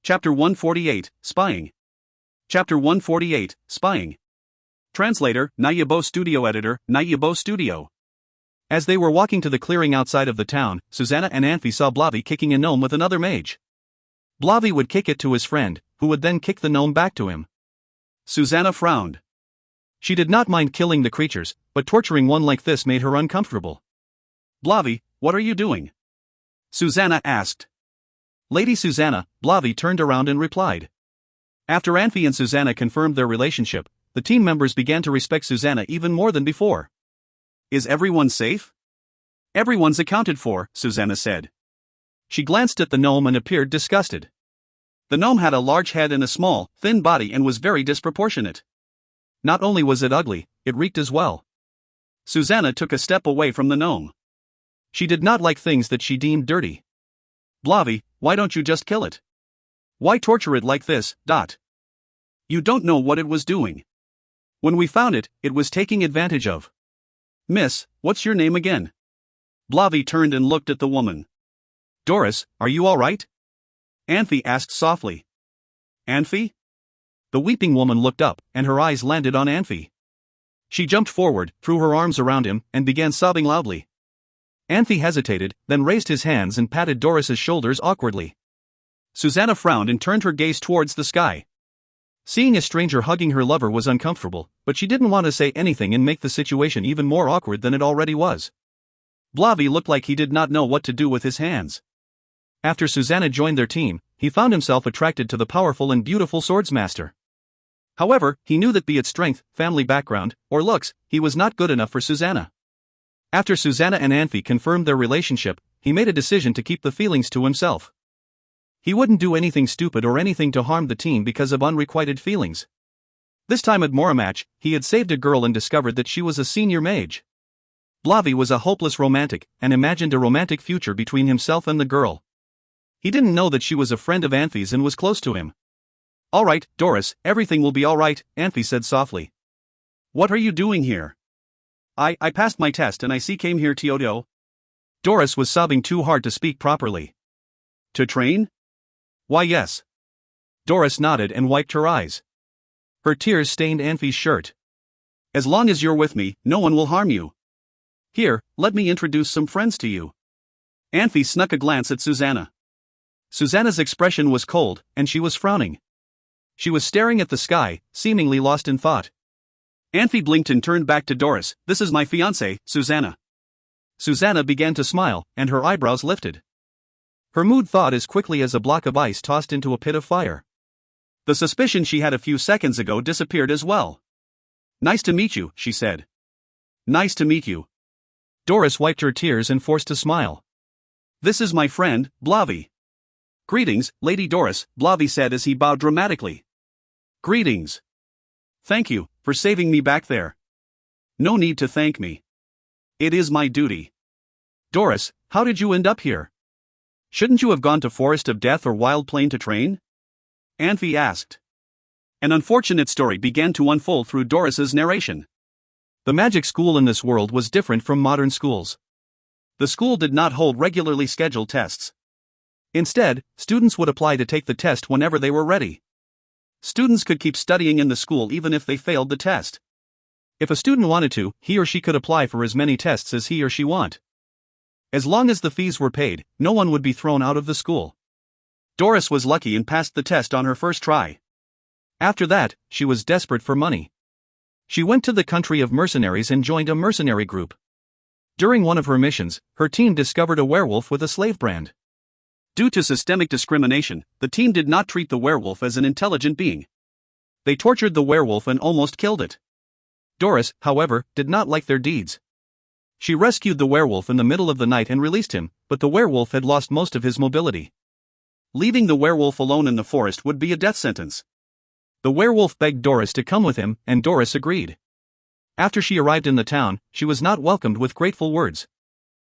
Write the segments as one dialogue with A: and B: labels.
A: Chapter 148, Spying. Chapter 148, Spying. Translator, Nayabo Studio. Editor, Nayabo Studio. As they were walking to the clearing outside of the town, Susanna and Anfey saw Blavi kicking a gnome with another mage. Blavi would kick it to his friend, who would then kick the gnome back to him. Susanna frowned. She did not mind killing the creatures, but torturing one like this made her uncomfortable. Blavi, what are you doing? Susanna asked. Lady Susanna, Blavi turned around and replied. After Anfey and Susanna confirmed their relationship, the team members began to respect Susanna even more than before. Is everyone safe? Everyone's accounted for, Susanna said. She glanced at the gnome and appeared disgusted. The gnome had a large head and a small, thin body and was very disproportionate. Not only was it ugly, it reeked as well. Susanna took a step away from the gnome. She did not like things that she deemed dirty. Blavi, why don't you just kill it? Why torture it like this? You don't know what it was doing. When we found it, it was taking advantage of. Miss, what's your name again? Blavi turned and looked at the woman. Doris, are you all right? Anfey asked softly. Anfey? The weeping woman looked up, and her eyes landed on Anfey. She jumped forward, threw her arms around him, and began sobbing loudly. Anfey hesitated, then raised his hands and patted Doris's shoulders awkwardly. Susanna frowned and turned her gaze towards the sky. Seeing a stranger hugging her lover was uncomfortable, but she didn't want to say anything and make the situation even more awkward than it already was. Blavi looked like he did not know what to do with his hands. After Susanna joined their team, he found himself attracted to the powerful and beautiful swordsmaster. However, he knew that be it strength, family background, or looks, he was not good enough for Susanna. After Susanna and Anfey confirmed their relationship, he made a decision to keep the feelings to himself. He wouldn't do anything stupid or anything to harm the team because of unrequited feelings. This time at Moramatch, he had saved a girl and discovered that she was a senior mage. Blavi was a hopeless romantic, and imagined a romantic future between himself and the girl. He didn't know that she was a friend of Anfey's and was close to him. All right, Doris, everything will be all right, Anfey said softly. What are you doing here? I passed my test and I came here to. Doris was sobbing too hard to speak properly. To train? Why yes. Doris nodded and wiped her eyes. Her tears stained Anfey's shirt. As long as you're with me, no one will harm you. Here, let me introduce some friends to you. Anfey snuck a glance at Susanna. Susanna's expression was cold, and she was frowning. She was staring at the sky, seemingly lost in thought. Anfey blinked and turned back to Doris. This is my fiancée, Susanna. Susanna began to smile, and her eyebrows lifted. Her mood thawed as quickly as a block of ice tossed into a pit of fire. The suspicion she had a few seconds ago disappeared as well. Nice to meet you, she said. Nice to meet you. Doris wiped her tears and forced a smile. This is my friend, Blavi. Greetings, Lady Doris, Blavi said as he bowed dramatically. Greetings. Thank you, for saving me back there. No need to thank me. It is my duty. Doris, how did you end up here? Shouldn't you have gone to Forest of Death or Wild Plain to train? Anfey asked. An unfortunate story began to unfold through Doris's narration. The magic school in this world was different from modern schools. The school did not hold regularly scheduled tests. Instead, students would apply to take the test whenever they were ready. Students could keep studying in the school even if they failed the test. If a student wanted to, he or she could apply for as many tests as he or she want. As long as the fees were paid, no one would be thrown out of the school. Doris was lucky and passed the test on her first try. After that, she was desperate for money. She went to the country of mercenaries and joined a mercenary group. During one of her missions, her team discovered a werewolf with a slave brand. Due to systemic discrimination, the team did not treat the werewolf as an intelligent being. They tortured the werewolf and almost killed it. Doris, however, did not like their deeds. She rescued the werewolf in the middle of the night and released him, but the werewolf had lost most of his mobility. Leaving the werewolf alone in the forest would be a death sentence. The werewolf begged Doris to come with him, and Doris agreed. After she arrived in the town, she was not welcomed with grateful words.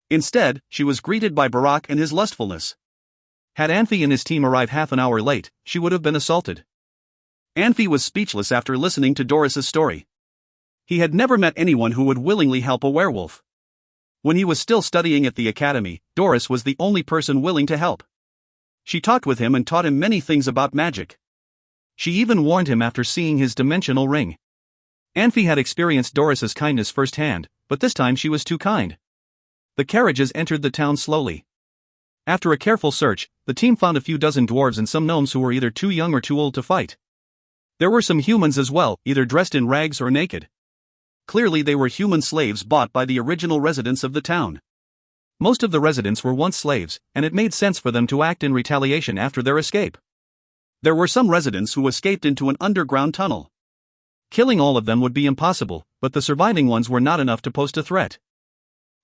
A: Instead, she was greeted by Barak and his lustfulness. Had Anfey and his team arrived half an hour late, she would have been assaulted. Anfey was speechless after listening to Doris's story. He had never met anyone who would willingly help a werewolf. When he was still studying at the academy, Doris was the only person willing to help. She talked with him and taught him many things about magic. She even warned him after seeing his dimensional ring. Anfey had experienced Doris's kindness firsthand, but this time she was too kind. The carriages entered the town slowly. After a careful search, the team found a few dozen dwarves and some gnomes who were either too young or too old to fight. There were some humans as well, either dressed in rags or naked. Clearly they were human slaves bought by the original residents of the town. Most of the residents were once slaves, and it made sense for them to act in retaliation after their escape. There were some residents who escaped into an underground tunnel. Killing all of them would be impossible, but the surviving ones were not enough to pose a threat.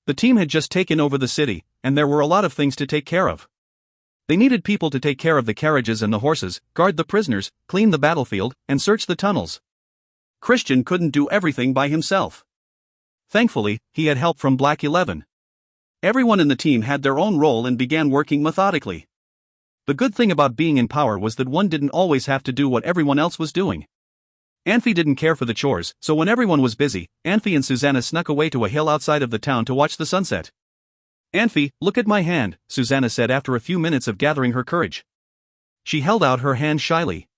A: The team had just taken over the city, and there were a lot of things to take care of. They needed people to take care of the carriages and the horses, guard the prisoners, clean the battlefield, and search the tunnels. Christian couldn't do everything by himself. Thankfully, he had help from Black 11. Everyone in the team had their own role and began working methodically. The good thing about being in power was that one didn't always have to do what everyone else was doing. Anfey didn't care for the chores, so when everyone was busy, Anfey and Susanna snuck away to a hill outside of the town to watch the sunset. "Anfey, look at my hand," Susanna said after a few minutes of gathering her courage. She held out her hand shyly.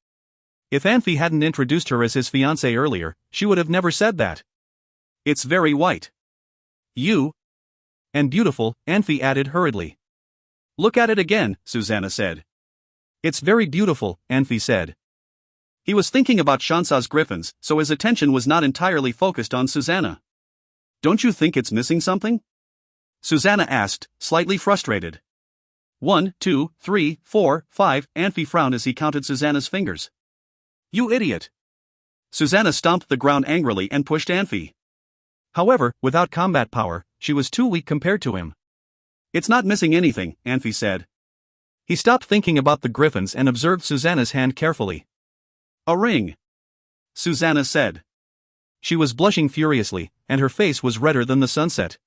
A: If Anfey hadn't introduced her as his fiancée earlier, she would have never said that. "It's very white." "You?" "And beautiful," Anfey added hurriedly. "Look at it again," Susanna said. "It's very beautiful," Anfey said. He was thinking about Shansa's griffins, so his attention was not entirely focused on Susanna. "Don't you think it's missing something?" Susanna asked, slightly frustrated. 1, 2, 3, 4, 5, Anfey frowned as he counted Susanna's fingers. "You idiot!" Susanna stomped the ground angrily and pushed Anfey. However, without combat power, she was too weak compared to him. "It's not missing anything," Anfey said. He stopped thinking about the griffins and observed Susanna's hand carefully. "A ring," Susanna said. She was blushing furiously, and her face was redder than the sunset.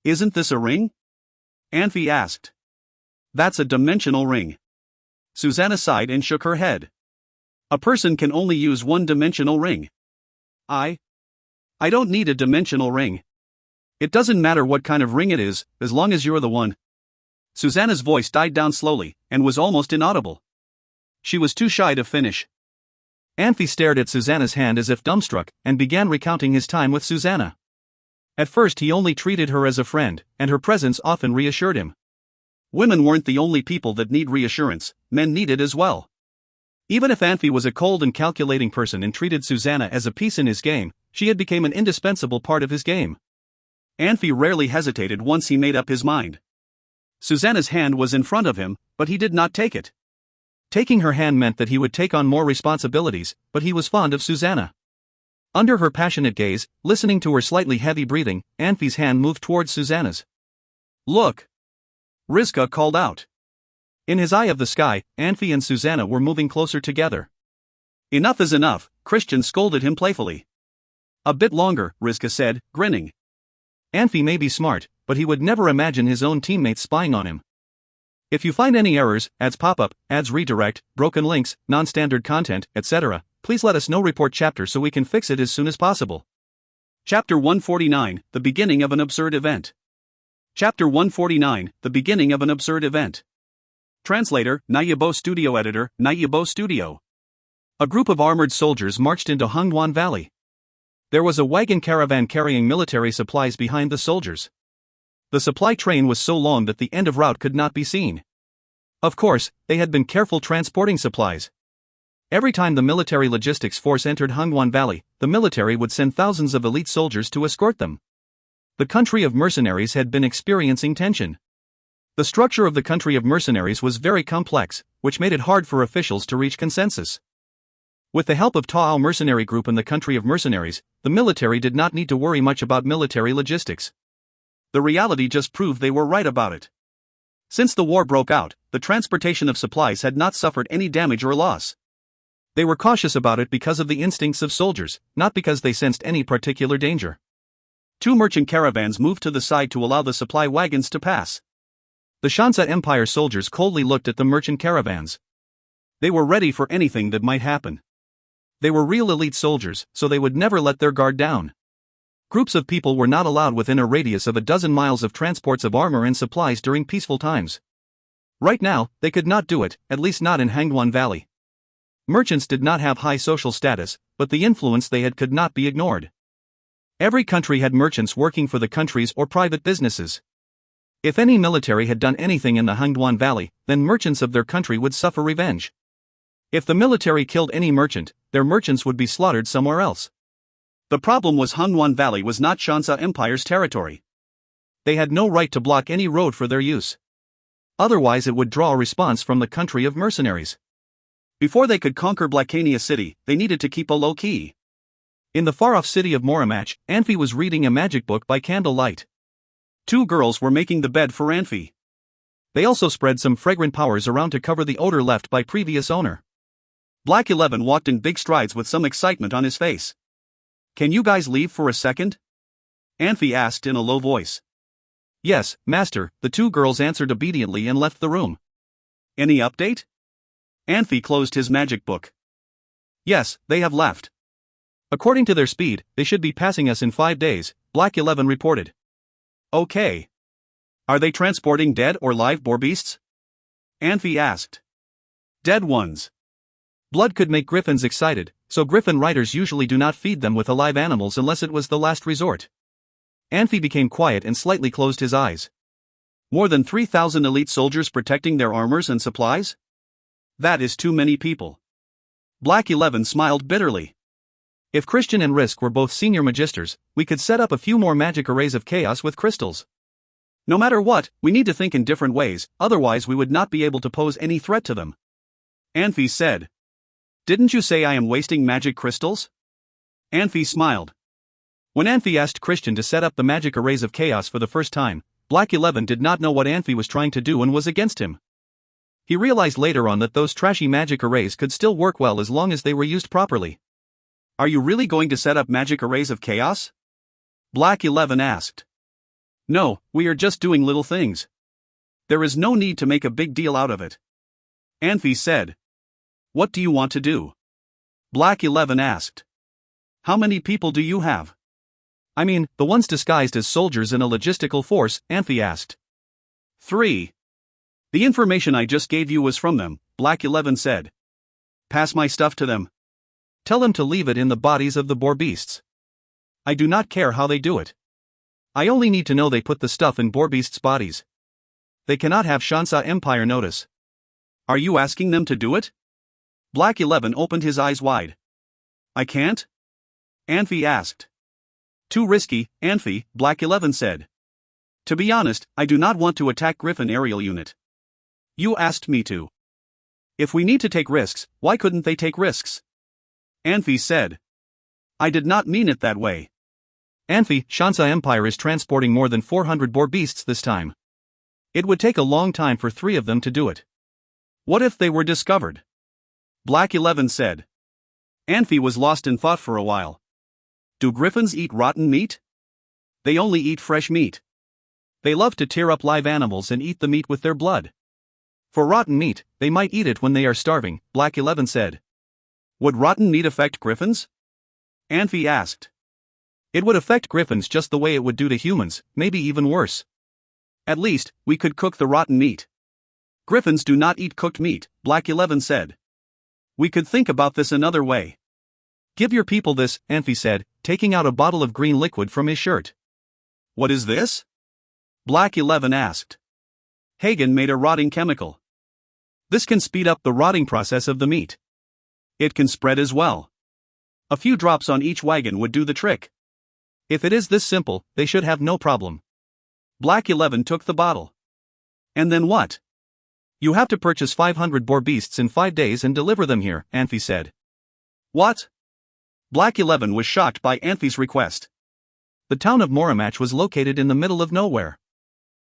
A: "Isn't this a ring?" Anfey asked. "That's a dimensional ring." Susanna sighed and shook her head. "A person can only use one dimensional ring. I don't need a dimensional ring. It doesn't matter what kind of ring it is, as long as you're the one." Susanna's voice died down slowly, and was almost inaudible. She was too shy to finish. Anfey stared at Susanna's hand as if dumbstruck, and began recounting his time with Susanna. At first he only treated her as a friend, and her presence often reassured him. Women weren't the only people that need reassurance, men need it as well. Even if Anfey was a cold and calculating person and treated Susanna as a piece in his game, she had become an indispensable part of his game. Anfey rarely hesitated once he made up his mind. Susanna's hand was in front of him, but he did not take it. Taking her hand meant that he would take on more responsibilities, but he was fond of Susanna. Under her passionate gaze, listening to her slightly heavy breathing, Anfey's hand moved towards Susanna's. "Look!" Rizka called out. In his eye of the sky, Anfey and Susanna were moving closer together. "Enough is enough," Christian scolded him playfully. "A bit longer," Rizka said, grinning. Anfey may be smart, but he would never imagine his own teammates spying on him. If you find any errors, ads pop up, ads redirect, broken links, non-standard content, etc., please let us know. Report chapter so we can fix it as soon as possible. Chapter 149, The Beginning of an Absurd Event. Chapter 149, The Beginning of an Absurd Event. Translator, Nayabo Studio Editor, Nayabo Studio. A group of armored soldiers marched into Hungwan Valley. There was a wagon caravan carrying military supplies behind the soldiers. The supply train was so long that the end of route could not be seen. Of course, they had been careful transporting supplies. Every time the military logistics force entered Hungwan Valley, the military would send thousands of elite soldiers to escort them. The country of mercenaries had been experiencing tension. The structure of the country of mercenaries was very complex, which made it hard for officials to reach consensus. With the help of Ta'ao mercenary group and the country of mercenaries, the military did not need to worry much about military logistics. The reality just proved they were right about it. Since the war broke out, the transportation of supplies had not suffered any damage or loss. They were cautious about it because of the instincts of soldiers, not because they sensed any particular danger. Two merchant caravans moved to the side to allow the supply wagons to pass. The Shansa Empire soldiers coldly looked at the merchant caravans. They were ready for anything that might happen. They were real elite soldiers, so they would never let their guard down. Groups of people were not allowed within a radius of a dozen miles of transports of armor and supplies during peaceful times. Right now, they could not do it, at least not in Hangwon Valley. Merchants did not have high social status, but the influence they had could not be ignored. Every country had merchants working for the countries or private businesses. If any military had done anything in the Hangwon Valley, then merchants of their country would suffer revenge. If the military killed any merchant, their merchants would be slaughtered somewhere else. The problem was Hangwon Valley was not Shansa Empire's territory. They had no right to block any road for their use. Otherwise it would draw a response from the country of mercenaries. Before they could conquer Blackania City, they needed to keep a low key. In the far-off city of Moramach, Anfey was reading a magic book by candlelight. Two girls were making the bed for Anfey. They also spread some fragrant powers around to cover the odor left by previous owner. Black 11 walked in big strides with some excitement on his face. "Can you guys leave for a second?" Anfey asked in a low voice. "Yes, master," the two girls answered obediently and left the room. "Any update?" Anfey closed his magic book. "Yes, they have left. According to their speed, they should be passing us in 5 days, Black 11 reported." "Okay. Are they transporting dead or live boar beasts?" Anfey asked. "Dead ones. Blood could make griffins excited, so griffin riders usually do not feed them with alive animals unless it was the last resort." Anfey became quiet and slightly closed his eyes. More than 3,000 elite soldiers protecting their armors and supplies? That is too many people. Black 11 smiled bitterly. "If Christian and Risk were both senior magisters, we could set up a few more magic arrays of chaos with crystals. No matter what, we need to think in different ways, otherwise we would not be able to pose any threat to them." Anfey said. "Didn't you say I am wasting magic crystals?" Anfey smiled. When Anfey asked Christian to set up the magic arrays of chaos for the first time, Black 11 did not know what Anfey was trying to do and was against him. He realized later on that those trashy magic arrays could still work well as long as they were used properly. "Are you really going to set up magic arrays of chaos?" Black 11 asked. "No, we are just doing little things. There is no need to make a big deal out of it." Anfey said. "What do you want to do?" Black 11 asked. "How many people do you have?" "I mean, the ones disguised as soldiers in a logistical force," Anfey asked. 3. "The information I just gave you was from them," Black 11 said. "Pass my stuff to them. Tell them to leave it in the bodies of the boar beasts. I do not care how they do it. I only need to know they put the stuff in boar beasts' bodies. They cannot have Shansa Empire notice." "Are you asking them to do it?" Black 11 opened his eyes wide. "I can't?" Anfey asked. "Too risky, Anfey," Black 11 said. "To be honest, I do not want to attack Griffin aerial unit. You asked me to. If we need to take risks, why couldn't they take risks?" Anfey said. "I did not mean it that way." "Anfey, Shansa Empire is transporting more than 400 boar beasts this time. It would take a long time for 3 of them to do it. What if they were discovered?" Black 11 said. Anfey was lost in thought for a while. Do griffins eat rotten meat? They only eat fresh meat. They love to tear up live animals and eat the meat with their blood. For rotten meat, they might eat it when they are starving, Black 11 said. Would rotten meat affect griffins? Anfey asked. It would affect griffins just the way it would do to humans, maybe even worse. At least, we could cook the rotten meat. Griffins do not eat cooked meat, Black 11 said. We could think about this another way. Give your people this, Anfey said, taking out a bottle of green liquid from his shirt. What is this? Black 11 asked. Hagen made a rotting chemical. This can speed up the rotting process of the meat. It can spread as well. A few drops on each wagon would do the trick. If it is this simple, they should have no problem. Black 11 took the bottle. And then what? You have to purchase 500 boar beasts in 5 days and deliver them here, Anfey said. What? Black 11 was shocked by Anfey's request. The town of Moramach was located in the middle of nowhere.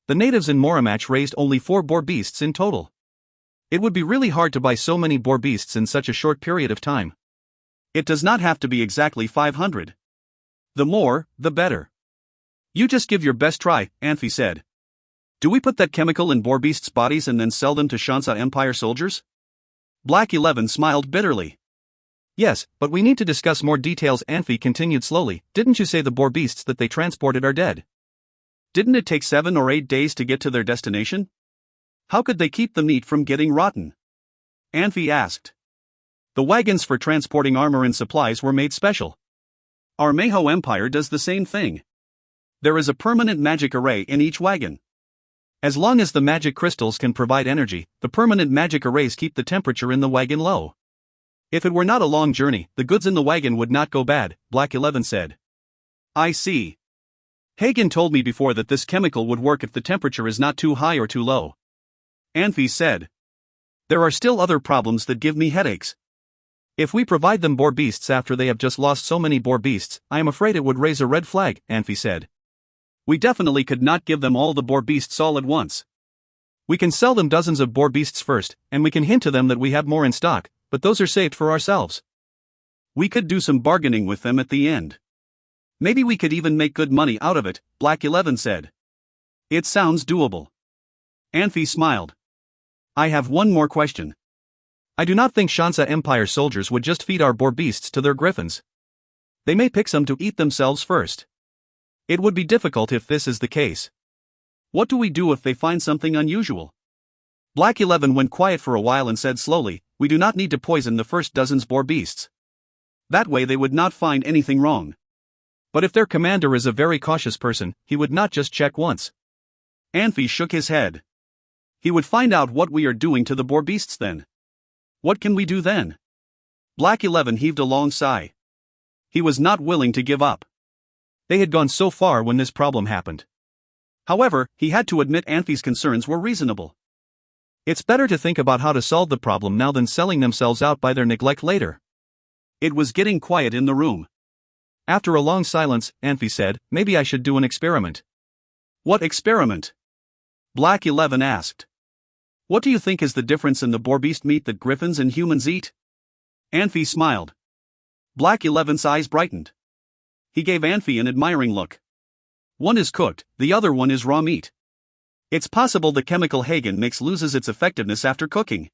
A: The natives in Moramach raised only 4 boar beasts in total. It would be really hard to buy so many boar beasts in such a short period of time. It does not have to be exactly 500. The more, the better. You just give your best try, Anfey said. Do we put that chemical in boar beasts' bodies and then sell them to Shansa Empire soldiers? Black 11 smiled bitterly. Yes, but we need to discuss more details, Anfey continued slowly. Didn't you say the boar beasts that they transported are dead? Didn't it take 7 or 8 days to get to their destination? How could they keep the meat from getting rotten? Anfey asked. The wagons for transporting armor and supplies were made special. Our Manhwa Empire does the same thing. There is a permanent magic array in each wagon. As long as the magic crystals can provide energy, the permanent magic arrays keep the temperature in the wagon low. If it were not a long journey, the goods in the wagon would not go bad, Black 11 said. I see. Hagen told me before that this chemical would work if the temperature is not too high or too low. Anfey said. There are still other problems that give me headaches. If we provide them boar beasts after they have just lost so many boar beasts, I am afraid it would raise a red flag, Anfey said. We definitely could not give them all the boar beasts all at once. We can sell them dozens of boar beasts first, and we can hint to them that we have more in stock, but those are saved for ourselves. We could do some bargaining with them at the end. Maybe we could even make good money out of it, Black 11 said. It sounds doable. Anfey smiled. I have one more question. I do not think Shansa Empire soldiers would just feed our boar beasts to their griffins. They may pick some to eat themselves first. It would be difficult if this is the case. What do we do if they find something unusual? Black 11 went quiet for a while and said slowly, we do not need to poison the first dozens boar beasts. That way they would not find anything wrong. But if their commander is a very cautious person, he would not just check once. Anfey shook his head. He would find out what we are doing to the boar beasts then. What can we do then? Black 11 heaved a long sigh. He was not willing to give up. They had gone so far when this problem happened. However, he had to admit Anfey's concerns were reasonable. It's better to think about how to solve the problem now than selling themselves out by their neglect later. It was getting quiet in the room. After a long silence, Anfey said, maybe I should do an experiment. What experiment? Black 11 asked. What do you think is the difference in the boar beast meat that griffins and humans eat? Anfey smiled. Black 11's eyes brightened. He gave Anfey an admiring look. One is cooked, the other one is raw meat. It's possible the chemical Hagen makes loses its effectiveness after cooking.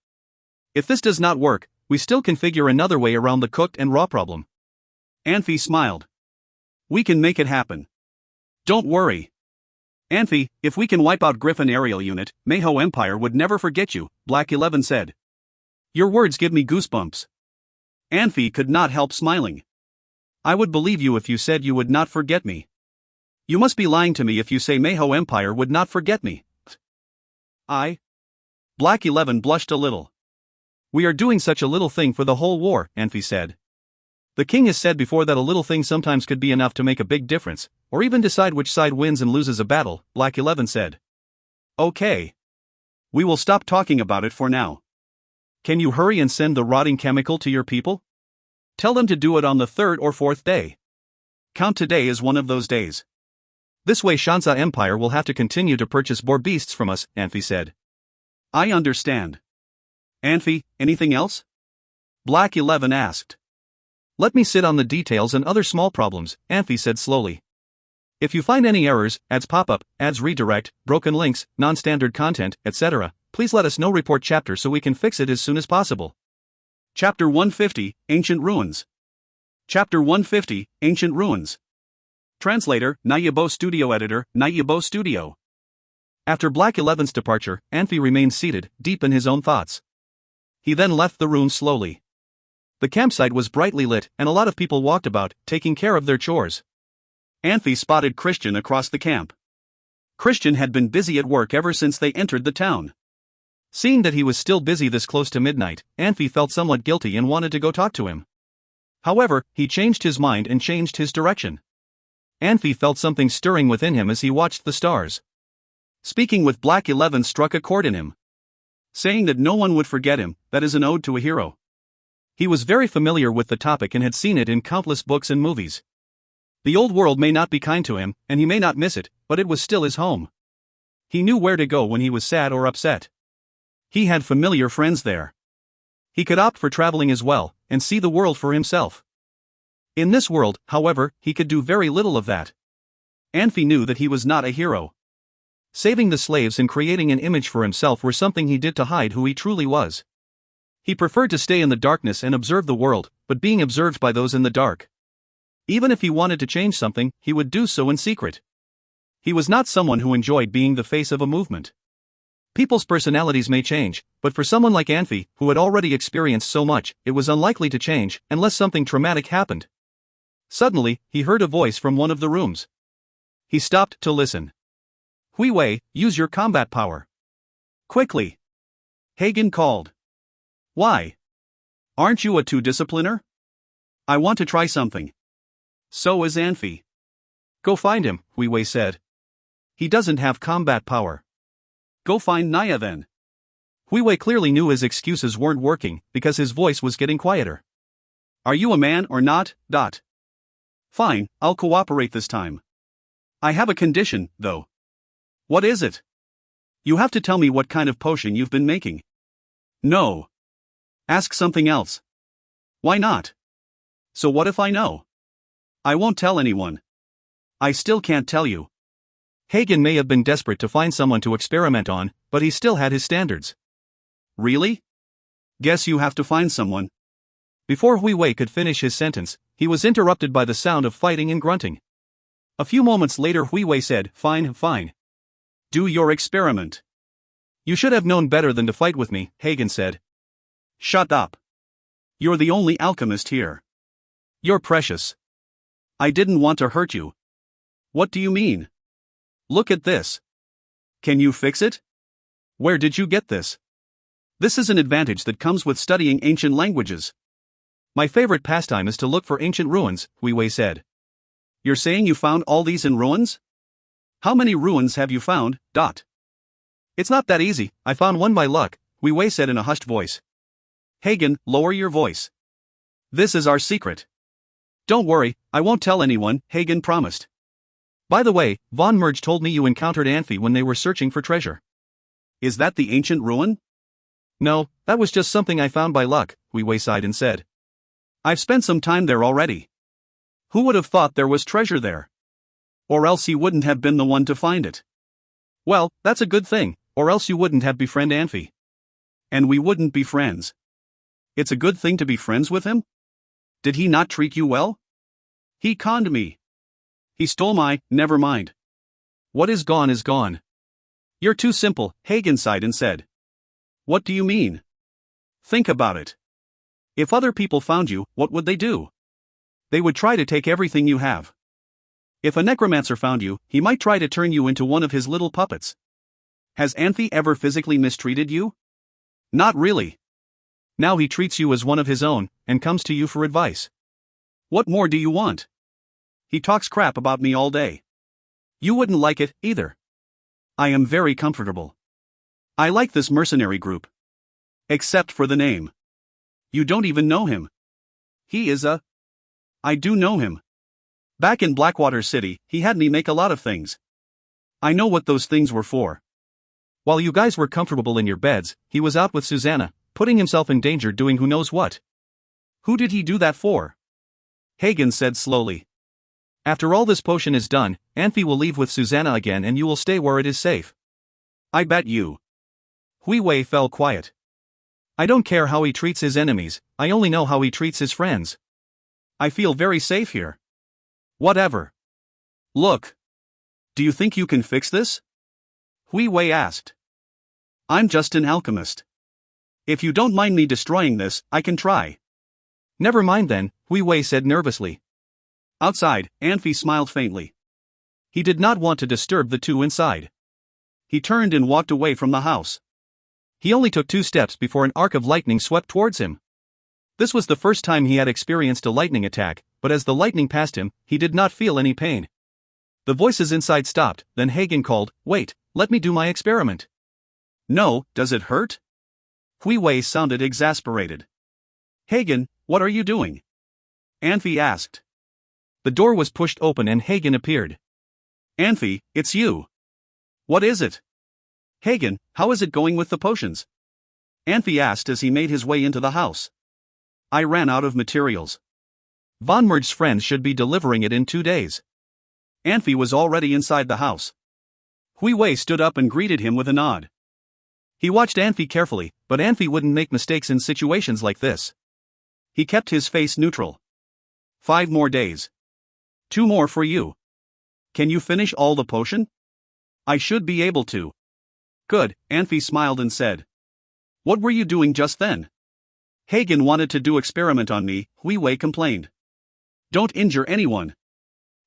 A: If this does not work, we still can figure another way around the cooked and raw problem. Anfey smiled. We can make it happen. Don't worry. Anfey, if we can wipe out Griffin Aerial Unit, Manhwa Empire would never forget you, Black 11 said. Your words give me goosebumps. Anfey could not help smiling. I would believe you if you said you would not forget me. You must be lying to me if you say Manhwa Empire would not forget me. Black 11 blushed a little. We are doing such a little thing for the whole war, Anfey said. The king has said before that a little thing sometimes could be enough to make a big difference, or even decide which side wins and loses a battle, Black 11 said. Okay. We will stop talking about it for now. Can you hurry and send the rotting chemical to your people? Tell them to do it on the 3rd or 4th day. Count today as one of those days. This way Shansa Empire will have to continue to purchase boar beasts from us, Anfey said. I understand. Anfey, anything else? Black 11 asked. Let me sit on the details and other small problems, Anfey said slowly. If you find any errors, ads pop up, ads redirect, broken links, non-standard content, etc., please let us know. Report chapter so we can fix it as soon as possible. Chapter 150, Ancient Ruins. Chapter 150, Ancient Ruins. Translator, Nayabo Studio Editor, Nayabo Studio. After Black 11's departure, Anfey remained seated, deep in his own thoughts. He then left the room slowly. The campsite was brightly lit, and a lot of people walked about, taking care of their chores. Anfey spotted Christian across the camp. Christian had been busy at work ever since they entered the town. Seeing that he was still busy this close to midnight, Anfey felt somewhat guilty and wanted to go talk to him. However, he changed his mind and changed his direction. Anfey felt something stirring within him as he watched the stars. Speaking with Black 11 struck a chord in him. Saying that no one would forget him, that is an ode to a hero. He was very familiar with the topic and had seen it in countless books and movies. The old world may not be kind to him, and he may not miss it, but it was still his home. He knew where to go when he was sad or upset. He had familiar friends there. He could opt for traveling as well, and see the world for himself. In this world, however, he could do very little of that. Anfey knew that he was not a hero. Saving the slaves and creating an image for himself were something he did to hide who he truly was. He preferred to stay in the darkness and observe the world, but being observed by those in the dark. Even if he wanted to change something, he would do so in secret. He was not someone who enjoyed being the face of a movement. People's personalities may change, but for someone like Anfey, who had already experienced so much, it was unlikely to change unless something traumatic happened. Suddenly, he heard a voice from one of the rooms. He stopped to listen. Hui Wei, use your combat power. Quickly. Hagen called. Why? Aren't you a two discipliner? I want to try something. So is Anfey. Go find him, Hui Wei said. He doesn't have combat power. Go find Naya then. Hui Wei clearly knew his excuses weren't working because his voice was getting quieter. Are you a man or not? Fine, I'll cooperate this time. I have a condition, though. What is it? You have to tell me what kind of potion you've been making. No. Ask something else. Why not? So what if I know? I won't tell anyone. I still can't tell you. Hagen may have been desperate to find someone to experiment on, but he still had his standards. Really? Guess you have to find someone. Before Hui Wei could finish his sentence, he was interrupted by the sound of fighting and grunting. A few moments later Hui Wei said, Fine. Do your experiment. You should have known better than to fight with me, Hagen said. Shut up. You're the only alchemist here. You're precious. I didn't want to hurt you. What do you mean? Look at this. Can you fix it? Where did you get this? This is an advantage that comes with studying ancient languages. My favorite pastime is to look for ancient ruins, Hui Wei said. You're saying you found all these in ruins? How many ruins have you found? It's not that easy, I found one by luck, Hui Wei said in a hushed voice. Hagen, lower your voice. This is our secret. Don't worry, I won't tell anyone, Hagen promised. By the way, Von Merge told me you encountered Anfey when they were searching for treasure. Is that the ancient ruin? No, that was just something I found by luck, Hui Wei sighed and said. I've spent some time there already. Who would have thought there was treasure there? Or else he wouldn't have been the one to find it. Well, that's a good thing, or else you wouldn't have befriended Anfey. And we wouldn't be friends. It's a good thing to be friends with him? Did he not treat you well? He conned me. He stole my, never mind. What is gone is gone. You're too simple, Hagen sighed and said. What do you mean? Think about it. If other people found you, what would they do? They would try to take everything you have. If a necromancer found you, he might try to turn you into one of his little puppets. Has Anfey ever physically mistreated you? Not really. Now he treats you as one of his own, and comes to you for advice. What more do you want? He talks crap about me all day. You wouldn't like it, either. I am very comfortable. I like this mercenary group. Except for the name. You don't even know him. He is a... I do know him. Back in Blackwater City, he had me make a lot of things. I know what those things were for. While you guys were comfortable in your beds, he was out with Susanna, putting himself in danger doing who knows what. Who did he do that for? Hagen said slowly. After all this potion is done, Anfey will leave with Susanna again and you will stay where it is safe. I bet you. Hui Wei fell quiet. I don't care how he treats his enemies, I only know how he treats his friends. I feel very safe here. Whatever. Look. Do you think you can fix this? Hui Wei asked. I'm just an alchemist. If you don't mind me destroying this, I can try. Never mind then, Hui Wei said nervously. Outside, Anfey smiled faintly. He did not want to disturb the two inside. He turned and walked away from the house. He only took 2 steps before an arc of lightning swept towards him. This was the first time he had experienced a lightning attack, but as the lightning passed him, he did not feel any pain. The voices inside stopped, then Hagen called, Wait, let me do my experiment. No, does it hurt? Hui Wei sounded exasperated. Hagen, what are you doing? Anfey asked. The door was pushed open and Hagen appeared. Anfey, it's you. What is it? Hagen, how is it going with the potions? Anfey asked as he made his way into the house. I ran out of materials. Von Merge's friends should be delivering it in 2 days. Anfey was already inside the house. Hui Wei stood up and greeted him with a nod. He watched Anfey carefully, but Anfey wouldn't make mistakes in situations like this. He kept his face neutral. 5 more days. 2 more for you. Can you finish all the potion? I should be able to. Good, Anfey smiled and said. What were you doing just then? Hagen wanted to do experiment on me, Hui Wei complained. Don't injure anyone.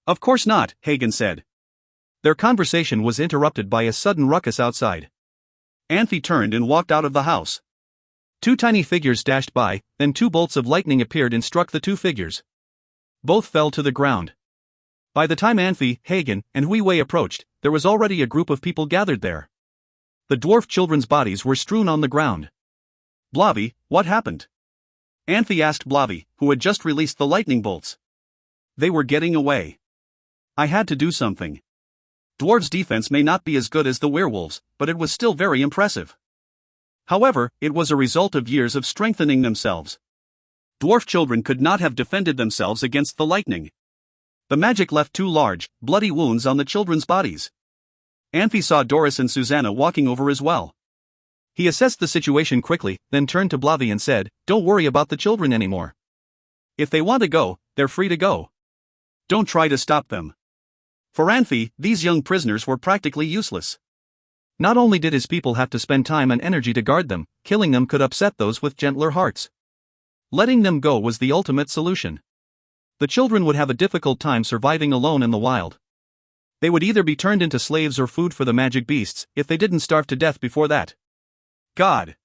A: Of course not, Hagen said. Their conversation was interrupted by a sudden ruckus outside. Anfey turned and walked out of the house. Two tiny figures dashed by, then two bolts of lightning appeared and struck the two figures. Both fell to the ground. By the time Anfey, Hagen, and Hui Wei approached, there was already a group of people gathered there. The dwarf children's bodies were strewn on the ground. Blavi, what happened? Anfey asked Blavi, who had just released the lightning bolts. They were getting away. I had to do something. Dwarves' defense may not be as good as the werewolves, but it was still very impressive. However, it was a result of years of strengthening themselves. Dwarf children could not have defended themselves against the lightning. The magic left two large, bloody wounds on the children's bodies. Anfey saw Doris and Susanna walking over as well. He assessed the situation quickly, then turned to Blavi and said, Don't worry about the children anymore. If they want to go, they're free to go. Don't try to stop them. For Anfey, these young prisoners were practically useless. Not only did his people have to spend time and energy to guard them, killing them could upset those with gentler hearts. Letting them go was the ultimate solution. The children would have a difficult time surviving alone in the wild. They would either be turned into slaves or food for the magic beasts, if they didn't starve to death before that. God!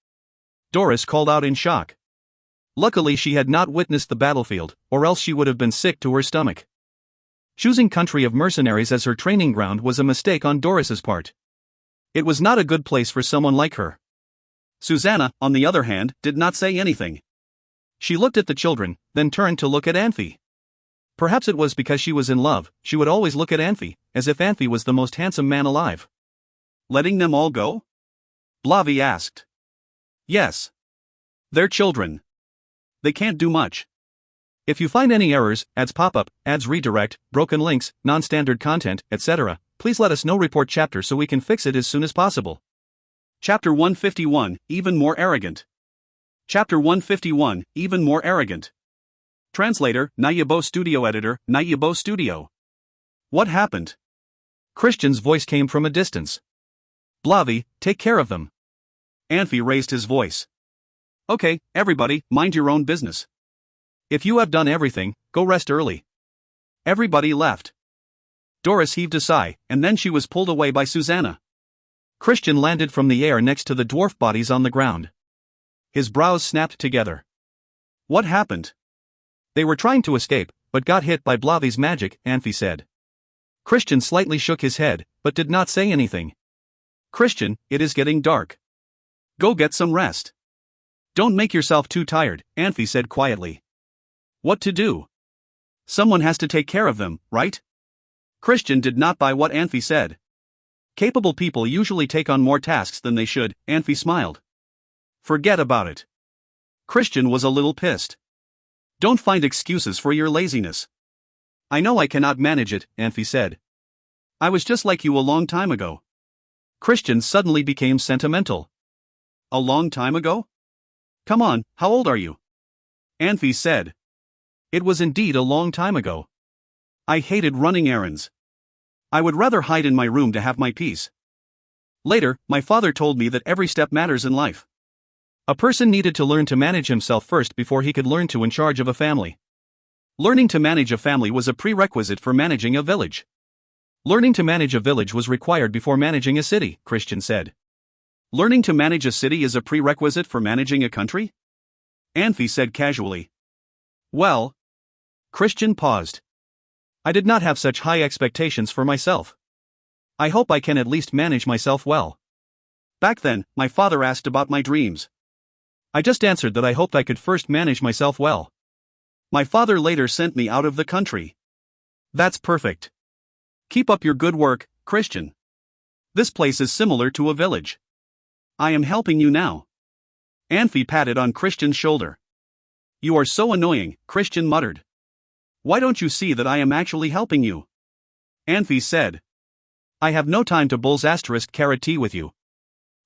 A: Doris called out in shock. Luckily she had not witnessed the battlefield, or else she would have been sick to her stomach. Choosing country of mercenaries as her training ground was a mistake on Doris's part. It was not a good place for someone like her. Susanna, on the other hand, did not say anything. She looked at the children, then turned to look at Anfey. Perhaps it was because she was in love, she would always look at Anfey, as if Anfey was the most handsome man alive. Letting them all go? Blavi asked. Yes. They're children. They can't do much. If you find any errors, ads pop-up, ads redirect, broken links, non-standard content, etc., please let us know. Report chapter so we can fix it as soon as possible. Chapter 151, Even More Arrogant. Chapter 151, Even More Arrogant. Translator, Nayabo Studio Editor, Nayabo Studio. What happened? Christian's voice came from a distance. Blavi, take care of them. Anfey raised his voice. Okay, everybody, mind your own business. If you have done everything, go rest early. Everybody left. Doris heaved a sigh, and then she was pulled away by Susanna. Christian landed from the air next to the dwarf bodies on the ground. His brows snapped together. What happened? They were trying to escape, but got hit by Blavi's magic, Anfey said. Christian slightly shook his head, but did not say anything. Christian, it is getting dark. Go get some rest. Don't make yourself too tired, Anfey said quietly. What to do? Someone has to take care of them, right? Christian did not buy what Anfey said. Capable people usually take on more tasks than they should, Anfey smiled. Forget about it. Christian was a little pissed. Don't find excuses for your laziness. I know I cannot manage it, Anfey said. I was just like you a long time ago. Christian suddenly became sentimental. A long time ago? Come on, how old are you? Anfey said. It was indeed a long time ago. I hated running errands. I would rather hide in my room to have my peace. Later, my father told me that every step matters in life. A person needed to learn to manage himself first before he could learn to in charge of a family. Learning to manage a family was a prerequisite for managing a village. Learning to manage a village was required before managing a city, Christian said. Learning to manage a city is a prerequisite for managing a country? Anfey said casually. Well, Christian paused. I did not have such high expectations for myself. I hope I can at least manage myself well. Back then, my father asked about my dreams. I just answered that I hoped I could first manage myself well. My father later sent me out of the country. That's perfect. Keep up your good work, Christian. This place is similar to a village. I am helping you now. Anfey patted on Christian's shoulder. You are so annoying, Christian muttered. Why don't you see that I am actually helping you? Anfey said. I have no time to bulls *T with you.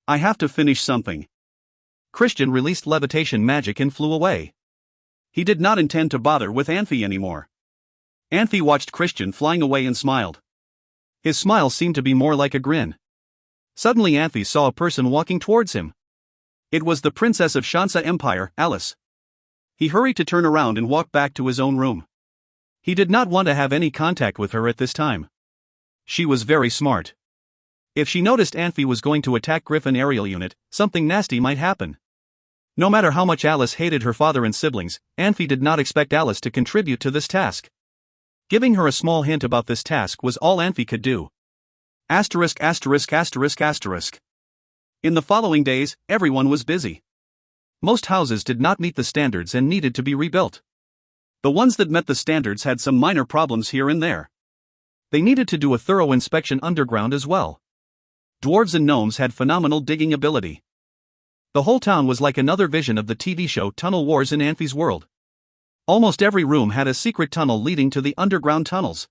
A: I have to finish something. Christian released levitation magic and flew away. He did not intend to bother with Anfey anymore. Anfey watched Christian flying away and smiled. His smile seemed to be more like a grin. Suddenly Anfey saw a person walking towards him. It was the princess of Shansa Empire, Alice. He hurried to turn around and walk back to his own room. He did not want to have any contact with her at this time. She was very smart. If she noticed Anfey was going to attack Griffin aerial unit, something nasty might happen. No matter how much Alice hated her father and siblings, Anfey did not expect Alice to contribute to this task. Giving her a small hint about this task was all Anfey could do. Asterisk asterisk asterisk asterisk. In the following days, everyone was busy. Most houses did not meet the standards and needed to be rebuilt. The ones that met the standards had some minor problems here and there. They needed to do a thorough inspection underground as well. Dwarves and gnomes had phenomenal digging ability. The whole town was like another vision of the TV show Tunnel Wars in Anfey's world. Almost every room had a secret tunnel leading to the underground tunnels.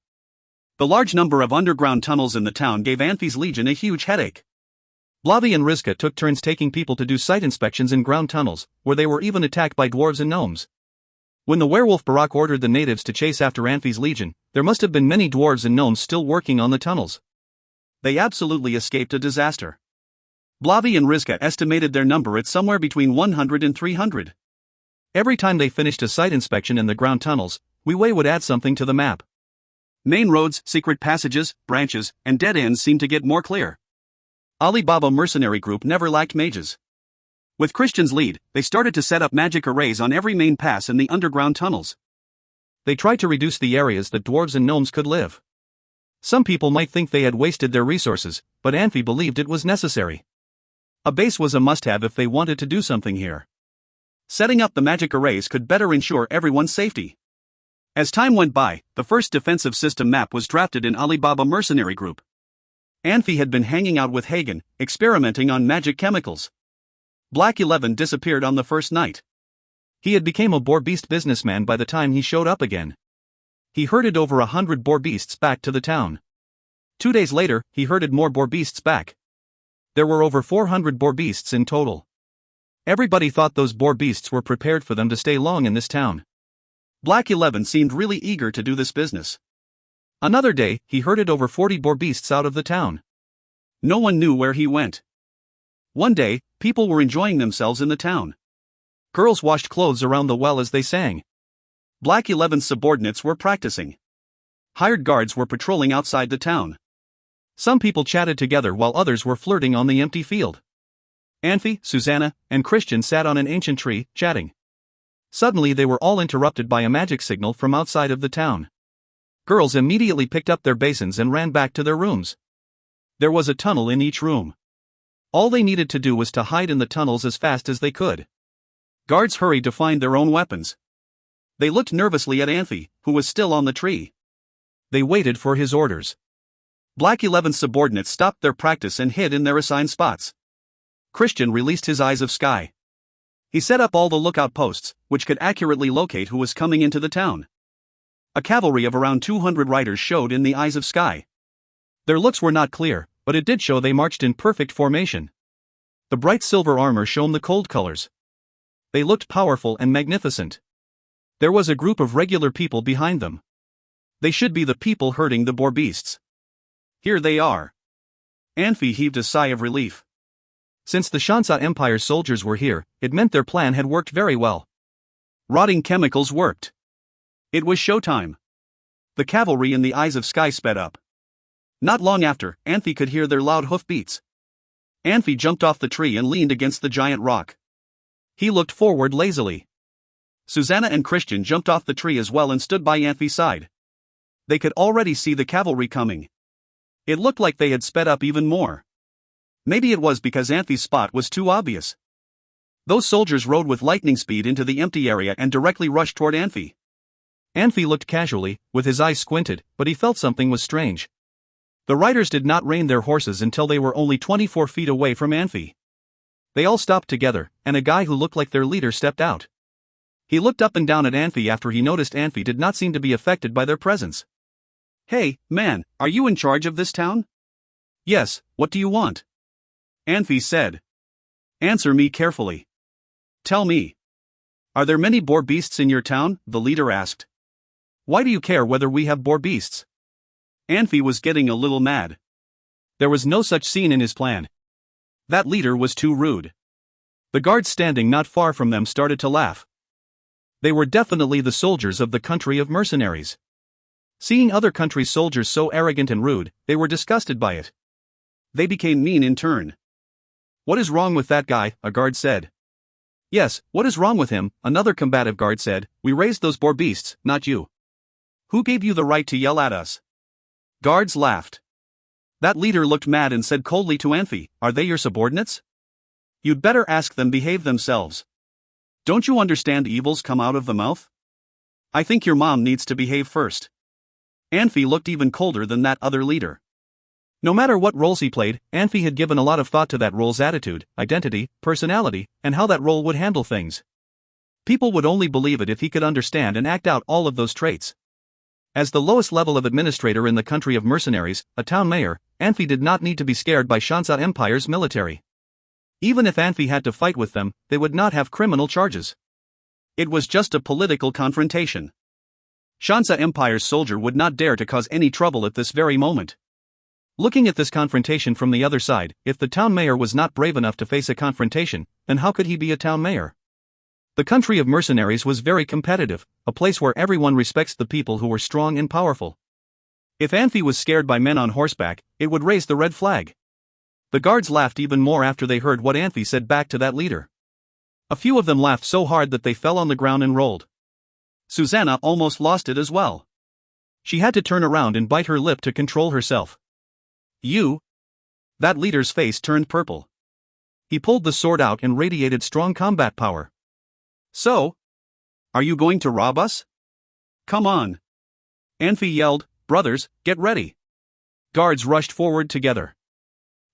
A: The large number of underground tunnels in the town gave Anfey's legion a huge headache. Blavi and Rizka took turns taking people to do site inspections in ground tunnels, where they were even attacked by dwarves and gnomes. When the werewolf Barak ordered the natives to chase after Anfey's legion, there must have been many dwarves and gnomes still working on the tunnels. They absolutely escaped a disaster. Blavi and Rizka estimated their number at somewhere between 100 and 300. Every time they finished a site inspection in the ground tunnels, Wei would add something to the map. Main roads, secret passages, branches, and dead ends seemed to get more clear. Alibaba mercenary group never lacked mages. With Christian's lead, they started to set up magic arrays on every main pass in the underground tunnels. They tried to reduce the areas that dwarves and gnomes could live. Some people might think they had wasted their resources, but Anfey believed it was necessary. A base was a must-have if they wanted to do something here. Setting up the magic arrays could better ensure everyone's safety. As time went by, the first defensive system map was drafted in Alibaba mercenary group. Anfey had been hanging out with Hagen, experimenting on magic chemicals. Black 11 disappeared on the first night. He had become a boar beast businessman by the time he showed up again. He herded over 100 boar beasts back to the town. 2 days later, he herded more boar beasts back. There were over 400 boar beasts in total. Everybody thought those boar beasts were prepared for them to stay long in this town. Black 11 seemed really eager to do this business. Another day, he herded over 40 boar beasts out of the town. No one knew where he went. One day, people were enjoying themselves in the town. Girls washed clothes around the well as they sang. Black 11's subordinates were practicing. Hired guards were patrolling outside the town. Some people chatted together while others were flirting on the empty field. Anfey, Susanna, and Christian sat on an ancient tree, chatting. Suddenly they were all interrupted by a magic signal from outside of the town. Girls immediately picked up their basins and ran back to their rooms. There was a tunnel in each room. All they needed to do was to hide in the tunnels as fast as they could. Guards hurried to find their own weapons. They looked nervously at Anfey, who was still on the tree. They waited for his orders. Black 11's subordinates stopped their practice and hid in their assigned spots. Christian released his eyes of sky. He set up all the lookout posts, which could accurately locate who was coming into the town. A cavalry of around 200 riders showed in the eyes of sky. Their looks were not clear, but it did show they marched in perfect formation. The bright silver armor shone the cold colors. They looked powerful and magnificent. There was a group of regular people behind them. They should be the people herding the boar beasts. Here they are. Anfey heaved a sigh of relief. Since the Shansa Empire's soldiers were here, it meant their plan had worked very well. Rotting chemicals worked. It was showtime. The cavalry in the eyes of sky sped up. Not long after, Anfey could hear their loud hoofbeats. Anfey jumped off the tree and leaned against the giant rock. He looked forward lazily. Susanna and Christian jumped off the tree as well and stood by Anfey's side. They could already see the cavalry coming. It looked like they had sped up even more. Maybe it was because Anfey's spot was too obvious. Those soldiers rode with lightning speed into the empty area and directly rushed toward Anfey. Anfey looked casually, with his eyes squinted, but he felt something was strange. The riders did not rein their horses until they were only 24 feet away from Anfey. They all stopped together, and a guy who looked like their leader stepped out. He looked up and down at Anfey after he noticed Anfey did not seem to be affected by their presence. "Hey, man, are you in charge of this town?" "Yes, what do you want?" Anfey said. "Answer me carefully. Tell me. Are there many boar beasts in your town?" the leader asked. "Why do you care whether we have boar beasts?" Anfey was getting a little mad. There was no such scene in his plan. That leader was too rude. The guards standing not far from them started to laugh. They were definitely the soldiers of the country of mercenaries. Seeing other countries' soldiers so arrogant and rude, they were disgusted by it. They became mean in turn. "What is wrong with that guy?" a guard said. "Yes, what is wrong with him?" another combative guard said. "We raised those poor beasts, not you. Who gave you the right to yell at us?" Guards laughed. That leader looked mad and said coldly to Anfey, "Are they your subordinates? You'd better ask them behave themselves. Don't you understand evils come out of the mouth? I think your mom needs to behave first." Anfey looked even colder than that other leader. No matter what roles he played, Anfey had given a lot of thought to that role's attitude, identity, personality, and how that role would handle things. People would only believe it if he could understand and act out all of those traits. As the lowest level of administrator in the country of mercenaries, a town mayor, Anfey did not need to be scared by Shansa Empire's military. Even if Anfey had to fight with them, they would not have criminal charges. It was just a political confrontation. Shansa Empire's soldier would not dare to cause any trouble at this very moment. Looking at this confrontation from the other side, if the town mayor was not brave enough to face a confrontation, then how could he be a town mayor? The country of mercenaries was very competitive, a place where everyone respects the people who were strong and powerful. If Anfey was scared by men on horseback, it would raise the red flag. The guards laughed even more after they heard what Anfey said back to that leader. A few of them laughed so hard that they fell on the ground and rolled. Susanna almost lost it as well. She had to turn around and bite her lip to control herself. "You?" That leader's face turned purple. He pulled the sword out and radiated strong combat power. "So? Are you going to rob us? Come on!" Anfey yelled, "Brothers, get ready!" Guards rushed forward together.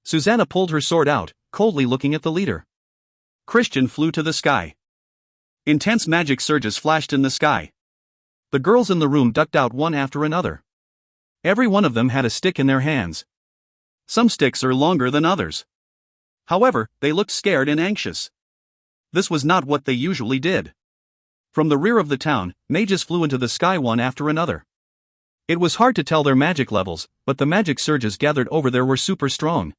A: Susanna pulled her sword out, coldly looking at the leader. Christian flew to the sky. Intense magic surges flashed in the sky. The girls in the room ducked out one after another. Every one of them had a stick in their hands. Some sticks are longer than others. However, they looked scared and anxious. This was not what they usually did. From the rear of the town, mages flew into the sky one after another. It was hard to tell their magic levels, but the magic surges gathered over there were super strong.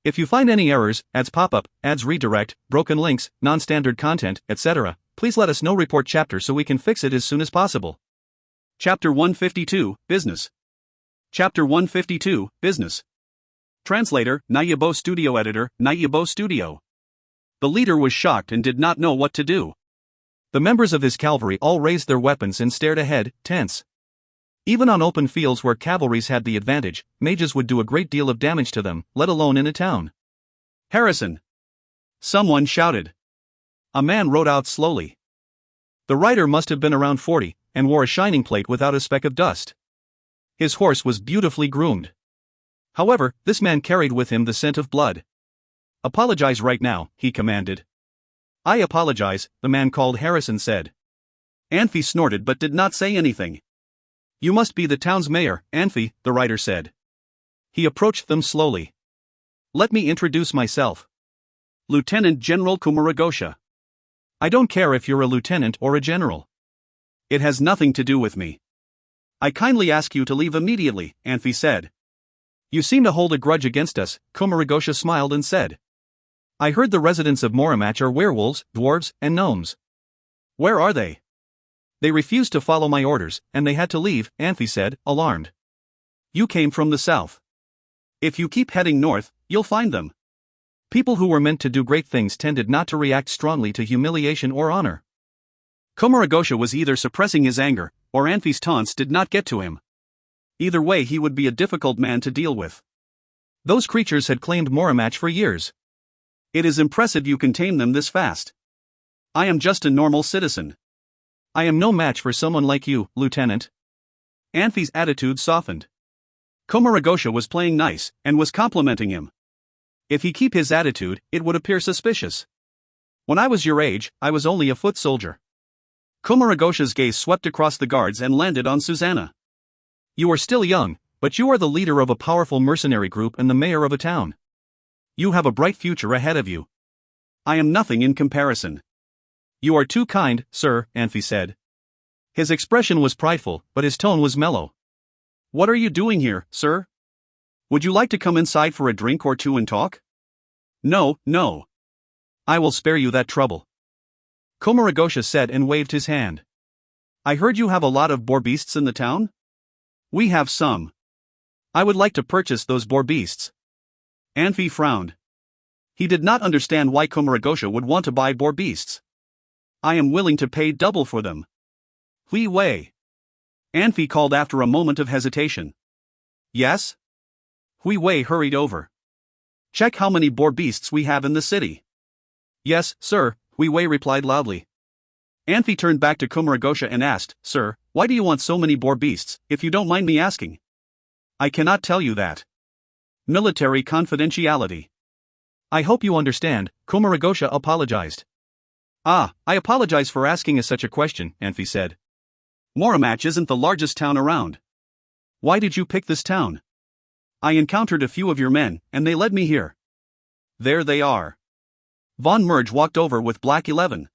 A: If you find any errors, ads pop up, ads redirect, broken links, non-standard content, etc., please let us know. Report chapter so we can fix it as soon as possible. Chapter 152, Business. Chapter 152, Business. Translator, Nayabo Studio Editor, Nayabo Studio. The leader was shocked and did not know what to do. The members of his cavalry all raised their weapons and stared ahead, tense. Even on open fields where cavalries had the advantage, mages would do a great deal of damage to them, let alone in a town. "Harrison!" Someone shouted. A man rode out slowly. The rider must have been around 40, and wore a shining plate without a speck of dust. His horse was beautifully groomed. However, this man carried with him the scent of blood. "Apologize right now," he commanded. "I apologize," the man called Harrison said. Anfey snorted but did not say anything. "You must be the town's mayor, Anfey," the rider said. He approached them slowly. "Let me introduce myself. Lieutenant General Kumaragosha. I don't care if you're a lieutenant or a general. It has nothing to do with me. I kindly ask you to leave immediately," Anfey said. "You seem to hold a grudge against us," Kumaragosha smiled and said. "I heard the residents of Moramach are werewolves, dwarves, and gnomes. Where are they?" "They refused to follow my orders, and they had to leave," Anfey said, alarmed. "You came from the south. If you keep heading north, you'll find them." People who were meant to do great things tended not to react strongly to humiliation or honor. Kumaragosha was either suppressing his anger, or Anfey's taunts did not get to him. Either way, he would be a difficult man to deal with. Those creatures had claimed Moramach for years. "It is impressive you can tame them this fast. I am just a normal citizen. I am no match for someone like you, Lieutenant." Anfey's attitude softened. Kumaragosha was playing nice, and was complimenting him. If he keep his attitude, it would appear suspicious. "When I was your age, I was only a foot soldier." Kumaragosha's gaze swept across the guards and landed on Susanna. "You are still young, but you are the leader of a powerful mercenary group and the mayor of a town. You have a bright future ahead of you. I am nothing in comparison." "You are too kind, sir," Anfey said. His expression was prideful, but his tone was mellow. "What are you doing here, sir?" Would you like to come inside for a drink or two and talk? No, no. I will spare you that trouble. Komuragosha said and waved his hand. I heard you have a lot of boar beasts in the town? We have some. I would like to purchase those boar beasts. Anfey frowned. He did not understand why Komuragosha would want to buy boar beasts. I am willing to pay double for them. Hui Wei. Anfey called after a moment of hesitation. Yes? Hui Wei hurried over. Check how many boar beasts we have in the city. Yes, sir, Hui Wei replied loudly. Anfey turned back to Komuragosha and asked, Sir, why do you want so many boar beasts, if you don't mind me asking? I cannot tell you that. Military confidentiality. I hope you understand, Komuragosha apologized. I apologize for asking such a question, Anfey said. Moramach isn't the largest town around. Why did you pick this town? I encountered a few of your men, and they led me here. There they are. Von Merge walked over with Black 11.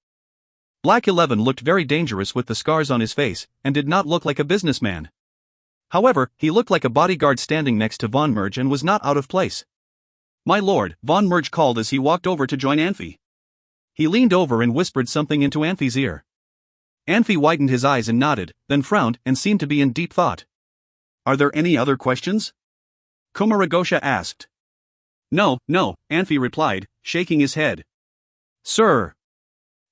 A: Black 11 looked very dangerous with the scars on his face, and did not look like a businessman. However, he looked like a bodyguard standing next to Von Merge and was not out of place. My lord, Von Merge called as he walked over to join Anfey. He leaned over and whispered something into Anfey's ear. Anfey widened his eyes and nodded, then frowned and seemed to be in deep thought. Are there any other questions? Komuragosha asked. No, Anfey replied, shaking his head. Sir.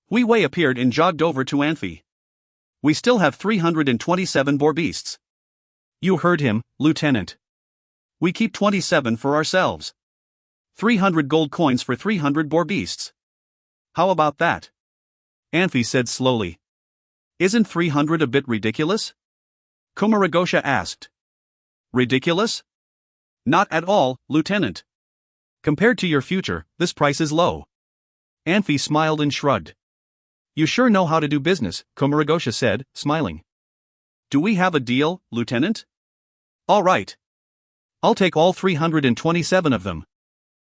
A: Hui Wei appeared and jogged over to Anfey. We still have 327 boar beasts. You heard him, Lieutenant. We keep 27 for ourselves. 300 gold coins for 300 boar beasts. How about that? Anfey said slowly. Isn't 300 a bit ridiculous? Komuragosha asked. Ridiculous? Not at all, Lieutenant. Compared to your future, this price is low. Anfey smiled and shrugged. You sure know how to do business, Komuragosha said, smiling. Do we have a deal, Lieutenant? All right. I'll take all 327 of them.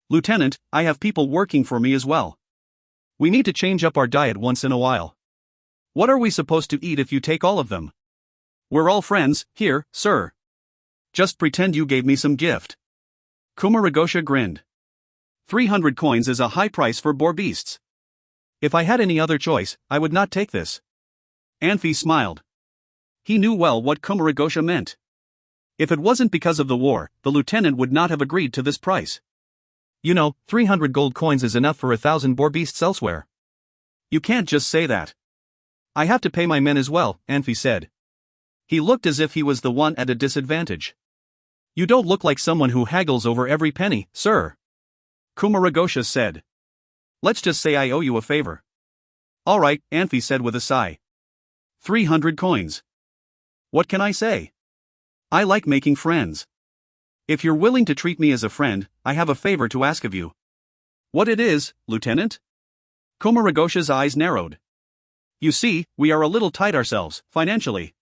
A: Lieutenant, I have people working for me as well. We need to change up our diet once in a while. What are we supposed to eat if you take all of them? We're all friends, here, sir. Just pretend you gave me some gift. Komuragosha grinned. 300 coins is a high price for boar beasts. If I had any other choice, I would not take this. Anfey smiled. He knew well what Komuragosha meant. If it wasn't because of the war, the lieutenant would not have agreed to this price. 300 gold coins is enough for 1,000 boar beasts elsewhere. You can't just say that. I have to pay my men as well, Anfey said. He looked as if he was the one at a disadvantage. You don't look like someone who haggles over every penny, sir. Komuragosha said. Let's just say I owe you a favor. All right, Anfey said with a sigh. 300 coins. What can I say? I like making friends. If you're willing to treat me as a friend, I have a favor to ask of you. What it is, Lieutenant? Komuragosha's eyes narrowed. You see, we are a little tight ourselves, financially.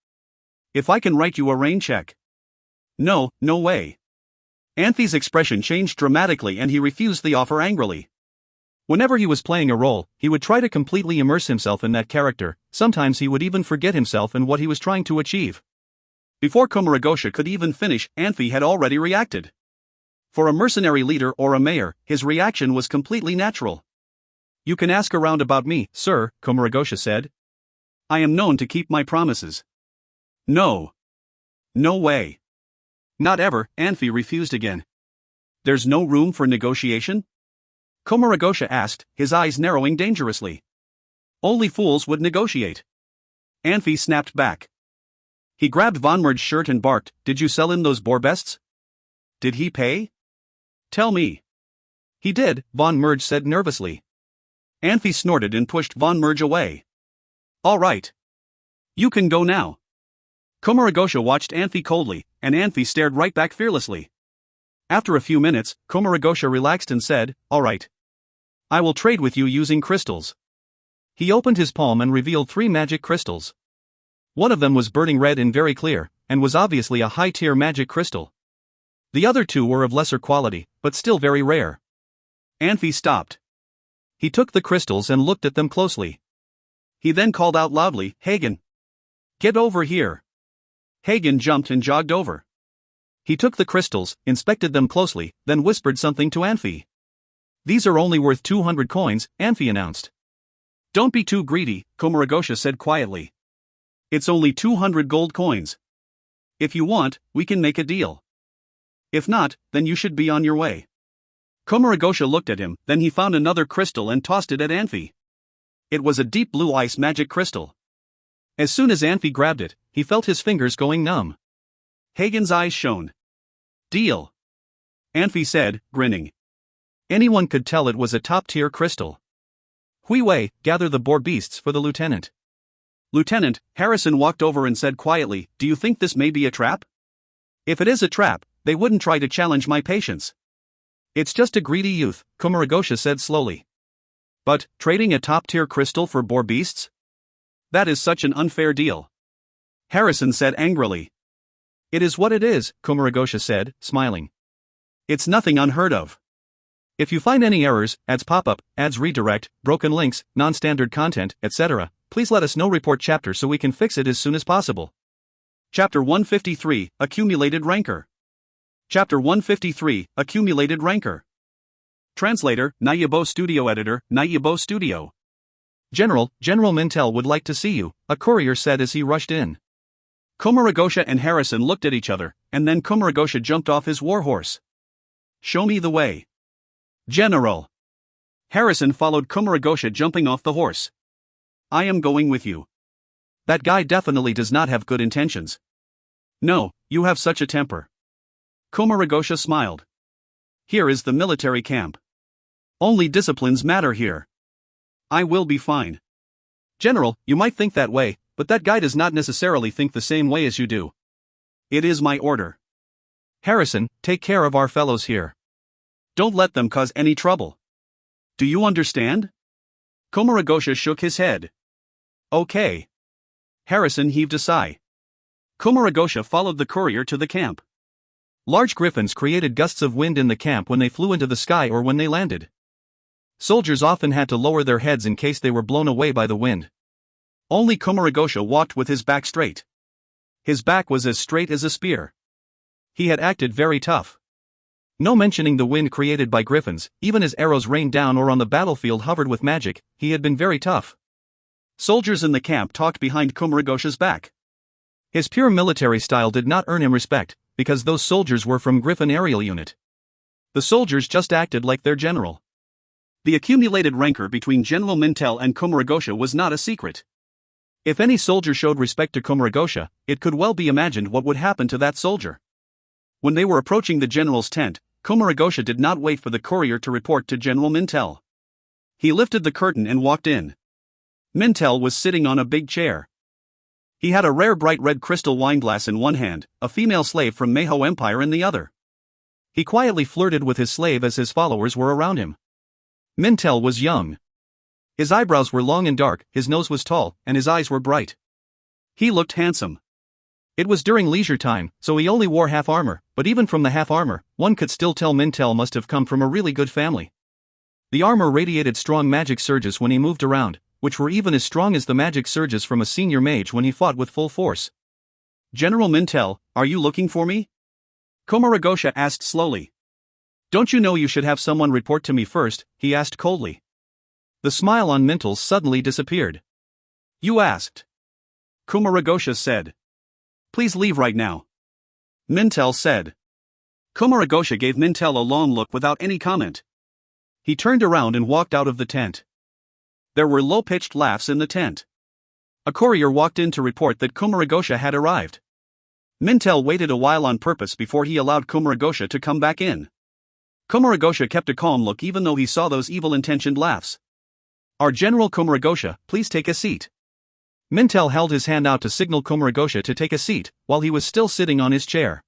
A: If I can write you a rain check. No way. Anfey's expression changed dramatically and he refused the offer angrily. Whenever he was playing a role, he would try to completely immerse himself in that character, sometimes he would even forget himself and what he was trying to achieve. Before Komuragosha could even finish, Anfey had already reacted. For a mercenary leader or a mayor, his reaction was completely natural. You can ask around about me, sir, Komuragosha said. I am known to keep my promises. No way. Not ever, Anfey refused again. There's no room for negotiation? Komuragosha asked, his eyes narrowing dangerously. Only fools would negotiate. Anfey snapped back. He grabbed Von Merge's shirt and barked, Did you sell him those boar beasts? Did he pay? Tell me. He did, Von Merge said nervously. Anfey snorted and pushed Von Merge away. All right. You can go now. Komuragosha watched Anfey coldly, and Anfey stared right back fearlessly. After a few minutes, Komuragosha relaxed and said, All right. I will trade with you using crystals. He opened his palm and revealed 3 magic crystals. One of them was burning red and very clear, and was obviously a high-tier magic crystal. The other 2 were of lesser quality, but still very rare. Anfey stopped. He took the crystals and looked at them closely. He then called out loudly, Hagen! Get over here! Hagen jumped and jogged over. He took the crystals, inspected them closely, then whispered something to Anfey. "These are only worth 200 coins, Anfey announced. "Don't be too greedy," Komuragosha said quietly. "It's only 200 gold coins. If you want, we can make a deal. If not, then you should be on your way." Komuragosha looked at him, then he found another crystal and tossed it at Anfey. It was a deep blue ice magic crystal. As soon as Anfey grabbed it, he felt his fingers going numb. Hagen's eyes shone. "Deal," Anfey said, grinning. Anyone could tell it was a top-tier crystal. "Hui Wei, gather the boar beasts for the lieutenant." "Lieutenant," Harrison walked over and said quietly, "do you think this may be a trap?" "If it is a trap, they wouldn't try to challenge my patience." "It's just a greedy youth," Komuragosha said slowly. "But, trading a top-tier crystal for boar beasts? That is such an unfair deal," Harrison said angrily. "It is what it is," Komuragosha said, smiling. "It's nothing unheard of. If you find any errors, ads pop up, ads redirect, broken links, non-standard content, etc., please let us know. Report chapter so we can fix it as soon as possible." Chapter 153, Accumulated Rancor. Chapter 153, Accumulated Rancor. Translator, Nayabo Studio Editor, Nayabo Studio. General Mintel would like to see you," a courier said as he rushed in. Komuragosha and Harrison looked at each other, and then Komuragosha jumped off his warhorse. "Show me the way." "General." Harrison followed Komuragosha jumping off the horse. "I am going with you. That guy definitely does not have good intentions." "No, you have such a temper." Komuragosha smiled. "Here is the military camp. Only disciplines matter here. I will be fine." "General, you might think that way, but that guy does not necessarily think the same way as you do." "It is my order." "Harrison, take care of our fellows here. Don't let them cause any trouble. Do you understand?" Komuragosha shook his head. "Okay." Harrison heaved a sigh. Komuragosha followed the courier to the camp. Large griffins created gusts of wind in the camp when they flew into the sky or when they landed. Soldiers often had to lower their heads in case they were blown away by the wind. Only Komuragosha walked with his back straight. His back was as straight as a spear. He had acted very tough. No mentioning the wind created by griffins, even as arrows rained down or on the battlefield hovered with magic, he had been very tough. Soldiers in the camp talked behind Komuragosha's back. His pure military style did not earn him respect, because those soldiers were from Griffin Aerial Unit. The soldiers just acted like their general. The accumulated rancor between General Mintel and Komuragosha was not a secret. If any soldier showed respect to Komuragosha, it could well be imagined what would happen to that soldier. When they were approaching the general's tent, Komuragosha did not wait for the courier to report to General Mintel. He lifted the curtain and walked in. Mintel was sitting on a big chair. He had a rare bright red crystal wineglass in one hand, a female slave from Manhwa Empire in the other. He quietly flirted with his slave as his followers were around him. Mintel was young. His eyebrows were long and dark, his nose was tall, and his eyes were bright. He looked handsome. It was during leisure time, so he only wore half armor, but even from the half armor, one could still tell Mintel must have come from a really good family. The armor radiated strong magic surges when he moved around, which were even as strong as the magic surges from a senior mage when he fought with full force. "General Mintel, are you looking for me?" Komuragosha asked slowly. "Don't you know you should have someone report to me first?" he asked coldly. The smile on Mintel suddenly disappeared. "You asked," Komuragosha said. "Please leave right now," Mintel said. Komuragosha gave Mintel a long look without any comment. He turned around and walked out of the tent. There were low-pitched laughs in the tent. A courier walked in to report that Komuragosha had arrived. Mintel waited a while on purpose before he allowed Komuragosha to come back in. Komuragosha kept a calm look even though he saw those evil-intentioned laughs. "Our General Komuragosha, please take a seat." Mintel held his hand out to signal Komuragosha to take a seat, while he was still sitting on his chair.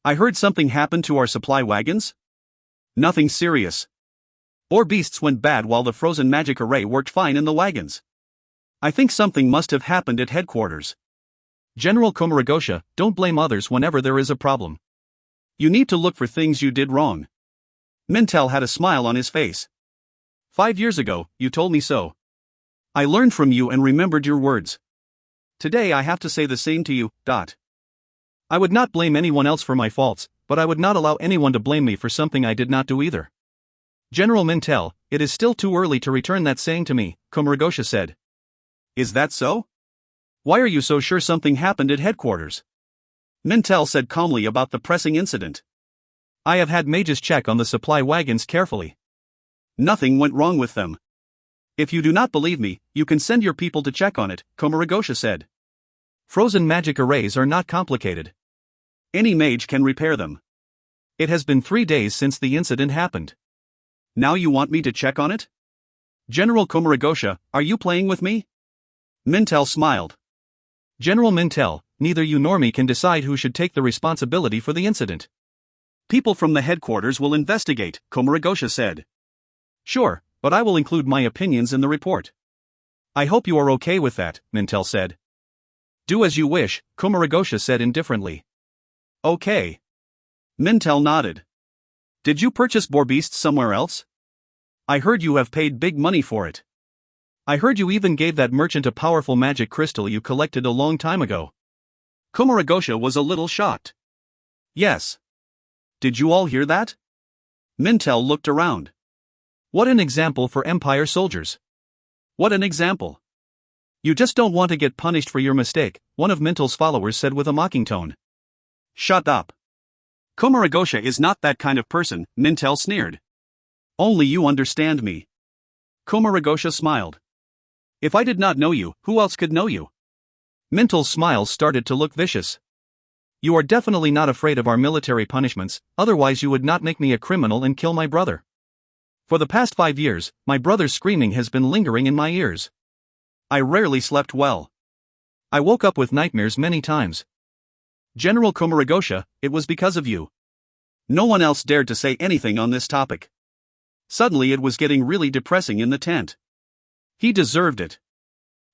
A: "I heard something happened to our supply wagons?" "Nothing serious. Boar beasts went bad while the frozen magic array worked fine in the wagons. I think something must have happened at headquarters." "General Komuragosha, don't blame others whenever there is a problem. You need to look for things you did wrong." Mintel had a smile on his face. 5 years ago, you told me so. I learned from you and remembered your words. Today I have to say the same to you. I would not blame anyone else for my faults, but I would not allow anyone to blame me for something I did not do either. General Mintel, it is still too early to return that saying to me, Komuragosha said. Is that so? Why are you so sure something happened at headquarters? Mintel said calmly about the pressing incident. I have had mages check on the supply wagons carefully. Nothing went wrong with them. If you do not believe me, you can send your people to check on it, Komuragosha said. Frozen magic arrays are not complicated. Any mage can repair them. It has been 3 days since the incident happened. Now you want me to check on it? General Komuragosha, are you playing with me? Mintel smiled. General Mintel, neither you nor me can decide who should take the responsibility for the incident. People from the headquarters will investigate, Komuragosha said. Sure, but I will include my opinions in the report. I hope you are okay with that, Mintel said. Do as you wish, Komuragosha said indifferently. Okay. Mintel nodded. Did you purchase Boarbeast somewhere else? I heard you have paid big money for it. I heard you even gave that merchant a powerful magic crystal you collected a long time ago. Komuragosha was a little shocked. Yes. Did you all hear that? Mintel looked around. What an example for Empire soldiers. What an example. You just don't want to get punished for your mistake, one of Mintel's followers said with a mocking tone. Shut up. Komuragosha is not that kind of person, Mintel sneered. Only you understand me. Komuragosha smiled. If I did not know you, who else could know you? Mintel's smile started to look vicious. You are definitely not afraid of our military punishments, otherwise you would not make me a criminal and kill my brother. For the past 5 years, my brother's screaming has been lingering in my ears. I rarely slept well. I woke up with nightmares many times. General Komuragosha, it was because of you. No one else dared to say anything on this topic. Suddenly it was getting really depressing in the tent. He deserved it.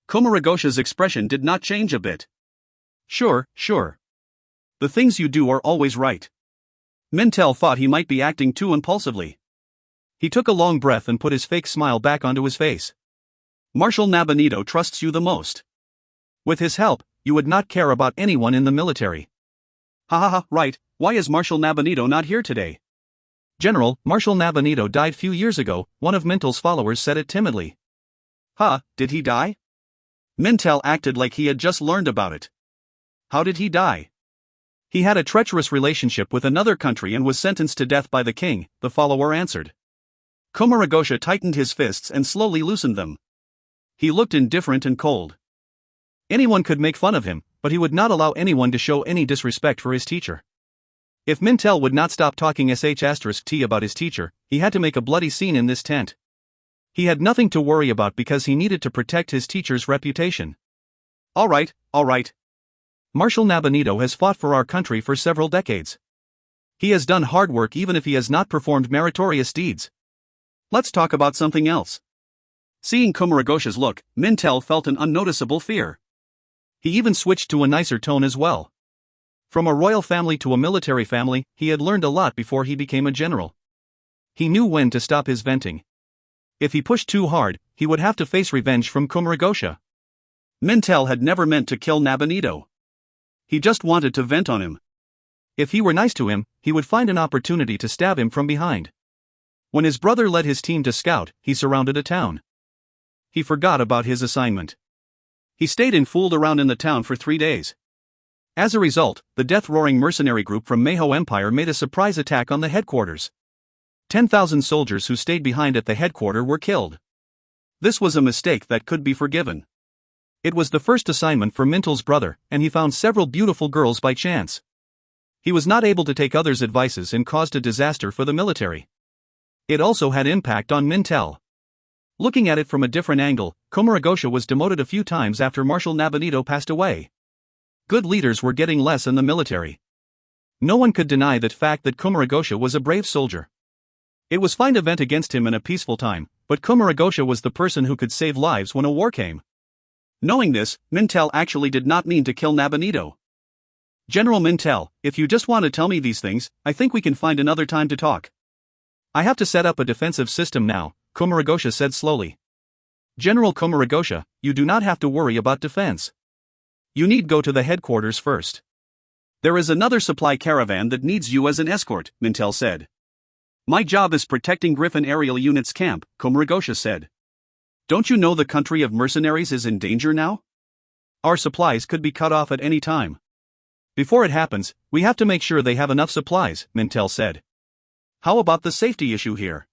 A: Komuragosha's expression did not change a bit. Sure. The things you do are always right. Mintel thought he might be acting too impulsively. He took a long breath and put his fake smile back onto his face. Marshal Nabonidus trusts you the most. With his help, you would not care about anyone in the military. Right, why is Marshal Nabonidus not here today? General, Marshal Nabonidus died few years ago, one of Mintel's followers said it timidly. Did he die? Mintel acted like he had just learned about it. How did he die? He had a treacherous relationship with another country and was sentenced to death by the king, the follower answered. Komuragosha tightened his fists and slowly loosened them. He looked indifferent and cold. Anyone could make fun of him, but he would not allow anyone to show any disrespect for his teacher. If Mintel would not stop talking *T about his teacher, he had to make a bloody scene in this tent. He had nothing to worry about because he needed to protect his teacher's reputation. All right. Marshal Nabonidus has fought for our country for several decades. He has done hard work even if he has not performed meritorious deeds. Let's talk about something else. Seeing Komuragosha's look, Mintel felt an unnoticeable fear. He even switched to a nicer tone as well. From a royal family to a military family, he had learned a lot before he became a general. He knew when to stop his venting. If he pushed too hard, he would have to face revenge from Komuragosha. Mintel had never meant to kill Nabonidus. He just wanted to vent on him. If he were nice to him, he would find an opportunity to stab him from behind. When his brother led his team to scout, he surrounded a town. He forgot about his assignment. He stayed and fooled around in the town for 3 days. As a result, the death-roaring mercenary group from Manhwa Empire made a surprise attack on the headquarters. 10,000 soldiers who stayed behind at the headquarters were killed. This was a mistake that could be forgiven. It was the first assignment for Mintel's brother, and he found several beautiful girls by chance. He was not able to take others' advices and caused a disaster for the military. It also had impact on Mintel. Looking at it from a different angle, Komuragosha was demoted a few times after Marshal Nabonidus passed away. Good leaders were getting less in the military. No one could deny the fact that Komuragosha was a brave soldier. It was fine to vent against him in a peaceful time, but Komuragosha was the person who could save lives when a war came. Knowing this, Mintel actually did not mean to kill Nabonidus. General Mintel, if you just want to tell me these things, I think we can find another time to talk. I have to set up a defensive system now, Komuragosha said slowly. General Komuragosha, you do not have to worry about defense. You need go to the headquarters first. There is another supply caravan that needs you as an escort, Mintel said. My job is protecting Griffin Aerial Unit's camp, Komuragosha said. Don't you know the country of mercenaries is in danger now? Our supplies could be cut off at any time. Before it happens, we have to make sure they have enough supplies, Mintel said. How about the safety issue here?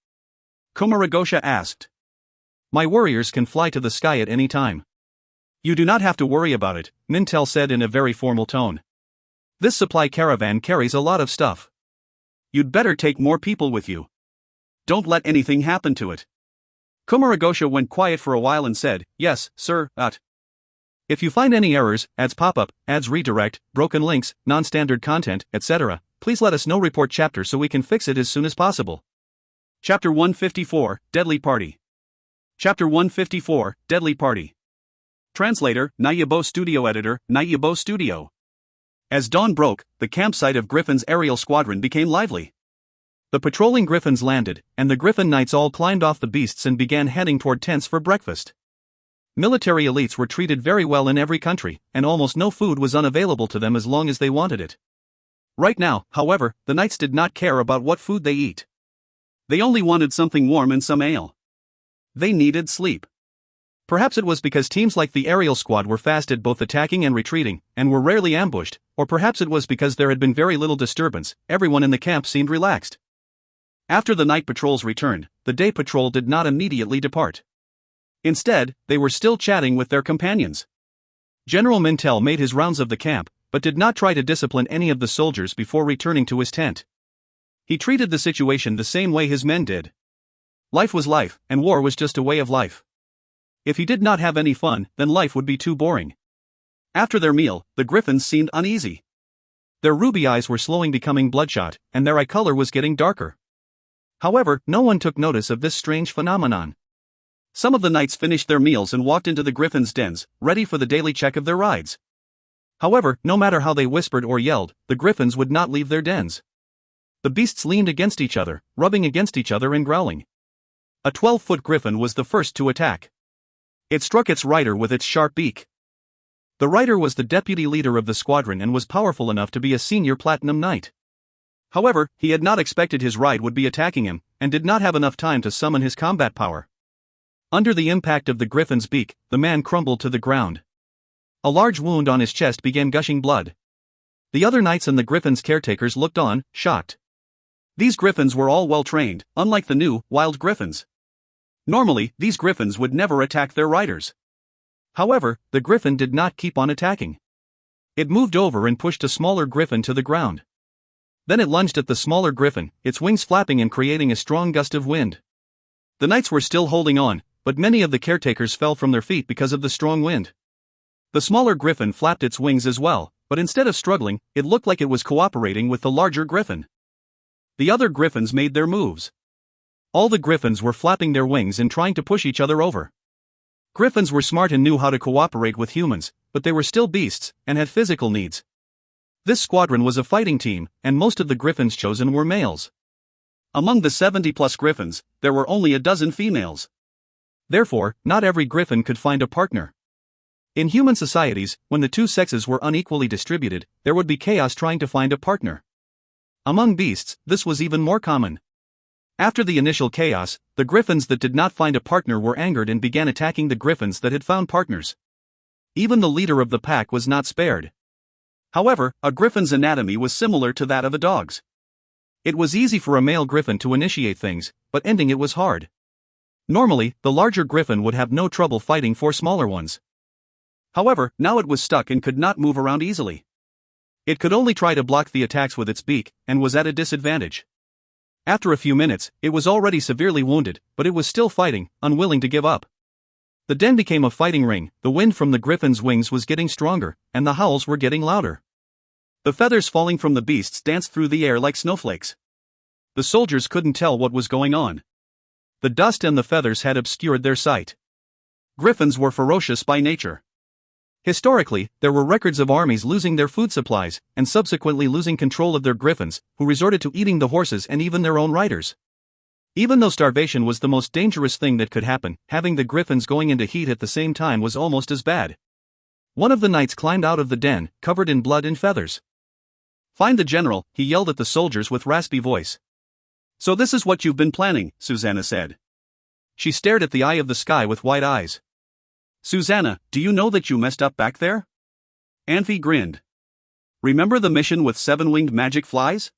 A: Komuragosha asked. My warriors can fly to the sky at any time. You do not have to worry about it, Mintel said in a very formal tone. This supply caravan carries a lot of stuff. You'd better take more people with you. Don't let anything happen to it. Komuragosha went quiet for a while and said, Yes, sir, If you find any errors, ads pop up, ads redirect, broken links, non-standard content, etc., please let us know. Report chapter so we can fix it as soon as possible. Chapter 154, Deadly Party. Chapter 154, Deadly Party. Translator, Nayabo Studio Editor, Nayabo Studio. As dawn broke, the campsite of Griffin's aerial squadron became lively. The patrolling Griffins landed, and the Griffin Knights all climbed off the beasts and began heading toward tents for breakfast. Military elites were treated very well in every country, and almost no food was unavailable to them as long as they wanted it. Right now, however, the Knights did not care about what food they eat. They only wanted something warm and some ale. They needed sleep. Perhaps it was because teams like the aerial squad were fast at both attacking and retreating, and were rarely ambushed, or perhaps it was because there had been very little disturbance. Everyone in the camp seemed relaxed. After the night patrols returned, the day patrol did not immediately depart. Instead, they were still chatting with their companions. General Mintel made his rounds of the camp, but did not try to discipline any of the soldiers before returning to his tent. He treated the situation the same way his men did. Life was life, and war was just a way of life. If he did not have any fun, then life would be too boring. After their meal, the Griffins seemed uneasy. Their ruby eyes were slowly becoming bloodshot, and their eye color was getting darker. However, no one took notice of this strange phenomenon. Some of the knights finished their meals and walked into the Griffins' dens, ready for the daily check of their rides. However, no matter how they whispered or yelled, the Griffins would not leave their dens. The beasts leaned against each other, rubbing against each other and growling. A 12-foot Griffin was the first to attack. It struck its rider with its sharp beak. The rider was the deputy leader of the squadron and was powerful enough to be a senior platinum knight. However, he had not expected his ride would be attacking him, and did not have enough time to summon his combat power. Under the impact of the Griffin's beak, the man crumbled to the ground. A large wound on his chest began gushing blood. The other knights and the Griffin's caretakers looked on, shocked. These Griffins were all well trained, unlike the new, wild Griffins. Normally, these Griffins would never attack their riders. However, the Griffin did not keep on attacking. It moved over and pushed a smaller Griffin to the ground. Then it lunged at the smaller Griffin, its wings flapping and creating a strong gust of wind. The knights were still holding on, but many of the caretakers fell from their feet because of the strong wind. The smaller Griffin flapped its wings as well, but instead of struggling, it looked like it was cooperating with the larger Griffin. The other Griffins made their moves. All the Griffins were flapping their wings and trying to push each other over. Griffins were smart and knew how to cooperate with humans, but they were still beasts, and had physical needs. This squadron was a fighting team, and most of the Griffins chosen were males. Among the 70-plus Griffins, there were only a dozen females. Therefore, not every Griffin could find a partner. In human societies, when the two sexes were unequally distributed, there would be chaos trying to find a partner. Among beasts, this was even more common. After the initial chaos, the Griffins that did not find a partner were angered and began attacking the Griffins that had found partners. Even the leader of the pack was not spared. However, a Griffin's anatomy was similar to that of a dog's. It was easy for a male Griffin to initiate things, but ending it was hard. Normally, the larger Griffin would have no trouble fighting four smaller ones. However, now it was stuck and could not move around easily. It could only try to block the attacks with its beak, and was at a disadvantage. After a few minutes, it was already severely wounded, but it was still fighting, unwilling to give up. The den became a fighting ring, the wind from the Griffin's wings was getting stronger, and the howls were getting louder. The feathers falling from the beasts danced through the air like snowflakes. The soldiers couldn't tell what was going on. The dust and the feathers had obscured their sight. Griffins were ferocious by nature. Historically, there were records of armies losing their food supplies, and subsequently losing control of their Griffins, who resorted to eating the horses and even their own riders. Even though starvation was the most dangerous thing that could happen, having the Griffins going into heat at the same time was almost as bad. One of the knights climbed out of the den, covered in blood and feathers. Find the general, he yelled at the soldiers with raspy voice. So this is what you've been planning, Susanna said. She stared at the eye of the sky with wide eyes. Susanna, do you know that you messed up back there? Anfey grinned. Remember the mission with 7-winged magic flies?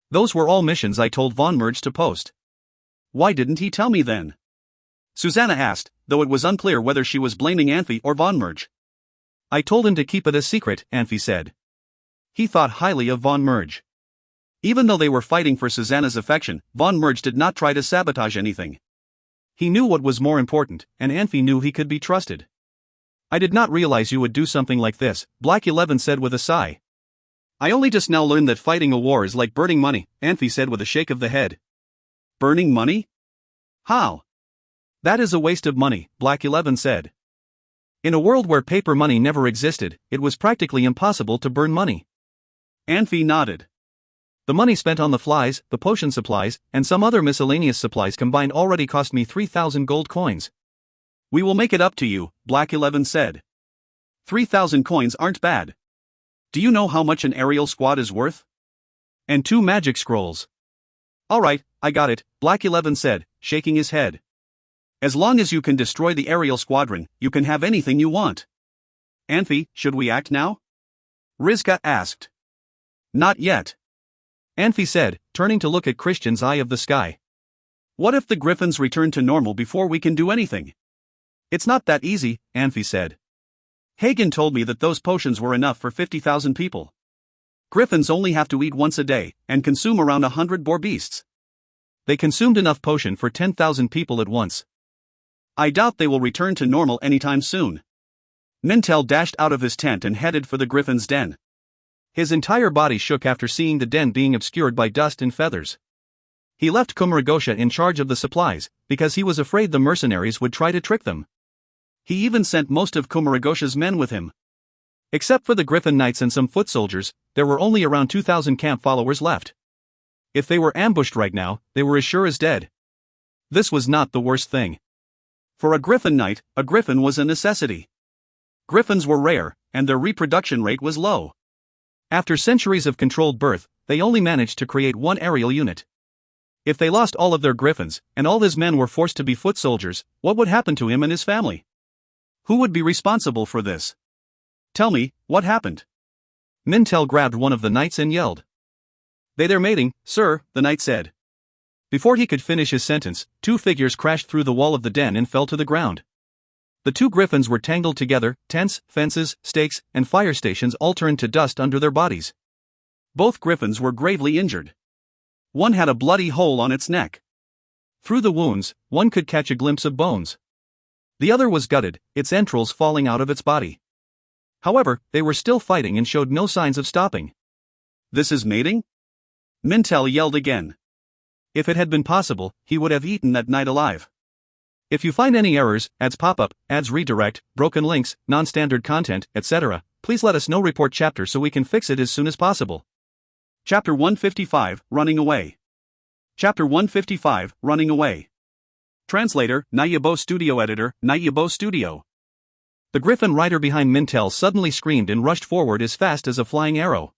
A: Those were all missions I told Von Merge to post. Why didn't he tell me then? Susanna asked, though it was unclear whether she was blaming Anfey or Von Merge. I told him to keep it a secret, Anfey said. He thought highly of Von Merge. Even though they were fighting for Susanna's affection, Von Merge did not try to sabotage anything. He knew what was more important, and Anfey knew he could be trusted. I did not realize you would do something like this, Black 11 said with a sigh. I only just now learned that fighting a war is like burning money, Anfey said with a shake of the head. Burning money? How? That is a waste of money, Black 11 said. In a world where paper money never existed, it was practically impossible to burn money. Anfey nodded. The money spent on the flies, the potion supplies, and some other miscellaneous supplies combined already cost me 3,000 gold coins. We will make it up to you, Black 11 said. 3,000 coins aren't bad. Do you know how much an aerial squad is worth? And 2 magic scrolls. Alright, I got it, Black 11 said, shaking his head. As long as you can destroy the aerial squadron, you can have anything you want. Anfey, should we act now? Rizka asked. Not yet. Anfey said, turning to look at Christian's eye of the sky. What if the griffins return to normal before we can do anything? It's not that easy, Anfey said. Hagen told me that those potions were enough for 50,000 people. Griffins only have to eat once a day, and consume around 100 boar beasts. They consumed enough potion for 10,000 people at once. I doubt they will return to normal anytime soon. Mintel dashed out of his tent and headed for the griffin's den. His entire body shook after seeing the den being obscured by dust and feathers. He left Kumaragosha in charge of the supplies, because he was afraid the mercenaries would try to trick them. He even sent most of Kumaragosha's men with him. Except for the Griffin Knights and some foot soldiers, there were only around 2,000 camp followers left. If they were ambushed right now, they were as sure as dead. This was not the worst thing. For a Griffin Knight, a griffin was a necessity. Griffins were rare, and their reproduction rate was low. After centuries of controlled birth, they only managed to create 1 aerial unit. If they lost all of their griffins, and all his men were forced to be foot soldiers, what would happen to him and his family? Who would be responsible for this? Tell me, what happened? Mintel grabbed one of the knights and yelled. They're mating, sir, the knight said. Before he could finish his sentence, 2 figures crashed through the wall of the den and fell to the ground. The 2 griffins were tangled together, tents, fences, stakes, and fire stations all turned to dust under their bodies. Both griffins were gravely injured. One had a bloody hole on its neck. Through the wounds, one could catch a glimpse of bones. The other was gutted, its entrails falling out of its body. However, they were still fighting and showed no signs of stopping. This is mating? Mintel yelled again. If it had been possible, he would have eaten that knight alive. If you find any errors, ads pop-up, ads redirect, broken links, non-standard content, etc., please let us know. Report chapter so we can fix it as soon as possible. Chapter 155, Running Away. Chapter 155, Running Away. Translator, Nayabo Studio Editor, Nayabo Studio. The Griffin rider behind Mintel suddenly screamed and rushed forward as fast as a flying arrow.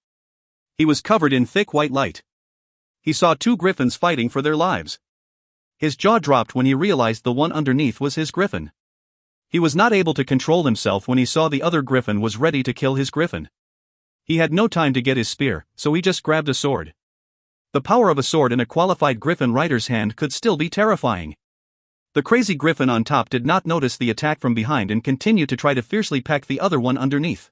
A: He was covered in thick white light. He saw 2 griffins fighting for their lives. His jaw dropped when he realized the one underneath was his griffin. He was not able to control himself when he saw the other griffin was ready to kill his griffin. He had no time to get his spear, so he just grabbed a sword. The power of a sword in a qualified griffin rider's hand could still be terrifying. The crazy griffin on top did not notice the attack from behind and continued to try to fiercely peck the other one underneath.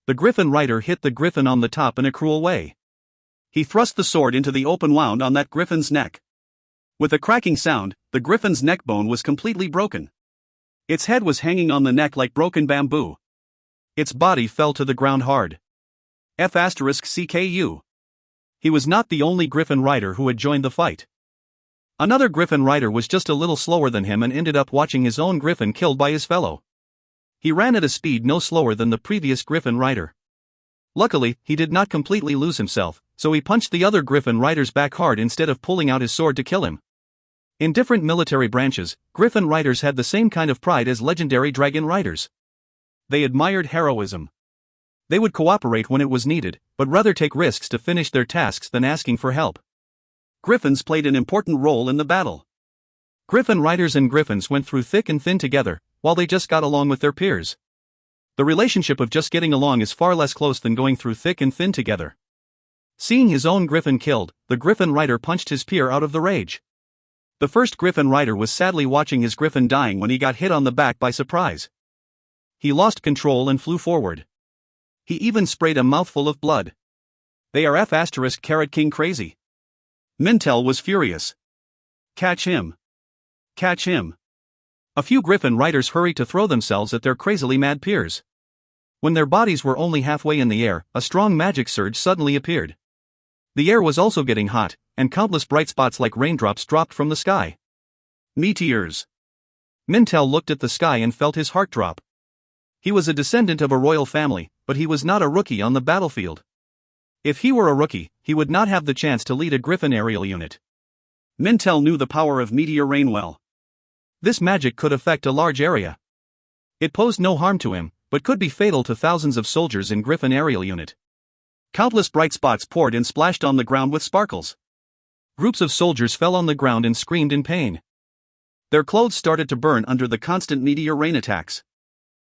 A: The griffin rider hit the griffin on the top in a cruel way. He thrust the sword into the open wound on that griffin's neck. With a cracking sound, the griffin's neck bone was completely broken. Its head was hanging on the neck like broken bamboo. Its body fell to the ground hard. F***CKU. He was not the only griffin rider who had joined the fight. Another griffin rider was just a little slower than him and ended up watching his own griffin killed by his fellow. He ran at a speed no slower than the previous griffin rider. Luckily, he did not completely lose himself, so he punched the other griffin rider's back hard instead of pulling out his sword to kill him. In different military branches, griffin riders had the same kind of pride as legendary dragon riders. They admired heroism. They would cooperate when it was needed, but rather take risks to finish their tasks than asking for help. Griffins played an important role in the battle. Griffin riders and griffins went through thick and thin together, while they just got along with their peers. The relationship of just getting along is far less close than going through thick and thin together. Seeing his own griffin killed, the griffin rider punched his peer out of the rage. The first griffin rider was sadly watching his griffin dying when he got hit on the back by surprise. He lost control and flew forward. He even sprayed a mouthful of blood. They are F***King crazy. Mintel was furious. Catch him. Catch him. A few griffin riders hurried to throw themselves at their crazily mad peers. When their bodies were only halfway in the air, a strong magic surge suddenly appeared. The air was also getting hot, and countless bright spots like raindrops dropped from the sky. Meteors. Mintel looked at the sky and felt his heart drop. He was a descendant of a royal family, but he was not a rookie on the battlefield. If he were a rookie, he would not have the chance to lead a griffin aerial unit. Mintel knew the power of meteor rain well. This magic could affect a large area. It posed no harm to him, but could be fatal to thousands of soldiers in griffin aerial unit. Countless bright spots poured and splashed on the ground with sparkles. Groups of soldiers fell on the ground and screamed in pain. Their clothes started to burn under the constant meteor rain attacks.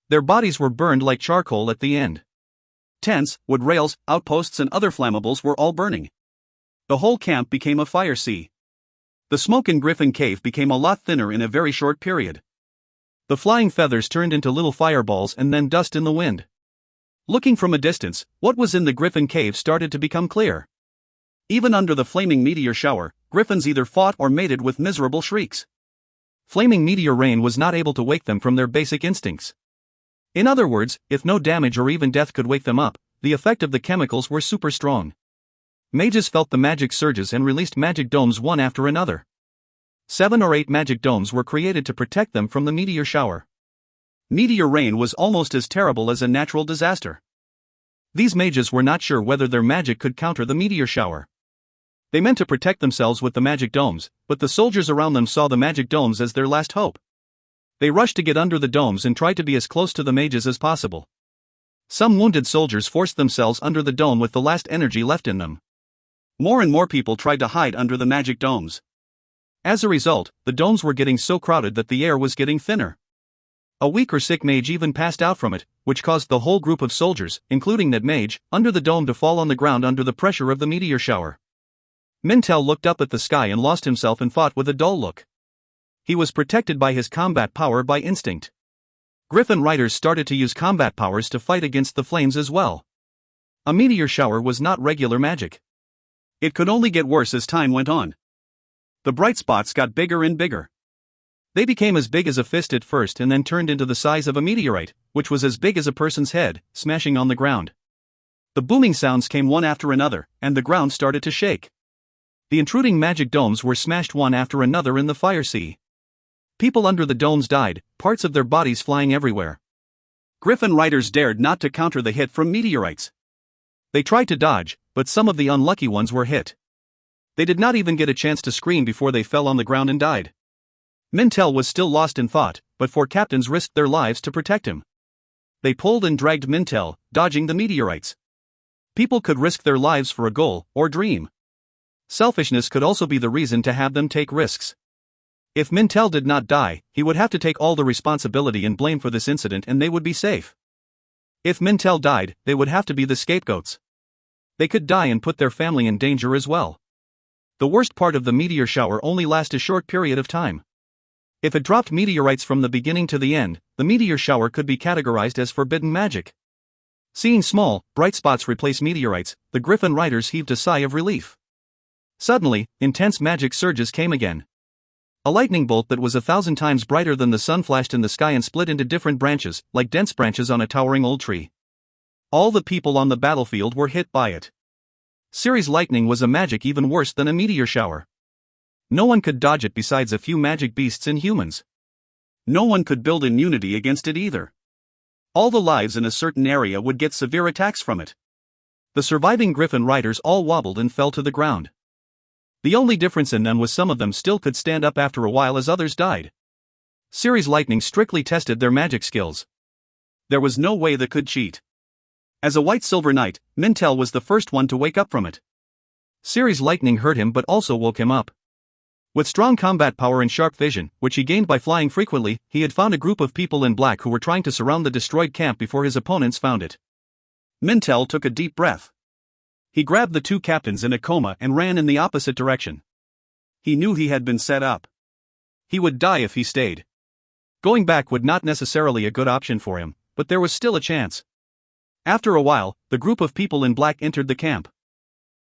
A: Their bodies were burned like charcoal at the end. Tents, wood rails, outposts and other flammables were all burning. The whole camp became a fire sea. The smoke in Griffin Cave became a lot thinner in a very short period. The flying feathers turned into little fireballs and then dust in the wind. Looking from a distance, what was in the Griffin Cave started to become clear. Even under the flaming meteor shower, griffins either fought or mated with miserable shrieks. Flaming meteor rain was not able to wake them from their basic instincts. In other words, if no damage or even death could wake them up, the effect of the chemicals were super strong. Mages felt the magic surges and released magic domes one after another. 7 or 8 magic domes were created to protect them from the meteor shower. Meteor rain was almost as terrible as a natural disaster. These mages were not sure whether their magic could counter the meteor shower. They meant to protect themselves with the magic domes, but the soldiers around them saw the magic domes as their last hope. They rushed to get under the domes and tried to be as close to the mages as possible. Some wounded soldiers forced themselves under the dome with the last energy left in them. More and more people tried to hide under the magic domes. As a result, the domes were getting so crowded that the air was getting thinner. A weak or sick mage even passed out from it, which caused the whole group of soldiers, including that mage, under the dome to fall on the ground under the pressure of the meteor shower. Mintel looked up at the sky and lost himself and fought with a dull look. He was protected by his combat power by instinct. Griffin riders started to use combat powers to fight against the flames as well. A meteor shower was not regular magic. It could only get worse as time went on. The bright spots got bigger and bigger. They became as big as a fist at first and then turned into the size of a meteorite, which was as big as a person's head, smashing on the ground. The booming sounds came one after another, and the ground started to shake. The intruding magic domes were smashed one after another in the fire sea. People under the domes died, parts of their bodies flying everywhere. Griffin riders dared not to counter the hit from meteorites. They tried to dodge, but some of the unlucky ones were hit. They did not even get a chance to scream before they fell on the ground and died. Mintel was still lost in thought, but 4 captains risked their lives to protect him. They pulled and dragged Mintel, dodging the meteorites. People could risk their lives for a goal, or dream. Selfishness could also be the reason to have them take risks. If Mintel did not die, he would have to take all the responsibility and blame for this incident and they would be safe. If Mintel died, they would have to be the scapegoats. They could die and put their family in danger as well. The worst part of the meteor shower only lasted a short period of time. If it dropped meteorites from the beginning to the end, the meteor shower could be categorized as forbidden magic. Seeing small, bright spots replace meteorites, the Griffin riders heaved a sigh of relief. Suddenly, intense magic surges came again. A lightning bolt that was 1,000 times brighter than the sun flashed in the sky and split into different branches, like dense branches on a towering old tree. All the people on the battlefield were hit by it. Ceres lightning was a magic even worse than a meteor shower. No one could dodge it besides a few magic beasts and humans. No one could build immunity against it either. All the lives in a certain area would get severe attacks from it. The surviving Griffin riders all wobbled and fell to the ground. The only difference in them was some of them still could stand up after a while as others died. Ceres lightning strictly tested their magic skills. There was no way they could cheat. As a white-silver knight, Mintel was the first one to wake up from it. Ciri's lightning hurt him but also woke him up. With strong combat power and sharp vision, which he gained by flying frequently, he had found a group of people in black who were trying to surround the destroyed camp before his opponents found it. Mintel took a deep breath. He grabbed the two captains in a coma and ran in the opposite direction. He knew he had been set up. He would die if he stayed. Going back would not necessarily a good option for him, but there was still a chance. After a while, the group of people in black entered the camp.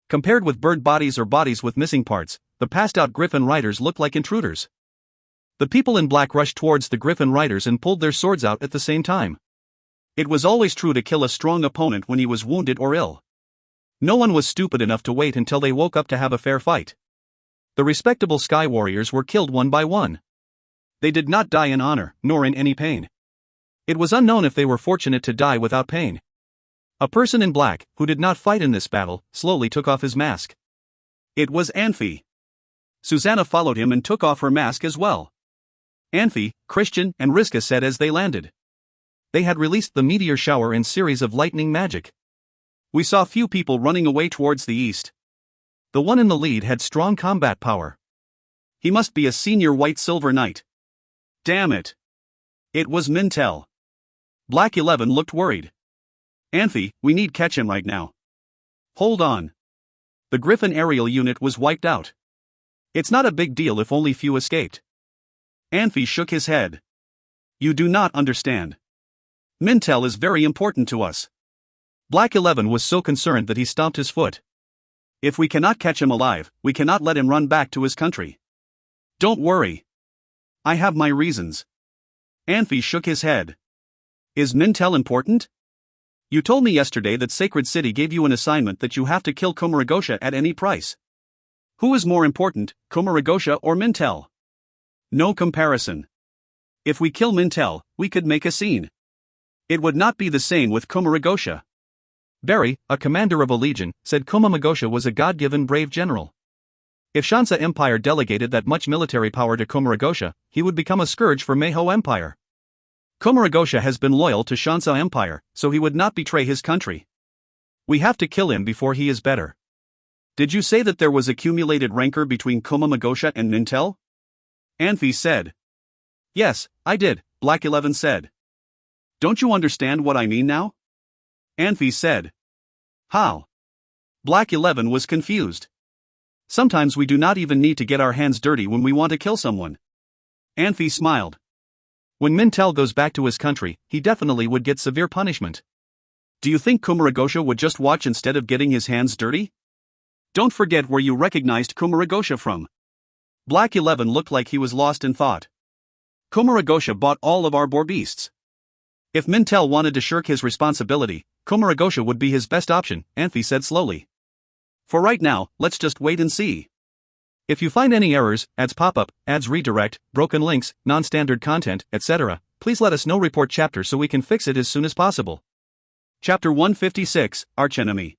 A: Compared with bird bodies or bodies with missing parts, the passed-out griffin riders looked like intruders. The people in black rushed towards the griffin riders and pulled their swords out at the same time. It was always true to kill a strong opponent when he was wounded or ill. No one was stupid enough to wait until they woke up to have a fair fight. The respectable sky warriors were killed one by one. They did not die in honor, nor in any pain. It was unknown if they were fortunate to die without pain. A person in black, who did not fight in this battle, slowly took off his mask. It was Anfey. Susanna followed him and took off her mask as well. Anfey, Christian, and Riska said as they landed. They had released the meteor shower and series of lightning magic. We saw few people running away towards the east. The one in the lead had strong combat power. He must be a senior white-silver knight. Damn it. It was Mintel. Black 11 looked worried. Anfey, we need catch him right now. Hold on. The Griffin aerial unit was wiped out. It's not a big deal if only few escaped. Anfey shook his head. You do not understand. Mintel is very important to us. Black 11 was so concerned that he stomped his foot. If we cannot catch him alive, we cannot let him run back to his country. Don't worry. I have my reasons. Anfey shook his head. Is Mintel important? You told me yesterday that Sacred City gave you an assignment that you have to kill Kumaragosha at any price. Who is more important, Kumaragosha or Mintel? No comparison. If we kill Mintel, we could make a scene. It would not be the same with Kumaragosha. Barry, a commander of a legion, said Kumaragosha was a god-given brave general. If Shansa Empire delegated that much military power to Kumaragosha, he would become a scourge for Meiho Empire. Kumaragosha has been loyal to Shansa Empire, so he would not betray his country. We have to kill him before he is better. Did you say that there was accumulated rancor between Kumaragosha and Mintel? Anfey said. Yes, I did, Black 11 said. Don't you understand what I mean now? Anfey said. How? Black 11 was confused. Sometimes we do not even need to get our hands dirty when we want to kill someone. Anfey smiled. When Mintel goes back to his country, he definitely would get severe punishment. Do you think Kumaragosha would just watch instead of getting his hands dirty? Don't forget where you recognized Kumaragosha from. Black 11 looked like he was lost in thought. Kumaragosha bought all of our boar beasts. If Mintel wanted to shirk his responsibility, Kumaragosha would be his best option, Anfey said slowly. For right now, let's just wait and see. If you find any errors, ads pop up, ads redirect, broken links, non-standard content, etc., please let us know. Report chapter so we can fix it as soon as possible. Chapter 156, Archenemy.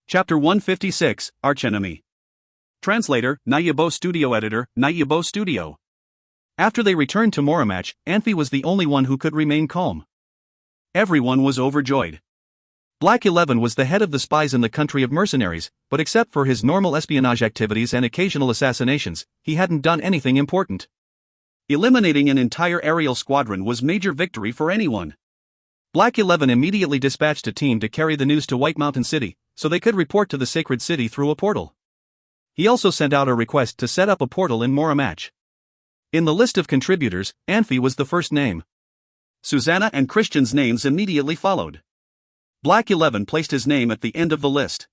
A: Chapter 156, Archenemy. Translator, Nayabo Studio Editor, Nayabo Studio. After they returned to Moramach, Anfey was the only one who could remain calm. Everyone was overjoyed. Black 11 was the head of the spies in the country of mercenaries, but except for his normal espionage activities and occasional assassinations, he hadn't done anything important. Eliminating an entire aerial squadron was major victory for anyone. Black 11 immediately dispatched a team to carry the news to White Mountain City, so they could report to the Sacred City through a portal. He also sent out a request to set up a portal in Moramach. In the list of contributors, Anfey was the first name. Susanna and Christian's names immediately followed. Black 11 placed his name at the end of the list.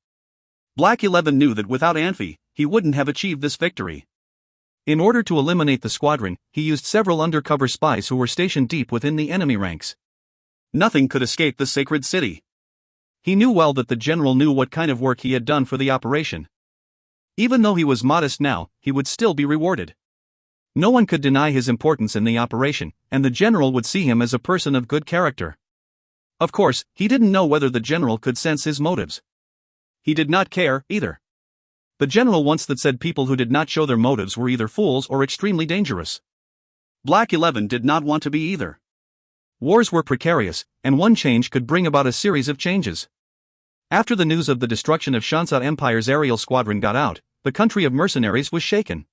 A: Black 11 knew that without Anfey, he wouldn't have achieved this victory. In order to eliminate the squadron, he used several undercover spies who were stationed deep within the enemy ranks. Nothing could escape the Sacred City. He knew well that the general knew what kind of work he had done for the operation. Even though he was modest now, he would still be rewarded. No one could deny his importance in the operation, and the general would see him as a person of good character. Of course, he didn't know whether the general could sense his motives. He did not care, either. The general once said people who did not show their motives were either fools or extremely dangerous. Black 11 did not want to be either. Wars were precarious, and one change could bring about a series of changes. After the news of the destruction of Shansa Empire's aerial squadron got out, the country of mercenaries was shaken.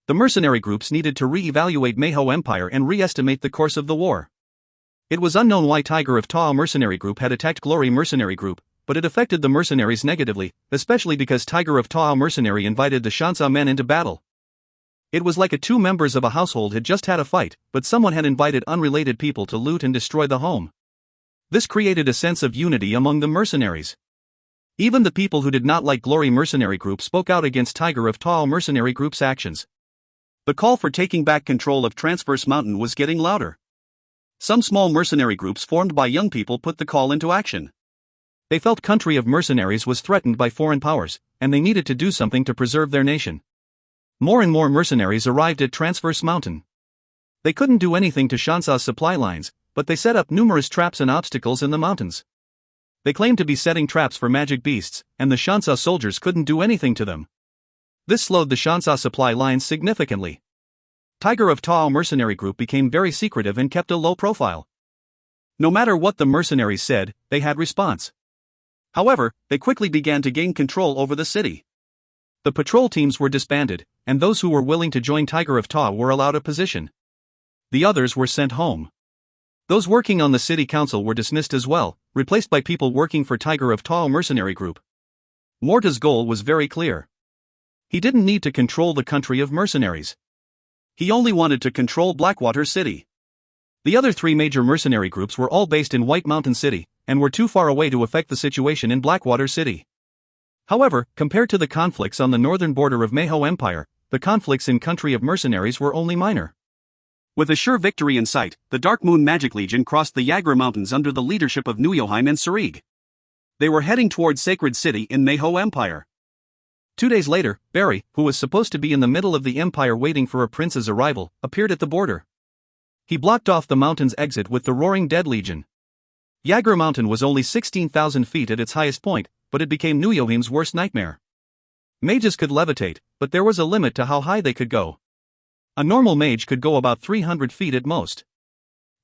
A: The mercenary groups needed to re-evaluate Manhwa Empire and re-estimate the course of the war. It was unknown why Tiger of Tao mercenary group had attacked Glory mercenary group, but it affected the mercenaries negatively, especially because Tiger of Tao mercenary invited the Shansa men into battle. It was like two members of a household had just had a fight, but someone had invited unrelated people to loot and destroy the home. This created a sense of unity among the mercenaries. Even the people who did not like Glory mercenary group spoke out against Tiger of Tao mercenary group's actions. The call for taking back control of Transverse Mountain was getting louder. Some small mercenary groups formed by young people put the call into action. They felt country of mercenaries was threatened by foreign powers, and they needed to do something to preserve their nation. More and more mercenaries arrived at Transverse Mountain. They couldn't do anything to Shansa's supply lines, but they set up numerous traps and obstacles in the mountains. They claimed to be setting traps for magic beasts, and the Shansa soldiers couldn't do anything to them. This slowed the Shansa supply lines significantly. Tiger of Tao mercenary group became very secretive and kept a low profile. No matter what the mercenaries said, they had response. However, they quickly began to gain control over the city. The patrol teams were disbanded, and those who were willing to join Tiger of Tao were allowed a position. The others were sent home. Those working on the city council were dismissed as well, replaced by people working for Tiger of Tao mercenary group. Morta's goal was very clear. He didn't need to control the country of mercenaries. He only wanted to control Blackwater City. The other three major mercenary groups were all based in White Mountain City, and were too far away to affect the situation in Blackwater City. However, compared to the conflicts on the northern border of Manhwa Empire, the conflicts in country of mercenaries were only minor. With a sure victory in sight, the Dark Moon Magic Legion crossed the Yagra Mountains under the leadership of Nuyoheim and Sarig. They were heading toward Sacred City in Manhwa Empire. 2 days later, Barry, who was supposed to be in the middle of the empire waiting for a prince's arrival, appeared at the border. He blocked off the mountain's exit with the Roaring Dead Legion. Yagra Mountain was only 16,000 feet at its highest point, but it became Nuyoheim's worst nightmare. Mages could levitate, but there was a limit to how high they could go. A normal mage could go about 300 feet at most.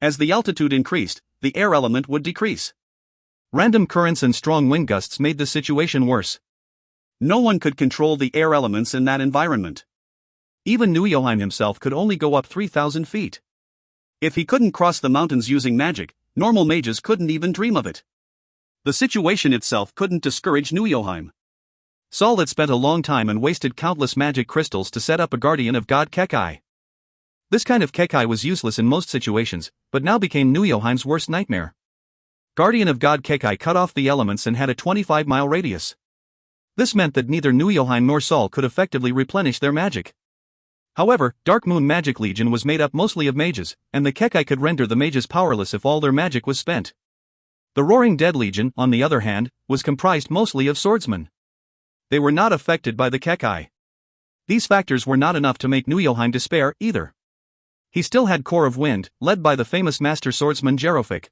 A: As the altitude increased, the air element would decrease. Random currents and strong wind gusts made the situation worse. No one could control the air elements in that environment. Even Nuyoheim himself could only go up 3,000 feet. If he couldn't cross the mountains using magic, normal mages couldn't even dream of it. The situation itself couldn't discourage Nuyoheim. Saul had spent a long time and wasted countless magic crystals to set up a guardian of God Kekai. This kind of Kekai was useless in most situations, but now became Nuyoheim's worst nightmare. Guardian of God Kekai cut off the elements and had a 25-mile radius. This meant that neither Nuyoheim nor Saul could effectively replenish their magic. However, Dark Moon Magic Legion was made up mostly of mages, and the Kekai could render the mages powerless if all their magic was spent. The Roaring Dead Legion, on the other hand, was comprised mostly of swordsmen. They were not affected by the Kekai. These factors were not enough to make Nuyoheim despair, either. He still had Core of Wind, led by the famous master swordsman Jerofik.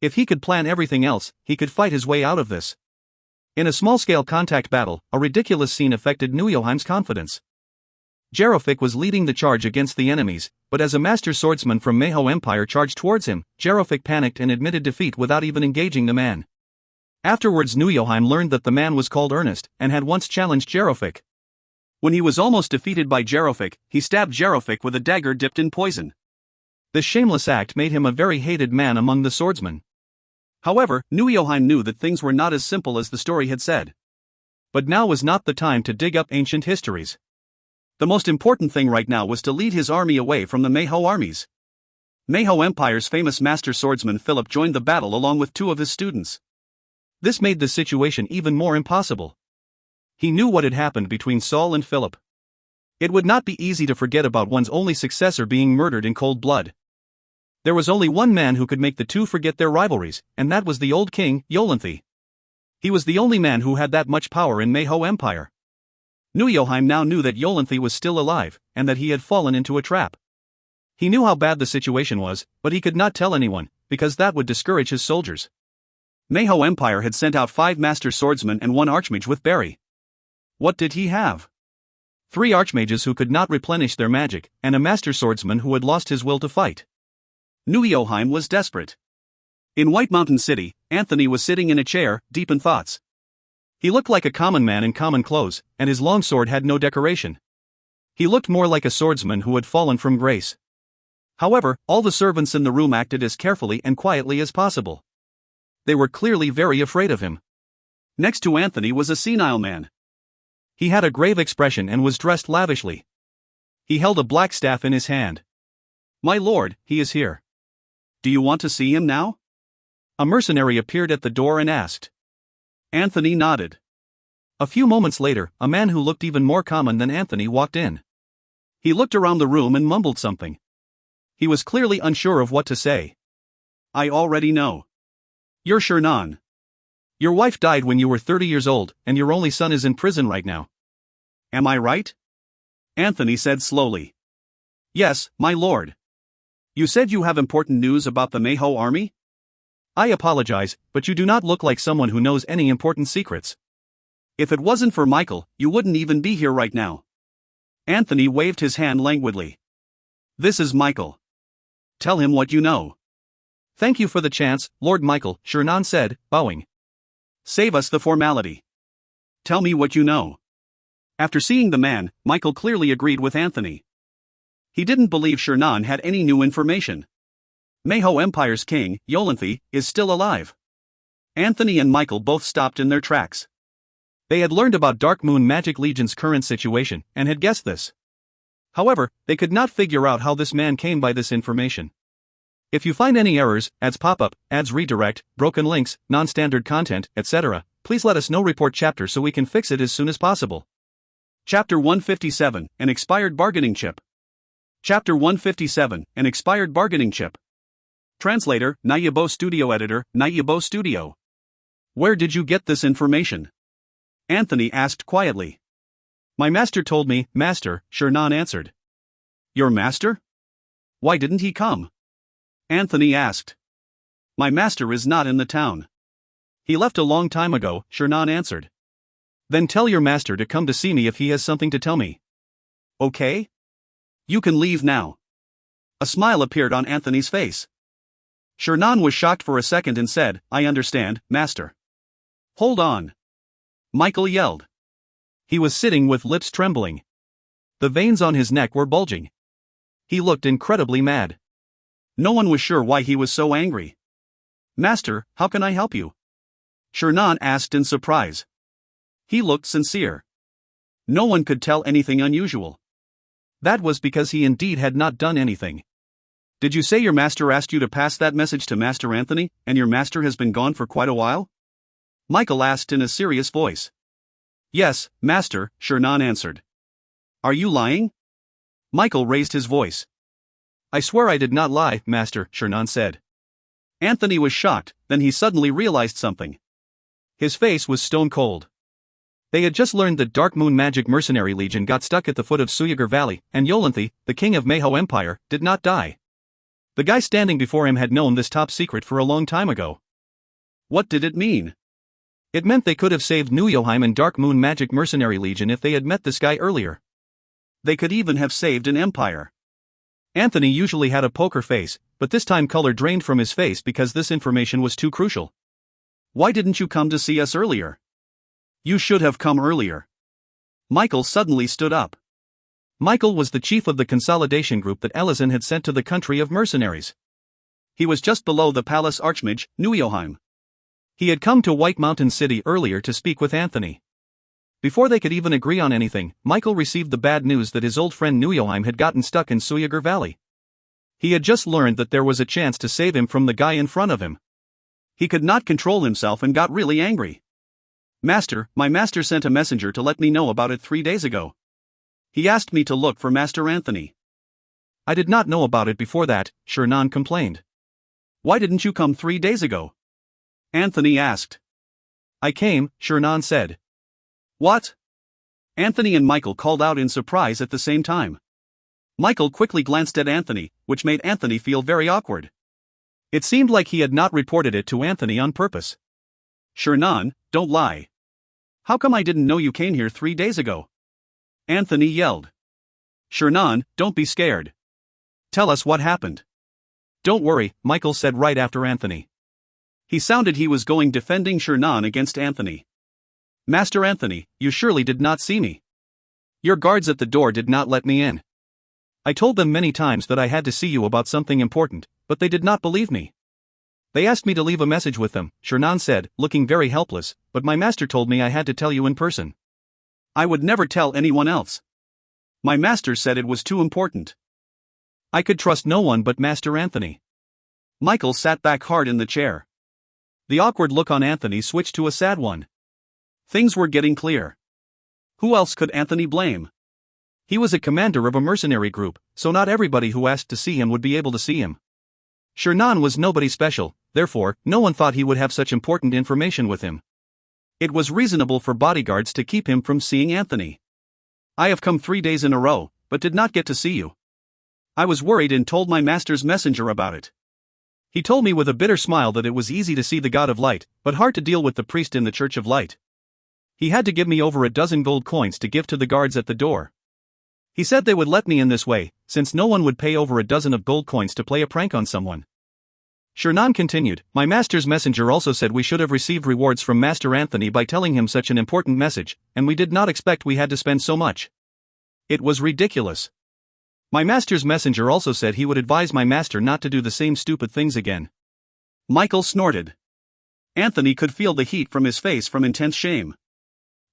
A: If he could plan everything else, he could fight his way out of this. In a small-scale contact battle, a ridiculous scene affected Nuyoheim's confidence. Jerofik was leading the charge against the enemies, but as a master swordsman from Manhwa Empire charged towards him, Jerofik panicked and admitted defeat without even engaging the man. Afterwards Nuyoheim learned that the man was called Ernest, and had once challenged Jerofik. When he was almost defeated by Jerofik, he stabbed Jerofik with a dagger dipped in poison. This shameless act made him a very hated man among the swordsmen. However, Nuyoheim knew that things were not as simple as the story had said. But now was not the time to dig up ancient histories. The most important thing right now was to lead his army away from the Manhwa armies. Manhwa Empire's famous master swordsman Philip joined the battle along with 2 of his students. This made the situation even more impossible. He knew what had happened between Saul and Philip. It would not be easy to forget about one's only successor being murdered in cold blood. There was only one man who could make the two forget their rivalries, and that was the old king, Yolanthi. He was the only man who had that much power in Manhwa Empire. Nuyoheim now knew that Yolanthi was still alive, and that he had fallen into a trap. He knew how bad the situation was, but he could not tell anyone, because that would discourage his soldiers. Manhwa Empire had sent out 5 master swordsmen and 1 archmage with Barry. What did he have? 3 archmages who could not replenish their magic, and a master swordsman who had lost his will to fight. Nuyoheim was desperate. In White Mountain City, Anthony was sitting in a chair, deep in thoughts. He looked like a common man in common clothes, and his long sword had no decoration. He looked more like a swordsman who had fallen from grace. However, all the servants in the room acted as carefully and quietly as possible. They were clearly very afraid of him. Next to Anthony was a senile man. He had a grave expression and was dressed lavishly. He held a black staff in his hand. "My lord, he is here. Do you want to see him now?" A mercenary appeared at the door and asked. Anthony nodded. A few moments later, a man who looked even more common than Anthony walked in. He looked around the room and mumbled something. He was clearly unsure of what to say. "I already know. You're Shernan. Your wife died when you were 30 years old, and your only son is in prison right now. Am I right?" Anthony said slowly. "Yes, my lord. You said you have important news about the Mayho army?" "I apologize, but you do not look like someone who knows any important secrets. If it wasn't for Michael, you wouldn't even be here right now." Anthony waved his hand languidly. "This is Michael. Tell him what you know." "Thank you for the chance, Lord Michael," Shernan said, bowing. "Save us the formality. Tell me what you know." After seeing the man, Michael clearly agreed with Anthony. He didn't believe Shernan had any new information. Mayho Empire's king, Anfey, is still alive. Anthony and Michael both stopped in their tracks. They had learned about Dark Moon Magic Legion's current situation and had guessed this. However, they could not figure out how this man came by this information. If you find any errors, ads pop up, ads redirect, broken links, non-standard content, etc., please let us know. Report chapter so we can fix it as soon as possible. Chapter 157, An Expired Bargaining Chip. Chapter 157, An Expired Bargaining Chip. Translator, Nayabo Studio Editor, Nayabo Studio. Where did you get this information? Anthony asked quietly. My master told me, Master, Shernan answered. Your master? Why didn't he come? Anthony asked. My master is not in the town. He left a long time ago, Shernan answered. Then tell your master to come to see me if he has something to tell me. Okay? You can leave now. A smile appeared on Anthony's face. Shernan was shocked for a second and said, I understand, master. Hold on. Michael yelled. He was sitting with lips trembling. The veins on his neck were bulging. He looked incredibly mad. No one was sure why he was so angry. Master, how can I help you? Shernan asked in surprise. He looked sincere. No one could tell anything unusual. That was because he indeed had not done anything. Did you say your master asked you to pass that message to Master Anthony, and your master has been gone for quite a while? Michael asked in a serious voice. Yes, master, Shernan answered. Are you lying? Michael raised his voice. I swear I did not lie, master, Shernan said. Anthony was shocked, then he suddenly realized something. His face was stone cold. They had just learned that Dark Moon Magic Mercenary Legion got stuck at the foot of Suyagar Valley, and Anfey, the king of Mayho Empire, did not die. The guy standing before him had known this top secret for a long time ago. What did it mean? It meant they could have saved Nuyoheim and Dark Moon Magic Mercenary Legion if they had met this guy earlier. They could even have saved an empire. Anthony usually had a poker face, but this time color drained from his face because this information was too crucial. Why didn't you come to see us earlier? You should have come earlier. Michael suddenly stood up. Michael was the chief of the consolidation group that Elizan had sent to the country of mercenaries. He was just below the palace archmage, Nuyoheim. He had come to White Mountain City earlier to speak with Anthony. Before they could even agree on anything, Michael received the bad news that his old friend Nuyoheim had gotten stuck in Suyagar Valley. He had just learned that there was a chance to save him from the guy in front of him. He could not control himself and got really angry. Master, my master sent a messenger to let me know about it 3 days ago. He asked me to look for Master Anthony. I did not know about it before that, Shernan complained. Why didn't you come 3 days ago? Anthony asked. I came, Shernan said. What? Anthony and Michael called out in surprise at the same time. Michael quickly glanced at Anthony, which made Anthony feel very awkward. It seemed like he had not reported it to Anthony on purpose. Shernan, don't lie. How come I didn't know you came here 3 days ago? Anthony yelled. Shernan, don't be scared. Tell us what happened. Don't worry, Michael said right after Anthony. He sounded he was going defending Shernan against Anthony. Master Anthony, you surely did not see me. Your guards at the door did not let me in. I told them many times that I had to see you about something important, but they did not believe me. They asked me to leave a message with them, Shernan said, looking very helpless, but my master told me I had to tell you in person. I would never tell anyone else. My master said it was too important. I could trust no one but Master Anthony. Michael sat back hard in the chair. The awkward look on Anthony switched to a sad one. Things were getting clear. Who else could Anthony blame? He was a commander of a mercenary group, so not everybody who asked to see him would be able to see him. Shernan was nobody special, therefore, no one thought he would have such important information with him. It was reasonable for bodyguards to keep him from seeing Anthony. I have come 3 days in a row, but did not get to see you. I was worried and told my master's messenger about it. He told me with a bitter smile that it was easy to see the God of Light, but hard to deal with the priest in the Church of Light. He had to give me over a dozen gold coins to give to the guards at the door. He said they would let me in this way, since no one would pay over a dozen of gold coins to play a prank on someone. Shernan continued, my master's messenger also said we should have received rewards from Master Anthony by telling him such an important message, and we did not expect we had to spend so much. It was ridiculous. My master's messenger also said he would advise my master not to do the same stupid things again. Michael snorted. Anthony could feel the heat from his face from intense shame.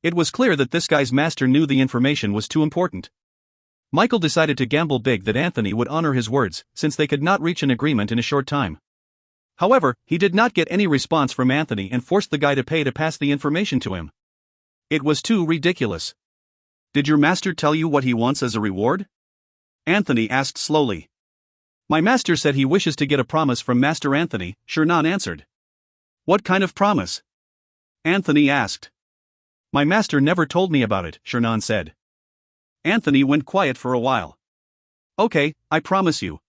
A: It was clear that this guy's master knew the information was too important. Michael decided to gamble big that Anthony would honor his words, since they could not reach an agreement in a short time. However, he did not get any response from Anthony and forced the guy to pay to pass the information to him. It was too ridiculous. Did your master tell you what he wants as a reward? Anthony asked slowly. My master said he wishes to get a promise from Master Anthony, Shernan answered. What kind of promise? Anthony asked. My master never told me about it, Shernan said. Anthony went quiet for a while. Okay, I promise you.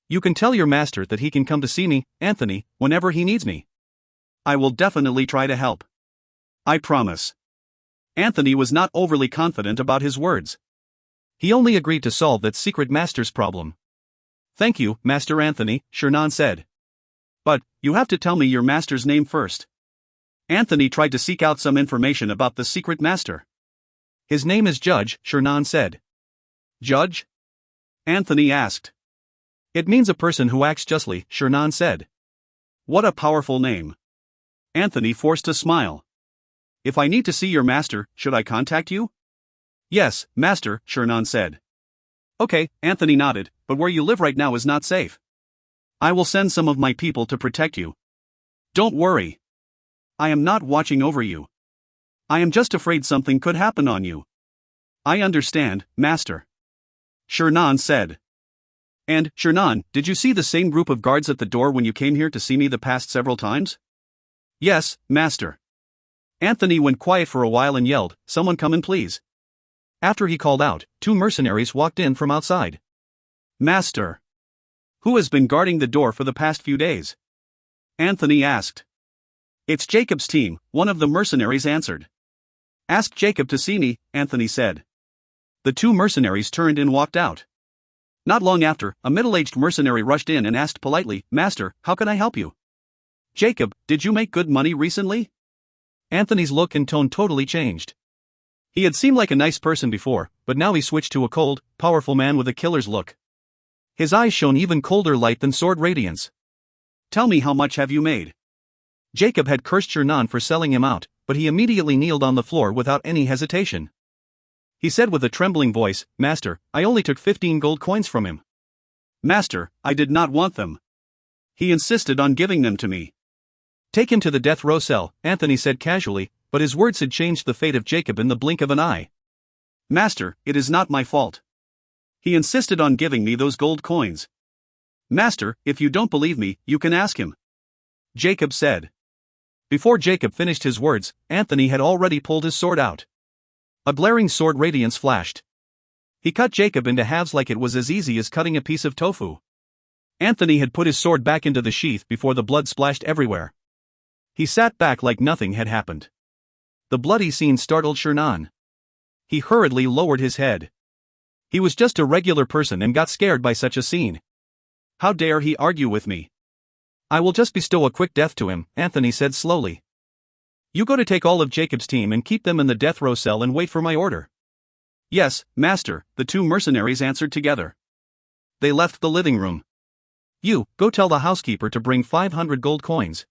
A: You can tell your master that he can come to see me, Anthony, whenever he needs me. I will definitely try to help. I promise. Anthony was not overly confident about his words. He only agreed to solve that secret master's problem. Thank you, Master Anthony, Shernan said. But, you have to tell me your master's name first. Anthony tried to seek out some information about the secret master. His name is Judge, Shernan said. Judge? Anthony asked. It means a person who acts justly, Shernan said. What a powerful name. Anthony forced a smile. If I need to see your master, should I contact you? Yes, master, Shernan said. Okay, Anthony nodded, but where you live right now is not safe. I will send some of my people to protect you. Don't worry. I am not watching over you. I am just afraid something could happen on you. I understand, master. Shernan said. And, Shernan, did you see the same group of guards at the door when you came here to see me the past several times? Yes, master. Anthony went quiet for a while and yelled, someone come in please. After he called out, 2 mercenaries walked in from outside. Master. Who has been guarding the door for the past few days? Anthony asked. It's Jacob's team, one of the mercenaries answered. Ask Jacob to see me, Anthony said. The 2 mercenaries turned and walked out. Not long after, a middle-aged mercenary rushed in and asked politely, Master, how can I help you? Jacob, did you make good money recently? Anthony's look and tone totally changed. He had seemed like a nice person before, but now he switched to a cold, powerful man with a killer's look. His eyes shone even colder light than sword radiance. Tell me how much have you made? Jacob had cursed Shernan for selling him out, but he immediately kneeled on the floor without any hesitation. He said with a trembling voice, Master, I only took 15 gold coins from him. Master, I did not want them. He insisted on giving them to me. Take him to the death row cell, Anthony said casually, but his words had changed the fate of Jacob in the blink of an eye. Master, it is not my fault. He insisted on giving me those gold coins. Master, if you don't believe me, you can ask him. Jacob said. Before Jacob finished his words, Anthony had already pulled his sword out. A glaring sword radiance flashed. He cut Jacob into halves like it was as easy as cutting a piece of tofu. Anthony had put his sword back into the sheath before the blood splashed everywhere. He sat back like nothing had happened. The bloody scene startled Shernan. He hurriedly lowered his head. He was just a regular person and got scared by such a scene. How dare he argue with me? I will just bestow a quick death to him, Anthony said slowly. You go to take all of Jacob's team and keep them in the death row cell and wait for my order. Yes, master, the two mercenaries answered together. They left the living room. You, go tell the housekeeper to bring 500 gold coins.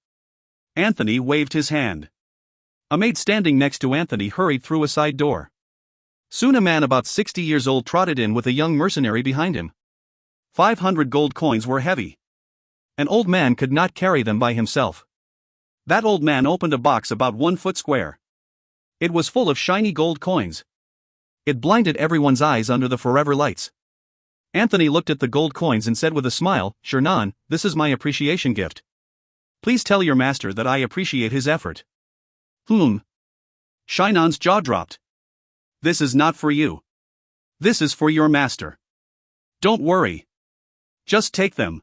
A: Anthony waved his hand. A maid standing next to Anthony hurried through a side door. Soon a man about 60 years old trotted in with a young mercenary behind him. 500 gold coins were heavy. An old man could not carry them by himself. That old man opened a box about 1 foot square. It was full of shiny gold coins. It blinded everyone's eyes under the forever lights. Anthony looked at the gold coins and said with a smile, Shernan, this is my appreciation gift. Please tell your master that I appreciate his effort. Shinan's jaw dropped. This is not for you. This is for your master. Don't worry. Just take them.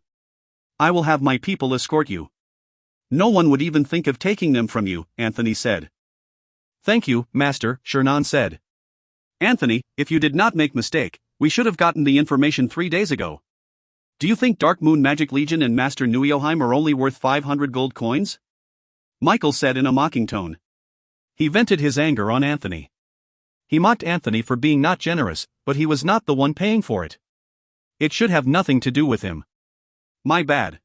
A: I will have my people escort you. No one would even think of taking them from you, Anthony said. Thank you, master, Shernan said. Anthony, if you did not make mistake, we should have gotten the information 3 days ago. Do you think Dark Moon Magic Legion and Master Nuyoheim are only worth 500 gold coins? Michael said in a mocking tone. He vented his anger on Anthony. He mocked Anthony for being not generous, but he was not the one paying for it. It should have nothing to do with him. My bad.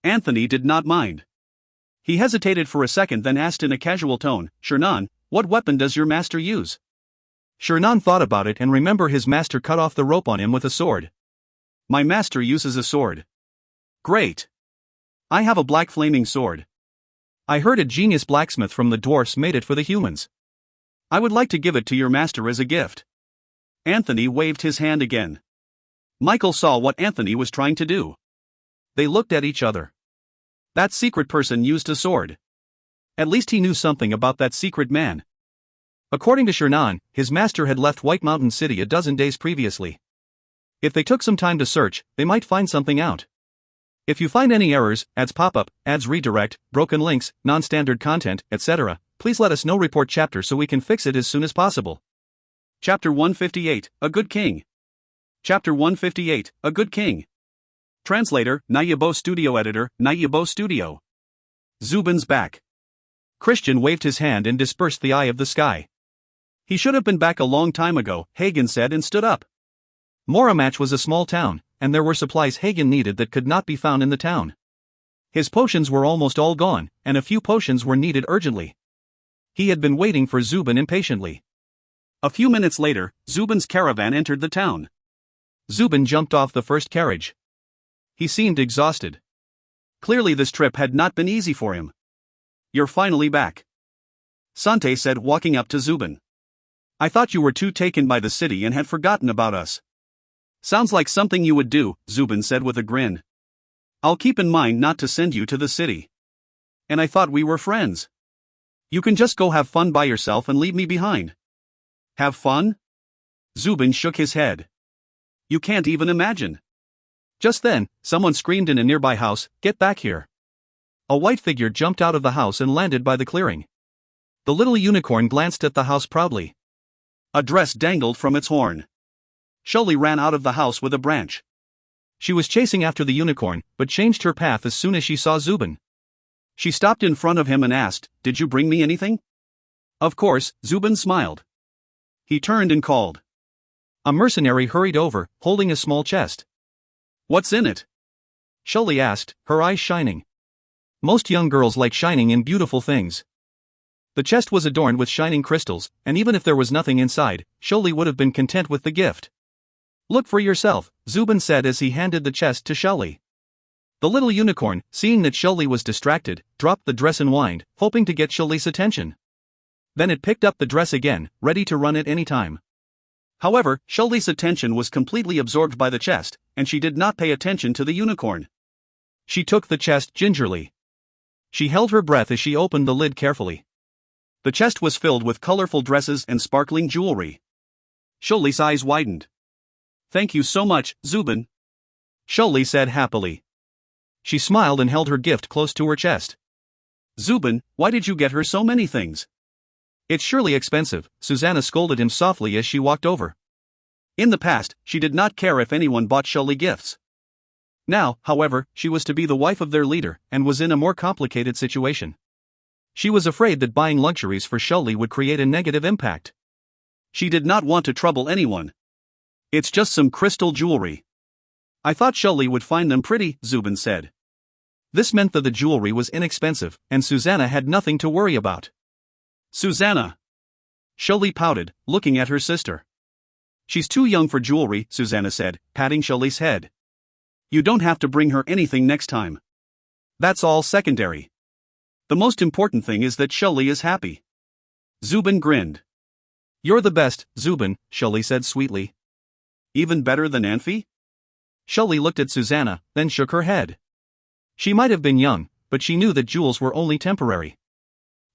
A: Anthony did not mind. He hesitated for a second, then asked in a casual tone, Shernan, what weapon does your master use? Shernan thought about it and remembered his master cut off the rope on him with a sword. My master uses a sword. Great. I have a black flaming sword. I heard a genius blacksmith from the dwarfs made it for the humans. I would like to give it to your master as a gift. Anthony waved his hand again. Michael saw what Anthony was trying to do. They looked at each other. That secret person used a sword. At least he knew something about that secret man. According to Shernan, his master had left White Mountain City a dozen days previously. If they took some time to search, they might find something out. If you find any errors, ads pop up, ads redirect, broken links, non-standard content, etc., please let us know. Report chapter so we can fix it as soon as possible. Chapter 158, A Good King. Chapter 158, A Good King. Translator, Nayabo Studio. Editor, Nayabo Studio. Zubin's back. Christian waved his hand and dispersed the eye of the sky. He should have been back a long time ago, Hagen said and stood up. Moramach was a small town, and there were supplies Hagen needed that could not be found in the town. His potions were almost all gone, and a few potions were needed urgently. He had been waiting for Zubin impatiently. A few minutes later, Zubin's caravan entered the town. Zubin jumped off the first carriage. He seemed exhausted. Clearly this trip had not been easy for him. You're finally back. Sante said, walking up to Zubin. I thought you were too taken by the city and had forgotten about us. Sounds like something you would do, Zubin said with a grin. I'll keep in mind not to send you to the city. And I thought we were friends. You can just go have fun by yourself and leave me behind. Have fun? Zubin shook his head. You can't even imagine. Just then, someone screamed in a nearby house, "Get back here." A white figure jumped out of the house and landed by the clearing. The little unicorn glanced at the house proudly. A dress dangled from its horn. Shuli ran out of the house with a branch. She was chasing after the unicorn, but changed her path as soon as she saw Zubin. She stopped in front of him and asked, "Did you bring me anything?" Of course, Zubin smiled. He turned and called. A mercenary hurried over, holding a small chest. What's in it? Shuli asked, her eyes shining. Most young girls like shining in beautiful things. The chest was adorned with shining crystals, and even if there was nothing inside, Shuli would have been content with the gift. Look for yourself, Zubin said as he handed the chest to Shuli. The little unicorn, seeing that Shuli was distracted, dropped the dress and whined, hoping to get Shuli's attention. Then it picked up the dress again, ready to run at any time. However, Shuli's attention was completely absorbed by the chest, and she did not pay attention to the unicorn. She took the chest gingerly. She held her breath as she opened the lid carefully. The chest was filled with colorful dresses and sparkling jewelry. Shuli's eyes widened. Thank you so much, Zubin. Shuli said happily. She smiled and held her gift close to her chest. Zubin, why did you get her so many things? It's surely expensive, Susanna scolded him softly as she walked over. In the past, she did not care if anyone bought Shuli gifts. Now, however, she was to be the wife of their leader, and was in a more complicated situation. She was afraid that buying luxuries for Shelley would create a negative impact. She did not want to trouble anyone. It's just some crystal jewelry. I thought Shelley would find them pretty, Zubin said. This meant that the jewelry was inexpensive, and Susanna had nothing to worry about. Susanna! Shelley pouted, looking at her sister. She's too young for jewelry, Susanna said, patting Shelley's head. You don't have to bring her anything next time. That's all secondary. The most important thing is that Shelley is happy. Zubin grinned. You're the best, Zubin, Shelley said sweetly. Even better than Anfey? Shelley looked at Susanna, then shook her head. She might have been young, but she knew that jewels were only temporary.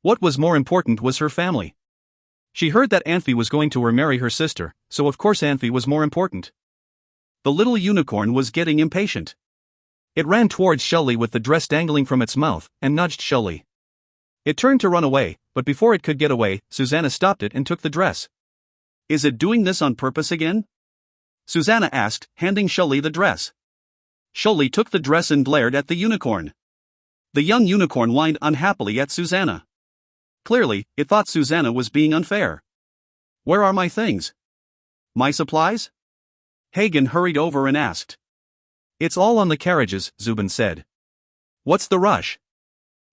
A: What was more important was her family. She heard that Anfey was going to remarry her sister, so of course Anfey was more important. The little unicorn was getting impatient. It ran towards Shelley with the dress dangling from its mouth, and nudged Shelley. It turned to run away, but before it could get away, Susanna stopped it and took the dress. Is it doing this on purpose again? Susanna asked, handing Shelley the dress. Shelley took the dress and glared at the unicorn. The young unicorn whined unhappily at Susanna. Clearly, it thought Susanna was being unfair. Where are my things? My supplies? Hagen hurried over and asked. It's all on the carriages, Zubin said. What's the rush?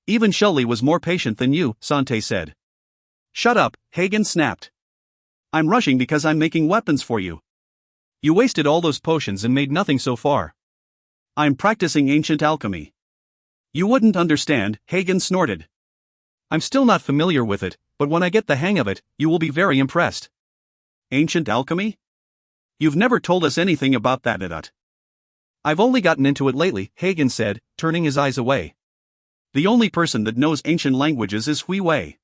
A: Even Shelley was more patient than you, Sante said. Shut up, Hagen snapped. I'm rushing because I'm making weapons for you. You wasted all those potions and made nothing so far. I'm practicing ancient alchemy. You wouldn't understand, Hagen snorted. I'm still not familiar with it, but when I get the hang of it, you will be very impressed. Ancient alchemy? You've never told us anything about that, Edut. I've only gotten into it lately, Hagen said, turning his eyes away. The only person that knows ancient languages is Hui Wei.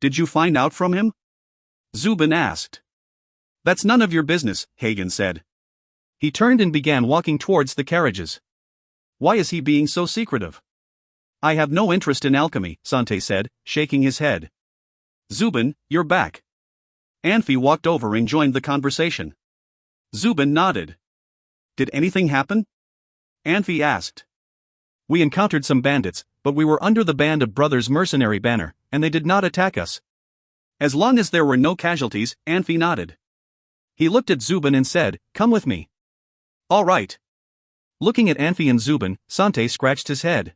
A: Did you find out from him? Zubin asked. That's none of your business, Hagen said. He turned and began walking towards the carriages. Why is he being so secretive? I have no interest in alchemy, Sante said, shaking his head. Zubin, you're back. Anfey walked over and joined the conversation. Zubin nodded. Did anything happen? Anfey asked. We encountered some bandits, but we were under the Band of Brothers mercenary banner, and they did not attack us. As long as there were no casualties, Anfey nodded. He looked at Zubin and said, Come with me. All right. Looking at Anfey and Zubin, Sante scratched his head.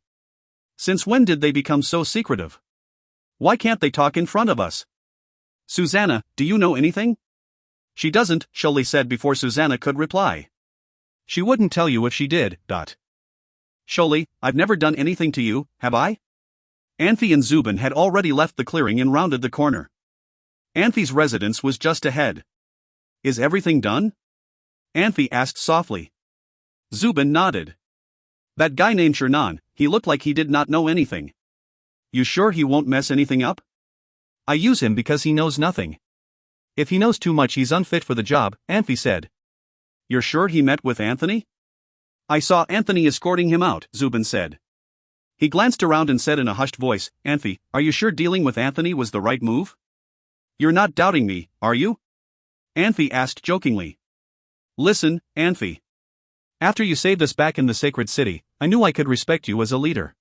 A: Since when did they become so secretive? Why can't they talk in front of us? Susanna, do you know anything? She doesn't, Shelley said before Susanna could reply. She wouldn't tell you if she did, Shelley, I've never done anything to you, have I? Anfey and Zubin had already left the clearing and rounded the corner. Anfey's residence was just ahead. Is everything done? Anfey asked softly. Zubin nodded. That guy named Shernan, he looked like he did not know anything. You sure he won't mess anything up? I use him because he knows nothing. If he knows too much he's unfit for the job, Anfey said. You're sure he met with Anthony? I saw Anthony escorting him out, Zubin said. He glanced around and said in a hushed voice, Anfey, are you sure dealing with Anthony was the right move? You're not doubting me, are you? Anfey asked jokingly. Listen, Anfey. After you saved us back in the sacred city, I knew I could respect you as a leader.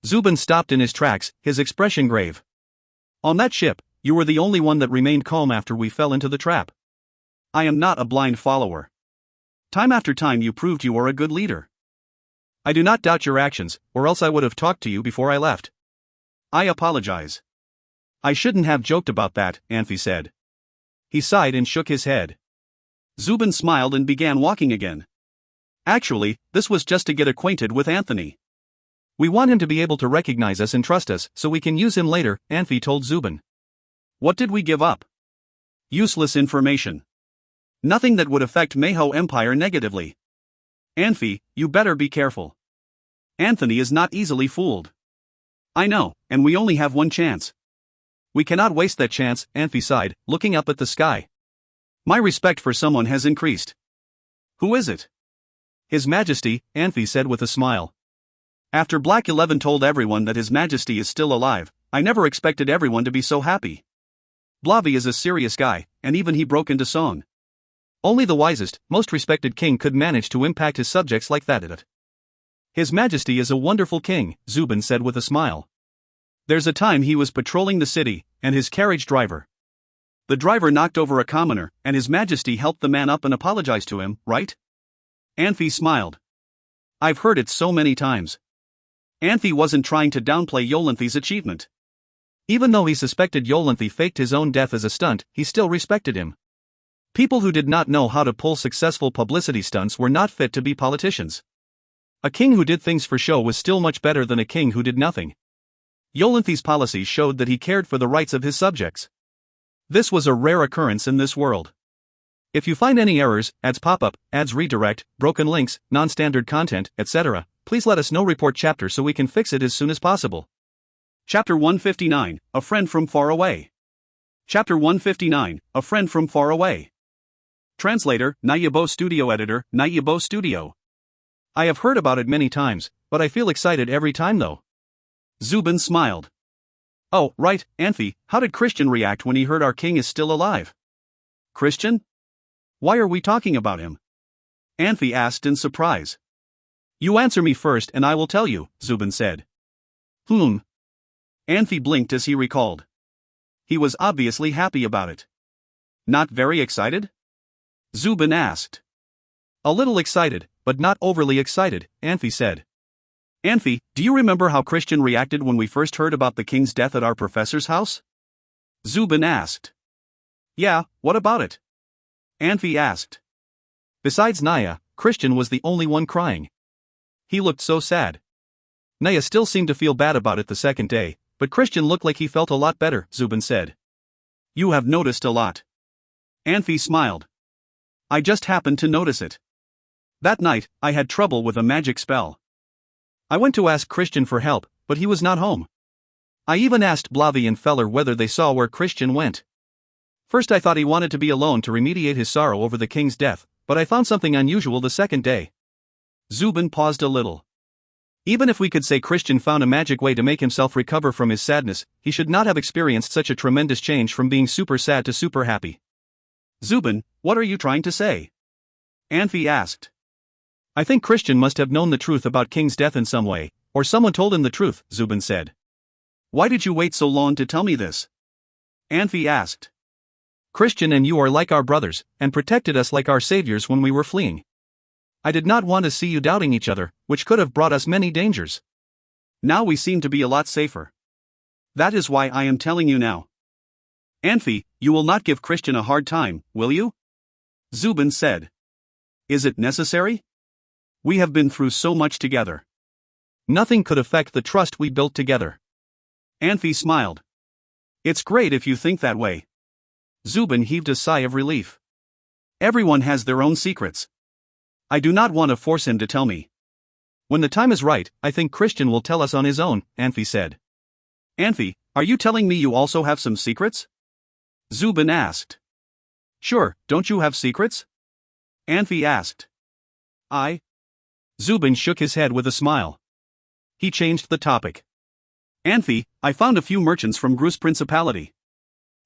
A: Zubin stopped in his tracks, his expression grave. On that ship, you were the only one that remained calm after we fell into the trap. I am not a blind follower. Time after time you proved you are a good leader. I do not doubt your actions, or else I would have talked to you before I left. I apologize. I shouldn't have joked about that, Anfey said. He sighed and shook his head. Zubin smiled and began walking again. Actually, this was just to get acquainted with Anthony. We want him to be able to recognize us and trust us so we can use him later, Anfey told Zubin. What did we give up? Useless information. Nothing that would affect Mayho Empire negatively. Anfey, you better be careful. Anthony is not easily fooled. I know, and we only have one chance. We cannot waste that chance, Anfey sighed, looking up at the sky. My respect for someone has increased. Who is it? His Majesty, Anfey said with a smile. After Black 11 told everyone that His Majesty is still alive, I never expected everyone to be so happy. Blavi is a serious guy, and even he broke into song. Only the wisest, most respected king could manage to impact his subjects like that. His Majesty is a wonderful king, Zubin said with a smile. There's a time he was patrolling the city, and his carriage driver. The driver knocked over a commoner, and His Majesty helped the man up and apologized to him, right? Anfey smiled. I've heard it so many times. Anfey wasn't trying to downplay Yolanthi's achievement. Even though he suspected Yolanthi faked his own death as a stunt, he still respected him. People who did not know how to pull successful publicity stunts were not fit to be politicians. A king who did things for show was still much better than a king who did nothing. Yolanthi's policies showed that he cared for the rights of his subjects. This was a rare occurrence in this world. If you find any errors, ads pop up, ads redirect, broken links, non-standard content, etc., please let us know. Report chapter so we can fix it as soon as possible. Chapter 159, A Friend from Far Away. Chapter 159, A Friend from Far Away. Translator, Nayabo Studio Editor, Nayabo Studio. I have heard about it many times, but I feel excited every time though. Zubin smiled. Oh, right, Anfey, how did Christian react when he heard our king is still alive? Christian? Why are we talking about him? Anfey asked in surprise. You answer me first and I will tell you, Zubin said. Anfey blinked as he recalled. He was obviously happy about it. Not very excited? Zubin asked. A little excited, but not overly excited, Anfey said. Anfey, do you remember how Christian reacted when we first heard about the king's death at our professor's house? Zubin asked. Yeah, what about it? Anfey asked. Besides Naya, Christian was the only one crying. He looked so sad. Naya still seemed to feel bad about it the second day, but Christian looked like he felt a lot better, Zubin said. You have noticed a lot. Anfey smiled. I just happened to notice it. That night, I had trouble with a magic spell. I went to ask Christian for help, but he was not home. I even asked Blavi and Feller whether they saw where Christian went. First I thought he wanted to be alone to remediate his sorrow over the king's death, but I found something unusual the second day. Zubin paused a little. Even if we could say Christian found a magic way to make himself recover from his sadness, he should not have experienced such a tremendous change from being super sad to super happy. Zubin, what are you trying to say? Anfey asked. I think Christian must have known the truth about King's death in some way, or someone told him the truth, Zubin said. Why did you wait so long to tell me this? Anfey asked. Christian and you are like our brothers, and protected us like our saviors when we were fleeing. I did not want to see you doubting each other, which could have brought us many dangers. Now we seem to be a lot safer. That is why I am telling you now. Anfey, you will not give Christian a hard time, will you? Zubin said. Is it necessary? We have been through so much together. Nothing could affect the trust we built together. Anfey smiled. It's great if you think that way. Zubin heaved a sigh of relief. Everyone has their own secrets. I do not want to force him to tell me. When the time is right, I think Christian will tell us on his own, Anfey said. Anfey, are you telling me you also have some secrets? Zubin asked. Sure, don't you have secrets? Anfey asked. Zubin shook his head with a smile. He changed the topic. Anfey, I found a few merchants from Grus Principality.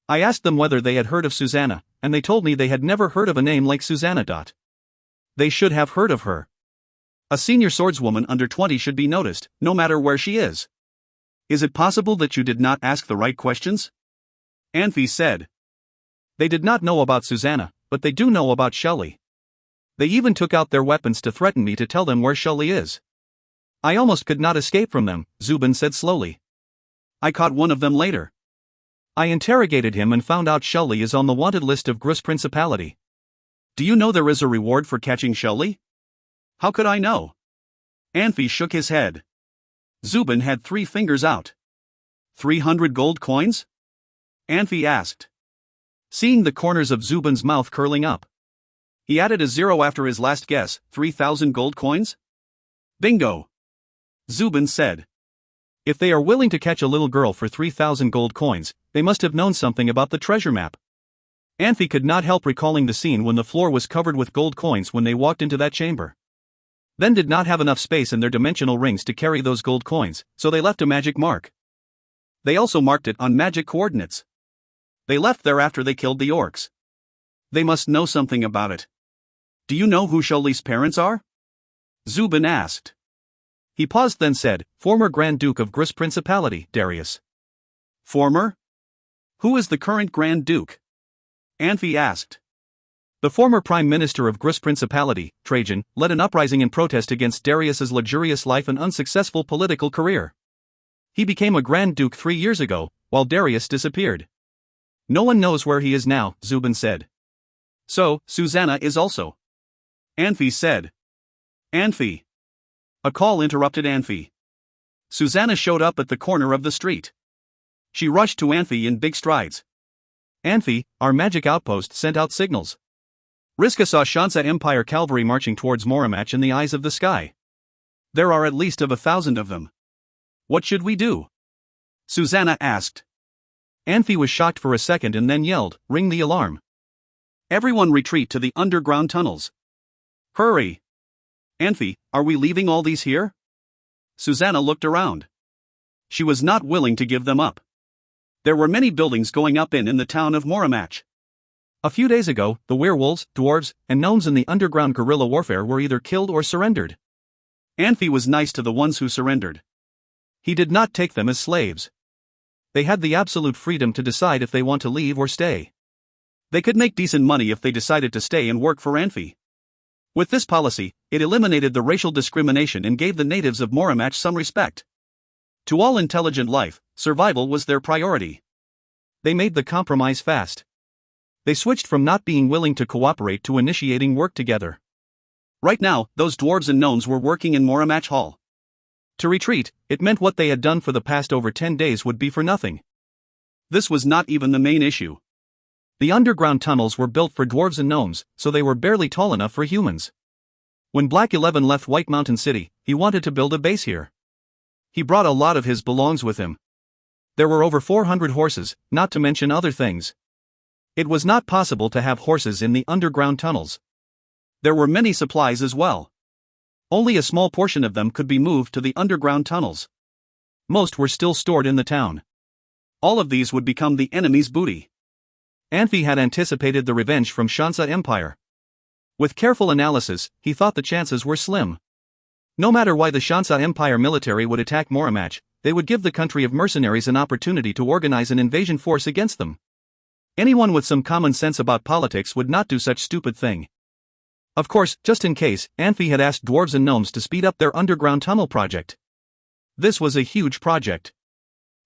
A: I asked them whether they had heard of Susanna, and they told me they had never heard of a name like Susanna. They should have heard of her. A senior swordswoman under 20 should be noticed, no matter where she is. Is it possible that you did not ask the right questions? Anfey said. They did not know about Susanna, but they do know about Shelley. They even took out their weapons to threaten me to tell them where Shelley is. I almost could not escape from them, Zubin said slowly. I caught one of them later. I interrogated him and found out Shelley is on the wanted list of Grus Principality. Do you know there is a reward for catching Shelley? How could I know? Anfey shook his head. Zubin had 3 fingers out. 300 gold coins? Anfey asked. Seeing the corners of Zubin's mouth curling up. He added a 0 after his last guess, 3,000 gold coins? Bingo! Zubin said. If they are willing to catch a little girl for 3,000 gold coins, they must have known something about the treasure map. Anfey could not help recalling the scene when the floor was covered with gold coins when they walked into that chamber. Then did not have enough space in their dimensional rings to carry those gold coins, so they left a magic mark. They also marked it on magic coordinates. They left there after they killed the orcs. They must know something about it. Do you know who Sholi's parents are? Zubin asked. He paused then said, former Grand Duke of Gris Principality, Darius. Former? Who is the current Grand Duke? Anfey asked. The former Prime Minister of Gris Principality, Trajan, led an uprising in protest against Darius's luxurious life and unsuccessful political career. He became a Grand Duke 3 years ago, while Darius disappeared. No one knows where he is now, Zubin said. So, Susanna is also. Anfey said. Anfey. A call interrupted Anfey. Susanna showed up at the corner of the street. She rushed to Anfey in big strides. Anfey, our magic outpost sent out signals. Riska saw Shansa Empire cavalry marching towards Moramach in the eyes of the sky. There are at least 1,000 of them. What should we do? Susanna asked. Anfey was shocked for a second and then yelled, ring the alarm. Everyone retreat to the underground tunnels. Hurry! Anfey, are we leaving all these here? Susanna looked around. She was not willing to give them up. There were many buildings going up in the town of Moramach. A few days ago, the werewolves, dwarves, and gnomes in the underground guerrilla warfare were either killed or surrendered. Anfey was nice to the ones who surrendered. He did not take them as slaves. They had the absolute freedom to decide if they want to leave or stay. They could make decent money if they decided to stay and work for Anfey. With this policy, it eliminated the racial discrimination and gave the natives of Moramach some respect. To all intelligent life, survival was their priority. They made the compromise fast. They switched from not being willing to cooperate to initiating work together. Right now, those dwarves and gnomes were working in Moramach Hall. To retreat, it meant what they had done for the past over 10 days would be for nothing. This was not even the main issue. The underground tunnels were built for dwarves and gnomes, so they were barely tall enough for humans. When Black 11 left White Mountain City, he wanted to build a base here. He brought a lot of his belongings with him. There were over 400 horses, not to mention other things. It was not possible to have horses in the underground tunnels. There were many supplies as well. Only a small portion of them could be moved to the underground tunnels. Most were still stored in the town. All of these would become the enemy's booty. Anfey had anticipated the revenge from Shansa Empire. With careful analysis, he thought the chances were slim. No matter why the Shansa Empire military would attack Moramach, they would give the country of mercenaries an opportunity to organize an invasion force against them. Anyone with some common sense about politics would not do such stupid thing. Of course, just in case, Anfey had asked dwarves and gnomes to speed up their underground tunnel project. This was a huge project.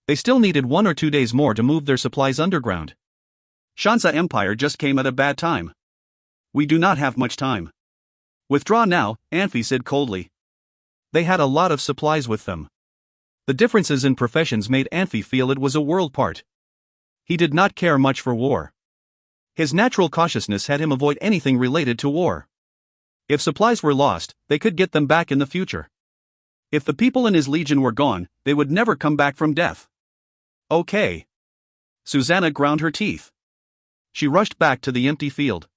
A: They still needed 1 or 2 days more to move their supplies underground. Shansa Empire just came at a bad time. We do not have much time. Withdraw now, Anfey said coldly. They had a lot of supplies with them. The differences in professions made Anfey feel it was a world part. He did not care much for war. His natural cautiousness had him avoid anything related to war. If supplies were lost, they could get them back in the future. If the people in his legion were gone, they would never come back from death. Okay. Susanna ground her teeth. She rushed back to the empty field.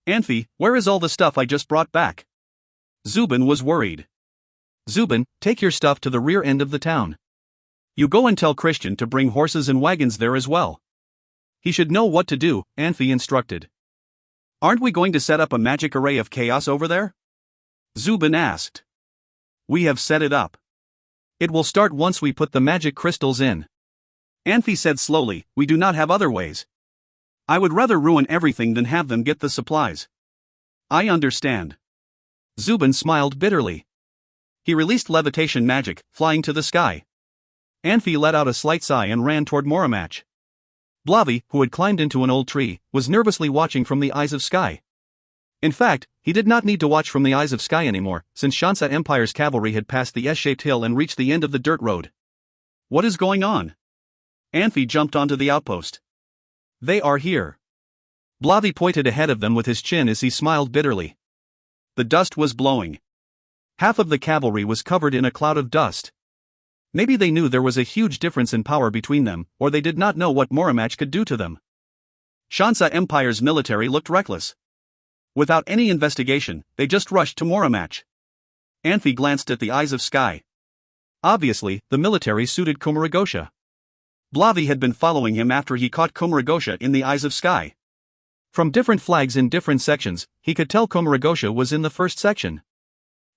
A: Anfey, where is all the stuff I just brought back? Zubin was worried. Zubin, take your stuff to the rear end of the town. You go and tell Christian to bring horses and wagons there as well. He should know what to do, Anfey instructed. Aren't we going to set up a magic array of chaos over there? Zubin asked. We have set it up. It will start once we put the magic crystals in. Anfey said slowly, we do not have other ways. I would rather ruin everything than have them get the supplies. I understand. Zubin smiled bitterly. He released levitation magic, flying to the sky. Anfey let out a slight sigh and ran toward Moramach. Blavi, who had climbed into an old tree, was nervously watching from the eyes of sky. In fact, he did not need to watch from the eyes of sky anymore, since Shansa Empire's cavalry had passed the S-shaped hill and reached the end of the dirt road. What is going on? Anfey jumped onto the outpost. They are here. Blavi pointed ahead of them with his chin as he smiled bitterly. The dust was blowing. Half of the cavalry was covered in a cloud of dust. Maybe they knew there was a huge difference in power between them, or they did not know what Moramach could do to them. Shansa Empire's military looked reckless. Without any investigation, they just rushed to Moramach. Anfey glanced at the eyes of sky. Obviously, the military suited Kumaragosha. Blavi had been following him after he caught Kumaragosha in the eyes of sky. From different flags in different sections, he could tell Komuragosha was in the first section.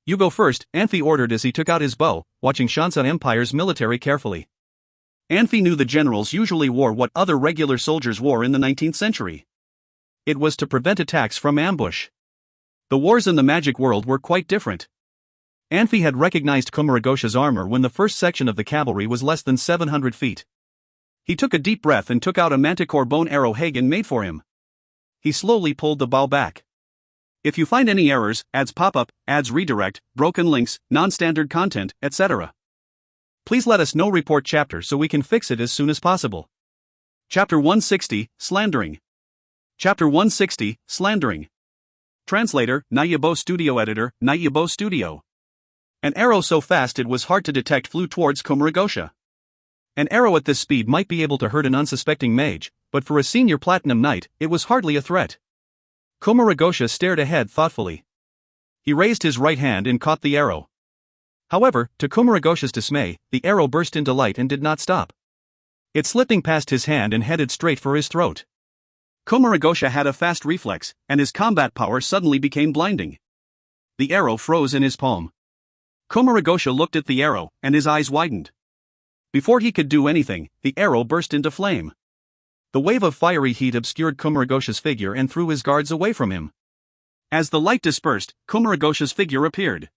A: "You go first," Anfey ordered as he took out his bow, watching Shansa Empire's military carefully. Anfey knew the generals usually wore what other regular soldiers wore in the 19th century. It was to prevent attacks from ambush. The wars in the magic world were quite different. Anfey had recognized Komuragosha's armor when the first section of the cavalry was less than 700 feet. He took a deep breath and took out a manticore bone arrow Hagen made for him. He slowly pulled the bow back. "If you find any errors, ads pop up, ads redirect, broken links, non-standard content, etc. please let us know. Report chapter so we can fix it as soon as possible." Chapter 160, Slandering. Chapter 160, Slandering. Translator, Nayabo Studio Editor, Nayabo Studio. An arrow so fast it was hard to detect flew towards Komuragosha. An arrow at this speed might be able to hurt an unsuspecting mage, but for a senior platinum knight, it was hardly a threat. Komuragosha stared ahead thoughtfully. He raised his right hand and caught the arrow. However, to Komuragosha's dismay, the arrow burst into light and did not stop. It slipping past his hand and headed straight for his throat. Komuragosha had a fast reflex, and his combat power suddenly became blinding. The arrow froze in his palm. Komuragosha looked at the arrow, and his eyes widened. Before he could do anything, the arrow burst into flame. The wave of fiery heat obscured Komuragosha's figure and threw his guards away from him. As the light dispersed, Komuragosha's figure appeared.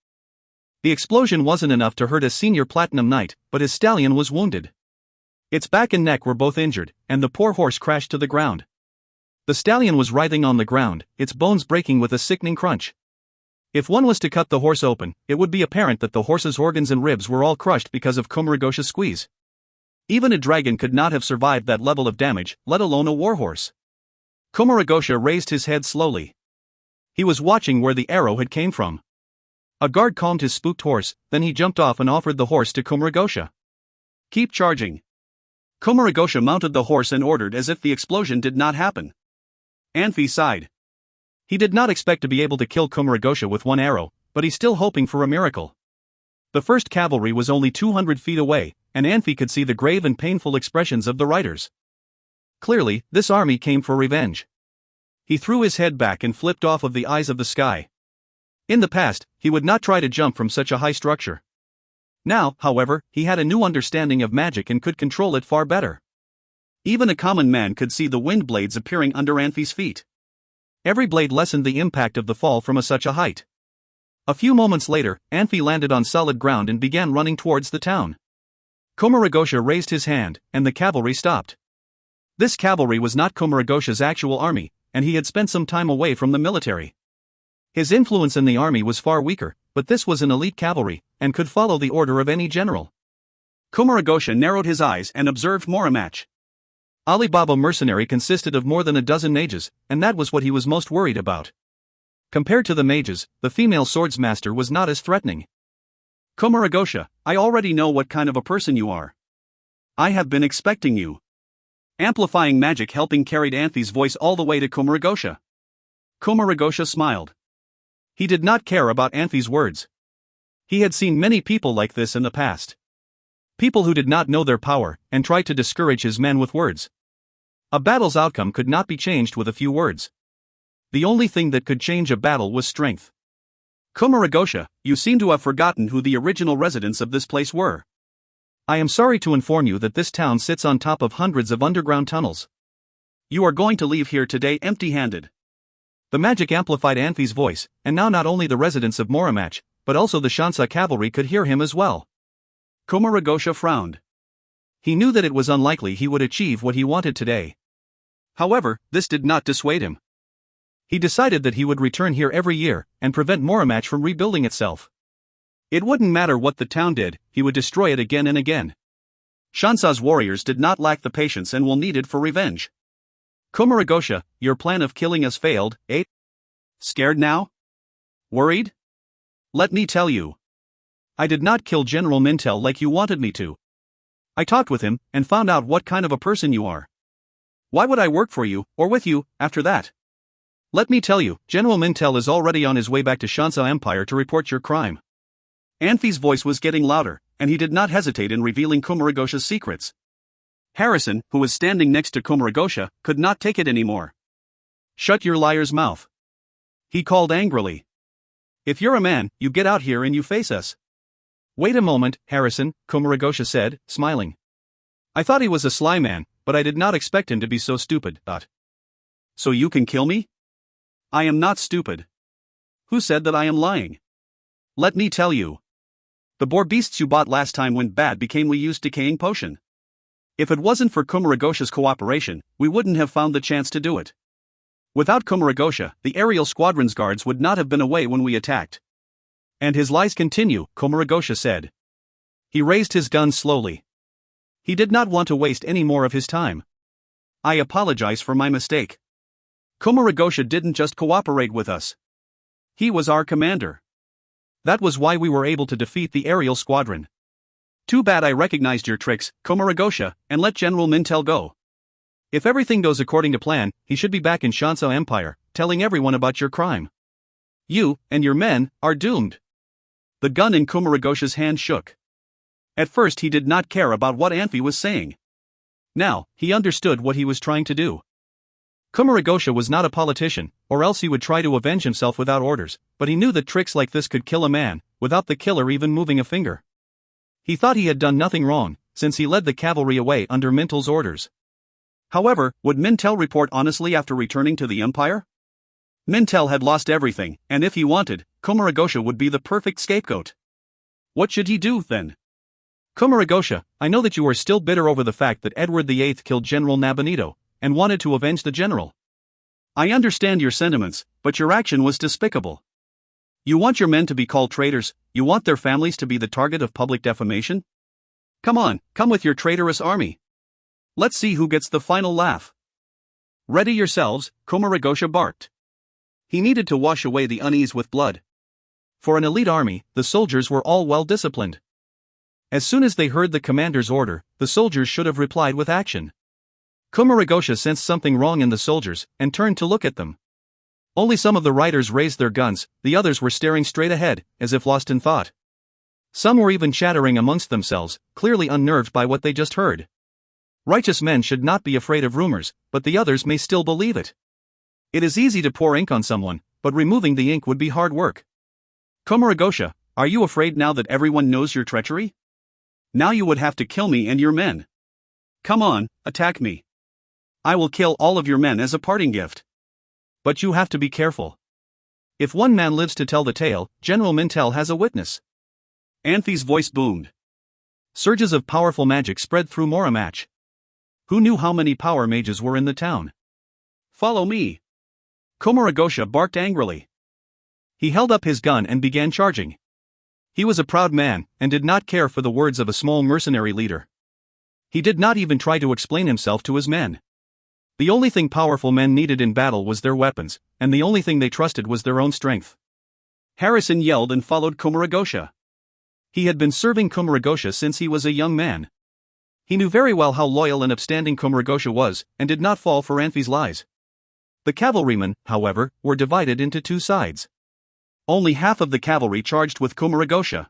A: The explosion wasn't enough to hurt a senior platinum knight, but his stallion was wounded. Its back and neck were both injured, and the poor horse crashed to the ground. The stallion was writhing on the ground, its bones breaking with a sickening crunch. If one was to cut the horse open, it would be apparent that the horse's organs and ribs were all crushed because of Komuragosha's squeeze. Even a dragon could not have survived that level of damage, let alone a warhorse. Komuragosha raised his head slowly. He was watching where the arrow had came from. A guard calmed his spooked horse, then he jumped off and offered the horse to Komuragosha. "Keep charging." Komuragosha mounted the horse and ordered as if the explosion did not happen. Anfey sighed. He did not expect to be able to kill Komuragosha with one arrow, but he's still hoping for a miracle. The first cavalry was only 200 feet away, and Anfey could see the grave and painful expressions of the riders. Clearly, this army came for revenge. He threw his head back and flipped off of the eyes of the sky. In the past, he would not try to jump from such a high structure. Now, however, he had a new understanding of magic and could control it far better. Even a common man could see the wind blades appearing under Anfey's feet. Every blade lessened the impact of the fall from such a height. A few moments later, Anfey landed on solid ground and began running towards the town. Komuragosha raised his hand, and the cavalry stopped. This cavalry was not Komuragosha's actual army, and he had spent some time away from the military. His influence in the army was far weaker, but this was an elite cavalry, and could follow the order of any general. Komuragosha narrowed his eyes and observed Moramach. Alibaba mercenary consisted of more than a dozen mages, and that was what he was most worried about. Compared to the mages, the female swordsmaster was not as threatening. "Komuragosha, I already know what kind of a person you are. I have been expecting you." Amplifying magic helping carried Anfey's voice all the way to Komuragosha. Komuragosha smiled. He did not care about Anfey's words. He had seen many people like this in the past. People who did not know their power, and tried to discourage his men with words. A battle's outcome could not be changed with a few words. The only thing that could change a battle was strength. "Komuragosha, you seem to have forgotten who the original residents of this place were. I am sorry to inform you that this town sits on top of hundreds of underground tunnels. You are going to leave here today empty-handed." The magic amplified Anfey's voice, and now not only the residents of Moramach, but also the Shansa cavalry could hear him as well. Komuragosha frowned. He knew that it was unlikely he would achieve what he wanted today. However, this did not dissuade him. He decided that he would return here every year, and prevent Moramach from rebuilding itself. It wouldn't matter what the town did, he would destroy it again and again. Shansa's warriors did not lack the patience and will need it for revenge. "Komuragosha, your plan of killing us failed, eh? Scared now? Worried? Let me tell you. I did not kill General Mintel like you wanted me to. I talked with him, and found out what kind of a person you are. Why would I work for you, or with you, after that? Let me tell you, General Mintel is already on his way back to Shansa Empire to report your crime." Anfey's voice was getting louder, and he did not hesitate in revealing Komuragosha's secrets. Harrison, who was standing next to Komuragosha, could not take it anymore. Shut your liar's mouth. He called angrily. If you're a man, you get out here and you face us. Wait a moment, Harrison, Kumaragosha said, smiling. I thought he was a sly man, but I did not expect him to be so stupid. So you can kill me? I am not stupid. Who said that I am lying? Let me tell you. The boar beasts you bought last time went bad became we used decaying potion. If it wasn't for Kumaragosha's cooperation, we wouldn't have found the chance to do it. Without Kumaragosha, the aerial squadron's guards would not have been away when we attacked. And his lies continue, Kumaragosha said. He raised his gun slowly. He did not want to waste any more of his time. I apologize for my mistake. Kumaragosha didn't just cooperate with us. He was our commander. That was why we were able to defeat the aerial squadron. Too bad I recognized your tricks, Kumaragosha, and let General Mintel go. If everything goes according to plan, he should be back in Shansa Empire, telling everyone about your crime. You, and your men, are doomed. The gun in Kumaragosha's hand shook. At first he did not care about what Anfey was saying. Now, he understood what he was trying to do. Kumaragosha was not a politician, or else he would try to avenge himself without orders, but he knew that tricks like this could kill a man, without the killer even moving a finger. He thought he had done nothing wrong, since he led the cavalry away under Mintel's orders. However, would Mintel report honestly after returning to the Empire? Mintel had lost everything, and if he wanted, Kumaragosha would be the perfect scapegoat. What should he do, then? Kumaragosha, I know that you are still bitter over the fact that Edward VIII killed General Nabonito, and wanted to avenge the general. I understand your sentiments, but your action was despicable. You want your men to be called traitors, you want their families to be the target of public defamation? Come on, come with your traitorous army. Let's see who gets the final laugh. Ready yourselves, Kumaragosha barked. He needed to wash away the unease with blood. For an elite army, the soldiers were all well disciplined. As soon as they heard the commander's order, the soldiers should have replied with action. Kumaragosha sensed something wrong in the soldiers, and turned to look at them. Only some of the riders raised their guns, the others were staring straight ahead, as if lost in thought. Some were even chattering amongst themselves, clearly unnerved by what they just heard. Righteous men should not be afraid of rumors, but the others may still believe it. It is easy to pour ink on someone, but removing the ink would be hard work. Kumaragosha, are you afraid now that everyone knows your treachery? Now you would have to kill me and your men. Come on, attack me. I will kill all of your men as a parting gift. But you have to be careful. If one man lives to tell the tale, General Mintel has a witness. Anfey's voice boomed. Surges of powerful magic spread through Moramach. Who knew how many power mages were in the town? Follow me. Kumaragosha barked angrily. He held up his gun and began charging. He was a proud man, and did not care for the words of a small mercenary leader. He did not even try to explain himself to his men. The only thing powerful men needed in battle was their weapons, and the only thing they trusted was their own strength. Harrison yelled and followed Kumaragosha. He had been serving Kumaragosha since he was a young man. He knew very well how loyal and upstanding Kumaragosha was, and did not fall for Anfey's lies. The cavalrymen, however, were divided into two sides. Only half of the cavalry charged with Kumaragosha.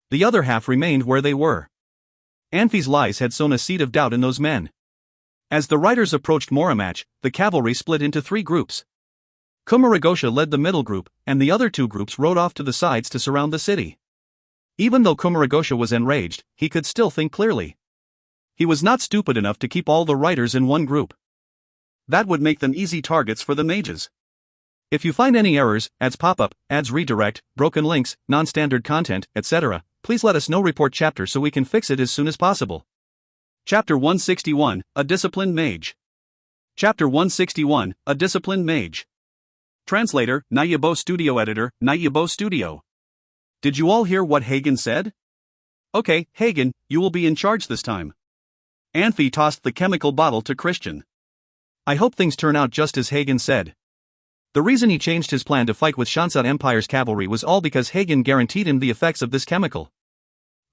A: The other half remained where they were. Anfey's lies had sown a seed of doubt in those men. As the riders approached Moramach, the cavalry split into three groups. Kumaragosha led the middle group, and the other two groups rode off to the sides to surround the city. Even though Kumaragosha was enraged, he could still think clearly. He was not stupid enough to keep all the riders in one group. That would make them easy targets for the mages. If you find any errors, ads pop up, ads redirect, broken links, non-standard content, etc., please let us know. Report chapter so we can fix it as soon as possible. Chapter 161, A Disciplined Mage. Chapter 161, A Disciplined Mage. Translator, Nayabo Studio Editor, Nayabo Studio. Did you all hear what Hagen said? Okay, Hagen, you will be in charge this time. Anfey tossed the chemical bottle to Christian. I hope things turn out just as Hagen said. The reason he changed his plan to fight with Shansa Empire's cavalry was all because Hagen guaranteed him the effects of this chemical.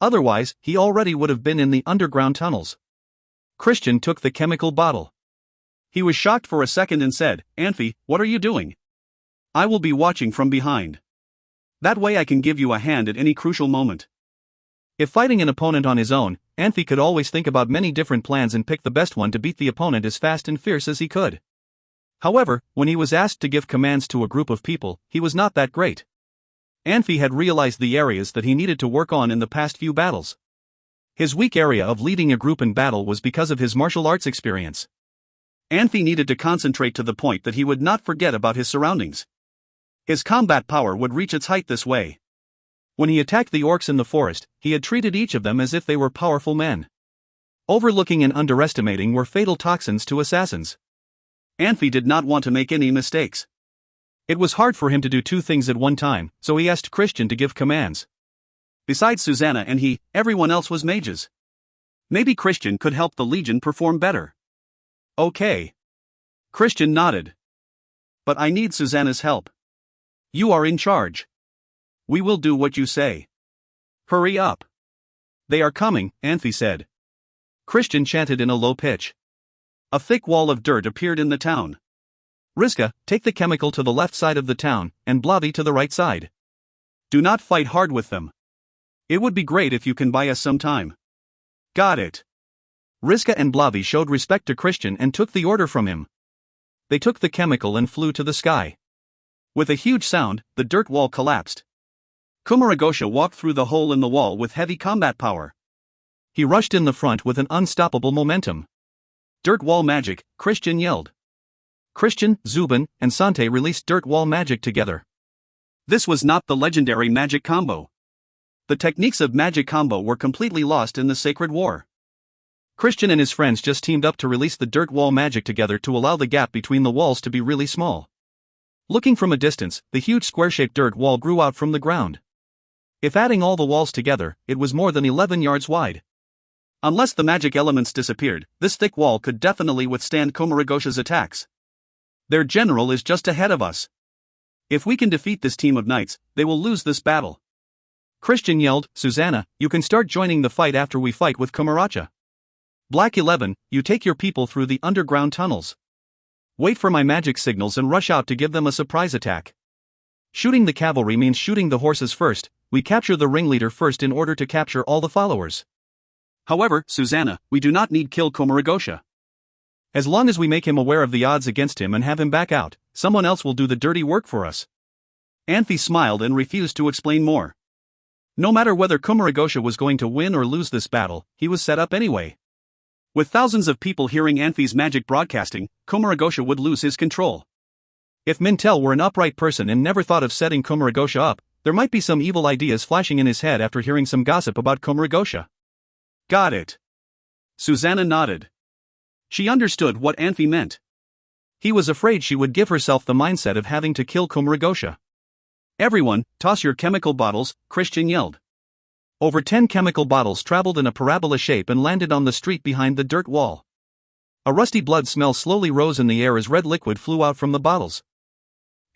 A: Otherwise, he already would have been in the underground tunnels. Christian took the chemical bottle. He was shocked for a second and said, Anfey, what are you doing? I will be watching from behind. That way I can give you a hand at any crucial moment. If fighting an opponent on his own, Anfey could always think about many different plans and pick the best one to beat the opponent as fast and fierce as he could. However, when he was asked to give commands to a group of people, he was not that great. Anfey had realized the areas that he needed to work on in the past few battles. His weak area of leading a group in battle was because of his martial arts experience. Anfey needed to concentrate to the point that he would not forget about his surroundings. His combat power would reach its height this way. When he attacked the orcs in the forest, he had treated each of them as if they were powerful men. Overlooking and underestimating were fatal toxins to assassins. Anfey did not want to make any mistakes. It was hard for him to do two things at one time, so he asked Christian to give commands. Besides Susanna and he, everyone else was mages. Maybe Christian could help the Legion perform better. Okay. Christian nodded. But I need Susanna's help. You are in charge. We will do what you say. Hurry up. They are coming, Anfey said. Christian chanted in a low pitch. A thick wall of dirt appeared in the town. Riska, take the chemical to the left side of the town, and Blavi to the right side. Do not fight hard with them. It would be great if you can buy us some time. Got it. Riska and Blavi showed respect to Christian and took the order from him. They took the chemical and flew to the sky. With a huge sound, the dirt wall collapsed. Kumaragosha walked through the hole in the wall with heavy combat power. He rushed in the front with an unstoppable momentum. Dirt wall magic, Christian yelled. Christian, Zubin, and Sante released dirt wall magic together. This was not the legendary magic combo. The techniques of magic combo were completely lost in the sacred war. Christian and his friends just teamed up to release the dirt wall magic together to allow the gap between the walls to be really small. Looking from a distance, the huge square-shaped dirt wall grew out from the ground. If adding all the walls together, it was more than 11 yards wide. Unless the magic elements disappeared, this thick wall could definitely withstand Kumaragosha's attacks. Their general is just ahead of us. If we can defeat this team of knights, they will lose this battle. Christian yelled, Susanna, you can start joining the fight after we fight with Kumaracha. Black 11, you take your people through the underground tunnels. Wait for my magic signals and rush out to give them a surprise attack. Shooting the cavalry means shooting the horses first. We capture the ringleader first in order to capture all the followers. However, Susanna, we do not need kill Kumaragosha. As long as we make him aware of the odds against him and have him back out, someone else will do the dirty work for us. Anfey smiled and refused to explain more. No matter whether Kumaragosha was going to win or lose this battle, he was set up anyway. With thousands of people hearing Anfey's magic broadcasting, Kumaragosha would lose his control. If Mintel were an upright person and never thought of setting Kumaragosha up, there might be some evil ideas flashing in his head after hearing some gossip about Kumaragosha. Got it. Susanna nodded. She understood what Anfey meant. He was afraid she would give herself the mindset of having to kill Kumaragosha. Everyone, toss your chemical bottles, Christian yelled. Over 10 chemical bottles traveled in a parabola shape and landed on the street behind the dirt wall. A rusty blood smell slowly rose in the air as red liquid flew out from the bottles.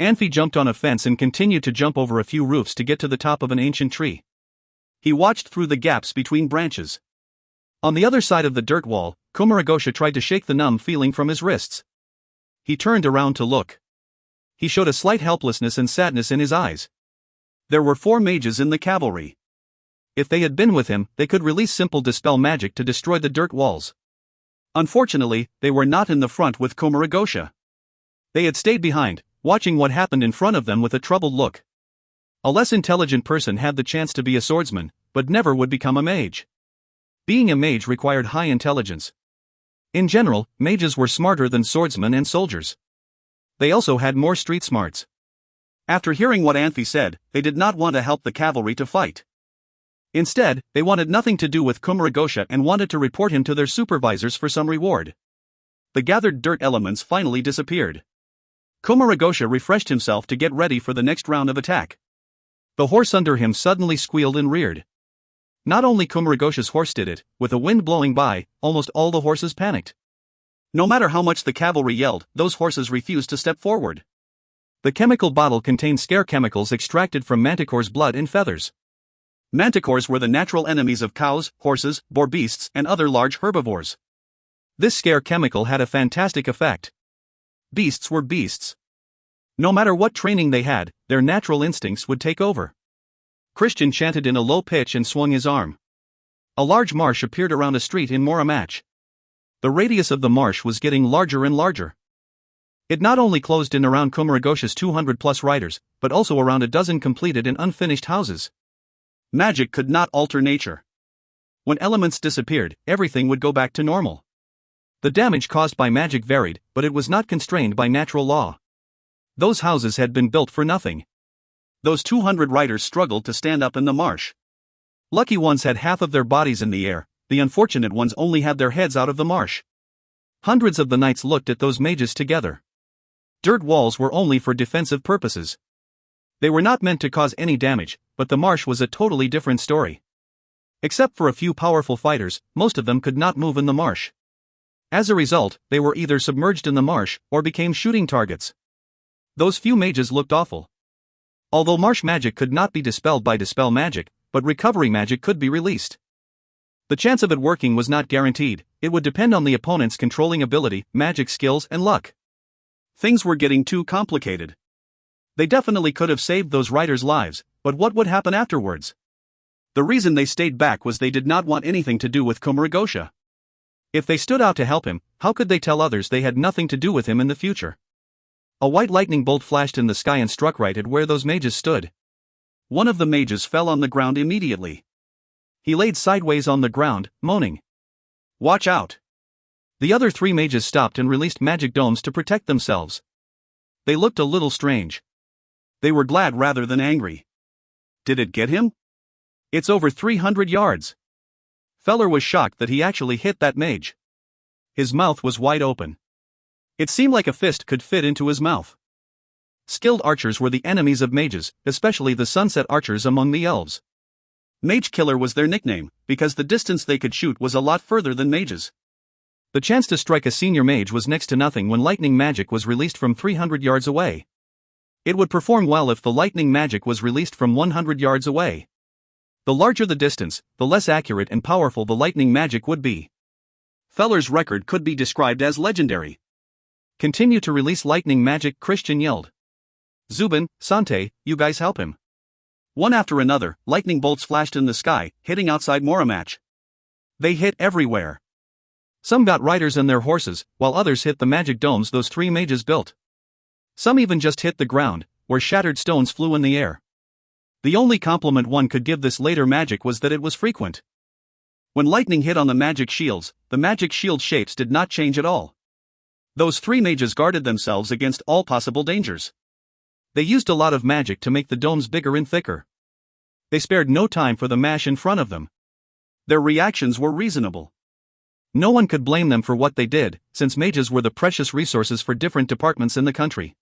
A: Anfey jumped on a fence and continued to jump over a few roofs to get to the top of an ancient tree. He watched through the gaps between branches. On the other side of the dirt wall, Kumaragosha tried to shake the numb feeling from his wrists. He turned around to look. He showed a slight helplessness and sadness in his eyes. There were 4 mages in the cavalry. If they had been with him, they could release simple dispel magic to destroy the dirt walls. Unfortunately, they were not in the front with Kumaragosha. They had stayed behind, watching what happened in front of them with a troubled look. A less intelligent person had the chance to be a swordsman, but never would become a mage. Being a mage required high intelligence. In general, mages were smarter than swordsmen and soldiers. They also had more street smarts. After hearing what Anfey said, they did not want to help the cavalry to fight. Instead, they wanted nothing to do with Kumaragosha and wanted to report him to their supervisors for some reward. The gathered dirt elements finally disappeared. Kumaragosha refreshed himself to get ready for the next round of attack. The horse under him suddenly squealed and reared. Not only Kumaragosha's horse did it, with the wind blowing by, almost all the horses panicked. No matter how much the cavalry yelled, those horses refused to step forward. The chemical bottle contained scare chemicals extracted from manticore's blood and feathers. Manticores were the natural enemies of cows, horses, boar beasts, and other large herbivores. This scare chemical had a fantastic effect. Beasts were beasts. No matter what training they had, their natural instincts would take over. Christian chanted in a low pitch and swung his arm. A large marsh appeared around a street in Moramach. The radius of the marsh was getting larger and larger. It not only closed in around Kumaragosha's 200-plus riders, but also around a dozen completed and unfinished houses. Magic could not alter nature. When elements disappeared, everything would go back to normal. The damage caused by magic varied, but it was not constrained by natural law. Those houses had been built for nothing. Those 200 riders struggled to stand up in the marsh. Lucky ones had half of their bodies in the air, the unfortunate ones only had their heads out of the marsh. Hundreds of the knights looked at those mages together. Dirt walls were only for defensive purposes. They were not meant to cause any damage, but the marsh was a totally different story. Except for a few powerful fighters, most of them could not move in the marsh. As a result, they were either submerged in the marsh, or became shooting targets. Those few mages looked awful. Although marsh magic could not be dispelled by dispel magic, but recovery magic could be released. The chance of it working was not guaranteed, it would depend on the opponent's controlling ability, magic skills and luck. Things were getting too complicated. They definitely could have saved those riders' lives, but what would happen afterwards? The reason they stayed back was they did not want anything to do with Kumaragosha. If they stood out to help him, how could they tell others they had nothing to do with him in the future? A white lightning bolt flashed in the sky and struck right at where those mages stood. One of the mages fell on the ground immediately. He laid sideways on the ground, moaning. "Watch out!" The other 3 mages stopped and released magic domes to protect themselves. They looked a little strange. They were glad rather than angry. Did it get him? It's over 300 yards. Feller was shocked that he actually hit that mage. His mouth was wide open. It seemed like a fist could fit into his mouth. Skilled archers were the enemies of mages, especially the sunset archers among the elves. Mage Killer was their nickname, because the distance they could shoot was a lot further than mages. The chance to strike a senior mage was next to nothing when lightning magic was released from 300 yards away. It would perform well if the lightning magic was released from 100 yards away. The larger the distance, the less accurate and powerful the lightning magic would be. Feller's record could be described as legendary. "Continue to release lightning magic," Christian yelled. "Zubin, Sante, you guys help him." One after another, lightning bolts flashed in the sky, hitting outside Moramach. They hit everywhere. Some got riders and their horses, while others hit the magic domes those 3 mages built. Some even just hit the ground, where shattered stones flew in the air. The only compliment one could give this later magic was that it was frequent. When lightning hit on the magic shields, the magic shield shapes did not change at all. Those 3 mages guarded themselves against all possible dangers. They used a lot of magic to make the domes bigger and thicker. They spared no time for the mash in front of them. Their reactions were reasonable. No one could blame them for what they did, since mages were the precious resources for different departments in the country.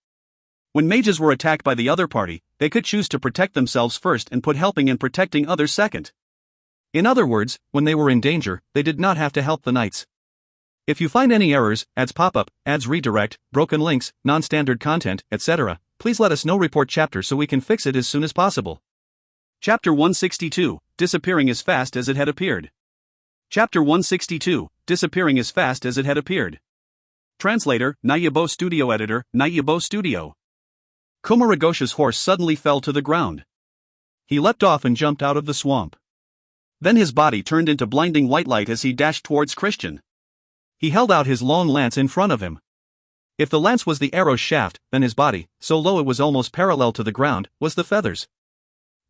A: When mages were attacked by the other party, they could choose to protect themselves first and put helping and protecting others second. In other words, when they were in danger, they did not have to help the knights. If you find any errors, ads pop up, ads redirect, broken links, non-standard content, etc., please let us know. Report chapter so we can fix it as soon as possible. Chapter 162, Disappearing as Fast as It Had Appeared. Chapter 162, Disappearing as Fast as It Had Appeared. Translator, Nayabo Studio Editor, Nayabo Studio. Kumaragosha's horse suddenly fell to the ground. He leapt off and jumped out of the swamp. Then his body turned into blinding white light as he dashed towards Christian. He held out his long lance in front of him. If the lance was the arrow's shaft, then his body, so low it was almost parallel to the ground, was the feathers.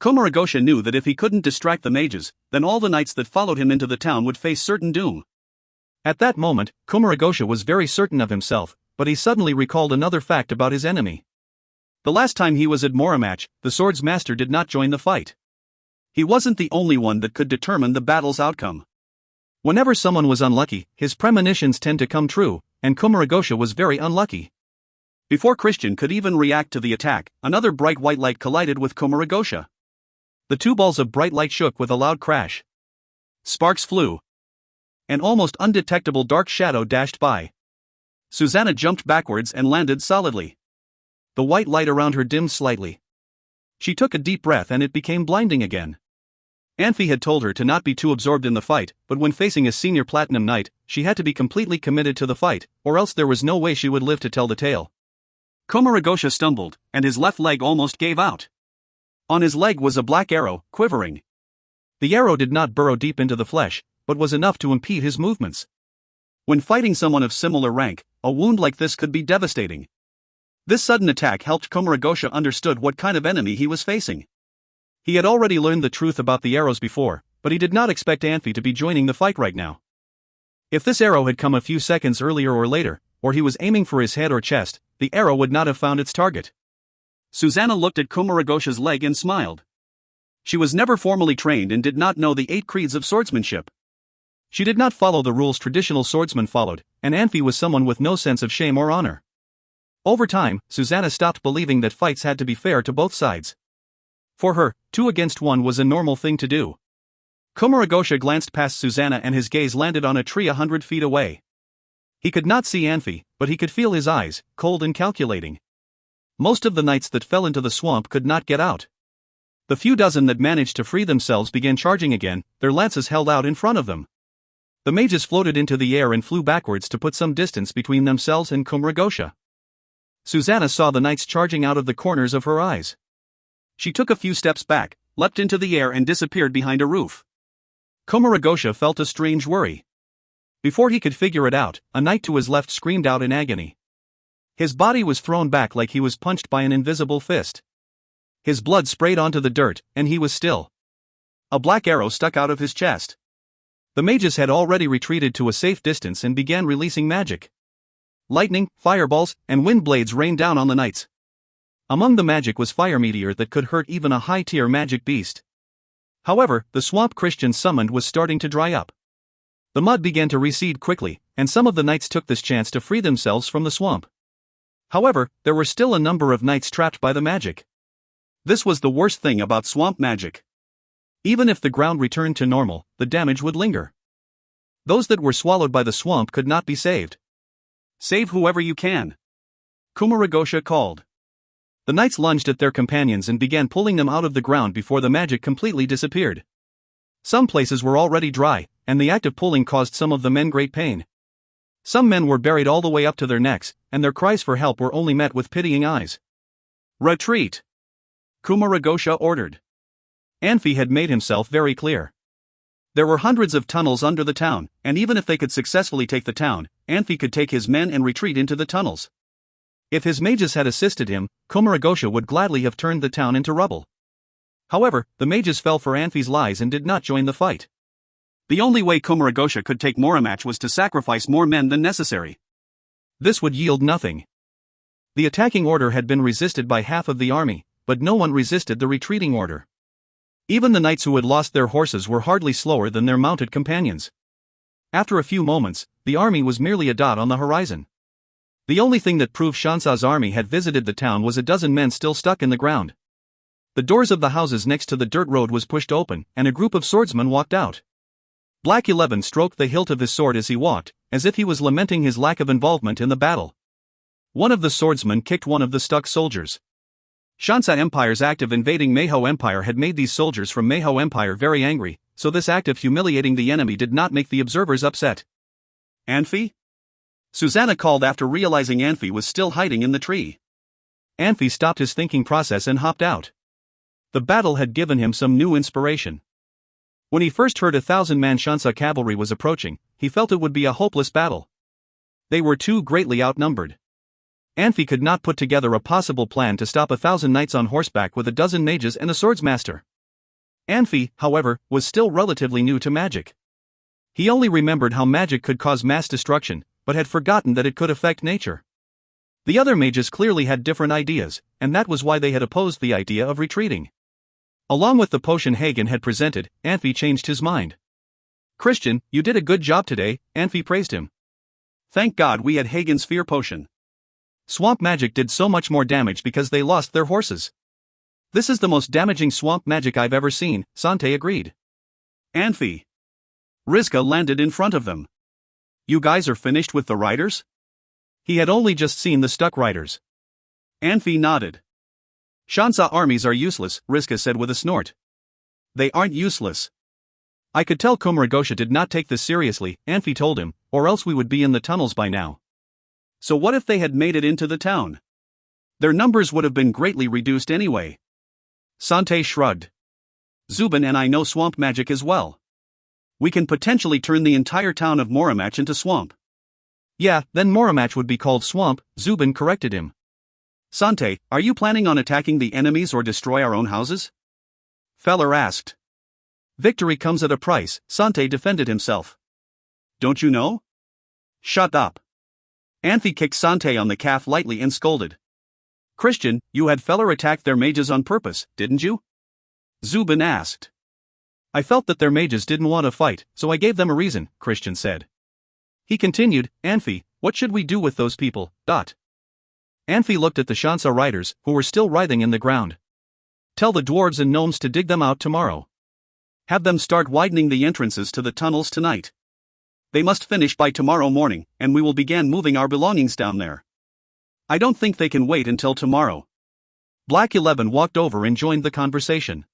A: Kumaragosha knew that if he couldn't distract the mages, then all the knights that followed him into the town would face certain doom. At that moment, Kumaragosha was very certain of himself, but he suddenly recalled another fact about his enemy. The last time he was at Moramach, the sword's master did not join the fight. He wasn't the only one that could determine the battle's outcome. Whenever someone was unlucky, his premonitions tend to come true, and Kumaragosha was very unlucky. Before Christian could even react to the attack, another bright white light collided with Kumaragosha. The 2 balls of bright light shook with a loud crash. Sparks flew. An almost undetectable dark shadow dashed by. Susanna jumped backwards and landed solidly. The white light around her dimmed slightly. She took a deep breath and it became blinding again. Anfey had told her to not be too absorbed in the fight, but when facing a senior platinum knight, she had to be completely committed to the fight, or else there was no way she would live to tell the tale. Kumaragosha stumbled, and his left leg almost gave out. On his leg was a black arrow, quivering. The arrow did not burrow deep into the flesh, but was enough to impede his movements. When fighting someone of similar rank, a wound like this could be devastating. This sudden attack helped Komuragosha understood what kind of enemy he was facing. He had already learned the truth about the arrows before, but he did not expect Anfey to be joining the fight right now. If this arrow had come a few seconds earlier or later, or he was aiming for his head or chest, the arrow would not have found its target. Susanna looked at Komuragosha's leg and smiled. She was never formally trained and did not know the 8 creeds of swordsmanship. She did not follow the rules traditional swordsmen followed, and Anfey was someone with no sense of shame or honor. Over time, Susanna stopped believing that fights had to be fair to both sides. For her, 2 against 1 was a normal thing to do. Komuragosha glanced past Susanna and his gaze landed on a tree 100 feet away. He could not see Anfey, but he could feel his eyes, cold and calculating. Most of the knights that fell into the swamp could not get out. The few dozen that managed to free themselves began charging again, their lances held out in front of them. The mages floated into the air and flew backwards to put some distance between themselves and Komuragosha. Susanna saw the knights charging out of the corners of her eyes. She took a few steps back, leapt into the air and disappeared behind a roof. Komuragosha felt a strange worry. Before he could figure it out, a knight to his left screamed out in agony. His body was thrown back like he was punched by an invisible fist. His blood sprayed onto the dirt, and he was still. A black arrow stuck out of his chest. The mages had already retreated to a safe distance and began releasing magic. Lightning, fireballs, and wind blades rained down on the knights. Among the magic was fire meteor that could hurt even a high-tier magic beast. However, the swamp Christians summoned was starting to dry up. The mud began to recede quickly, and some of the knights took this chance to free themselves from the swamp. However, there were still a number of knights trapped by the magic. This was the worst thing about swamp magic. Even if the ground returned to normal, the damage would linger. Those that were swallowed by the swamp could not be saved. Save whoever you can. Komuragosha called. The knights lunged at their companions and began pulling them out of the ground before the magic completely disappeared. Some places were already dry, and the act of pulling caused some of the men great pain. Some men were buried all the way up to their necks, and their cries for help were only met with pitying eyes. Retreat! Komuragosha ordered. Anfey had made himself very clear. There were hundreds of tunnels under the town, and even if they could successfully take the town, Anfey could take his men and retreat into the tunnels. If his mages had assisted him, Komuragosha would gladly have turned the town into rubble. However, the mages fell for Anfey's lies and did not join the fight. The only way Komuragosha could take Moramach was to sacrifice more men than necessary. This would yield nothing. The attacking order had been resisted by half of the army, but no one resisted the retreating order. Even the knights who had lost their horses were hardly slower than their mounted companions. After a few moments, the army was merely a dot on the horizon. The only thing that proved Shansa's army had visited the town was a dozen men still stuck in the ground. The doors of the houses next to the dirt road was pushed open, and a group of swordsmen walked out. Black 11 stroked the hilt of his sword as he walked, as if he was lamenting his lack of involvement in the battle. One of the swordsmen kicked one of the stuck soldiers. Shansa Empire's act of invading Meiho Empire had made these soldiers from Meiho Empire very angry, so this act of humiliating the enemy did not make the observers upset. Anfey? Susanna called after realizing Anfey was still hiding in the tree. Anfey stopped his thinking process and hopped out. The battle had given him some new inspiration. When he first heard 1,000-man Shansa cavalry was approaching, he felt it would be a hopeless battle. They were too greatly outnumbered. Anfey could not put together a possible plan to stop 1,000 knights on horseback with a dozen mages and a swordsmaster. Anfey, however, was still relatively new to magic. He only remembered how magic could cause mass destruction, but had forgotten that it could affect nature. The other mages clearly had different ideas, and that was why they had opposed the idea of retreating. Along with the potion Hagen had presented, Anfey changed his mind. Christian, you did a good job today, Anfey praised him. Thank God we had Hagen's fear potion. Swamp magic did so much more damage because they lost their horses. This is the most damaging swamp magic I've ever seen, Sante agreed. Anfey. Rizka landed in front of them. You guys are finished with the riders? He had only just seen the stuck riders. Anfey nodded. Shansa armies are useless, Rizka said with a snort. They aren't useless. I could tell Komuragosha did not take this seriously, Anfey told him, or else we would be in the tunnels by now. So what if they had made it into the town? Their numbers would have been greatly reduced anyway. Sante shrugged. Zubin and I know swamp magic as well. We can potentially turn the entire town of Moramach into swamp. Yeah, then Moramach would be called swamp, Zubin corrected him. Sante, are you planning on attacking the enemies or destroy our own houses? Feller asked. Victory comes at a price, Sante defended himself. Don't you know? Shut up. Anfey kicked Sante on the calf lightly and scolded. Christian, you had Feller attack their mages on purpose, didn't you? Zubin asked. I felt that their mages didn't want to fight, so I gave them a reason, Christian said. He continued, Anfey, what should we do with those people? Anfey looked at the Shansa riders, who were still writhing in the ground. Tell the dwarves and gnomes to dig them out tomorrow. Have them start widening the entrances to the tunnels tonight. They must finish by tomorrow morning, and we will begin moving our belongings down there. I don't think they can wait until tomorrow. Black 11 walked over and joined the conversation.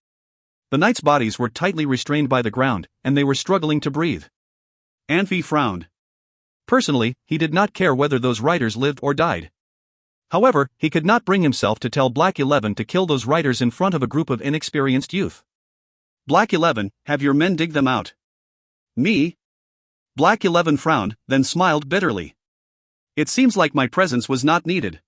A: The knights' bodies were tightly restrained by the ground, and they were struggling to breathe. Anfey frowned. Personally, he did not care whether those riders lived or died. However, he could not bring himself to tell Black 11 to kill those riders in front of a group of inexperienced youth. Black 11, have your men dig them out. Me? Black 11 frowned, then smiled bitterly. It seems like my presence was not needed.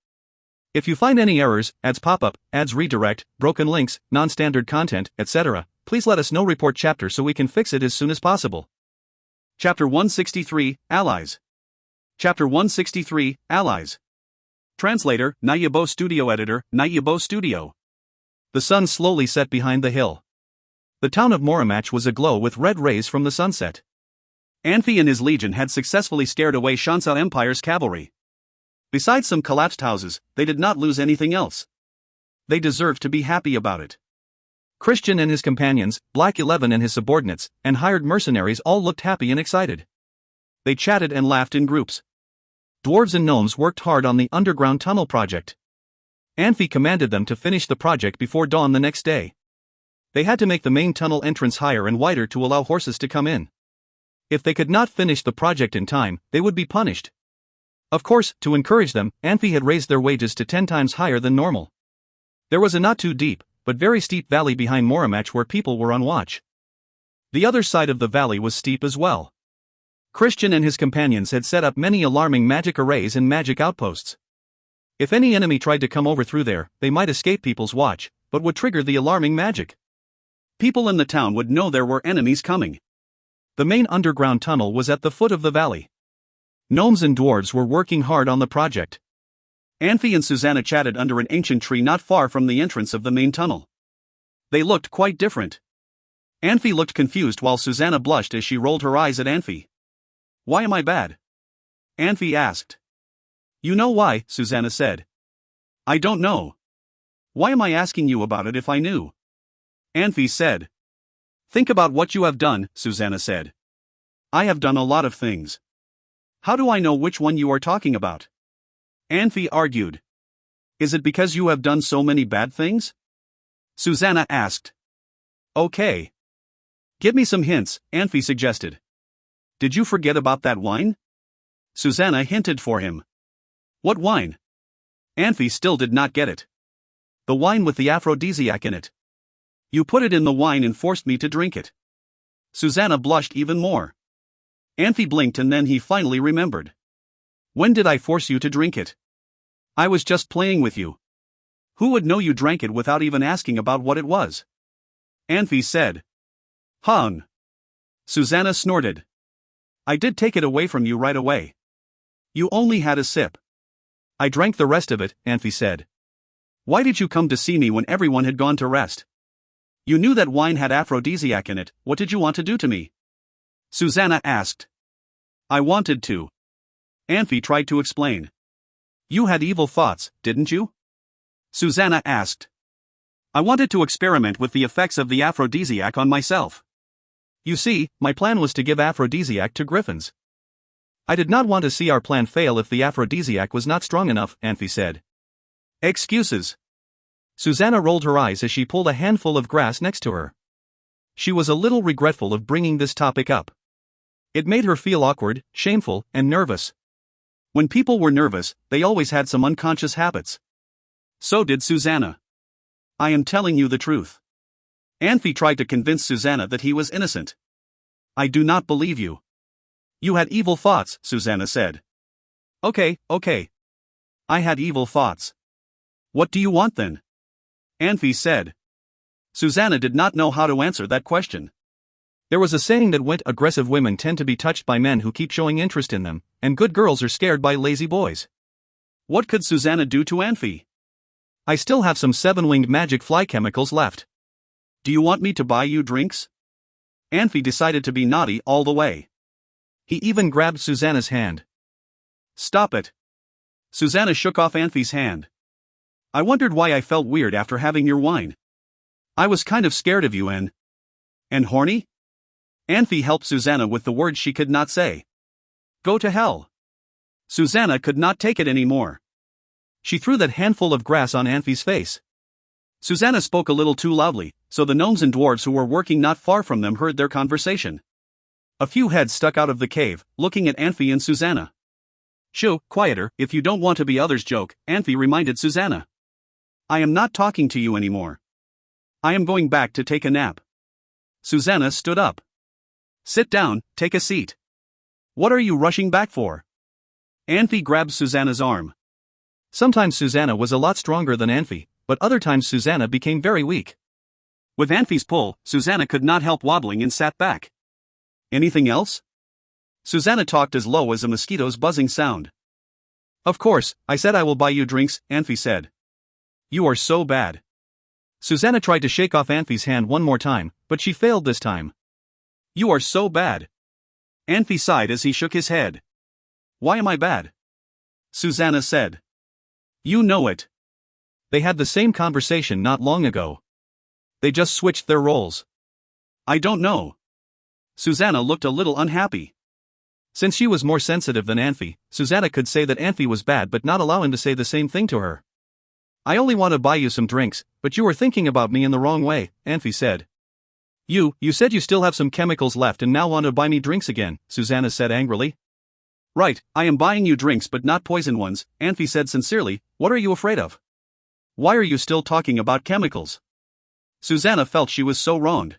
A: If you find any errors, ads pop-up, ads redirect, broken links, non-standard content, etc., please let us know. Report chapter so we can fix it as soon as possible. Chapter 163, Allies. Chapter 163, Allies. Translator, Nayabo Studio Editor, Nayabo Studio. The sun slowly set behind the hill. The town of Moramach was aglow with red rays from the sunset. Anfey and his legion had successfully scared away Shansa Empire's cavalry. Besides some collapsed houses, they did not lose anything else. They deserved to be happy about it. Christian and his companions, Black 11 and his subordinates, and hired mercenaries all looked happy and excited. They chatted and laughed in groups. Dwarves and gnomes worked hard on the underground tunnel project. Anfey commanded them to finish the project before dawn the next day. They had to make the main tunnel entrance higher and wider to allow horses to come in. If they could not finish the project in time, they would be punished. Of course, to encourage them, Anfey had raised their wages to 10 times higher than normal. There was a not too deep, but very steep valley behind Moramach where people were on watch. The other side of the valley was steep as well. Christian and his companions had set up many alarming magic arrays and magic outposts. If any enemy tried to come over through there, they might escape people's watch, but would trigger the alarming magic. People in the town would know there were enemies coming. The main underground tunnel was at the foot of the valley. Gnomes and dwarves were working hard on the project. Anfey and Susanna chatted under an ancient tree not far from the entrance of the main tunnel. They looked quite different. Anfey looked confused while Susanna blushed as she rolled her eyes at Anfey. Why am I bad? Anfey asked. You know why, Susanna said. I don't know. Why am I asking you about it if I knew? Anfey said. Think about what you have done, Susanna said. I have done a lot of things. How do I know which one you are talking about? Anfey argued. Is it because you have done so many bad things? Susanna asked. Okay. Give me some hints, Anfey suggested. Did you forget about that wine? Susanna hinted for him. What wine? Anfey still did not get it. The wine with the aphrodisiac in it. You put it in the wine and forced me to drink it. Susanna blushed even more. Anfey blinked and then he finally remembered. When did I force you to drink it? I was just playing with you. Who would know you drank it without even asking about what it was? Anfey said. Hung. Susanna snorted. I did take it away from you right away. You only had a sip. I drank the rest of it, Anfey said. Why did you come to see me when everyone had gone to rest? You knew that wine had aphrodisiac in it, what did you want to do to me? Susanna asked. I wanted to. Anfey tried to explain. You had evil thoughts, didn't you? Susanna asked. I wanted to experiment with the effects of the aphrodisiac on myself. You see, my plan was to give aphrodisiac to griffins. I did not want to see our plan fail if the aphrodisiac was not strong enough, Anfey said. Excuses. Susanna rolled her eyes as she pulled a handful of grass next to her. She was a little regretful of bringing this topic up. It made her feel awkward, shameful, and nervous. When people were nervous, they always had some unconscious habits. So did Susanna. I am telling you the truth. Anfey tried to convince Susanna that he was innocent. I do not believe you. You had evil thoughts, Susanna said. Okay. I had evil thoughts. What do you want then? Anfey said. Susanna did not know how to answer that question. There was a saying that went, aggressive women tend to be touched by men who keep showing interest in them, and good girls are scared by lazy boys. What could Susanna do to Anfey? I still have some 7-winged magic fly chemicals left. Do you want me to buy you drinks? Anfey decided to be naughty all the way. He even grabbed Susanna's hand. Stop it. Susanna shook off Anfey's hand. I wondered why I felt weird after having your wine. I was kind of scared of you and horny? Anfey helped Susanna with the words she could not say. Go to hell. Susanna could not take it anymore. She threw that handful of grass on Anfey's face. Susanna spoke a little too loudly, so the gnomes and dwarves who were working not far from them heard their conversation. A few heads stuck out of the cave, looking at Anfey and Susanna. Shoo, quieter, if you don't want to be others' joke, Anfey reminded Susanna. I am not talking to you anymore. I am going back to take a nap. Susanna stood up. Sit down, take a seat. What are you rushing back for? Anfey grabbed Susanna's arm. Sometimes Susanna was a lot stronger than Anfey, but other times Susanna became very weak. With Anfey's pull, Susanna could not help wobbling and sat back. Anything else? Susanna talked as low as a mosquito's buzzing sound. Of course, I said I will buy you drinks, Anfey said. You are so bad. Susanna tried to shake off Anfey's hand one more time, but she failed this time. You are so bad. Anfey sighed as he shook his head. Why am I bad? Susanna said. You know it. They had the same conversation not long ago. They just switched their roles. I don't know. Susanna looked a little unhappy. Since she was more sensitive than Anfey, Susanna could say that Anfey was bad but not allow him to say the same thing to her. I only want to buy you some drinks, but you were thinking about me in the wrong way, Anfey said. You said you still have some chemicals left and now want to buy me drinks again, Susanna said angrily. Right, I am buying you drinks but not poison ones, Anfey said sincerely. What are you afraid of? Why are you still talking about chemicals? Susanna felt she was so wronged.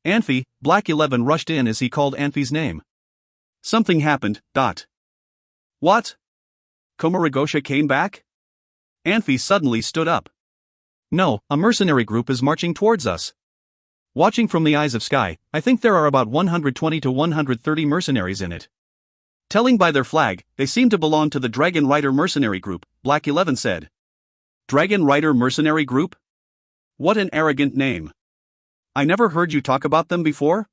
A: Anfey, Black 11 rushed in as he called Anfey's name. Something happened. What? Komorogosha came back? Anfey suddenly stood up. No, a mercenary group is marching towards us. Watching from the eyes of sky, I think there are about 120 to 130 mercenaries in it. Telling by their flag, they seem to belong to the Dragon Rider mercenary group, Black 11 said. Dragon Rider mercenary group? What an arrogant name. I never heard you talk about them before?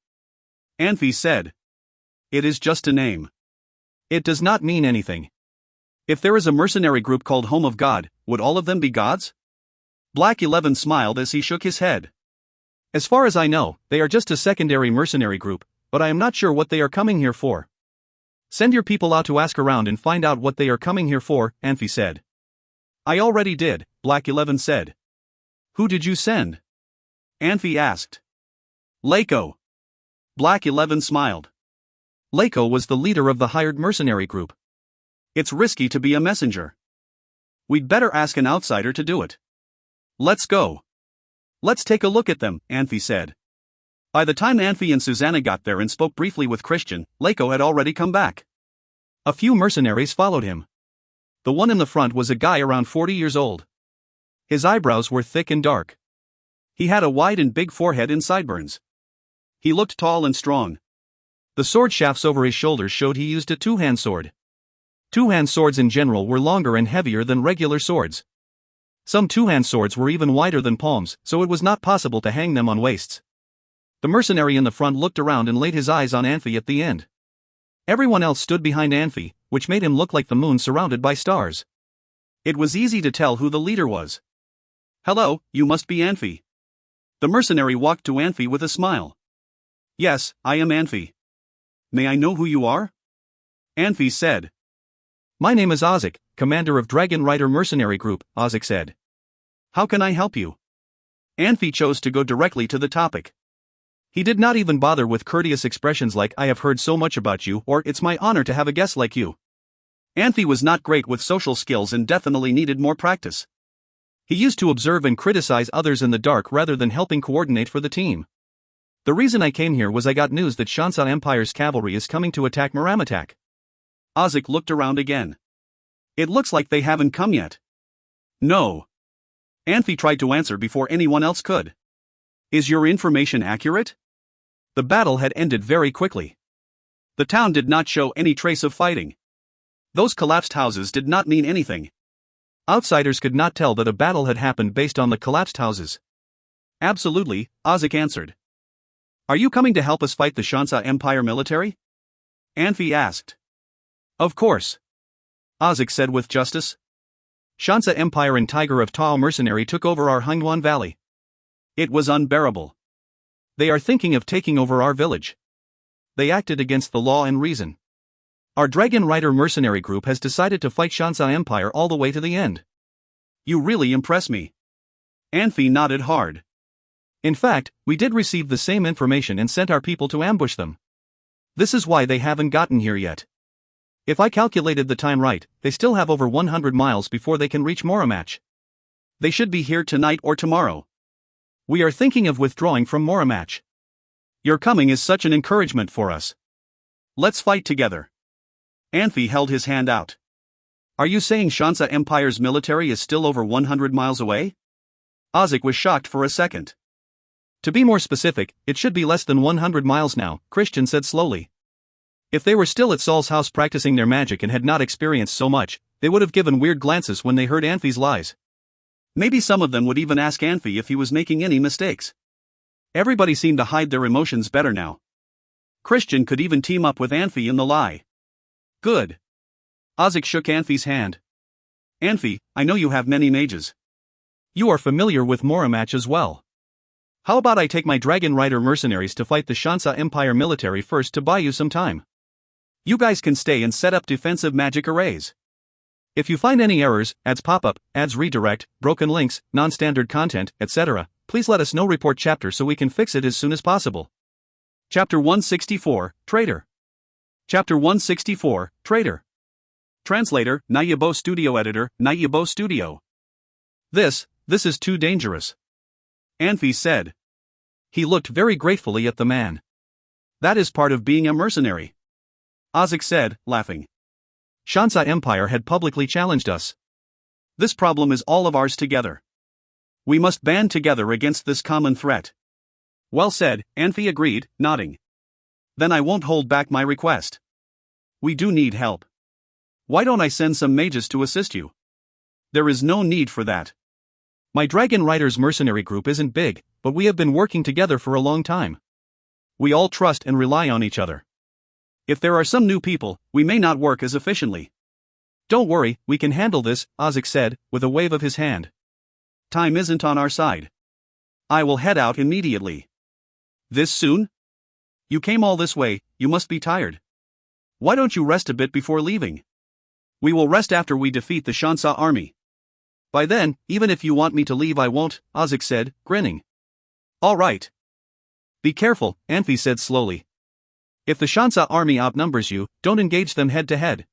A: Anfey said. It is just a name. It does not mean anything. If there is a mercenary group called Home of God, would all of them be gods? Black 11 smiled as he shook his head. As far as I know, they are just a secondary mercenary group, but I am not sure what they are coming here for. Send your people out to ask around and find out what they are coming here for, Anfey said. I already did, Black 11 said. Who did you send? Anfey asked. Leiko. Black 11 smiled. Leiko was the leader of the hired mercenary group. It's risky to be a messenger. We'd better ask an outsider to do it. Let's go. Let's take a look at them, Anfey said. By the time Anfey and Susanna got there and spoke briefly with Christian, Leiko had already come back. A few mercenaries followed him. The one in the front was a guy around 40 years old. His eyebrows were thick and dark. He had a wide and big forehead and sideburns. He looked tall and strong. The sword shafts over his shoulders showed he used a two-hand sword. Two-hand swords in general were longer and heavier than regular swords. Some two-hand swords were even wider than palms, so it was not possible to hang them on waists. The mercenary in the front looked around and laid his eyes on Anfey at the end. Everyone else stood behind Anfey, which made him look like the moon surrounded by stars. It was easy to tell who the leader was. Hello, you must be Anfey. The mercenary walked to Anfey with a smile. Yes, I am Anfey. May I know who you are? Anfey said. My name is Ozek, commander of Dragon Rider Mercenary Group, Ozek said. How can I help you? Anfey chose to go directly to the topic. He did not even bother with courteous expressions like I have heard so much about you or it's my honor to have a guest like you. Anfey was not great with social skills and definitely needed more practice. He used to observe and criticize others in the dark rather than helping coordinate for the team. The reason I came here was I got news that Shansa Empire's cavalry is coming to attack Muramatak. Ozek looked around again. It looks like they haven't come yet. No. Anfey tried to answer before anyone else could. Is your information accurate? The battle had ended very quickly. The town did not show any trace of fighting. Those collapsed houses did not mean anything. Outsiders could not tell that a battle had happened based on the collapsed houses. Absolutely, Audiobooks answered. Are you coming to help us fight the Shansa Empire military? Anfey asked. Of course. Audiobooks said with justice. Shansa Empire and Tiger of Tao mercenary took over our Hangwan Valley. It was unbearable. They are thinking of taking over our village. They acted against the law and reason. Our Dragon Rider mercenary group has decided to fight Shansa Empire all the way to the end. You really impress me. Anfey nodded hard. In fact, we did receive the same information and sent our people to ambush them. This is why they haven't gotten here yet. If I calculated the time right, they still have over 100 miles before they can reach Moramach. They should be here tonight or tomorrow. We are thinking of withdrawing from Moramach. Your coming is such an encouragement for us. Let's fight together. Anfey held his hand out. Are you saying Shansa Empire's military is still over 100 miles away? Audiobooks was shocked for a second. To be more specific, it should be less than 100 miles now, Christian said slowly. If they were still at Saul's house practicing their magic and had not experienced so much, they would have given weird glances when they heard Anfey's lies. Maybe some of them would even ask Anfey if he was making any mistakes. Everybody seemed to hide their emotions better now. Christian could even team up with Anfey in the lie. Good. Audiobooks shook Anfey's hand. Anfey, I know you have many mages. You are familiar with Moramach as well. How about I take my Dragon Rider mercenaries to fight the Shansa Empire military first to buy you some time? You guys can stay and set up defensive magic arrays. If you find any errors, ads pop up, ads redirect, broken links, non-standard content, etc., please let us know. Report chapter so we can fix it as soon as possible. Chapter 164, Trader. Chapter 164, Trader. Translator, Nayabo Studio Editor, Nayabo Studio. This is too dangerous. Anfey said. He looked very gratefully at the man. That is part of being a mercenary. Audiobooks said, laughing. Shansa Empire had publicly challenged us. This problem is all of ours together. We must band together against this common threat. Well said, Anfey agreed, nodding. Then I won't hold back my request. We do need help. Why don't I send some mages to assist you? There is no need for that. My Dragon Riders mercenary group isn't big, but we have been working together for a long time. We all trust and rely on each other. If there are some new people, we may not work as efficiently. Don't worry, we can handle this, Audiobooks said, with a wave of his hand. Time isn't on our side. I will head out immediately. This soon? You came all this way, you must be tired. Why don't you rest a bit before leaving? We will rest after we defeat the Shansa army. By then, even if you want me to leave I won't, Audiobooks said, grinning. All right. Be careful, Anfey said slowly. If the Shansa army outnumbers you, don't engage them head to head.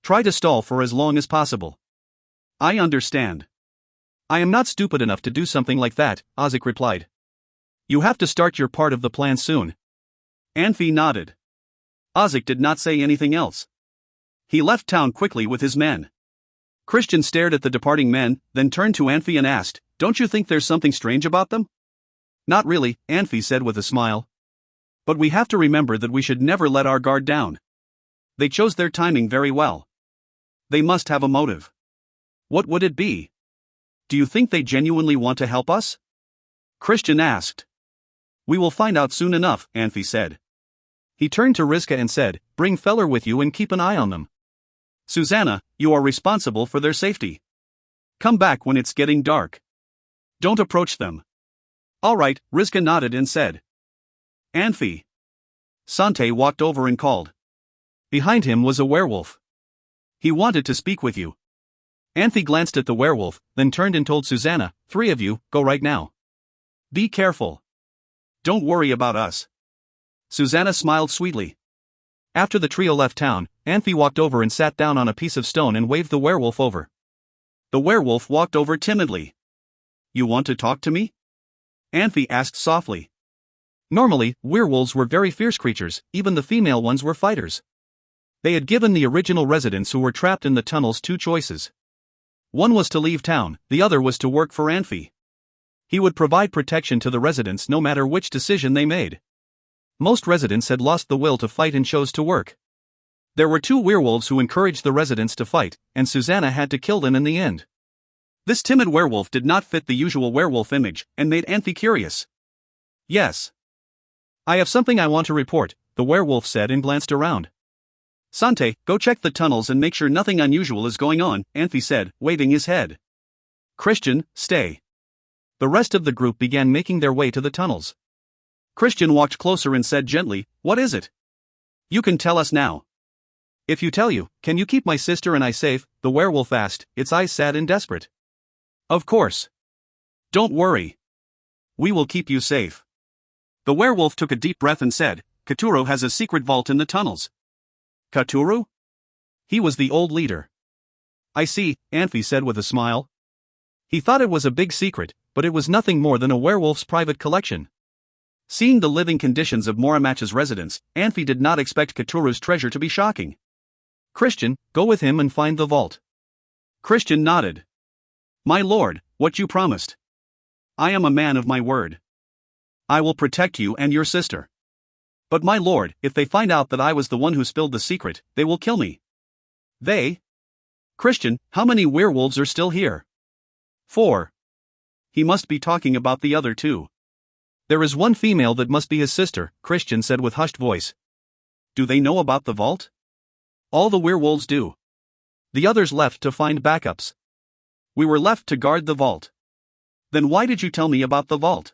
A: Try to stall for as long as possible. I understand. I am not stupid enough to do something like that, Audiobooks replied. You have to start your part of the plan soon. Anfey nodded. Audiobooks did not say anything else. He left town quickly with his men. Christian stared at the departing men, then turned to Anfey and asked, Don't you think there's something strange about them? Not really, Anfey said with a smile. But we have to remember that we should never let our guard down. They chose their timing very well. They must have a motive. What would it be? Do you think they genuinely want to help us? Christian asked. We will find out soon enough, Anfey said. He turned to Rizka and said, Bring Feller with you and keep an eye on them. Susanna, you are responsible for their safety. Come back when it's getting dark. Don't approach them. All right, Rizka nodded and said. Anfey. Sante walked over and called. Behind him was a werewolf. He wanted to speak with you. Anfey glanced at the werewolf, then turned and told Susanna, 3 of you, go right now. Be careful. Don't worry about us. Susanna smiled sweetly. After the trio left town, Anfey walked over and sat down on a piece of stone and waved the werewolf over. The werewolf walked over timidly. You want to talk to me? Anfey asked softly. Normally, werewolves were very fierce creatures, even the female ones were fighters. They had given the original residents who were trapped in the tunnels 2 choices. One was to leave town, the other was to work for Anfey. He would provide protection to the residents no matter which decision they made. Most residents had lost the will to fight and chose to work. There were 2 werewolves who encouraged the residents to fight, and Susanna had to kill them in the end. This timid werewolf did not fit the usual werewolf image, and made Anfey curious. Yes. I have something I want to report, the werewolf said and glanced around. Sante, go check the tunnels and make sure nothing unusual is going on, Anfey said, waving his head. Christian, stay. The rest of the group began making their way to the tunnels. Christian walked closer and said gently, what is it? You can tell us now. If you tell you, can you keep my sister and I safe? The werewolf asked, its eyes sad and desperate. Of course. Don't worry. We will keep you safe. The werewolf took a deep breath and said, Katuro has a secret vault in the tunnels. Katuro? He was the old leader. I see, Anfey said with a smile. He thought it was a big secret, but it was nothing more than a werewolf's private collection. Seeing the living conditions of Moramach's residents, Anfey did not expect Katuro's treasure to be shocking. Christian, go with him and find the vault. Christian nodded. My lord, what you promised. I am a man of my word. I will protect you and your sister. But my lord, if they find out that I was the one who spilled the secret, they will kill me. They? Christian, how many werewolves are still here? 4. He must be talking about the other 2. There is one female that must be his sister, Christian said with hushed voice. Do they know about the vault? All the werewolves do. The others left to find backups. We were left to guard the vault. Then why did you tell me about the vault?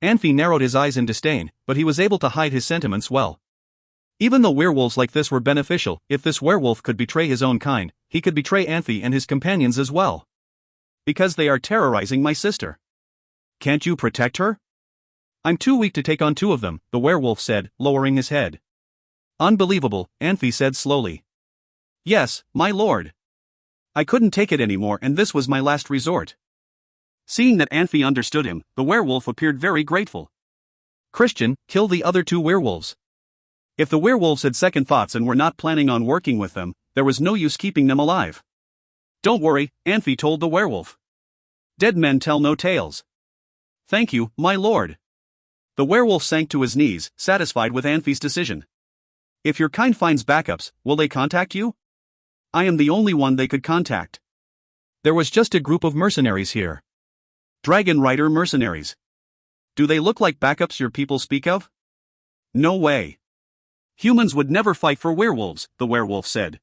A: Anfey narrowed his eyes in disdain, but he was able to hide his sentiments well. Even though werewolves like this were beneficial, if this werewolf could betray his own kind, he could betray Anfey and his companions as well. Because they are terrorizing my sister. Can't you protect her? I'm too weak to take on 2 of them, the werewolf said, lowering his head. Unbelievable, Anfey said slowly. Yes, my lord. I couldn't take it anymore and this was my last resort. Seeing that Anfey understood him, the werewolf appeared very grateful. Christian, kill the other 2 werewolves. If the werewolves had second thoughts and were not planning on working with them, there was no use keeping them alive. Don't worry, Anfey told the werewolf. Dead men tell no tales. Thank you, my lord. The werewolf sank to his knees, satisfied with Anfey's decision. If your kind finds backups, will they contact you? I am the only one they could contact. There was just a group of mercenaries here. Dragon Rider mercenaries. Do they look like backups your people speak of? No way. Humans would never fight for werewolves, the werewolf said.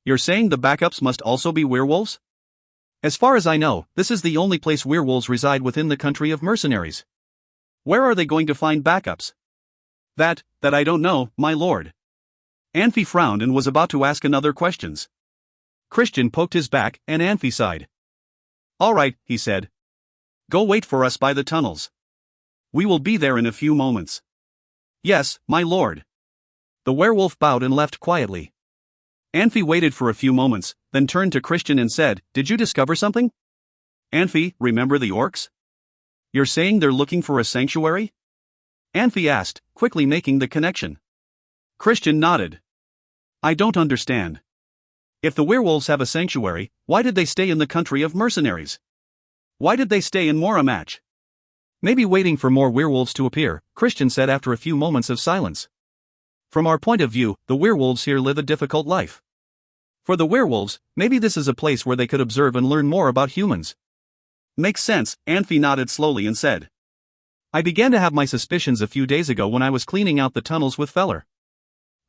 A: You're saying the backups must also be werewolves? As far as I know, this is the only place werewolves reside within the country of mercenaries. Where are they going to find backups? That I don't know, my lord. Anfey frowned and was about to ask another questions. Christian poked his back, and Anfey sighed. All right, he said. Go wait for us by the tunnels. We will be there in a few moments. Yes, my lord. The werewolf bowed and left quietly. Anfey waited for a few moments, then turned to Christian and said, Did you discover something? Anfey, remember the orcs? You're saying they're looking for a sanctuary? Anfey asked, quickly making the connection. Christian nodded. I don't understand. If the werewolves have a sanctuary, why did they stay in the country of mercenaries? Why did they stay in Moramach? Maybe waiting for more werewolves to appear, Christian said after a few moments of silence. From our point of view, the werewolves here live a difficult life. For the werewolves, maybe this is a place where they could observe and learn more about humans. Makes sense, Anfey nodded slowly and said. I began to have my suspicions a few days ago when I was cleaning out the tunnels with Feller.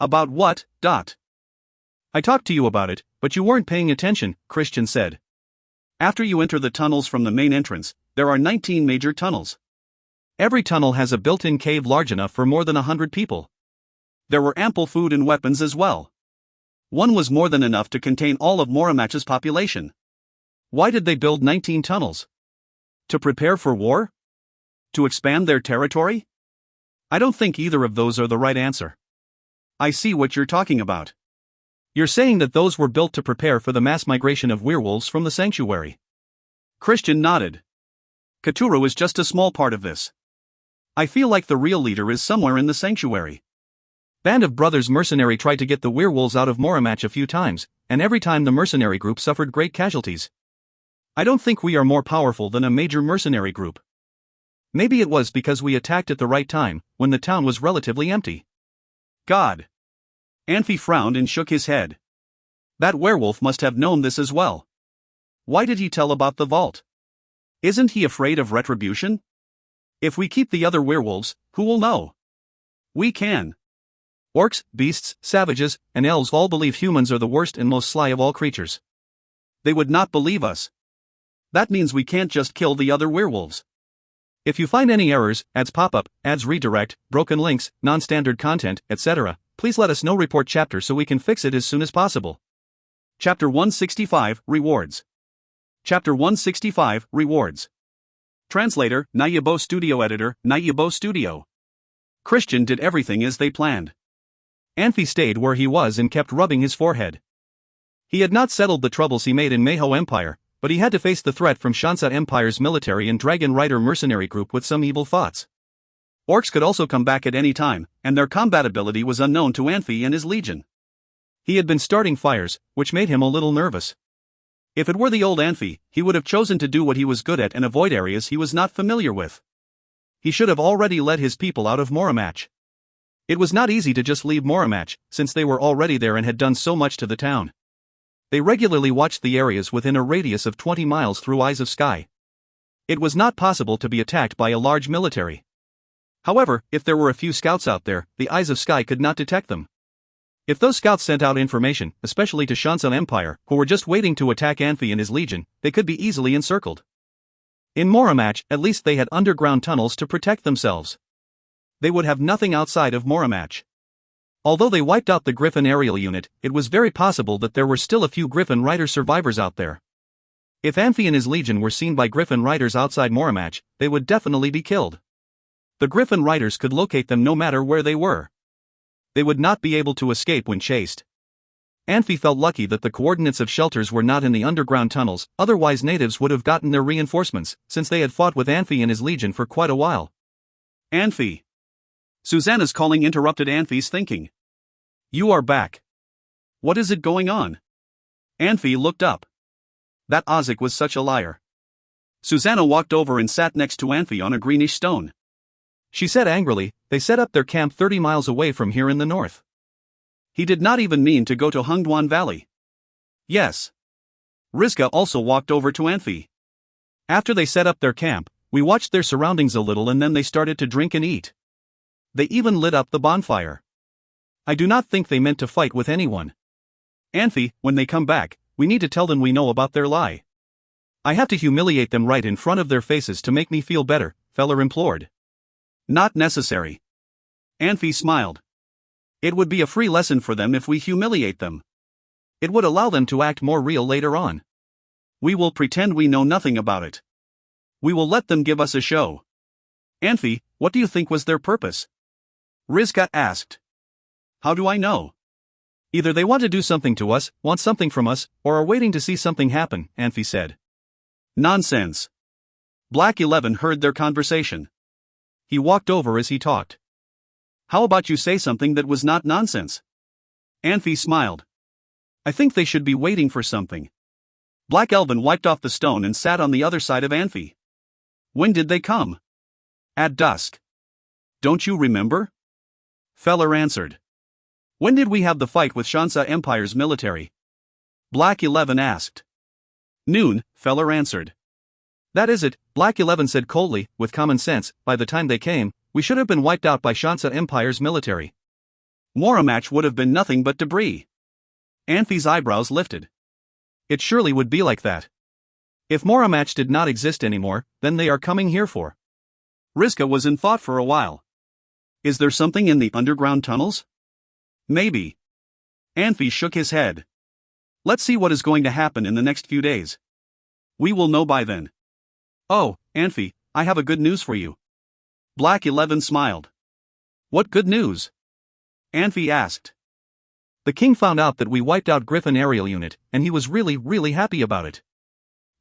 A: About what? I talked to you about it, but you weren't paying attention, Christian said. After you enter the tunnels from the main entrance, there are 19 major tunnels. Every tunnel has a built-in cave large enough for more than 100 people. There were ample food and weapons as well. One was more than enough to contain all of Moramach's population. Why did they build 19 tunnels? To prepare for war? To expand their territory? I don't think either of those are the right answer. I see what you're talking about. You're saying that those were built to prepare for the mass migration of werewolves from the sanctuary. Christian nodded. Katuro is just a small part of this. I feel like the real leader is somewhere in the sanctuary. Band of Brothers mercenary tried to get the werewolves out of Moramach a few times, and every time the mercenary group suffered great casualties. I don't think we are more powerful than a major mercenary group. Maybe it was because we attacked at the right time, when the town was relatively empty. God. Anfey frowned and shook his head. That werewolf must have known this as well. Why did he tell about the vault? Isn't he afraid of retribution? If we keep the other werewolves, who will know? We can. Orcs, beasts, savages, and elves all believe humans are the worst and most sly of all creatures. They would not believe us. That means we can't just kill the other werewolves. If you find any errors, ads pop up, ads redirect, broken links, non-standard content, etc., please let us know. Report chapter so we can fix it as soon as possible. Chapter 165, Rewards. Chapter 165, Rewards. Translator, Nayabo Studio Editor, Nayabo Studio. Christian did everything as they planned. Anfey stayed where he was and kept rubbing his forehead. He had not settled the troubles he made in Manhwa Empire, but he had to face the threat from Shansa Empire's military and Dragon Rider mercenary group with some evil thoughts. Orcs could also come back at any time, and their combat ability was unknown to Anfey and his legion. He had been starting fires, which made him a little nervous. If it were the old Anfey, he would have chosen to do what he was good at and avoid areas he was not familiar with. He should have already led his people out of Moramach. It was not easy to just leave Moramach, since they were already there and had done so much to the town. They regularly watched the areas within a radius of 20 miles through Eyes of Sky. It was not possible to be attacked by a large military. However, if there were a few scouts out there, the Eyes of Sky could not detect them. If those scouts sent out information, especially to Shansa Empire, who were just waiting to attack Anfey and his legion, they could be easily encircled. In Moramach, at least they had underground tunnels to protect themselves. They would have nothing outside of Moramach. Although they wiped out the Griffin aerial unit, it was very possible that there were still a few Griffin Rider survivors out there. If Anfey and his legion were seen by Griffin Riders outside Moramach, they would definitely be killed. The Griffin Riders could locate them no matter where they were. They would not be able to escape when chased. Anfey felt lucky that the coordinates of shelters were not in the underground tunnels, otherwise natives would have gotten their reinforcements, since they had fought with Anfey and his legion for quite a while. Anfey. Susanna's calling interrupted Anfey's thinking. You are back. What is it going on? Anfey looked up. That Ozik was such a liar. Susanna walked over and sat next to Anfey on a greenish stone. She said angrily, they set up their camp 30 miles away from here in the north. He did not even mean to go to Hungduan Valley. Yes. Rizka also walked over to Anfey. After they set up their camp, we watched their surroundings a little and then they started to drink and eat. They even lit up the bonfire. I do not think they meant to fight with anyone. Anfey, when they come back, we need to tell them we know about their lie. I have to humiliate them right in front of their faces to make me feel better, Feller implored. Not necessary. Anfey smiled. It would be a free lesson for them if we humiliate them. It would allow them to act more real later on. We will pretend we know nothing about it. We will let them give us a show. Anfey, what do you think was their purpose? Rizka asked. How do I know? Either they want to do something to us, want something from us, or are waiting to see something happen, Anfey said. Nonsense. Black 11 heard their conversation. He walked over as he talked. How about you say something that was not nonsense? Anfey smiled. I think they should be waiting for something. Black Elven wiped off the stone and sat on the other side of Anfey. When did they come? At dusk. Don't you remember? Feller answered. When did we have the fight with Shansa Empire's military? Black 11 asked. Noon, Feller answered. That is it, Black 11 said coldly, with common sense. By the time they came, we should have been wiped out by Shansa Empire's military. Moramach would have been nothing but debris. Anfey's eyebrows lifted. It surely would be like that. If Moramach did not exist anymore, then they are coming here for. Rizka was in thought for a while. Is there something in the underground tunnels? Maybe. Anfey shook his head. Let's see what is going to happen in the next few days. We will know by then. Oh, Anfey, I have a good news for you. Black 11 smiled. What good news? Anfey asked. The king found out that we wiped out Griffin aerial unit, and he was really happy about it.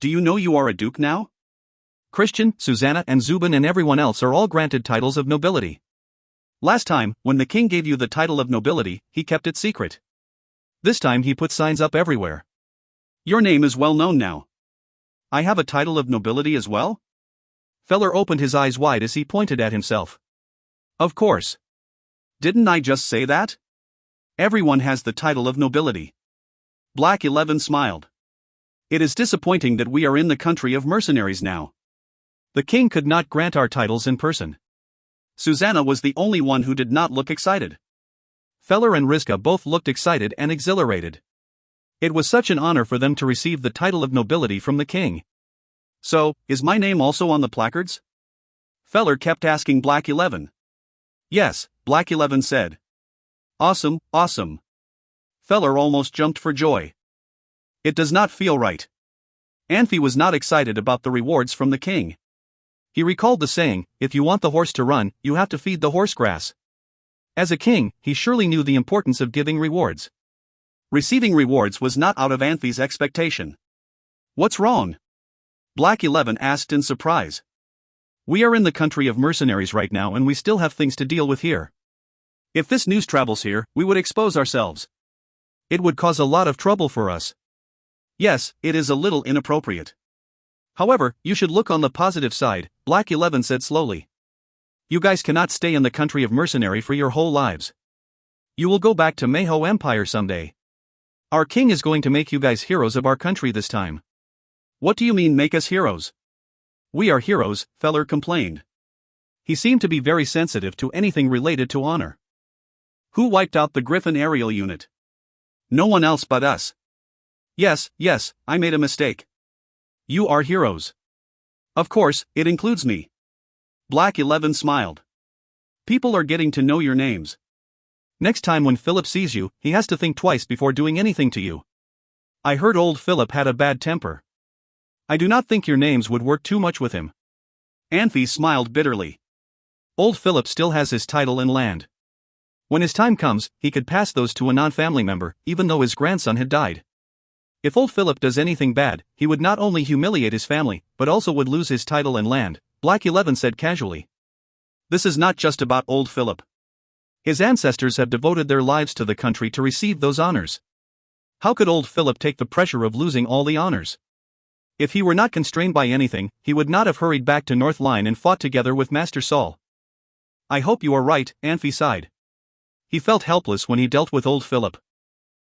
A: Do you know you are a duke now? Christian, Susanna and Zubin and everyone else are all granted titles of nobility. Last time, when the king gave you the title of nobility, he kept it secret. This time he put signs up everywhere. Your name is well known now. I have a title of nobility as well? Feller opened his eyes wide as he pointed at himself. Of course. Didn't I just say that? Everyone has the title of nobility. Black 11 smiled. It is disappointing that we are in the country of mercenaries now. The king could not grant our titles in person. Susanna was the only one who did not look excited. Feller and Rizka both looked excited and exhilarated. It was such an honor for them to receive the title of nobility from the king. So, is my name also on the placards? Feller kept asking Black 11. Yes, Black 11 said. Awesome, awesome. Feller almost jumped for joy. It does not feel right. Anfey was not excited about the rewards from the king. He recalled the saying, if you want the horse to run, you have to feed the horse grass. As a king, he surely knew the importance of giving rewards. Receiving rewards was not out of Anfey's expectation. What's wrong? Black 11 asked in surprise. We are in the country of mercenaries right now and we still have things to deal with here. If this news travels here, we would expose ourselves. It would cause a lot of trouble for us. Yes, it is a little inappropriate. However, you should look on the positive side, Black 11 said slowly. You guys cannot stay in the country of mercenary for your whole lives. You will go back to Manhwa Empire someday. Our king is going to make you guys heroes of our country this time. What do you mean make us heroes? We are heroes, Feller complained. He seemed to be very sensitive to anything related to honor. Who wiped out the Griffin aerial unit? No one else but us. Yes, I made a mistake. You are heroes. Of course, it includes me. Black 11 smiled. People are getting to know your names. Next time when Philip sees you, he has to think twice before doing anything to you. I heard old Philip had a bad temper. I do not think your names would work too much with him. Anfey smiled bitterly. Old Philip still has his title and land. When his time comes, he could pass those to a non-family member, even though his grandson had died. If old Philip does anything bad, he would not only humiliate his family, but also would lose his title and land, Black 11 said casually. This is not just about old Philip. His ancestors have devoted their lives to the country to receive those honors. How could old Philip take the pressure of losing all the honors? If he were not constrained by anything, he would not have hurried back to North Line and fought together with Master Saul. I hope you are right, Anfey sighed. He felt helpless when he dealt with old Philip.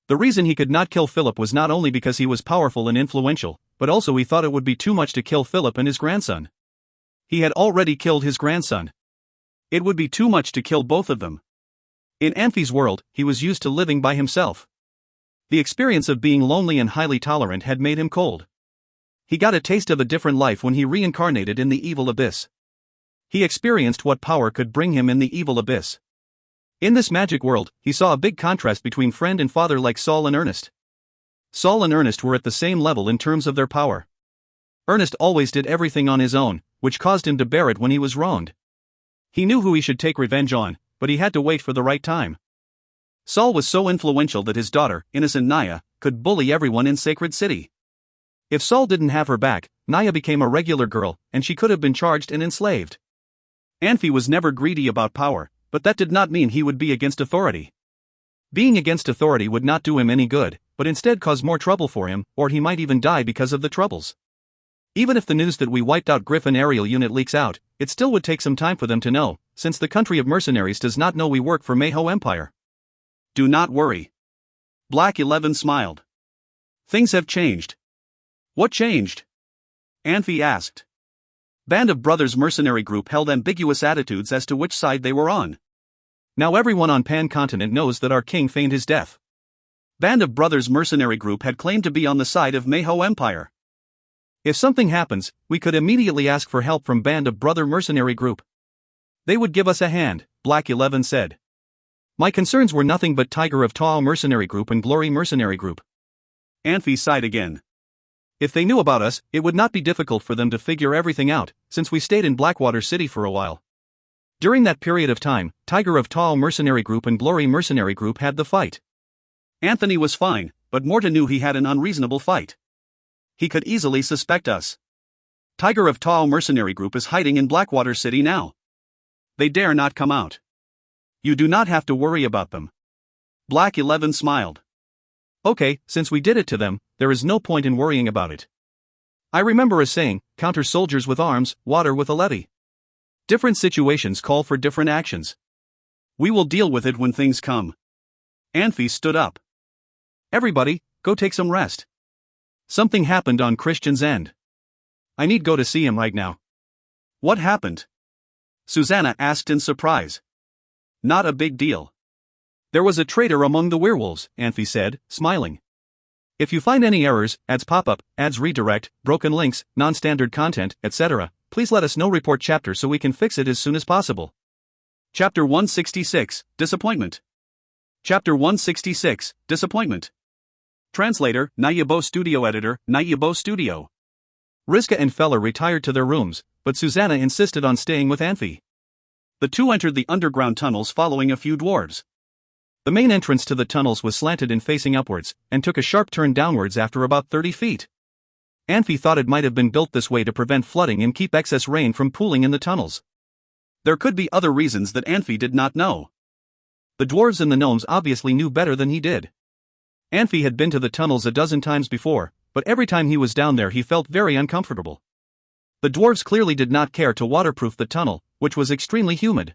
A: The reason he could not kill Philip was not only because he was powerful and influential, but also he thought it would be too much to kill Philip and his grandson. He had already killed his grandson. It would be too much to kill both of them. In Anfey's world, he was used to living by himself. The experience of being lonely and highly tolerant had made him cold. He got a taste of a different life when he reincarnated in the evil abyss. He experienced what power could bring him in the evil abyss. In this magic world, he saw a big contrast between friend and father like Saul and Ernest. Saul and Ernest were at the same level in terms of their power. Ernest always did everything on his own, which caused him to bear it when he was wronged. He knew who he should take revenge on, but he had to wait for the right time. Saul was so influential that his daughter, innocent Naya, could bully everyone in Sacred City. If Saul didn't have her back, Naya became a regular girl, and she could have been charged and enslaved. Anfey was never greedy about power, but that did not mean he would be against authority. Being against authority would not do him any good, but instead cause more trouble for him, or he might even die because of the troubles. Even if the news that we wiped out Griffin aerial unit leaks out, it still would take some time for them to know, since the country of mercenaries does not know we work for Manhwa Empire. Do not worry. Black 11 smiled. Things have changed. What changed? Anfey asked. Band of Brothers mercenary group held ambiguous attitudes as to which side they were on. Now everyone on Pan Continent knows that our king feigned his death. Band of Brothers mercenary group had claimed to be on the side of Manhwa Empire. If something happens, we could immediately ask for help from Band of Brother mercenary group. They would give us a hand, Black 11 said. My concerns were nothing but Tiger of Tao mercenary group and Glory mercenary group. Anfey sighed again. If they knew about us, it would not be difficult for them to figure everything out, since we stayed in Blackwater City for a while. During that period of time, Tiger of Tao mercenary group and Glory mercenary group had the fight. Anthony was fine, but Morta knew he had an unreasonable fight. He could easily suspect us. Tiger of Tao mercenary group is hiding in Blackwater City now. They dare not come out. You do not have to worry about them. Black 11 smiled. Okay, since we did it to them, there is no point in worrying about it. I remember a saying, counter soldiers with arms, water with a levy. Different situations call for different actions. We will deal with it when things come. Anfey stood up. Everybody, go take some rest. Something happened on Christian's end. I need go to see him right now. What happened? Susanna asked in surprise. Not a big deal. There was a traitor among the werewolves, Anfey said, smiling. If you find any errors, ads pop up, ads redirect, broken links, non-standard content, etc., please let us know. Report chapter so we can fix it as soon as possible. Chapter 166, Disappointment. Chapter 166, Disappointment. Translator, Nayabo Studio Editor, Nayabo Studio. Rizka and Feller retired to their rooms, but Susanna insisted on staying with Anfey. The two entered the underground tunnels following a few dwarves. The main entrance to the tunnels was slanted and facing upwards, and took a sharp turn downwards after about 30 feet. Anfey thought it might have been built this way to prevent flooding and keep excess rain from pooling in the tunnels. There could be other reasons that Anfey did not know. The dwarves and the gnomes obviously knew better than he did. Anfey had been to the tunnels a dozen times before, but every time he was down there he felt very uncomfortable. The dwarves clearly did not care to waterproof the tunnel, which was extremely humid.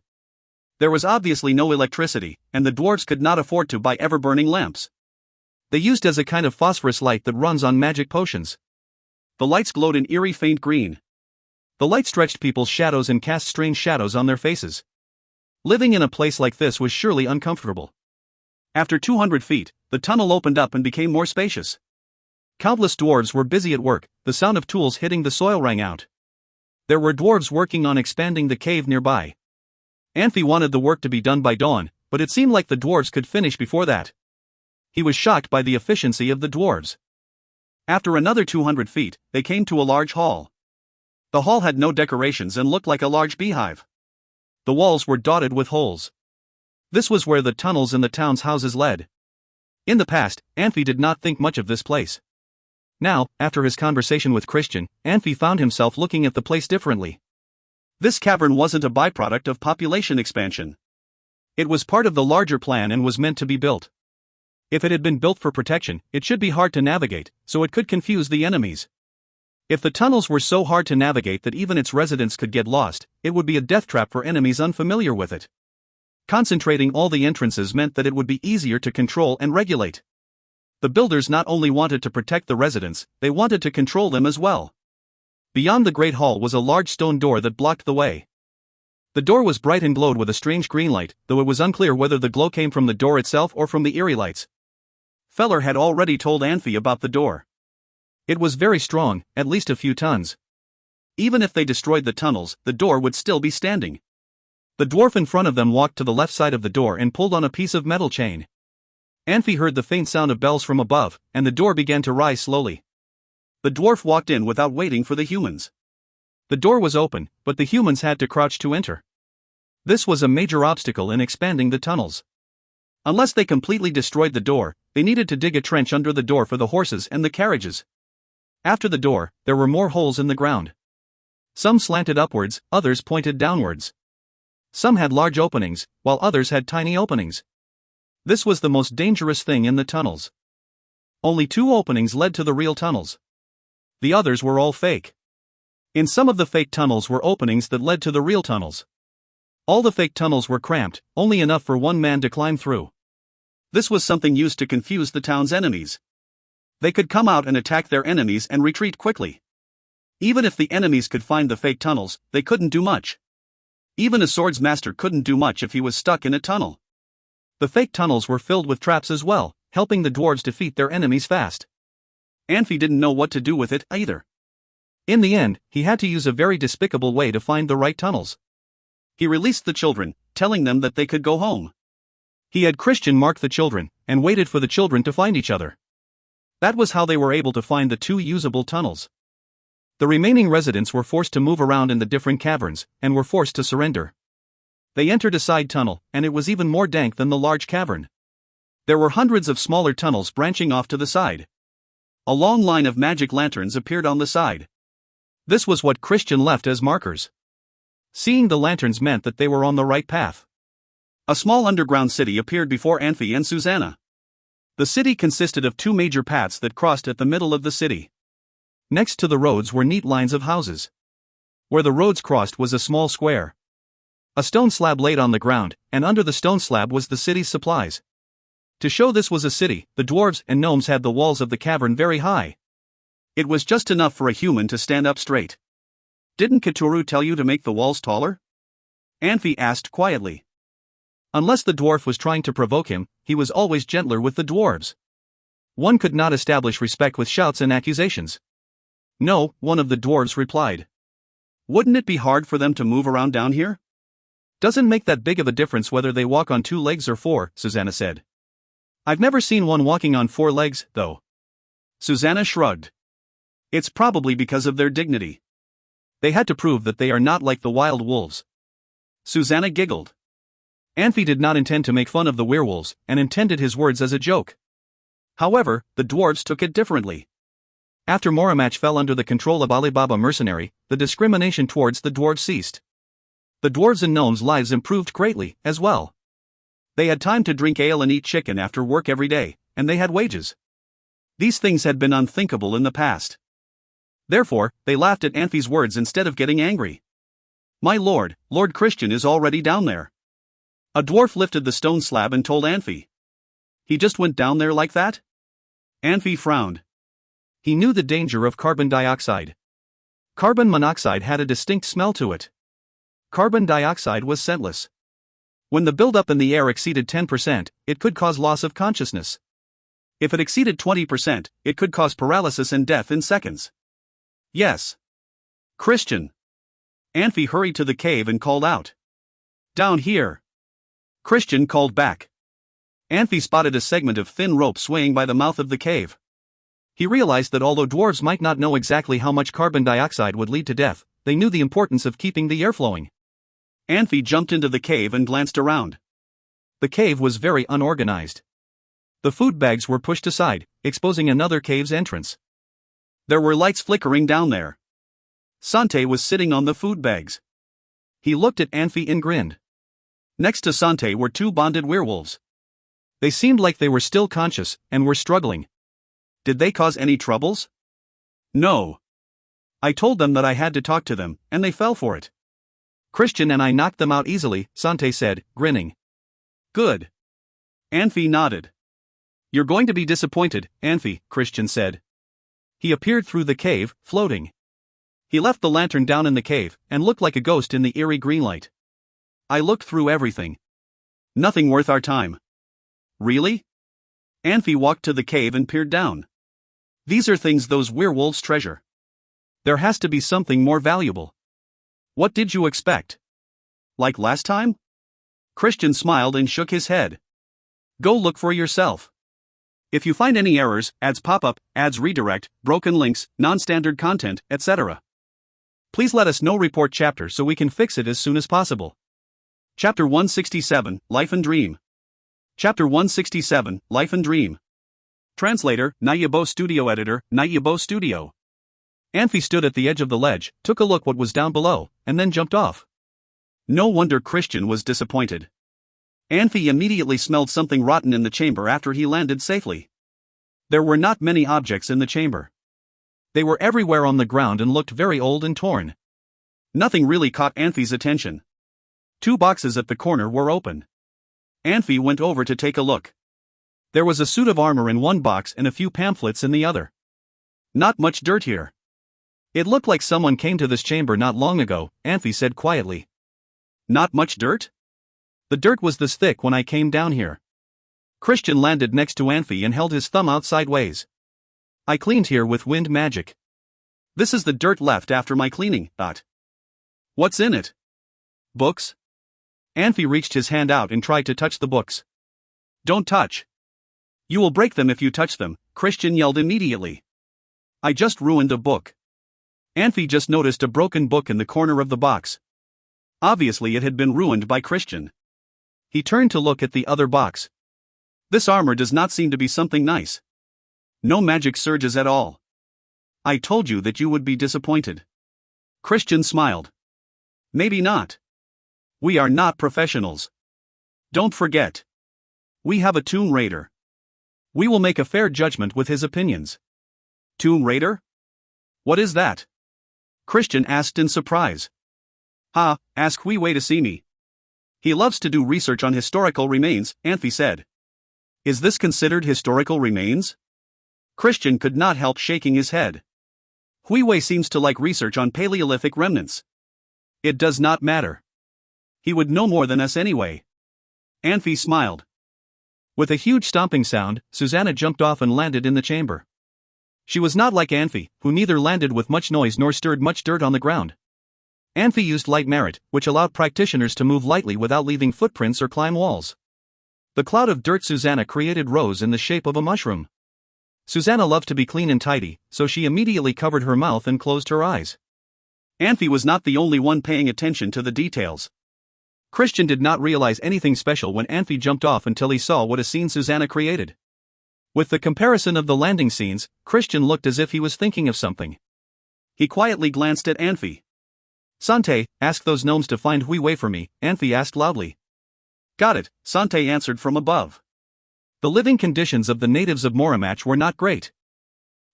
A: There was obviously no electricity, and the dwarves could not afford to buy ever-burning lamps. They used as a kind of phosphorus light that runs on magic potions. The lights glowed in eerie faint green. The light stretched people's shadows and cast strange shadows on their faces. Living in a place like this was surely uncomfortable. After 200 feet, the tunnel opened up and became more spacious. Countless dwarves were busy at work, the sound of tools hitting the soil rang out. There were dwarves working on expanding the cave nearby. Anfey wanted the work to be done by dawn, but it seemed like the dwarves could finish before that. He was shocked by the efficiency of the dwarves. After another 200 feet, they came to a large hall. The hall had no decorations and looked like a large beehive. The walls were dotted with holes. This was where the tunnels in the town's houses led. In the past, Anfey did not think much of this place. Now, after his conversation with Christian, Anfey found himself looking at the place differently. This cavern wasn't a byproduct of population expansion. It was part of the larger plan and was meant to be built. If it had been built for protection, it should be hard to navigate, so it could confuse the enemies. If the tunnels were so hard to navigate that even its residents could get lost, it would be a death trap for enemies unfamiliar with it. Concentrating all the entrances meant that it would be easier to control and regulate. The builders not only wanted to protect the residents, they wanted to control them as well. Beyond the great hall was a large stone door that blocked the way. The door was bright and glowed with a strange green light, though it was unclear whether the glow came from the door itself or from the eerie lights. Feller had already told Anfey about the door. It was very strong, at least a few tons. Even if they destroyed the tunnels, the door would still be standing. The dwarf in front of them walked to the left side of the door and pulled on a piece of metal chain. Anfey heard the faint sound of bells from above, and the door began to rise slowly. The dwarf walked in without waiting for the humans. The door was open, but the humans had to crouch to enter. This was a major obstacle in expanding the tunnels. Unless they completely destroyed the door, they needed to dig a trench under the door for the horses and the carriages. After the door, there were more holes in the ground. Some slanted upwards, others pointed downwards. Some had large openings, while others had tiny openings. This was the most dangerous thing in the tunnels. Only 2 openings led to the real tunnels. The others were all fake. In some of the fake tunnels were openings that led to the real tunnels. All the fake tunnels were cramped, only enough for one man to climb through. This was something used to confuse the town's enemies. They could come out and attack their enemies and retreat quickly. Even if the enemies could find the fake tunnels, they couldn't do much. Even a swords master couldn't do much if he was stuck in a tunnel. The fake tunnels were filled with traps as well, helping the dwarves defeat their enemies fast. Anfey didn't know what to do with it either. In the end, he had to use a very despicable way to find the right tunnels. He released the children, telling them that they could go home. He had Christian mark the children, and waited for the children to find each other. That was how they were able to find the 2 usable tunnels. The remaining residents were forced to move around in the different caverns, and were forced to surrender. They entered a side tunnel, and it was even more dank than the large cavern. There were hundreds of smaller tunnels branching off to the side. A long line of magic lanterns appeared on the side. This was what Christian left as markers. Seeing the lanterns meant that they were on the right path. A small underground city appeared before Anfey and Susanna. The city consisted of 2 major paths that crossed at the middle of the city. Next to the roads were neat lines of houses. Where the roads crossed was a small square. A stone slab laid on the ground, and under the stone slab was the city's supplies. To show this was a city, the dwarves and gnomes had the walls of the cavern very high. It was just enough for a human to stand up straight. "Didn't Katoru tell you to make the walls taller?" Anfey asked quietly. Unless the dwarf was trying to provoke him, he was always gentler with the dwarves. One could not establish respect with shouts and accusations. "No," one of the dwarves replied. "Wouldn't it be hard for them to move around down here?" "Doesn't make that big of a difference whether they walk on 2 legs or 4, Susanna said. "I've never seen one walking on 4 legs, though." Susanna shrugged. "It's probably because of their dignity. They had to prove that they are not like the wild wolves." Susanna giggled. Anfey did not intend to make fun of the werewolves, and intended his words as a joke. However, the dwarves took it differently. After Moramach fell under the control of Alibaba mercenary, the discrimination towards the dwarves ceased. The dwarves and gnomes' lives improved greatly, as well. They had time to drink ale and eat chicken after work every day, and they had wages. These things had been unthinkable in the past. Therefore, they laughed at Anfey's words instead of getting angry. "My lord, Lord Christian is already down there." A dwarf lifted the stone slab and told Anfey. "He just went down there like that?" Anfey frowned. He knew the danger of carbon dioxide. Carbon monoxide had a distinct smell to it. Carbon dioxide was scentless. When the buildup in the air exceeded 10%, it could cause loss of consciousness. If it exceeded 20%, it could cause paralysis and death in seconds. "Yes. Christian." Anfey hurried to the cave and called out. "Down here." Christian called back. Anfey spotted a segment of thin rope swaying by the mouth of the cave. He realized that although dwarves might not know exactly how much carbon dioxide would lead to death, they knew the importance of keeping the air flowing. Anfey jumped into the cave and glanced around. The cave was very unorganized. The food bags were pushed aside, exposing another cave's entrance. There were lights flickering down there. Sante was sitting on the food bags. He looked at Anfey and grinned. Next to Sante were 2 bonded werewolves. They seemed like they were still conscious, and were struggling. Did they cause any troubles? No. I told them that I had to talk to them, and they fell for it. Christian and I knocked them out easily, Sante said, grinning. Good. Anfey nodded. You're going to be disappointed, Anfey, Christian said. He appeared through the cave, floating. He left the lantern down in the cave, and looked like a ghost in the eerie green light. I looked through everything. Nothing worth our time. Really? Anfey walked to the cave and peered down. These are things those werewolves treasure. There has to be something more valuable. What did you expect? Like last time? Christian smiled and shook his head. Go look for yourself. If you find any errors, ads pop up, ads redirect, broken links, non-standard content, etc., please let us know. Report chapter so we can fix it as soon as possible. Chapter 167, Life and Dream. Chapter 167, Life and Dream. Translator, Nayabo Studio. Editor, Nayabo Studio. Anfey stood at the edge of the ledge, took a look what was down below, and then jumped off. No wonder Christian was disappointed. Anfey immediately smelled something rotten in the chamber after he landed safely. There were not many objects in the chamber. They were everywhere on the ground and looked very old and torn. Nothing really caught Anfey's attention. 2 boxes at the corner were open. Anfey went over to take a look. There was a suit of armor in one box and a few pamphlets in the other. Not much dirt here. It looked like someone came to this chamber not long ago, Anfey said quietly. Not much dirt? The dirt was this thick when I came down here. Christian landed next to Anfey and held his thumb out sideways. I cleaned here with wind magic. This is the dirt left after my cleaning, thought. What's in it? Books? Anfey reached his hand out and tried to touch the books. Don't touch. You will break them if you touch them, Christian yelled immediately. I just ruined a book. Anfey just noticed a broken book in the corner of the box. Obviously it had been ruined by Christian. He turned to look at the other box. This armor does not seem to be something nice. No magic surges at all. I told you that you would be disappointed. Christian smiled. Maybe not. We are not professionals. Don't forget. We have a Tomb Raider. We will make a fair judgment with his opinions. Tomb Raider? What is that? Christian asked in surprise. Ask Hui Wei to see me. He loves to do research on historical remains, Anfey said. Is this considered historical remains? Christian could not help shaking his head. Hui Wei seems to like research on Paleolithic remnants. It does not matter. He would know more than us anyway. Anfey smiled. With a huge stomping sound, Susanna jumped off and landed in the chamber. She was not like Anfey, who neither landed with much noise nor stirred much dirt on the ground. Anfey used light merit, which allowed practitioners to move lightly without leaving footprints or climb walls. The cloud of dirt Susanna created rose in the shape of a mushroom. Susanna loved to be clean and tidy, so she immediately covered her mouth and closed her eyes. Anfey was not the only one paying attention to the details. Christian did not realize anything special when Anfey jumped off until he saw what a scene Susanna created. With the comparison of the landing scenes, Christian looked as if he was thinking of something. He quietly glanced at Anfey. Sante, ask those gnomes to find Hui Wei for me, Anfey asked loudly. Got it, Sante answered from above. The living conditions of the natives of Moramach were not great.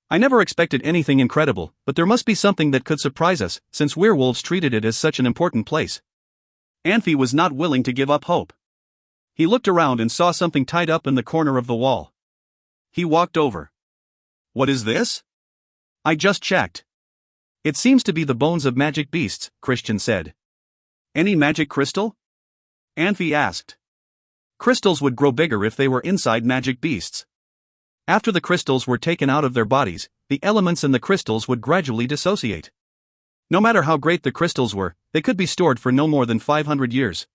A: I never expected anything incredible, but there must be something that could surprise us, since werewolves treated it as such an important place. Anfey was not willing to give up hope. He looked around and saw something tied up in the corner of the wall. He walked over. What is this? I just checked. It seems to be the bones of magic beasts, Christian said. Any magic crystal? Anfey asked. Crystals would grow bigger if they were inside magic beasts. After the crystals were taken out of their bodies, the elements in the crystals would gradually dissociate. No matter how great the crystals were, they could be stored for no more than 500 years.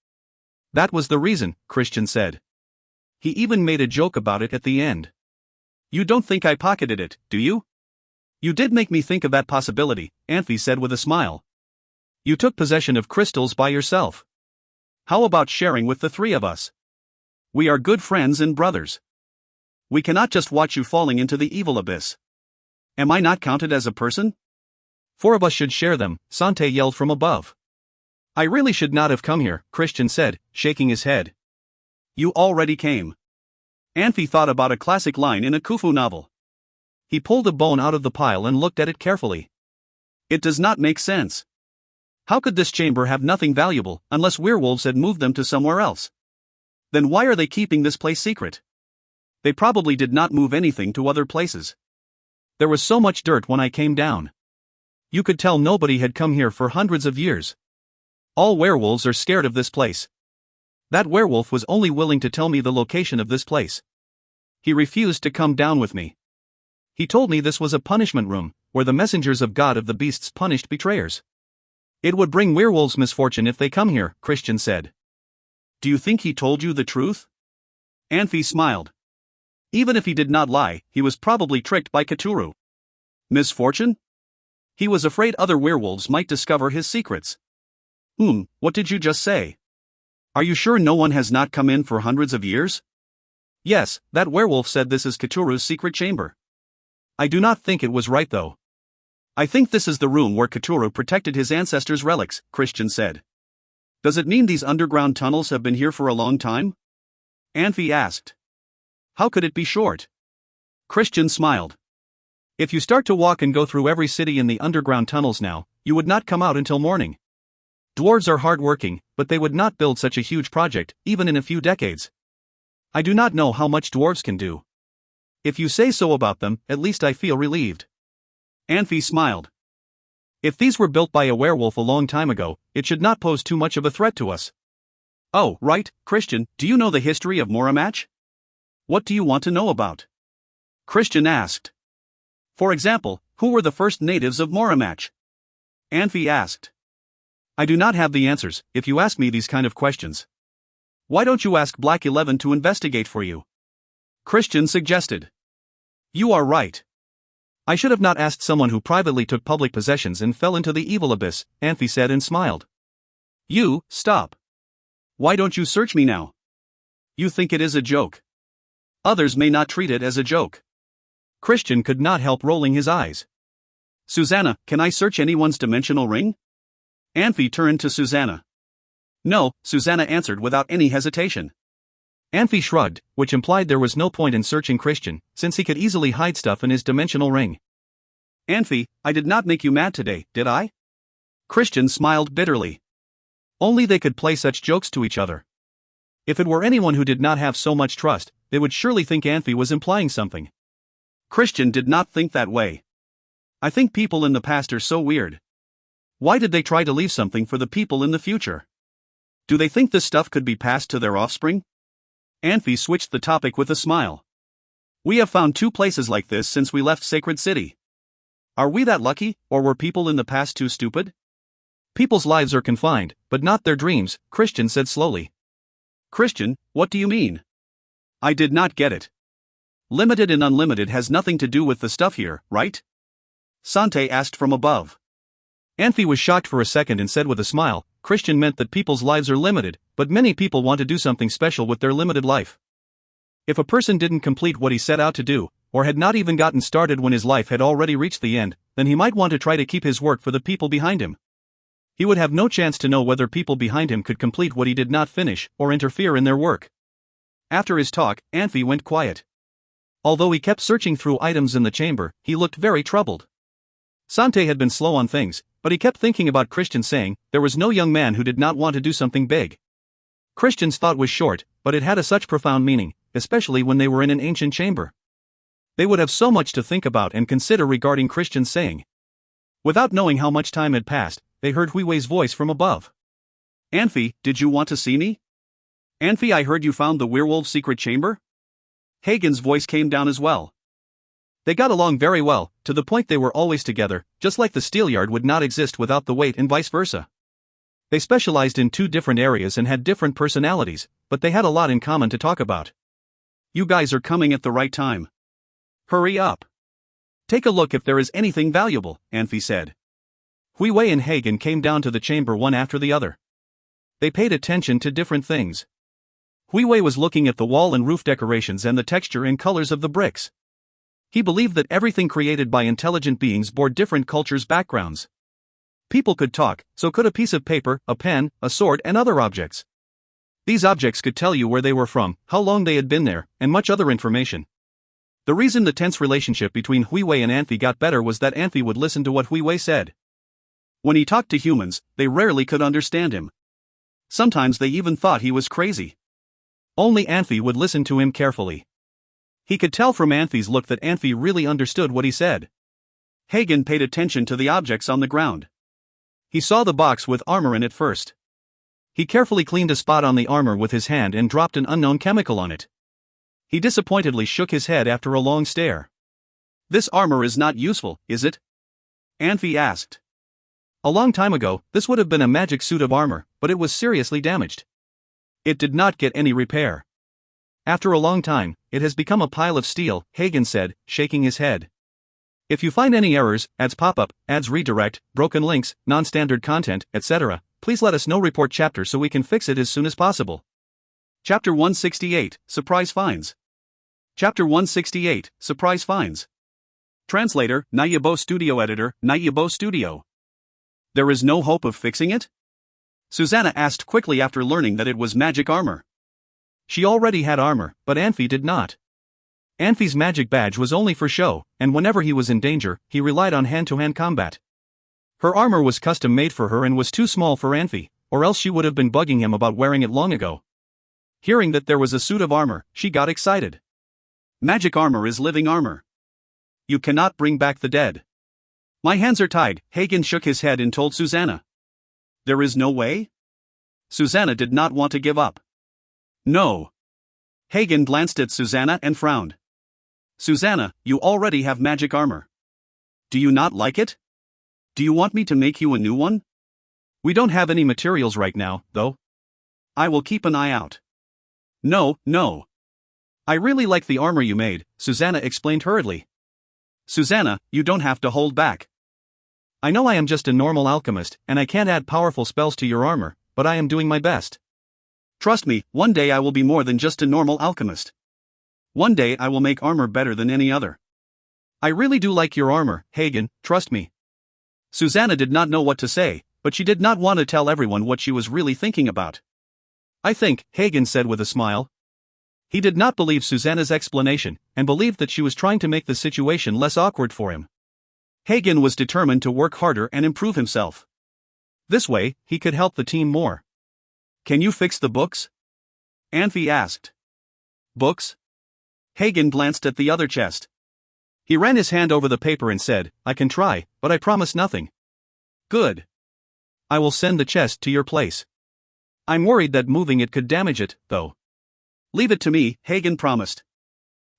A: That was the reason, Christian said. He even made a joke about it at the end. You don't think I pocketed it, do you? You did make me think of that possibility, Anfey said with a smile. You took possession of crystals by yourself. How about sharing with the three of us? We are good friends and brothers. We cannot just watch you falling into the evil abyss. Am I not counted as a person? 4 of us should share them, Sante yelled from above. I really should not have come here, Christian said, shaking his head. You already came. Anfey thought about a classic line in a Khufu novel. He pulled a bone out of the pile and looked at it carefully. It does not make sense. How could this chamber have nothing valuable, unless werewolves had moved them to somewhere else? Then why are they keeping this place secret? They probably did not move anything to other places. There was so much dirt when I came down. You could tell nobody had come here for hundreds of years. All werewolves are scared of this place. That werewolf was only willing to tell me the location of this place. He refused to come down with me. He told me this was a punishment room, where the messengers of God of the beasts punished betrayers. It would bring werewolves misfortune if they come here, Christian said. Do you think he told you the truth? Anfey smiled. Even if he did not lie, he was probably tricked by Cthulhu. Misfortune? He was afraid other werewolves might discover his secrets. What did you just say? Are you sure no one has not come in for hundreds of years? Yes, that werewolf said this is Cthulhu's secret chamber. I do not think it was right though. I think this is the room where Cthulhu protected his ancestors' relics, Christian said. Does it mean these underground tunnels have been here for a long time? Anfey asked. How could it be short? Christian smiled. If you start to walk and go through every city in the underground tunnels now, you would not come out until morning. Dwarves are hard-working, but they would not build such a huge project, even in a few decades. I do not know how much dwarves can do. If you say so about them, at least I feel relieved. Anfey smiled. If these were built by a werewolf a long time ago, it should not pose too much of a threat to us. Oh, right, Christian, do you know the history of Moramach? What do you want to know about? Christian asked. For example, who were the first natives of Moramach? Anfey asked. I do not have the answers, if you ask me these kind of questions. Why don't you ask Black 11 to investigate for you? Christian suggested. You are right. I should have not asked someone who privately took public possessions and fell into the evil abyss, Anfey said and smiled. You, stop. Why don't you search me now? You think it is a joke. Others may not treat it as a joke. Christian could not help rolling his eyes. Susanna, can I search anyone's dimensional ring? Anfey turned to Susanna. No, Susanna answered without any hesitation. Anfey shrugged, which implied there was no point in searching Christian, since he could easily hide stuff in his dimensional ring. Anfey, I did not make you mad today, did I? Christian smiled bitterly. Only they could play such jokes to each other. If it were anyone who did not have so much trust, they would surely think Anfey was implying something. Christian did not think that way. I think people in the past are so weird. Why did they try to leave something for the people in the future? Do they think this stuff could be passed to their offspring? Anfey switched the topic with a smile. We have found 2 places like this since we left Sacred City. Are we that lucky, or were people in the past too stupid? People's lives are confined, but not their dreams, Christian said slowly. Christian, what do you mean? I did not get it. Limited and unlimited has nothing to do with the stuff here, right? Sante asked from above. Anfey was shocked for a second and said with a smile, Christian meant that people's lives are limited, but many people want to do something special with their limited life. If a person didn't complete what he set out to do, or had not even gotten started when his life had already reached the end, then he might want to try to keep his work for the people behind him. He would have no chance to know whether people behind him could complete what he did not finish, or interfere in their work. After his talk, Anfey went quiet. Although he kept searching through items in the chamber, he looked very troubled. Sante had been slow on things, but he kept thinking about Christian saying, there was no young man who did not want to do something big. Christian's thought was short, but it had such profound meaning, especially when they were in an ancient chamber. They would have so much to think about and consider regarding Christian's saying. Without knowing how much time had passed, they heard Hui Wei's voice from above. Anfey, did you want to see me? Anfey, I heard you found the werewolf's secret chamber? Hagen's voice came down as well. They got along very well, to the point they were always together, just like the steelyard would not exist without the weight and vice versa. They specialized in 2 different areas and had different personalities, but they had a lot in common to talk about. You guys are coming at the right time. Hurry up. Take a look if there is anything valuable, Anfey said. Hui Wei and Hagen came down to the chamber one after the other. They paid attention to different things. Hui Wei was looking at the wall and roof decorations and the texture and colors of the bricks. He believed that everything created by intelligent beings bore different cultures' backgrounds. People could talk, so could a piece of paper, a pen, a sword, and other objects. These objects could tell you where they were from, how long they had been there, and much other information. The reason the tense relationship between Hui Wei and Anfey got better was that Anfey would listen to what Hui Wei said. When he talked to humans, they rarely could understand him. Sometimes they even thought he was crazy. Only Anfey would listen to him carefully. He could tell from Anfey's look that Anfey really understood what he said. Hagen paid attention to the objects on the ground. He saw the box with armor in it first. He carefully cleaned a spot on the armor with his hand and dropped an unknown chemical on it. He disappointedly shook his head after a long stare. This armor is not useful, is it? Anfey asked. A long time ago, this would have been a magic suit of armor, but it was seriously damaged. It did not get any repair. After a long time, it has become a pile of steel, Hagen said, shaking his head. If you find any errors, ads pop-up, ads redirect, broken links, non-standard content, etc., please let us know. Report chapter so we can fix it as soon as possible. Chapter 168, Surprise Finds. Chapter 168, Surprise Finds. Translator, Nayabo Studio Editor, Nayabo Studio. There is no hope of fixing it? Susanna asked quickly after learning that it was magic armor. She already had armor, but Anfey did not. Anfey's magic badge was only for show, and whenever he was in danger, he relied on hand-to-hand combat. Her armor was custom-made for her and was too small for Anfey, or else she would have been bugging him about wearing it long ago. Hearing that there was a suit of armor, she got excited. Magic armor is living armor. You cannot bring back the dead. My hands are tied, Hagen shook his head and told Susanna. There is no way? Susanna did not want to give up. No. Hagen glanced at Susanna and frowned. Susanna, you already have magic armor. Do you not like it? Do you want me to make you a new one? We don't have any materials right now, though. I will keep an eye out. No. I really like the armor you made, Susanna explained hurriedly. Susanna, you don't have to hold back. I know I am just a normal alchemist, and I can't add powerful spells to your armor, but I am doing my best. Trust me, one day I will be more than just a normal alchemist. One day I will make armor better than any other. I really do like your armor, Hagen, trust me. Susanna did not know what to say, but she did not want to tell everyone what she was really thinking about. I think, Hagen said with a smile. He did not believe Susanna's explanation, and believed that she was trying to make the situation less awkward for him. Hagen was determined to work harder and improve himself. This way, he could help the team more. Can you fix the books? Anfey asked. Books? Hagen glanced at the other chest. He ran his hand over the paper and said, I can try, but I promise nothing. Good. I will send the chest to your place. I'm worried that moving it could damage it, though. Leave it to me, Hagen promised.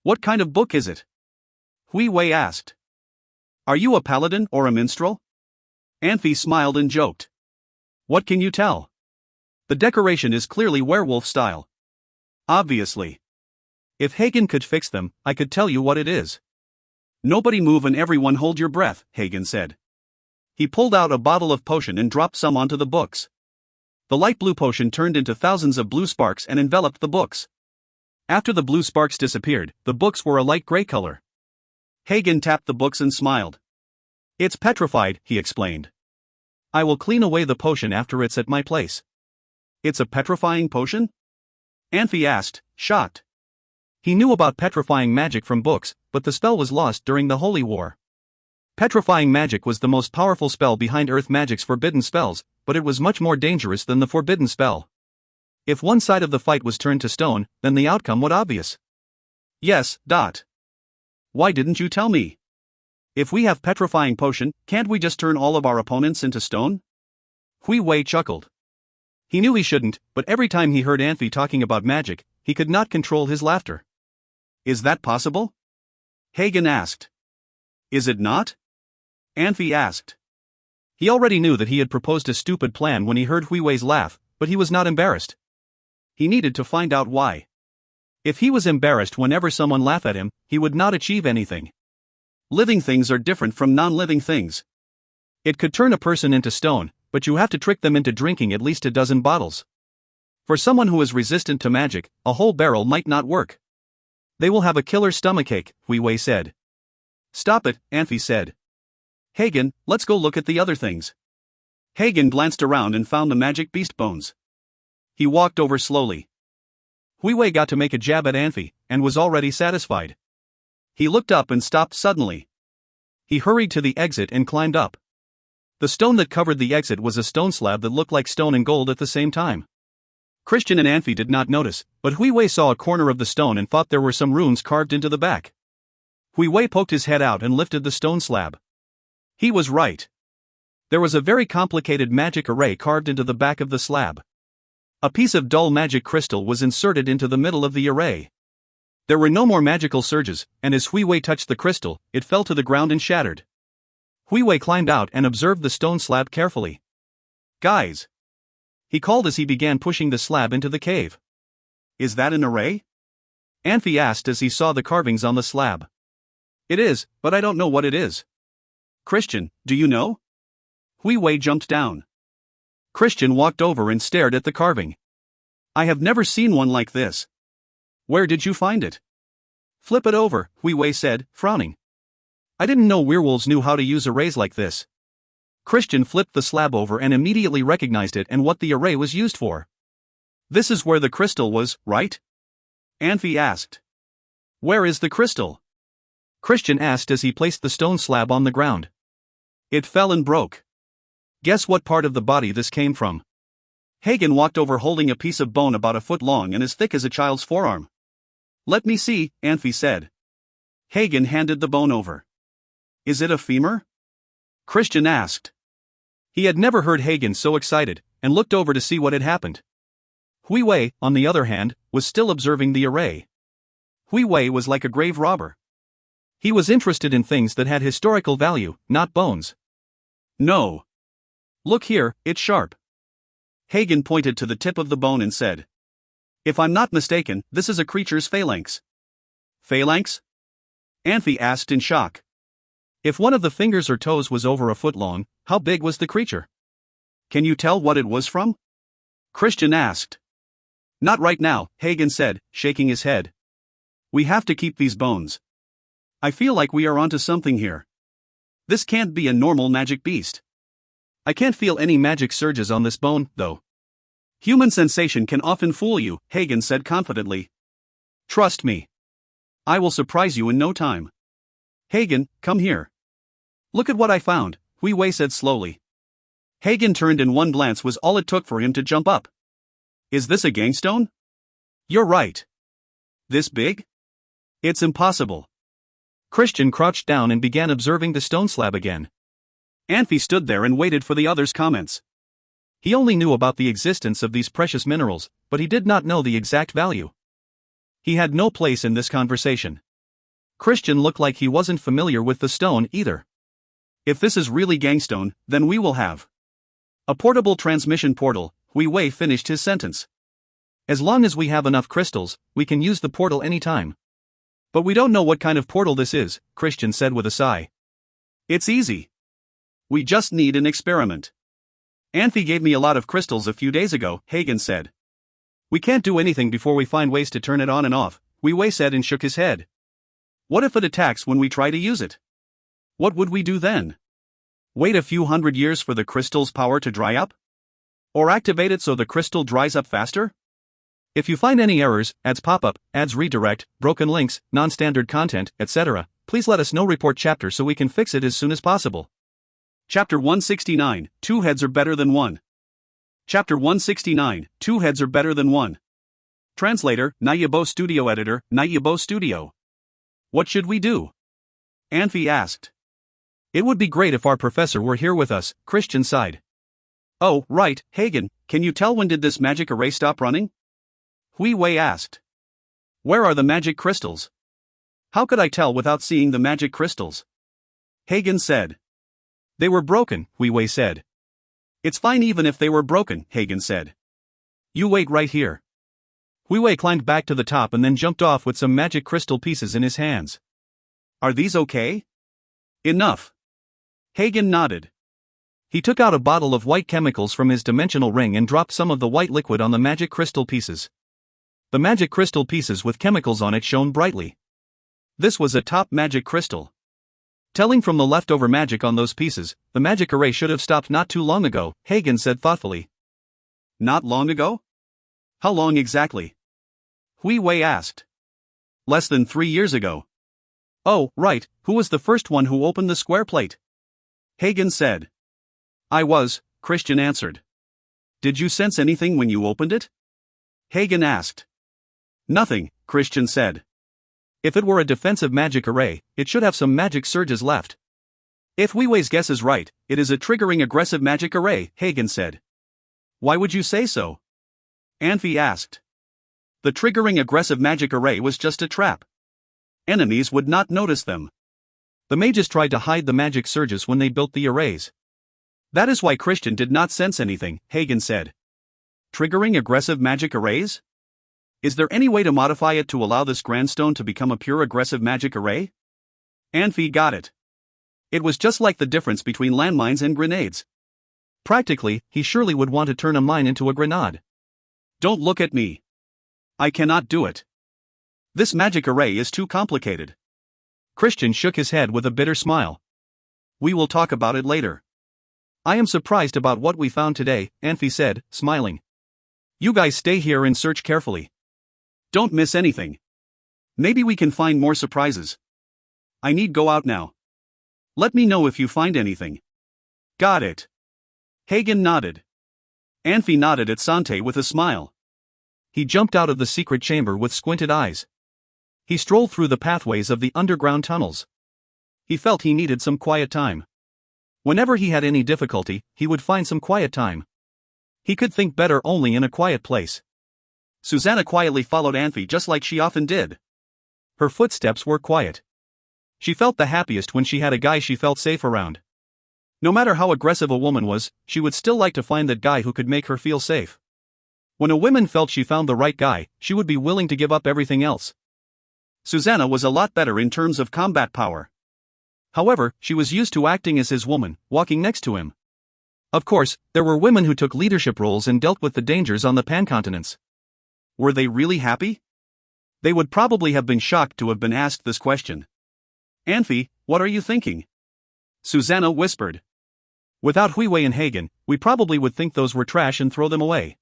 A: What kind of book is it? Hui Wei asked. Are you a paladin or a minstrel? Anfey smiled and joked. What can you tell? The decoration is clearly werewolf style. Obviously. If Hagen could fix them, I could tell you what it is. Nobody move and everyone hold your breath, Hagen said. He pulled out a bottle of potion and dropped some onto the books. The light blue potion turned into thousands of blue sparks and enveloped the books. After the blue sparks disappeared, the books were a light gray color. Hagen tapped the books and smiled. It's petrified, he explained. I will clean away the potion after it's at my place. It's a petrifying potion? Anfey asked, shocked. He knew about petrifying magic from books, but the spell was lost during the Holy War. Petrifying magic was the most powerful spell behind Earth Magic's forbidden spells, but it was much more dangerous than the forbidden spell. If one side of the fight was turned to stone, then the outcome was obvious. Yes. Why didn't you tell me? If we have petrifying potion, can't we just turn all of our opponents into stone? Hui Wei chuckled. He knew he shouldn't, but every time he heard Anfey talking about magic, he could not control his laughter. Is that possible? Hagen asked. Is it not? Anfey asked. He already knew that he had proposed a stupid plan when he heard Hui Wei's laugh, but he was not embarrassed. He needed to find out why. If he was embarrassed whenever someone laughed at him, he would not achieve anything. Living things are different from non-living things. It could turn a person into stone, but you have to trick them into drinking at least a dozen bottles. For someone who is resistant to magic, a whole barrel might not work. They will have a killer stomachache, Hui Wei said. Stop it, Anfey said. Hagen, let's go look at the other things. Hagen glanced around and found the magic beast bones. He walked over slowly. Hui Wei got to make a jab at Anfey, and was already satisfied. He looked up and stopped suddenly. He hurried to the exit and climbed up. The stone that covered the exit was a stone slab that looked like stone and gold at the same time. Christian and Anfey did not notice, but Hui Wei saw a corner of the stone and thought there were some runes carved into the back. Hui Wei poked his head out and lifted the stone slab. He was right. There was a very complicated magic array carved into the back of the slab. A piece of dull magic crystal was inserted into the middle of the array. There were no more magical surges, and as Hui Wei touched the crystal, it fell to the ground and shattered. Hui Wei climbed out and observed the stone slab carefully. Guys! He called as he began pushing the slab into the cave. Is that an array? Anfey asked as he saw the carvings on the slab. It is, but I don't know what it is. Christian, do you know? Hui Wei jumped down. Christian walked over and stared at the carving. I have never seen one like this. Where did you find it? Flip it over, Hui Wei said, frowning. I didn't know werewolves knew how to use arrays like this. Christian flipped the slab over and immediately recognized it and what the array was used for. This is where the crystal was, right? Anfey asked. Where is the crystal? Christian asked as he placed the stone slab on the ground. It fell and broke. Guess what part of the body this came from? Hagen walked over holding a piece of bone about a foot long and as thick as a child's forearm. Let me see, Anfey said. Hagen handed the bone over. Is it a femur? Christian asked. He had never heard Hagen so excited, and looked over to see what had happened. Hui Wei, on the other hand, was still observing the array. Hui Wei was like a grave robber. He was interested in things that had historical value, not bones. No. Look here, it's sharp. Hagen pointed to the tip of the bone and said. If I'm not mistaken, this is a creature's phalanx. Phalanx? Anfey asked in shock. If one of the fingers or toes was over a foot long, how big was the creature? Can you tell what it was from? Christian asked. Not right now, Hagen said, shaking his head. We have to keep these bones. I feel like we are onto something here. This can't be a normal magic beast. I can't feel any magic surges on this bone, though. Human sensation can often fool you, Hagen said confidently. Trust me. I will surprise you in no time. Hagen, come here. Look at what I found, Hui Wei said slowly. Hagen turned and one glance was all it took for him to jump up. Is this a gangstone? You're right. This big? It's impossible. Christian crouched down and began observing the stone slab again. Anfey stood there and waited for the others' comments. He only knew about the existence of these precious minerals, but he did not know the exact value. He had no place in this conversation. Christian looked like he wasn't familiar with the stone either. If this is really gangstone, then we will have a portable transmission portal, Hui Wei finished his sentence. As long as we have enough crystals, we can use the portal anytime. But we don't know what kind of portal this is, Christian said with a sigh. It's easy. We just need an experiment. Anfey gave me a lot of crystals a few days ago, Hagen said. We can't do anything before we find ways to turn it on and off, Hui Wei said and shook his head. What if it attacks when we try to use it? What would we do then? Wait a few hundred years for the crystal's power to dry up? Or activate it so the crystal dries up faster? If you find any errors, ads pop up, ads redirect, broken links, non-standard content, etc., please let us know. Report chapter so we can fix it as soon as possible. Chapter 169, Two Heads Are Better Than One. Chapter 169, Two Heads Are Better Than One. Translator, Nayabo Studio Editor, Nayabo Studio. What should we do? Anfey asked. It would be great if our professor were here with us, Christian sighed. Oh, right, Hagen, can you tell when did this magic array stop running? Hui Wei asked. Where are the magic crystals? How could I tell without seeing the magic crystals? Hagen said. They were broken, Hui Wei said. It's fine even if they were broken, Hagen said. You wait right here. Hui Wei climbed back to the top and then jumped off with some magic crystal pieces in his hands. Are these okay? Enough. Hagen nodded. He took out a bottle of white chemicals from his dimensional ring and dropped some of the white liquid on the magic crystal pieces. The magic crystal pieces with chemicals on it shone brightly. This was a top magic crystal. Telling from the leftover magic on those pieces, the magic array should have stopped not too long ago, Hagen said thoughtfully. Not long ago? How long exactly? Hui Wei asked. Less than 3 years ago. Oh, right, who was the first one who opened the square plate? Hagen said. I was, Christian answered. Did you sense anything when you opened it? Hagen asked. Nothing, Christian said. If it were a defensive magic array, it should have some magic surges left. If Hui Wei's guess is right, it is a triggering aggressive magic array, Hagen said. Why would you say so? Anfey asked. The triggering aggressive magic array was just a trap. Enemies would not notice them. The mages tried to hide the magic surges when they built the arrays. That is why Christian did not sense anything, Hagen said. Triggering aggressive magic arrays? Is there any way to modify it to allow this grandstone to become a pure aggressive magic array? Anfey got it. It was just like the difference between landmines and grenades. Practically, he surely would want to turn a mine into a grenade. Don't look at me. I cannot do it. This magic array is too complicated. Christian shook his head with a bitter smile. We will talk about it later. I am surprised about what we found today, Anfey said, smiling. You guys stay here and search carefully. Don't miss anything. Maybe we can find more surprises. I need go out now. Let me know if you find anything. Got it. Hagen nodded. Anfey nodded at Sante with a smile. He jumped out of the secret chamber with squinted eyes. He strolled through the pathways of the underground tunnels. He felt he needed some quiet time. Whenever he had any difficulty, he would find some quiet time. He could think better only in a quiet place. Susanna quietly followed Anfey just like she often did. Her footsteps were quiet. She felt the happiest when she had a guy she felt safe around. No matter how aggressive a woman was, she would still like to find that guy who could make her feel safe. When a woman felt she found the right guy, she would be willing to give up everything else. Susanna was a lot better in terms of combat power. However, she was used to acting as his woman, walking next to him. Of course, there were women who took leadership roles and dealt with the dangers on the pancontinents. Were they really happy? They would probably have been shocked to have been asked this question. Anfey, what are you thinking? Susanna whispered. Without Hui Wei and Hagen, we probably would think those were trash and throw them away.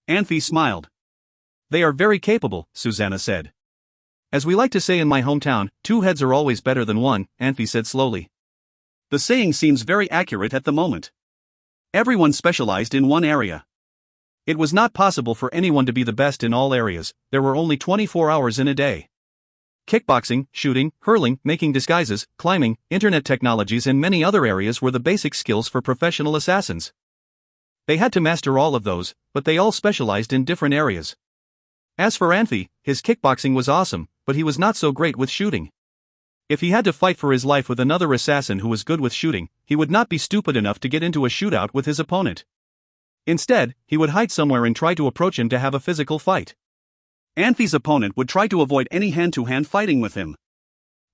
A: Anfey smiled. They are very capable, Susanna said. As we like to say in my hometown, two heads are always better than one, Anfey said slowly. The saying seems very accurate at the moment. Everyone specialized in one area. It was not possible for anyone to be the best in all areas, there were only 24 hours in a day. Kickboxing, shooting, hurling, making disguises, climbing, internet technologies and many other areas were the basic skills for professional assassins. They had to master all of those, but they all specialized in different areas. As for Anfey, his kickboxing was awesome, but he was not so great with shooting. If he had to fight for his life with another assassin who was good with shooting, he would not be stupid enough to get into a shootout with his opponent. Instead, he would hide somewhere and try to approach him to have a physical fight. Anfey's opponent would try to avoid any hand-to-hand fighting with him.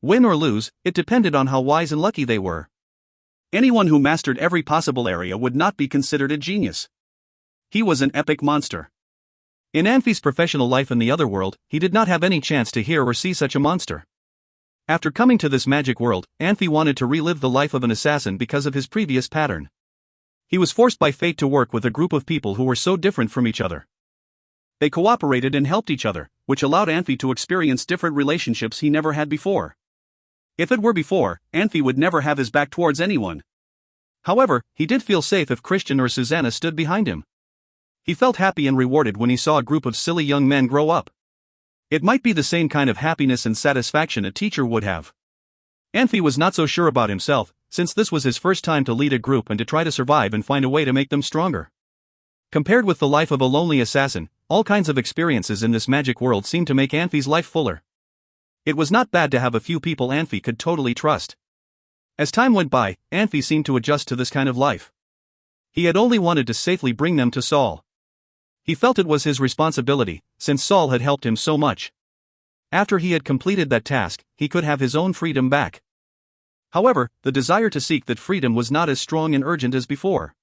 A: Win or lose, it depended on how wise and lucky they were. Anyone who mastered every possible area would not be considered a genius. He was an epic monster. In Anfey's professional life in the other world, he did not have any chance to hear or see such a monster. After coming to this magic world, Anfey wanted to relive the life of an assassin because of his previous pattern. He was forced by fate to work with a group of people who were so different from each other. They cooperated and helped each other, which allowed Anfey to experience different relationships he never had before. If it were before, Anfey would never have his back towards anyone. However, he did feel safe if Christian or Susanna stood behind him. He felt happy and rewarded when he saw a group of silly young men grow up. It might be the same kind of happiness and satisfaction a teacher would have. Anfey was not so sure about himself, since this was his first time to lead a group and to try to survive and find a way to make them stronger. Compared with the life of a lonely assassin, all kinds of experiences in this magic world seemed to make Anfey's life fuller. It was not bad to have a few people Anfey could totally trust. As time went by, Anfey seemed to adjust to this kind of life. He had only wanted to safely bring them to Saul. He felt it was his responsibility, since Saul had helped him so much. After he had completed that task, he could have his own freedom back. However, the desire to seek that freedom was not as strong and urgent as before.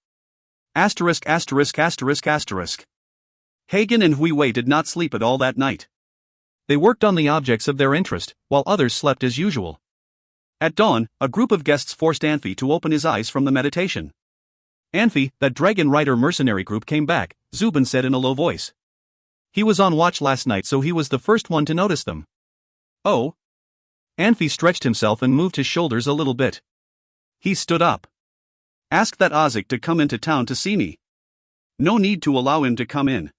A: Hagen and Hui Wei did not sleep at all that night. They worked on the objects of their interest, while others slept as usual. At dawn, a group of guests forced Anfey to open his eyes from the meditation. Anfey, that dragon rider mercenary group came back, Zubin said in a low voice. He was on watch last night, so he was the first one to notice them. Oh? Anfey stretched himself and moved his shoulders a little bit. He stood up. Ask that Audiobooks to come into town to see me. No need to allow him to come in.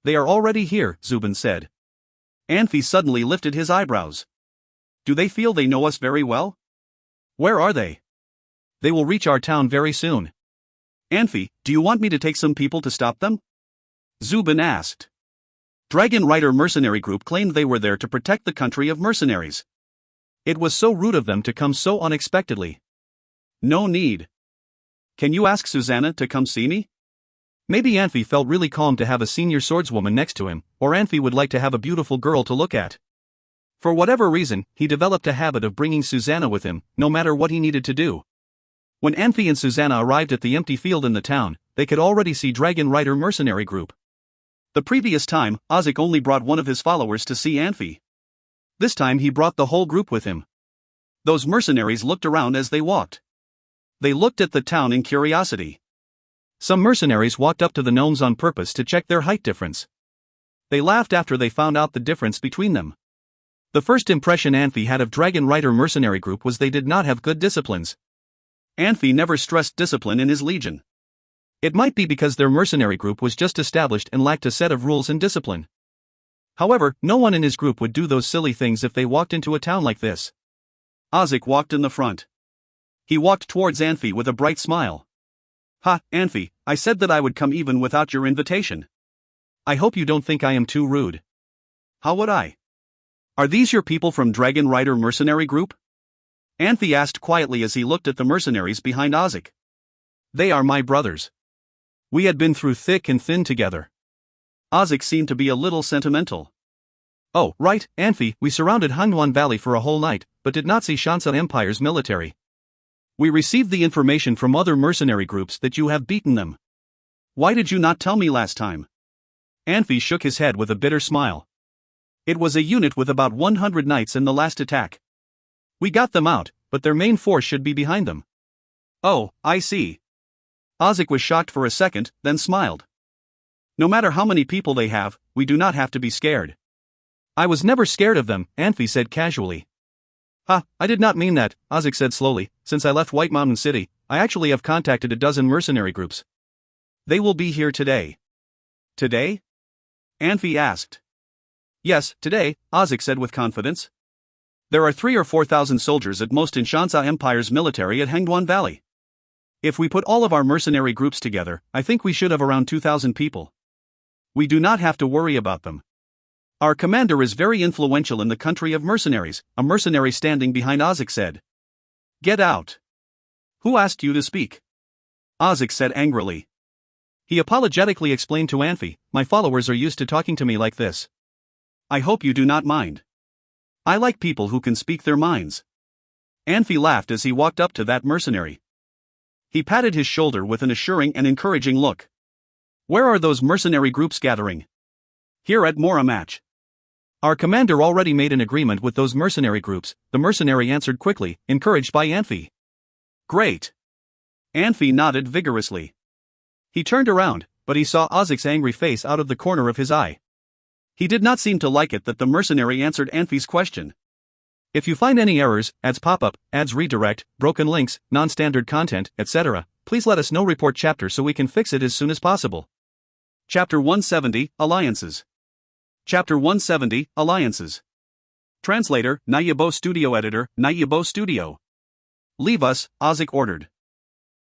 A: They are already here, Zubin said. Anfey suddenly lifted his eyebrows. Do they feel they know us very well? Where are they? They will reach our town very soon. Anfey, do you want me to take some people to stop them? Zubin asked. Dragon Rider mercenary group claimed they were there to protect the country of mercenaries. It was so rude of them to come so unexpectedly. No need. Can you ask Susanna to come see me? Maybe Anfey felt really calm to have a senior swordswoman next to him, or Anfey would like to have a beautiful girl to look at. For whatever reason, he developed a habit of bringing Susanna with him, no matter what he needed to do. When Anfey and Susanna arrived at the empty field in the town, they could already see Dragon Rider mercenary group. The previous time, Audiobooks only brought one of his followers to see Anfey. This time he brought the whole group with him. Those mercenaries looked around as they walked. They looked at the town in curiosity. Some mercenaries walked up to the gnomes on purpose to check their height difference. They laughed after they found out the difference between them. The first impression Anfey had of Dragon Rider mercenary group was they did not have good disciplines. Anfey never stressed discipline in his legion. It might be because their mercenary group was just established and lacked a set of rules and discipline. However, no one in his group would do those silly things if they walked into a town like this. Audiobooks walked in the front. He walked towards Anfey with a bright smile. Ha, Anfey, I said that I would come even without your invitation. I hope you don't think I am too rude. How would I? Are these your people from Dragon Rider mercenary group? Anfey asked quietly as he looked at the mercenaries behind Audiobooks. They are my brothers. We had been through thick and thin together. Audiobooks seemed to be a little sentimental. Oh, right, Anfey, we surrounded Hangwan Valley for a whole night, but did not see Shansa Empire's military. We received the information from other mercenary groups that you have beaten them. Why did you not tell me last time? Anfey shook his head with a bitter smile. It was a unit with about 100 knights in the last attack. We got them out, but their main force should be behind them. Oh, I see. Audiobooks was shocked for a second, then smiled. No matter how many people they have, we do not have to be scared. I was never scared of them, Anfey said casually. Ha, I did not mean that, Ozik said slowly. Since I left White Mountain City, I actually have contacted a dozen mercenary groups. They will be here today. Today? Anfey asked. Yes, today, Ozik said with confidence. There are 3,000 or 4,000 soldiers at most in Shanxia Empire's military at Hangduan Valley. If we put all of our mercenary groups together, I think we should have around 2,000 people. We do not have to worry about them. Our commander is very influential in the country of mercenaries, a mercenary standing behind Ozik said. Get out. Who asked you to speak? Ozik said angrily. He apologetically explained to Anfey, my followers are used to talking to me like this. I hope you do not mind. I like people who can speak their minds. Anfey laughed as he walked up to that mercenary. He patted his shoulder with an assuring and encouraging look. Where are those mercenary groups gathering? Here at Moramach. Our commander already made an agreement with those mercenary groups, the mercenary answered quickly, encouraged by Anfey. Great. Anfey nodded vigorously. He turned around, but he saw Ozik's angry face out of the corner of his eye. He did not seem to like it that the mercenary answered Anfey's question. If you find any errors, ads pop up, ads redirect, broken links, non-standard content, etc., please let us know. Report chapter so we can fix it as soon as possible. Chapter 170, Alliances. Chapter 170, Alliances. Translator, Nayabo Studio Editor, Nayabo Studio. Leave us, Ozik ordered.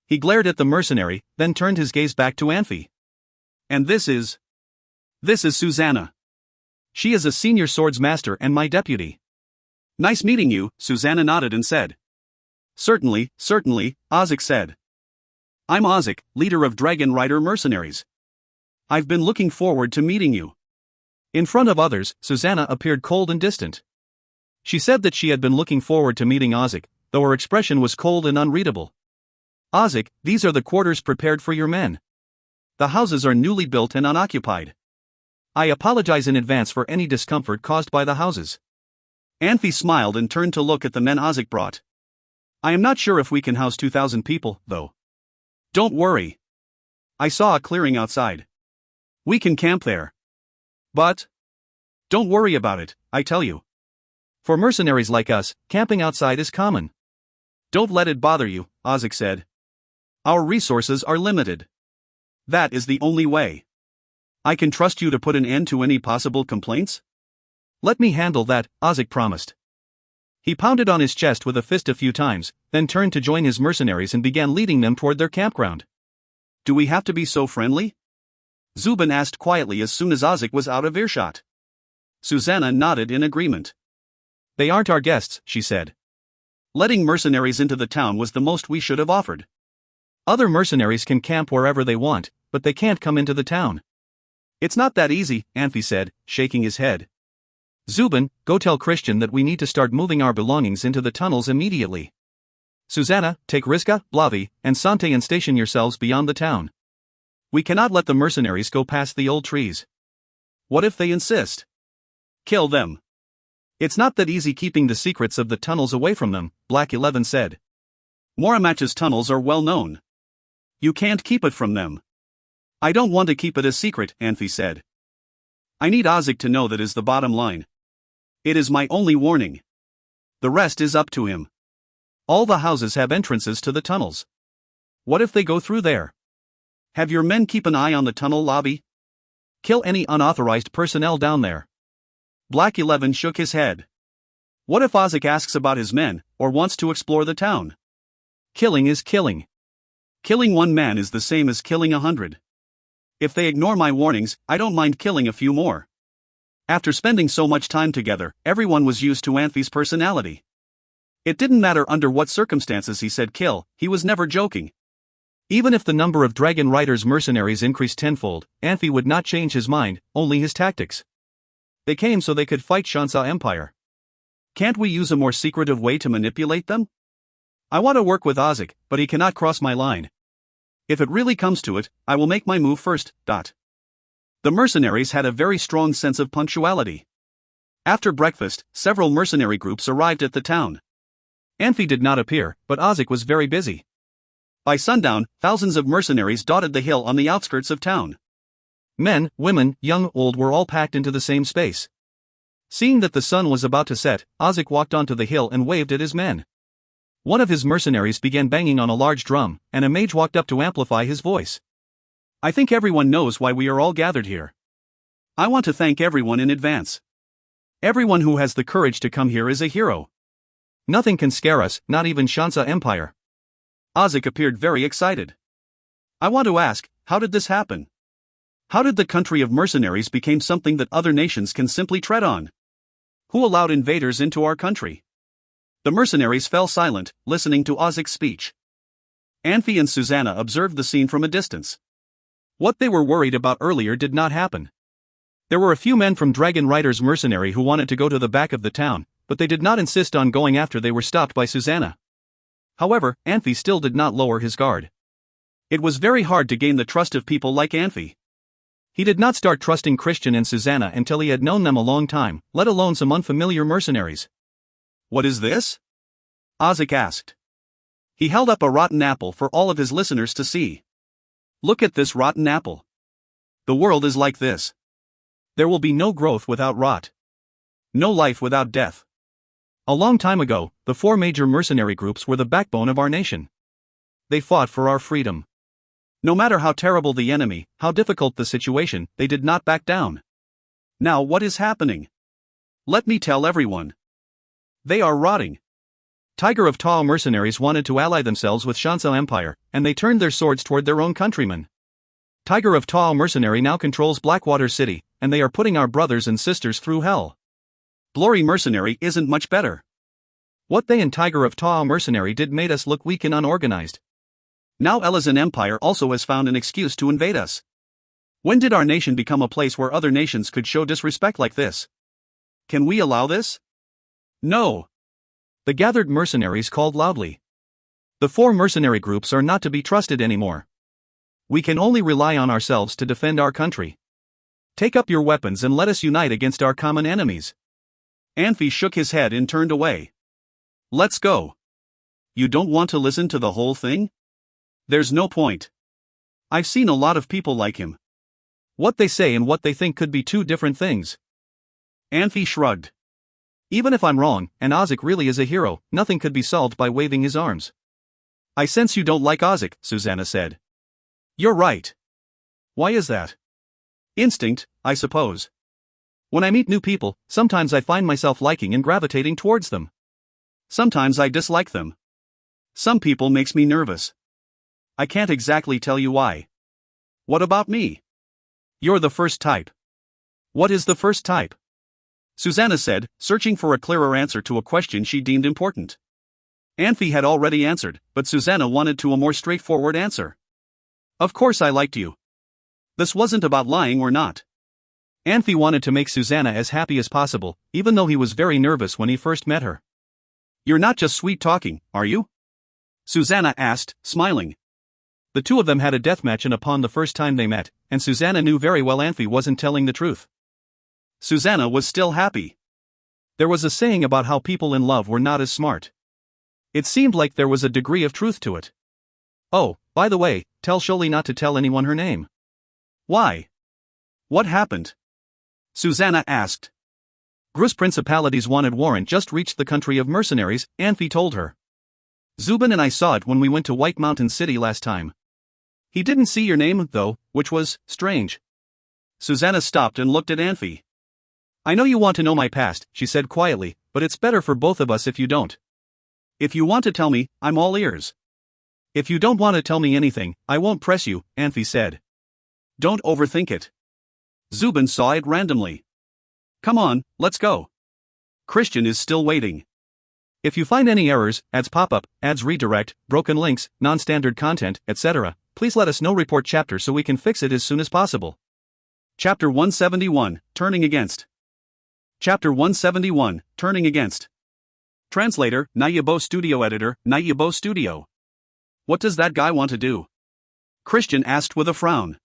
A: He glared at the mercenary, then turned his gaze back to Anfey. And this is Susanna. She is a senior swords master and my deputy. Nice meeting you, Susanna nodded and said. Certainly, Ozik said. I'm Ozik, leader of Dragon Rider mercenaries. I've been looking forward to meeting you. In front of others, Susanna appeared cold and distant. She said that she had been looking forward to meeting Ozik, though her expression was cold and unreadable. Ozik, these are the quarters prepared for your men. The houses are newly built and unoccupied. I apologize in advance for any discomfort caused by the houses. Anfey smiled and turned to look at the men Ozik brought. I am not sure if we can house 2,000 people, though. Don't worry. I saw a clearing outside. We can camp there. But don't worry about it, I tell you. For mercenaries like us, camping outside is common. Don't let it bother you, Ozik said. Our resources are limited. That is the only way. I can trust you to put an end to any possible complaints? Let me handle that, Ozik promised. He pounded on his chest with a fist a few times, then turned to join his mercenaries and began leading them toward their campground. Do we have to be so friendly? Zubin asked quietly as soon as Ozik was out of earshot. Susanna nodded in agreement. They aren't our guests, she said. Letting mercenaries into the town was the most we should have offered. Other mercenaries can camp wherever they want, but they can't come into the town. It's not that easy, Anfey said, shaking his head. Zubin, go tell Christian that we need to start moving our belongings into the tunnels immediately. Susanna, take Riska, Blavi, and Sante and station yourselves beyond the town. We cannot let the mercenaries go past the old trees. What if they insist? Kill them. It's not that easy keeping the secrets of the tunnels away from them, Black 11 said. Moramach's tunnels are well known. You can't keep it from them. I don't want to keep it a secret, Anfey said. I need Ozik to know that is the bottom line. It is my only warning. The rest is up to him. All the houses have entrances to the tunnels. What if they go through there? Have your men keep an eye on the tunnel lobby. Kill any unauthorized personnel down there. Black 11 shook his head. What if Ozik asks about his men, or wants to explore the town? Killing is killing. Killing one man is the same as killing 100. If they ignore my warnings, I don't mind killing a few more. After spending so much time together, everyone was used to Anfey's personality. It didn't matter under what circumstances he said kill, he was never joking. Even if the number of Dragon Riders mercenaries increased tenfold, Anfey would not change his mind, only his tactics. They came so they could fight Shanxia Empire. Can't we use a more secretive way to manipulate them? I want to work with Ozik, but he cannot cross my line. If it really comes to it, I will make my move first. The mercenaries had a very strong sense of punctuality. After breakfast, several mercenary groups arrived at the town. Anfey did not appear, but Ozik was very busy. By sundown, thousands of mercenaries dotted the hill on the outskirts of town. Men, women, young, old were all packed into the same space. Seeing that the sun was about to set, Ozik walked onto the hill and waved at his men. One of his mercenaries began banging on a large drum, and a mage walked up to amplify his voice. I think everyone knows why we are all gathered here. I want to thank everyone in advance. Everyone who has the courage to come here is a hero. Nothing can scare us, not even Shansa Empire. Ozik appeared very excited. I want to ask, how did this happen? How did the country of mercenaries become something that other nations can simply tread on? Who allowed invaders into our country? The mercenaries fell silent, listening to Ozik's speech. Anfey and Susanna observed the scene from a distance. What they were worried about earlier did not happen. There were a few men from Dragon Rider's mercenary who wanted to go to the back of the town, but they did not insist on going after they were stopped by Susanna. However, Anfey still did not lower his guard. It was very hard to gain the trust of people like Anfey. He did not start trusting Christian and Susanna until he had known them a long time, let alone some unfamiliar mercenaries. What is this? Ozik asked. He held up a rotten apple for all of his listeners to see. Look at this rotten apple. The world is like this. There will be no growth without rot. No life without death. A long time ago, the 4 major mercenary groups were the backbone of our nation. They fought for our freedom. No matter how terrible the enemy, how difficult the situation, they did not back down. Now what is happening? Let me tell everyone. They are rotting. Tiger of Tao mercenaries wanted to ally themselves with Shansa Empire, and they turned their swords toward their own countrymen. Tiger of Tao mercenary now controls Blackwater City, and they are putting our brothers and sisters through hell. Glory mercenary isn't much better. What they and Tiger of Tao mercenary did made us look weak and unorganized. Now Elizan Empire also has found an excuse to invade us. When did our nation become a place where other nations could show disrespect like this? Can we allow this? No. The gathered mercenaries called loudly. The 4 mercenary groups are not to be trusted anymore. We can only rely on ourselves to defend our country. Take up your weapons and let us unite against our common enemies. Anfey shook his head and turned away. Let's go. You don't want to listen to the whole thing? There's no point. I've seen a lot of people like him. What they say and what they think could be 2 different things. Anfey shrugged. Even if I'm wrong, and Ozik really is a hero, nothing could be solved by waving his arms. I sense you don't like Ozik, Susanna said. You're right. Why is that? Instinct, I suppose. When I meet new people, sometimes I find myself liking and gravitating towards them. Sometimes I dislike them. Some people makes me nervous. I can't exactly tell you why. What about me? You're the first type. What is the first type? Susanna said, searching for a clearer answer to a question she deemed important. Anfey had already answered, but Susanna wanted a more straightforward answer. Of course I liked you. This wasn't about lying or not. Anfey wanted to make Susanna as happy as possible, even though he was very nervous when he first met her. You're not just sweet talking, are you? Susanna asked, smiling. The 2 of them had a deathmatch and upon the first time they met, and Susanna knew very well Anfey wasn't telling the truth. Susanna was still happy. There was a saying about how people in love were not as smart. It seemed like there was a degree of truth to it. Oh, by the way, tell Sholi not to tell anyone her name. Why? What happened? Susanna asked. Grus Principalities wanted Warren just reached the country of mercenaries, Anfey told her. Zubin and I saw it when we went to White Mountain City last time. He didn't see your name, though, which was strange. Susanna stopped and looked at Anfey. I know you want to know my past, she said quietly, but it's better for both of us if you don't. If you want to tell me, I'm all ears. If you don't want to tell me anything, I won't press you, Anfey said. Don't overthink it. Zubin saw it randomly. Come on, let's go. Christian is still waiting. If you find any errors, ads pop up, ads redirect, broken links, non-standard content, etc., please let us know. Report chapter so we can fix it as soon as possible. Chapter 171, Turning Against. Chapter 171, Turning Against. Translator, Nayabo Studio Editor, Nayabo Studio. What does that guy want to do? Christian asked with a frown.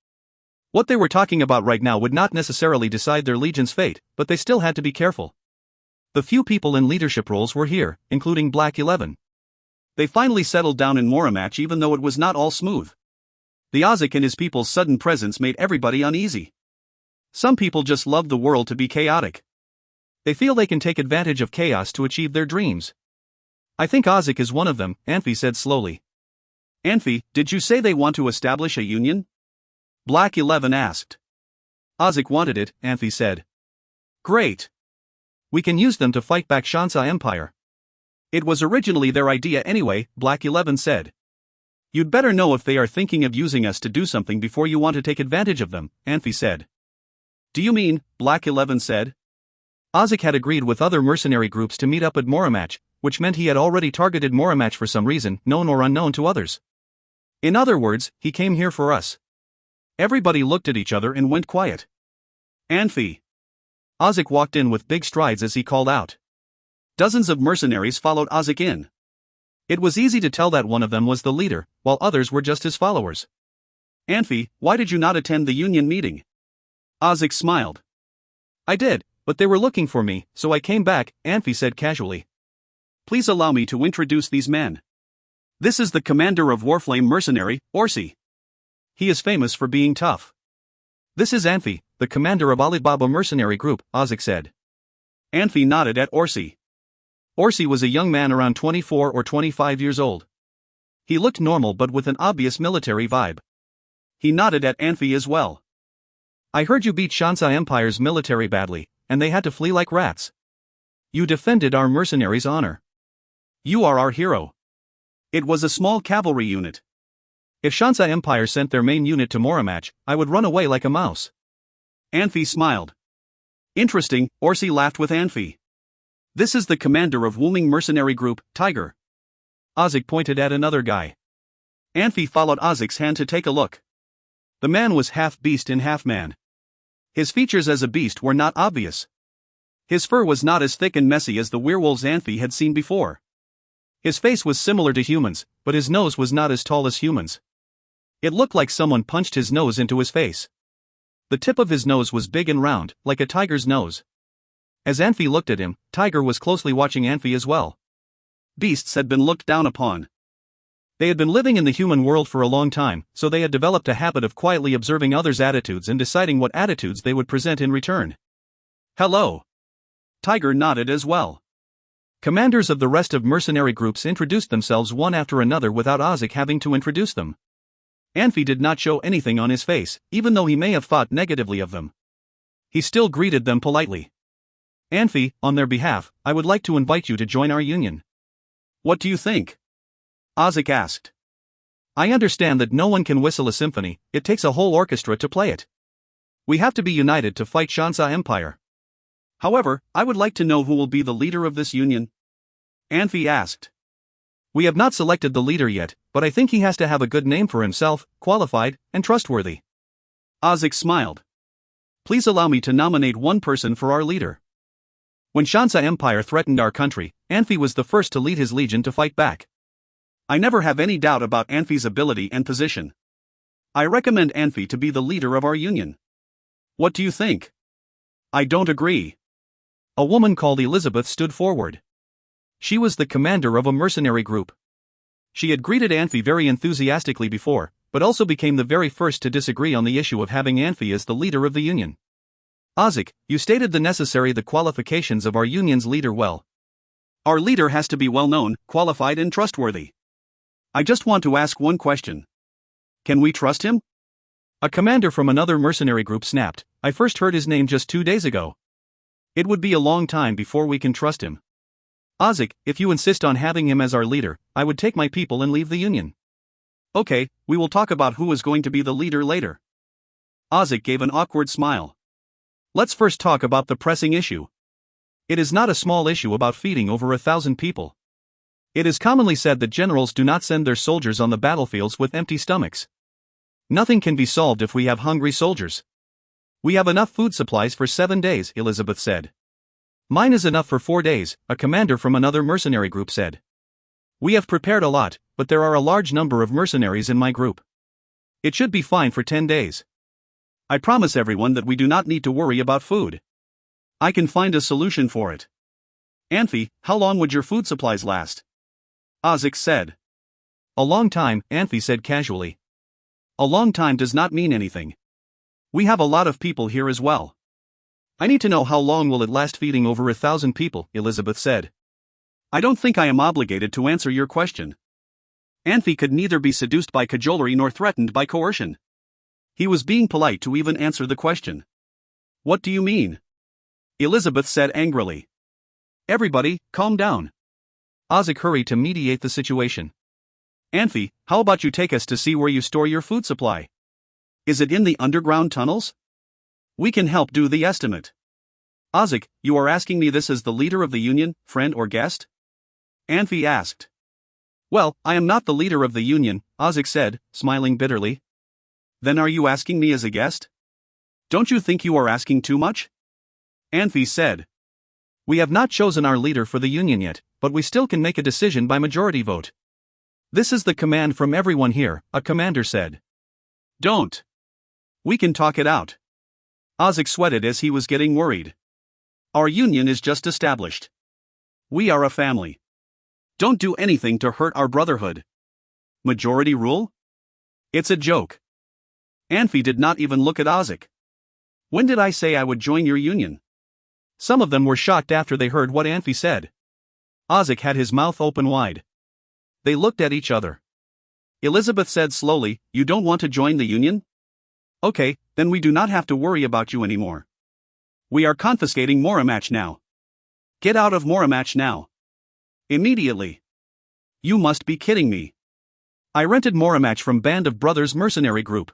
A: What they were talking about right now would not necessarily decide their legion's fate, but they still had to be careful. The few people in leadership roles were here, including Black 11. They finally settled down in Moramatch even though it was not all smooth. The Ozik and his people's sudden presence made everybody uneasy. Some people just loved the world to be chaotic. They feel they can take advantage of chaos to achieve their dreams. I think Audiobooks is one of them, Anfey said slowly. Anfey, did you say they want to establish a union? Black 11 asked. Audiobooks wanted it, Anfey said. Great. We can use them to fight back Shansa Empire. It was originally their idea anyway, Black 11 said. You'd better know if they are thinking of using us to do something before you want to take advantage of them, Anfey said. Do you mean, Black 11 said? Audiobooks had agreed with other mercenary groups to meet up at Moramach, which meant he had already targeted Moramach for some reason, known or unknown to others. In other words, he came here for us. Everybody looked at each other and went quiet. Anfey. Audiobooks walked in with big strides as he called out. Dozens of mercenaries followed Audiobooks in. It was easy to tell that one of them was the leader, while others were just his followers. Anfey, why did you not attend the union meeting? Audiobooks smiled. I did, but they were looking for me, so I came back, Anfey said casually. Please allow me to introduce these men. This is the commander of Warflame Mercenary, Orsi. He is famous for being tough. This is Anfey, the commander of Alibaba Mercenary Group, Audiobooks said. Anfey nodded at Orsi. Orsi was a young man around 24 or 25 years old. He looked normal but with an obvious military vibe. He nodded at Anfey as well. I heard you beat Shansa Empire's military badly, and they had to flee like rats. You defended our mercenaries' honor. You are our hero. It was a small cavalry unit. If Shansa Empire sent their main unit to Moramach, I would run away like a mouse. Anfey smiled. Interesting, Orsi laughed with Anfey. This is the commander of Wuming Mercenary Group, Tiger. Audiobooks pointed at another guy. Anfey followed Audiobooks' hand to take a look. The man was half beast and half man. His features as a beast were not obvious. His fur was not as thick and messy as the werewolves Anfey had seen before. His face was similar to humans, but his nose was not as tall as humans. It looked like someone punched his nose into his face. The tip of his nose was big and round, like a tiger's nose. As Anfey looked at him, Tiger was closely watching Anfey as well. Beasts had been looked down upon. They had been living in the human world for a long time, so they had developed a habit of quietly observing others' attitudes and deciding what attitudes they would present in return. Hello. Tiger nodded as well. Commanders of the rest of mercenary groups introduced themselves one after another without Audiobooks having to introduce them. Anfey did not show anything on his face, even though he may have thought negatively of them. He still greeted them politely. Anfey, on their behalf, I would like to invite you to join our union. What do you think? Audiobooks asked. I understand that no one can whistle a symphony, it takes a whole orchestra to play it. We have to be united to fight Shansa Empire. However, I would like to know who will be the leader of this union. Anfey asked. We have not selected the leader yet, but I think he has to have a good name for himself, qualified, and trustworthy. Audiobooks smiled. Please allow me to nominate one person for our leader. When Shansa Empire threatened our country, Anfey was the first to lead his legion to fight back. I never have any doubt about Anfey's ability and position. I recommend Anfey to be the leader of our union. What do you think? I don't agree. A woman called Elizabeth stood forward. She was the commander of a mercenary group. She had greeted Anfey very enthusiastically before, but also became the very first to disagree on the issue of having Anfey as the leader of the union. Audiobooks, you stated the qualifications of our union's leader well. Our leader has to be well-known, qualified and trustworthy. I just want to ask one question. Can we trust him? A commander from another mercenary group snapped, I first heard his name just 2 days ago. It would be a long time before we can trust him. Audiobooks, if you insist on having him as our leader, I would take my people and leave the union. Okay, we will talk about who is going to be the leader later. Audiobooks gave an awkward smile. Let's first talk about the pressing issue. It is not a small issue about feeding over 1,000 people. It is commonly said that generals do not send their soldiers on the battlefields with empty stomachs. Nothing can be solved if we have hungry soldiers. We have enough food supplies for 7 days, Elizabeth said. Mine is enough for 4 days, a commander from another mercenary group said. We have prepared a lot, but there are a large number of mercenaries in my group. It should be fine for 10 days. I promise everyone that we do not need to worry about food. I can find a solution for it. Anfey, how long would your food supplies last? Audiobooks said. A long time, Anfey said casually. A long time does not mean anything. We have a lot of people here as well. I need to know how long will it last feeding over 1,000 people, Elizabeth said. I don't think I am obligated to answer your question. Anfey could neither be seduced by cajolery nor threatened by coercion. He was being polite to even answer the question. What do you mean? Elizabeth said angrily. Everybody, calm down. Ozzy hurried to mediate the situation. Anfey, how about you take us to see where you store your food supply? Is it in the underground tunnels? We can help do the estimate. Ozzy, you are asking me this as the leader of the union, friend or guest? Anfey asked. Well, I am not the leader of the union, Ozzy said, smiling bitterly. Then are you asking me as a guest? Don't you think you are asking too much? Anfey said. We have not chosen our leader for the union yet, but we still can make a decision by majority vote. This is the command from everyone here, a commander said. Don't. We can talk it out. Ozzy sweated as he was getting worried. Our union is just established. We are a family. Don't do anything to hurt our brotherhood. Majority rule? It's a joke. Anfey did not even look at Ozzy. When did I say I would join your union? Some of them were shocked after they heard what Anfey said. Ozzy had his mouth open wide. They looked at each other. Elizabeth said slowly, You don't want to join the union? Okay, then we do not have to worry about you anymore. We are confiscating Moramach now. Get out of Moramach now. Immediately. You must be kidding me. I rented Moramach from Band of Brothers mercenary group.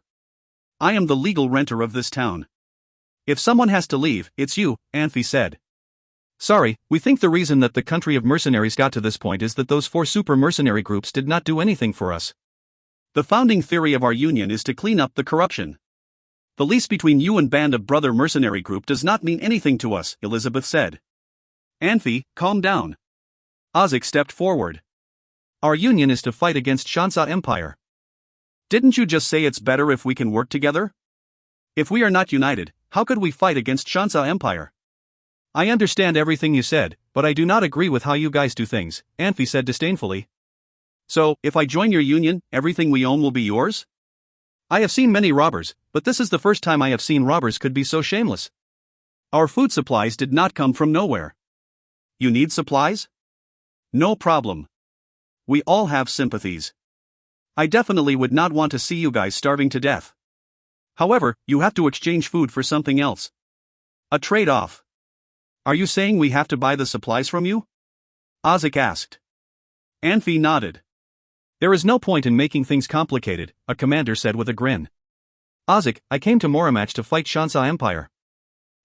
A: I am the legal renter of this town. If someone has to leave, it's you, Anfey said. Sorry, we think the reason that the country of mercenaries got to this point is that those 4 super mercenary groups did not do anything for us. The founding theory of our union is to clean up the corruption. The lease between you and Band of Brother mercenary group does not mean anything to us, Elizabeth said. Anfey, calm down. Ozzy stepped forward. Our union is to fight against Shansa Empire. Didn't you just say it's better if we can work together? If we are not united, how could we fight against Shansa Empire? I understand everything you said, but I do not agree with how you guys do things, Anfey said disdainfully. So, if I join your union, everything we own will be yours? I have seen many robbers, but this is the first time I have seen robbers could be so shameless. Our food supplies did not come from nowhere. You need supplies? No problem. We all have sympathies. I definitely would not want to see you guys starving to death. However, you have to exchange food for something else. A trade-off. Are you saying we have to buy the supplies from you? Ozzy asked. Anfey nodded. There is no point in making things complicated, a commander said with a grin. Ozzy, I came to Moramach to fight Shansa Empire.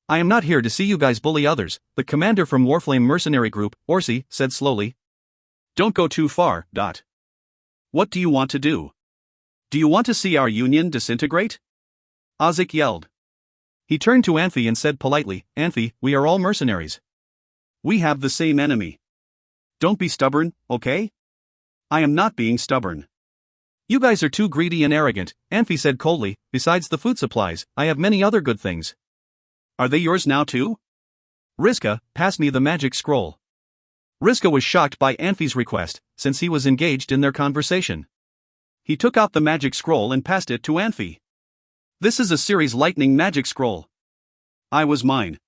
A: I am not here to see you guys bully others, the commander from Warflame Mercenary Group, Orsi, said slowly. Don't go too far, Dot. What do you want to do? Do you want to see our union disintegrate? Ozzy yelled. He turned to Anfey and said politely, Anfey, we are all mercenaries. We have the same enemy. Don't be stubborn, okay? I am not being stubborn. You guys are too greedy and arrogant, Anfey said coldly. Besides the food supplies, I have many other good things. Are they yours now too? Rizka, pass me the magic scroll. Rizka was shocked by Anfey's request, since he was engaged in their conversation. He took out the magic scroll and passed it to Anfey. This is a series lightning magic scroll. I was mine.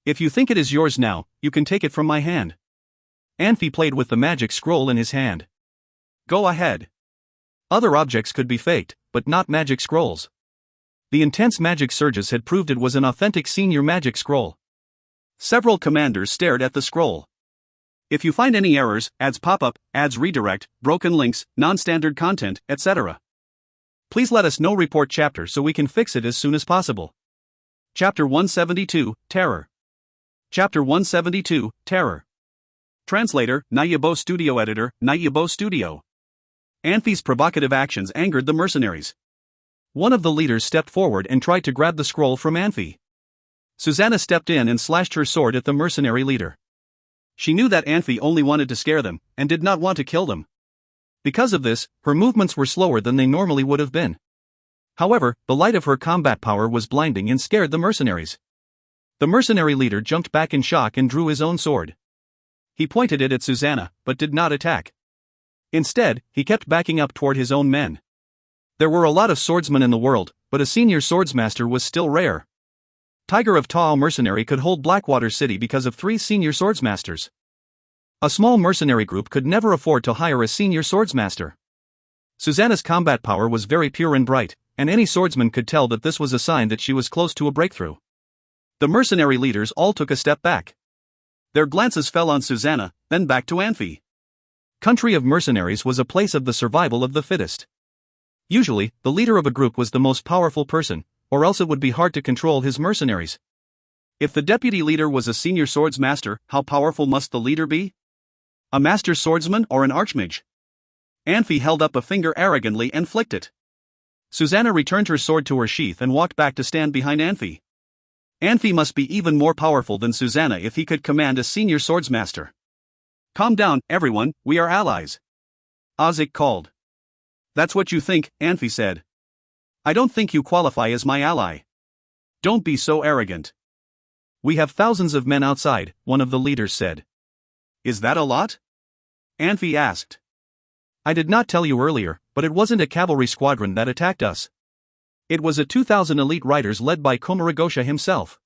A: If you think it is yours now, you can take it from my hand. Anfey played with the magic scroll in his hand. Go ahead. Other objects could be faked, but not magic scrolls. The intense magic surges had proved it was an authentic senior magic scroll. Several commanders stared at the scroll. If you find any errors, ads pop up, ads redirect, broken links, non-standard content, etc., please let us know. Report chapter so we can fix it as soon as possible. Chapter 172, Terror. Chapter 172, Terror. Translator, Nayabo Studio. Editor, Nayabo Studio. Anfey's provocative actions angered the mercenaries. One of the leaders stepped forward and tried to grab the scroll from Anfey. Susanna stepped in and slashed her sword at the mercenary leader. She knew that Anfey only wanted to scare them, and did not want to kill them. Because of this, her movements were slower than they normally would have been. However, the light of her combat power was blinding and scared the mercenaries. The mercenary leader jumped back in shock and drew his own sword. He pointed it at Susanna, but did not attack. Instead, he kept backing up toward his own men. There were a lot of swordsmen in the world, but a senior swordsmaster was still rare. Tiger of Tao mercenary could hold Blackwater City because of 3 senior swordsmasters. A small mercenary group could never afford to hire a senior swordsmaster. Susanna's combat power was very pure and bright, and any swordsman could tell that this was a sign that she was close to a breakthrough. The mercenary leaders all took a step back. Their glances fell on Susanna, then back to Anfey. Country of mercenaries was a place of the survival of the fittest. Usually, the leader of a group was the most powerful person, or else it would be hard to control his mercenaries. If the deputy leader was a senior swordsmaster, how powerful must the leader be? A master swordsman or an archmage? Anfey held up a finger arrogantly and flicked it. Susanna returned her sword to her sheath and walked back to stand behind Anfey. Anfey must be even more powerful than Susanna if he could command a senior swordsmaster. Calm down, everyone, we are allies. Audiobooks called. That's what you think, Anfey said. I don't think you qualify as my ally. Don't be so arrogant. We have thousands of men outside, one of the leaders said. Is that a lot? Anfey asked. I did not tell you earlier, but it wasn't a cavalry squadron that attacked us. It was a 2,000 elite riders led by Kumaragosha himself.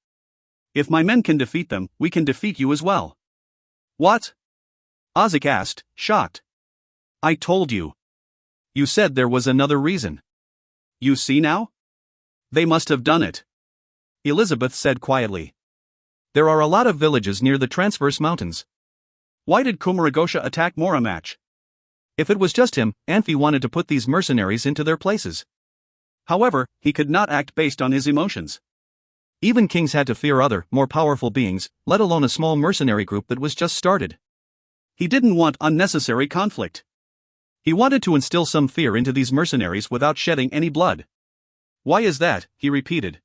A: If my men can defeat them, we can defeat you as well. What? Audiobooks asked, shocked. I told you. You said there was another reason. You see now? They must have done it. Elizabeth said quietly. There are a lot of villages near the Transverse Mountains. Why did Kumaragosha attack Moramach? If it was just him, Anfey wanted to put these mercenaries into their places. However, he could not act based on his emotions. Even kings had to fear other, more powerful beings, let alone a small mercenary group that was just started. He didn't want unnecessary conflict. He wanted to instill some fear into these mercenaries without shedding any blood. Why is that? He repeated.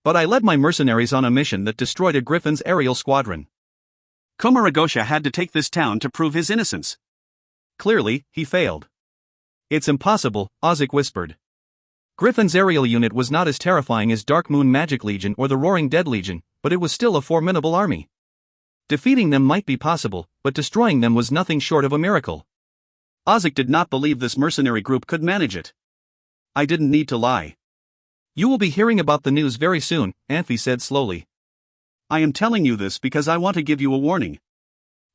A: But I led my mercenaries on a mission that destroyed a Griffin's aerial squadron. Kumaragosha had to take this town to prove his innocence. Clearly, he failed. It's impossible, Audiobooks whispered. Griffin's aerial unit was not as terrifying as Dark Moon Magic Legion or the Roaring Dead Legion, but it was still a formidable army. Defeating them might be possible, but destroying them was nothing short of a miracle. Audiobooks did not believe this mercenary group could manage it. I didn't need to lie. You will be hearing about the news very soon, Anfey said slowly. I am telling you this because I want to give you a warning.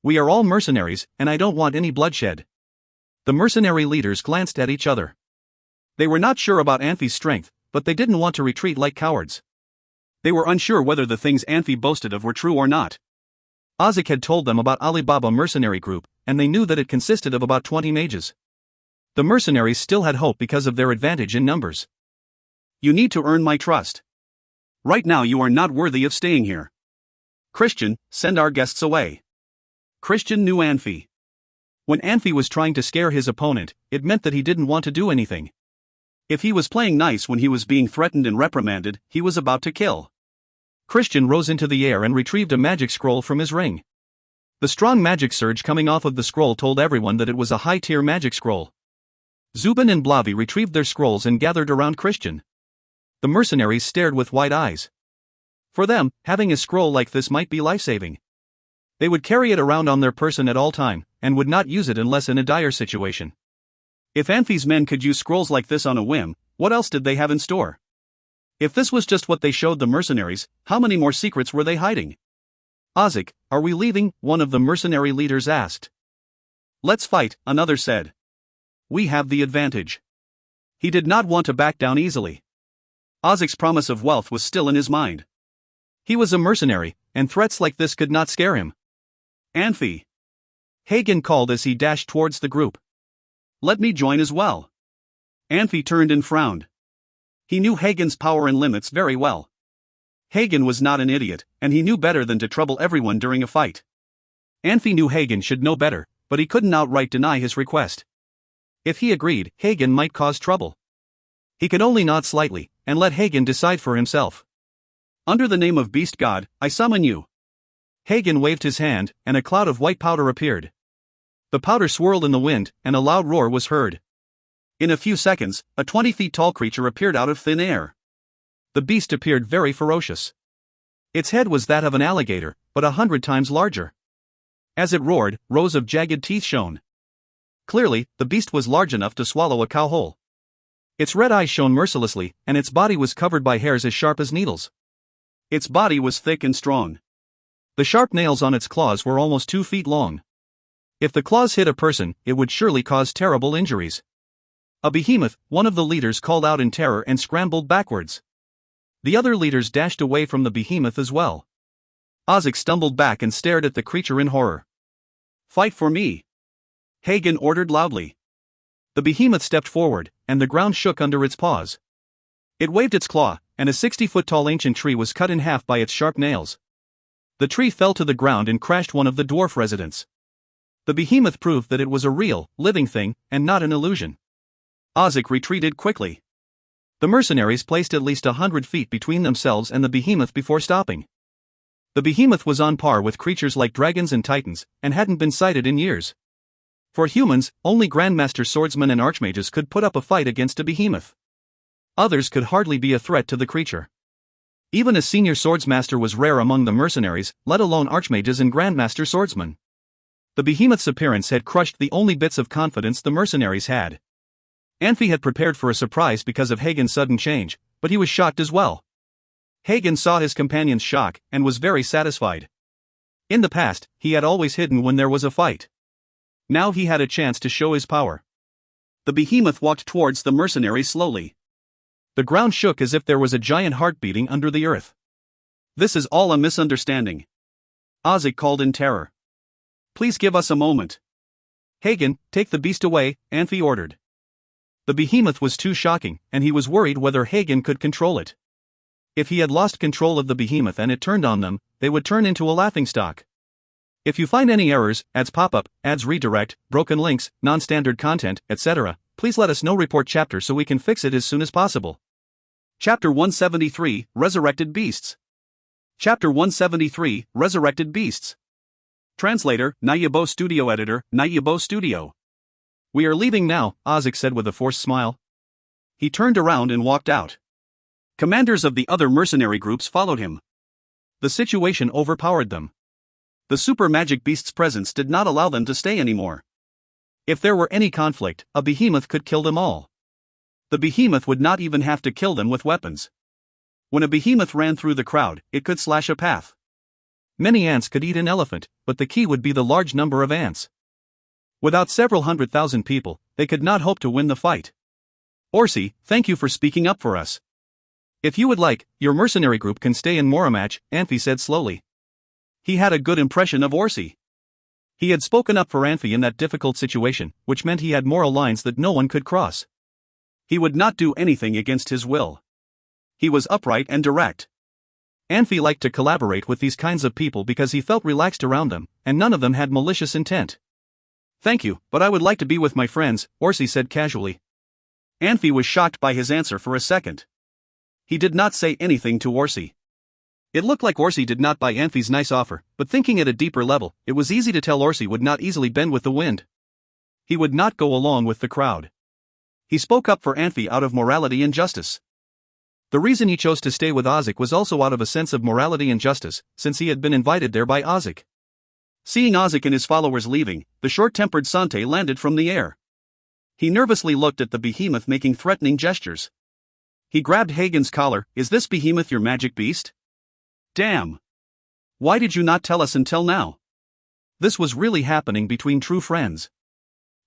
A: We are all mercenaries, and I don't want any bloodshed. The mercenary leaders glanced at each other. They were not sure about Anfey's strength, but they didn't want to retreat like cowards. They were unsure whether the things Anfey boasted of were true or not. Audiobooks had told them about Alibaba mercenary group, and they knew that it consisted of about 20 mages. The mercenaries still had hope because of their advantage in numbers. You need to earn my trust. Right now you are not worthy of staying here. Christian, send our guests away. Christian knew Anfey. When Anfey was trying to scare his opponent, it meant that he didn't want to do anything. If he was playing nice when he was being threatened and reprimanded, he was about to kill. Christian rose into the air and retrieved a magic scroll from his ring. The strong magic surge coming off of the scroll told everyone that it was a high-tier magic scroll. Zubin and Blavi retrieved their scrolls and gathered around Christian. The mercenaries stared with wide eyes. For them, having a scroll like this might be life-saving. They would carry it around on their person at all time, and would not use it unless in a dire situation. If Anfey's men could use scrolls like this on a whim, what else did they have in store? If this was just what they showed the mercenaries, how many more secrets were they hiding? Audiobooks, are we leaving? One of the mercenary leaders asked. Let's fight, another said. We have the advantage. He did not want to back down easily. Audiobooks' promise of wealth was still in his mind. He was a mercenary, and threats like this could not scare him. Anfey. Hagen called as he dashed towards the group. Let me join as well. Anfey turned and frowned. He knew Hagen's power and limits very well. Hagen was not an idiot, and he knew better than to trouble everyone during a fight. Anfey knew Hagen should know better, but he couldn't outright deny his request. If he agreed, Hagen might cause trouble. He could only nod slightly, and let Hagen decide for himself. Under the name of Beast God, I summon you. Hagen waved his hand, and a cloud of white powder appeared. The powder swirled in the wind, and a loud roar was heard. In a few seconds, a 20 feet tall creature appeared out of thin air. The beast appeared very ferocious. Its head was that of an alligator, but 100 times larger. As it roared, rows of jagged teeth shone. Clearly, the beast was large enough to swallow a cow whole. Its red eyes shone mercilessly, and its body was covered by hairs as sharp as needles. Its body was thick and strong. The sharp nails on its claws were almost 2 feet long. If the claws hit a person, it would surely cause terrible injuries. A behemoth, one of the leaders called out in terror and scrambled backwards. The other leaders dashed away from the behemoth as well. Ozek stumbled back and stared at the creature in horror. "Fight for me!" Hagen ordered loudly. The behemoth stepped forward, and the ground shook under its paws. It waved its claw, and a 60-foot-tall ancient tree was cut in half by its sharp nails. The tree fell to the ground and crashed one of the dwarf residents. The behemoth proved that it was a real, living thing, and not an illusion. Ozek retreated quickly. The mercenaries placed at least 100 feet between themselves and the behemoth before stopping. The behemoth was on par with creatures like dragons and titans, and hadn't been sighted in years. For humans, only grandmaster swordsmen and archmages could put up a fight against a behemoth. Others could hardly be a threat to the creature. Even a senior swordsmaster was rare among the mercenaries, let alone archmages and grandmaster swordsmen. The behemoth's appearance had crushed the only bits of confidence the mercenaries had. Anfey had prepared for a surprise because of Hagen's sudden change, but he was shocked as well. Hagen saw his companion's shock and was very satisfied. In the past, he had always hidden when there was a fight. Now he had a chance to show his power. The behemoth walked towards the mercenaries slowly. The ground shook as if there was a giant heart beating under the earth. "This is all a misunderstanding," Ozek called in terror. "Please give us a moment." "Hagen, take the beast away," Anfey ordered. The behemoth was too shocking, and he was worried whether Hagen could control it. If he had lost control of the behemoth and it turned on them, they would turn into a laughingstock. If you find any errors, ads pop-up, ads redirect, broken links, non-standard content, etc., please let us know. Report chapter so we can fix it as soon as possible. Chapter 173, Resurrected Beasts. Chapter 173, Resurrected Beasts. Translator, Nayabo Studio Editor, Nayabo Studio. "We are leaving now," Ozek said with a forced smile. He turned around and walked out. Commanders of the other mercenary groups followed him. The situation overpowered them. The super magic beast's presence did not allow them to stay anymore. If there were any conflict, a behemoth could kill them all. The behemoth would not even have to kill them with weapons. When a behemoth ran through the crowd, it could slash a path. Many ants could eat an elephant, but the key would be the large number of ants. Without several 100,000 people, they could not hope to win the fight. "Orsi, thank you for speaking up for us. If you would like, your mercenary group can stay in Moramach," Anfey said slowly. He had a good impression of Orsi. He had spoken up for Anfey in that difficult situation, which meant he had moral lines that no one could cross. He would not do anything against his will. He was upright and direct. Anfey liked to collaborate with these kinds of people because he felt relaxed around them, and none of them had malicious intent. "Thank you, but I would like to be with my friends," Orsi said casually. Anfey was shocked by his answer for a second. He did not say anything to Orsi. It looked like Orsi did not buy Anfey's nice offer, but thinking at a deeper level, it was easy to tell Orsi would not easily bend with the wind. He would not go along with the crowd. He spoke up for Anfey out of morality and justice. The reason he chose to stay with Ozek was also out of a sense of morality and justice, since he had been invited there by Ozek. Seeing Ozek and his followers leaving, the short-tempered Sante landed from the air. He nervously looked at the behemoth making threatening gestures. He grabbed Hagen's collar. "Is this behemoth your magic beast? Damn! Why did you not tell us until now?" This was really happening between true friends.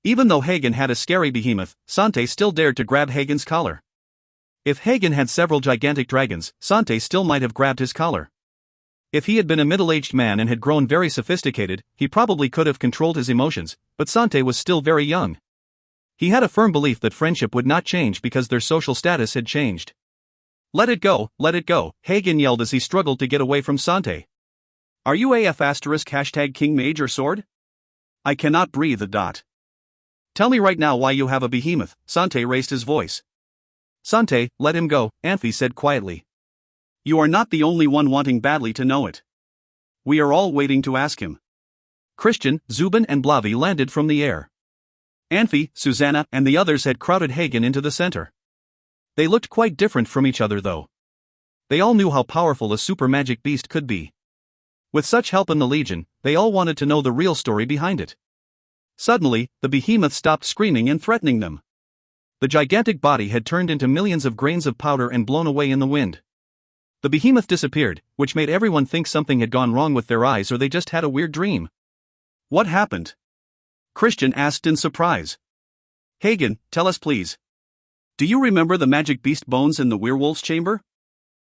A: Even though Hagen had a scary behemoth, Sante still dared to grab Hagen's collar. If Hagen had several gigantic dragons, Sante still might have grabbed his collar. If he had been a middle-aged man and had grown very sophisticated, he probably could have controlled his emotions, but Sante was still very young. He had a firm belief that friendship would not change because their social status had changed. Let it go," Hagen yelled as he struggled to get away from Sante. "Are you AF asterisk hashtag King Mage or Sword? I cannot breathe. Tell me right now why you have a behemoth." Sante raised his voice. "Sante, let him go," Anfey said quietly. "You are not the only one wanting badly to know it. We are all waiting to ask him." Christian, Zubin and Blavi landed from the air. Anfey, Susanna, and the others had crowded Hagen into the center. They looked quite different from each other though. They all knew how powerful a super magic beast could be. With such help in the Legion, they all wanted to know the real story behind it. Suddenly, the behemoth stopped screaming and threatening them. The gigantic body had turned into millions of grains of powder and blown away in the wind. The behemoth disappeared, which made everyone think something had gone wrong with their eyes or they just had a weird dream. What happened? Christian asked in surprise. Hagen, tell us please. Do you remember the magic beast bones in the werewolf's chamber?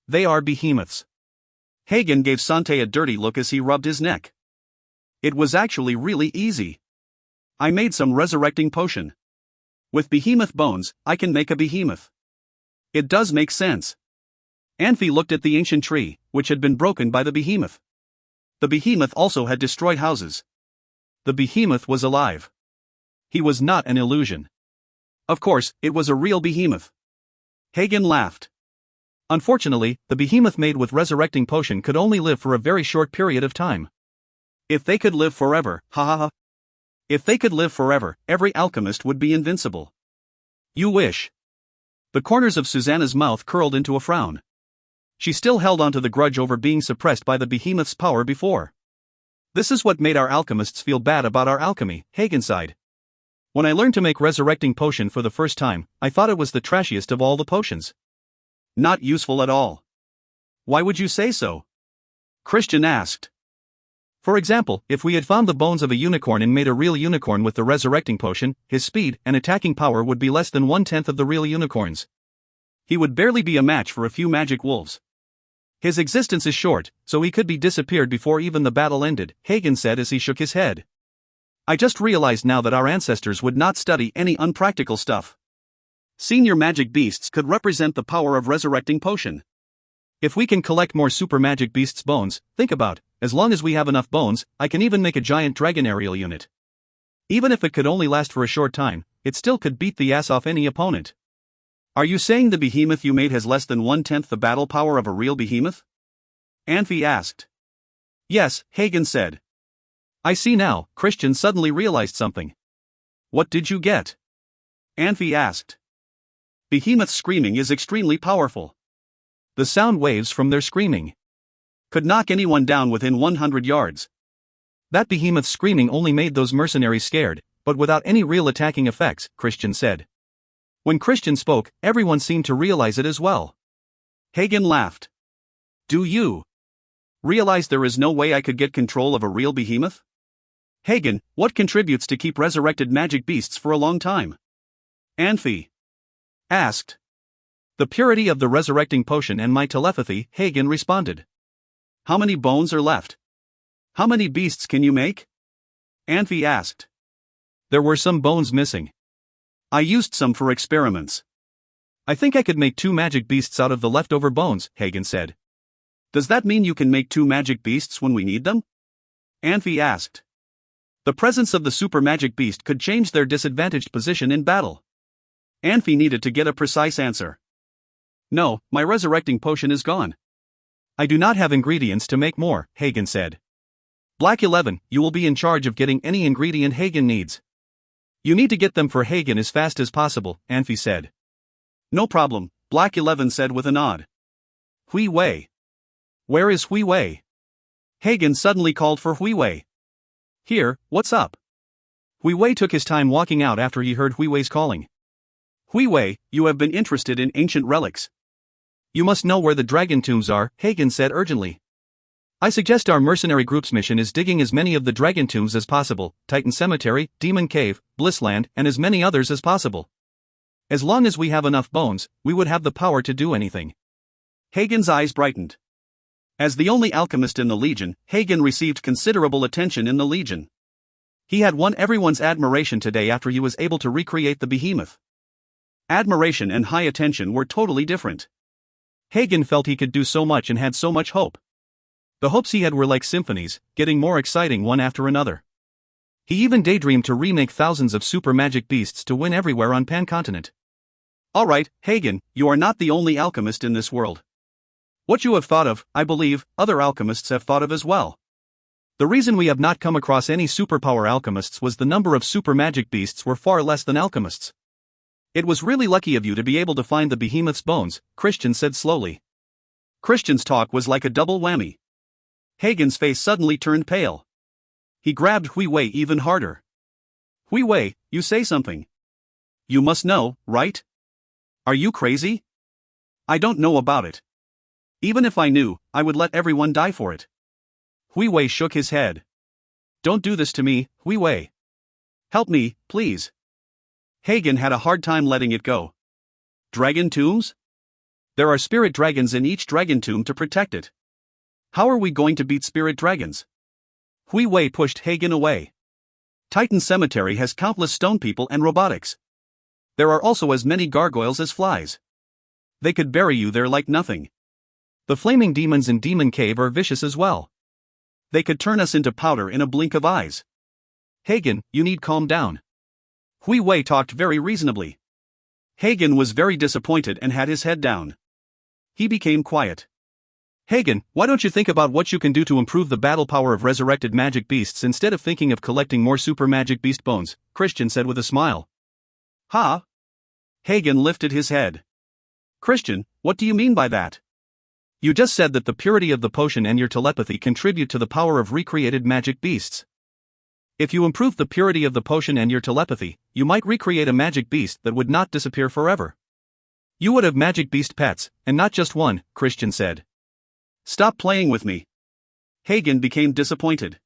A: They are behemoths. Hagen gave Sante a dirty look as he rubbed his neck. It was actually really easy. I made some resurrecting potion. With behemoth bones, I can make a behemoth. It does make sense. Anfey looked at the ancient tree, which had been broken by the behemoth. The behemoth also had destroyed houses. The behemoth was alive. He was not an illusion. Of course, it was a real behemoth. Hagen laughed. Unfortunately, the behemoth made with resurrecting potion could only live for a very short period of time. If they could live forever, ha ha ha. If they could live forever, every alchemist would be invincible. You wish. The corners of Susanna's mouth curled into a frown. She still held on to the grudge over being suppressed by the behemoth's power before. This is what made our alchemists feel bad about our alchemy, Hagen sighed. When I learned to make resurrecting potion for the first time, I thought it was the trashiest of all the potions. Not useful at all. Why would you say so? Christian asked. For example, if we had found the bones of a unicorn and made a real unicorn with the resurrecting potion, his speed and attacking power would be less than 1/10 of the real unicorn's. He would barely be a match for a few magic wolves. His existence is short, so he could be disappeared before even the battle ended, Hagen said as he shook his head. I just realized now that our ancestors would not study any unpractical stuff. Senior magic beasts could represent the power of resurrecting potion. If we can collect more super magic beasts' bones, think about, as long as we have enough bones, I can even make a giant dragon aerial unit. Even if it could only last for a short time, it still could beat the ass off any opponent. Are you saying the behemoth you made has less than 1/10 the battle power of a real behemoth? Anfey asked. Yes, Hagen said. I see now, Christian suddenly realized something. What did you get? Anfey asked. Behemoth's screaming is extremely powerful. The sound waves from their screaming could knock anyone down within 100 yards. That behemoth's screaming only made those mercenaries scared, but without any real attacking effects, Christian said. When Christian spoke, everyone seemed to realize it as well. Hagen laughed. Do you realize there is no way I could get control of a real behemoth? Hagen, what contributes to keep resurrected magic beasts for a long time? Anfey asked. The purity of the resurrecting potion and my telepathy, Hagen responded. How many bones are left? How many beasts can you make? Anfey asked. There were some bones missing. I used some for experiments. I think I could make 2 magic beasts out of the leftover bones, Hagen said. Does that mean you can make 2 magic beasts when we need them? Anfey asked. The presence of the super magic beast could change their disadvantaged position in battle. Anfey needed to get a precise answer. No, my resurrecting potion is gone. I do not have ingredients to make more, Hagen said. Black 11, you will be in charge of getting any ingredient Hagen needs. You need to get them for Hagen as fast as possible, Anfey said. No problem, Black 11 said with a nod. Hui Wei. Where is Hui Wei? Hagen suddenly called for Hui Wei. Here, what's up? Hui Wei took his time walking out after he heard Hui Wei's calling. Hui Wei, you have been interested in ancient relics. You must know where the dragon tombs are, Hagen said urgently. I suggest our mercenary group's mission is digging as many of the dragon tombs as possible, Titan Cemetery, Demon Cave, Blissland, and as many others as possible. As long as we have enough bones, we would have the power to do anything. Hagen's eyes brightened. As the only alchemist in the Legion, Hagen received considerable attention in the Legion. He had won everyone's admiration today after he was able to recreate the behemoth. Admiration and high attention were totally different. Hagen felt he could do so much and had so much hope. The hopes he had were like symphonies, getting more exciting one after another. He even daydreamed to remake thousands of super magic beasts to win everywhere on Pan-continent. Alright, Hagen, you are not the only alchemist in this world. What you have thought of, I believe, other alchemists have thought of as well. The reason we have not come across any superpower alchemists was the number of super magic beasts were far less than alchemists. It was really lucky of you to be able to find the behemoth's bones, Christian said slowly. Christian's talk was like a double whammy. Hagen's face suddenly turned pale. He grabbed Hui Wei even harder. Hui Wei, you say something. You must know, right? Are you crazy? I don't know about it. Even if I knew, I would let everyone die for it. Hui Wei shook his head. Don't do this to me, Hui Wei. Help me, please. Hagen had a hard time letting it go. Dragon tombs? There are spirit dragons in each dragon tomb to protect it. How are we going to beat spirit dragons? Hui Wei pushed Hagen away. Titan Cemetery has countless stone people and robotics. There are also as many gargoyles as flies. They could bury you there like nothing. The flaming demons in Demon Cave are vicious as well. They could turn us into powder in a blink of eyes. Hagen, you need calm down. Hui Wei talked very reasonably. Hagen was very disappointed and had his head down. He became quiet. Hagen, why don't you think about what you can do to improve the battle power of resurrected magic beasts instead of thinking of collecting more super magic beast bones, Christian said with a smile. Huh? Hagen lifted his head. Christian, what do you mean by that? You just said that the purity of the potion and your telepathy contribute to the power of recreated magic beasts. If you improve the purity of the potion and your telepathy, you might recreate a magic beast that would not disappear forever. You would have magic beast pets, and not just one, Christian said. Stop playing with me. Hagen became disappointed.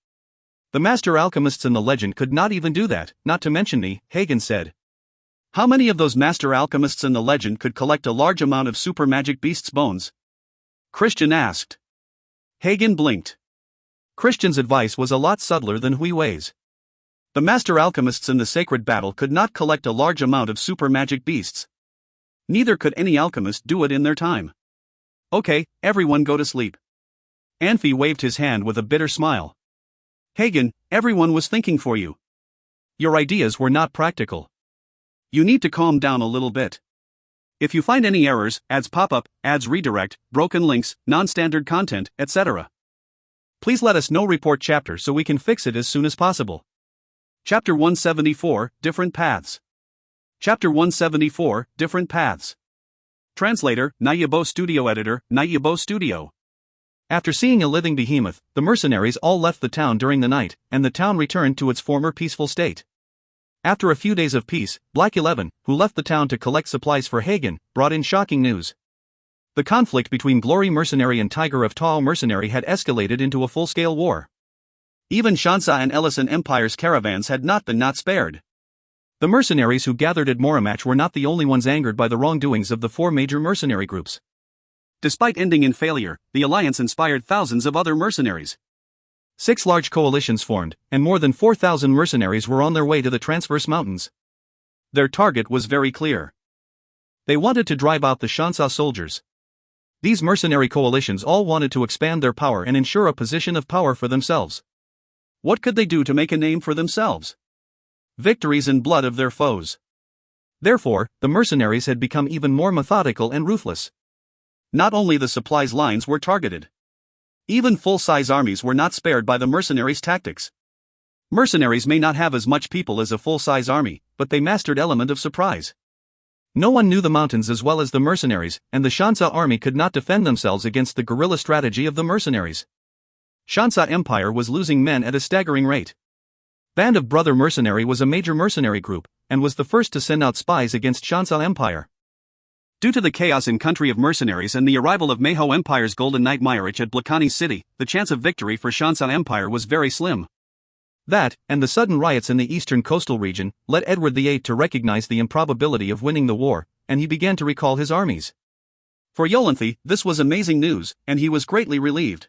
A: The master alchemists in the legend could not even do that, not to mention me, Hagen said. How many of those master alchemists in the legend could collect a large amount of super magic beasts' bones? Christian asked. Hagen blinked. Christian's advice was a lot subtler than Hui Wei's. The master alchemists in the sacred battle could not collect a large amount of super magic beasts. Neither could any alchemist do it in their time. Okay, everyone go to sleep. Anfey waved his hand with a bitter smile. Hagen, everyone was thinking for you. Your ideas were not practical. You need to calm down a little bit. If you find any errors, ads pop up, ads redirect, broken links, non-standard content, etc., please let us know. Report chapter so we can fix it as soon as possible. Chapter 174, Different Paths. Chapter 174, Different Paths. Translator, Nayabo Studio Editor, Nayabo Studio. After seeing a living behemoth, the mercenaries all left the town during the night, and the town returned to its former peaceful state. After a few days of peace, Black 11, who left the town to collect supplies for Hagen, brought in shocking news. The conflict between Glory Mercenary and Tiger of Tao Mercenary had escalated into a full-scale war. Even Shansa and Ellison Empire's caravans had not been spared. The mercenaries who gathered at Moramach were not the only ones angered by the wrongdoings of the four major mercenary groups. Despite ending in failure, the alliance inspired thousands of other mercenaries. 6 large coalitions formed, and more than 4,000 mercenaries were on their way to the Transverse Mountains. Their target was very clear. They wanted to drive out the Shansa soldiers. These mercenary coalitions all wanted to expand their power and ensure a position of power for themselves. What could they do to make a name for themselves? Victories in blood of their foes. Therefore, the mercenaries had become even more methodical and ruthless. Not only the supplies lines were targeted. Even full-size armies were not spared by the mercenaries' tactics. Mercenaries may not have as much people as a full-size army, but they mastered element of surprise. No one knew the mountains as well as the mercenaries, and the Shansa army could not defend themselves against the guerrilla strategy of the mercenaries. Shansa Empire was losing men at a staggering rate. Band of Brother Mercenary was a major mercenary group, and was the first to send out spies against Shansa Empire. Due to the chaos in Country of Mercenaries and the arrival of Meiho Empire's Golden Knight Myrich at Blakani City, the chance of victory for Shansa Empire was very slim. That, and the sudden riots in the eastern coastal region, led Edward VIII to recognize the improbability of winning the war, and he began to recall his armies. For Yolanthe, this was amazing news, and he was greatly relieved.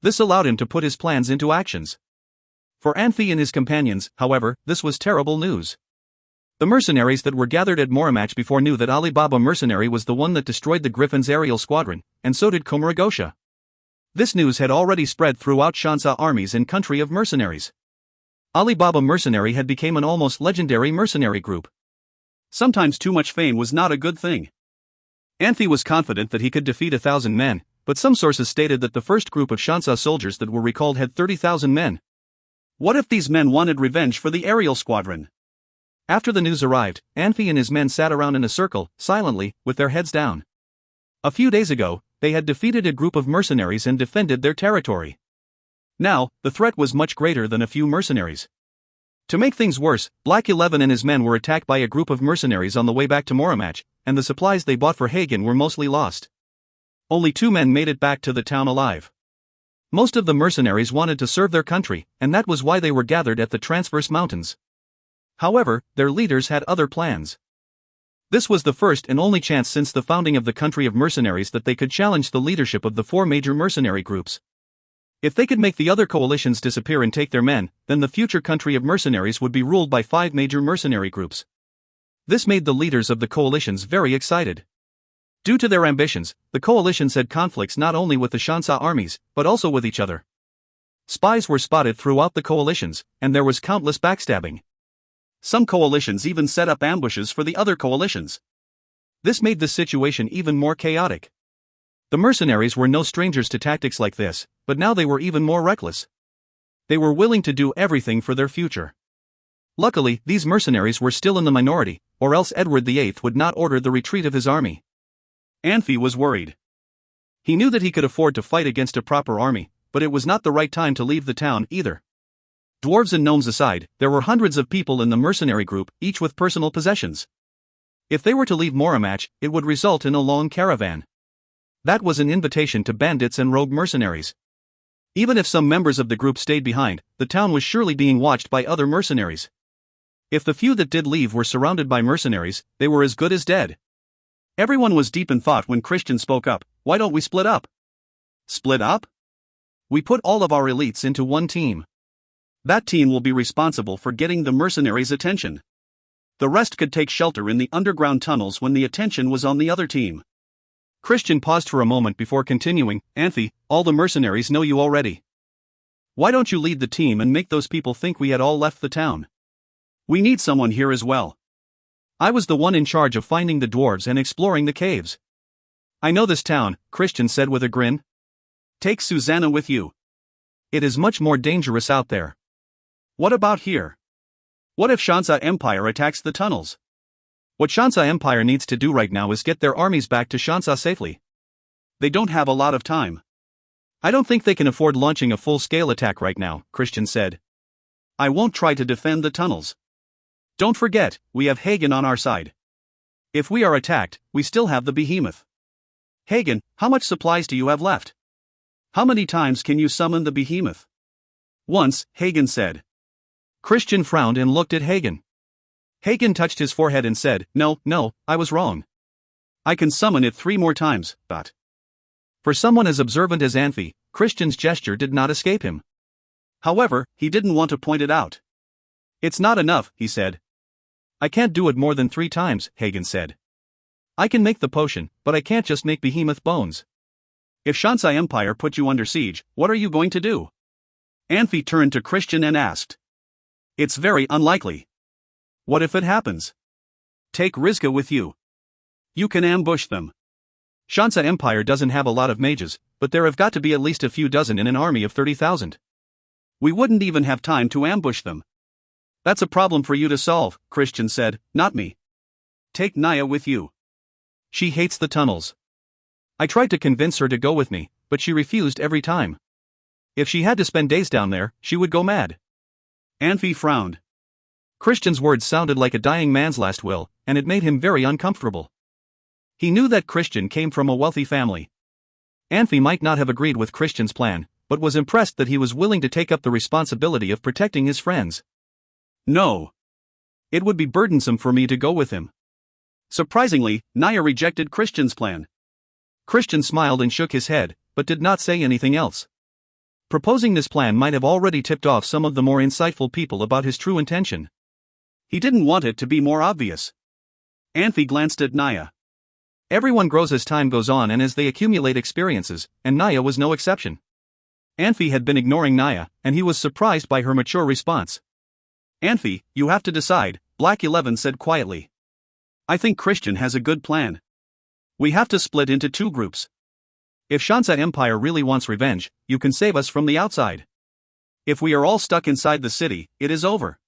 A: This allowed him to put his plans into actions. For Anfey and his companions, however, this was terrible news. The mercenaries that were gathered at Moramach before knew that Alibaba Mercenary was the one that destroyed the Griffin's aerial squadron, and so did Komaragosha. This news had already spread throughout Shansa armies and Country of Mercenaries. Alibaba Mercenary had become an almost legendary mercenary group. Sometimes too much fame was not a good thing. Anfey was confident that he could defeat 1,000 men, but some sources stated that the first group of Shansa soldiers that were recalled had 30,000 men. What if these men wanted revenge for the aerial squadron? After the news arrived, Anfey and his men sat around in a circle, silently, with their heads down. A few days ago, they had defeated a group of mercenaries and defended their territory. Now, the threat was much greater than a few mercenaries. To make things worse, Black 11 and his men were attacked by a group of mercenaries on the way back to Moramach, and the supplies they bought for Hagen were mostly lost. Only 2 men made it back to the town alive. Most of the mercenaries wanted to serve their country, and that was why they were gathered at the Transverse Mountains. However, their leaders had other plans. This was the first and only chance since the founding of the country of mercenaries that they could challenge the leadership of the 4 major mercenary groups. If they could make the other coalitions disappear and take their men, then the future country of mercenaries would be ruled by 5 major mercenary groups. This made the leaders of the coalitions very excited. Due to their ambitions, the coalitions had conflicts not only with the Shansa armies, but also with each other. Spies were spotted throughout the coalitions, and there was countless backstabbing. Some coalitions even set up ambushes for the other coalitions. This made the situation even more chaotic. The mercenaries were no strangers to tactics like this, but now they were even more reckless. They were willing to do everything for their future. Luckily, these mercenaries were still in the minority, or else Edward VIII would not order the retreat of his army. Anfey was worried. He knew that he could afford to fight against a proper army, but it was not the right time to leave the town either. Dwarves and gnomes aside, there were hundreds of people in the mercenary group, each with personal possessions. If they were to leave Moramach, it would result in a long caravan. That was an invitation to bandits and rogue mercenaries. Even if some members of the group stayed behind, the town was surely being watched by other mercenaries. If the few that did leave were surrounded by mercenaries, they were as good as dead. Everyone was deep in thought when Christian spoke up. Why don't we split up? Split up? We put all of our elites into one team. That team will be responsible for getting the mercenaries' attention. The rest could take shelter in the underground tunnels when the attention was on the other team. Christian paused for a moment before continuing. Anfey, all the mercenaries know you already. Why don't you lead the team and make those people think we had all left the town? We need someone here as well. I was the one in charge of finding the dwarves and exploring the caves. I know this town, Christian said with a grin. Take Susanna with you. It is much more dangerous out there. What about here? What if Shansa Empire attacks the tunnels? What Shansa Empire needs to do right now is get their armies back to Shansa safely. They don't have a lot of time. I don't think they can afford launching a full-scale attack right now, Christian said. I won't try to defend the tunnels. Don't forget, we have Hagen on our side. If we are attacked, we still have the behemoth. Hagen, how much supplies do you have left? How many times can you summon the behemoth? Once, Hagen said. Christian frowned and looked at Hagen. Hagen touched his forehead and said, No, I was wrong. I can summon it 3 more times, but... For someone as observant as Anfey, Christian's gesture did not escape him. However, he didn't want to point it out. It's not enough, he said. I can't do it more than 3 times, Hagen said. I can make the potion, but I can't just make behemoth bones. If Shansa Empire put you under siege, what are you going to do? Anfey turned to Christian and asked. It's very unlikely. What if it happens? Take Rizka with you. You can ambush them. Shansa Empire doesn't have a lot of mages, but there have got to be at least a few dozen in an army of 30,000. We wouldn't even have time to ambush them. That's a problem for you to solve, Christian said, not me. Take Naya with you. She hates the tunnels. I tried to convince her to go with me, but she refused every time. If she had to spend days down there, she would go mad. Anfey frowned. Christian's words sounded like a dying man's last will, and it made him very uncomfortable. He knew that Christian came from a wealthy family. Anfey might not have agreed with Christian's plan, but was impressed that he was willing to take up the responsibility of protecting his friends. No. It would be burdensome for me to go with him. Surprisingly, Naya rejected Christian's plan. Christian smiled and shook his head, but did not say anything else. Proposing this plan might have already tipped off some of the more insightful people about his true intention. He didn't want it to be more obvious. Anfey glanced at Naya. Everyone grows as time goes on and as they accumulate experiences, and Naya was no exception. Anfey had been ignoring Naya, and he was surprised by her mature response. Anfey, you have to decide, Black 11 said quietly. I think Christian has a good plan. We have to split into 2 groups. If Shansa Empire really wants revenge, you can save us from the outside. If we are all stuck inside the city, it is over.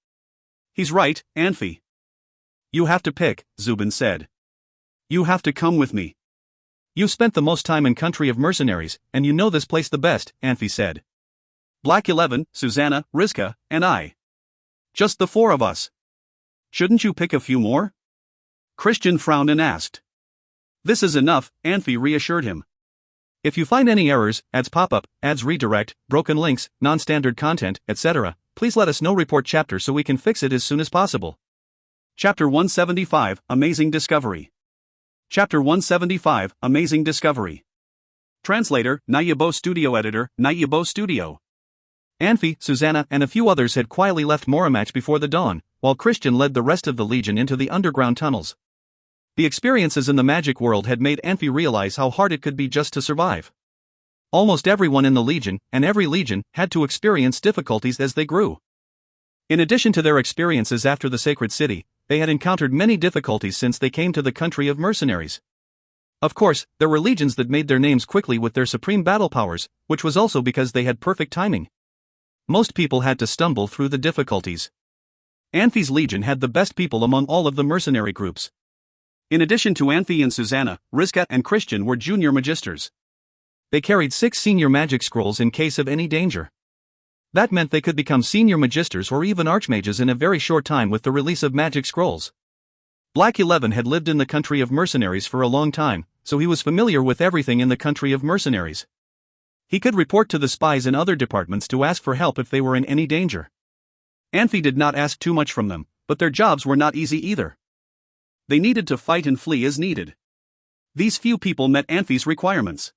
A: He's right, Anfey. You have to pick, Zubin said. You have to come with me. You've spent the most time in country of mercenaries, and you know this place the best, Anfey said. Black 11, Susanna, Rizka, and I. Just the 4 of us. Shouldn't you pick a few more? Christian frowned and asked. This is enough, Anfey reassured him. If you find any errors, ads pop up, ads redirect, broken links, non-standard content, etc., please let us know. Report chapter so we can fix it as soon as possible. Chapter 175, Amazing Discovery. Chapter 175, Amazing Discovery. Translator, Nayabo Studio. Editor, Nayabo Studio. Anfey, Susanna, and a few others had quietly left Moramach before the dawn, while Christian led the rest of the Legion into the underground tunnels. The experiences in the magic world had made Anfey realize how hard it could be just to survive. Almost everyone in the Legion, and every Legion, had to experience difficulties as they grew. In addition to their experiences after the Sacred City, they had encountered many difficulties since they came to the country of mercenaries. Of course, there were legions that made their names quickly with their supreme battle powers, which was also because they had perfect timing. Most people had to stumble through the difficulties. Anfey's Legion had the best people among all of the mercenary groups. In addition to Anfey and Susanna, Rizka and Christian were junior magisters. They carried 6 senior magic scrolls in case of any danger. That meant they could become senior magisters or even archmages in a very short time with the release of magic scrolls. Black 11 had lived in the country of mercenaries for a long time, so he was familiar with everything in the country of mercenaries. He could report to the spies in other departments to ask for help if they were in any danger. Anfey did not ask too much from them, but their jobs were not easy either. They needed to fight and flee as needed. These few people met Anfey's requirements.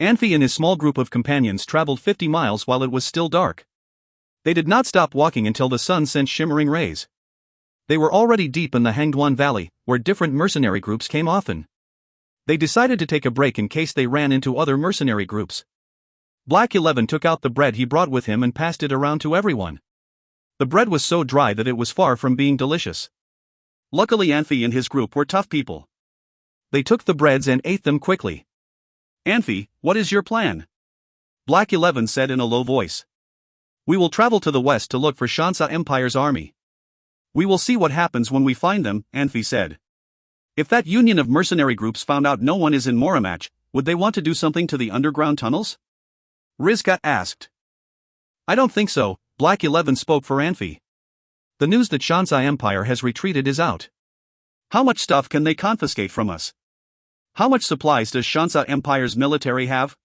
A: Anfey and his small group of companions traveled 50 miles while it was still dark. They did not stop walking until the sun sent shimmering rays. They were already deep in the Hangduan Valley, where different mercenary groups came often. They decided to take a break in case they ran into other mercenary groups. Black 11 took out the bread he brought with him and passed it around to everyone. The bread was so dry that it was far from being delicious. Luckily Anfey and his group were tough people. They took the breads and ate them quickly. Anfey, what is your plan? Black 11 said in a low voice. We will travel to the west to look for Shansa Empire's army. We will see what happens when we find them, Anfey said. If that union of mercenary groups found out no one is in Moramach, would they want to do something to the underground tunnels? Rizka asked. I don't think so, Black 11 spoke for Anfey. The news that Shansa Empire has retreated is out. How much stuff can they confiscate from us? How much supplies does Shansa Empire's military have?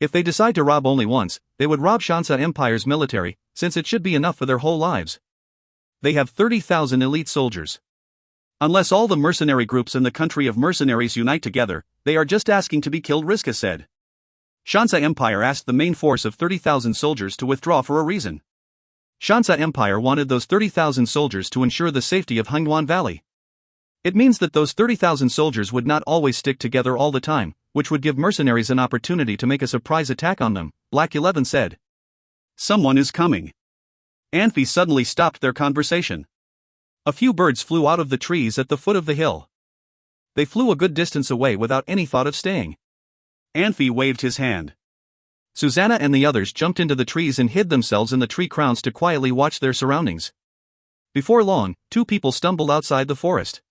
A: If they decide to rob only once, they would rob Shansa Empire's military, since it should be enough for their whole lives. They have 30,000 elite soldiers. Unless all the mercenary groups in the country of mercenaries unite together, they are just asking to be killed, Rizka said. Shansa Empire asked the main force of 30,000 soldiers to withdraw for a reason. Shansa Empire wanted those 30,000 soldiers to ensure the safety of Hangduan Valley. It means that those 30,000 soldiers would not always stick together all the time, which would give mercenaries an opportunity to make a surprise attack on them, Black 11 said. Someone is coming. Anfey suddenly stopped their conversation. A few birds flew out of the trees at the foot of the hill. They flew a good distance away without any thought of staying. Anfey waved his hand. Susanna and the others jumped into the trees and hid themselves in the tree crowns to quietly watch their surroundings. Before long, 2 people stumbled outside the forest.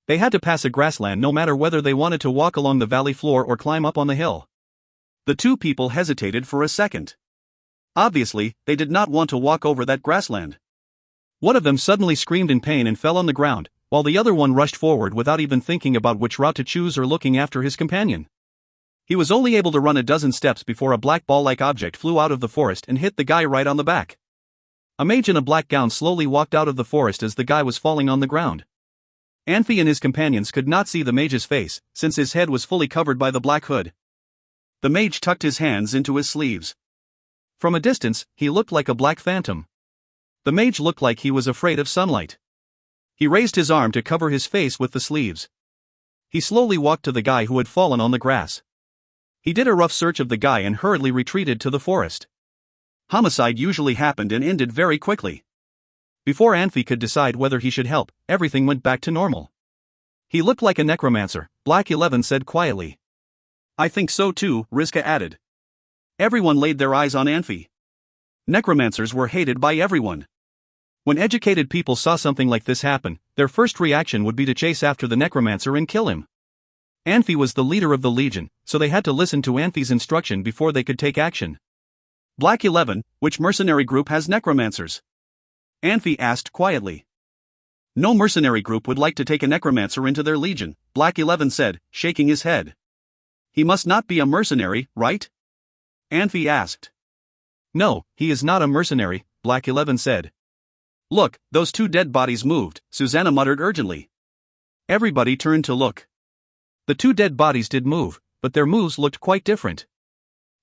A: They had to pass a grassland no matter whether they wanted to walk along the valley floor or climb up on the hill. The 2 people hesitated for a second. Obviously, they did not want to walk over that grassland. One of them suddenly screamed in pain and fell on the ground, while the other one rushed forward without even thinking about which route to choose or looking after his companion. He was only able to run a dozen steps before a black ball-like object flew out of the forest and hit the guy right on the back. A mage in a black gown slowly walked out of the forest as the guy was falling on the ground. Anfey and his companions could not see the mage's face, since his head was fully covered by the black hood. The mage tucked his hands into his sleeves. From a distance, he looked like a black phantom. The mage looked like he was afraid of sunlight. He raised his arm to cover his face with the sleeves. He slowly walked to the guy who had fallen on the grass. He did a rough search of the guy and hurriedly retreated to the forest. Homicide usually happened and ended very quickly. Before Anfey could decide whether he should help, everything went back to normal. He looked like a necromancer, Black 11 said quietly. I think so too, Rizka added. Everyone laid their eyes on Anfey. Necromancers were hated by everyone. When educated people saw something like this happen, their first reaction would be to chase after the necromancer and kill him. Anfey was the leader of the Legion, so they had to listen to Anfey's instruction before they could take action. Black 11, which mercenary group has necromancers? Anfey asked quietly. No mercenary group would like to take a necromancer into their legion, Black 11 said, shaking his head. He must not be a mercenary, right? Anfey asked. No, he is not a mercenary, Black 11 said. Look, those two dead bodies moved, Susanna muttered urgently. Everybody turned to look. The two dead bodies did move, but their moves looked quite different.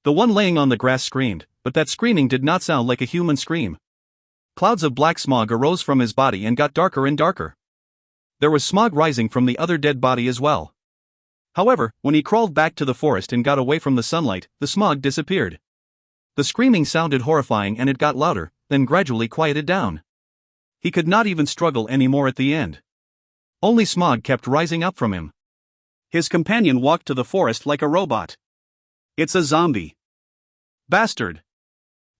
A: The one laying on the grass screamed, but that screaming did not sound like a human scream. Clouds of black smog arose from his body and got darker and darker. There was smog rising from the other dead body as well. However, when he crawled back to the forest and got away from the sunlight, the smog disappeared. The screaming sounded horrifying and it got louder, then gradually quieted down. He could not even struggle anymore at the end. Only smog kept rising up from him. His companion walked to the forest like a robot. It's a zombie. Bastard.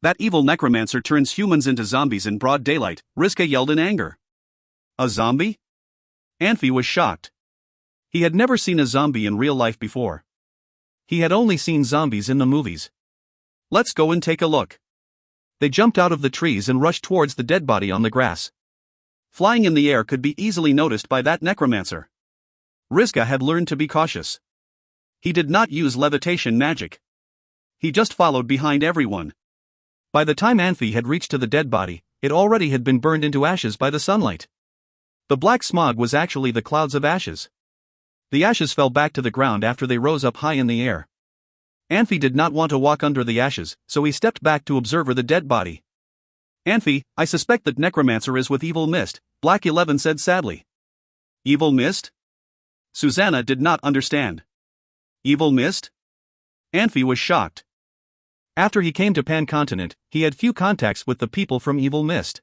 A: That evil necromancer turns humans into zombies in broad daylight, Rizka yelled in anger. A zombie? Anfey was shocked. He had never seen a zombie in real life before. He had only seen zombies in the movies. Let's go and take a look. They jumped out of the trees and rushed towards the dead body on the grass. Flying in the air could be easily noticed by that necromancer. Rizka had learned to be cautious. He did not use levitation magic. He just followed behind everyone. By the time Anfey had reached to the dead body, it already had been burned into ashes by the sunlight. The black smog was actually the clouds of ashes. The ashes fell back to the ground after they rose up high in the air. Anfey did not want to walk under the ashes, so he stepped back to observe the dead body. Anfey, I suspect that necromancer is with Evil Mist, Black 11 said sadly. Evil Mist? Susanna did not understand. Evil Mist? Anfey was shocked. After he came to Pan Continent, he had few contacts with the people from Evil Mist.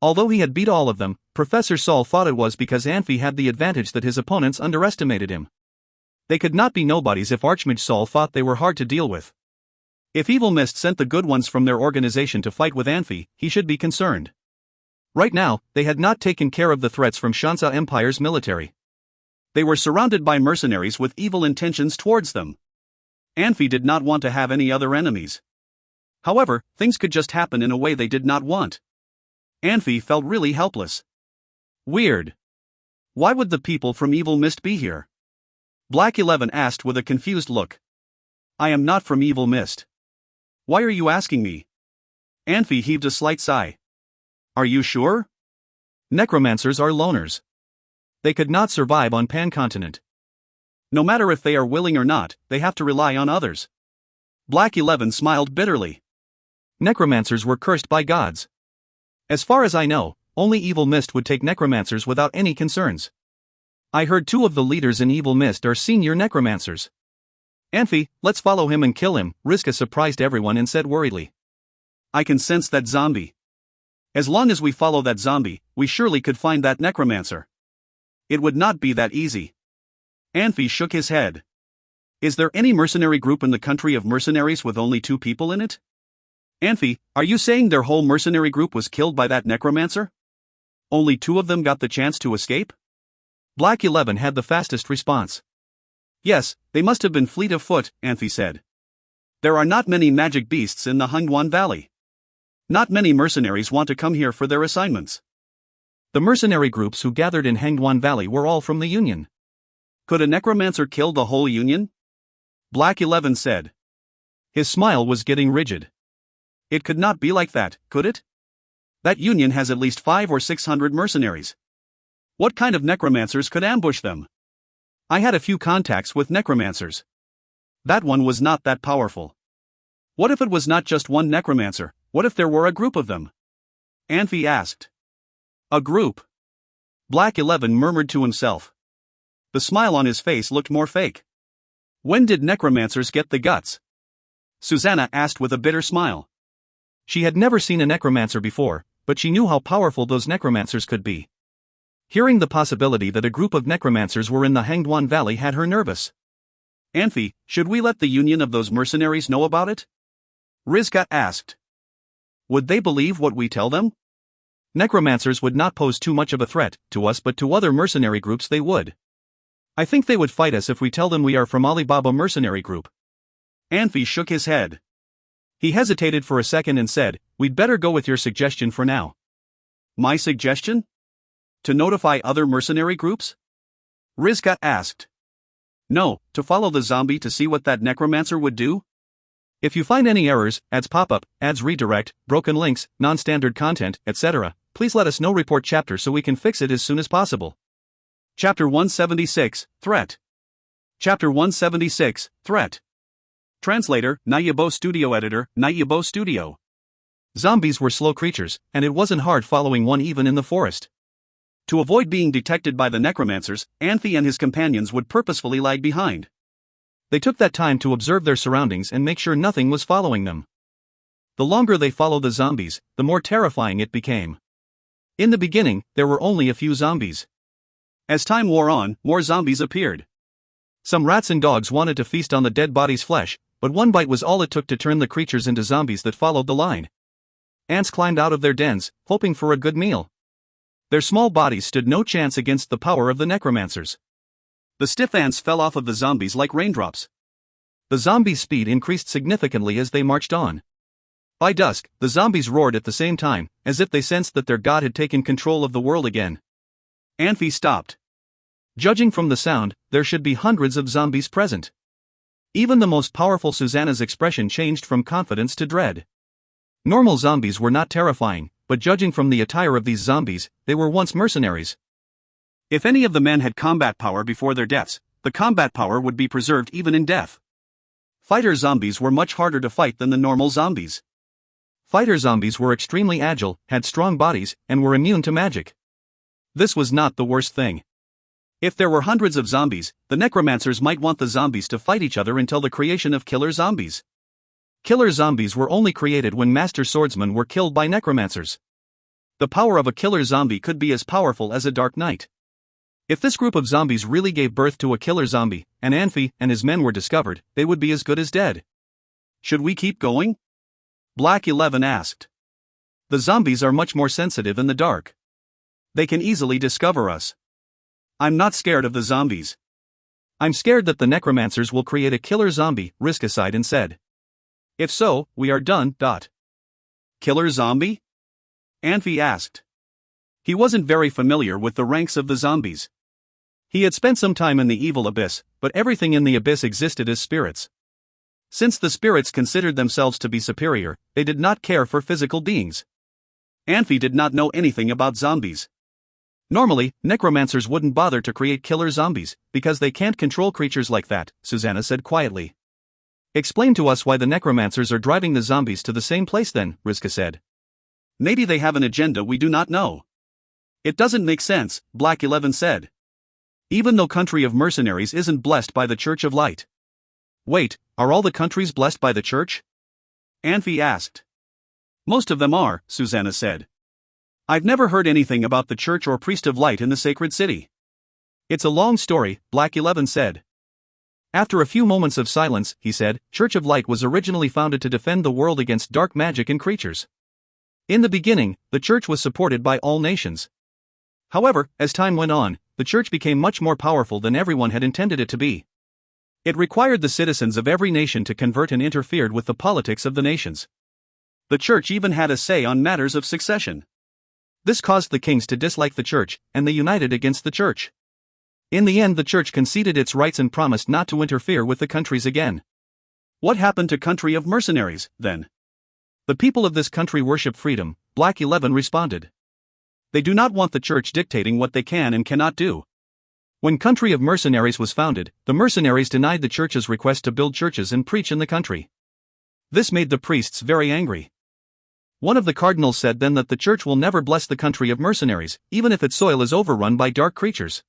A: Although he had beat all of them, Professor Saul thought it was because Anfey had the advantage that his opponents underestimated him. They could not be nobodies if Archmage Saul thought they were hard to deal with. If Evil Mist sent the good ones from their organization to fight with Anfey, he should be concerned. Right now, they had not taken care of the threats from Shansa Empire's military. They were surrounded by mercenaries with evil intentions towards them. Anfey did not want to have any other enemies. However, things could just happen in a way they did not want. Anfey felt really helpless. Weird. Why would the people from Evil Mist be here? Black 11 asked with a confused look. I am not from Evil Mist. Why are you asking me? Anfey heaved a slight sigh. Are you sure? Necromancers are loners. They could not survive on Pan Continent. No matter if they are willing or not, they have to rely on others. Black 11 smiled bitterly. Necromancers were cursed by gods. As far as I know, only Evil Mist would take necromancers without any concerns. I heard two of the leaders in Evil Mist are senior necromancers. Anfey, let's follow him and kill him, Rizka surprised everyone and said worriedly. I can sense that zombie. As long as we follow that zombie, we surely could find that necromancer. It would not be that easy. Anfey shook his head. Is there any mercenary group in the country of mercenaries with only 2 people in it? Anfey, are you saying their whole mercenary group was killed by that necromancer? Only 2 of them got the chance to escape? Black 11 had the fastest response. Yes, they must have been fleet of foot, Anfey said. There are not many magic beasts in the Hangwan Valley. Not many mercenaries want to come here for their assignments. The mercenary groups who gathered in Hangwan Valley were all from the Union. Could a necromancer kill the whole Union? Black 11 said. His smile was getting rigid. It could not be like that, could it? That Union has at least 500 or 600 mercenaries. What kind of necromancers could ambush them? I had a few contacts with necromancers. That one was not that powerful. What if it was not just one necromancer? What if there were a group of them? Anfey asked. A group? Black 11 murmured to himself. The smile on his face looked more fake. When did necromancers get the guts? Susanna asked with a bitter smile. She had never seen a necromancer before, but she knew how powerful those necromancers could be. Hearing the possibility that a group of necromancers were in the Hangwan Valley had her nervous. Anfey, should we let the union of those mercenaries know about it? Rizka asked. Would they believe what we tell them? Necromancers would not pose too much of a threat to us, but to other mercenary groups they would. I think they would fight us if we tell them we are from Alibaba Mercenary Group. Anfey shook his head. He hesitated for a second and said, we'd better go with your suggestion for now. My suggestion? To notify other mercenary groups? Rizka asked. No, to follow the zombie to see what that necromancer would do? If you find any errors, ads pop up, ads redirect, broken links, non-standard content, etc., please let us know. Report chapter so we can fix it as soon as possible. Chapter 176, Threat. Chapter 176, Threat. Translator, Nayabo Studio Editor, Nayabo Studio. Zombies were slow creatures, and it wasn't hard following one even in the forest. To avoid being detected by the necromancers, Anfey and his companions would purposefully lag behind. They took that time to observe their surroundings and make sure nothing was following them. The longer they followed the zombies, the more terrifying it became. In the beginning, there were only a few zombies. As time wore on, more zombies appeared. Some rats and dogs wanted to feast on the dead body's flesh, but one bite was all it took to turn the creatures into zombies that followed the line. Ants climbed out of their dens, hoping for a good meal. Their small bodies stood no chance against the power of the necromancers. The stiff ants fell off of the zombies like raindrops. The zombies' speed increased significantly as they marched on. By dusk, the zombies roared at the same time, as if they sensed that their god had taken control of the world again. Anfey stopped. Judging from the sound, there should be hundreds of zombies present. Even the most powerful Susanna's expression changed from confidence to dread. Normal zombies were not terrifying, but judging from the attire of these zombies, they were once mercenaries. If any of the men had combat power before their deaths, the combat power would be preserved even in death. Fighter zombies were much harder to fight than the normal zombies. Fighter zombies were extremely agile, had strong bodies, and were immune to magic. This was not the worst thing. If there were hundreds of zombies, the necromancers might want the zombies to fight each other until the creation of killer zombies. Killer zombies were only created when master swordsmen were killed by necromancers. The power of a killer zombie could be as powerful as a dark knight. If this group of zombies really gave birth to a killer zombie, and Anfey and his men were discovered, they would be as good as dead. Should we keep going? Black 11 asked. The zombies are much more sensitive in the dark. They can easily discover us. I'm not scared of the zombies. I'm scared that the necromancers will create a killer zombie, Riska sighed and said. If so, we are done. Killer zombie? Anfey asked. He wasn't very familiar with the ranks of the zombies. He had spent some time in the evil abyss, but everything in the abyss existed as spirits. Since the spirits considered themselves to be superior, they did not care for physical beings. Anfey did not know anything about zombies. Normally, necromancers wouldn't bother to create killer zombies, because they can't control creatures like that, Susanna said quietly. Explain to us why the necromancers are driving the zombies to the same place then, Riska said. Maybe they have an agenda we do not know. It doesn't make sense, Black 11 said. Even though country of mercenaries isn't blessed by the Church of Light. Wait, are all the countries blessed by the Church? Anfey asked. Most of them are, Susanna said. I've never heard anything about the Church or Priest of Light in the sacred city. It's a long story, Black 11 said. After a few moments of silence, he said, Church of Light was originally founded to defend the world against dark magic and creatures. In the beginning, the Church was supported by all nations. However, as time went on, the Church became much more powerful than everyone had intended it to be. It required the citizens of every nation to convert and interfered with the politics of the nations. The Church even had a say on matters of succession. This caused the kings to dislike the Church, and they united against the Church. In the end, the Church conceded its rights and promised not to interfere with the countries again. What happened to country of mercenaries, then? The people of this country worship freedom, Black 11 responded. They do not want the Church dictating what they can and cannot do. When Country of Mercenaries was founded, the mercenaries denied the Church's request to build churches and preach in the country. This made the priests very angry. One of the cardinals said then that the Church will never bless the country of mercenaries, even if its soil is overrun by dark creatures.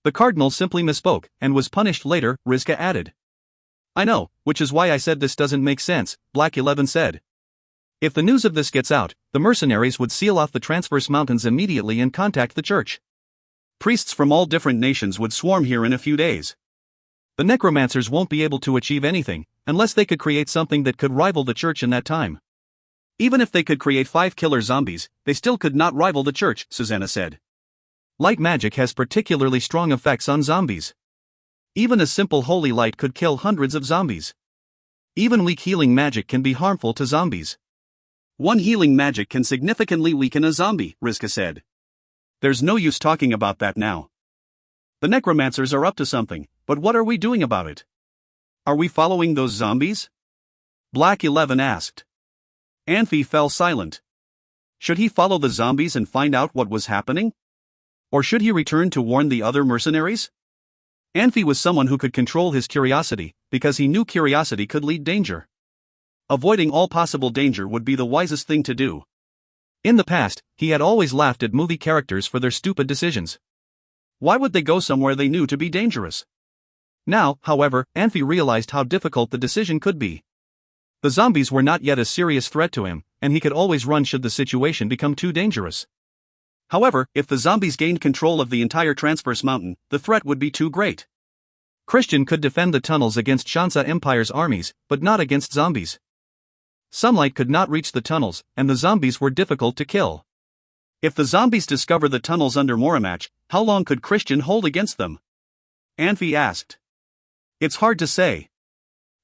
A: The cardinal simply misspoke, and was punished later, Riska added. I know, which is why I said this doesn't make sense, Black 11 said. If the news of this gets out, the mercenaries would seal off the Transverse Mountains immediately and contact the Church. Priests from all different nations would swarm here in a few days. The necromancers won't be able to achieve anything, unless they could create something that could rival the Church in that time. Even if they could create 5 killer zombies, they still could not rival the Church, Susanna said. Light magic has particularly strong effects on zombies. Even a simple holy light could kill hundreds of zombies. Even weak healing magic can be harmful to zombies. One healing magic can significantly weaken a zombie, Riska said. There's no use talking about that now. The necromancers are up to something, But what are we doing about it? Are we following those zombies? Black 11 asked. Anfey fell silent. Should he follow the zombies and find out what was happening? Or should he return to warn the other mercenaries? Anfey was someone who could control his curiosity, because he knew curiosity could lead danger. Avoiding all possible danger would be the wisest thing to do. In the past, he had always laughed at movie characters for their stupid decisions. Why would they go somewhere they knew to be dangerous? Now, however, Anfey realized how difficult the decision could be. The zombies were not yet a serious threat to him, and he could always run should the situation become too dangerous. However, if the zombies gained control of the entire Transverse Mountain, the threat would be too great. Christian could defend the tunnels against Shansa Empire's armies, but not against zombies. Sunlight could not reach the tunnels, and the zombies were difficult to kill. If the zombies discover the tunnels under Moramach, how long could Christian hold against them? Anfey asked. It's hard to say.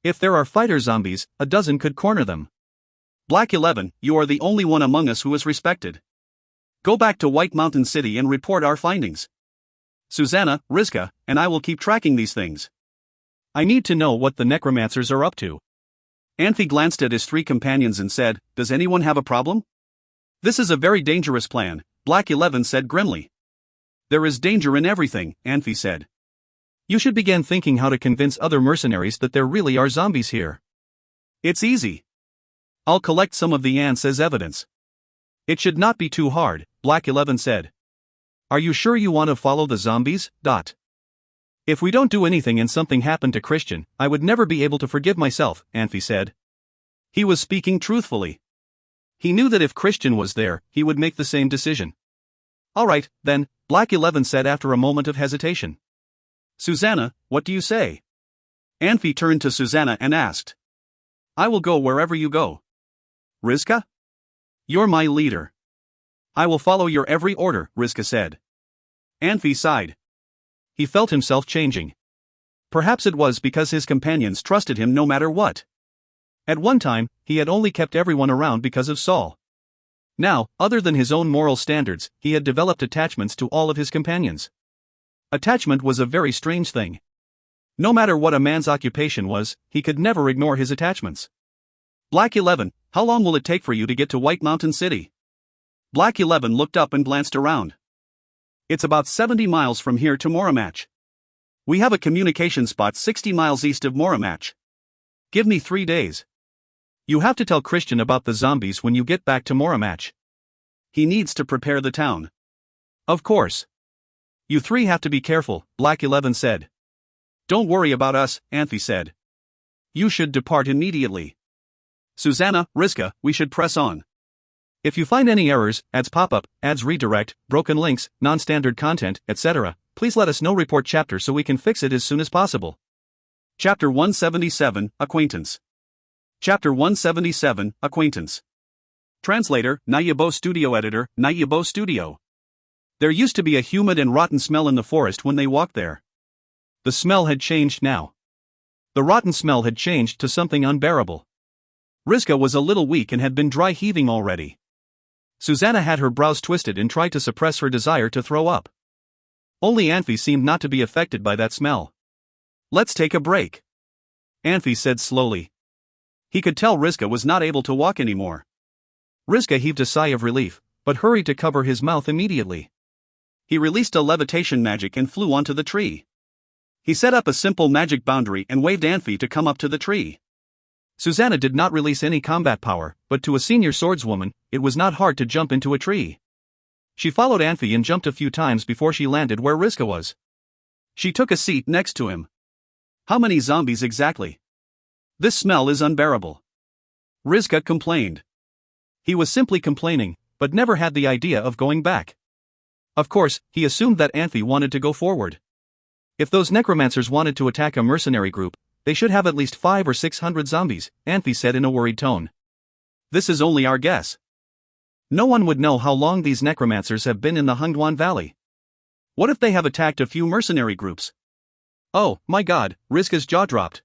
A: If there are fighter zombies, a dozen could corner them. Black 11, you are the only one among us who is respected. Go back to White Mountain City and report our findings. Susanna, Rizka, and I will keep tracking these things. I need to know what the necromancers are up to. Anfey glanced at his three companions and said, Does anyone have a problem? This is a very dangerous plan, Black 11 said grimly. There is danger in everything, Anfey said. You should begin thinking how to convince other mercenaries that there really are zombies here. It's easy. I'll collect some of the ants as evidence. It should not be too hard, Black 11 said. Are you sure you want to follow the zombies? If we don't do anything and something happened to Christian, I would never be able to forgive myself, Anfey said. He was speaking truthfully. He knew that if Christian was there, he would make the same decision. All right, then, Black 11 said after a moment of hesitation. Susanna, what do you say? Anfey turned to Susanna and asked. I will go wherever you go. Rizka? You're my leader. I will follow your every order, Rizka said. Anfey sighed. He felt himself changing. Perhaps it was because his companions trusted him no matter what. At one time, he had only kept everyone around because of Saul. Now, other than his own moral standards, he had developed attachments to all of his companions. Attachment was a very strange thing. No matter what a man's occupation was, he could never ignore his attachments. Black 11, how long will it take for you to get to White Mountain City? Black 11 looked up and glanced around. It's about 70 miles from here to Moramach. We have a communication spot 60 miles east of Moramach. Give me 3 days. You have to tell Christian about the zombies when you get back to Moramach. He needs to prepare the town. Of course. You three have to be careful, Black 11 said. Don't worry about us, Anfey said. You should depart immediately. Susanna, Rizka, we should press on. If you find any errors, ads pop up, ads redirect, broken links, non-standard content, etc., please let us know. Report chapter so we can fix it as soon as possible. Chapter 177, Acquaintance. Chapter 177, Acquaintance. Translator, Nayabo Studio Editor, Nayabo Studio. There used to be a humid and rotten smell in the forest when they walked there. The smell had changed now. The rotten smell had changed to something unbearable. Rizka was a little weak and had been dry heaving already. Susanna had her brows twisted and tried to suppress her desire to throw up. Only Anfey seemed not to be affected by that smell. Let's take a break, Anfey said slowly. He could tell Rizka was not able to walk anymore. Rizka heaved a sigh of relief, but hurried to cover his mouth immediately. He released a levitation magic and flew onto the tree. He set up a simple magic boundary and waved Anfey to come up to the tree. Susanna did not release any combat power, but to a senior swordswoman, it was not hard to jump into a tree. She followed Anfey and jumped a few times before she landed where Rizka was. She took a seat next to him. How many zombies exactly? This smell is unbearable, Rizka complained. He was simply complaining, but never had the idea of going back. Of course, he assumed that Anfey wanted to go forward. If those necromancers wanted to attack a mercenary group, they should have at least 500 or 600 zombies, Anfey said in a worried tone. This is only our guess. No one would know how long these necromancers have been in the Hungduan Valley. What if they have attacked a few mercenary groups? Oh, my God, Rizka's jaw dropped.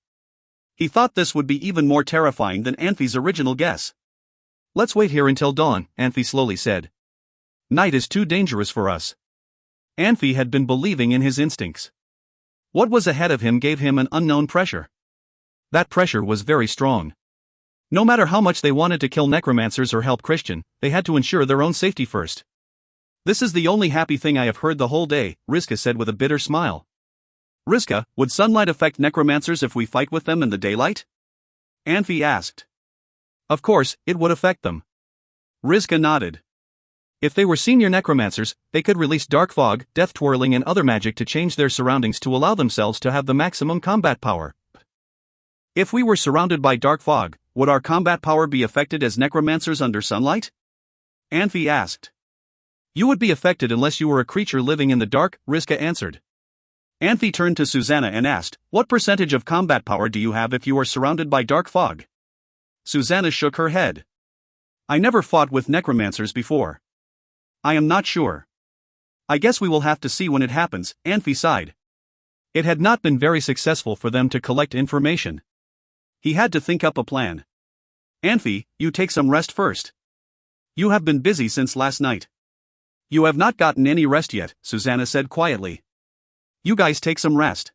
A: He thought this would be even more terrifying than Anfey's original guess. Let's wait here until dawn, Anfey slowly said. Night is too dangerous for us. Anfey had been believing in his instincts. What was ahead of him gave him an unknown pressure. That pressure was very strong. No matter how much they wanted to kill necromancers or help Christian, they had to ensure their own safety first. This is the only happy thing I have heard the whole day, Rizka said with a bitter smile. Rizka, would sunlight affect necromancers if we fight with them in the daylight? Anfey asked. Of course, it would affect them. Rizka nodded. If they were senior necromancers, they could release dark fog, death twirling and other magic to change their surroundings to allow themselves to have the maximum combat power. If we were surrounded by dark fog, would our combat power be affected as necromancers under sunlight? Anfey asked. You would be affected unless you were a creature living in the dark, Rizka answered. Anfey turned to Susanna and asked, what percentage of combat power do you have if you are surrounded by dark fog? Susanna shook her head. I never fought with necromancers before. I am not sure. I guess we will have to see when it happens, Anfey sighed. It had not been very successful for them to collect information. He had to think up a plan. Anfey, you take some rest first. You have been busy since last night. You have not gotten any rest yet, Susanna said quietly. You guys take some rest.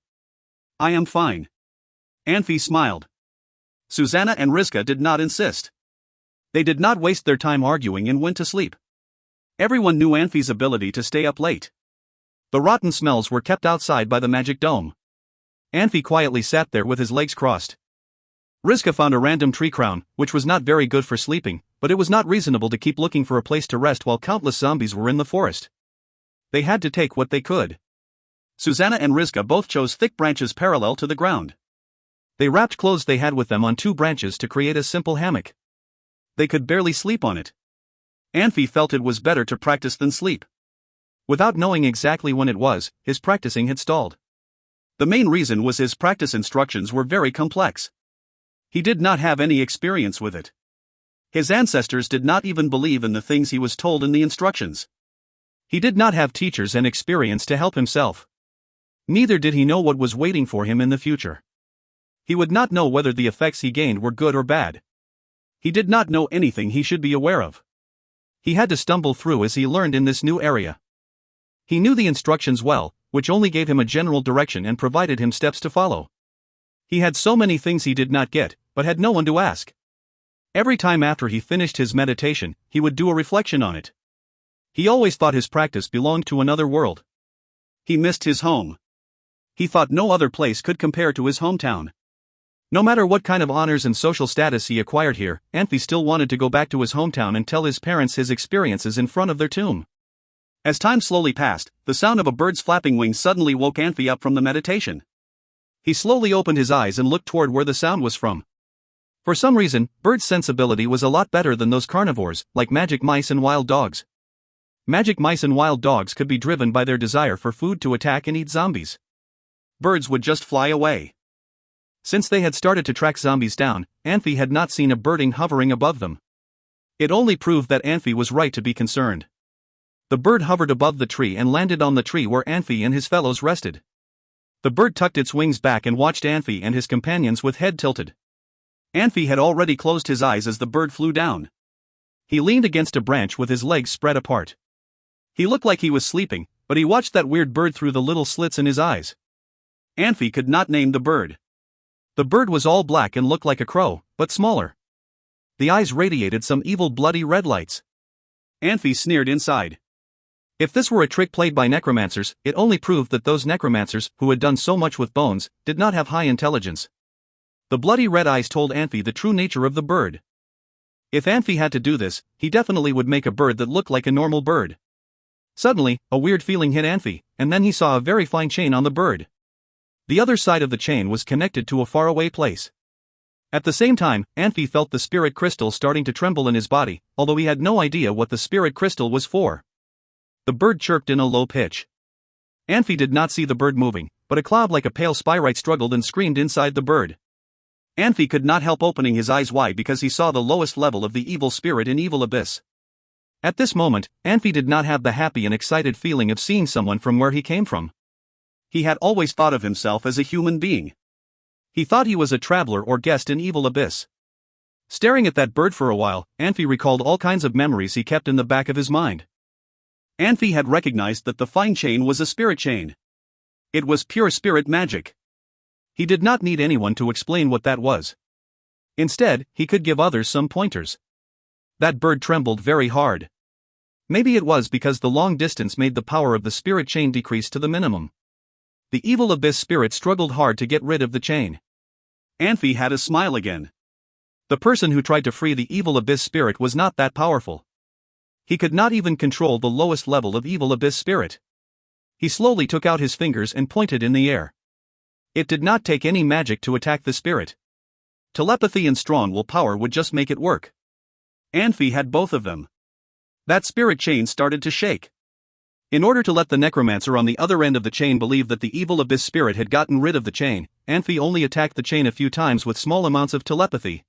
A: I am fine. Anfey smiled. Susanna and Rizka did not insist. They did not waste their time arguing and went to sleep. Everyone knew Anfey's ability to stay up late. The rotten smells were kept outside by the magic dome. Anfey quietly sat there with his legs crossed. Rizka found a random tree crown, which was not very good for sleeping, but it was not reasonable to keep looking for a place to rest while countless zombies were in the forest. They had to take what they could. Susanna and Rizka both chose thick branches parallel to the ground. They wrapped clothes they had with them on 2 branches to create a simple hammock. They could barely sleep on it. Anfey felt it was better to practice than sleep. Without knowing exactly when it was, his practicing had stalled. The main reason was his practice instructions were very complex. He did not have any experience with it. His ancestors did not even believe in the things he was told in the instructions. He did not have teachers and experience to help himself. Neither did he know what was waiting for him in the future. He would not know whether the effects he gained were good or bad. He did not know anything he should be aware of. He had to stumble through as he learned in this new area. He knew the instructions well, which only gave him a general direction and provided him steps to follow. He had so many things he did not get, but had no one to ask. Every time after he finished his meditation, he would do a reflection on it. He always thought his practice belonged to another world. He missed his home. He thought no other place could compare to his hometown. No matter what kind of honors and social status he acquired here, Anfey still wanted to go back to his hometown and tell his parents his experiences in front of their tomb. As time slowly passed, the sound of a bird's flapping wings suddenly woke Anfey up from the meditation. He slowly opened his eyes and looked toward where the sound was from. For some reason, birds' sensibility was a lot better than those carnivores, like magic mice and wild dogs. Magic mice and wild dogs could be driven by their desire for food to attack and eat zombies. Birds would just fly away. Since they had started to track zombies down, Anfey had not seen a birding hovering above them. It only proved that Anfey was right to be concerned. The bird hovered above the tree and landed on the tree where Anfey and his fellows rested. The bird tucked its wings back and watched Anfey and his companions with head tilted. Anfey had already closed his eyes as the bird flew down. He leaned against a branch with his legs spread apart. He looked like he was sleeping, but he watched that weird bird through the little slits in his eyes. Anfey could not name the bird. The bird was all black and looked like a crow, but smaller. The eyes radiated some evil bloody red lights. Anfey sneered inside. If this were a trick played by necromancers, it only proved that those necromancers, who had done so much with bones, did not have high intelligence. The bloody red eyes told Anfey the true nature of the bird. If Anfey had to do this, he definitely would make a bird that looked like a normal bird. Suddenly, a weird feeling hit Anfey, and then he saw a very fine chain on the bird. The other side of the chain was connected to a faraway place. At the same time, Anfey felt the spirit crystal starting to tremble in his body, although he had no idea what the spirit crystal was for. The bird chirped in a low pitch. Anfey did not see the bird moving, but a cloud like a pale spyrite struggled and screamed inside the bird. Anfey could not help opening his eyes wide because he saw the lowest level of the evil spirit in Evil Abyss. At this moment, Anfey did not have the happy and excited feeling of seeing someone from where he came from. He had always thought of himself as a human being. He thought he was a traveler or guest in Evil Abyss. Staring at that bird for a while, Anfey recalled all kinds of memories he kept in the back of his mind. Anfey had recognized that the fine chain was a spirit chain. It was pure spirit magic. He did not need anyone to explain what that was. Instead, he could give others some pointers. That bird trembled very hard. Maybe it was because the long distance made the power of the spirit chain decrease to the minimum. The evil abyss spirit struggled hard to get rid of the chain. Anfey had a smile again. The person who tried to free the evil abyss spirit was not that powerful. He could not even control the lowest level of evil abyss spirit. He slowly took out his fingers and pointed in the air. It did not take any magic to attack the spirit. Telepathy and strong willpower would just make it work. Anfey had both of them. That spirit chain started to shake. In order to let the necromancer on the other end of the chain believe that the evil abyss spirit had gotten rid of the chain, Anfey only attacked the chain a few times with small amounts of telepathy.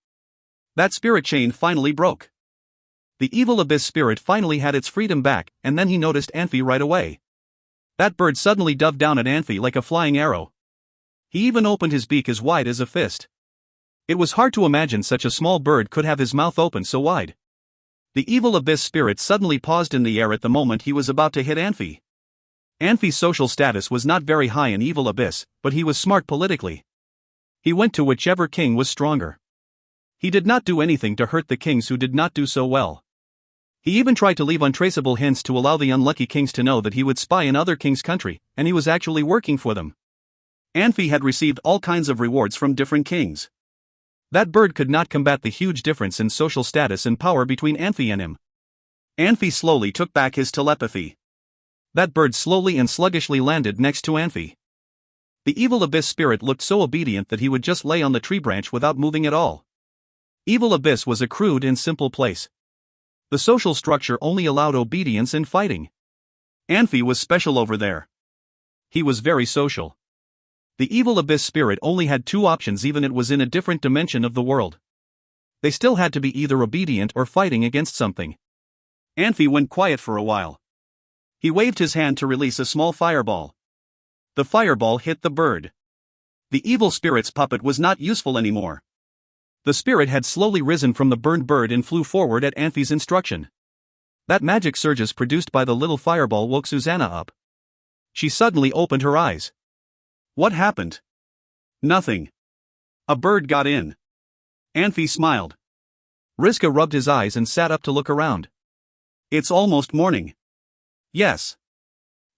A: That spirit chain finally broke. The evil abyss spirit finally had its freedom back, and then he noticed Anfey right away. That bird suddenly dove down at Anfey like a flying arrow. He even opened his beak as wide as a fist. It was hard to imagine such a small bird could have his mouth open so wide. The evil abyss spirit suddenly paused in the air at the moment he was about to hit Anfey. Anfey's social status was not very high in evil abyss, but he was smart politically. He went to whichever king was stronger. He did not do anything to hurt the kings who did not do so well. He even tried to leave untraceable hints to allow the unlucky kings to know that he would spy in other kings' country, and he was actually working for them. Anfey had received all kinds of rewards from different kings. That bird could not combat the huge difference in social status and power between Anfey and him. Anfey slowly took back his telepathy. That bird slowly and sluggishly landed next to Anfey. The evil abyss spirit looked so obedient that he would just lay on the tree branch without moving at all. Evil abyss was a crude and simple place. The social structure only allowed obedience and fighting. Anfey was special over there. He was very social. The evil abyss spirit only had two options even it was in a different dimension of the world. They still had to be either obedient or fighting against something. Anfey went quiet for a while. He waved his hand to release a small fireball. The fireball hit the bird. The evil spirit's puppet was not useful anymore. The spirit had slowly risen from the burned bird and flew forward at Anfey's instruction. That magic surges produced by the little fireball woke Susanna up. She suddenly opened her eyes. What happened? Nothing. A bird got in. Anfey smiled. Riska rubbed his eyes and sat up to look around. It's almost morning. Yes.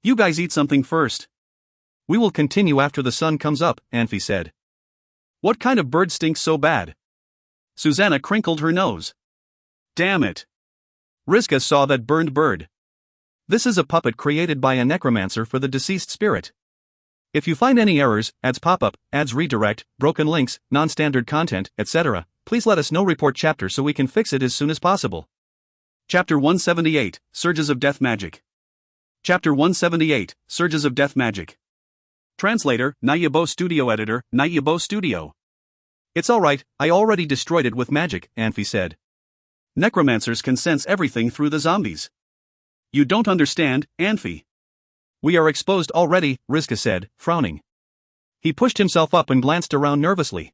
A: You guys eat something first. We will continue after the sun comes up, Anfey said. What kind of bird stinks so bad? Susanna crinkled her nose. Damn it. Riska saw that burned bird. This is a puppet created by a necromancer for the deceased spirit. If you find any errors, ads pop up, ads redirect, broken links, non-standard content, etc., please let us know. Report chapter so we can fix it as soon as possible. Chapter 178, Surges of Death Magic. Chapter 178, Surges of Death Magic. Translator, Nayabo Studio. Editor, Nayabo Studio. It's alright, I already destroyed it with magic, Anfey said. Necromancers can sense everything through the zombies. You don't understand, Anfey. We are exposed already, Riska said, frowning. He pushed himself up and glanced around nervously.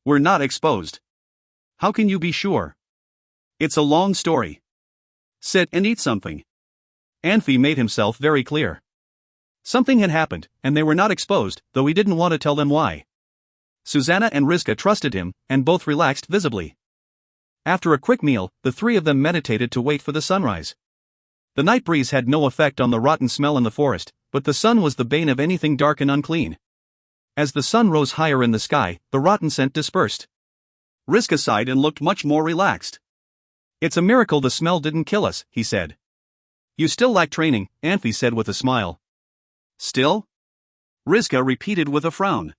A: We're not exposed. How can you be sure? It's a long story. Sit and eat something. Anfey made himself very clear. Something had happened, and they were not exposed, though he didn't want to tell them why. Susanna and Riska trusted him, and both relaxed visibly. After a quick meal, the three of them meditated to wait for the sunrise. The night breeze had no effect on the rotten smell in the forest, but the sun was the bane of anything dark and unclean. As the sun rose higher in the sky, the rotten scent dispersed. Riska sighed and looked much more relaxed. It's a miracle the smell didn't kill us, he said. You still lack training, Anfey said with a smile. Still? Riska repeated with a frown.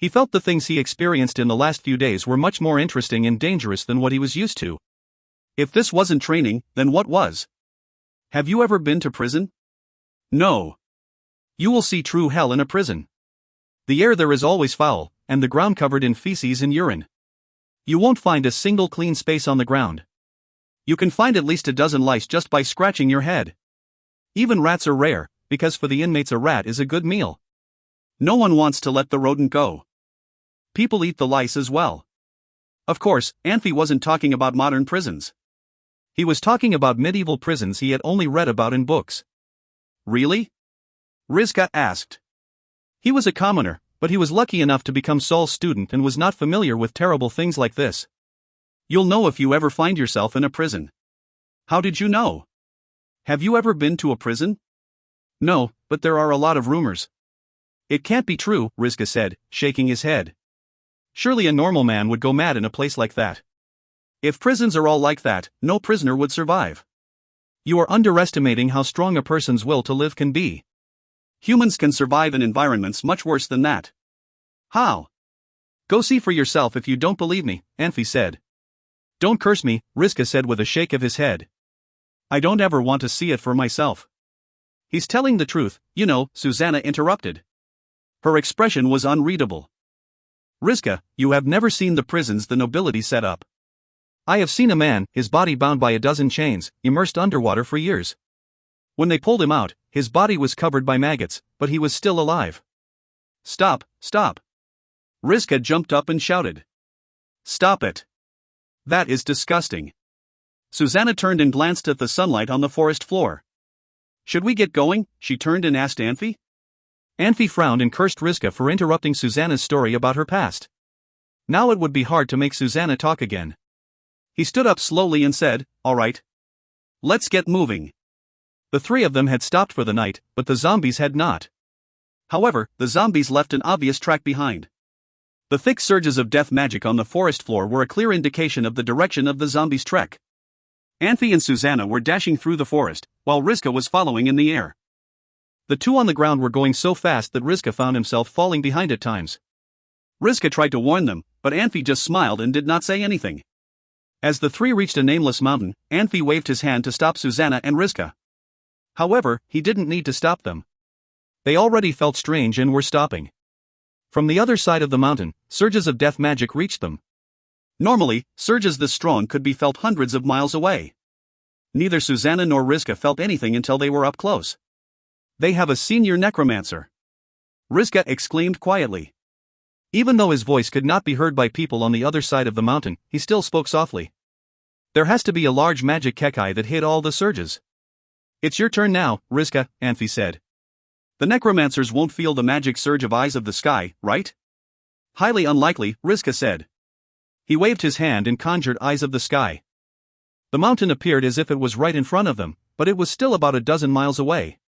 A: He felt the things he experienced in the last few days were much more interesting and dangerous than what he was used to. If this wasn't training, then what was? Have you ever been to prison? No. You will see true hell in a prison. The air there is always foul, and the ground covered in feces and urine. You won't find a single clean space on the ground. You can find at least a dozen lice just by scratching your head. Even rats are rare, because for the inmates a rat is a good meal. No one wants to let the rodent go. People eat the lice as well. Of course, Anfey wasn't talking about modern prisons. He was talking about medieval prisons he had only read about in books. Really? Riska asked. He was a commoner, but he was lucky enough to become Saul's student and was not familiar with terrible things like this. You'll know if you ever find yourself in a prison. How did you know? Have you ever been to a prison? No, but there are a lot of rumors. It can't be true, Rizka said, shaking his head. Surely a normal man would go mad in a place like that. If prisons are all like that, no prisoner would survive. You are underestimating how strong a person's will to live can be. Humans can survive in environments much worse than that. How? Go see for yourself if you don't believe me, Anfey said. Don't curse me, Rizka said with a shake of his head. I don't ever want to see it for myself. He's telling the truth, you know, Susanna interrupted. Her expression was unreadable. Rizka, you have never seen the prisons the nobility set up. I have seen a man, his body bound by a dozen chains, immersed underwater for years. When they pulled him out, his body was covered by maggots, but he was still alive. Stop, stop. Rizka jumped up and shouted. Stop it. That is disgusting. Susanna turned and glanced at the sunlight on the forest floor. Should we get going? She turned and asked Anfey. Anfey frowned and cursed Rizka for interrupting Susanna's story about her past. Now it would be hard to make Susanna talk again. He stood up slowly and said, All right. Let's get moving. The three of them had stopped for the night, but the zombies had not. However, the zombies left an obvious track behind. The thick surges of death magic on the forest floor were a clear indication of the direction of the zombies' trek. Anfey and Susanna were dashing through the forest, while Rizka was following in the air. The two on the ground were going so fast that Rizka found himself falling behind at times. Rizka tried to warn them, but Anfey just smiled and did not say anything. As the three reached a nameless mountain, Anfey waved his hand to stop Susanna and Rizka. However, he didn't need to stop them. They already felt strange and were stopping. From the other side of the mountain, surges of death magic reached them. Normally, surges this strong could be felt hundreds of miles away. Neither Susanna nor Rizka felt anything until they were up close. They have a senior necromancer. Rizka exclaimed quietly. Even though his voice could not be heard by people on the other side of the mountain, he still spoke softly. There has to be a large magic kekai that hid all the surges. It's your turn now, Rizka, Anfey said. The necromancers won't feel the magic surge of eyes of the sky, right? Highly unlikely, Rizka said. He waved his hand and conjured eyes of the sky. The mountain appeared as if it was right in front of them, but it was still about a dozen miles away.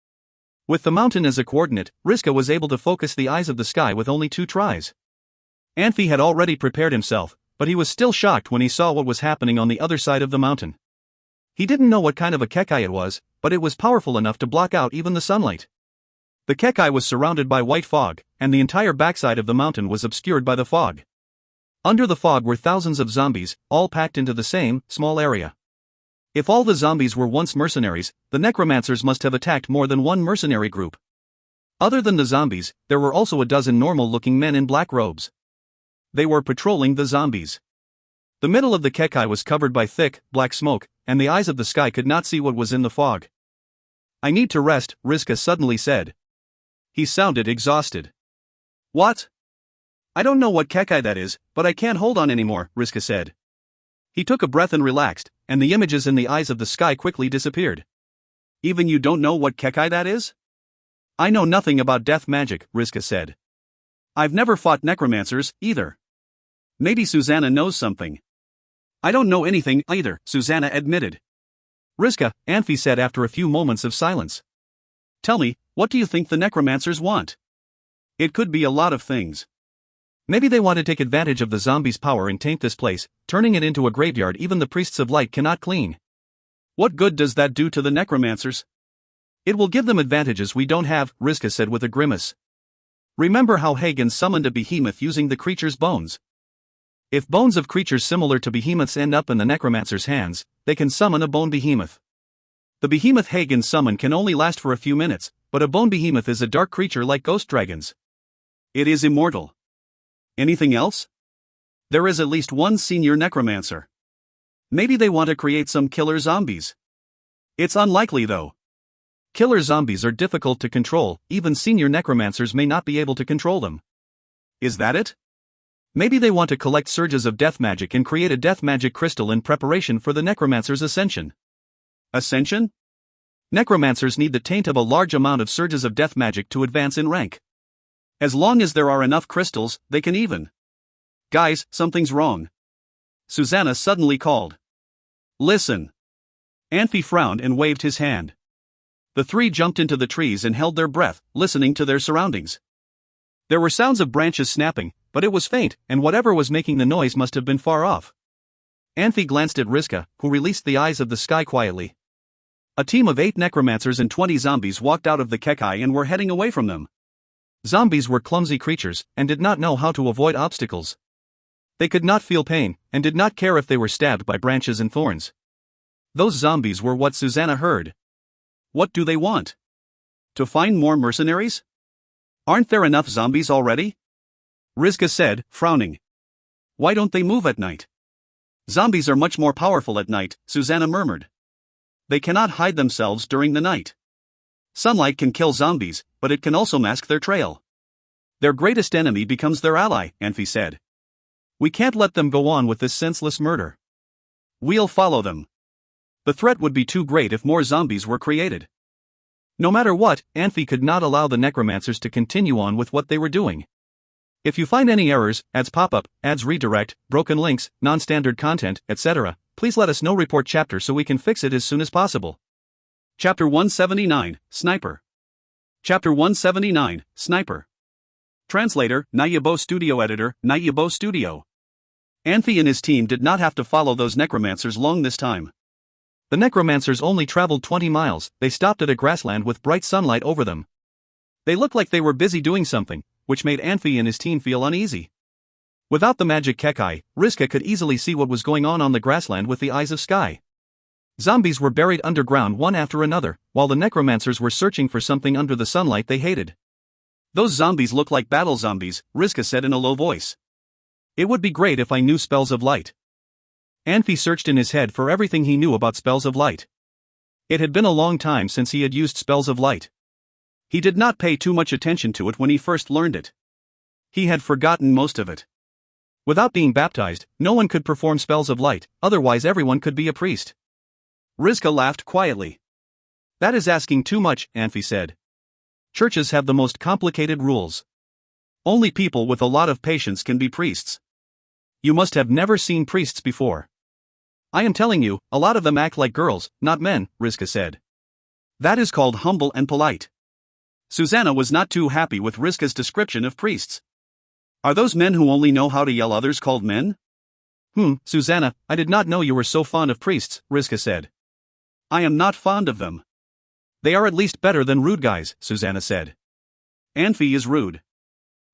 A: With the mountain as a coordinate, Rizka was able to focus the eyes of the sky with only 2 tries. Anfey had already prepared himself, but he was still shocked when he saw what was happening on the other side of the mountain. He didn't know what kind of a kekai it was, but it was powerful enough to block out even the sunlight. The kekai was surrounded by white fog, and the entire backside of the mountain was obscured by the fog. Under the fog were thousands of zombies, all packed into the same, small area. If all the zombies were once mercenaries, the necromancers must have attacked more than one mercenary group. Other than the zombies, there were also a dozen normal-looking men in black robes. They were patrolling the zombies. The middle of the kekai was covered by thick, black smoke, and the eyes of the sky could not see what was in the fog. I need to rest, Rizka suddenly said. He sounded exhausted. What? I don't know what kekai that is, but I can't hold on anymore, Rizka said. He took a breath and relaxed, and the images in the eyes of the sky quickly disappeared. Even you don't know what kekai that is? I know nothing about death magic, Rizka said. I've never fought necromancers, either. Maybe Susanna knows something. I don't know anything either, Susanna admitted. Rizka, Anfey said after a few moments of silence. Tell me, what do you think the necromancers want? It could be a lot of things. Maybe they want to take advantage of the zombies' power and taint this place, turning it into a graveyard even the priests of light cannot clean. What good does that do to the necromancers? It will give them advantages we don't have, Rizka said with a grimace. Remember how Hagen summoned a behemoth using the creature's bones? If bones of creatures similar to behemoths end up in the necromancer's hands, they can summon a bone behemoth. The behemoth Hagen summoned can only last for a few minutes, but a bone behemoth is a dark creature like ghost dragons. It is immortal. Anything else? There is at least one senior necromancer. Maybe they want to create some killer zombies. It's unlikely though. Killer zombies are difficult to control, even senior necromancers may not be able to control them. Is that it? Maybe they want to collect surges of death magic and create a death magic crystal in preparation for the necromancer's ascension. Ascension? Necromancers need the taint of a large amount of surges of death magic to advance in rank. As long as there are enough crystals, they can even. Guys, something's wrong. Susanna suddenly called. Listen. Anfey frowned and waved his hand. The three jumped into the trees and held their breath, listening to their surroundings. There were sounds of branches snapping, but it was faint, and whatever was making the noise must have been far off. Anfey glanced at Rizka, who released the eyes of the sky quietly. A team of 8 necromancers and 20 zombies walked out of the Kekai and were heading away from them. Zombies were clumsy creatures, and did not know how to avoid obstacles. They could not feel pain, and did not care if they were stabbed by branches and thorns. Those zombies were what Susanna heard. What do they want? To find more mercenaries? Aren't there enough zombies already? Rizka said, frowning. Why don't they move at night? Zombies are much more powerful at night, Susanna murmured. They cannot hide themselves during the night. Sunlight can kill zombies, but it can also mask their trail. Their greatest enemy becomes their ally, Anfey said. We can't let them go on with this senseless murder. We'll follow them. The threat would be too great if more zombies were created. No matter what, Anfey could not allow the necromancers to continue on with what they were doing. If you find any errors, ads pop-up, ads redirect, broken links, non-standard content, etc., please let us know. Report chapter so we can fix it as soon as possible. Chapter 179, Sniper. Chapter 179, Sniper. Translator, Nayabo Studio Editor, Nayabo Studio. Anfey and his team did not have to follow those necromancers long this time. The necromancers only traveled 20 miles, they stopped at a grassland with bright sunlight over them. They looked like they were busy doing something, which made Anfey and his team feel uneasy. Without the magic Kekai, Rizka could easily see what was going on the grassland with the eyes of sky. Zombies were buried underground one after another, while the necromancers were searching for something under the sunlight they hated. Those zombies look like battle zombies, Rizka said in a low voice. It would be great if I knew spells of light. Anfey searched in his head for everything he knew about spells of light. It had been a long time since he had used spells of light. He did not pay too much attention to it when he first learned it. He had forgotten most of it. Without being baptized, no one could perform spells of light, otherwise everyone could be a priest. Rizka laughed quietly. That is asking too much, Anfey said. Churches have the most complicated rules. Only people with a lot of patience can be priests. You must have never seen priests before. I am telling you, a lot of them act like girls, not men, Rizka said. That is called humble and polite. Susanna was not too happy with Rizka's description of priests. Are those men who only know how to yell others called men? Susanna, I did not know you were so fond of priests, Rizka said. I am not fond of them. They are at least better than rude guys, Susanna said. Anfey is rude.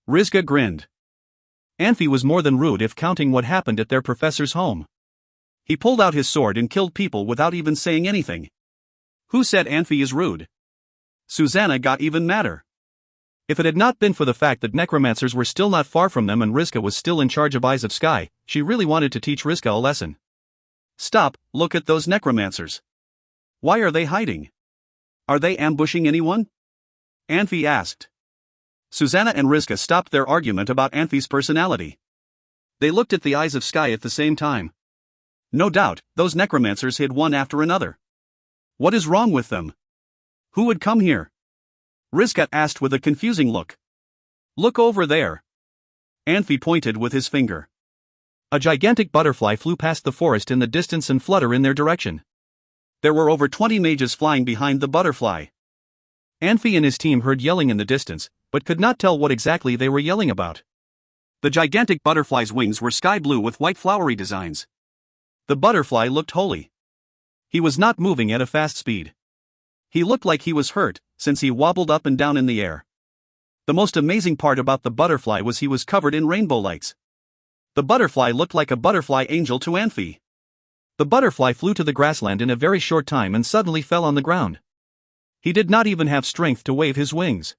A: Rizka grinned. Anfey was more than rude if counting what happened at their professor's home. He pulled out his sword and killed people without even saying anything. Who said Anfey is rude? Susanna got even madder. If it had not been for the fact that necromancers were still not far from them and Rizka was still in charge of Eyes of Sky, she really wanted to teach Rizka a lesson. Stop, look at those necromancers. Why are they hiding? Are they ambushing anyone? Anfey asked. Susanna and Rizka stopped their argument about Anfey's personality. They looked at the Eyes of Sky at the same time. No doubt, those necromancers hid one after another. What is wrong with them? Who would come here? Rizka asked with a confusing look. Look over there. Anfey pointed with his finger. A gigantic butterfly flew past the forest in the distance and fluttered in their direction. There were over 20 mages flying behind the butterfly. Anfey and his team heard yelling in the distance, but could not tell what exactly they were yelling about. The gigantic butterfly's wings were sky blue with white flowery designs. The butterfly looked holy. He was not moving at a fast speed. He looked like he was hurt, since he wobbled up and down in the air. The most amazing part about the butterfly was he was covered in rainbow lights. The butterfly looked like a butterfly angel to Anfey. The butterfly flew to the grassland in a very short time and suddenly fell on the ground. He did not even have strength to wave his wings.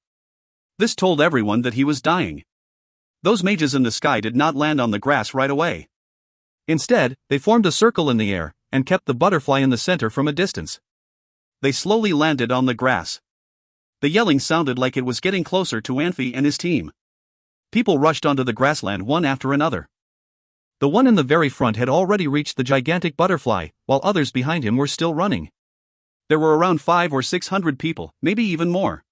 A: This told everyone that he was dying. Those mages in the sky did not land on the grass right away. Instead, they formed a circle in the air, and kept the butterfly in the center from a distance. They slowly landed on the grass. The yelling sounded like it was getting closer to Anfey and his team. People rushed onto the grassland one after another. The one in the very front had already reached the gigantic butterfly, while others behind him were still running. There were around 500 or 600 people, maybe even more.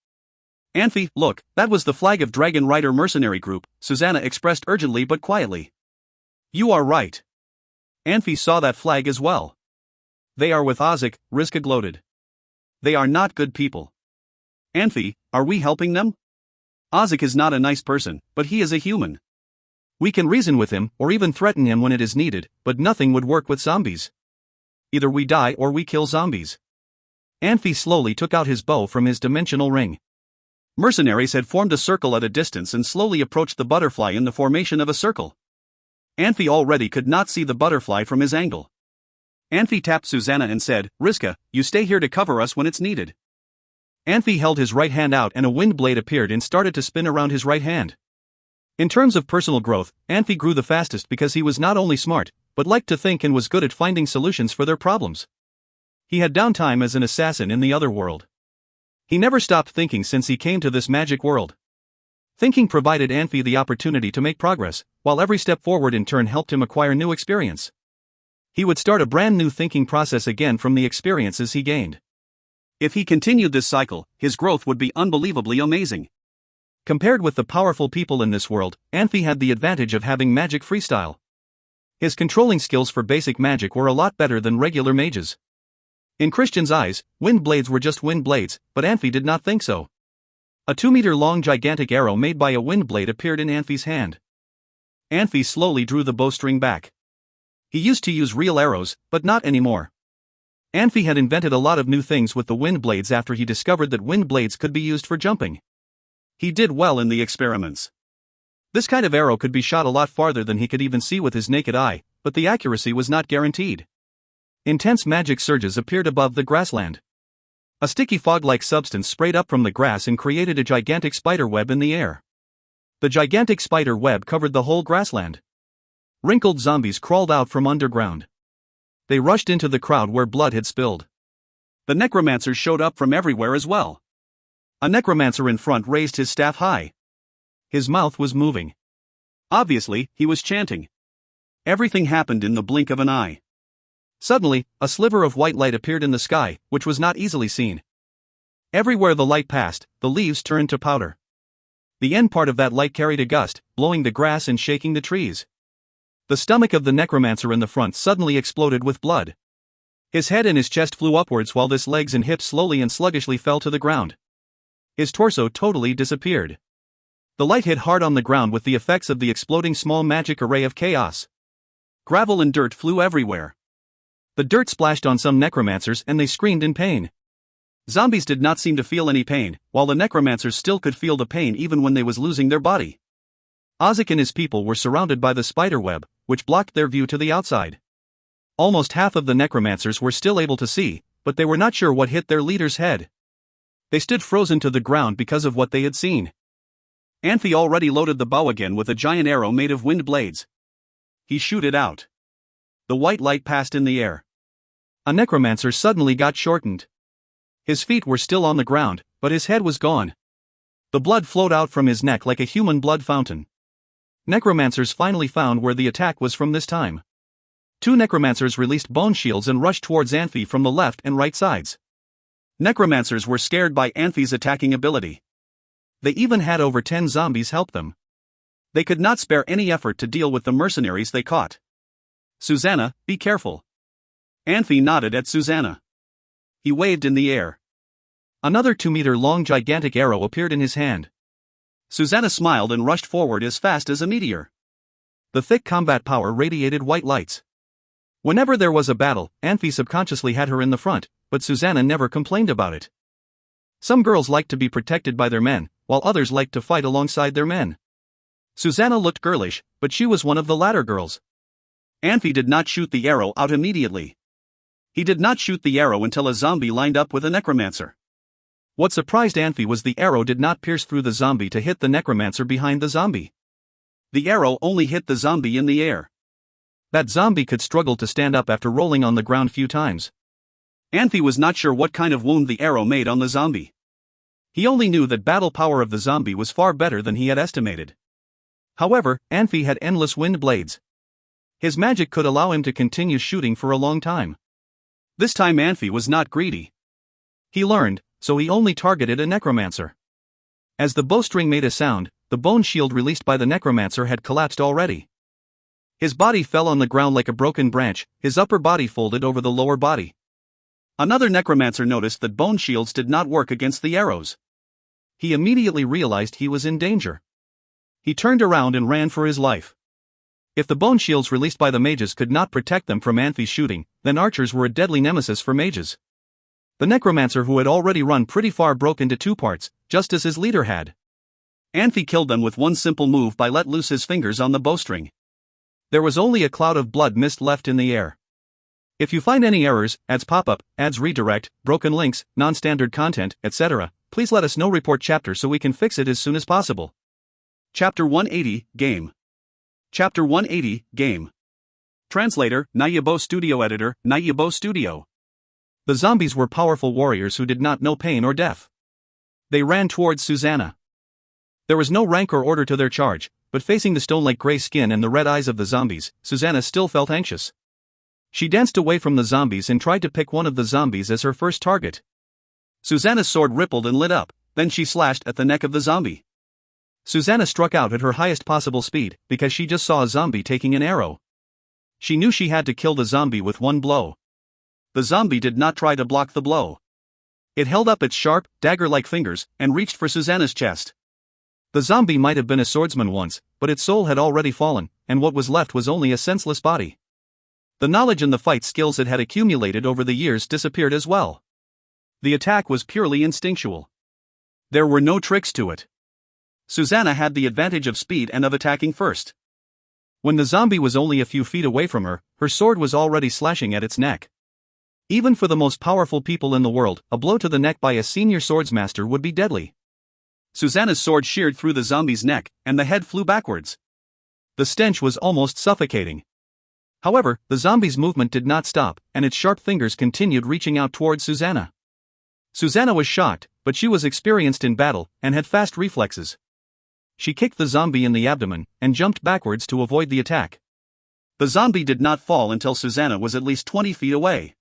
A: Anfey, look, that was the flag of Dragon Rider Mercenary Group, Susanna expressed urgently but quietly. You are right. Anfey saw that flag as well. They are with Ozek, Riska gloated. They are not good people. Anfey, are we helping them? Ozek is not a nice person, but he is a human. We can reason with him, or even threaten him when it is needed, but nothing would work with zombies. Either we die or we kill zombies. Anfey slowly took out his bow from his dimensional ring. Mercenaries had formed a circle at a distance and slowly approached the butterfly in the formation of a circle. Anfey already could not see the butterfly from his angle. Anfey tapped Susanna and said, Riska, you stay here to cover us when it's needed. Anfey held his right hand out and a wind blade appeared and started to spin around his right hand. In terms of personal growth, Anfey grew the fastest because he was not only smart, but liked to think and was good at finding solutions for their problems. He had downtime as an assassin in the other world. He never stopped thinking since he came to this magic world. Thinking provided Anfey the opportunity to make progress, while every step forward in turn helped him acquire new experience. He would start a brand new thinking process again from the experiences he gained. If he continued this cycle, his growth would be unbelievably amazing. Compared with the powerful people in this world, Anfey had the advantage of having magic freestyle. His controlling skills for basic magic were a lot better than regular mages. In Christian's eyes, wind blades were just wind blades, but Anfey did not think so. A 2-meter-long gigantic arrow made by a wind blade appeared in Anfey's hand. Anfey slowly drew the bowstring back. He used to use real arrows, but not anymore. Anfey had invented a lot of new things with the wind blades after he discovered that wind blades could be used for jumping. He did well in the experiments. This kind of arrow could be shot a lot farther than he could even see with his naked eye, but the accuracy was not guaranteed. Intense magic surges appeared above the grassland. A sticky fog-like substance sprayed up from the grass and created a gigantic spider web in the air. The gigantic spider web covered the whole grassland. Wrinkled zombies crawled out from underground. They rushed into the crowd where blood had spilled. The necromancers showed up from everywhere as well. A necromancer in front raised his staff high. His mouth was moving. Obviously, he was chanting. Everything happened in the blink of an eye. Suddenly, a sliver of white light appeared in the sky, which was not easily seen. Everywhere the light passed, the leaves turned to powder. The end part of that light carried a gust, blowing the grass and shaking the trees. The stomach of the necromancer in the front suddenly exploded with blood. His head and his chest flew upwards while his legs and hips slowly and sluggishly fell to the ground. His torso totally disappeared. The light hit hard on the ground with the effects of the exploding small magic array of chaos. Gravel and dirt flew everywhere. The dirt splashed on some necromancers and they screamed in pain. Zombies did not seem to feel any pain, while the necromancers still could feel the pain even when they was losing their body. Ozek and his people were surrounded by the spider web, which blocked their view to the outside. Almost half of the necromancers were still able to see, but they were not sure what hit their leader's head. They stood frozen to the ground because of what they had seen. Anfey already loaded the bow again with a giant arrow made of wind blades. He shot it out. The white light passed in the air. A necromancer suddenly got shortened. His feet were still on the ground, but his head was gone. The blood flowed out from his neck like a human blood fountain. Necromancers finally found where the attack was from this time. 2 necromancers released bone shields and rushed towards Anfey from the left and right sides. Necromancers were scared by Anfey's attacking ability. They even had over 10 zombies help them. They could not spare any effort to deal with the mercenaries they caught. Susanna, be careful. Anfey nodded at Susanna. He waved in the air. Another 2-meter-long gigantic arrow appeared in his hand. Susanna smiled and rushed forward as fast as a meteor. The thick combat power radiated white lights. Whenever there was a battle, Anfey subconsciously had her in the front, but Susanna never complained about it. Some girls liked to be protected by their men, while others liked to fight alongside their men. Susanna looked girlish, but she was one of the latter girls. Anfey did not shoot the arrow out immediately. He did not shoot the arrow until a zombie lined up with a necromancer. What surprised Anfey was the arrow did not pierce through the zombie to hit the necromancer behind the zombie. The arrow only hit the zombie in the air. That zombie could struggle to stand up after rolling on the ground few times. Anfey was not sure what kind of wound the arrow made on the zombie. He only knew that battle power of the zombie was far better than he had estimated. However, Anfey had endless wind blades. His magic could allow him to continue shooting for a long time. This time Anfey was not greedy. He learned, so he only targeted a necromancer. As the bowstring made a sound, the bone shield released by the necromancer had collapsed already. His body fell on the ground like a broken branch, his upper body folded over the lower body. Another necromancer noticed that bone shields did not work against the arrows. He immediately realized he was in danger. He turned around and ran for his life. If the bone shields released by the mages could not protect them from Anfey's shooting, then archers were a deadly nemesis for mages. The necromancer who had already run pretty far broke into two parts, just as his leader had. Anfey killed them with one simple move by let loose his fingers on the bowstring. There was only a cloud of blood mist left in the air. If you find any errors, ads pop-up, ads redirect, broken links, non-standard content, etc., please let us know. Report chapter so we can fix it as soon as possible. Chapter 180, Game. Chapter 180, Game. Translator, Nayabo Studio Editor, Nayabo Studio. The zombies were powerful warriors who did not know pain or death. They ran towards Susanna. There was no rank or order to their charge, but facing the stone-like gray skin and the red eyes of the zombies, Susanna still felt anxious. She danced away from the zombies and tried to pick one of the zombies as her first target. Susanna's sword rippled and lit up, then she slashed at the neck of the zombie. Susanna struck out at her highest possible speed, because she just saw a zombie taking an arrow. She knew she had to kill the zombie with one blow. The zombie did not try to block the blow. It held up its sharp, dagger-like fingers, and reached for Susanna's chest. The zombie might have been a swordsman once, but its soul had already fallen, and what was left was only a senseless body. The knowledge and the fight skills it had accumulated over the years disappeared as well. The attack was purely instinctual. There were no tricks to it. Susanna had the advantage of speed and of attacking first. When the zombie was only a few feet away from her, her sword was already slashing at its neck. Even for the most powerful people in the world, a blow to the neck by a senior swordsmaster would be deadly. Susanna's sword sheared through the zombie's neck, and the head flew backwards. The stench was almost suffocating. However, the zombie's movement did not stop, and its sharp fingers continued reaching out towards Susanna. Susanna was shocked, but she was experienced in battle, and had fast reflexes. She kicked the zombie in the abdomen, and jumped backwards to avoid the attack. The zombie did not fall until Susanna was at least 20 feet away.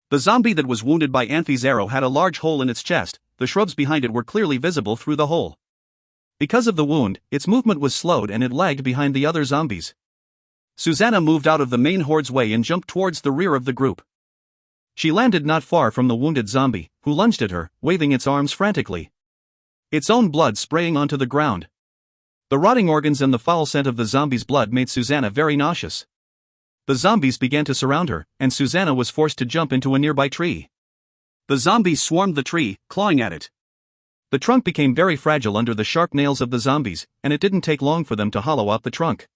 A: The zombie that was wounded by Anfey's arrow had a large hole in its chest, the shrubs behind it were clearly visible through the hole. Because of the wound, its movement was slowed and it lagged behind the other zombies. Susanna moved out of the main horde's way and jumped towards the rear of the group. She landed not far from the wounded zombie, who lunged at her, waving its arms frantically. Its own blood spraying onto the ground. The rotting organs and the foul scent of the zombie's blood made Susanna very nauseous. The zombies began to surround her, and Susanna was forced to jump into a nearby tree. The zombies swarmed the tree, clawing at it. The trunk became very fragile under the sharp nails of the zombies, and it didn't take long for them to hollow out the trunk.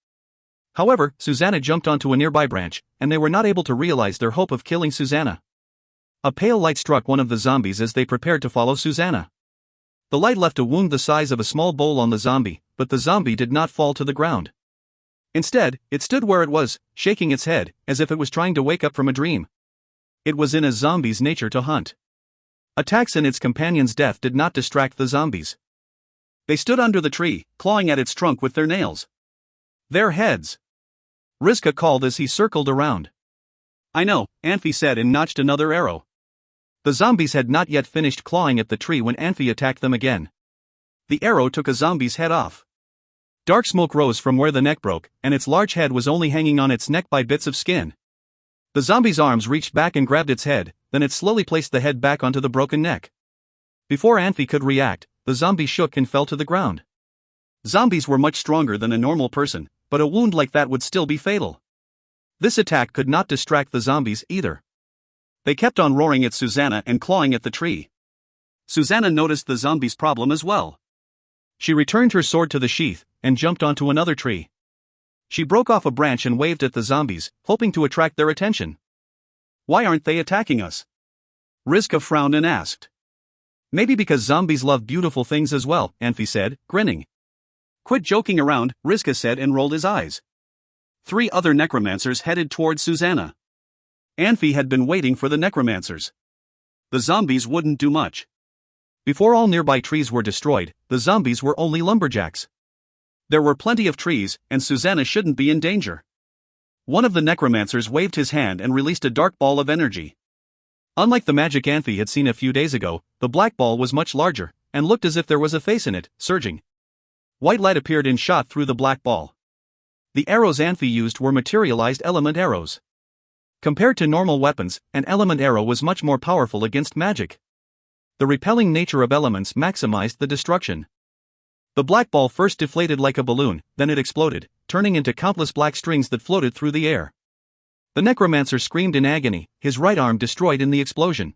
A: However, Susanna jumped onto a nearby branch, and they were not able to realize their hope of killing Susanna. A pale light struck one of the zombies as they prepared to follow Susanna. The light left a wound the size of a small bowl on the zombie, but the zombie did not fall to the ground. Instead, it stood where it was, shaking its head, as if it was trying to wake up from a dream. It was in a zombie's nature to hunt. Attacks and its companion's death did not distract the zombies. They stood under the tree, clawing at its trunk with their nails. Their heads. Rizka called as he circled around. "I know," Anfey said and notched another arrow. The zombies had not yet finished clawing at the tree when Anfey attacked them again. The arrow took a zombie's head off. Dark smoke rose from where the neck broke, and its large head was only hanging on its neck by bits of skin. The zombie's arms reached back and grabbed its head, then it slowly placed the head back onto the broken neck. Before Anfey could react, the zombie shook and fell to the ground. Zombies were much stronger than a normal person, but a wound like that would still be fatal. This attack could not distract the zombies either. They kept on roaring at Susanna and clawing at the tree. Susanna noticed the zombies' problem as well. She returned her sword to the sheath, and jumped onto another tree. She broke off a branch and waved at the zombies, hoping to attract their attention. "Why aren't they attacking us?" Rizka frowned and asked. "Maybe because zombies love beautiful things as well," Anfey said, grinning. "Quit joking around," Rizka said and rolled his eyes. 3 other necromancers headed towards Susanna. Anfey had been waiting for the necromancers. The zombies wouldn't do much. Before all nearby trees were destroyed, the zombies were only lumberjacks. There were plenty of trees, and Susanna shouldn't be in danger. One of the necromancers waved his hand and released a dark ball of energy. Unlike the magic Anfey had seen a few days ago, the black ball was much larger, and looked as if there was a face in it, surging. White light appeared and shot through the black ball. The arrows Anfey used were materialized element arrows. Compared to normal weapons, an element arrow was much more powerful against magic. The repelling nature of elements maximized the destruction. The black ball first deflated like a balloon, then it exploded, turning into countless black strings that floated through the air. The necromancer screamed in agony, his right arm destroyed in the explosion.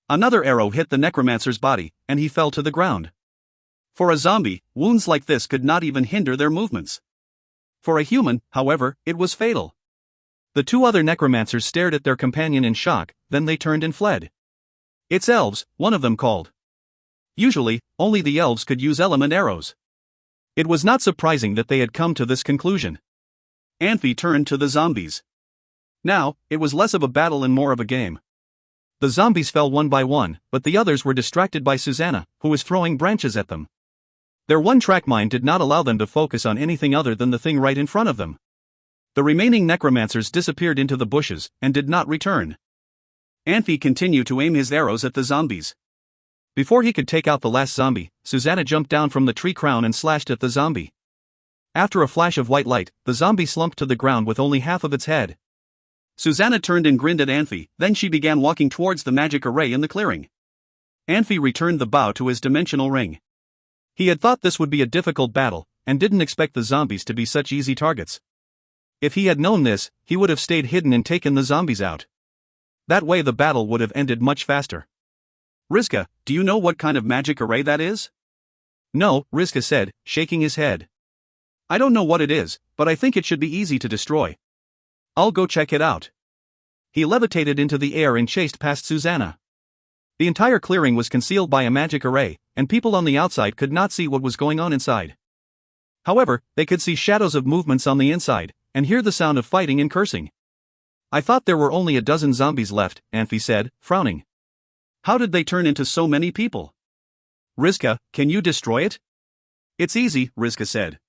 A: Another arrow hit the necromancer's body, and he fell to the ground. For a zombie, wounds like this could not even hinder their movements. For a human, however, it was fatal. The two other necromancers stared at their companion in shock, then they turned and fled. "It's elves," one of them called. Usually, only the elves could use element arrows. It was not surprising that they had come to this conclusion. Anfey turned to the zombies. Now, it was less of a battle and more of a game. The zombies fell one by one, but the others were distracted by Susanna, who was throwing branches at them. Their one-track mind did not allow them to focus on anything other than the thing right in front of them. The remaining necromancers disappeared into the bushes, and did not return. Anfey continued to aim his arrows at the zombies. Before he could take out the last zombie, Susanna jumped down from the tree crown and slashed at the zombie. After a flash of white light, the zombie slumped to the ground with only half of its head. Susanna turned and grinned at Anfey, then she began walking towards the magic array in the clearing. Anfey returned the bow to his dimensional ring. He had thought this would be a difficult battle, and didn't expect the zombies to be such easy targets. If he had known this, he would have stayed hidden and taken the zombies out. That way the battle would have ended much faster. "Rizka, do you know what kind of magic array that is?" "No," Rizka said, shaking his head. "I don't know what it is, but I think it should be easy to destroy. I'll go check it out." He levitated into the air and chased past Susanna. The entire clearing was concealed by a magic array, and people on the outside could not see what was going on inside. However, they could see shadows of movements on the inside, and hear the sound of fighting and cursing. "I thought there were only a dozen zombies left," Anfey said, frowning. "How did they turn into so many people?" "Rizka, can you destroy it?" "It's easy," Rizka said.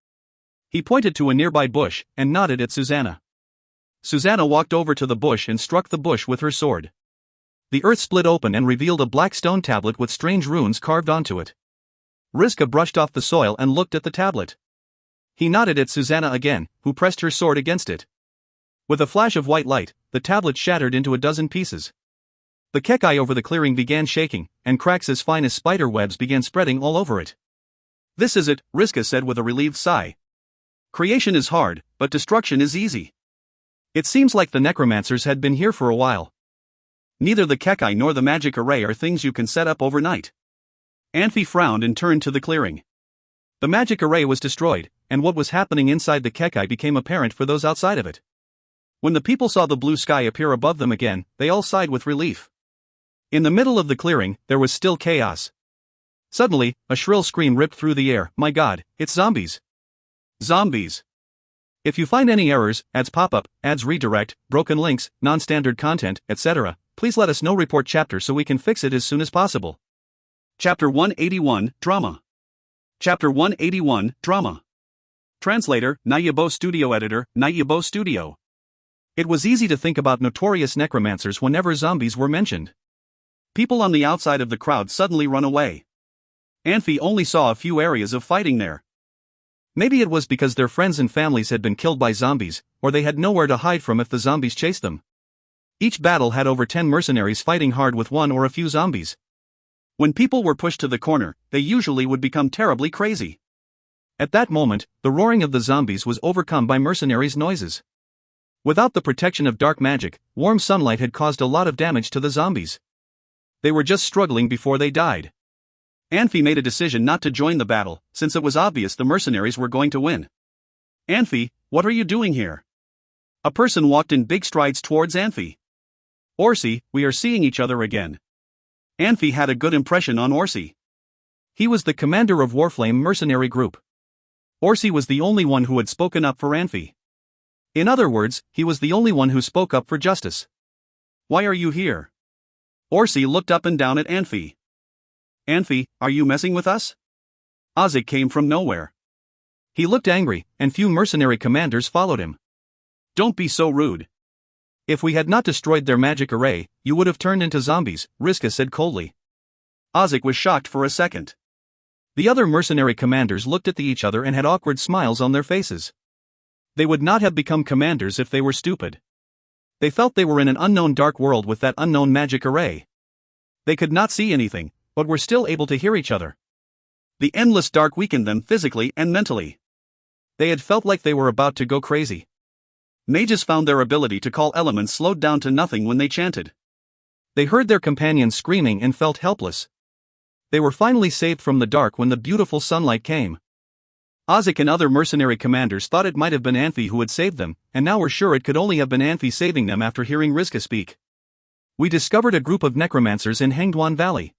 A: He pointed to a nearby bush, and nodded at Susanna. Susanna walked over to the bush and struck the bush with her sword. The earth split open and revealed a black stone tablet with strange runes carved onto it. Rizka brushed off the soil and looked at the tablet. He nodded at Susanna again, who pressed her sword against it. With a flash of white light, the tablet shattered into a dozen pieces. The keki over the clearing began shaking, and cracks as fine as spider webs began spreading all over it. "This is it," Rizka said with a relieved sigh. "Creation is hard, but destruction is easy." It seems like the necromancers had been here for a while. Neither the keki nor the magic array are things you can set up overnight. Anfey frowned and turned to the clearing. The magic array was destroyed, and what was happening inside the keki became apparent for those outside of it. When the people saw the blue sky appear above them again, they all sighed with relief. In the middle of the clearing, there was still chaos. Suddenly, a shrill scream ripped through the air. "My God, it's zombies! Zombies!" If you find any errors, ads pop up, ads redirect, broken links, non-standard content, etc., please let us know. Report chapter so we can fix it as soon as possible. Chapter 181, Drama. Chapter 181, Drama. Translator, Nayabo Studio. Editor, Nayabo Studio. It was easy to think about notorious necromancers whenever zombies were mentioned. People on the outside of the crowd suddenly run away. Anfey only saw a few areas of fighting there. Maybe it was because their friends and families had been killed by zombies, or they had nowhere to hide from if the zombies chased them. Each battle had over 10 mercenaries fighting hard with one or a few zombies. When people were pushed to the corner, they usually would become terribly crazy. At that moment, the roaring of the zombies was overcome by mercenaries' noises. Without the protection of dark magic, warm sunlight had caused a lot of damage to the zombies. They were just struggling before they died. Anfey made a decision not to join the battle, since it was obvious the mercenaries were going to win. "Anfey, what are you doing here?" A person walked in big strides towards Anfey. "Orsi, we are seeing each other again." Anfey had a good impression on Orsi. He was the commander of Warflame mercenary group. Orsi was the only one who had spoken up for Anfey. In other words, he was the only one who spoke up for justice. "Why are you here?" Orsi looked up and down at Anfey. "Anfey, are you messing with us?" Ozik came from nowhere. He looked angry, and few mercenary commanders followed him. "Don't be so rude. If we had not destroyed their magic array, you would have turned into zombies," Rizka said coldly. Ozik was shocked for a second. The other mercenary commanders looked at each other and had awkward smiles on their faces. They would not have become commanders if they were stupid. They felt they were in an unknown dark world with that unknown magic array. They could not see anything, but were still able to hear each other. The endless dark weakened them physically and mentally. They had felt like they were about to go crazy. Mages found their ability to call elements slowed down to nothing when they chanted. They heard their companions screaming and felt helpless. They were finally saved from the dark when the beautiful sunlight came. Audiobooks and other mercenary commanders thought it might have been Anfey who had saved them, and now were sure it could only have been Anfey saving them after hearing Rizka speak. We discovered a group of necromancers in Hangduan Valley.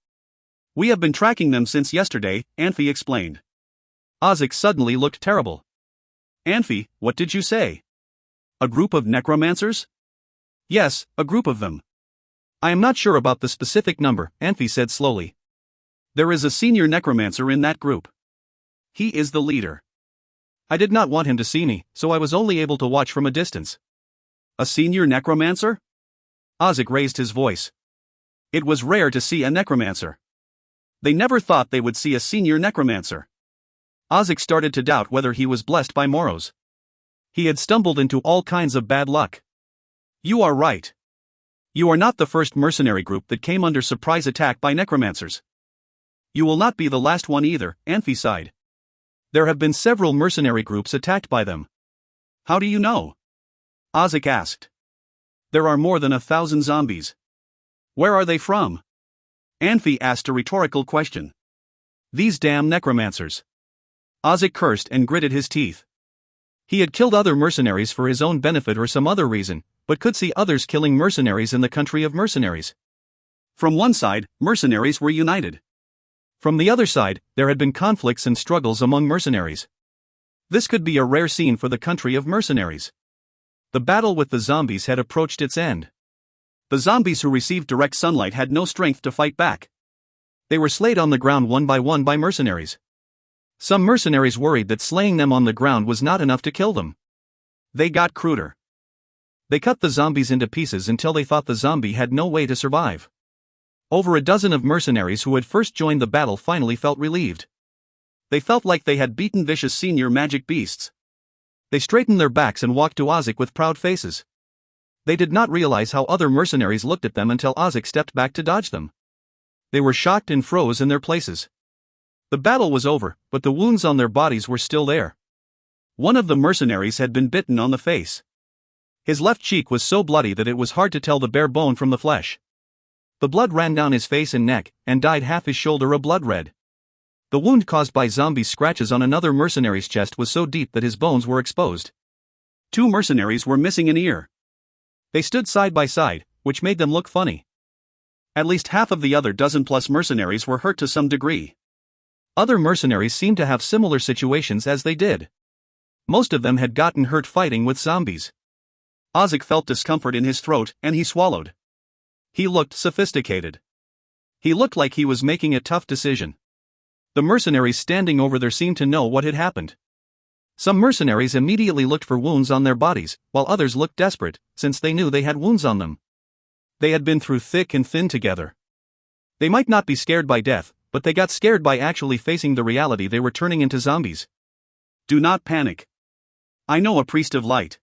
A: We have been tracking them since yesterday, Anfey explained. Audiobooks suddenly looked terrible. Anfey, what did you say? A group of necromancers? Yes, a group of them. I am not sure about the specific number, Anfey said slowly. There is a senior necromancer in that group. He is the leader. I did not want him to see me, so I was only able to watch from a distance. A senior necromancer? Audiobooks raised his voice. It was rare to see a necromancer. They never thought they would see a senior necromancer. Audiobooks started to doubt whether he was blessed by Moros. He had stumbled into all kinds of bad luck. You are right. You are not the first mercenary group that came under surprise attack by necromancers. You will not be the last one either, Anfey sighed. There have been several mercenary groups attacked by them. How do you know? Audiobooks asked. There are more than 1,000 zombies. Where are they from? Anfey asked a rhetorical question. These damn necromancers. Audiobooks cursed and gritted his teeth. He had killed other mercenaries for his own benefit or some other reason, but could see others killing mercenaries in the country of mercenaries. From one side, mercenaries were united. From the other side, there had been conflicts and struggles among mercenaries. This could be a rare scene for the country of mercenaries. The battle with the zombies had approached its end. The zombies who received direct sunlight had no strength to fight back. They were slayed on the ground one by mercenaries. Some mercenaries worried that slaying them on the ground was not enough to kill them. They got cruder. They cut the zombies into pieces until they thought the zombie had no way to survive. Over a dozen of mercenaries who had first joined the battle finally felt relieved. They felt like they had beaten vicious senior magic beasts. They straightened their backs and walked to Audiobooks with proud faces. They did not realize how other mercenaries looked at them until Audiobooks stepped back to dodge them. They were shocked and froze in their places. The battle was over, but the wounds on their bodies were still there. One of the mercenaries had been bitten on the face. His left cheek was so bloody that it was hard to tell the bare bone from the flesh. The blood ran down his face and neck, and dyed half his shoulder a blood red. The wound caused by zombie scratches on another mercenary's chest was so deep that his bones were exposed. 2 mercenaries were missing an ear. They stood side by side, which made them look funny. At least half of the other dozen-plus mercenaries were hurt to some degree. Other mercenaries seemed to have similar situations as they did. Most of them had gotten hurt fighting with zombies. Audiobooks felt discomfort in his throat, and he swallowed. He looked sophisticated. He looked like he was making a tough decision. The mercenaries standing over there seemed to know what had happened. Some mercenaries immediately looked for wounds on their bodies, while others looked desperate, since they knew they had wounds on them. They had been through thick and thin together. They might not be scared by death, but they got scared by actually facing the reality they were turning into zombies. Do not panic. I know a priest of light.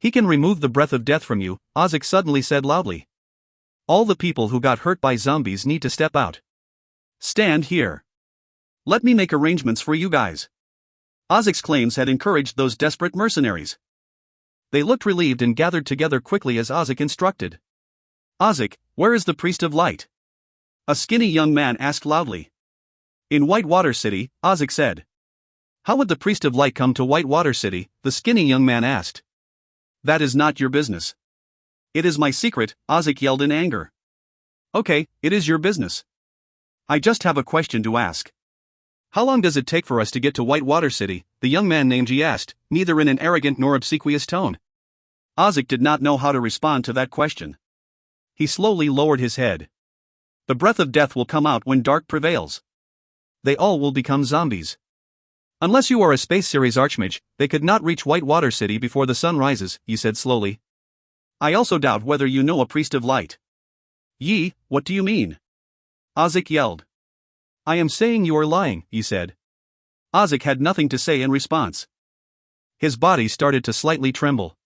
A: He can remove the breath of death from you, Audiobooks suddenly said loudly. All the people who got hurt by zombies need to step out. Stand here. Let me make arrangements for you guys. Audiobooks' claims had encouraged those desperate mercenaries. They looked relieved and gathered together quickly as Audiobooks instructed. Audiobooks, where is the priest of light? A skinny young man asked loudly. In Whitewater City, Audiobooks said. How would the priest of light come to Whitewater City? The skinny young man asked. That is not your business. It is my secret, Audiobooks yelled in anger. Okay, it is your business. I just have a question to ask. How long does it take for us to get to Whitewater City? The young man named G asked, neither in an arrogant nor obsequious tone. Audiobooks did not know how to respond to that question. He slowly lowered his head. The breath of death will come out when dark prevails. They all will become zombies. Unless you are a Space Series Archmage, they could not reach Whitewater City before the sun rises, he said slowly. I also doubt whether you know a priest of light. Yi, what do you mean? Audiobooks yelled. I am saying you are lying, he said. Ozick had nothing to say in response. His body started to slightly tremble.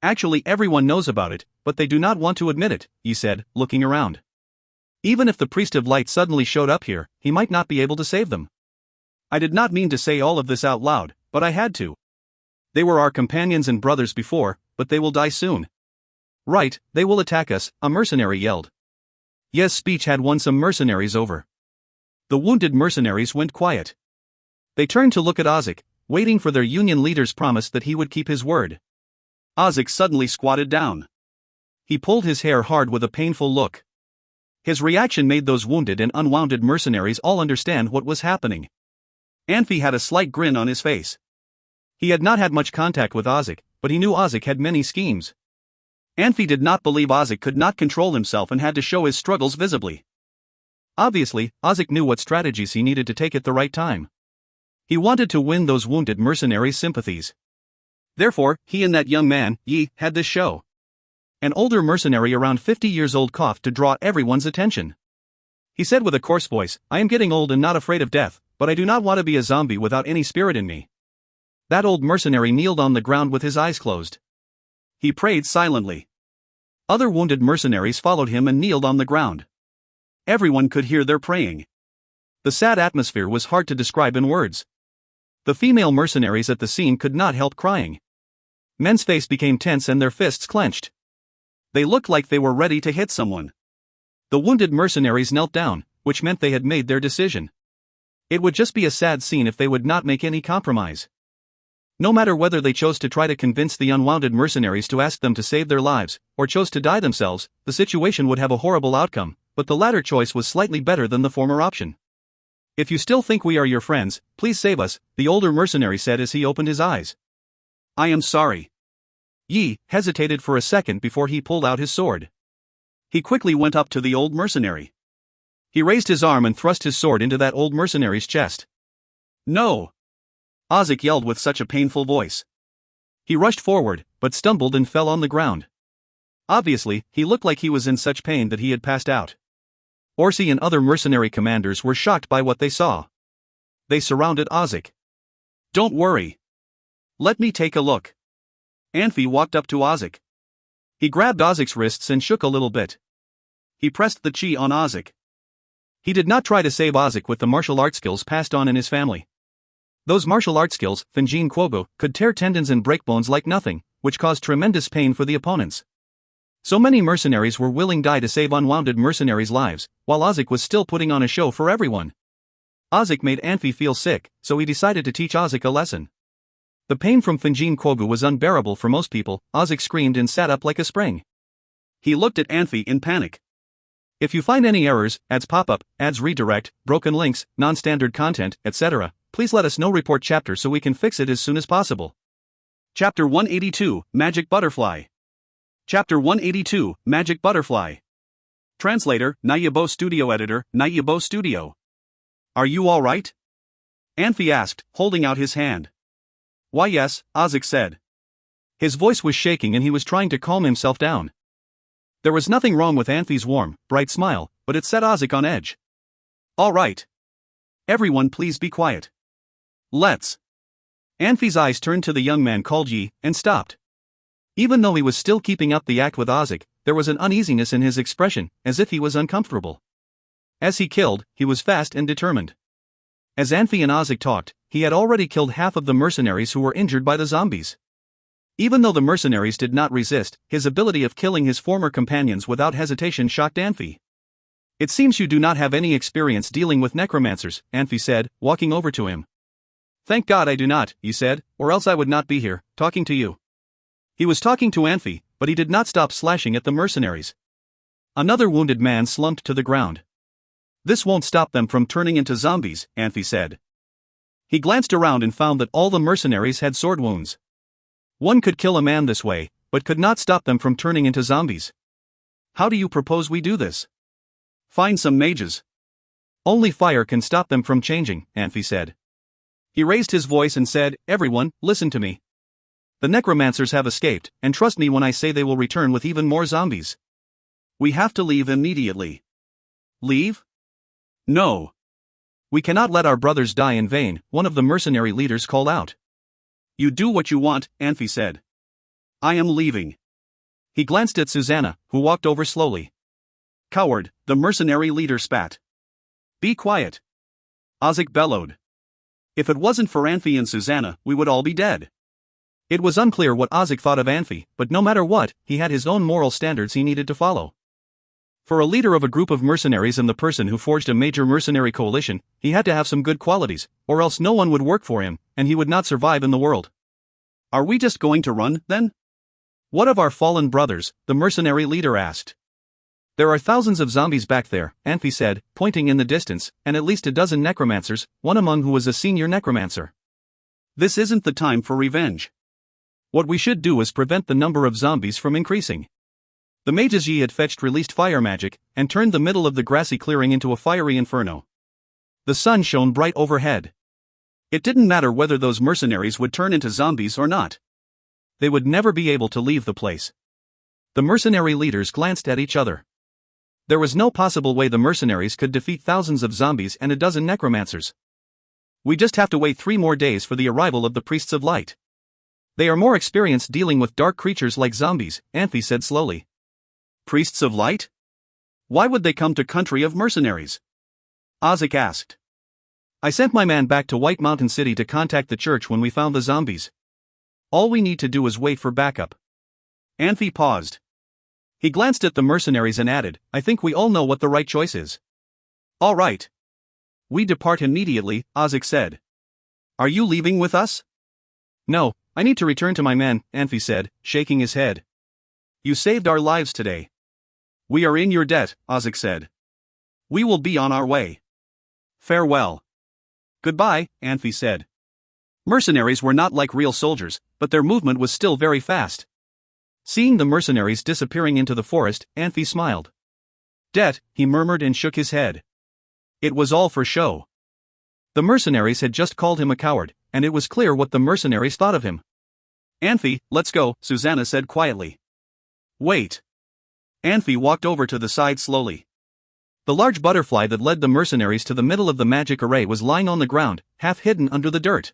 A: Actually, everyone knows about it, but they do not want to admit it, he said, looking around. Even if the Priest of Light suddenly showed up here, he might not be able to save them. I did not mean to say all of this out loud, but I had to. They were our companions and brothers before, but they will die soon. Right, they will attack us, a mercenary yelled. Ye's speech had won some mercenaries over. The wounded mercenaries went quiet. They turned to look at Ozick, waiting for their union leader's promise that he would keep his word. Ozick suddenly squatted down. He pulled his hair hard with a painful look. His reaction made those wounded and unwounded mercenaries all understand what was happening. Anfey had a slight grin on his face. He had not had much contact with Ozick, but he knew Ozick had many schemes. Anfey did not believe Ozick could not control himself and had to show his struggles visibly. Obviously, Ozick knew what strategies he needed to take at the right time. He wanted to win those wounded mercenaries' sympathies. Therefore, he and that young man, Yi, had this show. An older mercenary around 50 years old coughed to draw everyone's attention. He said with a coarse voice, I am getting old and not afraid of death, but I do not want to be a zombie without any spirit in me. That old mercenary kneeled on the ground with his eyes closed. He prayed silently. Other wounded mercenaries followed him and kneeled on the ground. Everyone could hear their praying. The sad atmosphere was hard to describe in words. The female mercenaries at the scene could not help crying. Men's face became tense and their fists clenched. They looked like they were ready to hit someone. The wounded mercenaries knelt down, which meant they had made their decision. It would just be a sad scene if they would not make any compromise. No matter whether they chose to try to convince the unwounded mercenaries to ask them to save their lives, or chose to die themselves, the situation would have a horrible outcome, but the latter choice was slightly better than the former option. If you still think we are your friends, please save us, the older mercenary said as he opened his eyes. I am sorry. Yi hesitated for a second before he pulled out his sword. He quickly went up to the old mercenary. He raised his arm and thrust his sword into that old mercenary's chest. No! Ozick yelled with such a painful voice. He rushed forward, but stumbled and fell on the ground. Obviously, he looked like he was in such pain that he had passed out. Orsi and other mercenary commanders were shocked by what they saw. They surrounded Ozick. Don't worry. Let me take a look. Anfey walked up to Ozick. He grabbed Ozick's wrists and shook a little bit. He pressed the chi on Ozick. He did not try to save Ozick with the martial art skills passed on in his family. Those martial art skills, Finjin Kwogo, could tear tendons and break bones like nothing, which caused tremendous pain for the opponents. So many mercenaries were willing die to save unwounded mercenaries' lives, while Ozick was still putting on a show for everyone. Ozick made Anfey feel sick, so he decided to teach Ozick a lesson. The pain from Finjin Kwogo was unbearable for most people. Ozick screamed and sat up like a spring. He looked at Anfey in panic. If you find any errors, ads pop up, ads redirect, broken links, non-standard content, etc., please let us know. Report chapter so we can fix it as soon as possible. Chapter 182, Magic Butterfly. Chapter 182, Magic Butterfly. Translator, Nayabo Studio Editor, Nayabo Studio. Are you all right? Anfey asked, holding out his hand. Why yes, Ozick said. His voice was shaking and he was trying to calm himself down. There was nothing wrong with Anfey's warm, bright smile, but it set Ozick on edge. All right. Everyone please be quiet. Let's. Anfey's eyes turned to the young man called Yi, and stopped. Even though he was still keeping up the act with Ozick, there was an uneasiness in his expression, as if he was uncomfortable. As he killed, he was fast and determined. As Anfey and Ozick talked, he had already killed half of the mercenaries who were injured by the zombies. Even though the mercenaries did not resist, his ability of killing his former companions without hesitation shocked Anfey. It seems you do not have any experience dealing with necromancers, Anfey said, walking over to him. Thank God I do not, he said, or else I would not be here, talking to you. He was talking to Anfey, but he did not stop slashing at the mercenaries. Another wounded man slumped to the ground. This won't stop them from turning into zombies, Anfey said. He glanced around and found that all the mercenaries had sword wounds. One could kill a man this way, but could not stop them from turning into zombies. How do you propose we do this? Find some mages. Only fire can stop them from changing, Anfey said. He raised his voice and said, Everyone, listen to me. The necromancers have escaped, and trust me when I say they will return with even more zombies. We have to leave immediately. Leave? No. We cannot let our brothers die in vain, one of the mercenary leaders called out. You do what you want, Anfey said. I am leaving. He glanced at Susanna, who walked over slowly. Coward, the mercenary leader spat. Be quiet. Ozek bellowed. If it wasn't for Anfey and Susanna, we would all be dead. It was unclear what Ozek thought of Anfey, but no matter what, he had his own moral standards he needed to follow. For a leader of a group of mercenaries and the person who forged a major mercenary coalition, he had to have some good qualities, or else no one would work for him, and he would not survive in the world. Are we just going to run, then? What of our fallen brothers? The mercenary leader asked. There are thousands of zombies back there, Anfey said, pointing in the distance, and at least a dozen necromancers, one among who was a senior necromancer. This isn't the time for revenge. What we should do is prevent the number of zombies from increasing. The mages ye had fetched released fire magic, and turned the middle of the grassy clearing into a fiery inferno. The sun shone bright overhead. It didn't matter whether those mercenaries would turn into zombies or not. They would never be able to leave the place. The mercenary leaders glanced at each other. There was no possible way the mercenaries could defeat thousands of zombies and a dozen necromancers. We just have to wait 3 more days for the arrival of the priests of light. They are more experienced dealing with dark creatures like zombies, Anfey said slowly. Priests of light? Why would they come to country of mercenaries? Ozek asked. I sent my man back to White Mountain City to contact the church when we found the zombies. All we need to do is wait for backup. Anfey paused. He glanced at the mercenaries and added, I think we all know what the right choice is. All right. We depart immediately, Ozek said. Are you leaving with us? No, I need to return to my men, Anfey said, shaking his head. You saved our lives today. We are in your debt, Ozek said. We will be on our way. Farewell. Goodbye, Anfey said. Mercenaries were not like real soldiers, but their movement was still very fast. Seeing the mercenaries disappearing into the forest, Anfey smiled. Debt, he murmured and shook his head. It was all for show. The mercenaries had just called him a coward, and it was clear what the mercenaries thought of him. Anfey, let's go, Susanna said quietly. Wait. Anfey walked over to the side slowly. The large butterfly that led the mercenaries to the middle of the magic array was lying on the ground, half hidden under the dirt.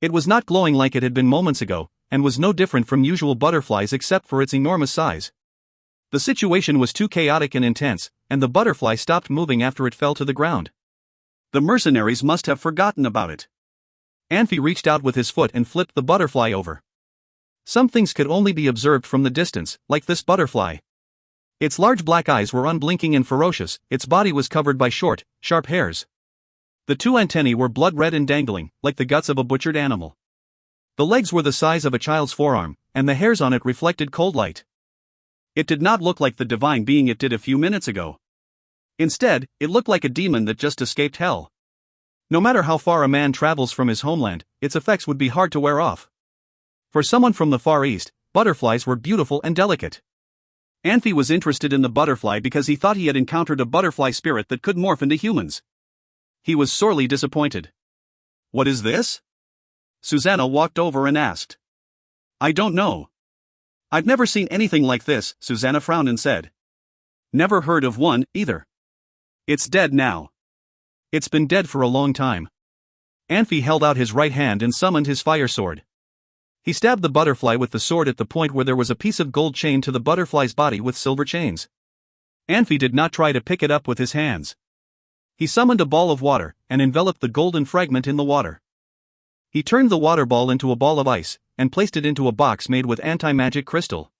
A: It was not glowing like it had been moments ago, and was no different from usual butterflies except for its enormous size. The situation was too chaotic and intense, and the butterfly stopped moving after it fell to the ground. The mercenaries must have forgotten about it. Anfey reached out with his foot and flipped the butterfly over. Some things could only be observed from the distance, like this butterfly. Its large black eyes were unblinking and ferocious, its body was covered by short, sharp hairs. The 2 antennae were blood red and dangling, like the guts of a butchered animal. The legs were the size of a child's forearm, and the hairs on it reflected cold light. It did not look like the divine being it did a few minutes ago. Instead, it looked like a demon that just escaped hell. No matter how far a man travels from his homeland, its effects would be hard to wear off. For someone from the Far East, butterflies were beautiful and delicate. Anfey was interested in the butterfly because he thought he had encountered a butterfly spirit that could morph into humans. He was sorely disappointed. What is this? Susanna walked over and asked. I don't know. I've never seen anything like this, Susanna frowned and said. Never heard of one, either. It's dead now. It's been dead for a long time. Anfey held out his right hand and summoned his fire sword. He stabbed the butterfly with the sword at the point where there was a piece of gold chained to the butterfly's body with silver chains. Anfey did not try to pick it up with his hands. He summoned a ball of water, and enveloped the golden fragment in the water. He turned the water ball into a ball of ice, and placed it into a box made with anti-magic crystal.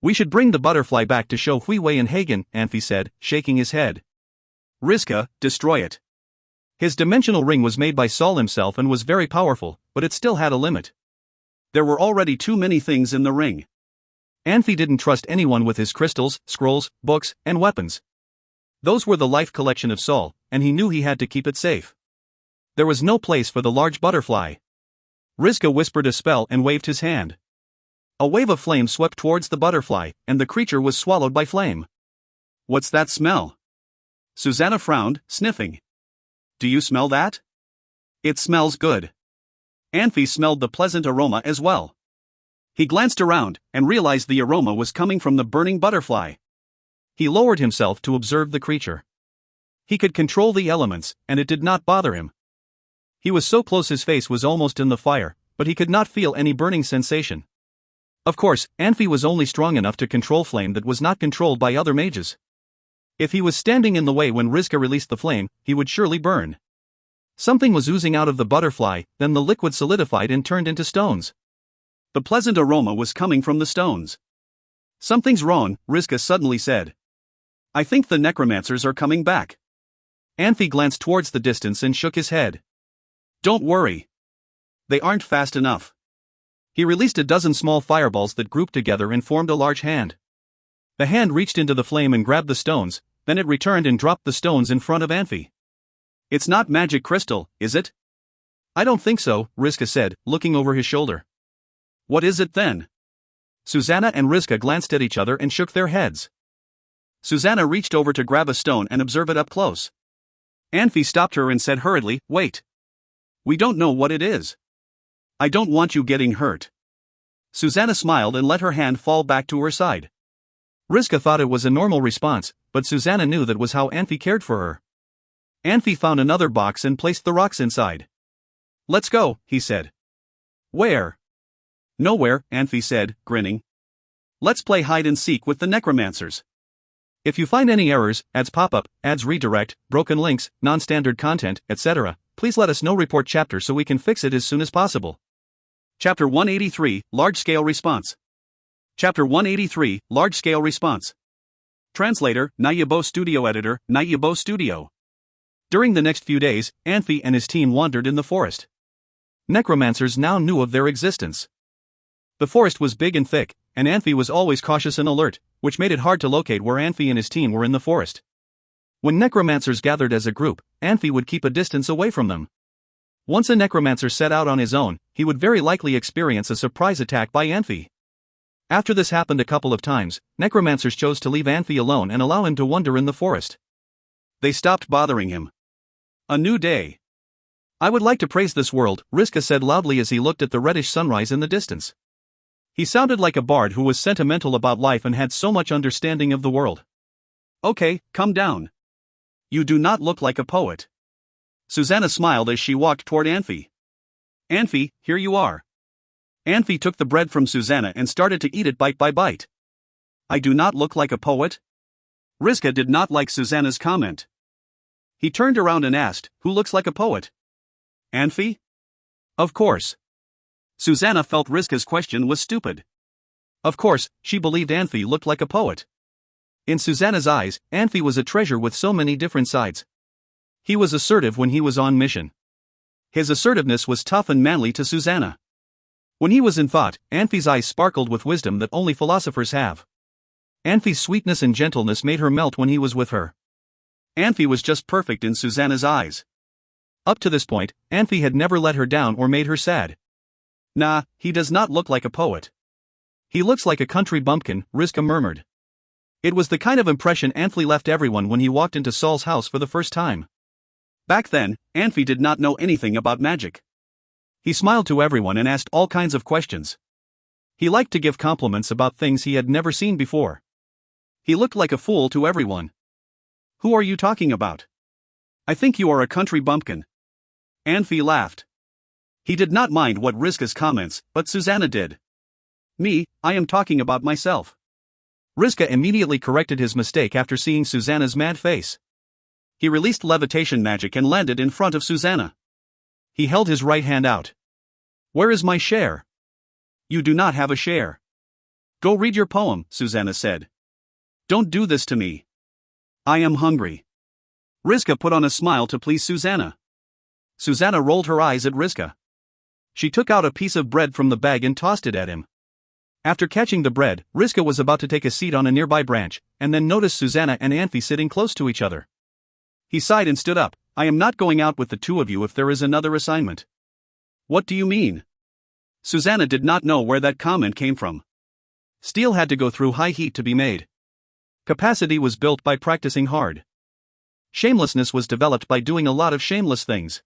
A: We should bring the butterfly back to show Huiwei and Hagen, Anfey said, shaking his head. Rizka, destroy it. His dimensional ring was made by Saul himself and was very powerful, but it still had a limit. There were already too many things in the ring. Anfey didn't trust anyone with his crystals, scrolls, books, and weapons. Those were the life collection of Saul, and he knew he had to keep it safe. There was no place for the large butterfly. Rizka whispered a spell and waved his hand. A wave of flame swept towards the butterfly, and the creature was swallowed by flame. What's that smell? Susanna frowned, sniffing. Do you smell that? It smells good. Anfey smelled the pleasant aroma as well. He glanced around, and realized the aroma was coming from the burning butterfly. He lowered himself to observe the creature. He could control the elements, and it did not bother him. He was so close his face was almost in the fire, but he could not feel any burning sensation. Of course, Anfey was only strong enough to control flame that was not controlled by other mages. If he was standing in the way when Rizka released the flame, he would surely burn. Something was oozing out of the butterfly, then the liquid solidified and turned into stones. The pleasant aroma was coming from the stones. Something's wrong, Rizka suddenly said. I think the necromancers are coming back. Anfey glanced towards the distance and shook his head. Don't worry. They aren't fast enough. He released a dozen small fireballs that grouped together and formed a large hand. The hand reached into the flame and grabbed the stones, then it returned and dropped the stones in front of Anfey. It's not magic crystal, is it? I don't think so, Rizka said, looking over his shoulder. What is it then? Susanna and Rizka glanced at each other and shook their heads. Susanna reached over to grab a stone and observe it up close. Anfey stopped her and said hurriedly, Wait. We don't know what it is. I don't want you getting hurt. Susanna smiled and let her hand fall back to her side. Rizka thought it was a normal response, but Susanna knew that was how Anfey cared for her. Anfey found another box and placed the rocks inside. Let's go, he said. Where? Nowhere, Anfey said, grinning. Let's play hide and seek with the necromancers. If you find any errors, ads pop up, ads redirect, broken links, non-standard content, etc., please let us know. Report chapter so we can fix it as soon as possible. Chapter 183, Large-Scale Response. Chapter 183, Large-Scale Response. Translator, Nayabo Studio Editor, Nayabo Studio. During the next few days, Anfey and his team wandered in the forest. Necromancers now knew of their existence. The forest was big and thick, and Anfey was always cautious and alert, which made it hard to locate where Anfey and his team were in the forest. When necromancers gathered as a group, Anfey would keep a distance away from them. Once a necromancer set out on his own, he would very likely experience a surprise attack by Anfey. After this happened a couple of times, necromancers chose to leave Anfey alone and allow him to wander in the forest. They stopped bothering him. A new day. I would like to praise this world, Rizka said loudly as he looked at the reddish sunrise in the distance. He sounded like a bard who was sentimental about life and had so much understanding of the world. Okay, come down. You do not look like a poet. Susanna smiled as she walked toward Anfey. Anfey, here you are. Anfey took the bread from Susanna and started to eat it bite by bite. I do not look like a poet? Rizka did not like Susanna's comment. He turned around and asked, Who looks like a poet? Anfey? Of course. Susanna felt Rizka's question was stupid. Of course, she believed Anfey looked like a poet. In Susanna's eyes, Anfey was a treasure with so many different sides. He was assertive when he was on mission. His assertiveness was tough and manly to Susanna. When he was in thought, Anfey's eyes sparkled with wisdom that only philosophers have. Anfey's sweetness and gentleness made her melt when he was with her. Anfey was just perfect in Susanna's eyes. Up to this point, Anfey had never let her down or made her sad. Nah, he does not look like a poet. He looks like a country bumpkin, Rizka murmured. It was the kind of impression Anfey left everyone when he walked into Saul's house for the first time. Back then, Anfey did not know anything about magic. He smiled to everyone and asked all kinds of questions. He liked to give compliments about things he had never seen before. He looked like a fool to everyone. Who are you talking about? I think you are a country bumpkin. Anfey laughed. He did not mind what Rizka's comments, but Susanna did. Me, I am talking about myself. Rizka immediately corrected his mistake after seeing Susanna's mad face. He released levitation magic and landed in front of Susanna. He held his right hand out. Where is my share? You do not have a share. Go read your poem, Susanna said. Don't do this to me. I am hungry. Rizka put on a smile to please Susanna. Susanna rolled her eyes at Rizka. She took out a piece of bread from the bag and tossed it at him. After catching the bread, Rizka was about to take a seat on a nearby branch, and then noticed Susanna and Anfey sitting close to each other. He sighed and stood up. I am not going out with the two of you if there is another assignment. What do you mean? Susanna did not know where that comment came from. Steel had to go through high heat to be made. Capacity was built by practicing hard. Shamelessness was developed by doing a lot of shameless things.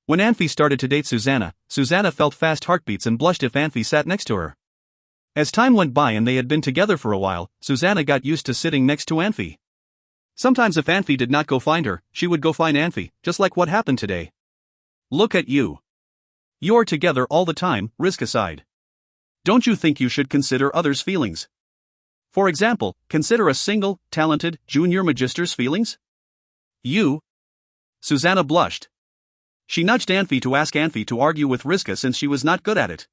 A: When Anfey started to date Susanna, Susanna felt fast heartbeats and blushed if Anfey sat next to her. As time went by and they had been together for a while, Susanna got used to sitting next to Anfey. Sometimes if Anfey did not go find her, she would go find Anfey, just like what happened today. Look at you. You're together all the time, Rizka sighed. Don't you think you should consider others' feelings? For example, consider a single, talented, junior magister's feelings? You? Susanna blushed. She nudged Anfey to ask Anfey to argue with Rizka since she was not good at it.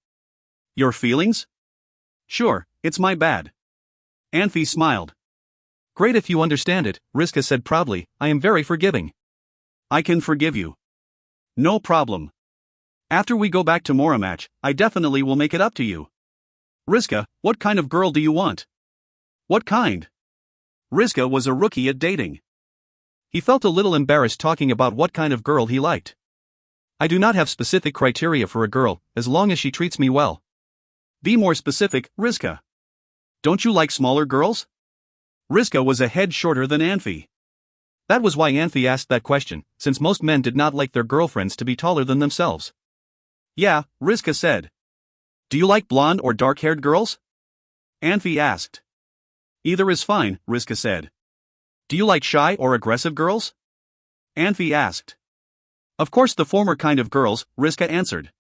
A: Your feelings? Sure, it's my bad. Anfey smiled. Great if you understand it, Rizka said proudly, I am very forgiving. I can forgive you. No problem. After we go back to Moramatch, I definitely will make it up to you. Rizka, what kind of girl do you want? What kind? Rizka was a rookie at dating. He felt a little embarrassed talking about what kind of girl he liked. I do not have specific criteria for a girl, as long as she treats me well. Be more specific, Rizka. Don't you like smaller girls? Rizka was a head shorter than Anfey. That was why Anfey asked that question, since most men did not like their girlfriends to be taller than themselves. Yeah, Rizka said. Do you like blonde or dark-haired girls? Anfey asked. Either is fine, Rizka said. Do you like shy or aggressive girls? Anfey asked. Of course the former kind of girls, Rizka answered.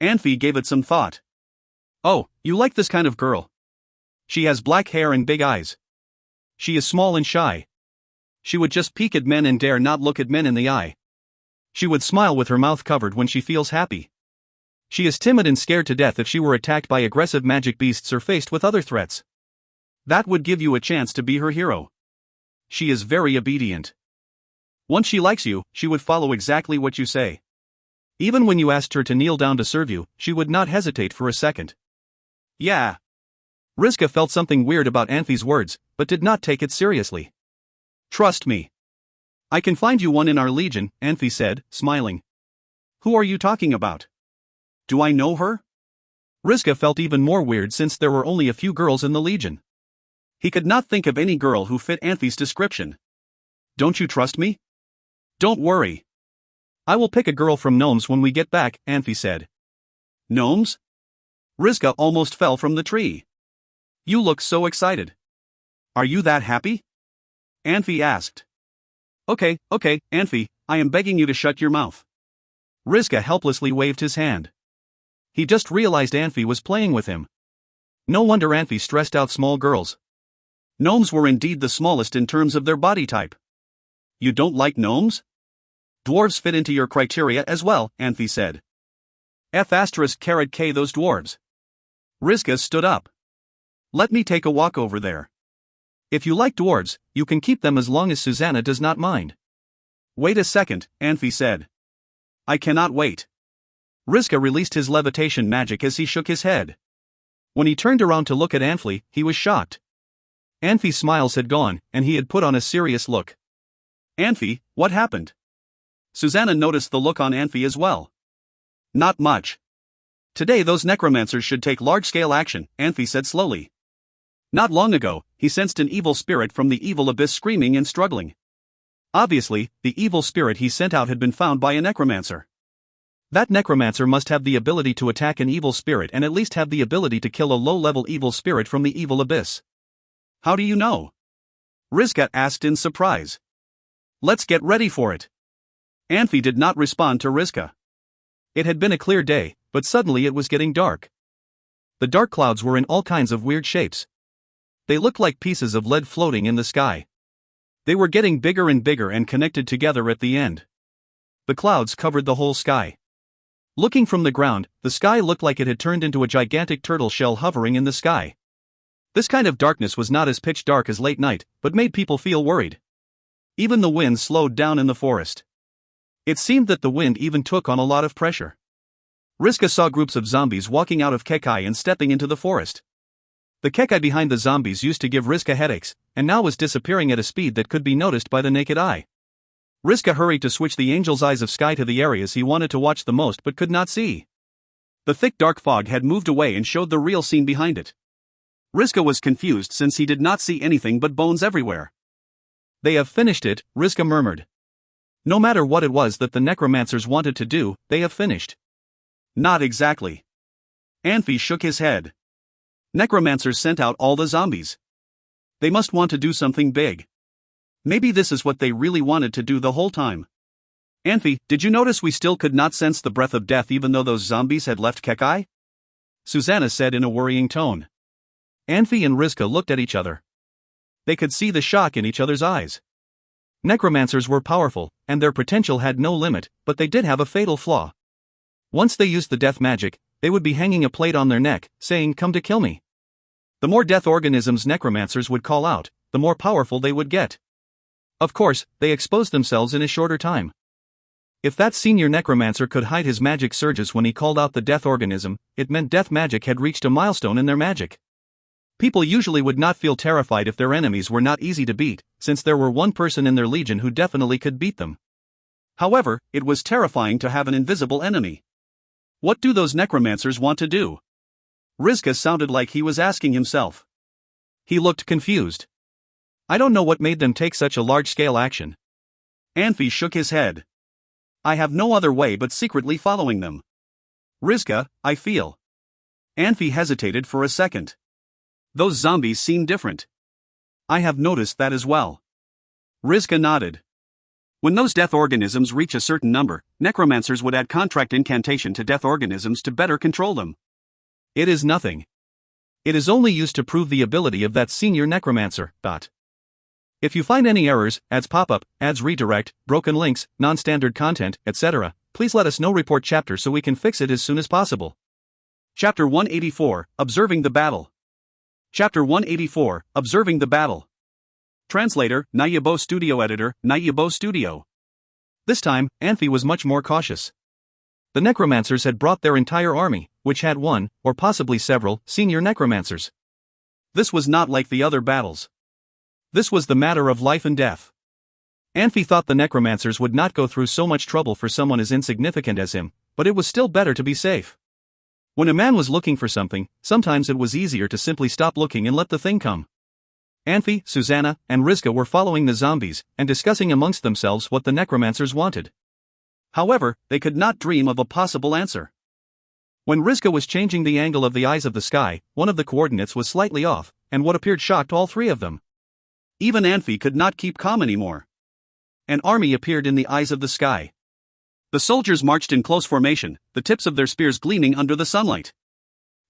A: Anfey gave it some thought. Oh, you like this kind of girl. She has black hair and big eyes. She is small and shy. She would just peek at men and dare not look at men in the eye. She would smile with her mouth covered when she feels happy. She is timid and scared to death if she were attacked by aggressive magic beasts or faced with other threats. That would give you a chance to be her hero. She is very obedient. Once she likes you, she would follow exactly what you say. Even when you asked her to kneel down to serve you, she would not hesitate for a second. Yeah. Rizka felt something weird about Anfey's words, but did not take it seriously. Trust me. I can find you one in our legion, Anfey said, smiling. Who are you talking about? Do I know her? Rizka felt even more weird since there were only a few girls in the legion. He could not think of any girl who fit Anfey's description. Don't you trust me? Don't worry. I will pick a girl from Gnomes when we get back, Anfey said. Gnomes? Rizka almost fell from the tree. You look so excited. Are you that happy? Anfey asked. Okay, Anfey, I am begging you to shut your mouth. Rizka helplessly waved his hand. He just realized Anfey was playing with him. No wonder Anfey stressed out small girls. Gnomes were indeed the smallest in terms of their body type. You don't like gnomes? Dwarves fit into your criteria as well, Anfey said. F***K those dwarves. Rizka stood up. Let me take a walk over there. If you like dwarves, you can keep them as long as Susanna does not mind. Wait a second, Anfey said. I cannot wait. Rizka released his levitation magic as he shook his head. When he turned around to look at Anfey, he was shocked. Anfey's smiles had gone, and he had put on a serious look. Anfey, what happened? Susanna noticed the look on Anfey as well. Not much. Today those necromancers should take large-scale action, Anfey said slowly. Not long ago, he sensed an evil spirit from the evil abyss screaming and struggling. Obviously, the evil spirit he sent out had been found by a necromancer. That necromancer must have the ability to attack an evil spirit and at least have the ability to kill a low-level evil spirit from the evil abyss. How do you know? Rizka asked in surprise. Let's get ready for it. Anfey did not respond to Rizka. It had been a clear day, but suddenly it was getting dark. The dark clouds were in all kinds of weird shapes. They looked like pieces of lead floating in the sky. They were getting bigger and connected together at the end. The clouds covered the whole sky. Looking from the ground, the sky looked like it had turned into a gigantic turtle shell hovering in the sky. This kind of darkness was not as pitch dark as late night, but made people feel worried. Even the wind slowed down in the forest. It seemed that the wind even took on a lot of pressure. Rizka saw groups of zombies walking out of Kekai and stepping into the forest. The Kekai behind the zombies used to give Rizka headaches, and now was disappearing at a speed that could be noticed by the naked eye. Rizka hurried to switch the angel's eyes of sky to the areas he wanted to watch the most but could not see. The thick dark fog had moved away and showed the real scene behind it. Rizka was confused since he did not see anything but bones everywhere. They have finished it, Rizka murmured. No matter what it was that the necromancers wanted to do, they have finished. Not exactly. Anfey shook his head. Necromancers sent out all the zombies. They must want to do something big. Maybe this is what they really wanted to do the whole time. Anfey, did you notice we still could not sense the breath of death even though those zombies had left Kekai? Susanna said in a worrying tone. Anfey and Rizka looked at each other. They could see the shock in each other's eyes. Necromancers were powerful, and their potential had no limit, but they did have a fatal flaw. Once they used the death magic, they would be hanging a plate on their neck, saying, "Come to kill me." The more death organisms necromancers would call out, the more powerful they would get. Of course, they exposed themselves in a shorter time. If that senior necromancer could hide his magic surges when he called out the death organism, it meant death magic had reached a milestone in their magic. People usually would not feel terrified if their enemies were not easy to beat, since there were one person in their legion who definitely could beat them. However, it was terrifying to have an invisible enemy. What do those necromancers want to do? Rizka sounded like he was asking himself. He looked confused. I don't know what made them take such a large-scale action. Anfey shook his head. I have no other way but secretly following them. Rizka, I feel. Anfey hesitated for a second. Those zombies seem different. I have noticed that as well. Rizka nodded. When those death organisms reach a certain number, necromancers would add contract incantation to death organisms to better control them. It is nothing. It is only used to prove the ability of that senior necromancer. If you find any errors, ads pop-up, ads redirect, broken links, non-standard content, etc., please let us know. Report chapter so we can fix it as soon as possible. Chapter 184, Observing the Battle. Chapter 184, Observing the Battle. Translator, Nayabo Studio Editor, Nayabo Studio. This time, Anfey was much more cautious. The necromancers had brought their entire army, which had one, or possibly several, senior necromancers. This was not like the other battles. This was the matter of life and death. Anfey thought the necromancers would not go through so much trouble for someone as insignificant as him, but it was still better to be safe. When a man was looking for something, sometimes it was easier to simply stop looking and let the thing come. Anfey, Susanna, and Rizka were following the zombies, and discussing amongst themselves what the necromancers wanted. However, they could not dream of a possible answer. When Rizka was changing the angle of the eyes of the sky, one of the coordinates was slightly off, and what appeared shocked all three of them. Even Anfey could not keep calm anymore. An army appeared in the eyes of the sky. The soldiers marched in close formation, the tips of their spears gleaming under the sunlight.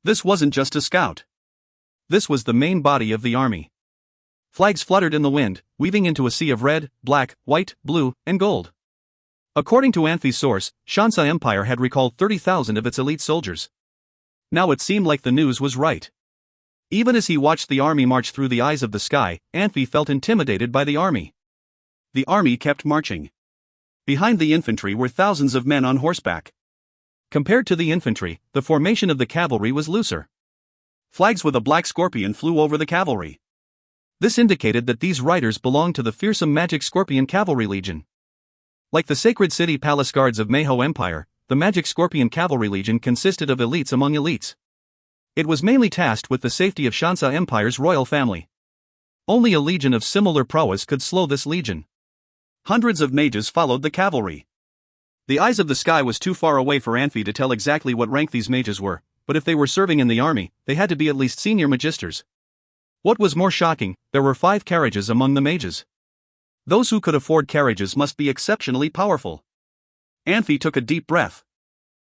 A: This wasn't just a scout. This was the main body of the army. Flags fluttered in the wind, weaving into a sea of red, black, white, blue, and gold. According to Anfey's source, Shansa Empire had recalled 30,000 of its elite soldiers. Now it seemed like the news was right. Even as he watched the army march through the eyes of the sky, Anfey felt intimidated by the army. The army kept marching. Behind the infantry were thousands of men on horseback. Compared to the infantry, the formation of the cavalry was looser. Flags with a black scorpion flew over the cavalry. This indicated that these riders belonged to the fearsome Magic Scorpion Cavalry Legion. Like the Sacred City Palace Guards of Manhwa Empire, the Magic Scorpion Cavalry Legion consisted of elites among elites. It was mainly tasked with the safety of Shansa Empire's royal family. Only a legion of similar prowess could slow this legion. Hundreds of mages followed the cavalry. The eyes of the sky was too far away for Anfey to tell exactly what rank these mages were, but if they were serving in the army, they had to be at least senior magisters. What was more shocking, there were 5 carriages among the mages. Those who could afford carriages must be exceptionally powerful. Anfey took a deep breath.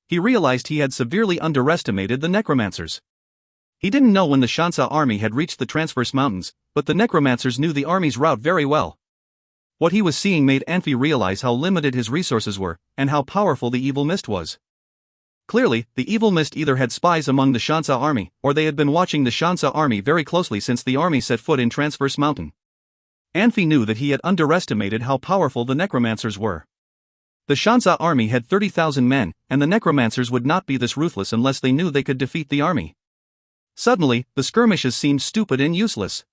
A: He realized he had severely underestimated the necromancers. He didn't know when the Shansa army had reached the Transverse Mountains, but the necromancers knew the army's route very well. What he was seeing made Anfey realize how limited his resources were, and how powerful the evil mist was. Clearly, the evil mist either had spies among the Shansa army, or they had been watching the Shansa army very closely since the army set foot in Transverse Mountain. Anfey knew that he had underestimated how powerful the necromancers were. The Shansa army had 30,000 men, and the necromancers would not be this ruthless unless they knew they could defeat the army. Suddenly, the skirmishes seemed stupid and useless.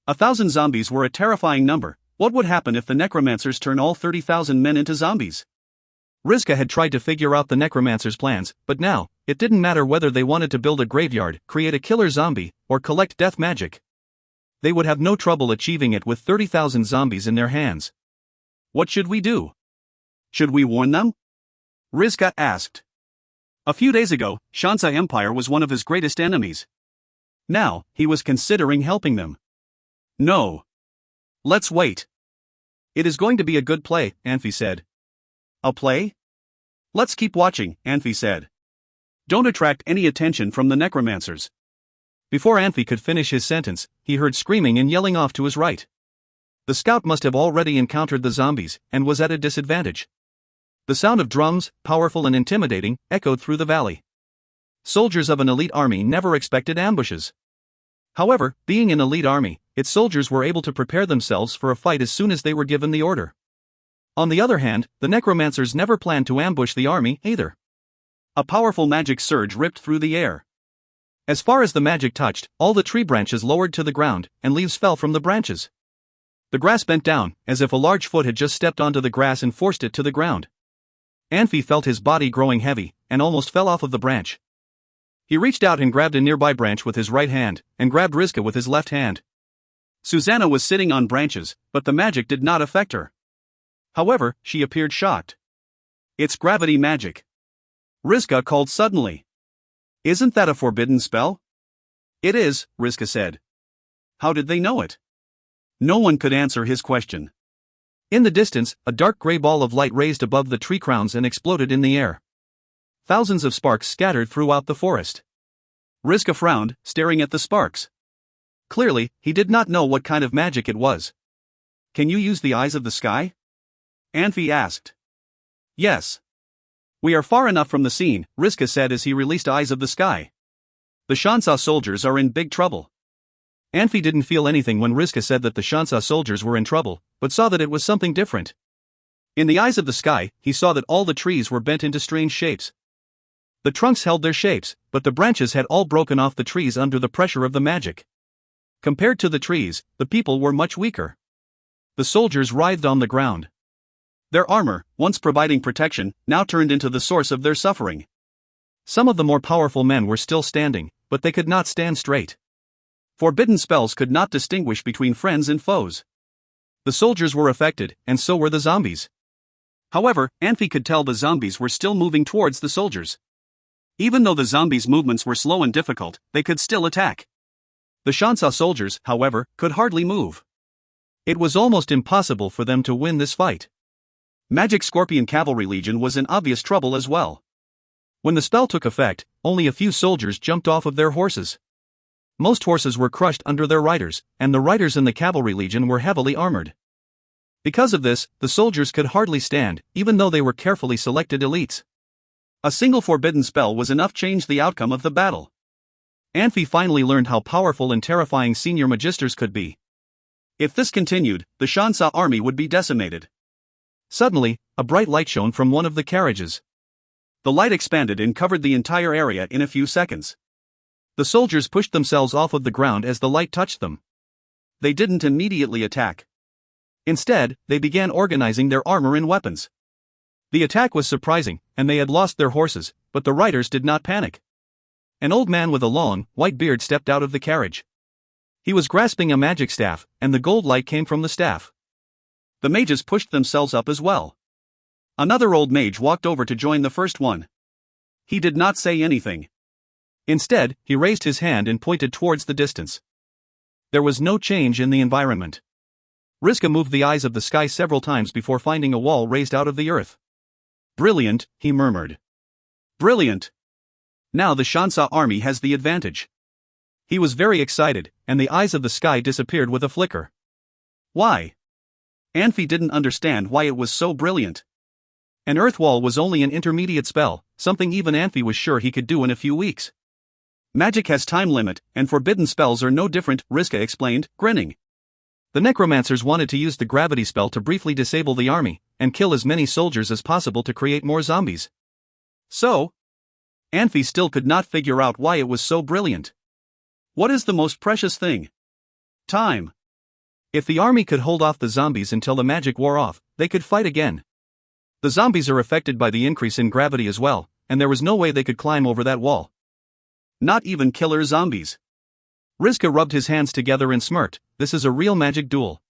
A: 1,000 zombies were a terrifying number. What would happen if the necromancers turn all 30,000 men into zombies? Rizka had tried to figure out the necromancers' plans, but now, it didn't matter whether they wanted to build a graveyard, create a killer zombie, or collect death magic. They would have no trouble achieving it with 30,000 zombies in their hands. What should we do? Should we warn them? Rizka asked. A few days ago, Shansa Empire was one of his greatest enemies. Now, he was considering helping them. No. Let's wait. It is going to be a good play, Anfey said. A play? Let's keep watching, Anfey said. Don't attract any attention from the necromancers. Before Anfey could finish his sentence, he heard screaming and yelling off to his right. The scout must have already encountered the zombies, and was at a disadvantage. The sound of drums, powerful and intimidating, echoed through the valley. Soldiers of an elite army never expected ambushes. However, being an elite army, its soldiers were able to prepare themselves for a fight as soon as they were given the order. On the other hand, the necromancers never planned to ambush the army either. A powerful magic surge ripped through the air. As far as the magic touched, all the tree branches lowered to the ground, and leaves fell from the branches. The grass bent down, as if a large foot had just stepped onto the grass and forced it to the ground. Anfey felt his body growing heavy, and almost fell off of the branch. He reached out and grabbed a nearby branch with his right hand, and grabbed Rizka with his left hand. Susanna was sitting on branches, but the magic did not affect her. However, she appeared shocked. It's gravity magic. Rizka called suddenly. Isn't that a forbidden spell? It is, Rizka said. How did they know it? No one could answer his question. In the distance, a dark gray ball of light raised above the tree crowns and exploded in the air. Thousands of sparks scattered throughout the forest. Rizka frowned, staring at the sparks. Clearly, he did not know what kind of magic it was. Can you use the eyes of the sky? Anfey asked. Yes. We are far enough from the scene, Rizka said as he released Eyes of the Sky. The Shansa soldiers are in big trouble. Anfey didn't feel anything when Rizka said that the Shansa soldiers were in trouble, but saw that it was something different. In the Eyes of the Sky, he saw that all the trees were bent into strange shapes. The trunks held their shapes, but the branches had all broken off the trees under the pressure of the magic. Compared to the trees, the people were much weaker. The soldiers writhed on the ground. Their armor, once providing protection, now turned into the source of their suffering. Some of the more powerful men were still standing, but they could not stand straight. Forbidden spells could not distinguish between friends and foes. The soldiers were affected, and so were the zombies. However, Anfey could tell the zombies were still moving towards the soldiers. Even though the zombies' movements were slow and difficult, they could still attack. The Shansa soldiers, however, could hardly move. It was almost impossible for them to win this fight. Magic Scorpion Cavalry Legion was in obvious trouble as well. When the spell took effect, only a few soldiers jumped off of their horses. Most horses were crushed under their riders, and the riders in the Cavalry Legion were heavily armored. Because of this, the soldiers could hardly stand, even though they were carefully selected elites. A single forbidden spell was enough to change the outcome of the battle. Anfey finally learned how powerful and terrifying senior magisters could be. If this continued, the Shansa army would be decimated. Suddenly, a bright light shone from one of the carriages. The light expanded and covered the entire area in a few seconds. The soldiers pushed themselves off of the ground as the light touched them. They didn't immediately attack. Instead, they began organizing their armor and weapons. The attack was surprising, and they had lost their horses, but the riders did not panic. An old man with a long, white beard stepped out of the carriage. He was grasping a magic staff, and the gold light came from the staff. The mages pushed themselves up as well. Another old mage walked over to join the first one. He did not say anything. Instead, he raised his hand and pointed towards the distance. There was no change in the environment. Rizka moved the Eyes of the Sky several times before finding a wall raised out of the earth. Brilliant, he murmured. Brilliant. Now the Shansa army has the advantage. He was very excited, and the Eyes of the Sky disappeared with a flicker. Why? Anfey didn't understand why it was so brilliant. An earth wall was only an intermediate spell, something even Anfey was sure he could do in a few weeks. Magic has time limit, and forbidden spells are no different, Rizka explained, grinning. The necromancers wanted to use the gravity spell to briefly disable the army, and kill as many soldiers as possible to create more zombies. So? Anfey still could not figure out why it was so brilliant. What is the most precious thing? Time. If the army could hold off the zombies until the magic wore off, they could fight again. The zombies are affected by the increase in gravity as well, and there was no way they could climb over that wall. Not even killer zombies. Rizka rubbed his hands together and smirked. This is a real magic duel.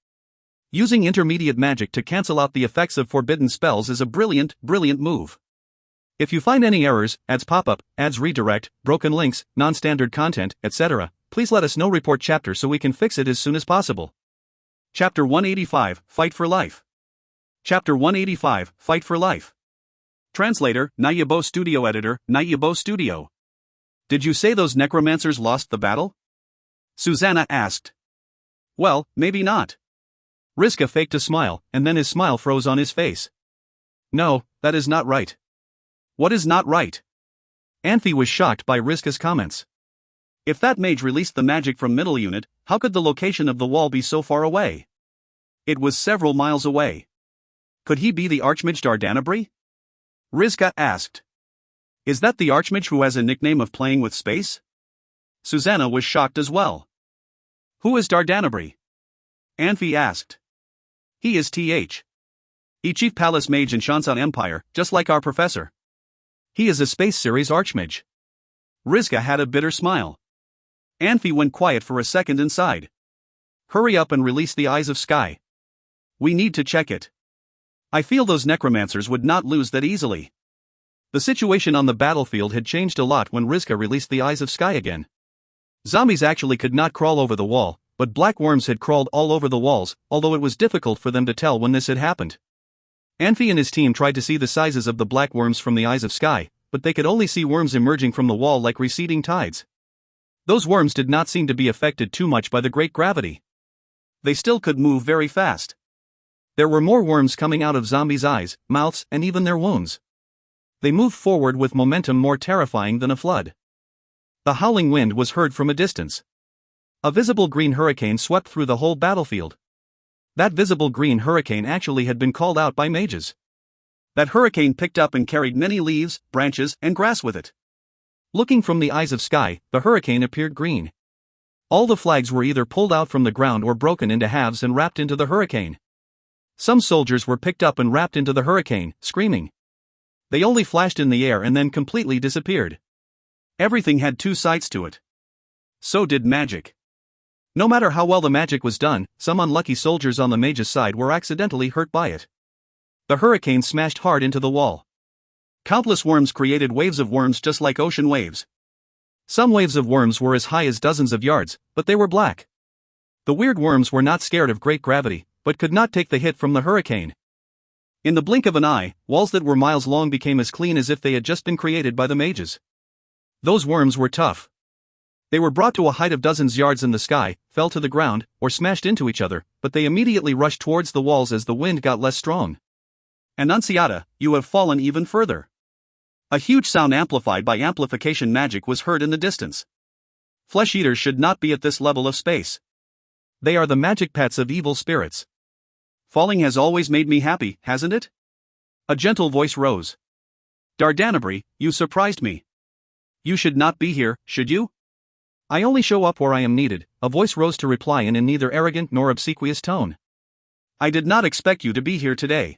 A: Using intermediate magic to cancel out the effects of forbidden spells is a brilliant move. If you find any errors, ads pop-up, ads redirect, broken links, non-standard content, etc., please let us know. Report chapter so we can fix it as soon as possible. Chapter 185, Fight for Life. Chapter 185, Fight for Life. Translator, Nayabo Studio Editor, Nayabo Studio. Did you say those necromancers lost the battle? Susanna asked. Well, maybe not. Rizka faked a smile, and then his smile froze on his face. No, that is not right. What is not right? Anfey was shocked by Rizka's comments. If that mage released the magic from middle unit, how could the location of the wall be so far away? It was several miles away. Could he be the Archmage Dardanabri? Rizka asked. Is that the Archmage who has a nickname of playing with space? Susanna was shocked as well. Who is Dardanabri? Anfey asked. He is Th. E Chief Palace Mage in Shansan Empire, just like our professor. He is a Space Series Archmage. Rizka had a bitter smile. Anfey went quiet for a second and sighed. Hurry up and release the Eyes of Sky. We need to check it. I feel those necromancers would not lose that easily. The situation on the battlefield had changed a lot when Rizka released the Eyes of Sky again. Zombies actually could not crawl over the wall, but black worms had crawled all over the walls, although it was difficult for them to tell when this had happened. Anfey and his team tried to see the sizes of the black worms from the Eyes of Sky, but they could only see worms emerging from the wall like receding tides. Those worms did not seem to be affected too much by the great gravity. They still could move very fast. There were more worms coming out of zombies' eyes, mouths, and even their wounds. They moved forward with momentum more terrifying than a flood. The howling wind was heard from a distance. A visible green hurricane swept through the whole battlefield. That visible green hurricane actually had been called out by mages. That hurricane picked up and carried many leaves, branches, and grass with it. Looking from the Eyes of Sky, the hurricane appeared green. All the flags were either pulled out from the ground or broken into halves and wrapped into the hurricane. Some soldiers were picked up and wrapped into the hurricane, screaming. They only flashed in the air and then completely disappeared. Everything had two sides to it. So did magic. No matter how well the magic was done, some unlucky soldiers on the mage's side were accidentally hurt by it. The hurricane smashed hard into the wall. Countless worms created waves of worms just like ocean waves. Some waves of worms were as high as dozens of yards, but they were black. The weird worms were not scared of great gravity, but could not take the hit from the hurricane. In the blink of an eye, walls that were miles long became as clean as if they had just been created by the mages. Those worms were tough. They were brought to a height of dozens yards in the sky, fell to the ground, or smashed into each other, but they immediately rushed towards the walls as the wind got less strong. Annunciata, you have fallen even further. A huge sound amplified by amplification magic was heard in the distance. Flesh eaters should not be at this level of space. They are the magic pets of evil spirits. Falling has always made me happy, hasn't it? A gentle voice rose. Dardanabri, you surprised me. You should not be here, should you? I only show up where I am needed, a voice rose to reply in neither arrogant nor obsequious tone. I did not expect you to be here today.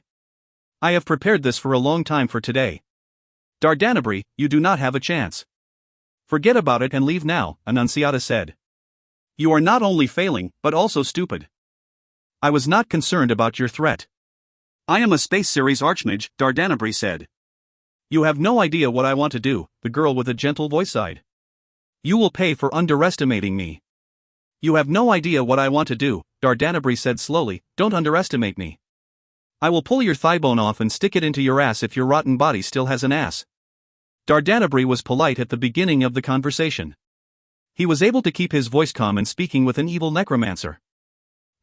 A: I have prepared this for a long time for today. Dardanabri, you do not have a chance. Forget about it and leave now, Annunciata said. You are not only failing, but also stupid. I was not concerned about your threat. I am a Space Series Archmage, Dardanabri said. You have no idea what I want to do, the girl with a gentle voice sighed. You will pay for underestimating me. You have no idea what I want to do, Dardanabri said slowly, don't underestimate me. I will pull your thigh bone off and stick it into your ass if your rotten body still has an ass. Dardanabri was polite at the beginning of the conversation. He was able to keep his voice calm and speaking with an evil necromancer.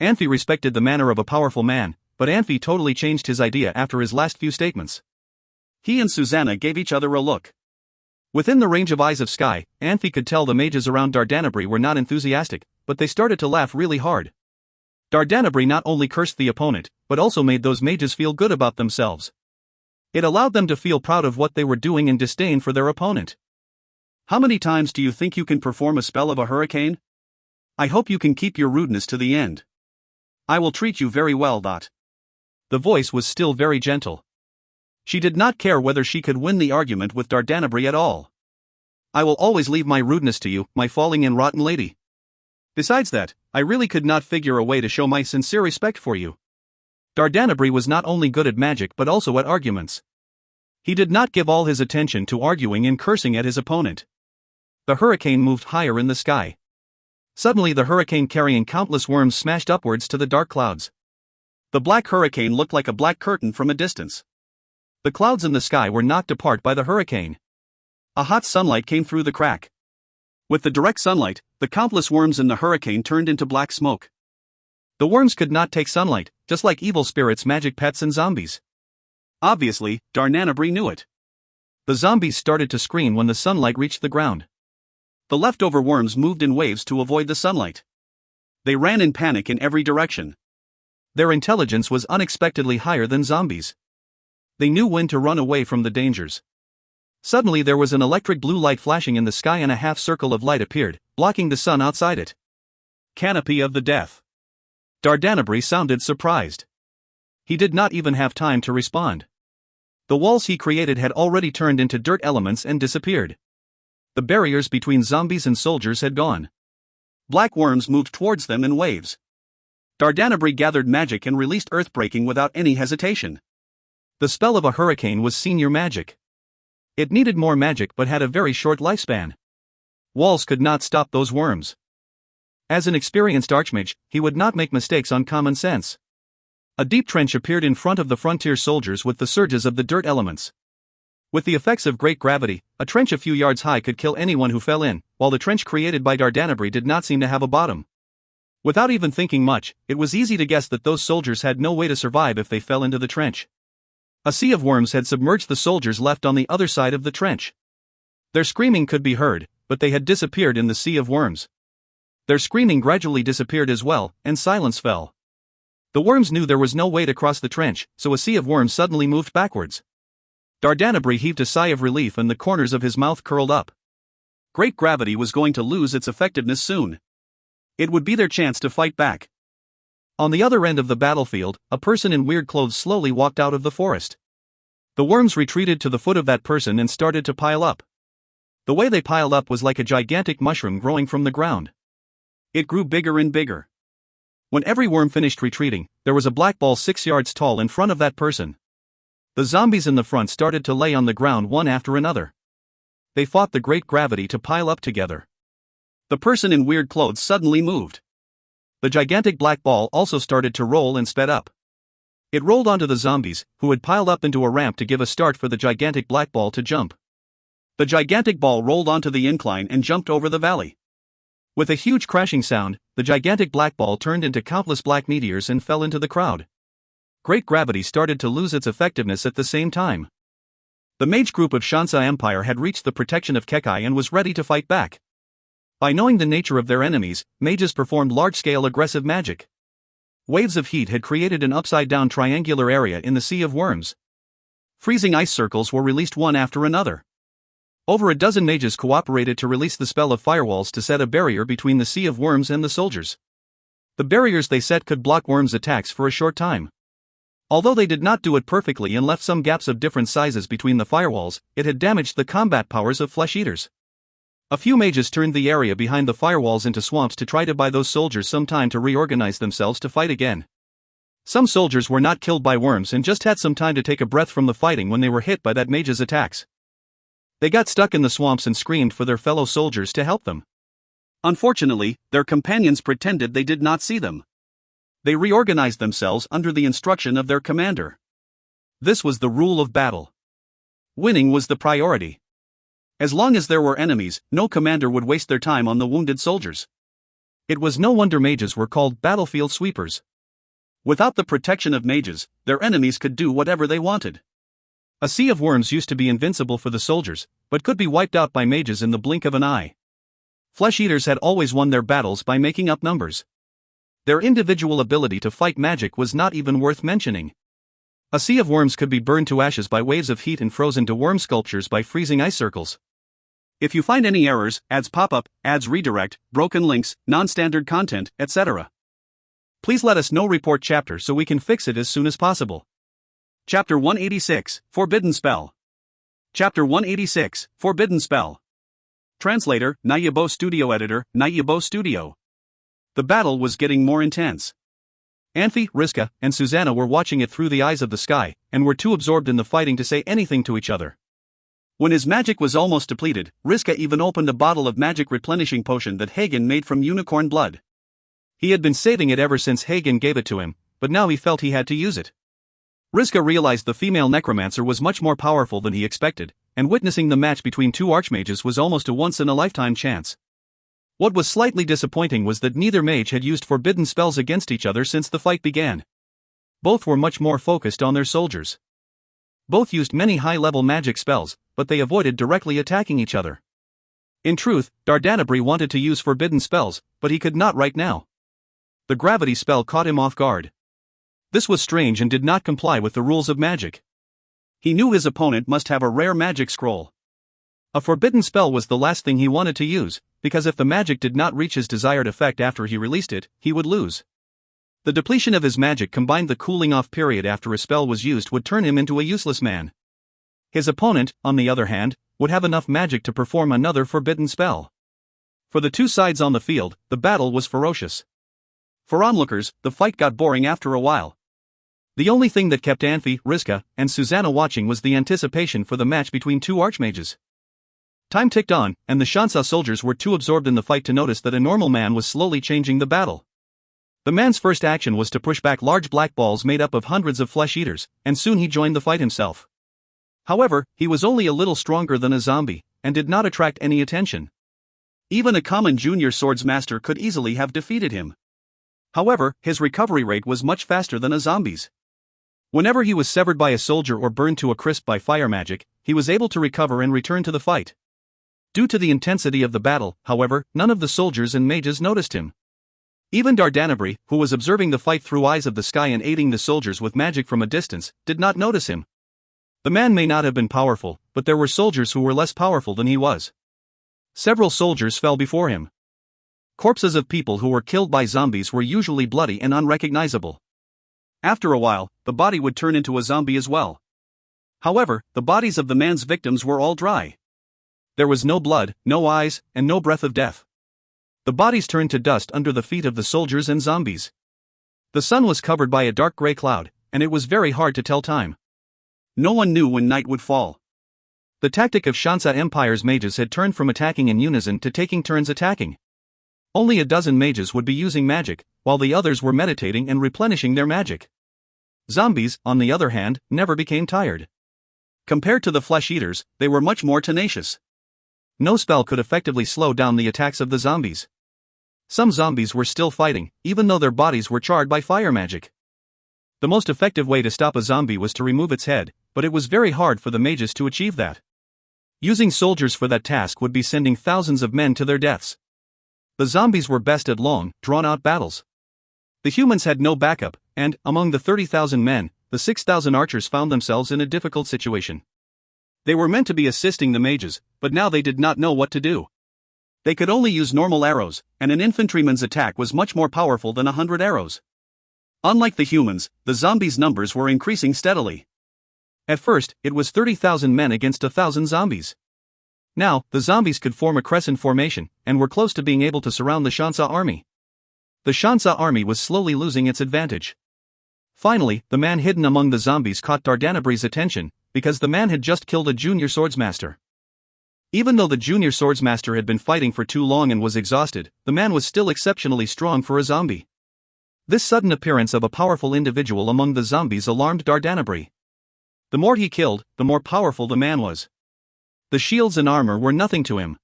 A: Anfey respected the manner of a powerful man, but Anfey totally changed his idea after his last few statements. He and Susanna gave each other a look. Within the range of Eyes of Sky, Anfey could tell the mages around Dardanabri were not enthusiastic, but they started to laugh really hard. Dardanabri not only cursed the opponent, but also made those mages feel good about themselves. It allowed them to feel proud of what they were doing and disdain for their opponent. How many times do you think you can perform a spell of a hurricane? I hope you can keep your rudeness to the end. I will treat you very well. The voice was still very gentle. She did not care whether she could win the argument with Dardanabri at all. I will always leave my rudeness to you, my falling in rotten lady. Besides that, I really could not figure a way to show my sincere respect for you. Dardanabri was not only good at magic but also at arguments. He did not give all his attention to arguing and cursing at his opponent. The hurricane moved higher in the sky. Suddenly the hurricane carrying countless worms smashed upwards to the dark clouds. The black hurricane looked like a black curtain from a distance. The clouds in the sky were knocked apart by the hurricane. A hot sunlight came through the crack. With the direct sunlight, the countless worms in the hurricane turned into black smoke. The worms could not take sunlight, just like evil spirits, magic pets, and zombies. Obviously, Darnanabri knew it. The zombies started to scream when the sunlight reached the ground. The leftover worms moved in waves to avoid the sunlight. They ran in panic in every direction. Their intelligence was unexpectedly higher than zombies. They knew when to run away from the dangers. Suddenly there was an electric blue light flashing in the sky and a half-circle of light appeared, blocking the sun outside it. Canopy of the Death. Dardanabri sounded surprised. He did not even have time to respond. The walls he created had already turned into dirt elements and disappeared. The barriers between zombies and soldiers had gone. Black worms moved towards them in waves. Dardanabri gathered magic and released earthbreaking without any hesitation. The spell of a hurricane was senior magic. It needed more magic but had a very short lifespan. Walls could not stop those worms. As an experienced archmage, he would not make mistakes on common sense. A deep trench appeared in front of the frontier soldiers with the surges of the dirt elements. With the effects of great gravity, a trench a few yards high could kill anyone who fell in, while the trench created by Dardanabri did not seem to have a bottom. Without even thinking much, it was easy to guess that those soldiers had no way to survive if they fell into the trench. A sea of worms had submerged the soldiers left on the other side of the trench. Their screaming could be heard, but they had disappeared in the sea of worms. Their screaming gradually disappeared as well, and silence fell. The worms knew there was no way to cross the trench, so a sea of worms suddenly moved backwards. Dardanabri heaved a sigh of relief and the corners of his mouth curled up. Great gravity was going to lose its effectiveness soon. It would be their chance to fight back. On the other end of the battlefield, a person in weird clothes slowly walked out of the forest. The worms retreated to the foot of that person and started to pile up. The way they piled up was like a gigantic mushroom growing from the ground. It grew bigger and bigger. When every worm finished retreating, there was a black ball 6 yards tall in front of that person. The zombies in the front started to lay on the ground one after another. They fought the great gravity to pile up together. The person in weird clothes suddenly moved. The gigantic black ball also started to roll and sped up. It rolled onto the zombies, who had piled up into a ramp to give a start for the gigantic black ball to jump. The gigantic ball rolled onto the incline and jumped over the valley. With a huge crashing sound, the gigantic black ball turned into countless black meteors and fell into the crowd. Great gravity started to lose its effectiveness at the same time. The mage group of Shansa Empire had reached the protection of Kekai and was ready to fight back. By knowing the nature of their enemies, mages performed large-scale aggressive magic. Waves of heat had created an upside-down triangular area in the sea of worms. Freezing ice circles were released one after another. Over a dozen mages cooperated to release the spell of firewalls to set a barrier between the sea of worms and the soldiers. The barriers they set could block worms' attacks for a short time. Although they did not do it perfectly and left some gaps of different sizes between the firewalls, it had damaged the combat powers of flesh-eaters. A few mages turned the area behind the firewalls into swamps to try to buy those soldiers some time to reorganize themselves to fight again. Some soldiers were not killed by worms and just had some time to take a breath from the fighting when they were hit by that mage's attacks. They got stuck in the swamps and screamed for their fellow soldiers to help them. Unfortunately, their companions pretended they did not see them. They reorganized themselves under the instruction of their commander. This was the rule of battle. Winning was the priority. As long as there were enemies, no commander would waste their time on the wounded soldiers. It was no wonder mages were called battlefield sweepers. Without the protection of mages, their enemies could do whatever they wanted. A sea of worms used to be invincible for the soldiers, but could be wiped out by mages in the blink of an eye. Flesh-eaters had always won their battles by making up numbers. Their individual ability to fight magic was not even worth mentioning. A sea of worms could be burned to ashes by waves of heat and frozen to worm sculptures by freezing ice circles. If you find any errors, ads pop up, ads redirect, broken links, non-standard content, etc., please let us know. Report chapter so we can fix it as soon as possible. Chapter 186, Forbidden Spell. Chapter 186, Forbidden Spell. Translator, Nayabo Studio Editor, Nayabo Studio. The battle was getting more intense. Anfey, Riska, and Susanna were watching it through the eyes of the sky, and were too absorbed in the fighting to say anything to each other. When his magic was almost depleted, Riska even opened a bottle of magic replenishing potion that Hagen made from unicorn blood. He had been saving it ever since Hagen gave it to him, but now he felt he had to use it. Rizka realized the female necromancer was much more powerful than he expected, and witnessing the match between two archmages was almost a once-in-a-lifetime chance. What was slightly disappointing was that neither mage had used forbidden spells against each other since the fight began. Both were much more focused on their soldiers. Both used many high-level magic spells, but they avoided directly attacking each other. In truth, Dardanabri wanted to use forbidden spells, but he could not right now. The gravity spell caught him off guard. This was strange and did not comply with the rules of magic. He knew his opponent must have a rare magic scroll. A forbidden spell was the last thing he wanted to use, because if the magic did not reach his desired effect after he released it, he would lose. The depletion of his magic combined the cooling-off period after a spell was used would turn him into a useless man. His opponent, on the other hand, would have enough magic to perform another forbidden spell. For the two sides on the field, the battle was ferocious. For onlookers, the fight got boring after a while. The only thing that kept Anfey, Rizka, and Susanna watching was the anticipation for the match between two archmages. Time ticked on, and the Shansa soldiers were too absorbed in the fight to notice that a normal man was slowly changing the battle. The man's first action was to push back large black balls made up of hundreds of flesh-eaters, and soon he joined the fight himself. However, he was only a little stronger than a zombie, and did not attract any attention. Even a common junior swordsmaster could easily have defeated him. However, his recovery rate was much faster than a zombie's. Whenever he was severed by a soldier or burned to a crisp by fire magic, he was able to recover and return to the fight. Due to the intensity of the battle, however, none of the soldiers and mages noticed him. Even Dardanabri, who was observing the fight through eyes of the sky and aiding the soldiers with magic from a distance, did not notice him. The man may not have been powerful, but there were soldiers who were less powerful than he was. Several soldiers fell before him. Corpses of people who were killed by zombies were usually bloody and unrecognizable. After a while, the body would turn into a zombie as well. However, the bodies of the man's victims were all dry. There was no blood, no eyes, and no breath of death. The bodies turned to dust under the feet of the soldiers and zombies. The sun was covered by a dark gray cloud, and it was very hard to tell time. No one knew when night would fall. The tactic of Shansa Empire's mages had turned from attacking in unison to taking turns attacking. Only a dozen mages would be using magic, while the others were meditating and replenishing their magic. Zombies, on the other hand, never became tired. Compared to the flesh-eaters, they were much more tenacious. No spell could effectively slow down the attacks of the zombies. Some zombies were still fighting, even though their bodies were charred by fire magic. The most effective way to stop a zombie was to remove its head, but it was very hard for the mages to achieve that. Using soldiers for that task would be sending thousands of men to their deaths. The zombies were best at long, drawn-out battles. The humans had no backup, and, among the 30,000 men, the 6,000 archers found themselves in a difficult situation. They were meant to be assisting the mages, but now they did not know what to do. They could only use normal arrows, and an infantryman's attack was much more powerful than 100 arrows. Unlike the humans, the zombies' numbers were increasing steadily. At first, it was 30,000 men against 1,000 zombies. Now, the zombies could form a crescent formation, and were close to being able to surround the Shansa army. The Shansa army was slowly losing its advantage. Finally, the man hidden among the zombies caught Dardanabri's attention, because the man had just killed a junior swordsmaster. Even though the junior swordsmaster had been fighting for too long and was exhausted, the man was still exceptionally strong for a zombie. This sudden appearance of a powerful individual among the zombies alarmed Dardanabri. The more he killed, the more powerful the man was. The shields and armor were nothing to him.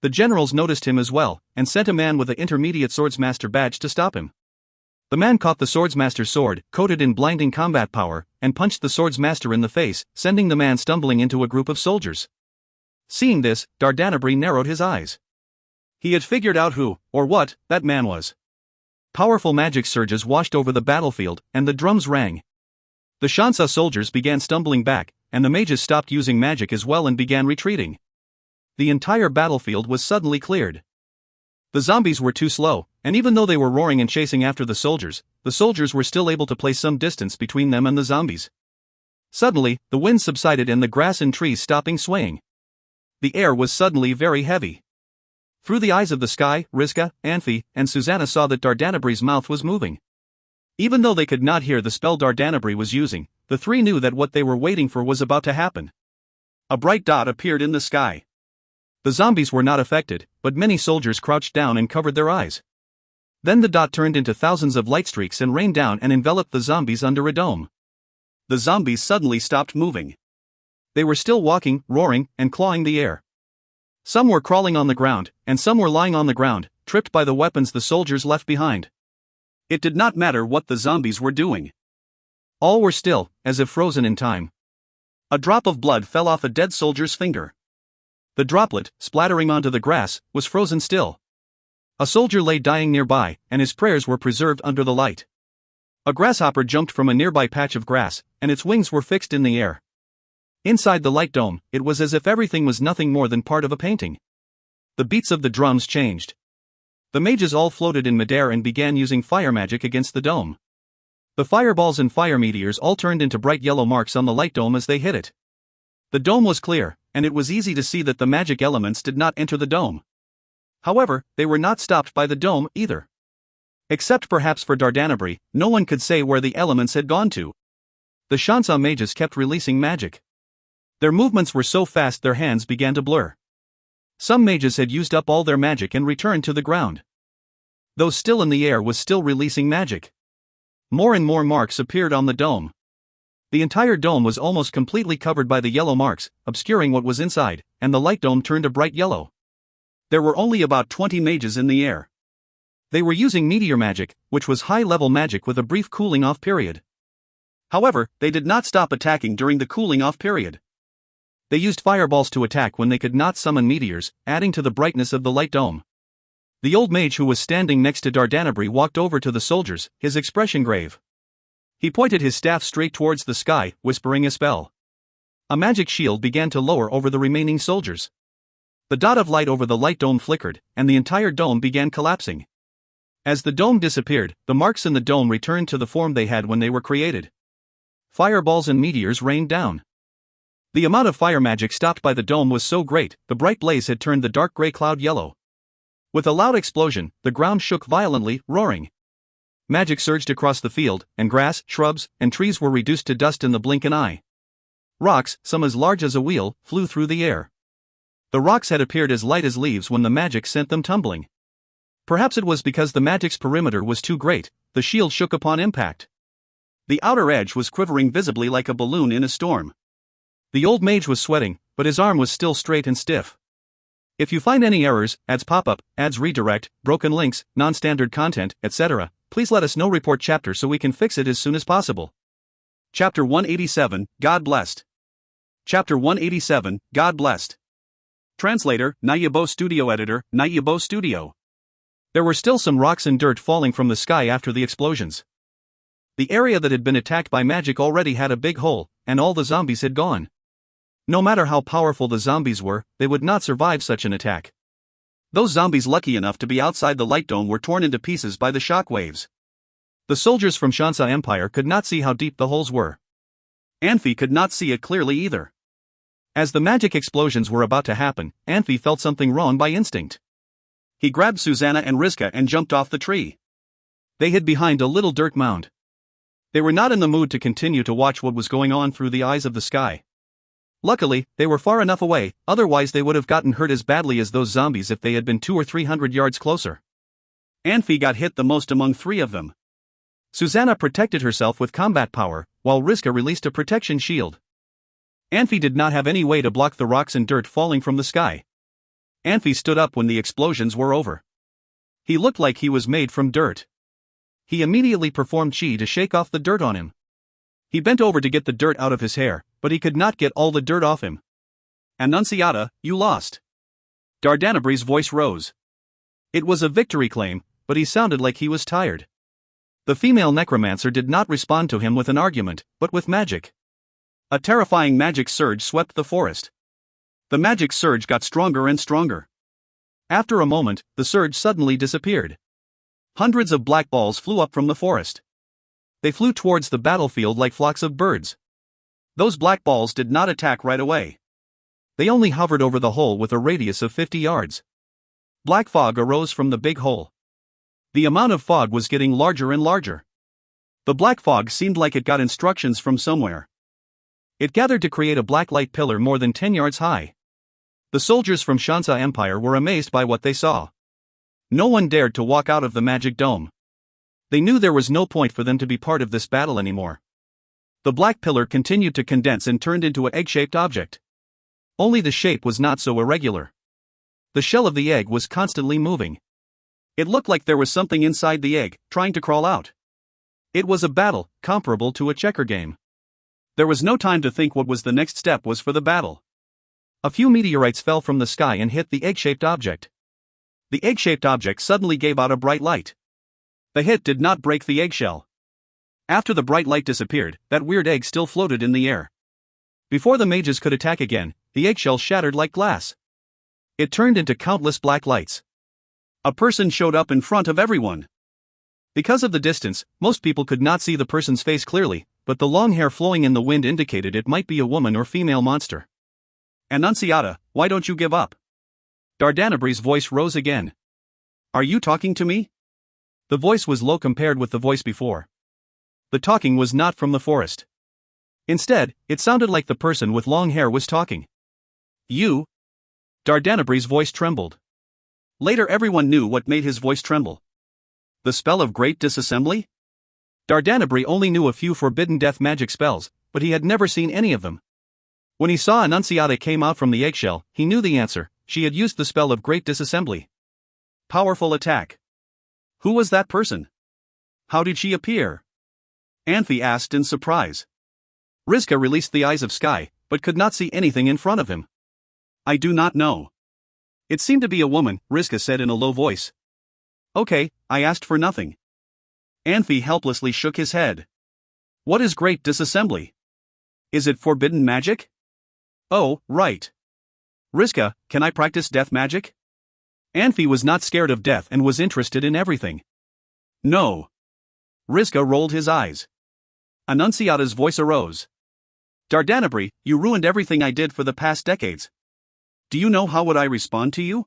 A: The generals noticed him as well, and sent a man with the intermediate swordsmaster badge to stop him. The man caught the swordsmaster's sword, coated in blinding combat power, and punched the swordsmaster in the face, sending the man stumbling into a group of soldiers. Seeing this, Dardanabri narrowed his eyes. He had figured out who, or what, that man was. Powerful magic surges washed over the battlefield, and the drums rang. The Shansa soldiers began stumbling back, and the mages stopped using magic as well and began retreating. The entire battlefield was suddenly cleared. The zombies were too slow, and even though they were roaring and chasing after the soldiers were still able to place some distance between them and the zombies. Suddenly, the wind subsided and the grass and trees stopping swaying. The air was suddenly very heavy. Through the eyes of the sky, Rizka, Anfey, and Susanna saw that Dardanabri's mouth was moving. Even though they could not hear the spell Dardanabri was using, the three knew that what they were waiting for was about to happen. A bright dot appeared in the sky. The zombies were not affected, but many soldiers crouched down and covered their eyes. Then the dot turned into thousands of light streaks and rained down and enveloped the zombies under a dome. The zombies suddenly stopped moving. They were still walking, roaring, and clawing the air. Some were crawling on the ground, and some were lying on the ground, tripped by the weapons the soldiers left behind. It did not matter what the zombies were doing. All were still, as if frozen in time. A drop of blood fell off a dead soldier's finger. The droplet, splattering onto the grass, was frozen still. A soldier lay dying nearby, and his prayers were preserved under the light. A grasshopper jumped from a nearby patch of grass, and its wings were fixed in the air. Inside the light dome, it was as if everything was nothing more than part of a painting. The beats of the drums changed. The mages all floated in midair and began using fire magic against the dome. The fireballs and fire meteors all turned into bright yellow marks on the light dome as they hit it. The dome was clear, and it was easy to see that the magic elements did not enter the dome. However, they were not stopped by the dome either. Except perhaps for Dardanabri, no one could say where the elements had gone to. The Shansa mages kept releasing magic. Their movements were so fast their hands began to blur. Some mages had used up all their magic and returned to the ground. Those still in the air was still releasing magic. More and more marks appeared on the dome. The entire dome was almost completely covered by the yellow marks, obscuring what was inside, and the light dome turned a bright yellow. There were only about 20 mages in the air. They were using meteor magic, which was high-level magic with a brief cooling-off period. However, they did not stop attacking during the cooling-off period. They used fireballs to attack when they could not summon meteors, adding to the brightness of the light dome. The old mage who was standing next to Dardanabri walked over to the soldiers, his expression grave. He pointed his staff straight towards the sky, whispering a spell. A magic shield began to lower over the remaining soldiers. The dot of light over the light dome flickered, and the entire dome began collapsing. As the dome disappeared, the marks in the dome returned to the form they had when they were created. Fireballs and meteors rained down. The amount of fire magic stopped by the dome was so great, the bright blaze had turned the dark gray cloud yellow. With a loud explosion, the ground shook violently, roaring. Magic surged across the field, and grass, shrubs, and trees were reduced to dust in the blink of an eye. Rocks, some as large as a wheel, flew through the air. The rocks had appeared as light as leaves when the magic sent them tumbling. Perhaps it was because the magic's perimeter was too great, the shield shook upon impact. The outer edge was quivering visibly like a balloon in a storm. The old mage was sweating, but his arm was still straight and stiff. If you find any errors, ads pop up, ads redirect, broken links, non-standard content, etc., please let us know. Report chapter so we can fix it as soon as possible. Chapter 187, God Blessed. Chapter 187, God Blessed. Translator, Nayabo Studio Editor, Nayabo Studio. There were still some rocks and dirt falling from the sky after the explosions. The area that had been attacked by magic already had a big hole, and all the zombies had gone. No matter how powerful the zombies were, they would not survive such an attack. Those zombies lucky enough to be outside the light dome were torn into pieces by the shock waves. The soldiers from Shansa Empire could not see how deep the holes were. Anfey could not see it clearly either. As the magic explosions were about to happen, Anfey felt something wrong by instinct. He grabbed Susanna and Rizka and jumped off the tree. They hid behind a little dirt mound. They were not in the mood to continue to watch what was going on through the eyes of the sky. Luckily, they were far enough away, otherwise they would have gotten hurt as badly as those zombies if they had been 200 or 300 yards closer. Anfey got hit the most among three of them. Susanna protected herself with combat power, while Rizka released a protection shield. Anfey did not have any way to block the rocks and dirt falling from the sky. Anfey stood up when the explosions were over. He looked like he was made from dirt. He immediately performed chi to shake off the dirt on him. He bent over to get the dirt out of his hair, but he could not get all the dirt off him. Annunciata, you lost. Dardanabri's voice rose. It was a victory claim, but he sounded like he was tired. The female necromancer did not respond to him with an argument, but with magic. A terrifying magic surge swept the forest. The magic surge got stronger and stronger. After a moment, the surge suddenly disappeared. Hundreds of black balls flew up from the forest. They flew towards the battlefield like flocks of birds. Those black balls did not attack right away. They only hovered over the hole with a radius of 50 yards. Black fog arose from the big hole. The amount of fog was getting larger and larger. The black fog seemed like it got instructions from somewhere. It gathered to create a black light pillar more than 10 yards high. The soldiers from Shansa Empire were amazed by what they saw. No one dared to walk out of the magic dome. They knew there was no point for them to be part of this battle anymore. The black pillar continued to condense and turned into an egg-shaped object. Only the shape was not so irregular. The shell of the egg was constantly moving. It looked like there was something inside the egg, trying to crawl out. It was a battle, comparable to a checker game. There was no time to think what was the next step was for the battle. A few meteorites fell from the sky and hit the egg-shaped object. The egg-shaped object suddenly gave out a bright light. The hit did not break the eggshell. After the bright light disappeared, that weird egg still floated in the air. Before the mages could attack again, the eggshell shattered like glass. It turned into countless black lights. A person showed up in front of everyone. Because of the distance, most people could not see the person's face clearly, but the long hair flowing in the wind indicated it might be a woman or female monster. Annunciata, why don't you give up? Dardanabri's voice rose again. Are you talking to me? The voice was low compared with the voice before. The talking was not from the forest. Instead, it sounded like the person with long hair was talking. You? Dardanabri's voice trembled. Later everyone knew what made his voice tremble. The spell of great disassembly? Dardanabri only knew a few forbidden death magic spells, but he had never seen any of them. When he saw Annunciata came out from the eggshell, he knew the answer. She had used the spell of great disassembly. Powerful attack. Who was that person? How did she appear? Anfey asked in surprise. Rizka released the eyes of Sky, but could not see anything in front of him. I do not know. It seemed to be a woman, Rizka said in a low voice. Okay, I asked for nothing. Anfey helplessly shook his head. What is great disassembly? Is it forbidden magic? Oh, right. Rizka, can I practice death magic? Anfey was not scared of death and was interested in everything. No. Rizka rolled his eyes. Annunciata's voice arose. Dardanabri, you ruined everything I did for the past decades. Do you know how would I respond to you?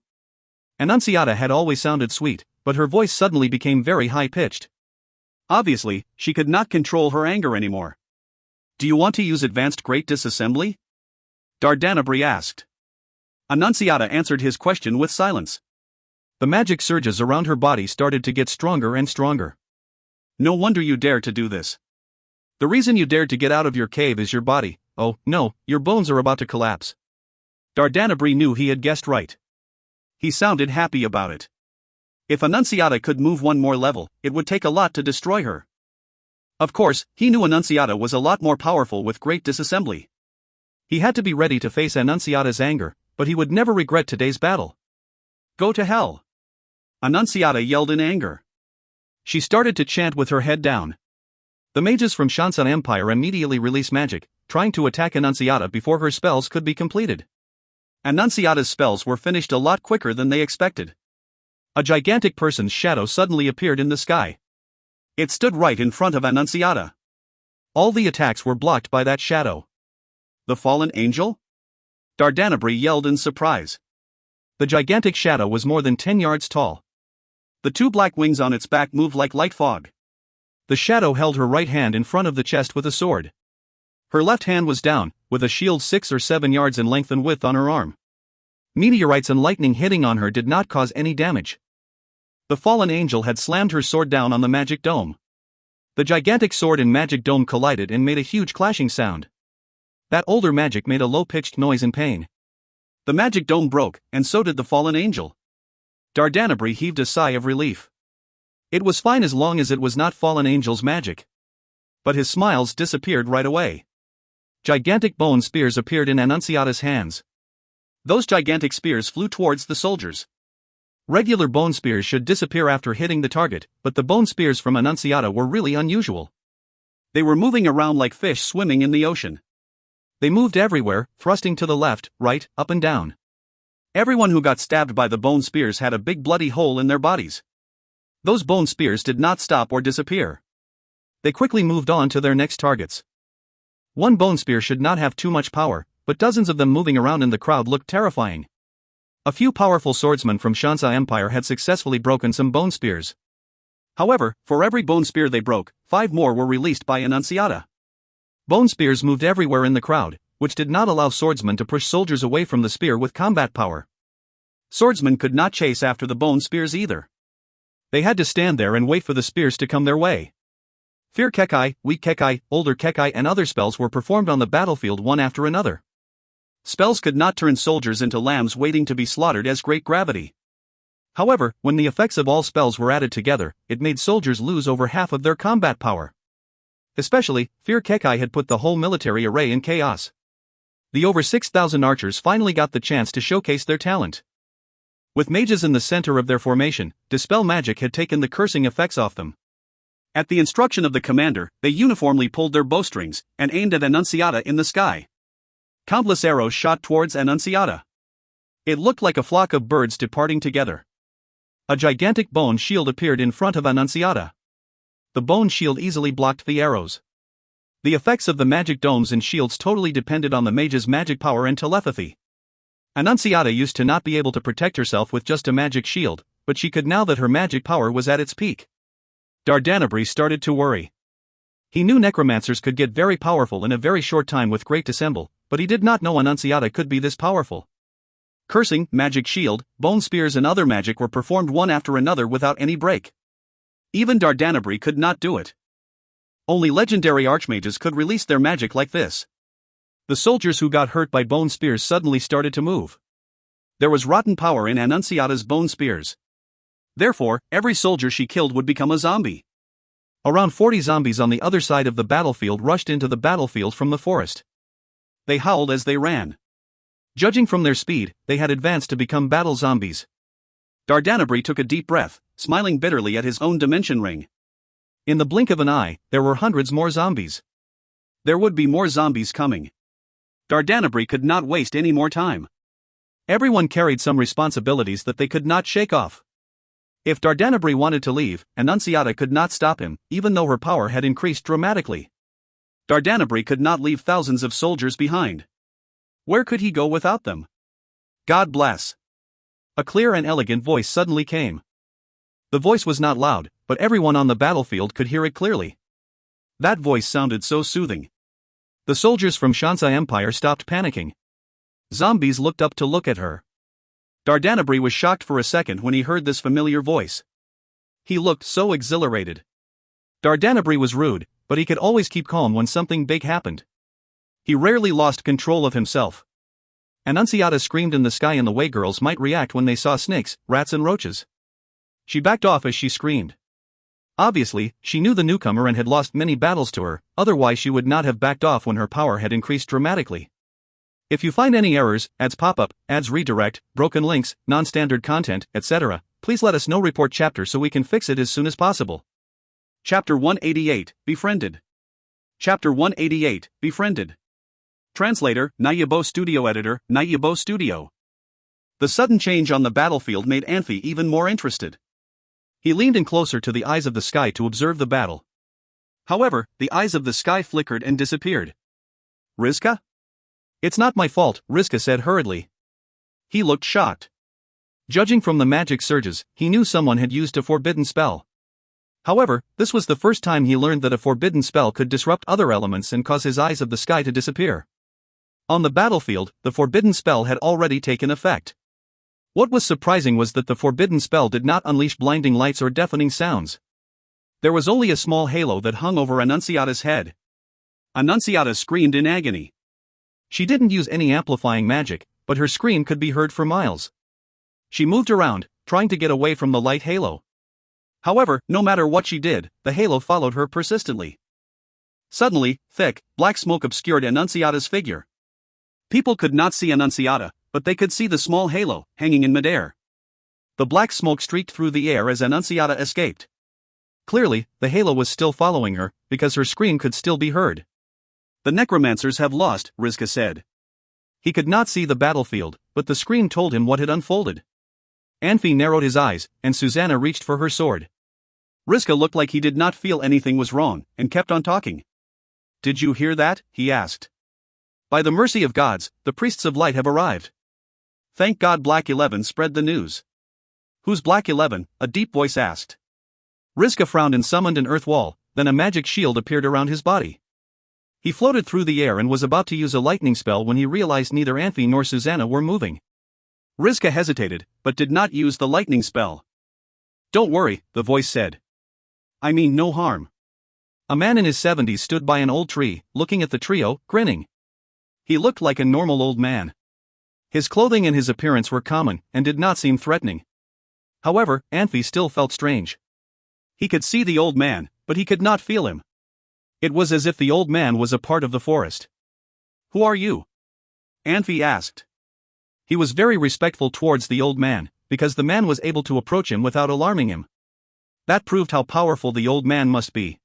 A: Annunciata had always sounded sweet, but her voice suddenly became very high-pitched. Obviously, she could not control her anger anymore. Do you want to use advanced great disassembly? Dardanabri asked. Annunciata answered his question with silence. The magic surges around her body started to get stronger and stronger. No wonder you dare to do this. The reason you dared to get out of your cave is your body. Oh, no, your bones are about to collapse. Dardanabri knew he had guessed right. He sounded happy about it. If Annunciata could move one more level, it would take a lot to destroy her. Of course, he knew Annunciata was a lot more powerful with great disassembly. He had to be ready to face Annunciata's anger, but he would never regret today's battle. Go to hell! Annunciata yelled in anger. She started to chant with her head down. The mages from Shansan Empire immediately released magic, trying to attack Annunciata before her spells could be completed. Annunciata's spells were finished a lot quicker than they expected. A gigantic person's shadow suddenly appeared in the sky. It stood right in front of Annunciata. All the attacks were blocked by that shadow. The fallen angel? Dardanabri yelled in surprise. The gigantic shadow was more than 10 yards tall. The two black wings on its back moved like light fog. The shadow held her right hand in front of the chest with a sword. Her left hand was down, with a shield 6 or 7 yards in length and width on her arm. Meteorites and lightning hitting on her did not cause any damage. The fallen angel had slammed her sword down on the magic dome. The gigantic sword and magic dome collided and made a huge clashing sound. That older magic made a low-pitched noise in pain. The magic dome broke, and so did the fallen angel. Dardanabri heaved a sigh of relief. It was fine as long as it was not fallen angel's magic. But his smiles disappeared right away. Gigantic bone spears appeared in Annunciata's hands. Those gigantic spears flew towards the soldiers. Regular bone spears should disappear after hitting the target, but the bone spears from Annunciata were really unusual. They were moving around like fish swimming in the ocean. They moved everywhere, thrusting to the left, right, up and down. Everyone who got stabbed by the bone spears had a big bloody hole in their bodies. Those bone spears did not stop or disappear. They quickly moved on to their next targets. One bone spear should not have too much power, but dozens of them moving around in the crowd looked terrifying. A few powerful swordsmen from Shansa Empire had successfully broken some bone spears. However, for every bone spear they broke, 5 more were released by Annunciata. Bone spears moved everywhere in the crowd, which did not allow swordsmen to push soldiers away from the spear with combat power. Swordsmen could not chase after the bone spears either. They had to stand there and wait for the spears to come their way. Fear Kekai, Weak Kekai, Older Kekai and other spells were performed on the battlefield one after another. Spells could not turn soldiers into lambs waiting to be slaughtered as great gravity. However, when the effects of all spells were added together, it made soldiers lose over half of their combat power. Especially, Fear Kekai had put the whole military array in chaos. The over 6,000 archers finally got the chance to showcase their talent. With mages in the center of their formation, Dispel Magic had taken the cursing effects off them. At the instruction of the commander, they uniformly pulled their bowstrings and aimed at Annunciata in the sky. Countless arrows shot towards Annunciata. It looked like a flock of birds departing together. A gigantic bone shield appeared in front of Annunciata. The bone shield easily blocked the arrows. The effects of the magic domes and shields totally depended on the mage's magic power and telepathy. Annunciata used to not be able to protect herself with just a magic shield, but she could now that her magic power was at its peak. Dardanabri started to worry. He knew necromancers could get very powerful in a very short time with great dissemble, but he did not know Annunciata could be this powerful. Cursing, magic shield, bone spears and other magic were performed one after another without any break. Even Dardanabri could not do it. Only legendary archmages could release their magic like this. The soldiers who got hurt by bone spears suddenly started to move. There was rotten power in Annunciata's bone spears. Therefore, every soldier she killed would become a zombie. Around 40 zombies on the other side of the battlefield rushed into the battlefield from the forest. They howled as they ran. Judging from their speed, they had advanced to become battle zombies. Dardanabri took a deep breath, smiling bitterly at his own dimension ring. In the blink of an eye, there were hundreds more zombies. There would be more zombies coming. Dardanabri could not waste any more time. Everyone carried some responsibilities that they could not shake off. If Dardanabri wanted to leave, Annunciata could not stop him, even though her power had increased dramatically. Dardanabri could not leave thousands of soldiers behind. Where could he go without them? God bless. A clear and elegant voice suddenly came. The voice was not loud, but everyone on the battlefield could hear it clearly. That voice sounded so soothing. The soldiers from Shansa Empire stopped panicking. Zombies looked up to look at her. Dardanabri was shocked for a second when he heard this familiar voice. He looked so exhilarated. Dardanabri was rude, but he could always keep calm when something big happened. He rarely lost control of himself. Annunciata screamed in the sky in the way girls might react when they saw snakes, rats and roaches. She backed off as she screamed. Obviously, she knew the newcomer and had lost many battles to her, otherwise she would not have backed off when her power had increased dramatically. If you find any errors, ads pop-up, ads redirect, broken links, non-standard content, etc., please let us know. Report chapter so we can fix it as soon as possible. Chapter 188, Befriended. Chapter 188, Befriended. Translator, Nayabo Studio Editor, Nayabo Studio. The sudden change on the battlefield made Anfey even more interested. He leaned in closer to the eyes of the sky to observe the battle. However, the eyes of the sky flickered and disappeared. Rizka? It's not my fault, Rizka said hurriedly. He looked shocked. Judging from the magic surges, he knew someone had used a forbidden spell. However, this was the first time he learned that a forbidden spell could disrupt other elements and cause his eyes of the sky to disappear. On the battlefield, the forbidden spell had already taken effect. What was surprising was that the forbidden spell did not unleash blinding lights or deafening sounds. There was only a small halo that hung over Annunciata's head. Annunciata screamed in agony. She didn't use any amplifying magic, but her scream could be heard for miles. She moved around, trying to get away from the light halo. However, no matter what she did, the halo followed her persistently. Suddenly, thick, black smoke obscured Annunciata's figure. People could not see Annunciata, but they could see the small halo, hanging in midair. The black smoke streaked through the air as Annunciata escaped. Clearly, the halo was still following her, because her scream could still be heard. The necromancers have lost, Rizka said. He could not see the battlefield, but the scream told him what had unfolded. Anfey narrowed his eyes, and Susanna reached for her sword. Rizka looked like he did not feel anything was wrong, and kept on talking. Did you hear that? He asked. By the mercy of gods, the priests of light have arrived. Thank God Black 11 spread the news. Who's Black 11? A deep voice asked. Rizka frowned and summoned an earth wall, then a magic shield appeared around his body. He floated through the air and was about to use a lightning spell when he realized neither Anfey nor Susanna were moving. Rizka hesitated, but did not use the lightning spell. Don't worry, the voice said. I mean no harm. A man in his 70s stood by an old tree, looking at the trio, grinning. He looked like a normal old man. His clothing and his appearance were common, and did not seem threatening. However, Anfey still felt strange. He could see the old man, but he could not feel him. It was as if the old man was a part of the forest. Who are you? Anfey asked. He was very respectful towards the old man, because the man was able to approach him without alarming him. That proved how powerful the old man must be.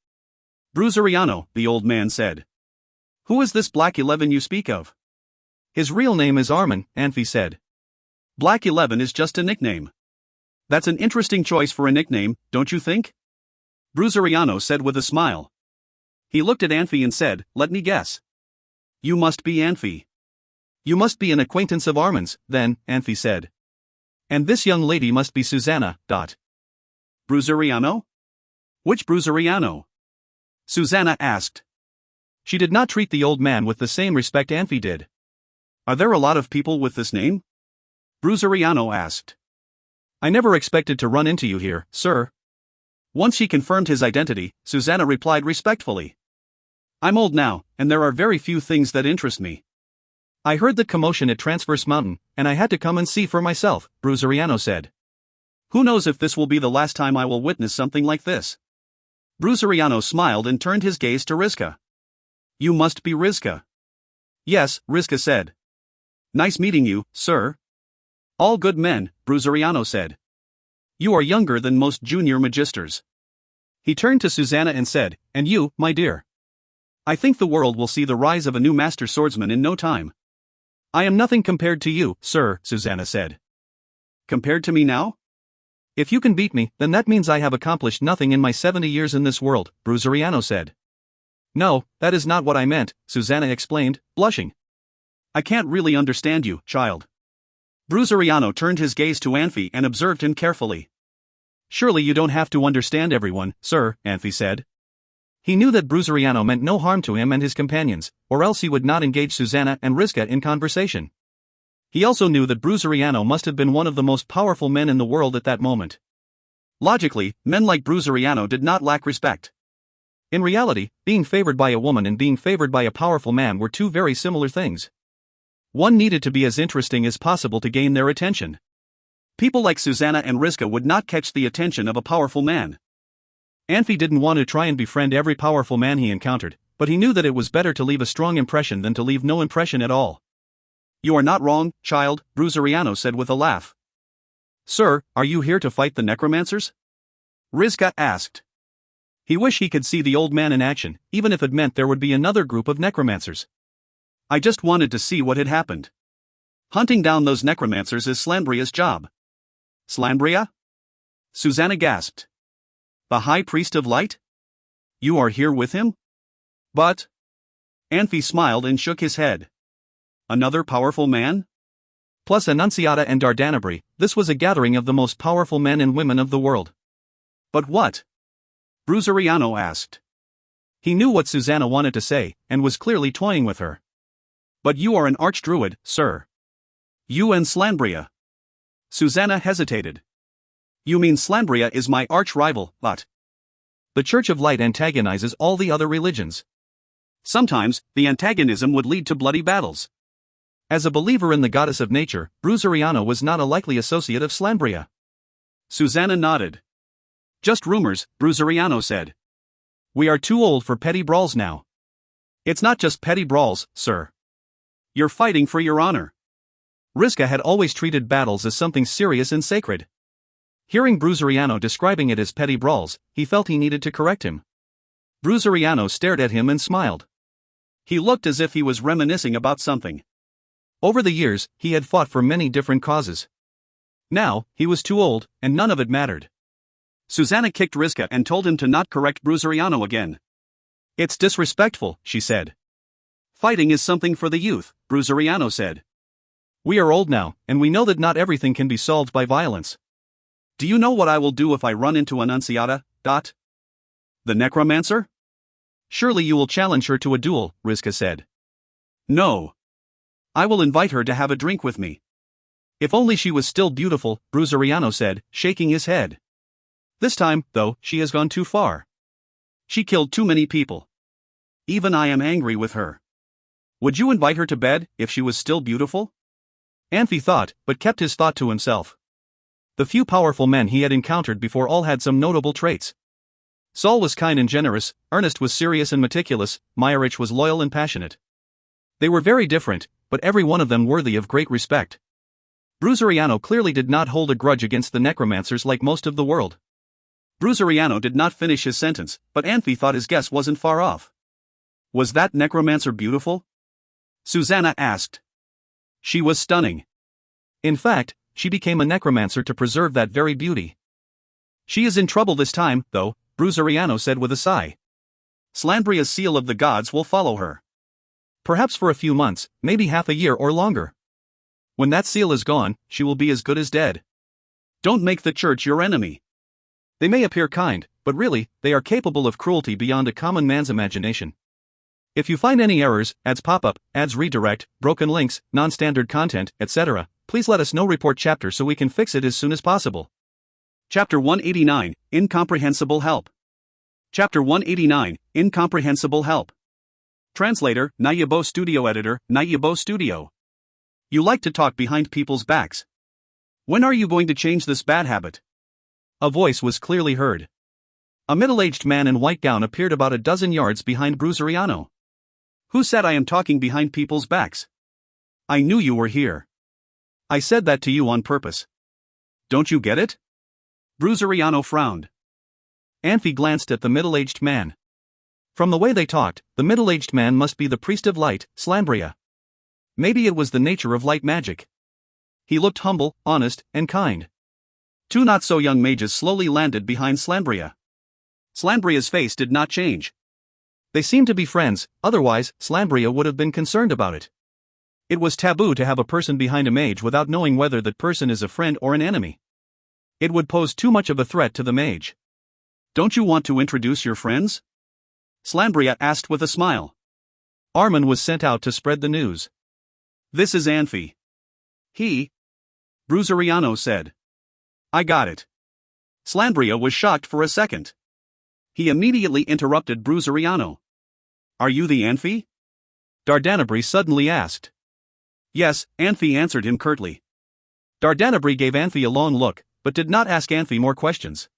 A: Bruzeriano, the old man said. Who is this Black 11 you speak of? His real name is Armin, Anfey said. Black 11 is just a nickname. That's an interesting choice for a nickname, don't you think? Bruzeriano said with a smile. He looked at Anfey and said, let me guess. You must be Anfey. You must be an acquaintance of Armin's, then, Anfey said. And this young lady must be Susanna. Bruzeriano? Which Bruzeriano? Susanna asked. She did not treat the old man with the same respect Anfey did. Are there a lot of people with this name? Bruzeriano asked. I never expected to run into you here, sir. Once she confirmed his identity, Susanna replied respectfully. I'm old now, and there are very few things that interest me. I heard the commotion at Transverse Mountain, and I had to come and see for myself, Bruzeriano said. Who knows if this will be the last time I will witness something like this? Bruzeriano smiled and turned his gaze to Rizka. You must be Rizka. Yes, Rizka said. Nice meeting you, sir. All good men, Bruzeriano said. You are younger than most junior magisters. He turned to Susanna and said, and you, my dear. I think the world will see the rise of a new master swordsman in no time. I am nothing compared to you, sir, Susanna said. Compared to me now? If you can beat me, then that means I have accomplished nothing in my 70 years in this world, Bruzeriano said. No, that is not what I meant, Susanna explained, blushing. I can't really understand you, child. Bruzeriano turned his gaze to Anfey and observed him carefully. Surely you don't have to understand everyone, sir, Anfey said. He knew that Bruzeriano meant no harm to him and his companions, or else he would not engage Susanna and Rizka in conversation. He also knew that Bruzeriano must have been one of the most powerful men in the world at that moment. Logically, men like Bruzeriano did not lack respect. In reality, being favored by a woman and being favored by a powerful man were two very similar things. One needed to be as interesting as possible to gain their attention. People like Susanna and Rizka would not catch the attention of a powerful man. Anfey didn't want to try and befriend every powerful man he encountered, but he knew that it was better to leave a strong impression than to leave no impression at all. You are not wrong, child, Bruzeriano said with a laugh. Sir, are you here to fight the necromancers? Rizka asked. He wished he could see the old man in action, even if it meant there would be another group of necromancers. I just wanted to see what had happened. Hunting down those necromancers is Slandria's job. Slandria? Susanna gasped. The High Priest of Light? You are here with him? But... Anfey smiled and shook his head. Another powerful man? Plus Annunziata and Dardanabri, this was a gathering of the most powerful men and women of the world. But what? Bruzeriano asked. He knew what Susanna wanted to say, and was clearly toying with her. But you are an archdruid, sir. You and Slandria. Susanna hesitated. You mean Slandria is my arch-rival, but... The Church of Light antagonizes all the other religions. Sometimes, the antagonism would lead to bloody battles. As a believer in the goddess of nature, Bruzeriano was not a likely associate of Slandria. Susanna nodded. Just rumors, Bruzeriano said. We are too old for petty brawls now. It's not just petty brawls, sir. You're fighting for your honor. Rizka had always treated battles as something serious and sacred. Hearing Bruzeriano describing it as petty brawls, he felt he needed to correct him. Bruzeriano stared at him and smiled. He looked as if he was reminiscing about something. Over the years, he had fought for many different causes. Now, he was too old, and none of it mattered. Susanna kicked Rizka and told him to not correct Bruzeriano again. It's disrespectful, she said. Fighting is something for the youth, Bruzeriano said. We are old now, and we know that not everything can be solved by violence. Do you know what I will do if I run into Annunziata? The necromancer? Surely you will challenge her to a duel, Rizka said. No. I will invite her to have a drink with me. If only she was still beautiful, Bruzeriano said, shaking his head. This time, though, she has gone too far. She killed too many people. Even I am angry with her. Would you invite her to bed, if she was still beautiful? Anfey thought, but kept his thought to himself. The few powerful men he had encountered before all had some notable traits. Saul was kind and generous, Ernest was serious and meticulous, Meyerich was loyal and passionate. They were very different, but every one of them worthy of great respect. Bruzeriano clearly did not hold a grudge against the necromancers like most of the world. Bruzeriano did not finish his sentence, but Anfey thought his guess wasn't far off. Was that necromancer beautiful? Susanna asked. She was stunning. In fact, she became a necromancer to preserve that very beauty. She is in trouble this time, though, Bruzeriano said with a sigh. Slandria's seal of the gods will follow her. Perhaps for a few months, maybe half a year or longer. When that seal is gone, she will be as good as dead. Don't make the church your enemy. They may appear kind, but really, they are capable of cruelty beyond a common man's imagination. If you find any errors, ads pop up, ads redirect, broken links, non-standard content, etc., please let us know. Report chapter so we can fix it as soon as possible. Chapter 189, Incomprehensible Help. Chapter 189, Incomprehensible Help. Translator, Nayabo Studio Editor, Nayabo Studio. You like to talk behind people's backs. When are you going to change this bad habit? A voice was clearly heard. A middle-aged man in white gown appeared about a dozen yards behind Bruzeriano. Who said I am talking behind people's backs? I knew you were here. I said that to you on purpose. Don't you get it? Bruzeriano frowned. Anfey glanced at the middle-aged man. From the way they talked, the middle-aged man must be the priest of light, Slandria. Maybe it was the nature of light magic. He looked humble, honest, and kind. Two not-so-young mages slowly landed behind Slandria. Slandria's face did not change. They seemed to be friends, otherwise, Slandria would have been concerned about it. It was taboo to have a person behind a mage without knowing whether that person is a friend or an enemy. It would pose too much of a threat to the mage. Don't you want to introduce your friends? Slandria asked with a smile. Armin was sent out to spread the news. This is Anfey. Bruzeriano said. I got it. Slandria was shocked for a second. He immediately interrupted Bruzeriano. Are you the Anfey? Dardanabri suddenly asked. Yes, Anfey answered him curtly. Dardanabri gave Anfey a long look, but did not ask Anfey more questions.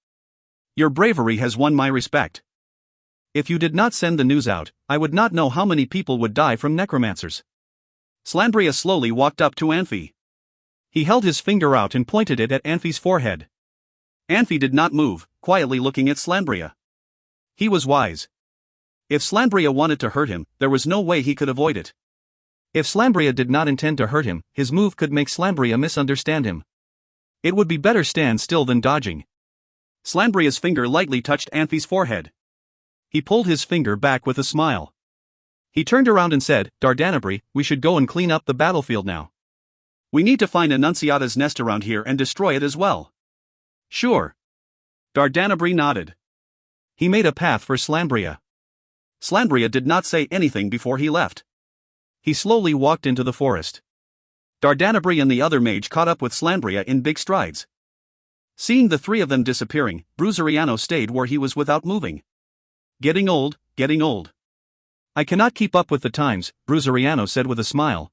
A: Your bravery has won my respect. If you did not send the news out, I would not know how many people would die from necromancers. Slandria slowly walked up to Anfey. He held his finger out and pointed it at Anfey's forehead. Anfey did not move, quietly looking at Slandria. He was wise. If Slandria wanted to hurt him, there was no way he could avoid it. If Slandria did not intend to hurt him, his move could make Slandria misunderstand him. It would be better stand still than dodging. Slandria's finger lightly touched Anfey's forehead. He pulled his finger back with a smile. He turned around and said, Dardanabri, we should go and clean up the battlefield now. We need to find Annunciata's nest around here and destroy it as well. Sure. Dardanabri nodded. He made a path for Slandria. Slandria did not say anything before he left. He slowly walked into the forest. Dardanabri and the other mage caught up with Slandria in big strides. Seeing the three of them disappearing, Bruzeriano stayed where he was without moving. Getting old, getting old. I cannot keep up with the times, Bruzeriano said with a smile.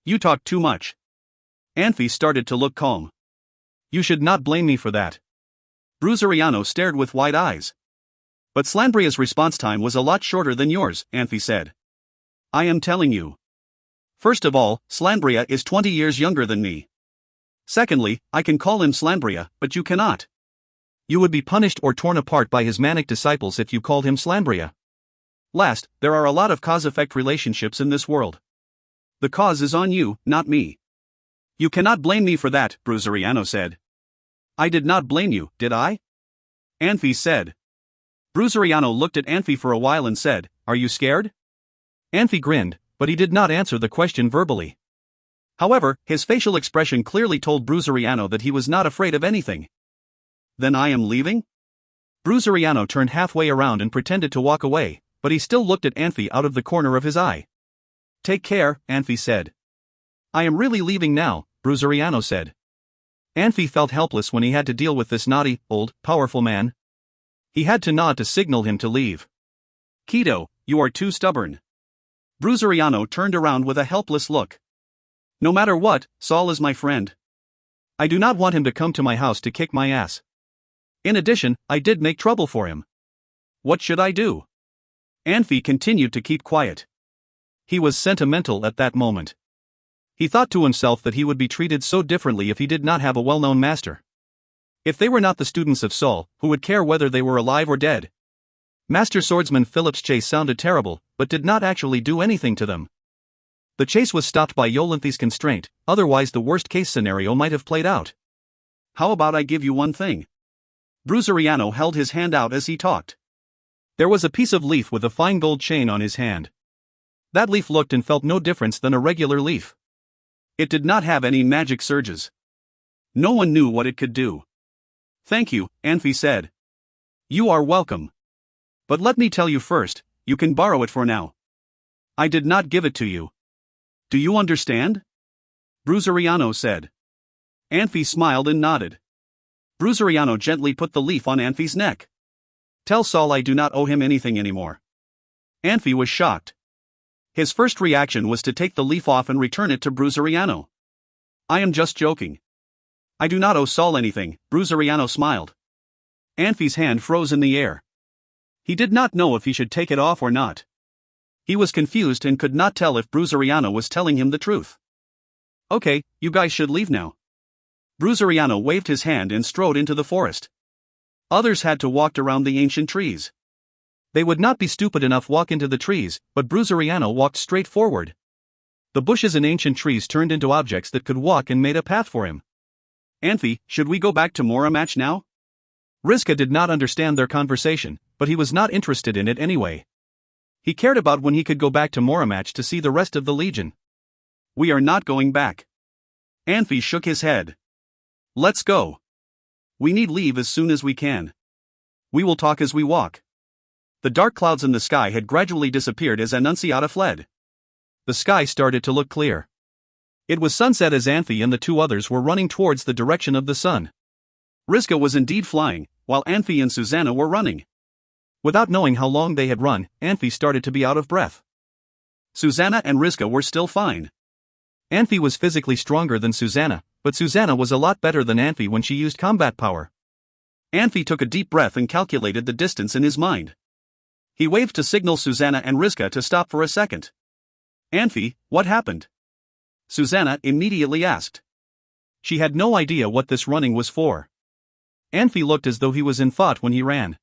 A: You talk too much. Anfey started to look calm. You should not blame me for that. Bruzeriano stared with wide eyes. But Slandria's response time was a lot shorter than yours, Anfey said. I am telling you. First of all, Slandria is 20 years younger than me. Secondly, I can call him Slandria, but you cannot. You would be punished or torn apart by his manic disciples if you called him Slandria. Last, there are a lot of cause-effect relationships in this world. The cause is on you, not me. You cannot blame me for that, Bruzeriano said. I did not blame you, did I? Anfey said. Bruzeriano looked at Anfey for a while and said, Are you scared? Anfey grinned, but he did not answer the question verbally. However, his facial expression clearly told Bruzeriano that he was not afraid of anything. Then I am leaving? Bruzeriano turned halfway around and pretended to walk away, but he still looked at Anfey out of the corner of his eye. Take care, Anfey said. I am really leaving now, Bruzeriano said. Anfey felt helpless when he had to deal with this naughty, old, powerful man. He had to nod to signal him to leave. Kido, you are too stubborn. Bruzeriano turned around with a helpless look. No matter what, Saul is my friend. I do not want him to come to my house to kick my ass. In addition, I did make trouble for him. What should I do? Anfey continued to keep quiet. He was sentimental at that moment. He thought to himself that he would be treated so differently if he did not have a well-known master. If they were not the students of Saul, who would care whether they were alive or dead? Master Swordsman Philip's chase sounded terrible, but did not actually do anything to them. The chase was stopped by Yolanthe's constraint, otherwise the worst-case scenario might have played out. How about I give you one thing? Bruzeriano held his hand out as he talked. There was a piece of leaf with a fine gold chain on his hand. That leaf looked and felt no difference than a regular leaf. It did not have any magic surges. No one knew what it could do. Thank you, Anfey said. You are welcome. But let me tell you first, you can borrow it for now. I did not give it to you. Do you understand? Bruzeriano said. Anfey smiled and nodded. Bruzeriano gently put the leaf on Anfey's neck. Tell Saul I do not owe him anything anymore. Anfey was shocked. His first reaction was to take the leaf off and return it to Bruzeriano. I am just joking. I do not owe Saul anything, Bruzeriano smiled. Anfey's hand froze in the air. He did not know if he should take it off or not. He was confused and could not tell if Bruzeriano was telling him the truth. Okay, you guys should leave now. Bruzeriano waved his hand and strode into the forest. Others had to walk around the ancient trees. They would not be stupid enough to walk into the trees, but Bruzeriano walked straight forward. The bushes and ancient trees turned into objects that could walk and made a path for him. Anfey, should we go back to Moramatch now? Rizka did not understand their conversation, but he was not interested in it anyway. He cared about when he could go back to Moramatch to see the rest of the Legion. We are not going back. Anfey shook his head. Let's go. We need leave as soon as we can. We will talk as we walk. The dark clouds in the sky had gradually disappeared as Annunciata fled. The sky started to look clear. It was sunset as Anfey and the two others were running towards the direction of the sun. Rizka was indeed flying, while Anfey and Susanna were running. Without knowing how long they had run, Anfey started to be out of breath. Susanna and Rizka were still fine. Anfey was physically stronger than Susanna, but Susanna was a lot better than Anfey when she used combat power. Anfey took a deep breath and calculated the distance in his mind. He waved to signal Susanna and Rizka to stop for a second. Anfey, what happened? Susanna immediately asked. She had no idea what this running was for. Anfey looked as though he was in thought when he ran.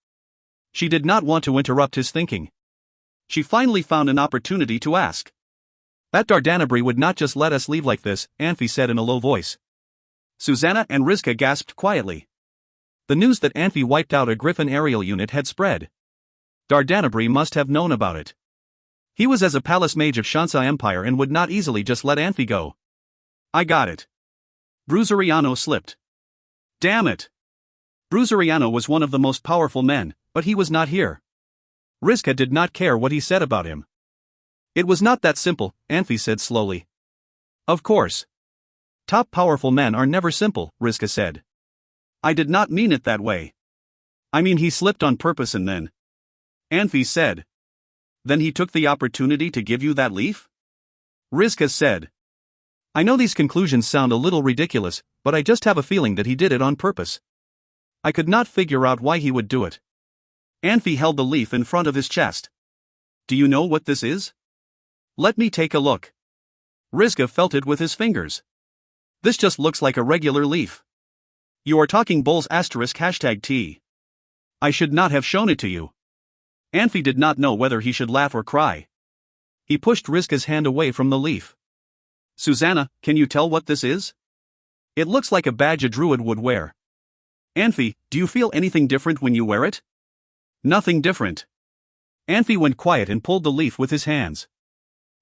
A: She did not want to interrupt his thinking. She finally found an opportunity to ask. That Dardanabri would not just let us leave like this, Anfey said in a low voice. Susanna and Rizka gasped quietly. The news that Anfey wiped out a Griffin aerial unit had spread. Dardanabri must have known about it. He was as a palace mage of Shansa Empire and would not easily just let Anfey go. I got it. Bruzeriano slipped. Damn it. Bruzeriano was one of the most powerful men, but he was not here. Rizka did not care what he said about him. It was not that simple, Anfey said slowly. Of course. Top powerful men are never simple, Rizka said. I did not mean it that way. I mean he slipped on purpose and then. Anfey said. Then he took the opportunity to give you that leaf? Rizka said. I know these conclusions sound a little ridiculous, but I just have a feeling that he did it on purpose. I could not figure out why he would do it. Anfey held the leaf in front of his chest. Do you know what this is? Let me take a look. Rizka felt it with his fingers. This just looks like a regular leaf. You are talking bulls *T. I should not have shown it to you. Anfey did not know whether he should laugh or cry. He pushed Rizka's hand away from the leaf. Susanna, can you tell what this is? It looks like a badge a druid would wear. Anfey, do you feel anything different when you wear it? Nothing different. Anfey went quiet and pulled the leaf with his hands.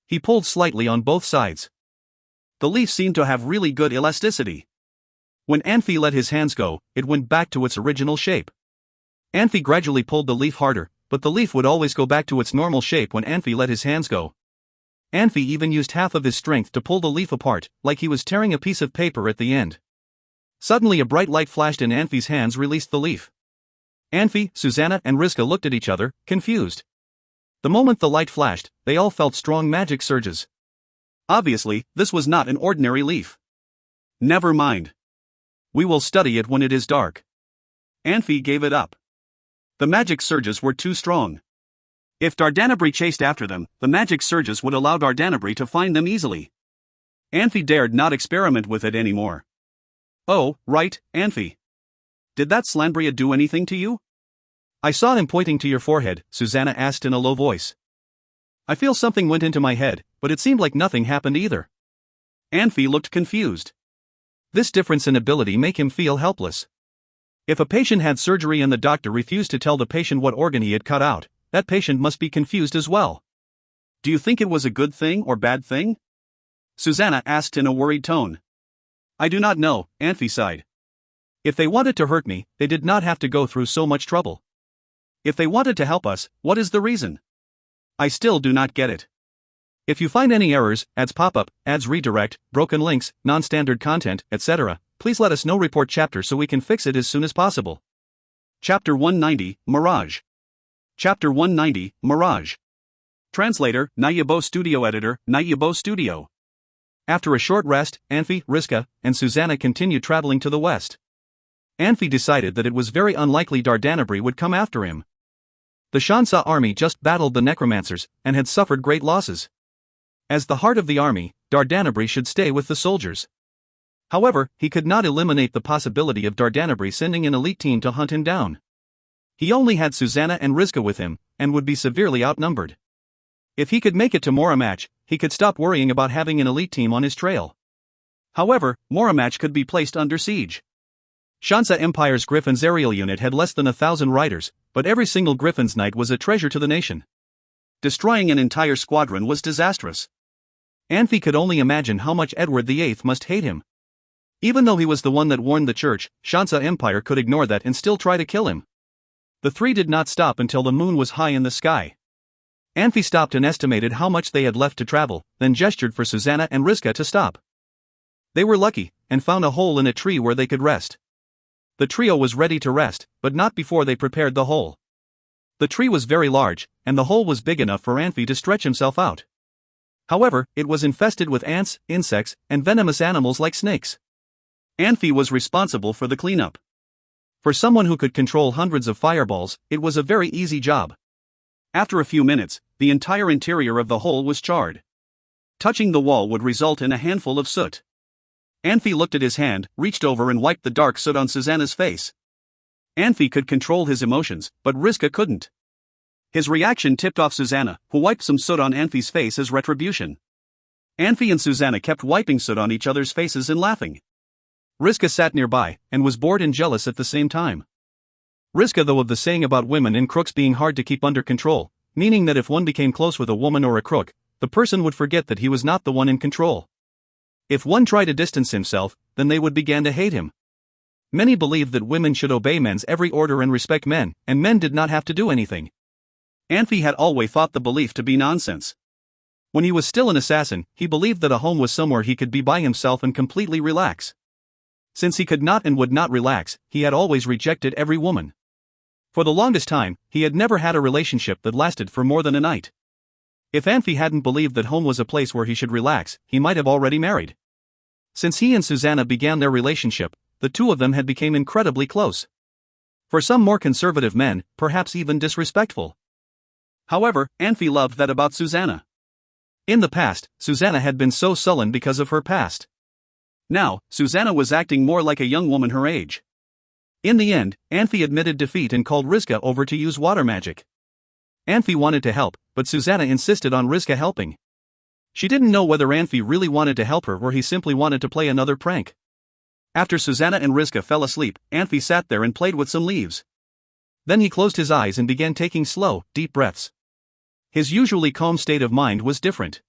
A: He pulled slightly on both sides. The leaf seemed to have really good elasticity. When Anfey let his hands go, it went back to its original shape. Anfey gradually pulled the leaf harder, but the leaf would always go back to its normal shape when Anfey let his hands go. Anfey even used half of his strength to pull the leaf apart, like he was tearing a piece of paper at the end. Suddenly a bright light flashed in Anfey's hands, released the leaf. Anfey, Susanna and Rizka looked at each other, confused. The moment the light flashed, they all felt strong magic surges. Obviously, this was not an ordinary leaf. Never mind. We will study it when it is dark. Anfey gave it up. The magic surges were too strong. If Dardanabri chased after them, the magic surges would allow Dardanabri to find them easily. Anfey dared not experiment with it anymore. Oh, right, Anfey. Did that Slandria do anything to you? I saw him pointing to your forehead, Susanna asked in a low voice. I feel something went into my head, but it seemed like nothing happened either. Anfey looked confused. This difference in ability made him feel helpless. If a patient had surgery and the doctor refused to tell the patient what organ he had cut out, that patient must be confused as well. Do you think it was a good thing or bad thing? Susanna asked in a worried tone. I do not know, Anfey sighed. If they wanted to hurt me, they did not have to go through so much trouble. If they wanted to help us, what is the reason? I still do not get it. If you find any errors, ads pop-up, ads redirect, broken links, non-standard content, etc., please let us know. Report chapter so we can fix it as soon as possible. Chapter 190, Mirage. Chapter 190, Mirage. Translator, Nayabo Studio. Editor, Nayabo Studio. After a short rest, Anfey, Rizka, and Susanna continued traveling to the west. Anfey decided that it was very unlikely Dardanabri would come after him. The Shansa army just battled the necromancers, and had suffered great losses. As the heart of the army, Dardanabri should stay with the soldiers. However, he could not eliminate the possibility of Dardanabri sending an elite team to hunt him down. He only had Susanna and Rizka with him, and would be severely outnumbered. If he could make it to Moramach, he could stop worrying about having an elite team on his trail. However, Moramach could be placed under siege. Shansa Empire's Griffin's aerial unit had less than 1,000 riders, but every single Griffin's knight was a treasure to the nation. Destroying an entire squadron was disastrous. Anfey could only imagine how much Edward VIII must hate him. Even though he was the one that warned the church, Shansa Empire could ignore that and still try to kill him. The three did not stop until the moon was high in the sky. Anfey stopped and estimated how much they had left to travel, then gestured for Susanna and Rizka to stop. They were lucky, and found a hole in a tree where they could rest. The trio was ready to rest, but not before they prepared the hole. The tree was very large, and the hole was big enough for Anfey to stretch himself out. However, it was infested with ants, insects, and venomous animals like snakes. Anfey was responsible for the cleanup. For someone who could control hundreds of fireballs, it was a very easy job. After a few minutes, the entire interior of the hole was charred. Touching the wall would result in a handful of soot. Anfey looked at his hand, reached over and wiped the dark soot on Susanna's face. Anfey could control his emotions, but Rizka couldn't. His reaction tipped off Susanna, who wiped some soot on Anfey's face as retribution. Anfey and Susanna kept wiping soot on each other's faces and laughing. Rizka sat nearby, and was bored and jealous at the same time. Rizka, though, of the saying about women and crooks being hard to keep under control, meaning that if one became close with a woman or a crook, the person would forget that he was not the one in control. If one tried to distance himself, then they would begin to hate him. Many believed that women should obey men's every order and respect men, and men did not have to do anything. Anfey had always thought the belief to be nonsense. When he was still an assassin, he believed that a home was somewhere he could be by himself and completely relax. Since he could not and would not relax, he had always rejected every woman. For the longest time, he had never had a relationship that lasted for more than a night. If Anfey hadn't believed that home was a place where he should relax, he might have already married. Since he and Susanna began their relationship, the two of them had become incredibly close. For some more conservative men, perhaps even disrespectful. However, Anfey loved that about Susanna. In the past, Susanna had been so sullen because of her past. Now, Susanna was acting more like a young woman her age. In the end, Anfey admitted defeat and called Rizka over to use water magic. Anfey wanted to help, but Susanna insisted on Rizka helping. She didn't know whether Anfey really wanted to help her or he simply wanted to play another prank. After Susanna and Rizka fell asleep, Anfey sat there and played with some leaves. Then he closed his eyes and began taking slow, deep breaths. His usually calm state of mind was different.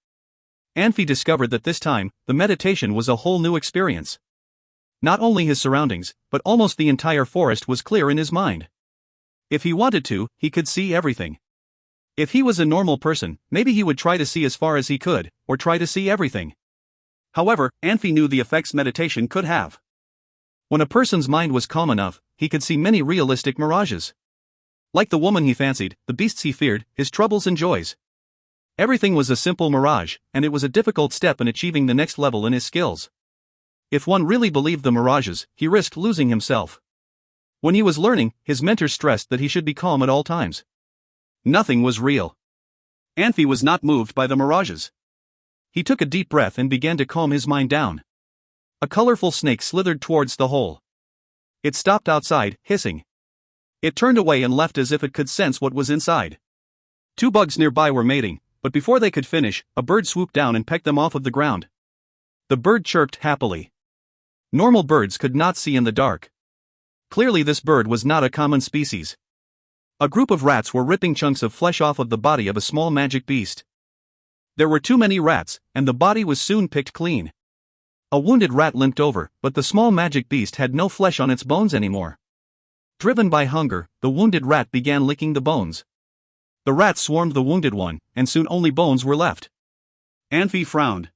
A: Anfey discovered that this time, the meditation was a whole new experience. Not only his surroundings, but almost the entire forest was clear in his mind. If he wanted to, he could see everything. If he was a normal person, maybe he would try to see as far as he could, or try to see everything. However, Anfey knew the effects meditation could have. When a person's mind was calm enough, he could see many realistic mirages. Like the woman he fancied, the beasts he feared, his troubles and joys. Everything was a simple mirage, and it was a difficult step in achieving the next level in his skills. If one really believed the mirages, he risked losing himself. When he was learning, his mentor stressed that he should be calm at all times. Nothing was real. Anfey was not moved by the mirages. He took a deep breath and began to calm his mind down. A colorful snake slithered towards the hole. It stopped outside, hissing. It turned away and left as if it could sense what was inside. Two bugs nearby were mating, but before they could finish, a bird swooped down and pecked them off of the ground. The bird chirped happily. Normal birds could not see in the dark. Clearly this bird was not a common species. A group of rats were ripping chunks of flesh off of the body of a small magic beast. There were too many rats, and the body was soon picked clean. A wounded rat limped over, but the small magic beast had no flesh on its bones anymore. Driven by hunger, the wounded rat began licking the bones. The rats swarmed the wounded one, and soon only bones were left. Anfey frowned.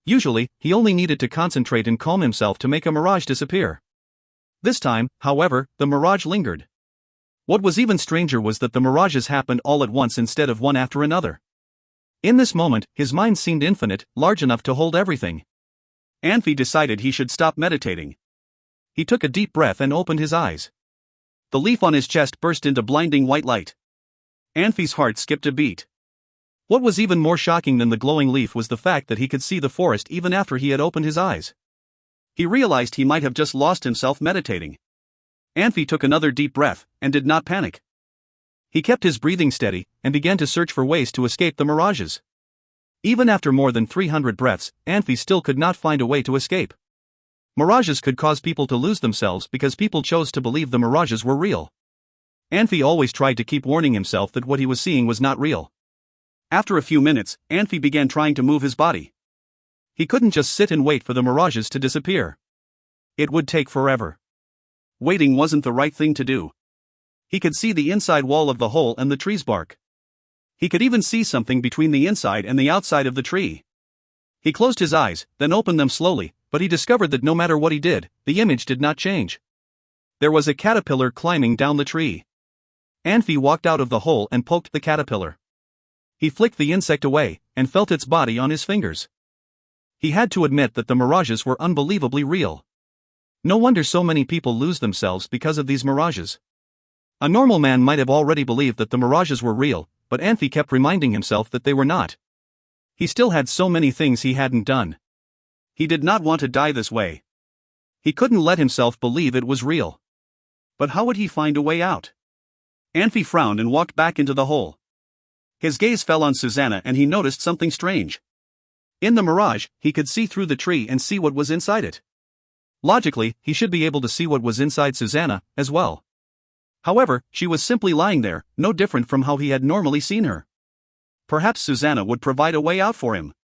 A: Usually, he only needed to concentrate and calm himself to make a mirage disappear. This time, however, the mirage lingered. What was even stranger was that the mirages happened all at once instead of one after another. In this moment, his mind seemed infinite, large enough to hold everything. Anfey decided he should stop meditating. He took a deep breath and opened his eyes. The leaf on his chest burst into blinding white light. Anfey's heart skipped a beat. What was even more shocking than the glowing leaf was the fact that he could see the forest even after he had opened his eyes. He realized he might have just lost himself meditating. Anfey took another deep breath, and did not panic. He kept his breathing steady, and began to search for ways to escape the mirages. Even after more than 300 breaths, Anfey still could not find a way to escape. Mirages could cause people to lose themselves because people chose to believe the mirages were real. Anfey always tried to keep warning himself that what he was seeing was not real. After a few minutes, Anfey began trying to move his body. He couldn't just sit and wait for the mirages to disappear. It would take forever. Waiting wasn't the right thing to do. He could see the inside wall of the hole and the tree's bark. He could even see something between the inside and the outside of the tree. He closed his eyes, then opened them slowly, but he discovered that no matter what he did, the image did not change. There was a caterpillar climbing down the tree. Anfey walked out of the hole and poked the caterpillar. He flicked the insect away, and felt its body on his fingers. He had to admit that the mirages were unbelievably real. No wonder so many people lose themselves because of these mirages. A normal man might have already believed that the mirages were real, but Anfey kept reminding himself that they were not. He still had so many things he hadn't done. He did not want to die this way. He couldn't let himself believe it was real. But how would he find a way out? Anfey frowned and walked back into the hole. His gaze fell on Susanna and he noticed something strange. In the mirage, he could see through the tree and see what was inside it. Logically, he should be able to see what was inside Susanna, as well. However, she was simply lying there, no different from how he had normally seen her. Perhaps Susanna would provide a way out for him.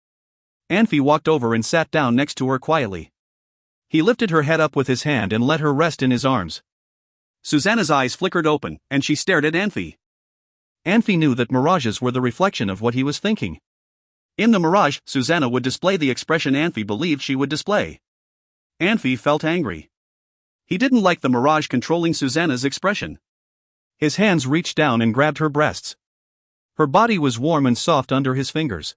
A: Anfey walked over and sat down next to her quietly. He lifted her head up with his hand and let her rest in his arms. Susanna's eyes flickered open, and she stared at Anfey. Anfey knew that mirages were the reflection of what he was thinking. In the mirage, Susanna would display the expression Anfey believed she would display. Anfey felt angry. He didn't like the mirage controlling Susanna's expression. His hands reached down and grabbed her breasts. Her body was warm and soft under his fingers.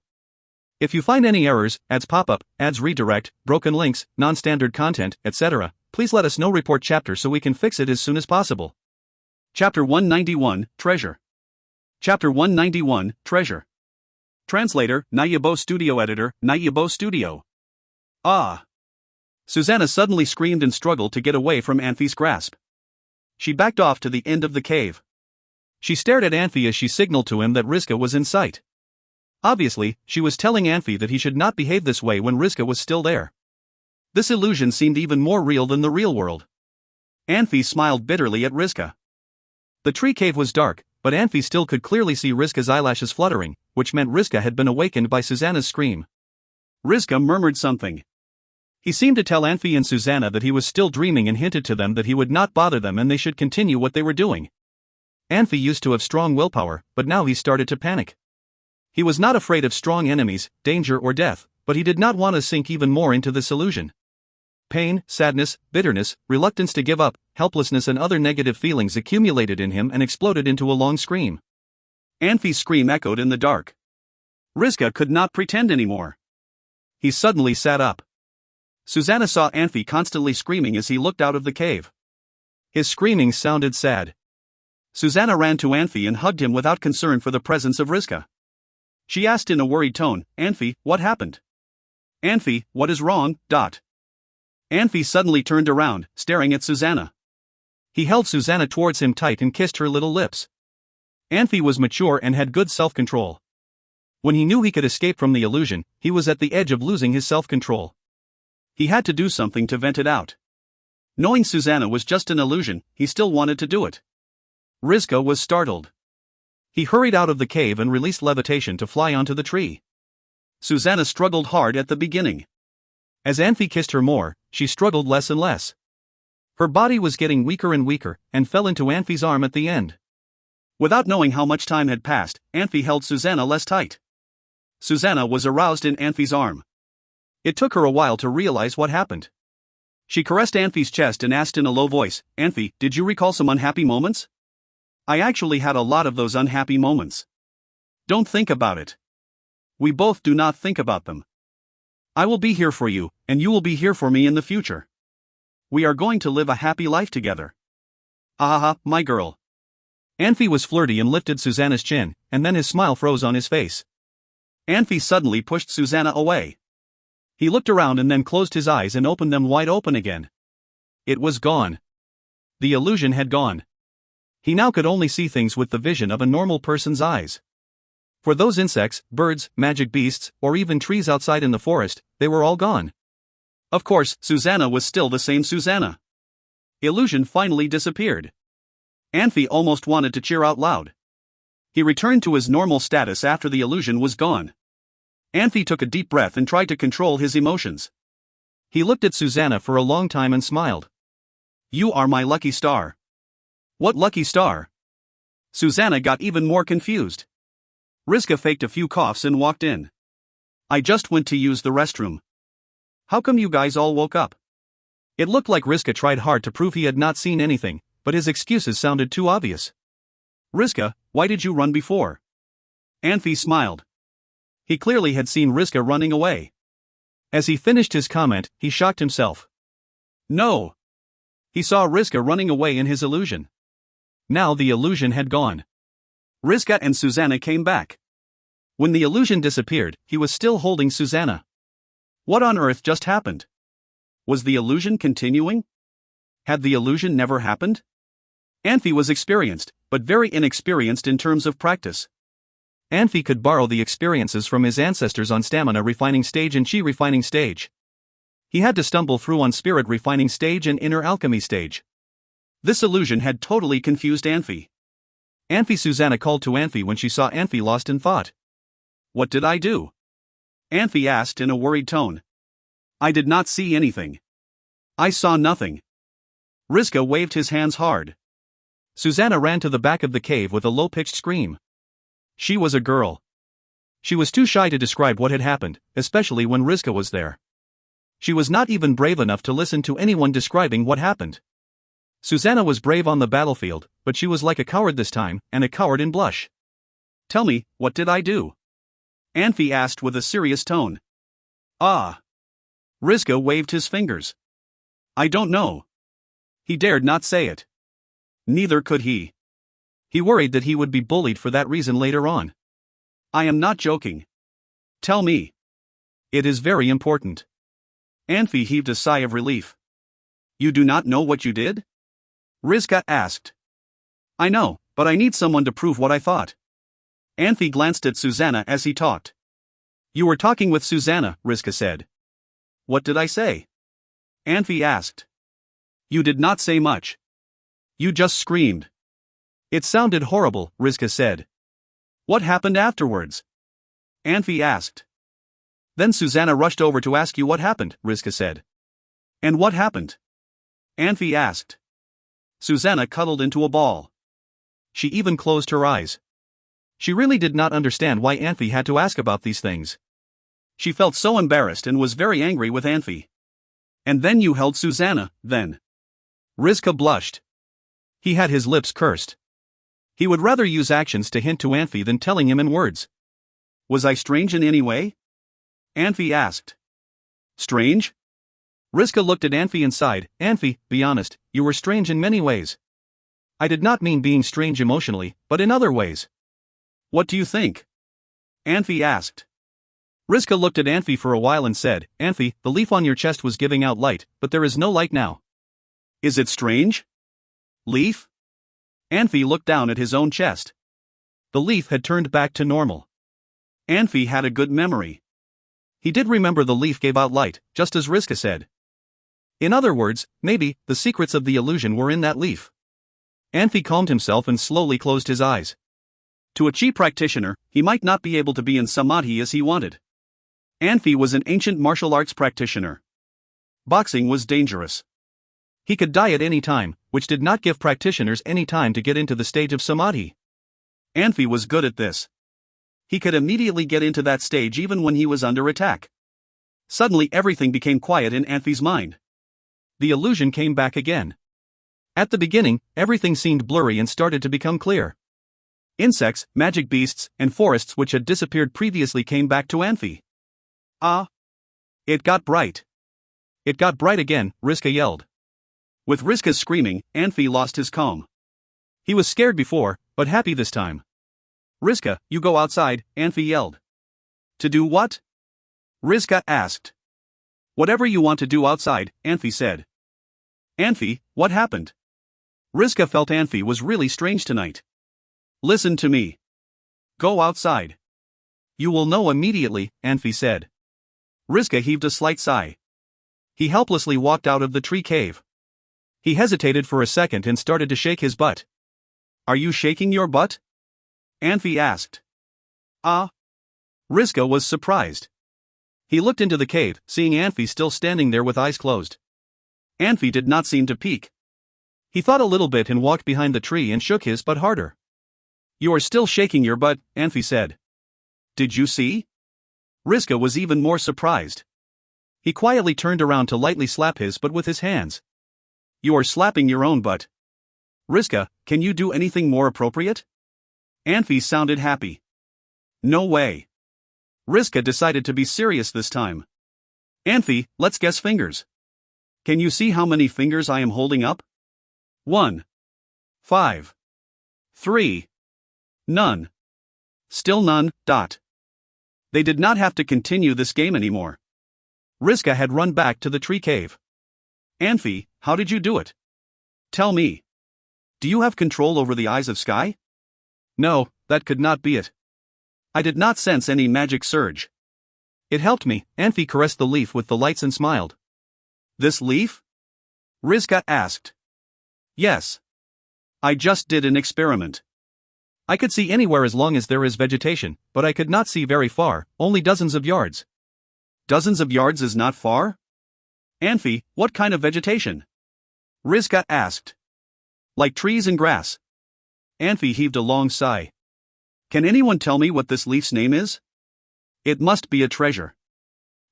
A: If you find any errors, ads pop-up, ads redirect, broken links, non-standard content, etc., please let us know. Report chapter so we can fix it as soon as possible. Chapter 191, Treasure. Chapter 191, Treasure. Translator, Nayabo Studio. Editor, Nayabo Studio. Ah! Susanna suddenly screamed and struggled to get away from Anfey's grasp. She backed off to the end of the cave. She stared at Anfey as she signaled to him that Rizka was in sight. Obviously, she was telling Anfey that he should not behave this way when Rizka was still there. This illusion seemed even more real than the real world. Anfey smiled bitterly at Rizka. The tree cave was dark, but Anfey still could clearly see Rizka's eyelashes fluttering, which meant Rizka had been awakened by Susanna's scream. Rizka murmured something. He seemed to tell Anfey and Susanna that he was still dreaming and hinted to them that he would not bother them and they should continue what they were doing. Anfey used to have strong willpower, but now he started to panic. He was not afraid of strong enemies, danger or death, but he did not want to sink even more into this illusion. Pain, sadness, bitterness, reluctance to give up, helplessness and other negative feelings accumulated in him and exploded into a long scream. Anfey's scream echoed in the dark. Rizka could not pretend anymore. He suddenly sat up. Susanna saw Anfey constantly screaming as he looked out of the cave. His screaming sounded sad. Susanna ran to Anfey and hugged him without concern for the presence of Rizka. She asked in a worried tone, "Anfey, what happened?" "Anfey, what is wrong?" Anfey suddenly turned around, staring at Susanna. He held Susanna towards him tight and kissed her little lips. Anfey was mature and had good self-control. When he knew he could escape from the illusion, he was at the edge of losing his self-control. He had to do something to vent it out. Knowing Susanna was just an illusion, he still wanted to do it. Rizka was startled. He hurried out of the cave and released levitation to fly onto the tree. Susanna struggled hard at the beginning. As Anfey kissed her more, she struggled less and less. Her body was getting weaker and weaker, and fell into Anfey's arm at the end. Without knowing how much time had passed, Anfey held Susanna less tight. Susanna was aroused in Anfey's arm. It took her a while to realize what happened. She caressed Anfey's chest and asked in a low voice, "Anfey, did you recall some unhappy moments?" "I actually had a lot of those unhappy moments." "Don't think about it." "We both do not think about them. I will be here for you, and you will be here for me in the future. We are going to live a happy life together. Ah, my girl." Anfey was flirty and lifted Susanna's chin, and then his smile froze on his face. Anfey suddenly pushed Susanna away. He looked around and then closed his eyes and opened them wide open again. It was gone. The illusion had gone. He now could only see things with the vision of a normal person's eyes. For those insects, birds, magic beasts, or even trees outside in the forest, they were all gone. Of course, Susanna was still the same Susanna. Illusion finally disappeared. Anfey almost wanted to cheer out loud. He returned to his normal status after the illusion was gone. Anfey took a deep breath and tried to control his emotions. He looked at Susanna for a long time and smiled. "You are my lucky star." "What lucky star?" Susanna got even more confused. Rizka faked a few coughs and walked in. "I just went to use the restroom." "How come you guys all woke up?" It looked like Rizka tried hard to prove he had not seen anything, but his excuses sounded too obvious. "Rizka, why did you run before?" Anfey smiled. He clearly had seen Rizka running away. As he finished his comment, he shocked himself. No! He saw Rizka running away in his illusion. Now the illusion had gone. Rizka and Susanna came back. When the illusion disappeared, he was still holding Susanna. What on earth just happened? Was the illusion continuing? Had the illusion never happened? Anfey was experienced, but very inexperienced in terms of practice. Anfey could borrow the experiences from his ancestors on stamina refining stage and chi refining stage. He had to stumble through on spirit refining stage and inner alchemy stage. This illusion had totally confused Anfey. Susanna called to Anfey when she saw Anfey lost in thought. "What did I do?" Anfey asked in a worried tone. "I did not see anything. I saw nothing." Rizka waved his hands hard. Susanna ran to the back of the cave with a low-pitched scream. She was a girl. She was too shy to describe what had happened, especially when Rizka was there. She was not even brave enough to listen to anyone describing what happened. Susanna was brave on the battlefield, but she was like a coward this time, and a coward in blush. "Tell me, what did I do?" Anfey asked with a serious tone. "Ah." Rizka waved his fingers. "I don't know." He dared not say it. Neither could he. He worried that he would be bullied for that reason later on. "I am not joking. Tell me. It is very important." Anfey heaved a sigh of relief. "You do not know what you did?" Rizka asked. "I know, but I need someone to prove what I thought." Anfey glanced at Susanna as he talked. "You were talking with Susanna," Rizka said. "What did I say?" Anfey asked. "You did not say much. You just screamed." "It sounded horrible," Rizka said. "What happened afterwards?" Anfey asked. "Then Susanna rushed over to ask you what happened," Rizka said. "And what happened?" Anfey asked. Susanna cuddled into a ball. She even closed her eyes. She really did not understand why Anfey had to ask about these things. She felt so embarrassed and was very angry with Anfey. And then you held Susanna, then. Rizka blushed. He had his lips cursed. He would rather use actions to hint to Anfey than telling him in words. Was I strange in any way? Anfey asked. Strange? Rizka looked at Anfey and sighed. Anfey, be honest, you were strange in many ways. I did not mean being strange emotionally, but in other ways. What do you think? Anfey asked. Rizka looked at Anfey for a while and said, Anfey, the leaf on your chest was giving out light, but there is no light now. Is it strange? Leaf? Anfey looked down at his own chest. The leaf had turned back to normal. Anfey had a good memory. He did remember the leaf gave out light, just as Rizka said. In other words, maybe, the secrets of the illusion were in that leaf. Anfey calmed himself and slowly closed his eyes. To a chi practitioner, he might not be able to be in samadhi as he wanted. Anfey was an ancient martial arts practitioner. Boxing was dangerous. He could die at any time, which did not give practitioners any time to get into the stage of samadhi. Anfey was good at this. He could immediately get into that stage even when he was under attack. Suddenly everything became quiet in Anfey's mind. The illusion came back again. At the beginning, everything seemed blurry and started to become clear. Insects, magic beasts, and forests which had disappeared previously came back to Anfey. Ah! It got bright. It got bright again, Rizka yelled. With Rizka's screaming, Anfey lost his calm. He was scared before, but happy this time. Rizka, you go outside, Anfey yelled. To do what? Rizka asked. Whatever you want to do outside, Anfey said. Anfey, what happened? Rizka felt Anfey was really strange tonight. Listen to me. Go outside. You will know immediately, Anfey said. Rizka heaved a slight sigh. He helplessly walked out of the tree cave. He hesitated for a second and started to shake his butt. Are you shaking your butt? Anfey asked. Ah. Rizka was surprised. He looked into the cave, seeing Anfey still standing there with eyes closed. Anfey did not seem to peek. He thought a little bit and walked behind the tree and shook his butt harder. You are still shaking your butt, Anfey said. Did you see? Rizka was even more surprised. He quietly turned around to lightly slap his butt with his hands. You are slapping your own butt. Rizka, can you do anything more appropriate? Anfey sounded happy. No way. Rizka decided to be serious this time. Anfey, let's guess fingers. Can you see how many fingers I am holding up? 1. 5. 3. None. Still none. They did not have to continue this game anymore. Rizka had run back to the tree cave. Anfey, how did you do it? Tell me. Do you have control over the eyes of sky? No, that could not be it. I did not sense any magic surge. It helped me. Anfey caressed the leaf with the lights and smiled. This leaf? Rizka asked. Yes. I just did an experiment. I could see anywhere as long as there is vegetation, but I could not see very far, only dozens of yards. Dozens of yards is not far? Anfey, what kind of vegetation? Rizka asked. Like trees and grass. Anfey heaved a long sigh. Can anyone tell me what this leaf's name is? It must be a treasure.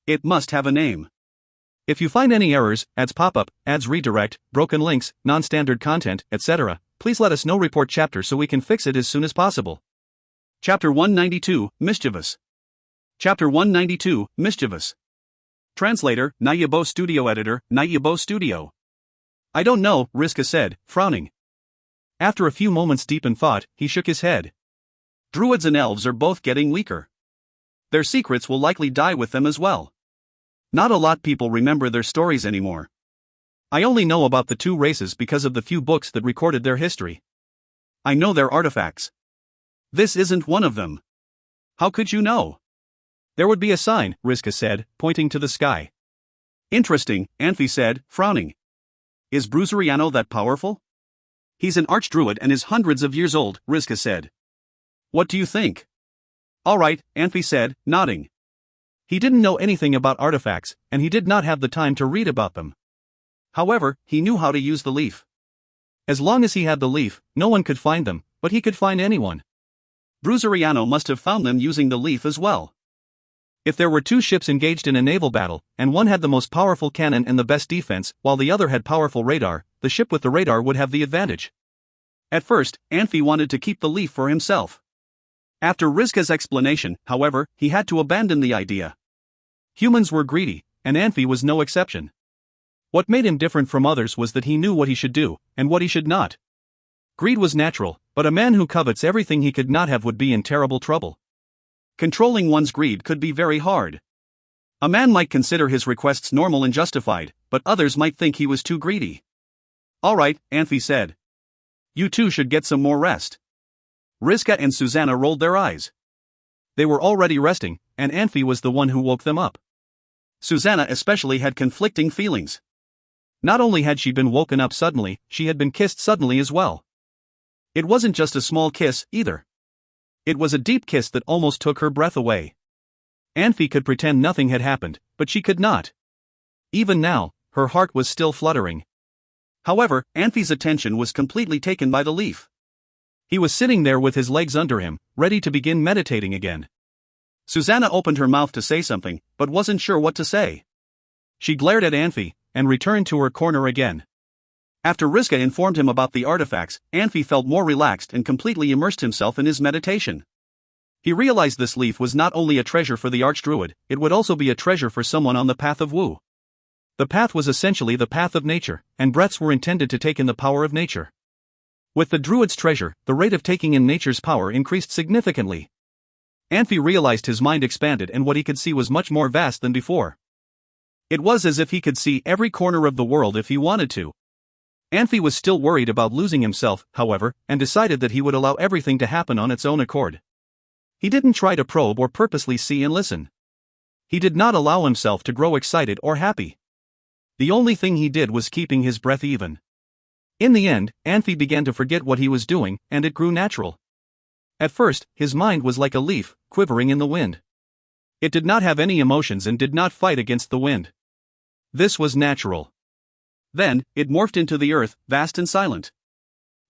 A: It must have a name. If you find any errors, ads pop up, ads redirect, broken links, non-standard content, etc., please let us know. Report chapter so we can fix it as soon as possible. Chapter 192, Mischievous. Chapter 192, Mischievous. Translator, Nayabo Studio Editor, Nayabo Studio. I don't know, Rizka said, frowning. After a few moments deep in thought, he shook his head. Druids and elves are both getting weaker. Their secrets will likely die with them as well. Not a lot people remember their stories anymore. I only know about the two races because of the few books that recorded their history. I know their artifacts. This isn't one of them. How could you know? There would be a sign, Rizka said, pointing to the sky. Interesting, Anfey said, frowning. Is Bruzeriano that powerful? He's an archdruid and is hundreds of years old, Rizka said. What do you think? All right, Anfey said, nodding. He didn't know anything about artifacts, and he did not have the time to read about them. However, he knew how to use the leaf. As long as he had the leaf, no one could find them, but he could find anyone. Bruzeriano must have found them using the leaf as well. If there were two ships engaged in a naval battle, and one had the most powerful cannon and the best defense, while the other had powerful radar, the ship with the radar would have the advantage. At first, Anfey wanted to keep the leaf for himself. After Rizka's explanation, however, he had to abandon the idea. Humans were greedy, and Anfey was no exception. What made him different from others was that he knew what he should do, and what he should not. Greed was natural, but a man who covets everything he could not have would be in terrible trouble. Controlling one's greed could be very hard. A man might consider his requests normal and justified, but others might think he was too greedy. "All right," Anfey said. "You two should get some more rest." Rizka and Susanna rolled their eyes. They were already resting, and Anfey was the one who woke them up. Susanna especially had conflicting feelings. Not only had she been woken up suddenly, she had been kissed suddenly as well. It wasn't just a small kiss, either. It was a deep kiss that almost took her breath away. Anfey could pretend nothing had happened, but she could not. Even now, her heart was still fluttering. However, Anfey's attention was completely taken by the leaf. He was sitting there with his legs under him, ready to begin meditating again. Susanna opened her mouth to say something, but wasn't sure what to say. She glared at Anfey, and returned to her corner again. After Rizka informed him about the artifacts, Anfey felt more relaxed and completely immersed himself in his meditation. He realized this leaf was not only a treasure for the archdruid, it would also be a treasure for someone on the path of Wu. The path was essentially the path of nature, and breaths were intended to take in the power of nature. With the druid's treasure, the rate of taking in nature's power increased significantly. Anfey realized his mind expanded and what he could see was much more vast than before. It was as if he could see every corner of the world if he wanted to. Anfey was still worried about losing himself, however, and decided that he would allow everything to happen on its own accord. He didn't try to probe or purposely see and listen. He did not allow himself to grow excited or happy. The only thing he did was keeping his breath even. In the end, Anfey began to forget what he was doing, and it grew natural. At first, his mind was like a leaf, quivering in the wind. It did not have any emotions and did not fight against the wind. This was natural. Then, it morphed into the earth, vast and silent.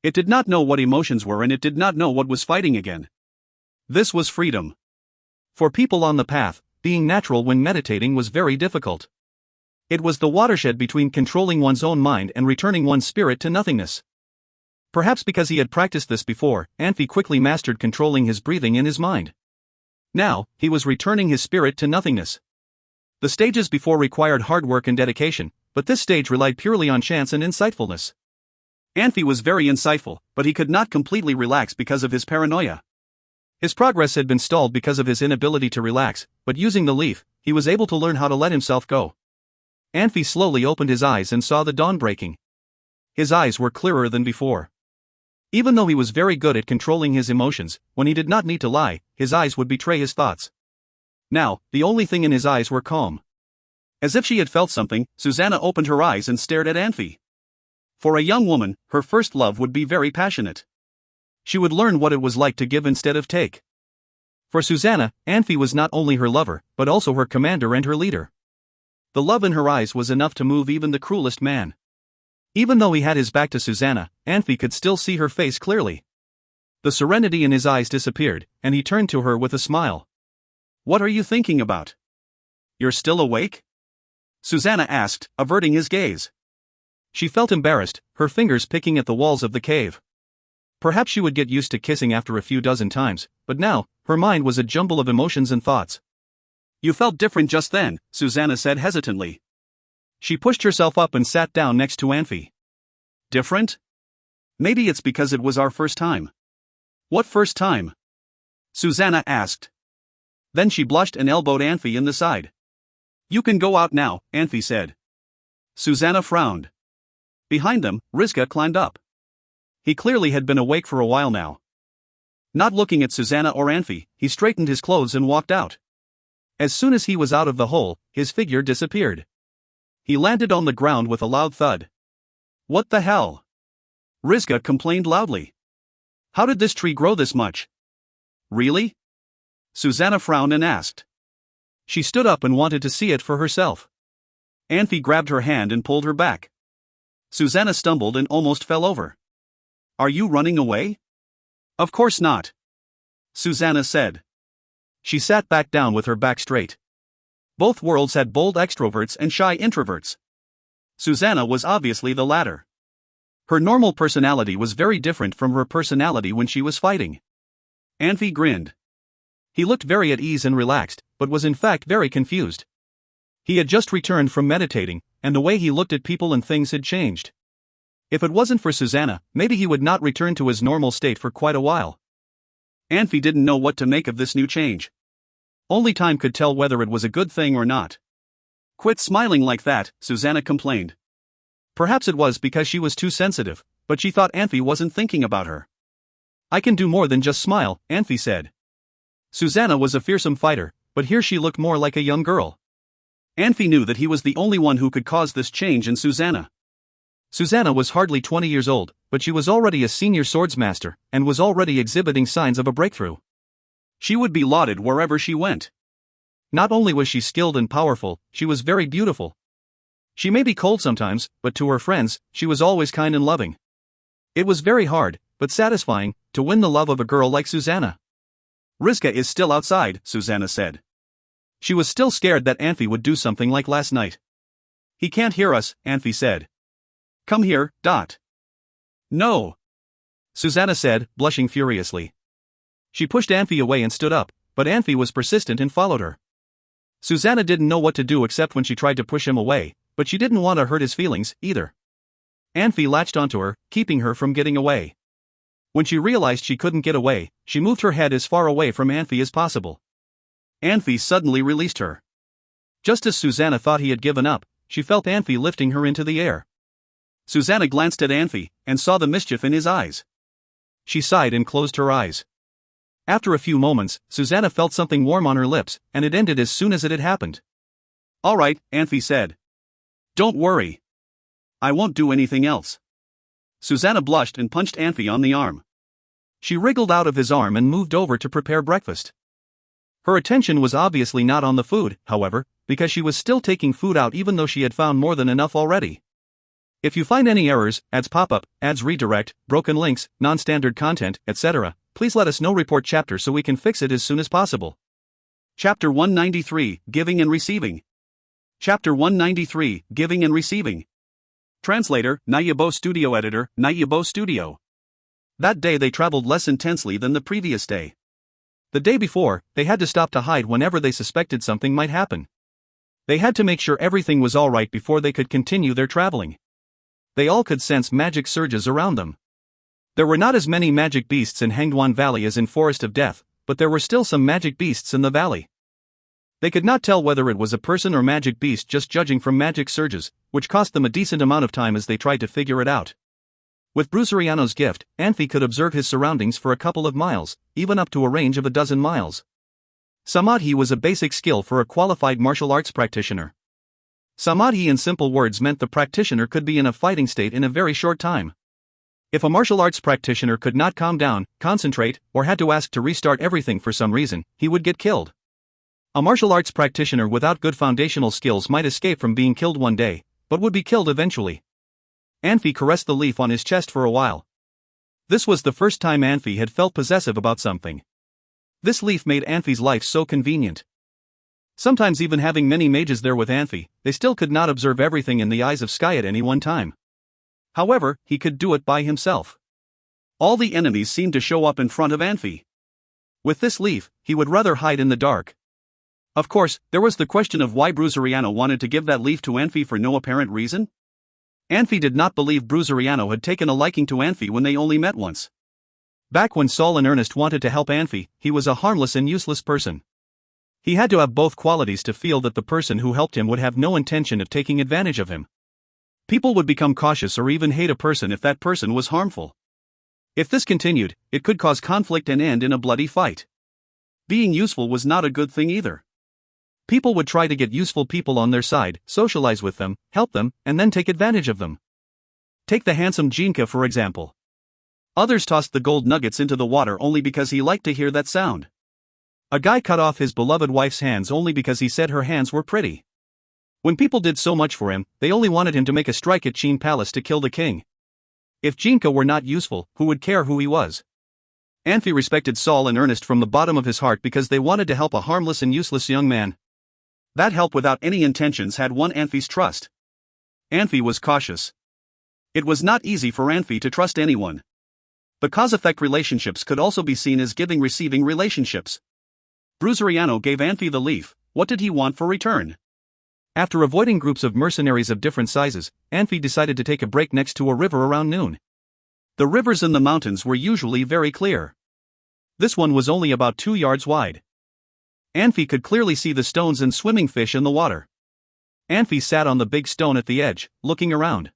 A: It did not know what emotions were and it did not know what was fighting again. This was freedom. For people on the path, being natural when meditating was very difficult. It was the watershed between controlling one's own mind and returning one's spirit to nothingness. Perhaps because he had practiced this before, Anfey quickly mastered controlling his breathing in his mind. Now, he was returning his spirit to nothingness. The stages before required hard work and dedication, but this stage relied purely on chance and insightfulness. Anfey was very insightful, but he could not completely relax because of his paranoia. His progress had been stalled because of his inability to relax, but using the leaf, he was able to learn how to let himself go. Anfey slowly opened his eyes and saw the dawn breaking. His eyes were clearer than before. Even though he was very good at controlling his emotions, when he did not need to lie, his eyes would betray his thoughts. Now, the only thing in his eyes were calm. As if she had felt something, Susanna opened her eyes and stared at Anfey. For a young woman, her first love would be very passionate. She would learn what it was like to give instead of take. For Susanna, Anfey was not only her lover, but also her commander and her leader. The love in her eyes was enough to move even the cruelest man. Even though he had his back to Susanna, Anfey could still see her face clearly. The serenity in his eyes disappeared, and he turned to her with a smile. "What are you thinking about? You're still awake?" Susanna asked, averting his gaze. She felt embarrassed, her fingers picking at the walls of the cave. Perhaps she would get used to kissing after a few dozen times, but now, her mind was a jumble of emotions and thoughts. "You felt different just then," Susanna said hesitantly. She pushed herself up and sat down next to Anfey. "Different? Maybe it's because it was our first time." "What first time?" Susanna asked. Then she blushed and elbowed Anfey in the side. "You can go out now," Anfey said. Susanna frowned. Behind them, Rizka climbed up. He clearly had been awake for a while now. Not looking at Susanna or Anfey, he straightened his clothes and walked out. As soon as he was out of the hole, his figure disappeared. He landed on the ground with a loud thud. "What the hell?" Rizka complained loudly. "How did this tree grow this much?" "Really?" Susanna frowned and asked. She stood up and wanted to see it for herself. Anfey grabbed her hand and pulled her back. Susanna stumbled and almost fell over. "Are you running away?" Of course not, Susanna said. She sat back down with her back straight. Both worlds had bold extroverts and shy introverts. Susanna was obviously the latter. Her normal personality was very different from her personality when she was fighting. Anfey grinned. He looked very at ease and relaxed, but was in fact very confused. He had just returned from meditating, and the way he looked at people and things had changed. If it wasn't for Susanna, maybe he would not return to his normal state for quite a while. Anfey didn't know what to make of this new change. Only time could tell whether it was a good thing or not. Quit smiling like that, Susanna complained. Perhaps it was because she was too sensitive, but she thought Anfey wasn't thinking about her. I can do more than just smile, Anfey said. Susanna was a fearsome fighter, but here she looked more like a young girl. Anfey knew that he was the only one who could cause this change in Susanna. Susanna was hardly 20 years old, but she was already a senior swordsmaster, and was already exhibiting signs of a breakthrough. She would be lauded wherever she went. Not only was she skilled and powerful, she was very beautiful. She may be cold sometimes, but to her friends, she was always kind and loving. It was very hard, but satisfying, to win the love of a girl like Susanna. Rizka is still outside, Susanna said. She was still scared that Anfey would do something like last night. He can't hear us, Anfey said. Come here, Dot. No, Susanna said, blushing furiously. She pushed Anfey away and stood up, but Anfey was persistent and followed her. Susanna didn't know what to do except when she tried to push him away, but she didn't want to hurt his feelings, either. Anfey latched onto her, keeping her from getting away. When she realized she couldn't get away, she moved her head as far away from Anfey as possible. Anfey suddenly released her. Just as Susanna thought he had given up, she felt Anfey lifting her into the air. Susanna glanced at Anfey, and saw the mischief in his eyes. She sighed and closed her eyes. After a few moments, Susanna felt something warm on her lips, and it ended as soon as it had happened. All right, Anfey said. Don't worry. I won't do anything else. Susanna blushed and punched Anfey on the arm. She wriggled out of his arm and moved over to prepare breakfast. Her attention was obviously not on the food, however, because she was still taking food out even though she had found more than enough already. If you find any errors, ads pop up, ads redirect, broken links, non-standard content, etc., please let us know. Report chapter so we can fix it as soon as possible. Chapter 193, Giving and Receiving. Chapter 193, Giving and Receiving. Translator, Nayabo Studio Editor, Nayabo Studio. That day they traveled less intensely than the previous day. The day before, they had to stop to hide whenever they suspected something might happen. They had to make sure everything was alright before they could continue their traveling. They all could sense magic surges around them. There were not as many magic beasts in Hangduan Valley as in Forest of Death, but there were still some magic beasts in the valley. They could not tell whether it was a person or magic beast just judging from magic surges, which cost them a decent amount of time as they tried to figure it out. With Bruseriano's gift, Anfey could observe his surroundings for a couple of miles, even up to a range of 12 miles. Samadhi was a basic skill for a qualified martial arts practitioner. Samadhi in simple words meant the practitioner could be in a fighting state in a very short time. If a martial arts practitioner could not calm down, concentrate, or had to ask to restart everything for some reason, he would get killed. A martial arts practitioner without good foundational skills might escape from being killed one day, but would be killed eventually. Anfey caressed the leaf on his chest for a while. This was the first time Anfey had felt possessive about something. This leaf made Anfey's life so convenient. Sometimes even having many mages there with Anfey, they still could not observe everything in the eyes of Sky at any one time. However, he could do it by himself. All the enemies seemed to show up in front of Anfey. With this leaf, he would rather hide in the dark. Of course, there was the question of why Bruseriano wanted to give that leaf to Anfey for no apparent reason. Anfey did not believe Bruseriano had taken a liking to Anfey when they only met once. Back when Saul and Ernest wanted to help Anfey, he was a harmless and useless person. He had to have both qualities to feel that the person who helped him would have no intention of taking advantage of him. People would become cautious or even hate a person if that person was harmful. If this continued, it could cause conflict and end in a bloody fight. Being useful was not a good thing either. People would try to get useful people on their side, socialize with them, help them, and then take advantage of them. Take the handsome Jinka for example. Others tossed the gold nuggets into the water only because he liked to hear that sound. A guy cut off his beloved wife's hands only because he said her hands were pretty. When people did so much for him, they only wanted him to make a strike at Sheen Palace to kill the king. If Jinka were not useful, who would care who he was? Anfey respected Saul and Ernest from the bottom of his heart because they wanted to help a harmless and useless young man. That help without any intentions had won Anfey's trust. Anfey was cautious. It was not easy for Anfey to trust anyone. But cause-effect relationships could also be seen as giving-receiving relationships. Bruzeriano gave Anfey the leaf. What did he want for return? After avoiding groups of mercenaries of different sizes, Anfey decided to take a break next to a river around noon. The rivers in the mountains were usually very clear. This one was only about 2 yards wide. Anfey could clearly see the stones and swimming fish in the water. Anfey sat on the big stone at the edge, looking around.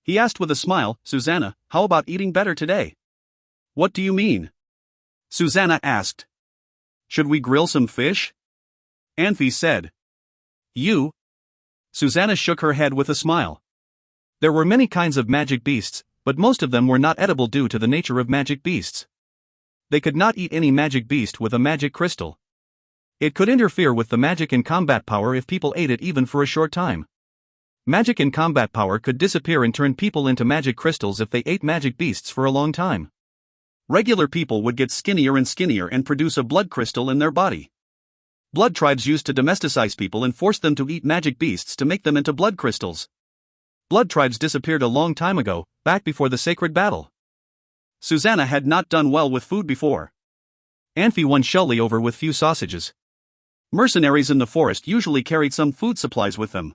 A: He asked with a smile, "Susanna, how about eating better today?" "What do you mean?" Susanna asked. "Should we grill some fish?" Anfey said. "You?" Susanna shook her head with a smile. There were many kinds of magic beasts, but most of them were not edible due to the nature of magic beasts. They could not eat any magic beast with a magic crystal. It could interfere with the magic and combat power if people ate it even for a short time. Magic and combat power could disappear and turn people into magic crystals if they ate magic beasts for a long time. Regular people would get skinnier and produce a blood crystal in their body. Blood tribes used to domesticize people and force them to eat magic beasts to make them into blood crystals. Blood tribes disappeared a long time ago, back before the sacred battle. Susanna had not done well with food before. Anfey won Shelley over with few sausages. Mercenaries in the forest usually carried some food supplies with them.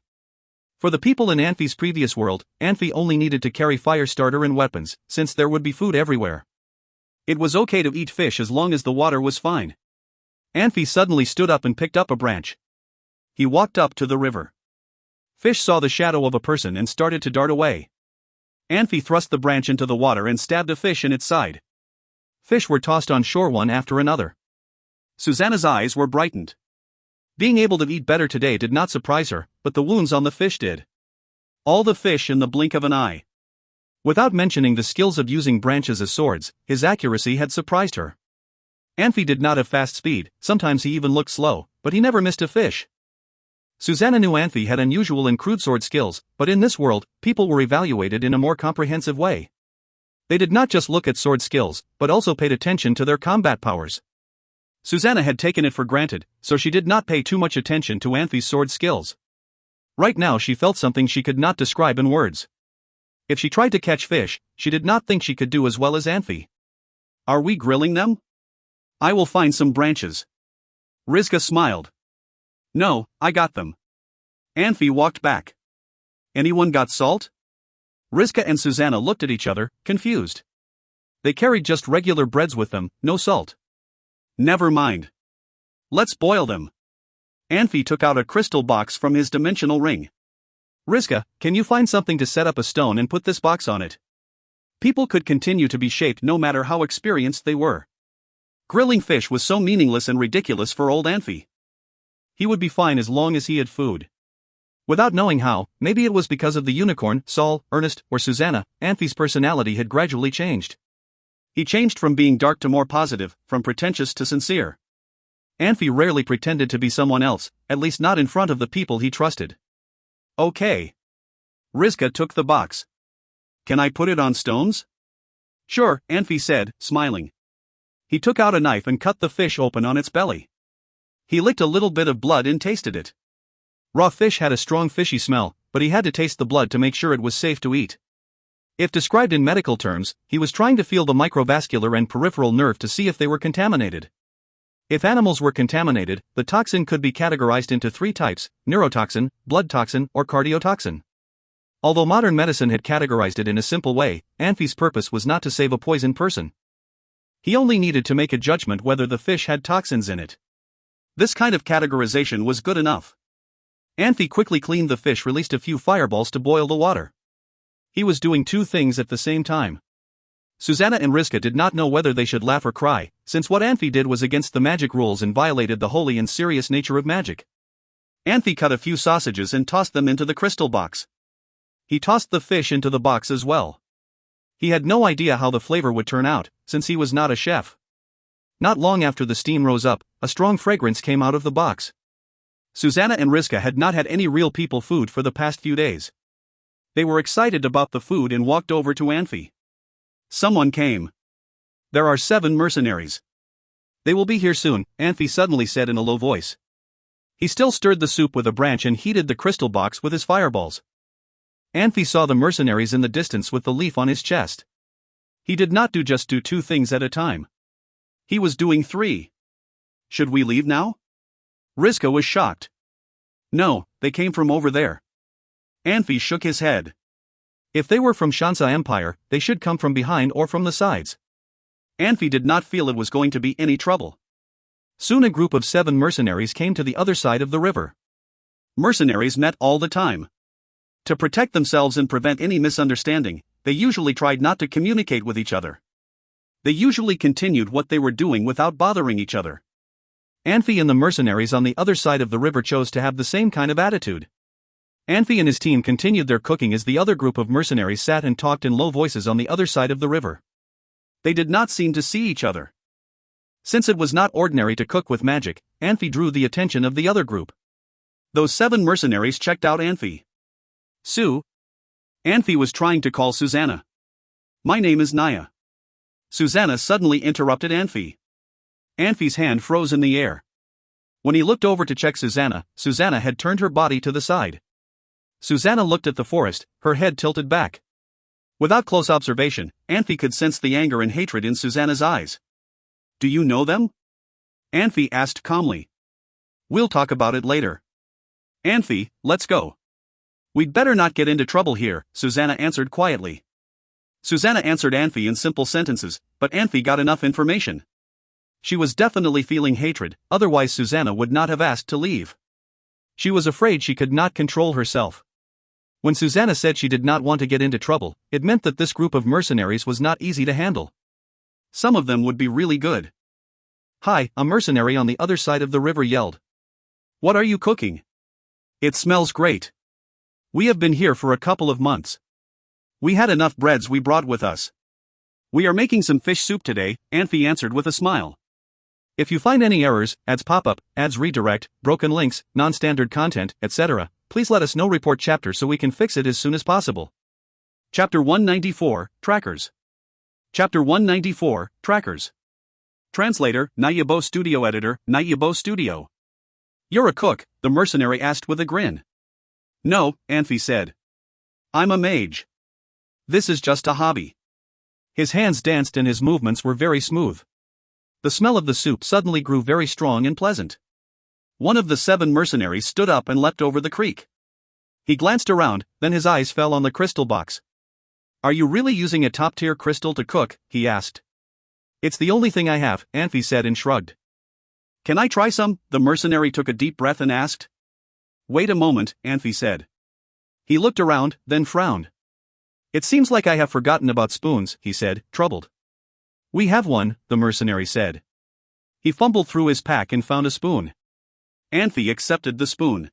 A: For the people in Anfey's previous world, Anfey only needed to carry fire starter and weapons, since there would be food everywhere. It was okay to eat fish as long as the water was fine. Anfey suddenly stood up and picked up a branch. He walked up to the river. Fish saw the shadow of a person and started to dart away. Anfey thrust the branch into the water and stabbed a fish in its side. Fish were tossed on shore one after another. Susanna's eyes were brightened. Being able to eat better today did not surprise her, but the wounds on the fish did. All the fish in the blink of an eye. Without mentioning the skills of using branches as swords, his accuracy had surprised her. Anfey did not have fast speed, sometimes he even looked slow, but he never missed a fish. Susanna knew Anfey had unusual and crude sword skills, but in this world, people were evaluated in a more comprehensive way. They did not just look at sword skills, but also paid attention to their combat powers. Susanna had taken it for granted, so she did not pay too much attention to Anfey's sword skills. Right now she felt something she could not describe in words. If she tried to catch fish, she did not think she could do as well as Anfey. "Are we grilling them?" "I will find some branches." Rizka smiled. "No, I got them." Anfey walked back. "Anyone got salt?" Rizka and Susanna looked at each other, confused. They carried just regular breads with them, no salt. "Never mind. Let's boil them." Anfey took out a crystal box from his dimensional ring. "Rizka, can you find something to set up a stone and put this box on it?" People could continue to be shaped no matter how experienced they were. Grilling fish was so meaningless and ridiculous for old Anfey. He would be fine as long as he had food. Without knowing how, maybe it was because of the unicorn, Saul, Ernest, or Susanna, Anfey's personality had gradually changed. He changed from being dark to more positive, from pretentious to sincere. Anfey rarely pretended to be someone else, at least not in front of the people he trusted. "Okay." Rizka took the box. "Can I put it on stones?" "Sure," Anfey said, smiling. He took out a knife and cut the fish open on its belly. He licked a little bit of blood and tasted it. Raw fish had a strong fishy smell, but he had to taste the blood to make sure it was safe to eat. If described in medical terms, he was trying to feel the microvascular and peripheral nerve to see if they were contaminated. If animals were contaminated, the toxin could be categorized into 3 types: neurotoxin, blood toxin, or cardiotoxin. Although modern medicine had categorized it in a simple way, Anfey's purpose was not to save a poisoned person. He only needed to make a judgment whether the fish had toxins in it. This kind of categorization was good enough. Anfey quickly cleaned the fish, released a few fireballs to boil the water. He was doing 2 things at the same time. Susanna and Rizka did not know whether they should laugh or cry, since what Anfey did was against the magic rules and violated the holy and serious nature of magic. Anfey cut a few sausages and tossed them into the crystal box. He tossed the fish into the box as well. He had no idea how the flavor would turn out, since he was not a chef. Not long after the steam rose up, a strong fragrance came out of the box. Susanna and Rizka had not had any real people food for the past few days. They were excited about the food and walked over to Anfey. Someone came. There are 7 mercenaries. They will be here soon, Anfey suddenly said in a low voice. He still stirred the soup with a branch and heated the crystal box with his fireballs. Anfey saw the mercenaries in the distance with the leaf on his chest. He did not just do 2 things at a time. He was doing 3. Should we leave now? Rizka was shocked. No, they came from over there. Anfey shook his head. If they were from Shansa Empire, they should come from behind or from the sides. Anfey did not feel it was going to be any trouble. Soon a group of 7 mercenaries came to the other side of the river. Mercenaries met all the time. To protect themselves and prevent any misunderstanding, they usually tried not to communicate with each other. They usually continued what they were doing without bothering each other. Anfey and the mercenaries on the other side of the river chose to have the same kind of attitude. Anfey and his team continued their cooking as the other group of mercenaries sat and talked in low voices on the other side of the river. They did not seem to see each other. Since it was not ordinary to cook with magic, Anfey drew the attention of the other group. Those 7 mercenaries checked out Anfey. Sue? Anfey was trying to call Susanna. My name is Naya. Susanna suddenly interrupted Anfey. Anfey's hand froze in the air. When he looked over to check Susanna had turned her body to the side. Susanna looked at the forest, her head tilted back. Without close observation, Anfey could sense the anger and hatred in Susanna's eyes. Do you know them? Anfey asked calmly. We'll talk about it later. Anfey, let's go. We'd better not get into trouble here, Susanna answered quietly. Susanna answered Anfey in simple sentences, but Anfey got enough information. She was definitely feeling hatred, otherwise Susanna would not have asked to leave. She was afraid she could not control herself. When Susanna said she did not want to get into trouble, it meant that this group of mercenaries was not easy to handle. Some of them would be really good. Hi, a mercenary on the other side of the river yelled. What are you cooking? It smells great. We have been here for a couple of months. We had enough breads we brought with us. We are making some fish soup today, Anfey answered with a smile. If you find any errors, ads pop up, ads redirect, broken links, non-standard content, etc., please let us know. Report chapter so we can fix it as soon as possible. Chapter 194, Trackers. Chapter 194, Trackers. Translator, Nayabo Studio Editor, Nayabo Studio. You're a cook, the mercenary asked with a grin. No, Anfey said. I'm a mage. This is just a hobby. His hands danced and his movements were very smooth. The smell of the soup suddenly grew very strong and pleasant. One of the 7 mercenaries stood up and leapt over the creek. He glanced around, then his eyes fell on the crystal box. Are you really using a top-tier crystal to cook? He asked. It's the only thing I have, Anfey said and shrugged. Can I try some? The mercenary took a deep breath and asked. Wait a moment, Anfey said. He looked around, then frowned. It seems like I have forgotten about spoons, he said, troubled. We have one, the mercenary said. He fumbled through his pack and found a spoon. Anfey accepted the spoon.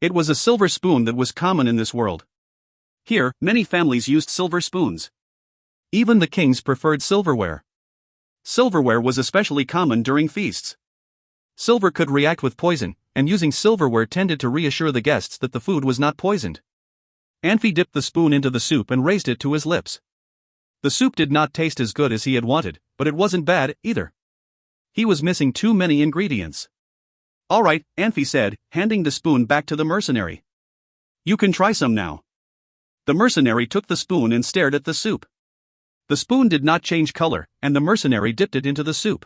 A: It was a silver spoon that was common in this world. Here, many families used silver spoons. Even the kings preferred silverware. Silverware was especially common during feasts. Silver could react with poison, and using silverware tended to reassure the guests that the food was not poisoned. Anfey dipped the spoon into the soup and raised it to his lips. The soup did not taste as good as he had wanted, but it wasn't bad, either. He was missing too many ingredients. All right, Anfey said, handing the spoon back to the mercenary. You can try some now. The mercenary took the spoon and stared at the soup. The spoon did not change color, and the mercenary dipped it into the soup.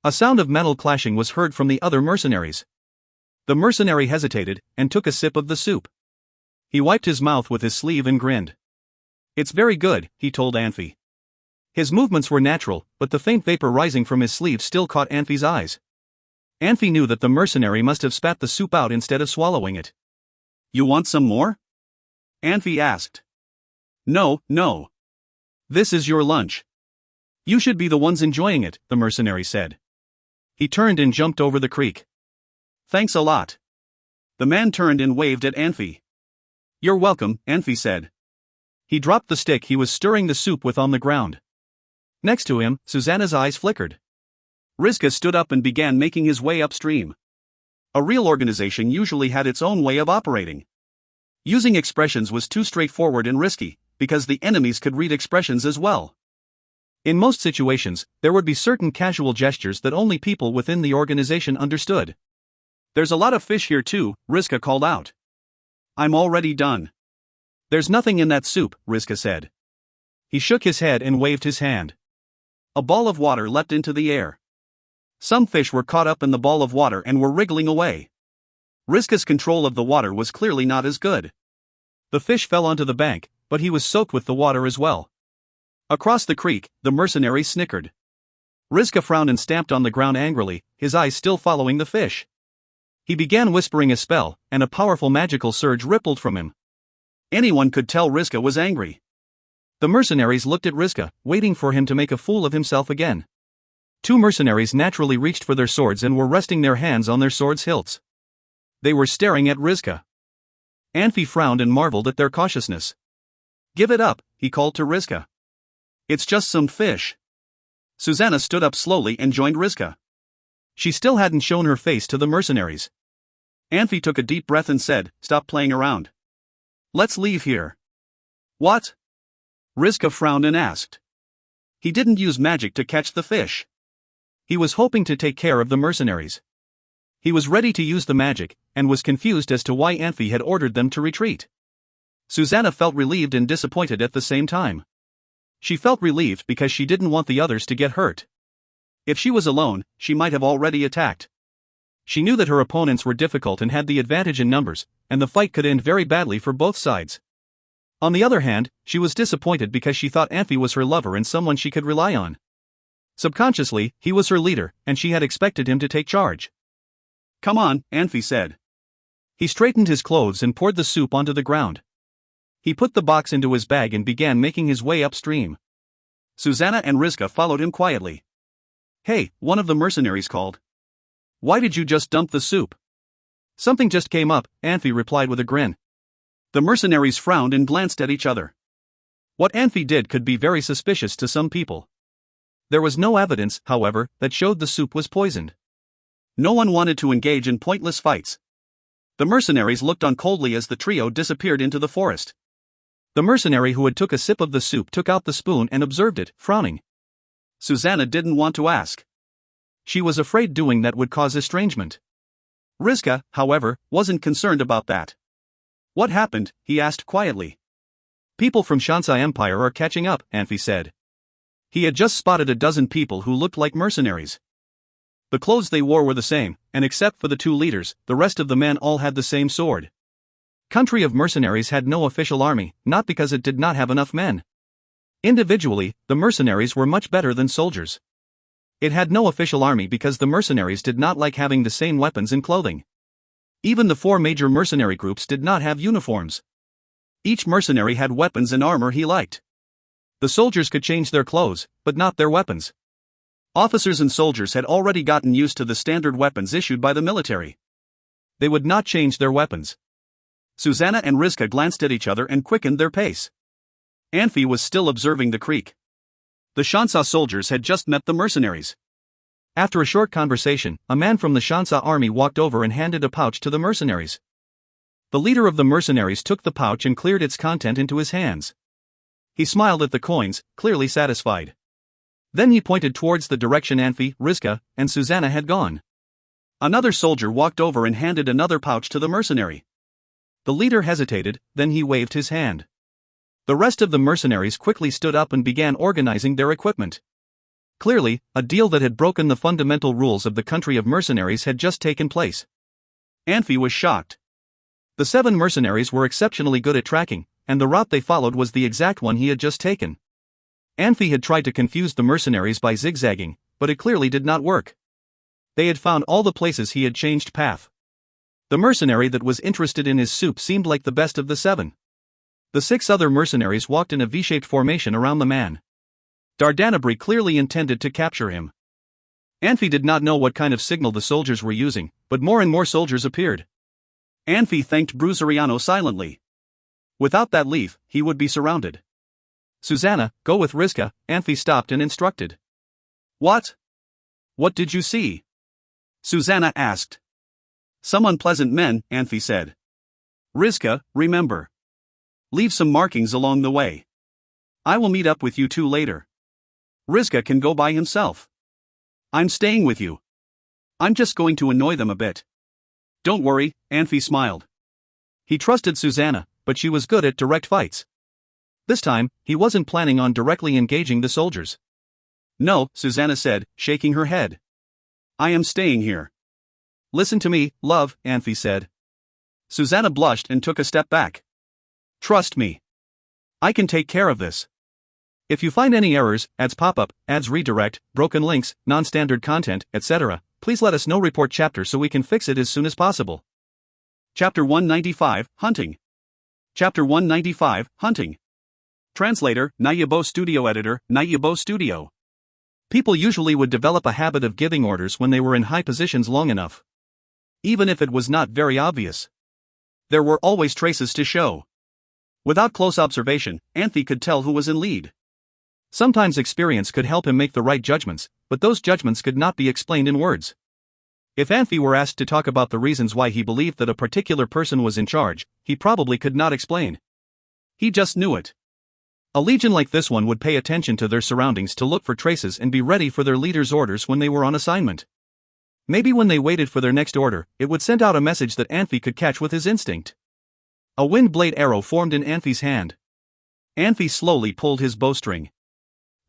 A: A sound of metal clashing was heard from the other mercenaries. The mercenary hesitated, and took a sip of the soup. He wiped his mouth with his sleeve and grinned. It's very good, he told Anfey. His movements were natural, but the faint vapor rising from his sleeve still caught Anfey's eyes. Anfey knew that the mercenary must have spat the soup out instead of swallowing it. You want some more? Anfey asked. No. This is your lunch. You should be the ones enjoying it, the mercenary said. He turned and jumped over the creek. Thanks a lot. The man turned and waved at Anfey. You're welcome, Anfey said. He dropped the stick he was stirring the soup with on the ground. Next to him, Susanna's eyes flickered. Rizka stood up and began making his way upstream. A real organization usually had its own way of operating. Using expressions was too straightforward and risky, because the enemies could read expressions as well. In most situations, there would be certain casual gestures that only people within the organization understood. "There's a lot of fish here too," Rizka called out. "I'm already done." "There's nothing in that soup," Rizka said. He shook his head and waved his hand. A ball of water leapt into the air. Some fish were caught up in the ball of water and were wriggling away. Rizka's control of the water was clearly not as good. The fish fell onto the bank, but he was soaked with the water as well. Across the creek, the mercenaries snickered. Rizka frowned and stamped on the ground angrily, his eyes still following the fish. He began whispering a spell, and a powerful magical surge rippled from him. Anyone could tell Rizka was angry. The mercenaries looked at Rizka, waiting for him to make a fool of himself again. Two mercenaries naturally reached for their swords and were resting their hands on their swords' hilts. They were staring at Rizka. Anfey frowned and marveled at their cautiousness. "Give it up," he called to Rizka. "It's just some fish." Susanna stood up slowly and joined Rizka. She still hadn't shown her face to the mercenaries. Anfey took a deep breath and said, "Stop playing around. Let's leave here." "What?" Rizka frowned and asked. He didn't use magic to catch the fish. He was hoping to take care of the mercenaries. He was ready to use the magic, and was confused as to why Anfey had ordered them to retreat. Susanna felt relieved and disappointed at the same time. She felt relieved because she didn't want the others to get hurt. If she was alone, she might have already attacked. She knew that her opponents were difficult and had the advantage in numbers, and the fight could end very badly for both sides. On the other hand, she was disappointed because she thought Anfey was her lover and someone she could rely on. Subconsciously, he was her leader, and she had expected him to take charge. "Come on," Anfey said. He straightened his clothes and poured the soup onto the ground. He put the box into his bag and began making his way upstream. Susanna and Rizka followed him quietly. "Hey," one of the mercenaries called. "Why did you just dump the soup?" "Something just came up," Anfey replied with a grin. The mercenaries frowned and glanced at each other. What Anfey did could be very suspicious to some people. There was no evidence, however, that showed the soup was poisoned. No one wanted to engage in pointless fights. The mercenaries looked on coldly as the trio disappeared into the forest. The mercenary who had took a sip of the soup took out the spoon and observed it, frowning. Susanna didn't want to ask. She was afraid doing that would cause estrangement. Rizka, however, wasn't concerned about that. "What happened?" he asked quietly. "People from Shansai Empire are catching up," Anfey said. He had just spotted a dozen people who looked like mercenaries. The clothes they wore were the same, and except for the two leaders, the rest of the men all had the same sword. Country of Mercenaries had no official army, not because it did not have enough men. Individually, the mercenaries were much better than soldiers. It had no official army because the mercenaries did not like having the same weapons and clothing. Even the four major mercenary groups did not have uniforms. Each mercenary had weapons and armor he liked. The soldiers could change their clothes, but not their weapons. Officers and soldiers had already gotten used to the standard weapons issued by the military. They would not change their weapons. Susanna and Rizka glanced at each other and quickened their pace. Anfey was still observing the creek. The Shansa soldiers had just met the mercenaries. After a short conversation, a man from the Shansa army walked over and handed a pouch to the mercenaries. The leader of the mercenaries took the pouch and cleared its content into his hands. He smiled at the coins, clearly satisfied. Then he pointed towards the direction Anfey, Rizka, and Susanna had gone. Another soldier walked over and handed another pouch to the mercenary. The leader hesitated, then he waved his hand. The rest of the mercenaries quickly stood up and began organizing their equipment. Clearly, a deal that had broken the fundamental rules of the country of mercenaries had just taken place. Anfey was shocked. The 7 mercenaries were exceptionally good at tracking, and the route they followed was the exact one he had just taken. Anfey had tried to confuse the mercenaries by zigzagging, but it clearly did not work. They had found all the places he had changed path. The mercenary that was interested in his soup seemed like the best of the 7. The 6 other mercenaries walked in a V-shaped formation around the man. Dardanabri clearly intended to capture him. Anfey did not know what kind of signal the soldiers were using, but more and more soldiers appeared. Anfey thanked Bruzeriano silently. Without that leaf, he would be surrounded. "Susanna, go with Rizka," Anfey stopped and instructed. "What? What did you see?" Susanna asked. "Some unpleasant men," Anfey said. "Rizka, remember. Leave some markings along the way. I will meet up with you two later." Rizka can go by himself. I'm staying with you. I'm just going to annoy them a bit. Don't worry, Anfey smiled. He trusted Susanna, but she was good at direct fights. This time, he wasn't planning on directly engaging the soldiers. No, Susanna said, shaking her head. I am staying here. Listen to me, love, Anfey said. Susanna blushed and took a step back. Trust me. I can take care of this. If you find any errors, ads pop up, ads redirect, broken links, non-standard content, etc., please let us know. Report chapter so we can fix it as soon as possible. Chapter 195, Hunting. Chapter 195, Hunting. Translator, Nayabo Studio Editor, Nayabo Studio. People usually would develop a habit of giving orders when they were in high positions long enough. Even if it was not very obvious. There were always traces to show. Without close observation, Anfey could tell who was in lead. Sometimes experience could help him make the right judgments, but those judgments could not be explained in words. If Anfey were asked to talk about the reasons why he believed that a particular person was in charge, he probably could not explain. He just knew it. A legion like this one would pay attention to their surroundings to look for traces and be ready for their leader's orders when they were on assignment. Maybe when they waited for their next order, it would send out a message that Anfey could catch with his instinct. A wind blade arrow formed in Anfey's hand. Anfey slowly pulled his bowstring.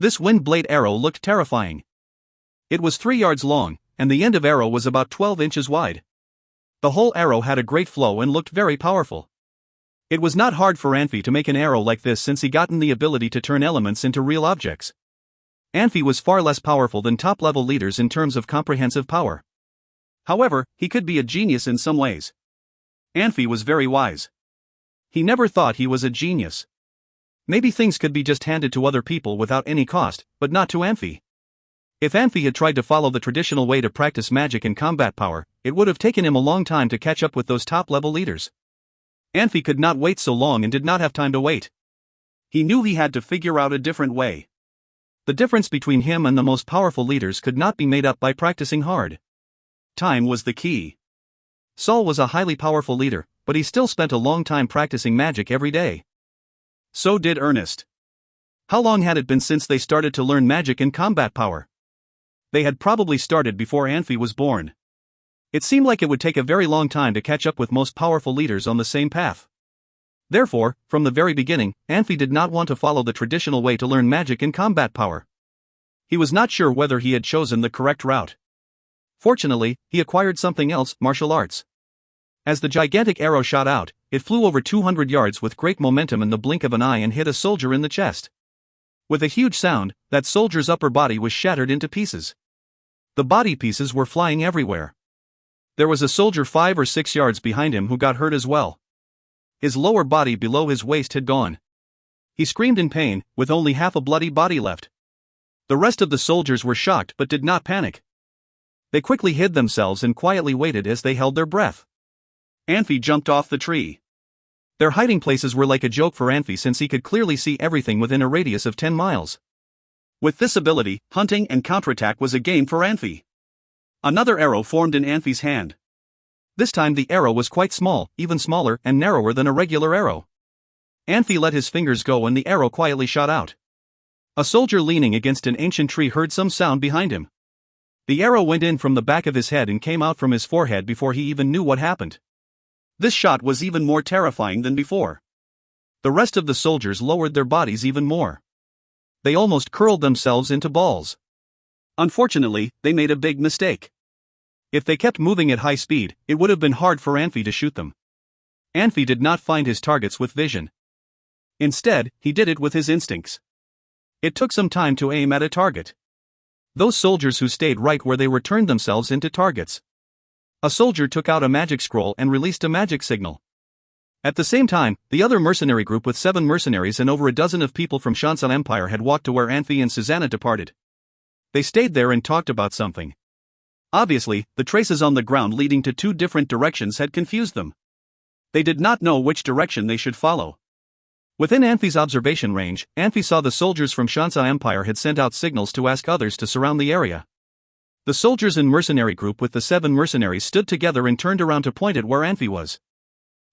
A: This wind blade arrow looked terrifying. It was 3 yards long, and the end of arrow was about 12 inches wide. The whole arrow had a great flow and looked very powerful. It was not hard for Anfey to make an arrow like this since he gotten the ability to turn elements into real objects. Anfey was far less powerful than top-level leaders in terms of comprehensive power. However, he could be a genius in some ways. Anfey was very wise. He never thought he was a genius. Maybe things could be just handed to other people without any cost, but not to Anfey. If Anfey had tried to follow the traditional way to practice magic and combat power, it would have taken him a long time to catch up with those top-level leaders. Anfey could not wait so long and did not have time to wait. He knew he had to figure out a different way. The difference between him and the most powerful leaders could not be made up by practicing hard. Time was the key. Saul was a highly powerful leader, but he still spent a long time practicing magic every day. So did Ernest. How long had it been since they started to learn magic and combat power? They had probably started before Anfey was born. It seemed like it would take a very long time to catch up with most powerful leaders on the same path. Therefore, from the very beginning, Anfey did not want to follow the traditional way to learn magic and combat power. He was not sure whether he had chosen the correct route. Fortunately, he acquired something else, martial arts. As the gigantic arrow shot out, it flew over 200 yards with great momentum in the blink of an eye and hit a soldier in the chest. With a huge sound, that soldier's upper body was shattered into pieces. The body pieces were flying everywhere. There was a soldier 5 or 6 yards behind him who got hurt as well. His lower body below his waist had gone. He screamed in pain, with only half a bloody body left. The rest of the soldiers were shocked but did not panic. They quickly hid themselves and quietly waited as they held their breath. Anfey jumped off the tree. Their hiding places were like a joke for Anfey since he could clearly see everything within a radius of 10 miles. With this ability, hunting and counterattack was a game for Anfey. Another arrow formed in Anfey's hand. This time the arrow was quite small, even smaller and narrower than a regular arrow. Anfey let his fingers go and the arrow quietly shot out. A soldier leaning against an ancient tree heard some sound behind him. The arrow went in from the back of his head and came out from his forehead before he even knew what happened. This shot was even more terrifying than before. The rest of the soldiers lowered their bodies even more. They almost curled themselves into balls. Unfortunately, they made a big mistake. If they kept moving at high speed, it would have been hard for Anfey to shoot them. Anfey did not find his targets with vision. Instead, he did it with his instincts. It took some time to aim at a target. Those soldiers who stayed right where they were turned themselves into targets. A soldier took out a magic scroll and released a magic signal. At the same time, the other mercenary group with 7 mercenaries and over a dozen of people from Shansan Empire had walked to where Anfey and Susanna departed. They stayed there and talked about something. Obviously, the traces on the ground leading to 2 different directions had confused them. They did not know which direction they should follow. Within Anfey's observation range, Anfey saw the soldiers from Shansa Empire had sent out signals to ask others to surround the area. The soldiers and mercenary group with the 7 mercenaries stood together and turned around to point at where Anfey was.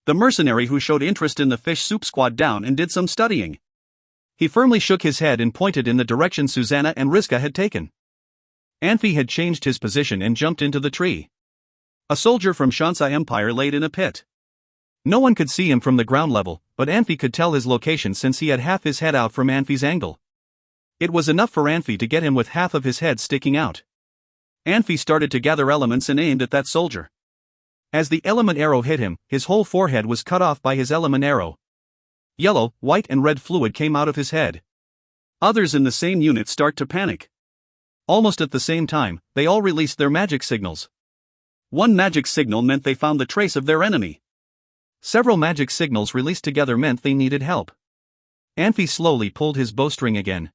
A: The mercenary who showed interest in the fish soup squad down and did some studying. He firmly shook his head and pointed in the direction Susanna and Rizka had taken. Anfey had changed his position and jumped into the tree. A soldier from Shanxi Empire laid in a pit. No one could see him from the ground level, but Anfey could tell his location since he had half his head out from Anfey's angle. It was enough for Anfey to get him with half of his head sticking out. Anfey started to gather elements and aimed at that soldier. As the element arrow hit him, his whole forehead was cut off by his element arrow. Yellow, white and red fluid came out of his head. Others in the same unit start to panic. Almost at the same time, they all released their magic signals. One magic signal meant they found the trace of their enemy. Several magic signals released together meant they needed help. Anfey slowly pulled his bowstring again.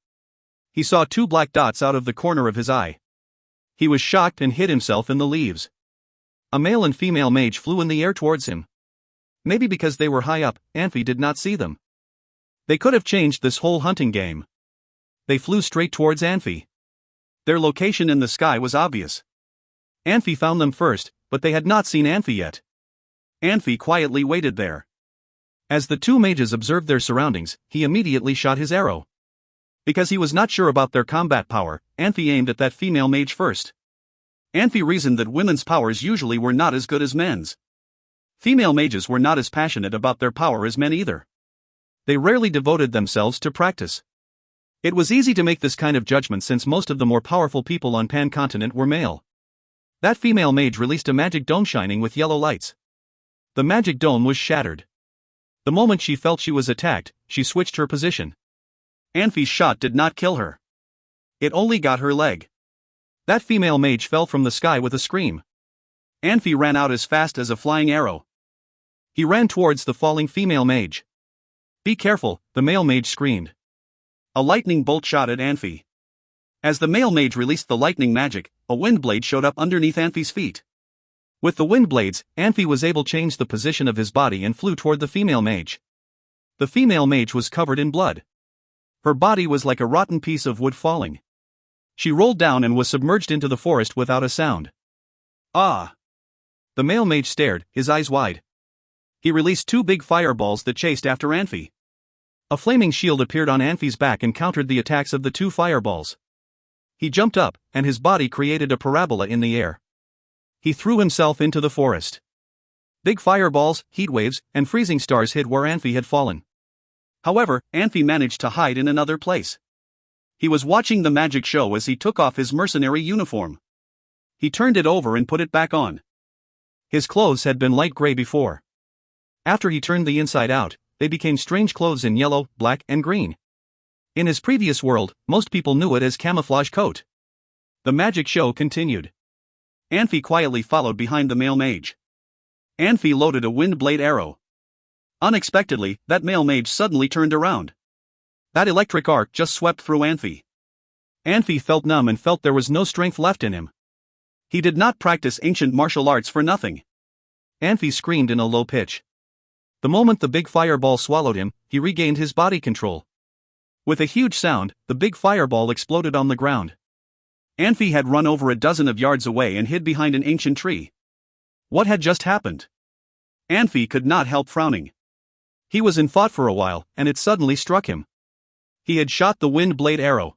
A: He saw two black dots out of the corner of his eye. He was shocked and hid himself in the leaves. A male and female mage flew in the air towards him. Maybe because they were high up, Anfey did not see them. They could have changed this whole hunting game. They flew straight towards Anfey. Their location in the sky was obvious. Anfey found them first, but they had not seen Anfey yet. Anfey quietly waited there. As the two mages observed their surroundings, he immediately shot his arrow. Because he was not sure about their combat power, Anfey aimed at that female mage first. Anfey reasoned that women's powers usually were not as good as men's. Female mages were not as passionate about their power as men either. They rarely devoted themselves to practice. It was easy to make this kind of judgment since most of the more powerful people on Pan Continent were male. That female mage released a magic dome shining with yellow lights. The magic dome was shattered. The moment she felt she was attacked, she switched her position. Anfey's shot did not kill her. It only got her leg. That female mage fell from the sky with a scream. Anfey ran out as fast as a flying arrow. He ran towards the falling female mage. "Be careful," the male mage screamed. A lightning bolt shot at Anfey. As the male mage released the lightning magic, a wind blade showed up underneath Anfey's feet. With the wind blades, Anfey was able to change the position of his body and flew toward the female mage. The female mage was covered in blood. Her body was like a rotten piece of wood falling. She rolled down and was submerged into the forest without a sound. "Ah!" The male mage stared, his eyes wide. He released two big fireballs that chased after Anfey. A flaming shield appeared on Anfey's back and countered the attacks of the two fireballs. He jumped up, and his body created a parabola in the air. He threw himself into the forest. Big fireballs, heat waves, and freezing stars hit where Anfey had fallen. However, Anfey managed to hide in another place. He was watching the magic show as he took off his mercenary uniform. He turned it over and put it back on. His clothes had been light gray before. After he turned the inside out, they became strange clothes in yellow, black, and green. In his previous world, most people knew it as camouflage coat. The magic show continued. Anfey quietly followed behind the male mage. Anfey loaded a wind blade arrow. Unexpectedly, that male mage suddenly turned around. That electric arc just swept through Anfey. Anfey felt numb and felt there was no strength left in him. He did not practice ancient martial arts for nothing. Anfey screamed in a low pitch. The moment the big fireball swallowed him, he regained his body control. With a huge sound, the big fireball exploded on the ground. Anfey had run over a dozen of yards away and hid behind an ancient tree. What had just happened? Anfey could not help frowning. He was in thought for a while, and it suddenly struck him. He had shot the wind blade arrow.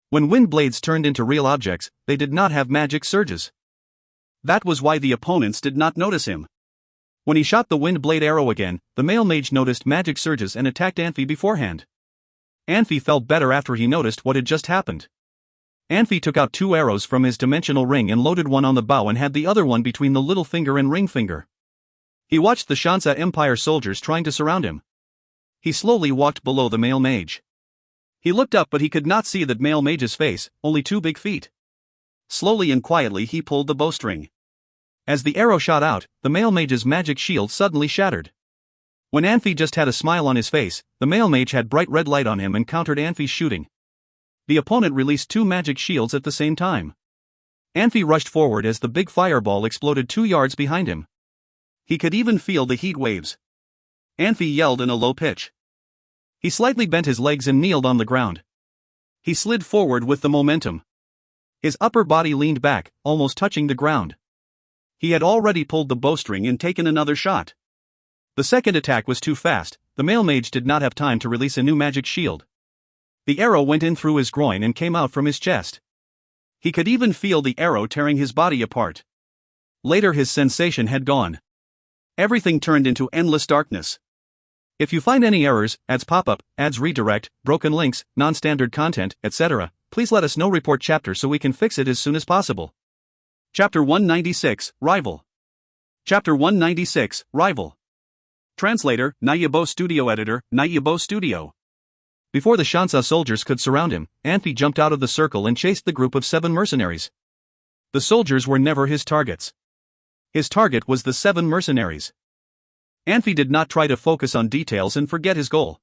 A: When wind blades turned into real objects, they did not have magic surges. That was why the opponents did not notice him. When he shot the wind blade arrow again, the male mage noticed magic surges and attacked Anfey beforehand. Anfey felt better after he noticed what had just happened. Anfey took out two arrows from his dimensional ring and loaded one on the bow and had the other one between the little finger and ring finger. He watched the Shanxi Empire soldiers trying to surround him. He slowly walked below the male mage. He looked up but he could not see the male mage's face, only two big feet. Slowly and quietly he pulled the bowstring. As the arrow shot out, the male mage's magic shield suddenly shattered. When Anfey just had a smile on his face, the male mage had bright red light on him and countered Anfey's shooting. The opponent released two magic shields at the same time. Anfey rushed forward as the big fireball exploded 2 yards behind him. He could even feel the heat waves. Anfey yelled in a low pitch. He slightly bent his legs and kneeled on the ground. He slid forward with the momentum. His upper body leaned back, almost touching the ground. He had already pulled the bowstring and taken another shot. The second attack was too fast. The male mage did not have time to release a new magic shield. The arrow went in through his groin and came out from his chest. He could even feel the arrow tearing his body apart. Later his sensation had gone. Everything turned into endless darkness. If you find any errors, ads pop up, ads redirect, broken links, non-standard content, etc., please let us know. Report chapter so we can fix it as soon as possible. Chapter 196, Rival. Chapter 196, Rival. Translator, Nayabo Studio. Editor, Nayabo Studio. Before the Shansa soldiers could surround him, Anfey jumped out of the circle and chased the group of 7 mercenaries. The soldiers were never his targets. His target was the 7 mercenaries. Anfey did not try to focus on details and forget his goal.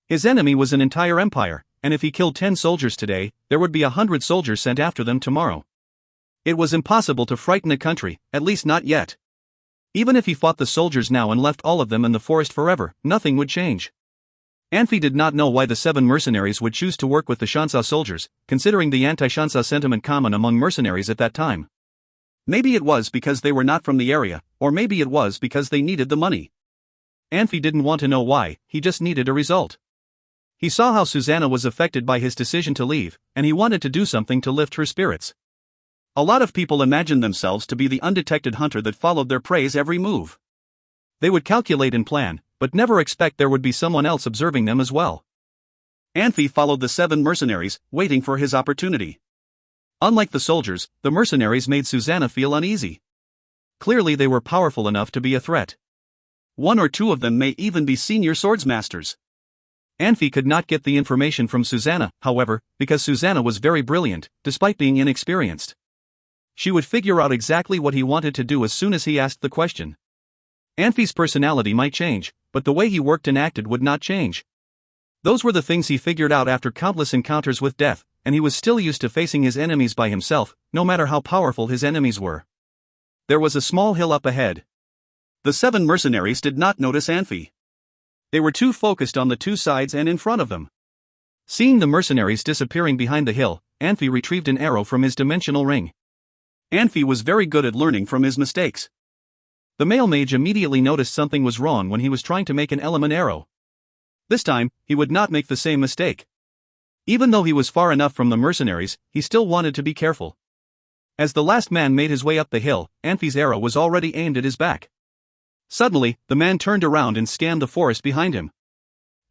A: His enemy was an entire empire, and if he killed 10 soldiers today, there would be 100 soldiers sent after them tomorrow. It was impossible to frighten a country, at least not yet. Even if he fought the soldiers now and left all of them in the forest forever, nothing would change. Anfey did not know why the 7 mercenaries would choose to work with the Shansa soldiers, considering the anti-Shansa sentiment common among mercenaries at that time. Maybe it was because they were not from the area, or maybe it was because they needed the money. Anfey didn't want to know why, he just needed a result. He saw how Susanna was affected by his decision to leave, and he wanted to do something to lift her spirits. A lot of people imagined themselves to be the undetected hunter that followed their prey's every move. They would calculate and plan, but never expect there would be someone else observing them as well. Anfey followed the 7 mercenaries, waiting for his opportunity. Unlike the soldiers, the mercenaries made Susanna feel uneasy. Clearly they were powerful enough to be a threat. 1 or 2 of them may even be senior swordsmasters. Anfey could not get the information from Susanna, however, because Susanna was very brilliant, despite being inexperienced. She would figure out exactly what he wanted to do as soon as he asked the question. Anfey's personality might change, but the way he worked and acted would not change. Those were the things he figured out after countless encounters with death, and he was still used to facing his enemies by himself, no matter how powerful his enemies were. There was a small hill up ahead. The 7 mercenaries did not notice Anfey. They were too focused on the 2 sides and in front of them. Seeing the mercenaries disappearing behind the hill, Anfey retrieved an arrow from his dimensional ring. Anfey was very good at learning from his mistakes. The male mage immediately noticed something was wrong when he was trying to make an element arrow. This time, he would not make the same mistake. Even though he was far enough from the mercenaries, he still wanted to be careful. As the last man made his way up the hill, Anfey's arrow was already aimed at his back. Suddenly, the man turned around and scanned the forest behind him.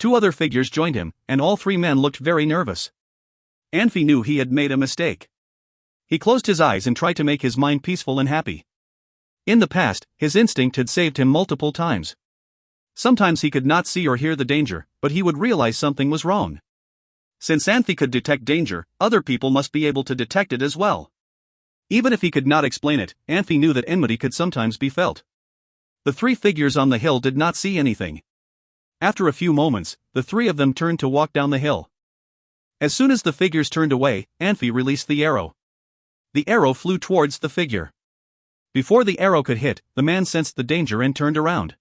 A: 2 other figures joined him, and all 3 men looked very nervous. Anfey knew he had made a mistake. He closed his eyes and tried to make his mind peaceful and happy. In the past, his instinct had saved him multiple times. Sometimes he could not see or hear the danger, but he would realize something was wrong. Since Anfey could detect danger, other people must be able to detect it as well. Even if he could not explain it, Anfey knew that enmity could sometimes be felt. The 3 figures on the hill did not see anything. After a few moments, the 3 of them turned to walk down the hill. As soon as the figures turned away, Anfey released the arrow. The arrow flew towards the figure. Before the arrow could hit, the man sensed the danger and turned around.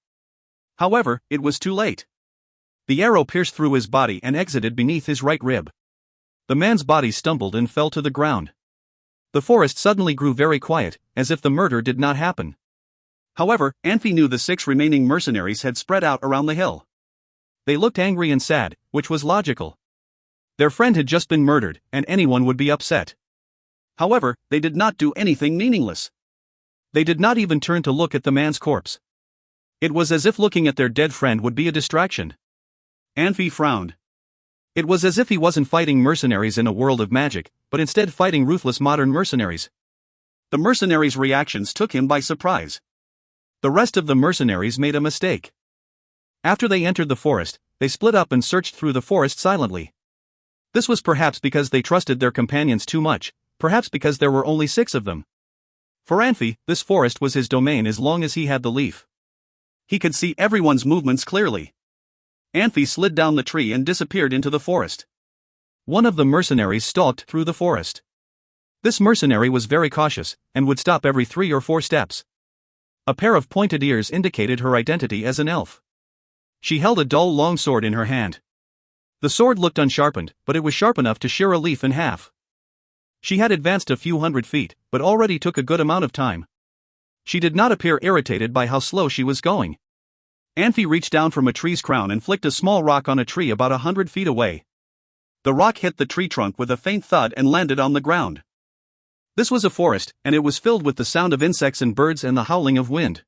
A: However, it was too late. The arrow pierced through his body and exited beneath his right rib. The man's body stumbled and fell to the ground. The forest suddenly grew very quiet, as if the murder did not happen. However, Anfey knew the 6 remaining mercenaries had spread out around the hill. They looked angry and sad, which was logical. Their friend had just been murdered, and anyone would be upset. However, they did not do anything meaningless. They did not even turn to look at the man's corpse. It was as if looking at their dead friend would be a distraction. Anfey frowned. It was as if he wasn't fighting mercenaries in a world of magic, but instead fighting ruthless modern mercenaries. The mercenaries' reactions took him by surprise. The rest of the mercenaries made a mistake. After they entered the forest, they split up and searched through the forest silently. This was perhaps because they trusted their companions too much, perhaps because there were only 6 of them. For Anfey, this forest was his domain as long as he had the leaf. He could see everyone's movements clearly. Anfey slid down the tree and disappeared into the forest. One of the mercenaries stalked through the forest. This mercenary was very cautious, and would stop every 3 or 4 steps. A pair of pointed ears indicated her identity as an elf. She held a dull long sword in her hand. The sword looked unsharpened, but it was sharp enough to shear a leaf in half. She had advanced a few hundred feet, but already took a good amount of time. She did not appear irritated by how slow she was going. Anfey reached down from a tree's crown and flicked a small rock on a tree about 100 feet away. The rock hit the tree trunk with a faint thud and landed on the ground. This was a forest, and it was filled with the sound of insects and birds and the howling of wind.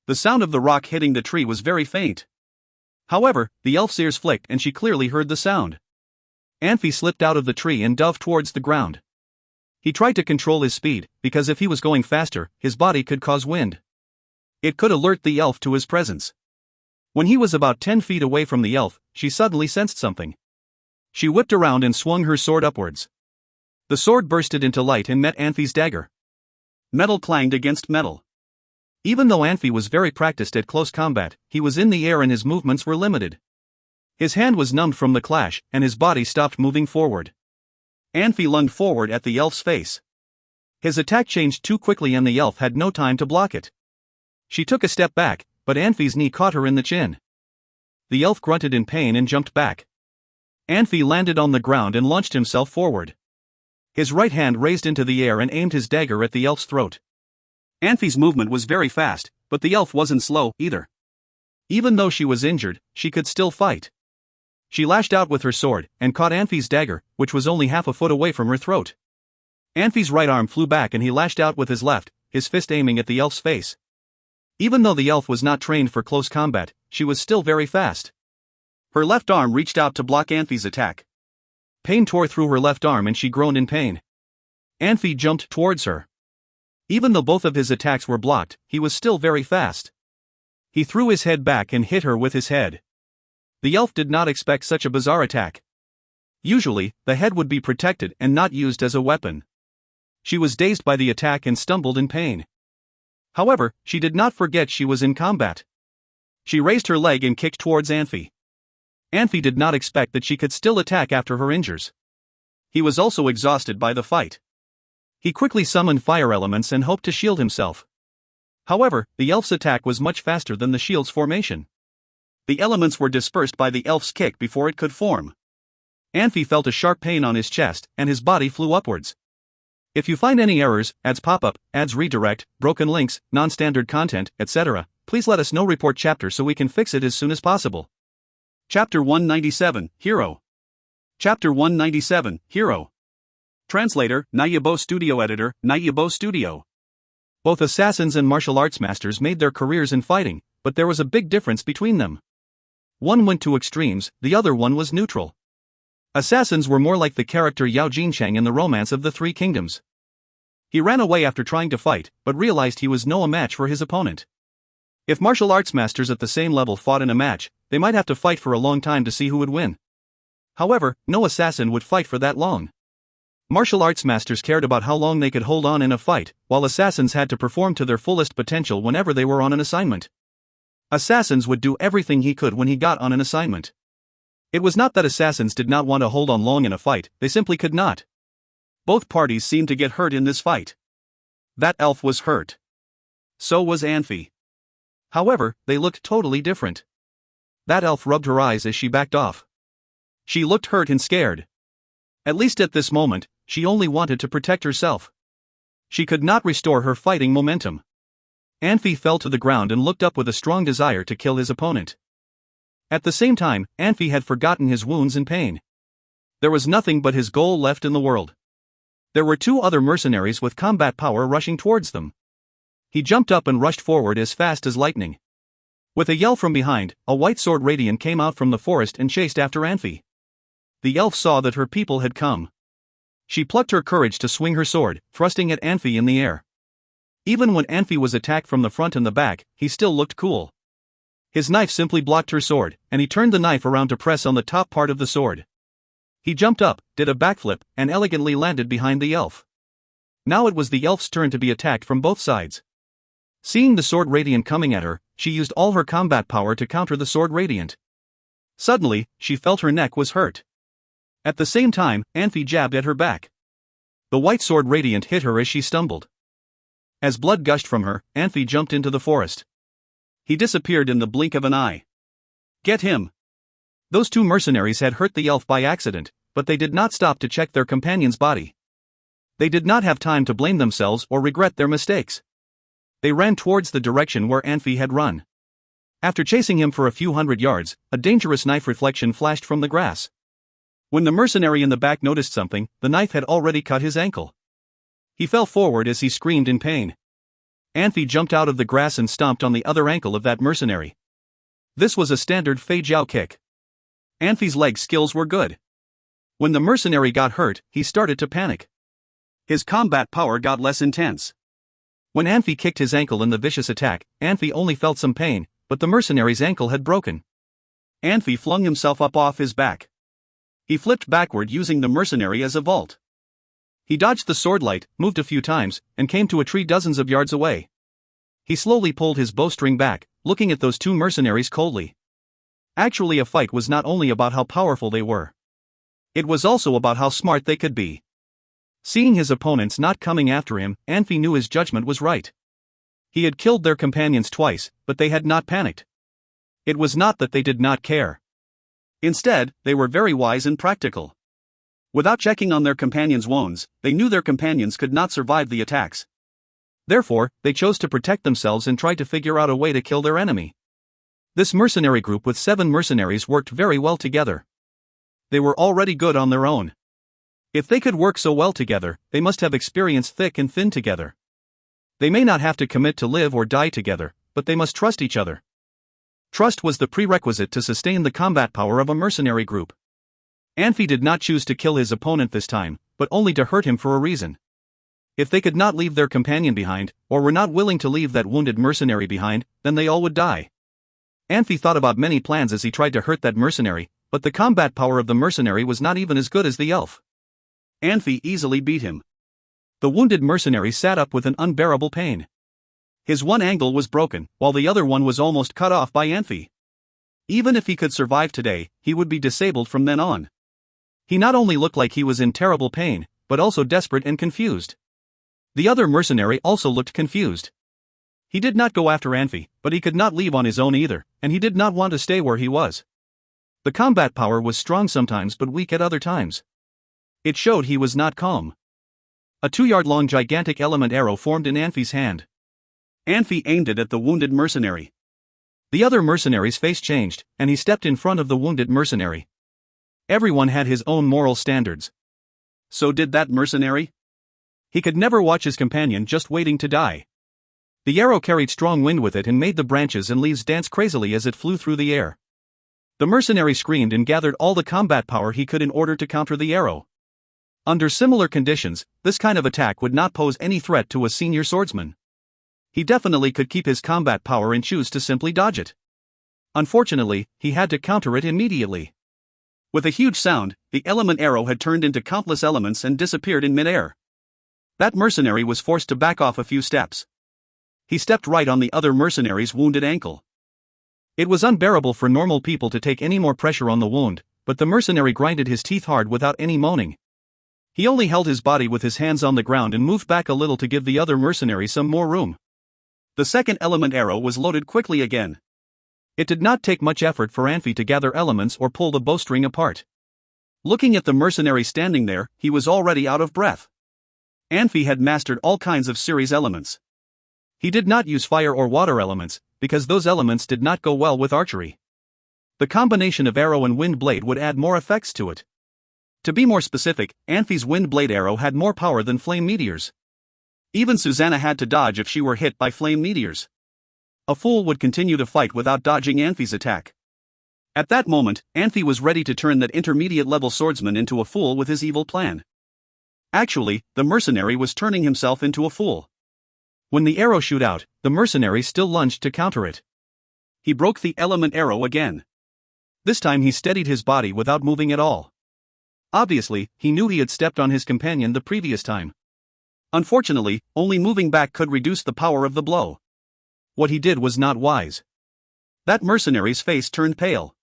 A: The sound of the rock hitting the tree was very faint. However, the elf's ears flicked and she clearly heard the sound. Anfey slipped out of the tree and dove towards the ground. He tried to control his speed, because if he was going faster, his body could cause wind. It could alert the elf to his presence. When he was about 10 feet away from the elf, she suddenly sensed something. She whipped around and swung her sword upwards. The sword bursted into light and met Anfey's dagger. Metal clanged against metal. Even though Anfey was very practiced at close combat, he was in the air and his movements were limited. His hand was numbed from the clash, and his body stopped moving forward. Anfey lunged forward at the elf's face. His attack changed too quickly and the elf had no time to block it. She took a step back, but Anfey's knee caught her in the chin. The elf grunted in pain and jumped back. Anfey landed on the ground and launched himself forward. His right hand raised into the air and aimed his dagger at the elf's throat. Anfey's movement was very fast, but the elf wasn't slow either. Even though she was injured, she could still fight. She lashed out with her sword and caught Anfey's dagger, which was only half a foot away from her throat. Anfey's right arm flew back and he lashed out with his left, his fist aiming at the elf's face. Even though the elf was not trained for close combat, she was still very fast. Her left arm reached out to block Anfey's attack. Pain tore through her left arm and she groaned in pain. Anfey jumped towards her. Even though both of his attacks were blocked, he was still very fast. He threw his head back and hit her with his head. The elf did not expect such a bizarre attack. Usually, the head would be protected and not used as a weapon. She was dazed by the attack and stumbled in pain. However, she did not forget she was in combat. She raised her leg and kicked towards Anfey. Anfey did not expect that she could still attack after her injuries. He was also exhausted by the fight. He quickly summoned fire elements and hoped to shield himself. However, the elf's attack was much faster than the shield's formation. The elements were dispersed by the elf's kick before it could form. Anfey felt a sharp pain on his chest, and his body flew upwards. If you find any errors, ads pop up, ads redirect, broken links, non-standard content, etc., please let us know. Report chapter so we can fix it as soon as possible. Chapter 197, Hero. Chapter 197, Hero. Translator, Nayabo Studio. Editor, Nayabo Studio. Both assassins and martial arts masters made their careers in fighting, but there was a big difference between them. One went to extremes, the other one was neutral. Assassins were more like the character Yao Jinchang in the Romance of the Three Kingdoms. He ran away after trying to fight, but realized he was no match for his opponent. If martial arts masters at the same level fought in a match, they might have to fight for a long time to see who would win. However, no assassin would fight for that long. Martial arts masters cared about how long they could hold on in a fight, while assassins had to perform to their fullest potential whenever they were on an assignment. Assassins would do everything he could when he got on an assignment. It was not that assassins did not want to hold on long in a fight, they simply could not. Both parties seemed to get hurt in this fight. That elf was hurt. So was Anfey. However, they looked totally different. That elf rubbed her eyes as she backed off. She looked hurt and scared. At least at this moment, she only wanted to protect herself. She could not restore her fighting momentum. Anfey fell to the ground and looked up with a strong desire to kill his opponent. At the same time, Anfey had forgotten his wounds and pain. There was nothing but his goal left in the world. There were two other mercenaries with combat power rushing towards them. He jumped up and rushed forward as fast as lightning. With a yell from behind, a white sword radiant came out from the forest and chased after Anfey. The elf saw that her people had come. She plucked her courage to swing her sword, thrusting at Anfey in the air. Even when Anfey was attacked from the front and the back, he still looked cool. His knife simply blocked her sword, and he turned the knife around to press on the top part of the sword. He jumped up, did a backflip, and elegantly landed behind the elf. Now it was the elf's turn to be attacked from both sides. Seeing the sword radiant coming at her, she used all her combat power to counter the sword radiant. Suddenly, she felt her neck was hurt. At the same time, Anfey jabbed at her back. The white sword radiant hit her as she stumbled. As blood gushed from her, Anfey jumped into the forest. He disappeared in the blink of an eye. Get him! Those two mercenaries had hurt the elf by accident, but they did not stop to check their companion's body. They did not have time to blame themselves or regret their mistakes. They ran towards the direction where Anfey had run. After chasing him for a few hundred yards, a dangerous knife reflection flashed from the grass. When the mercenary in the back noticed something, the knife had already cut his ankle. He fell forward as he screamed in pain. Anfey jumped out of the grass and stomped on the other ankle of that mercenary. This was a standard Fei Jiao kick. Anfey's leg skills were good. When the mercenary got hurt, he started to panic. His combat power got less intense. When Anfey kicked his ankle in the vicious attack, Anfey only felt some pain, but the mercenary's ankle had broken. Anfey flung himself up off his back. He flipped backward using the mercenary as a vault. He dodged the swordlight, moved a few times, and came to a tree dozens of yards away. He slowly pulled his bowstring back, looking at those two mercenaries coldly. Actually, a fight was not only about how powerful they were. It was also about how smart they could be. Seeing his opponents not coming after him, Anfey knew his judgment was right. He had killed their companions twice, but they had not panicked. It was not that they did not care. Instead, they were very wise and practical. Without checking on their companions' wounds, they knew their companions could not survive the attacks. Therefore, they chose to protect themselves and tried to figure out a way to kill their enemy. This mercenary group with 7 mercenaries worked very well together. They were already good on their own. If they could work so well together, they must have experience thick and thin together. They may not have to commit to live or die together, but they must trust each other. Trust was the prerequisite to sustain the combat power of a mercenary group. Anfey did not choose to kill his opponent this time, but only to hurt him for a reason. If they could not leave their companion behind, or were not willing to leave that wounded mercenary behind, then they all would die. Anfey thought about many plans as he tried to hurt that mercenary, but the combat power of the mercenary was not even as good as the elf. Anfey easily beat him. The wounded mercenary sat up with an unbearable pain. His one ankle was broken, while the other one was almost cut off by Anfey. Even if he could survive today, he would be disabled from then on. He not only looked like he was in terrible pain, but also desperate and confused. The other mercenary also looked confused. He did not go after Anfey, but he could not leave on his own either, and he did not want to stay where he was. The combat power was strong sometimes but weak at other times. It showed he was not calm. A 2-yard-long gigantic element arrow formed in Anfey's hand. Anfey aimed it at the wounded mercenary. The other mercenary's face changed, and he stepped in front of the wounded mercenary. Everyone had his own moral standards. So did that mercenary. He could never watch his companion just waiting to die. The arrow carried strong wind with it and made the branches and leaves dance crazily as it flew through the air. The mercenary screamed and gathered all the combat power he could in order to counter the arrow. Under similar conditions, this kind of attack would not pose any threat to a senior swordsman. He definitely could keep his combat power and choose to simply dodge it. Unfortunately, he had to counter it immediately. With a huge sound, the element arrow had turned into countless elements and disappeared in midair. That mercenary was forced to back off a few steps. He stepped right on the other mercenary's wounded ankle. It was unbearable for normal people to take any more pressure on the wound, but the mercenary grinded his teeth hard without any moaning. He only held his body with his hands on the ground and moved back a little to give the other mercenary some more room. The second element arrow was loaded quickly again. It did not take much effort for Anfey to gather elements or pull the bowstring apart. Looking at the mercenary standing there, he was already out of breath. Anfey had mastered all kinds of series elements. He did not use fire or water elements, because those elements did not go well with archery. The combination of arrow and wind blade would add more effects to it. To be more specific, Anfey's wind blade arrow had more power than flame meteors. Even Susanna had to dodge if she were hit by flame meteors. A fool would continue to fight without dodging Anfey's attack. At that moment, Anfey was ready to turn that intermediate-level swordsman into a fool with his evil plan. Actually, the mercenary was turning himself into a fool. When the arrow shot out, the mercenary still lunged to counter it. He broke the element arrow again. This time he steadied his body without moving at all. Obviously, he knew he had stepped on his companion the previous time. Unfortunately, only moving back could reduce the power of the blow. What he did was not wise. That mercenary's face turned pale.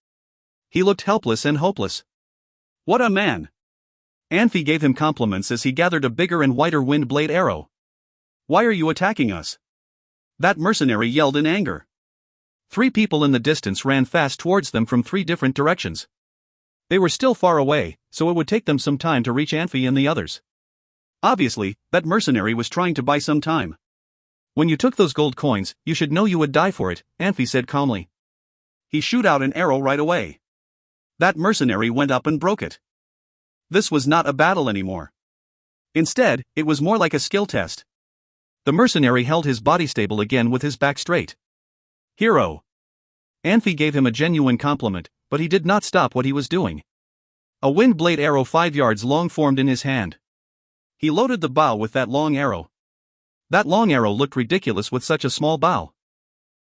A: He looked helpless and hopeless. What a man! Anfey gave him compliments as he gathered a bigger and wider wind blade arrow. Why are you attacking us? That mercenary yelled in anger. 3 people in the distance ran fast towards them from 3 different directions. They were still far away, so it would take them some time to reach Anfey and the others. Obviously, that mercenary was trying to buy some time. When you took those gold coins, you should know you would die for it, Anfey said calmly. He shot out an arrow right away. That mercenary went up and broke it. This was not a battle anymore. Instead, it was more like a skill test. The mercenary held his body stable again with his back straight. Hero. Anfey gave him a genuine compliment, but he did not stop what he was doing. A wind blade arrow 5 yards long formed in his hand. He loaded the bow with that long arrow. That long arrow looked ridiculous with such a small bow.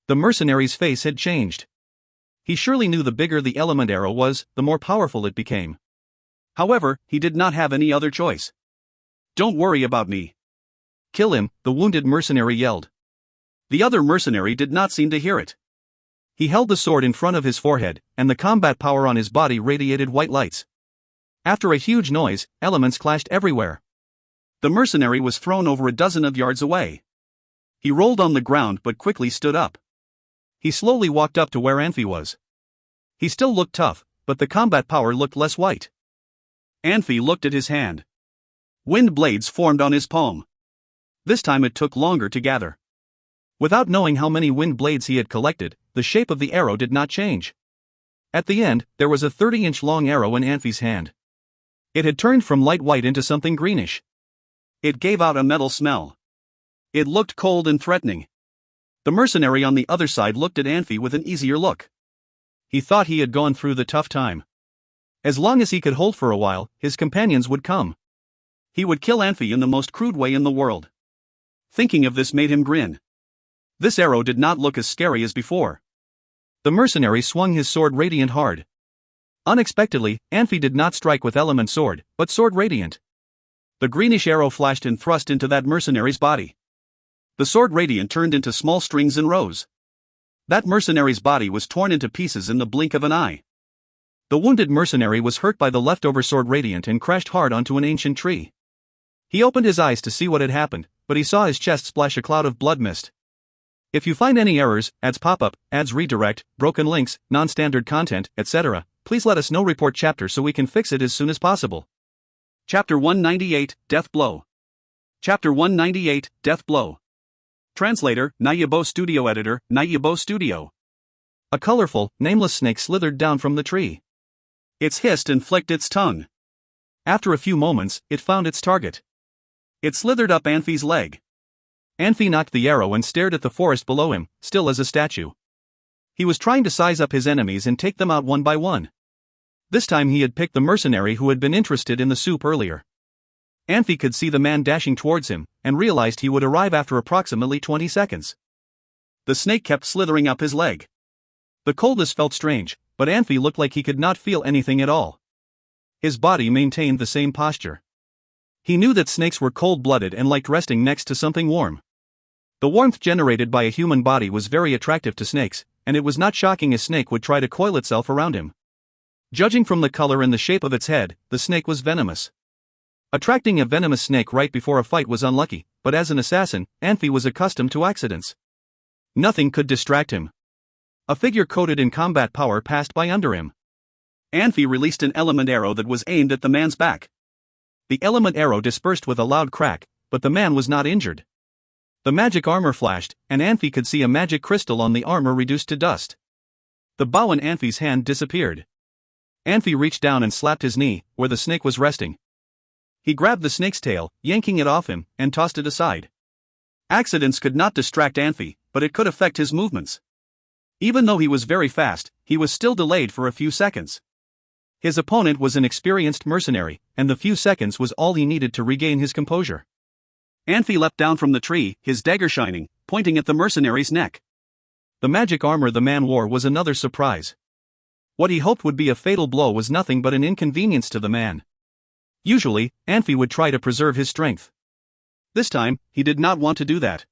A: The mercenary's face had changed. He surely knew the bigger the element arrow was, the more powerful it became. However, he did not have any other choice. Don't worry about me. Kill him, the wounded mercenary yelled. The other mercenary did not seem to hear it. He held the sword in front of his forehead, and the combat power on his body radiated white lights. After a huge noise, elements clashed everywhere. The mercenary was thrown over a dozen of yards away. He rolled on the ground but quickly stood up. He slowly walked up to where Anfey was. He still looked tough, but the combat power looked less white. Anfey looked at his hand. Wind blades formed on his palm. This time it took longer to gather. Without knowing how many wind blades he had collected, the shape of the arrow did not change. At the end, there was a 30-inch long arrow in Anfey's hand. It had turned from light white into something greenish. It gave out a metal smell. It looked cold and threatening. The mercenary on the other side looked at Anfey with an easier look. He thought he had gone through the tough time. As long as he could hold for a while, his companions would come. He would kill Anfey in the most crude way in the world. Thinking of this made him grin. This arrow did not look as scary as before. The mercenary swung his sword radiant hard. Unexpectedly, Anfey did not strike with element sword, but sword radiant. The greenish arrow flashed and thrust into that mercenary's body. The sword radiant turned into small strings and rose. That mercenary's body was torn into pieces in the blink of an eye. The wounded mercenary was hurt by the leftover sword radiant and crashed hard onto an ancient tree. He opened his eyes to see what had happened, but he saw his chest splash a cloud of blood mist. If you find any errors, ads pop-up, ads redirect, broken links, non-standard content, etc., please let us know. Report chapter so we can fix it as soon as possible. Chapter 198, Death Blow. Chapter 198, Death Blow. Translator, Nayabo Studio. Editor, Nayabo Studio. A colorful, nameless snake slithered down from the tree. It hissed and flicked its tongue. After a few moments, it found its target. It slithered up Anfey's leg. Anfey knocked the arrow and stared at the forest below him, still as a statue. He was trying to size up his enemies and take them out one by one. This time he had picked the mercenary who had been interested in the soup earlier. Anfey could see the man dashing towards him, and realized he would arrive after approximately 20 seconds. The snake kept slithering up his leg. The coldness felt strange, but Anfey looked like he could not feel anything at all. His body maintained the same posture. He knew that snakes were cold-blooded and liked resting next to something warm. The warmth generated by a human body was very attractive to snakes, and it was not shocking a snake would try to coil itself around him. Judging from the color and the shape of its head, the snake was venomous. Attracting a venomous snake right before a fight was unlucky, but as an assassin, Anfey was accustomed to accidents. Nothing could distract him. A figure coated in combat power passed by under him. Anfey released an element arrow that was aimed at the man's back. The element arrow dispersed with a loud crack, but the man was not injured. The magic armor flashed, and Anfey could see a magic crystal on the armor reduced to dust. The bow in Anfey's hand disappeared. Anfey reached down and slapped his knee, where the snake was resting. He grabbed the snake's tail, yanking it off him, and tossed it aside. Accidents could not distract Anfey, but it could affect his movements. Even though he was very fast, he was still delayed for a few seconds. His opponent was an experienced mercenary, and the few seconds was all he needed to regain his composure. Anfey leapt down from the tree, his dagger shining, pointing at the mercenary's neck. The magic armor the man wore was another surprise. What he hoped would be a fatal blow was nothing but an inconvenience to the man. Usually, Anfey would try to preserve his strength. This time, he did not want to do that.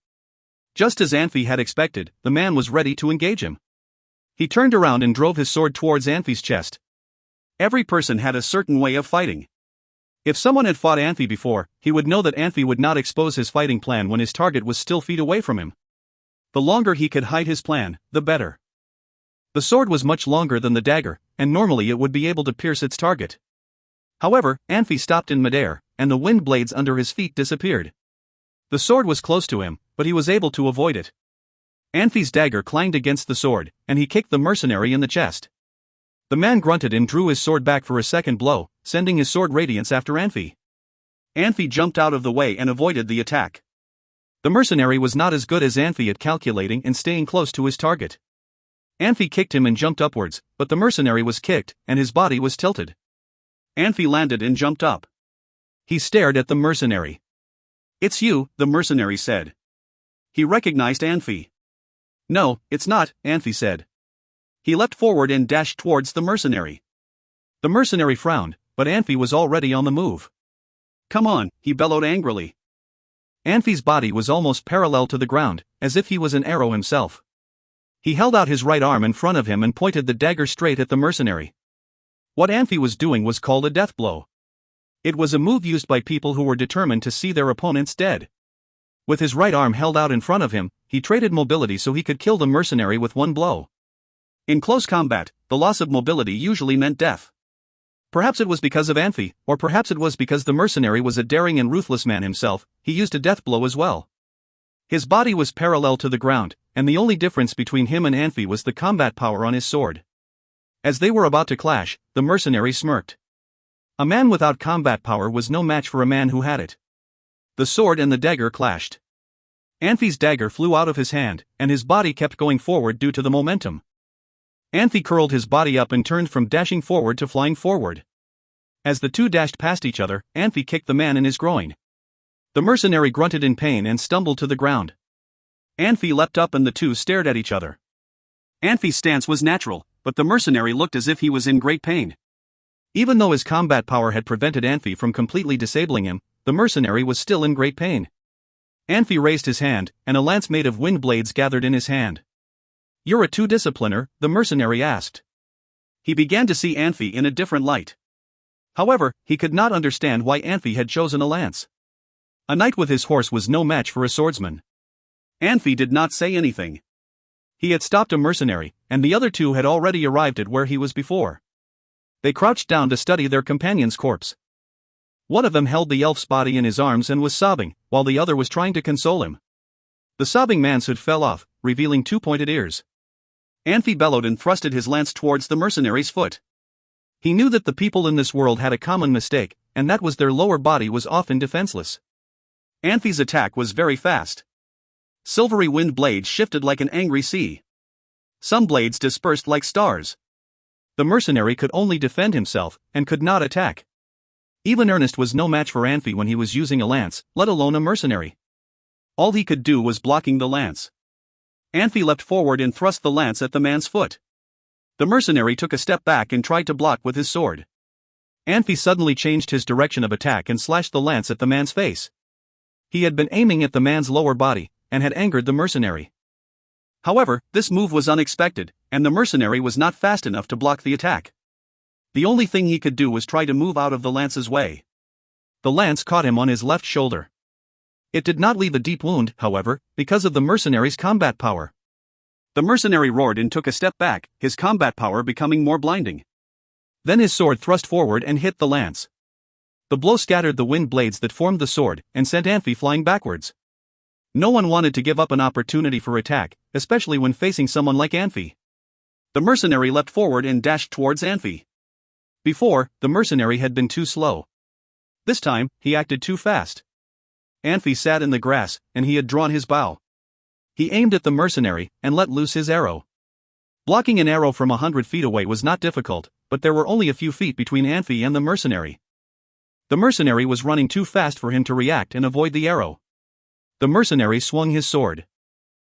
A: Just as Anfey had expected, the man was ready to engage him. He turned around and drove his sword towards Anfey's chest. Every person had a certain way of fighting. If someone had fought Anfey before, he would know that Anfey would not expose his fighting plan when his target was still feet away from him. The longer he could hide his plan, the better. The sword was much longer than the dagger, and normally it would be able to pierce its target. However, Anfey stopped in midair, and the wind blades under his feet disappeared. The sword was close to him, but he was able to avoid it. Anfey's dagger clanged against the sword, and he kicked the mercenary in the chest. The man grunted and drew his sword back for a second blow, sending his sword radiance after Anfey. Anfey jumped out of the way and avoided the attack. The mercenary was not as good as Anfey at calculating and staying close to his target. Anfey kicked him and jumped upwards, but the mercenary was kicked, and his body was tilted. Anfey landed and jumped up. He stared at the mercenary. "It's you," the mercenary said. He recognized Anfey. "No, it's not," Anfey said. He leapt forward and dashed towards the mercenary. The mercenary frowned, but Anfey was already on the move. "Come on," he bellowed angrily. Anfey's body was almost parallel to the ground, as if he was an arrow himself. He held out his right arm in front of him and pointed the dagger straight at the mercenary. What Anfey was doing was called a death blow. It was a move used by people who were determined to see their opponents dead. With his right arm held out in front of him, he traded mobility so he could kill the mercenary with one blow. In close combat, the loss of mobility usually meant death. Perhaps it was because of Anfey, or perhaps it was because the mercenary was a daring and ruthless man himself, he used a death blow as well. His body was parallel to the ground, and the only difference between him and Anfey was the combat power on his sword. As they were about to clash, the mercenary smirked. A man without combat power was no match for a man who had it. The sword and the dagger clashed. Anfey's dagger flew out of his hand, and his body kept going forward due to the momentum. Anfey curled his body up and turned from dashing forward to flying forward. As the two dashed past each other, Anfey kicked the man in his groin. The mercenary grunted in pain and stumbled to the ground. Anfey leapt up and the two stared at each other. Anfey's stance was natural, but the mercenary looked as if he was in great pain. Even though his combat power had prevented Anfey from completely disabling him, the mercenary was still in great pain. Anfey raised his hand, and a lance made of wind blades gathered in his hand. "You're a two-discipliner?" the mercenary asked. He began to see Anfey in a different light. However, he could not understand why Anfey had chosen a lance. A knight with his horse was no match for a swordsman. Anfey did not say anything. He had stopped a mercenary, and the other two had already arrived at where he was before. They crouched down to study their companion's corpse. One of them held the elf's body in his arms and was sobbing, while the other was trying to console him. The sobbing man's hood fell off, revealing two pointed ears. Anfey bellowed and thrusted his lance towards the mercenary's foot. He knew that the people in this world had a common mistake, and that was their lower body was often defenseless. Anfey's attack was very fast. Silvery wind blades shifted like an angry sea. Some blades dispersed like stars. The mercenary could only defend himself, and could not attack. Even Ernest was no match for Anfey when he was using a lance, let alone a mercenary. All he could do was blocking the lance. Anfey leapt forward and thrust the lance at the man's foot. The mercenary took a step back and tried to block with his sword. Anfey suddenly changed his direction of attack and slashed the lance at the man's face. He had been aiming at the man's lower body, and had angered the mercenary. However, this move was unexpected, and the mercenary was not fast enough to block the attack. The only thing he could do was try to move out of the lance's way. The lance caught him on his left shoulder. It did not leave a deep wound, however, because of the mercenary's combat power. The mercenary roared and took a step back, his combat power becoming more blinding. Then his sword thrust forward and hit the lance. The blow scattered the wind blades that formed the sword, and sent Anfey flying backwards. No one wanted to give up an opportunity for attack, especially when facing someone like Anfey. The mercenary leapt forward and dashed towards Anfey. Before, the mercenary had been too slow. This time, he acted too fast. Anfey sat in the grass, and he had drawn his bow. He aimed at the mercenary, and let loose his arrow. Blocking an arrow from 100 feet away was not difficult, but there were only a few feet between Anfey and the mercenary. The mercenary was running too fast for him to react and avoid the arrow. The mercenary swung his sword.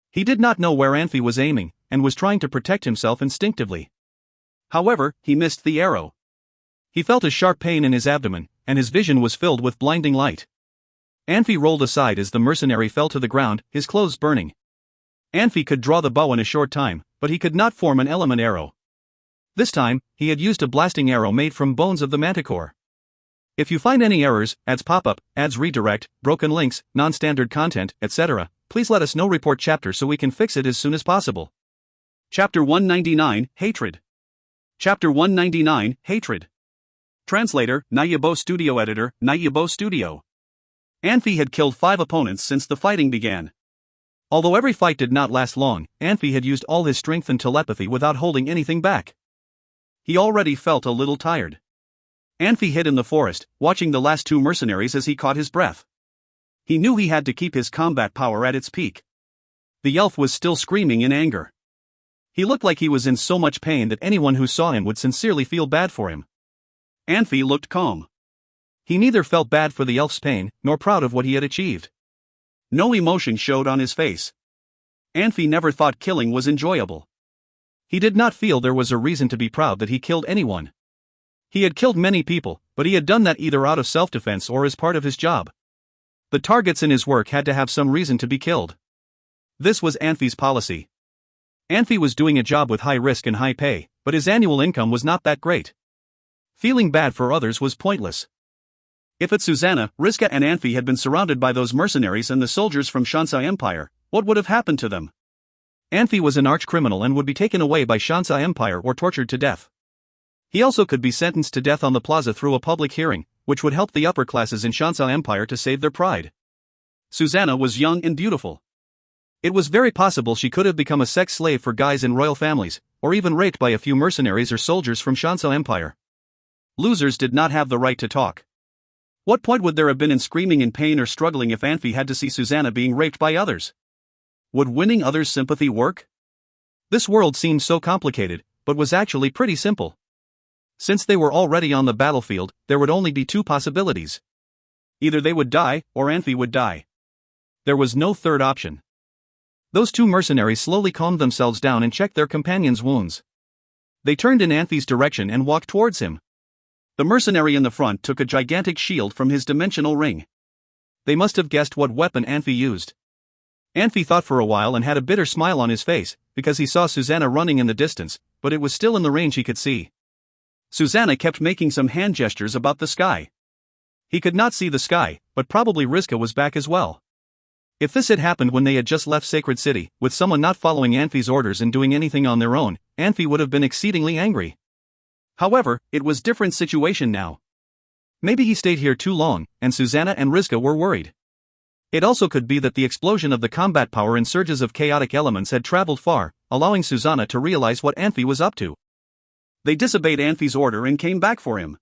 A: He did not know where Anfey was aiming, and was trying to protect himself instinctively. However, he missed the arrow. He felt a sharp pain in his abdomen, and his vision was filled with blinding light. Anfey rolled aside as the mercenary fell to the ground, his clothes burning. Anfey could draw the bow in a short time, but he could not form an element arrow. This time, he had used a blasting arrow made from bones of the manticore. If you find any errors, ads pop-up, ads redirect, broken links, non-standard content, etc., please let us know. Report chapter so we can fix it as soon as possible. Chapter 199, Hatred. Chapter 199, Hatred. Translator, Nayabo Studio. Editor, Nayabo Studio. Anfey had killed 5 opponents since the fighting began. Although every fight did not last long, Anfey had used all his strength and telepathy without holding anything back. He already felt a little tired. Anfey hid in the forest, watching the last two mercenaries as he caught his breath. He knew he had to keep his combat power at its peak. The elf was still screaming in anger. He looked like he was in so much pain that anyone who saw him would sincerely feel bad for him. Anfey looked calm. He neither felt bad for the elf's pain, nor proud of what he had achieved. No emotion showed on his face. Anfey never thought killing was enjoyable. He did not feel there was a reason to be proud that he killed anyone. He had killed many people, but he had done that either out of self-defense or as part of his job. The targets in his work had to have some reason to be killed. This was Anfey's policy. Anfey was doing a job with high risk and high pay, but his annual income was not that great. Feeling bad for others was pointless. If Susanna, Rizka and Anfey had been surrounded by those mercenaries and the soldiers from Shansai Empire, what would have happened to them? Anfey was an arch-criminal and would be taken away by Shansai Empire or tortured to death. He also could be sentenced to death on the plaza through a public hearing, which would help the upper classes in Shansai Empire to save their pride. Susanna was young and beautiful. It was very possible she could have become a sex slave for guys in royal families, or even raped by a few mercenaries or soldiers from Shansai Empire. Losers did not have the right to talk. What point would there have been in screaming in pain or struggling if Anfey had to see Susanna being raped by others? Would winning others' sympathy work? This world seemed so complicated, but was actually pretty simple. Since they were already on the battlefield, there would only be two possibilities. Either they would die, or Anfey would die. There was no third option. Those two mercenaries slowly calmed themselves down and checked their companions' wounds. They turned in Anfey's direction and walked towards him. The mercenary in the front took a gigantic shield from his dimensional ring. They must have guessed what weapon Anfey used. Anfey thought for a while and had a bitter smile on his face, because he saw Susanna running in the distance, but it was still in the range he could see. Susanna kept making some hand gestures about the sky. He could not see the sky, but probably Rizka was back as well. If this had happened when they had just left Sacred City, with someone not following Anfey's orders and doing anything on their own, Anfey would have been exceedingly angry. However, it was a different situation now. Maybe he stayed here too long, and Susanna and Rizka were worried. It also could be that the explosion of the combat power and surges of chaotic elements had traveled far, allowing Susanna to realize what Anfey was up to. They disobeyed Anfey's order and came back for him.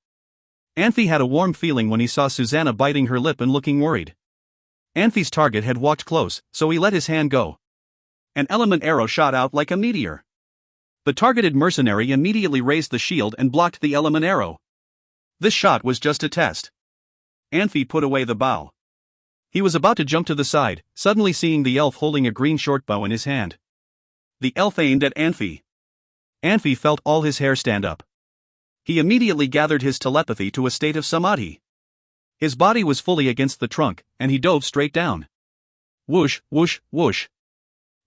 A: Anfey had a warm feeling when he saw Susanna biting her lip and looking worried. Anfey's target had walked close, so he let his hand go. An element arrow shot out like a meteor. The targeted mercenary immediately raised the shield and blocked the element arrow. This shot was just a test. Anfey put away the bow. He was about to jump to the side, suddenly seeing the elf holding a green short bow in his hand. The elf aimed at Anfey. Anfey felt all his hair stand up. He immediately gathered his telepathy to a state of samadhi. His body was fully against the trunk, and he dove straight down. Whoosh, whoosh, whoosh.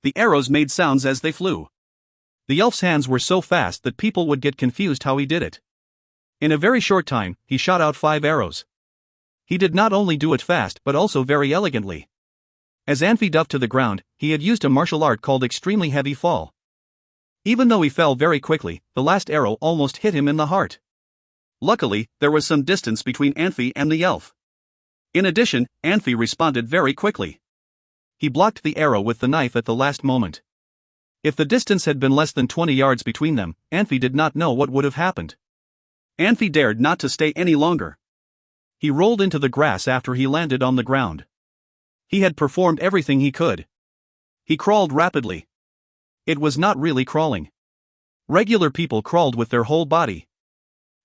A: The arrows made sounds as they flew. The elf's hands were so fast that people would get confused how he did it. In a very short time, he shot out 5 arrows. He did not only do it fast but also very elegantly. As Anfey dove to the ground, he had used a martial art called extremely heavy fall. Even though he fell very quickly, the last arrow almost hit him in the heart. Luckily, there was some distance between Anfey and the elf. In addition, Anfey responded very quickly. He blocked the arrow with the knife at the last moment. If the distance had been less than 20 yards between them, Anfey did not know what would have happened. Anfey dared not to stay any longer. He rolled into the grass after he landed on the ground. He had performed everything he could. He crawled rapidly. It was not really crawling. Regular people crawled with their whole body.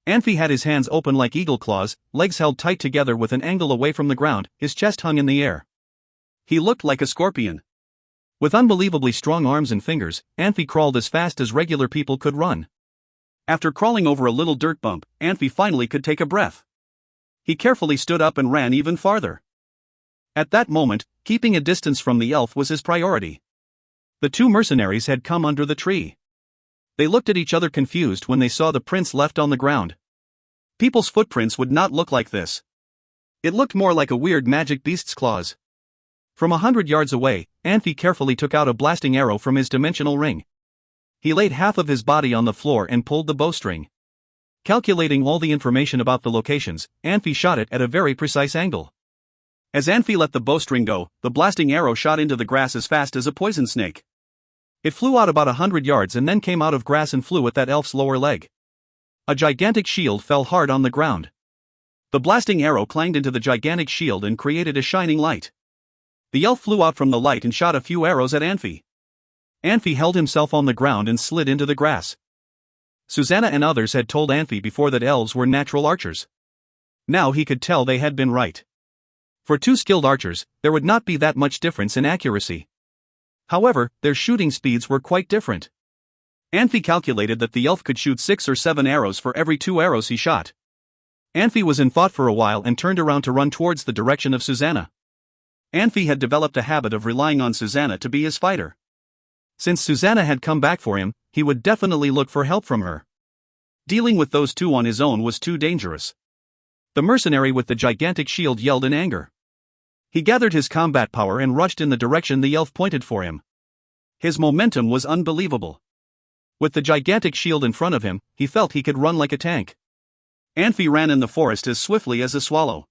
A: Anfey had his hands open like eagle claws, legs held tight together with an angle away from the ground, his chest hung in the air. He looked like a scorpion. With unbelievably strong arms and fingers, Anfey crawled as fast as regular people could run. After crawling over a little dirt bump, Anfey finally could take a breath. He carefully stood up and ran even farther. At that moment, keeping a distance from the elf was his priority. The 2 mercenaries had come under the tree. They looked at each other confused when they saw the prints left on the ground. People's footprints would not look like this. It looked more like a weird magic beast's claws. From 100 yards away, Anfey carefully took out a blasting arrow from his dimensional ring. He laid half of his body on the floor and pulled the bowstring. Calculating all the information about the locations, Anfey shot it at a very precise angle. As Anfey let the bowstring go, the blasting arrow shot into the grass as fast as a poison snake. It flew out about 100 yards and then came out of grass and flew at that elf's lower leg. A gigantic shield fell hard on the ground. The blasting arrow clanged into the gigantic shield and created a shining light. The elf flew out from the light and shot a few arrows at Anfey. Anfey held himself on the ground and slid into the grass. Susanna and others had told Anfey before that elves were natural archers. Now he could tell they had been right. For two skilled archers, there would not be that much difference in accuracy. However, their shooting speeds were quite different. Anfey calculated that the elf could shoot 6 or 7 arrows for every 2 arrows he shot. Anfey was in thought for a while and turned around to run towards the direction of Susanna. Anfey had developed a habit of relying on Susanna to be his fighter. Since Susanna had come back for him, he would definitely look for help from her. Dealing with those two on his own was too dangerous. The mercenary with the gigantic shield yelled in anger. He gathered his combat power and rushed in the direction the elf pointed for him. His momentum was unbelievable. With the gigantic shield in front of him, he felt he could run like a tank. Anfey ran in the forest as swiftly as a swallow.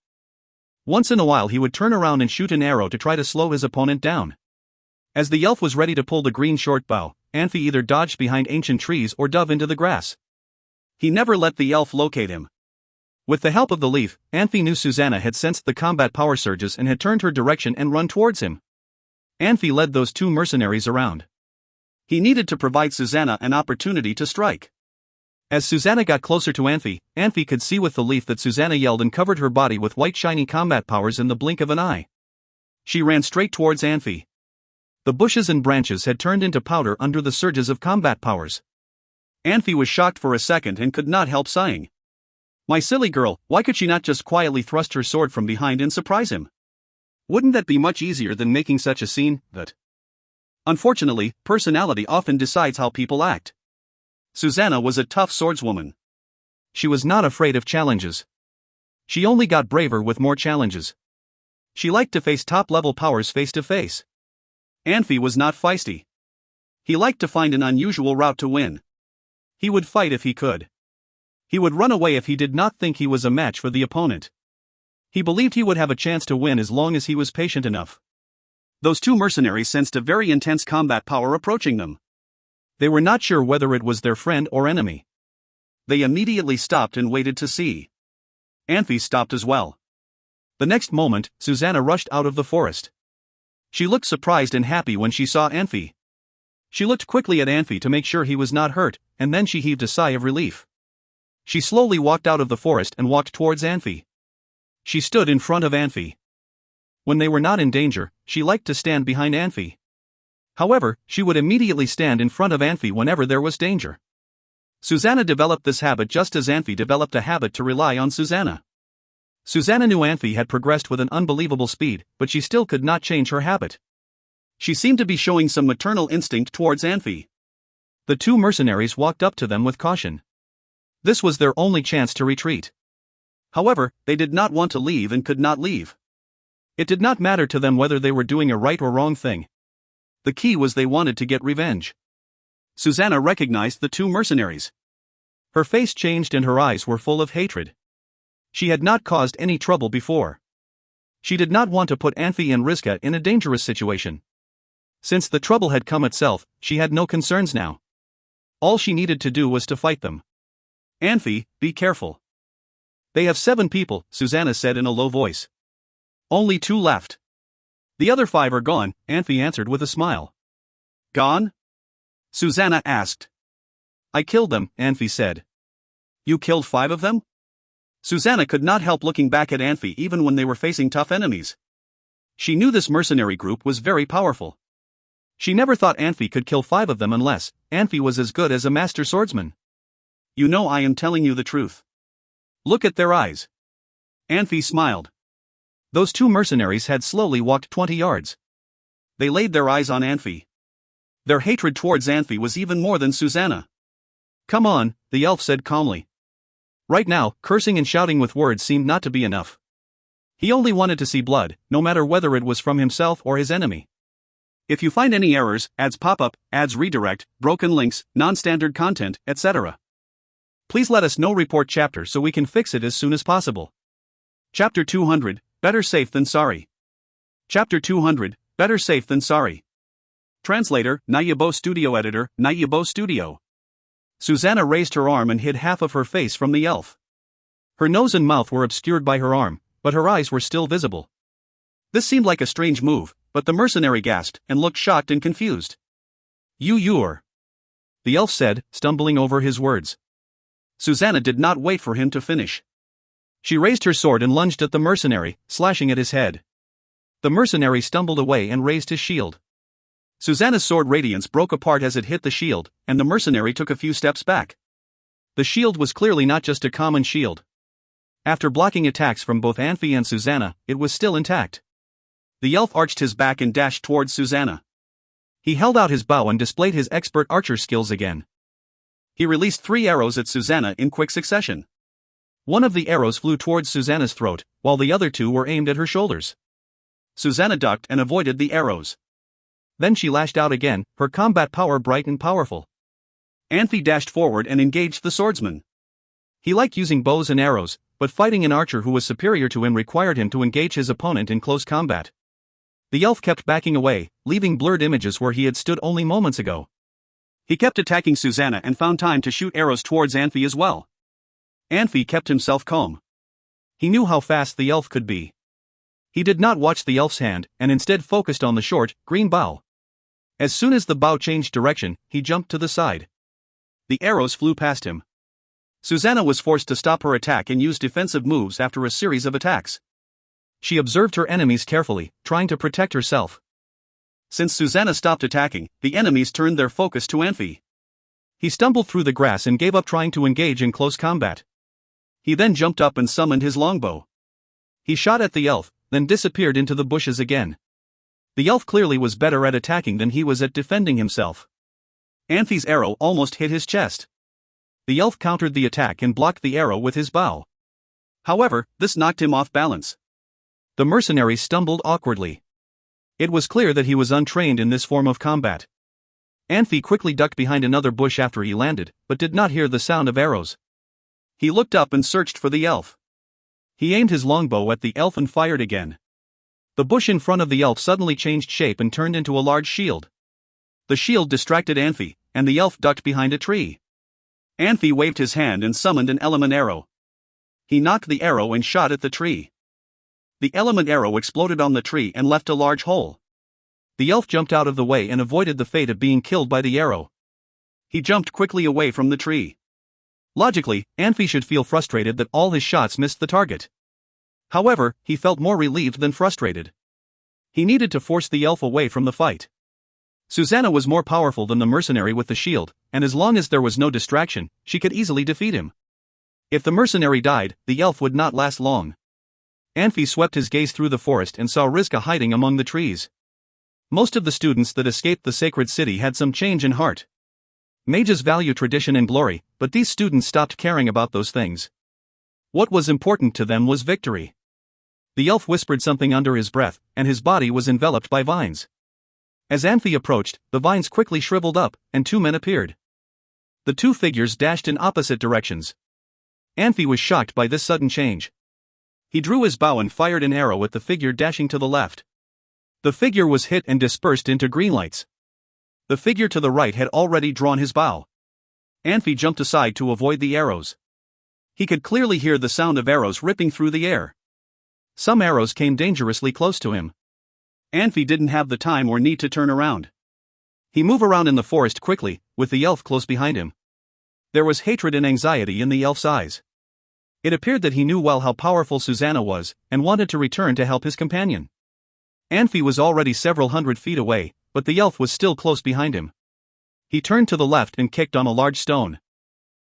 A: Once in a while he would turn around and shoot an arrow to try to slow his opponent down. As the elf was ready to pull the green short bow, Anfey either dodged behind ancient trees or dove into the grass. He never let the elf locate him. With the help of the leaf, Anfey knew Susanna had sensed the combat power surges and had turned her direction and run towards him. Anfey led those two mercenaries around. He needed to provide Susanna an opportunity to strike. As Susanna got closer to Anfey, Anfey could see with the leaf that Susanna yelled and covered her body with white shiny combat powers in the blink of an eye. She ran straight towards Anfey. The bushes and branches had turned into powder under the surges of combat powers. Anfey was shocked for a second and could not help sighing. My silly girl, why could she not just quietly thrust her sword from behind and surprise him? Wouldn't that be much easier than making such a scene? But unfortunately, personality often decides how people act. Susanna was a tough swordswoman. She was not afraid of challenges. She only got braver with more challenges. She liked to face top-level powers face to face. Anfey was not feisty. He liked to find an unusual route to win. He would fight if he could. He would run away if he did not think he was a match for the opponent. He believed he would have a chance to win as long as he was patient enough. Those two mercenaries sensed a very intense combat power approaching them. They were not sure whether it was their friend or enemy. They immediately stopped and waited to see. Anfey stopped as well. The next moment, Susanna rushed out of the forest. She looked surprised and happy when she saw Anfey. She looked quickly at Anfey to make sure he was not hurt, and then she heaved a sigh of relief. She slowly walked out of the forest and walked towards Anfey. She stood in front of Anfey. When they were not in danger, she liked to stand behind Anfey. However, she would immediately stand in front of Anfey whenever there was danger. Susanna developed this habit just as Anfey developed a habit to rely on Susanna. Susanna knew Anfey had progressed with an unbelievable speed, but she still could not change her habit. She seemed to be showing some maternal instinct towards Anfey. The two mercenaries walked up to them with caution. This was their only chance to retreat. However, they did not want to leave and could not leave. It did not matter to them whether they were doing a right or wrong thing. The key was they wanted to get revenge. Susanna recognized the two mercenaries. Her face changed and her eyes were full of hatred. She had not caused any trouble before. She did not want to put Anfey and Rizka in a dangerous situation. Since the trouble had come itself, she had no concerns now. All she needed to do was to fight them. Anfey, be careful. They have 7 people, Susanna said in a low voice. Only 2 left. The other 5 are gone, Anfey answered with a smile. Gone? Susanna asked. I killed them, Anfey said. You killed 5 of them? Susanna could not help looking back at Anfey even when they were facing tough enemies. She knew this mercenary group was very powerful. She never thought Anfey could kill 5 of them unless Anfey was as good as a master swordsman. You know I am telling you the truth. Look at their eyes. Anfey smiled. Those 2 mercenaries had slowly walked 20 yards. They laid their eyes on Anfey. Their hatred towards Anfey was even more than Susanna. Come on, the elf said calmly. Right now, cursing and shouting with words seemed not to be enough. He only wanted to see blood, no matter whether it was from himself or his enemy. If you find any errors, ads pop up, ads redirect, broken links, non-standard content, etc., please let us know. Report chapter so we can fix it as soon as possible. Chapter 200, Better Safe Than Sorry. Chapter 200, Better Safe Than Sorry. Translator, Nayabo Studio Editor, Nayabo Studio. Susanna raised her arm and hid half of her face from the elf. Her nose and mouth were obscured by her arm, but her eyes were still visible. This seemed like a strange move, but the mercenary gasped and looked shocked and confused. You're. The elf said, stumbling over his words. Susanna did not wait for him to finish. She raised her sword and lunged at the mercenary, slashing at his head. The mercenary stumbled away and raised his shield. Susanna's sword radiance broke apart as it hit the shield, and the mercenary took a few steps back. The shield was clearly not just a common shield. After blocking attacks from both Anfey and Susanna, it was still intact. The elf arched his back and dashed towards Susanna. He held out his bow and displayed his expert archer skills again. He released 3 arrows at Susanna in quick succession. One of the arrows flew towards Susanna's throat, while the other 2 were aimed at her shoulders. Susanna ducked and avoided the arrows. Then she lashed out again, her combat power bright and powerful. Anfey dashed forward and engaged the swordsman. He liked using bows and arrows, but fighting an archer who was superior to him required him to engage his opponent in close combat. The elf kept backing away, leaving blurred images where he had stood only moments ago. He kept attacking Susanna and found time to shoot arrows towards Anfey as well. Anfey kept himself calm. He knew how fast the elf could be. He did not watch the elf's hand, and instead focused on the short, green bow. As soon as the bow changed direction, he jumped to the side. The arrows flew past him. Susanna was forced to stop her attack and use defensive moves after a series of attacks. She observed her enemies carefully, trying to protect herself. Since Susanna stopped attacking, the enemies turned their focus to Anfey. He stumbled through the grass and gave up trying to engage in close combat. He then jumped up and summoned his longbow. He shot at the elf, then disappeared into the bushes again. The elf clearly was better at attacking than he was at defending himself. Anfey's arrow almost hit his chest. The elf countered the attack and blocked the arrow with his bow. However, this knocked him off balance. The mercenary stumbled awkwardly. It was clear that he was untrained in this form of combat. Anfey quickly ducked behind another bush after he landed, but did not hear the sound of arrows. He looked up and searched for the elf. He aimed his longbow at the elf and fired again. The bush in front of the elf suddenly changed shape and turned into a large shield. The shield distracted Anfey, and the elf ducked behind a tree. Anfey waved his hand and summoned an element arrow. He knocked the arrow and shot at the tree. The element arrow exploded on the tree and left a large hole. The elf jumped out of the way and avoided the fate of being killed by the arrow. He jumped quickly away from the tree. Logically, Anfey should feel frustrated that all his shots missed the target. However, he felt more relieved than frustrated. He needed to force the elf away from the fight. Susanna was more powerful than the mercenary with the shield, and as long as there was no distraction, she could easily defeat him. If the mercenary died, the elf would not last long. Anfey swept his gaze through the forest and saw Rizka hiding among the trees. Most of the students that escaped the sacred city had some change in heart. Mages value tradition and glory, but these students stopped caring about those things. What was important to them was victory. The elf whispered something under his breath, and his body was enveloped by vines. As Anfey approached, the vines quickly shriveled up, and 2 men appeared. The 2 figures dashed in opposite directions. Anfey was shocked by this sudden change. He drew his bow and fired an arrow at the figure dashing to the left. The figure was hit and dispersed into green lights. The figure to the right had already drawn his bow. Anfey jumped aside to avoid the arrows. He could clearly hear the sound of arrows ripping through the air. Some arrows came dangerously close to him. Anfey didn't have the time or need to turn around. He moved around in the forest quickly, with the elf close behind him. There was hatred and anxiety in the elf's eyes. It appeared that he knew well how powerful Susanna was, and wanted to return to help his companion. Anfey was already several hundred feet away, but the elf was still close behind him. He turned to the left and kicked on a large stone.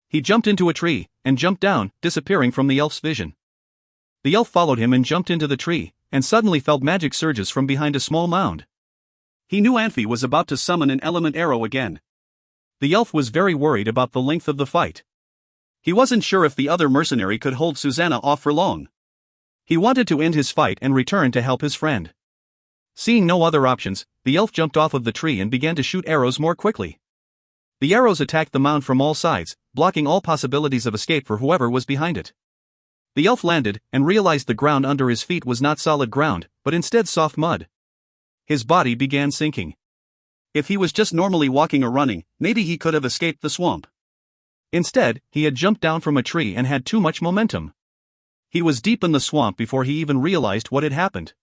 A: He jumped into a tree, and jumped down, disappearing from the elf's vision. The elf followed him and jumped into the tree, and suddenly felt magic surges from behind a small mound. He knew Anfey was about to summon an element arrow again. The elf was very worried about the length of the fight. He wasn't sure if the other mercenary could hold Susanna off for long. He wanted to end his fight and return to help his friend. Seeing no other options, the elf jumped off of the tree and began to shoot arrows more quickly. The arrows attacked the mound from all sides, blocking all possibilities of escape for whoever was behind it. The elf landed, and realized the ground under his feet was not solid ground, but instead soft mud. His body began sinking. If he was just normally walking or running, maybe he could have escaped the swamp. Instead, he had jumped down from a tree and had too much momentum. He was deep in the swamp before he even realized what had happened.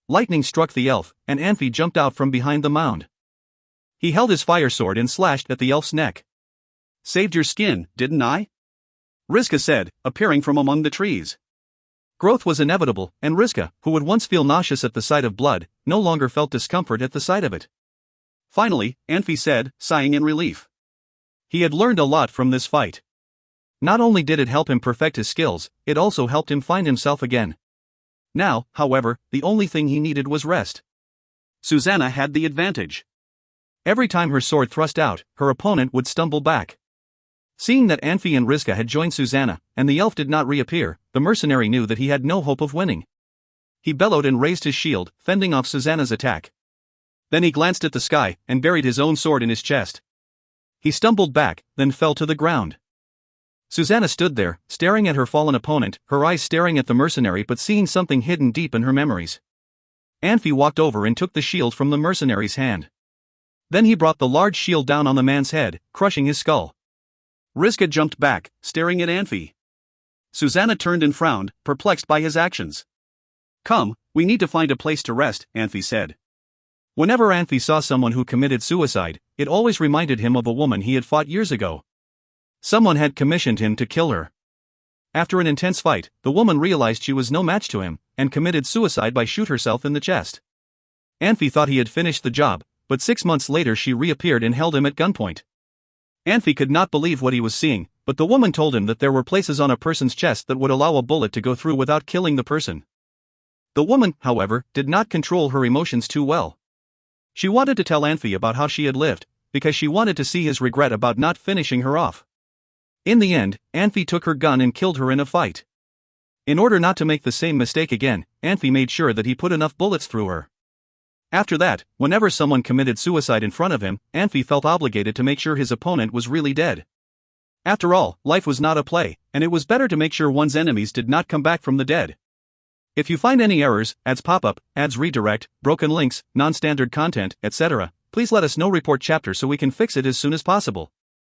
A: Lightning struck the elf, and Anfey jumped out from behind the mound. He held his fire sword and slashed at the elf's neck. "Saved your skin, didn't I?" Rizka said, appearing from among the trees. Growth was inevitable, and Rizka, who would once feel nauseous at the sight of blood, no longer felt discomfort at the sight of it. Finally, Anfey said, sighing in relief. He had learned a lot from this fight. Not only did it help him perfect his skills, it also helped him find himself again. Now, however, the only thing he needed was rest. Susanna had the advantage. Every time her sword thrust out, her opponent would stumble back. Seeing that Anfey and Rizka had joined Susanna, and the elf did not reappear, the mercenary knew that he had no hope of winning. He bellowed and raised his shield, fending off Susanna's attack. Then he glanced at the sky, and buried his own sword in his chest. He stumbled back, then fell to the ground. Susanna stood there, staring at her fallen opponent, her eyes staring at the mercenary but seeing something hidden deep in her memories. Anfey walked over and took the shield from the mercenary's hand. Then he brought the large shield down on the man's head, crushing his skull. Rizka jumped back, staring at Anfey. Susanna turned and frowned, perplexed by his actions. "Come, we need to find a place to rest," Anfey said. Whenever Anfey saw someone who committed suicide, it always reminded him of a woman he had fought years ago. Someone had commissioned him to kill her. After an intense fight, the woman realized she was no match to him, and committed suicide by shooting herself in the chest. Anfey thought he had finished the job, but 6 months later she reappeared and held him at gunpoint. Anfey could not believe what he was seeing, but the woman told him that there were places on a person's chest that would allow a bullet to go through without killing the person. The woman, however, did not control her emotions too well. She wanted to tell Anfey about how she had lived, because she wanted to see his regret about not finishing her off. In the end, Anfey took her gun and killed her in a fight. In order not to make the same mistake again, Anfey made sure that he put enough bullets through her. After that, whenever someone committed suicide in front of him, Anfey felt obligated to make sure his opponent was really dead. After all, life was not a play, and it was better to make sure one's enemies did not come back from the dead. If you find any errors, ads pop up, ads redirect, broken links, non-standard content, etc., please let us know. Report chapter so we can fix it as soon as possible.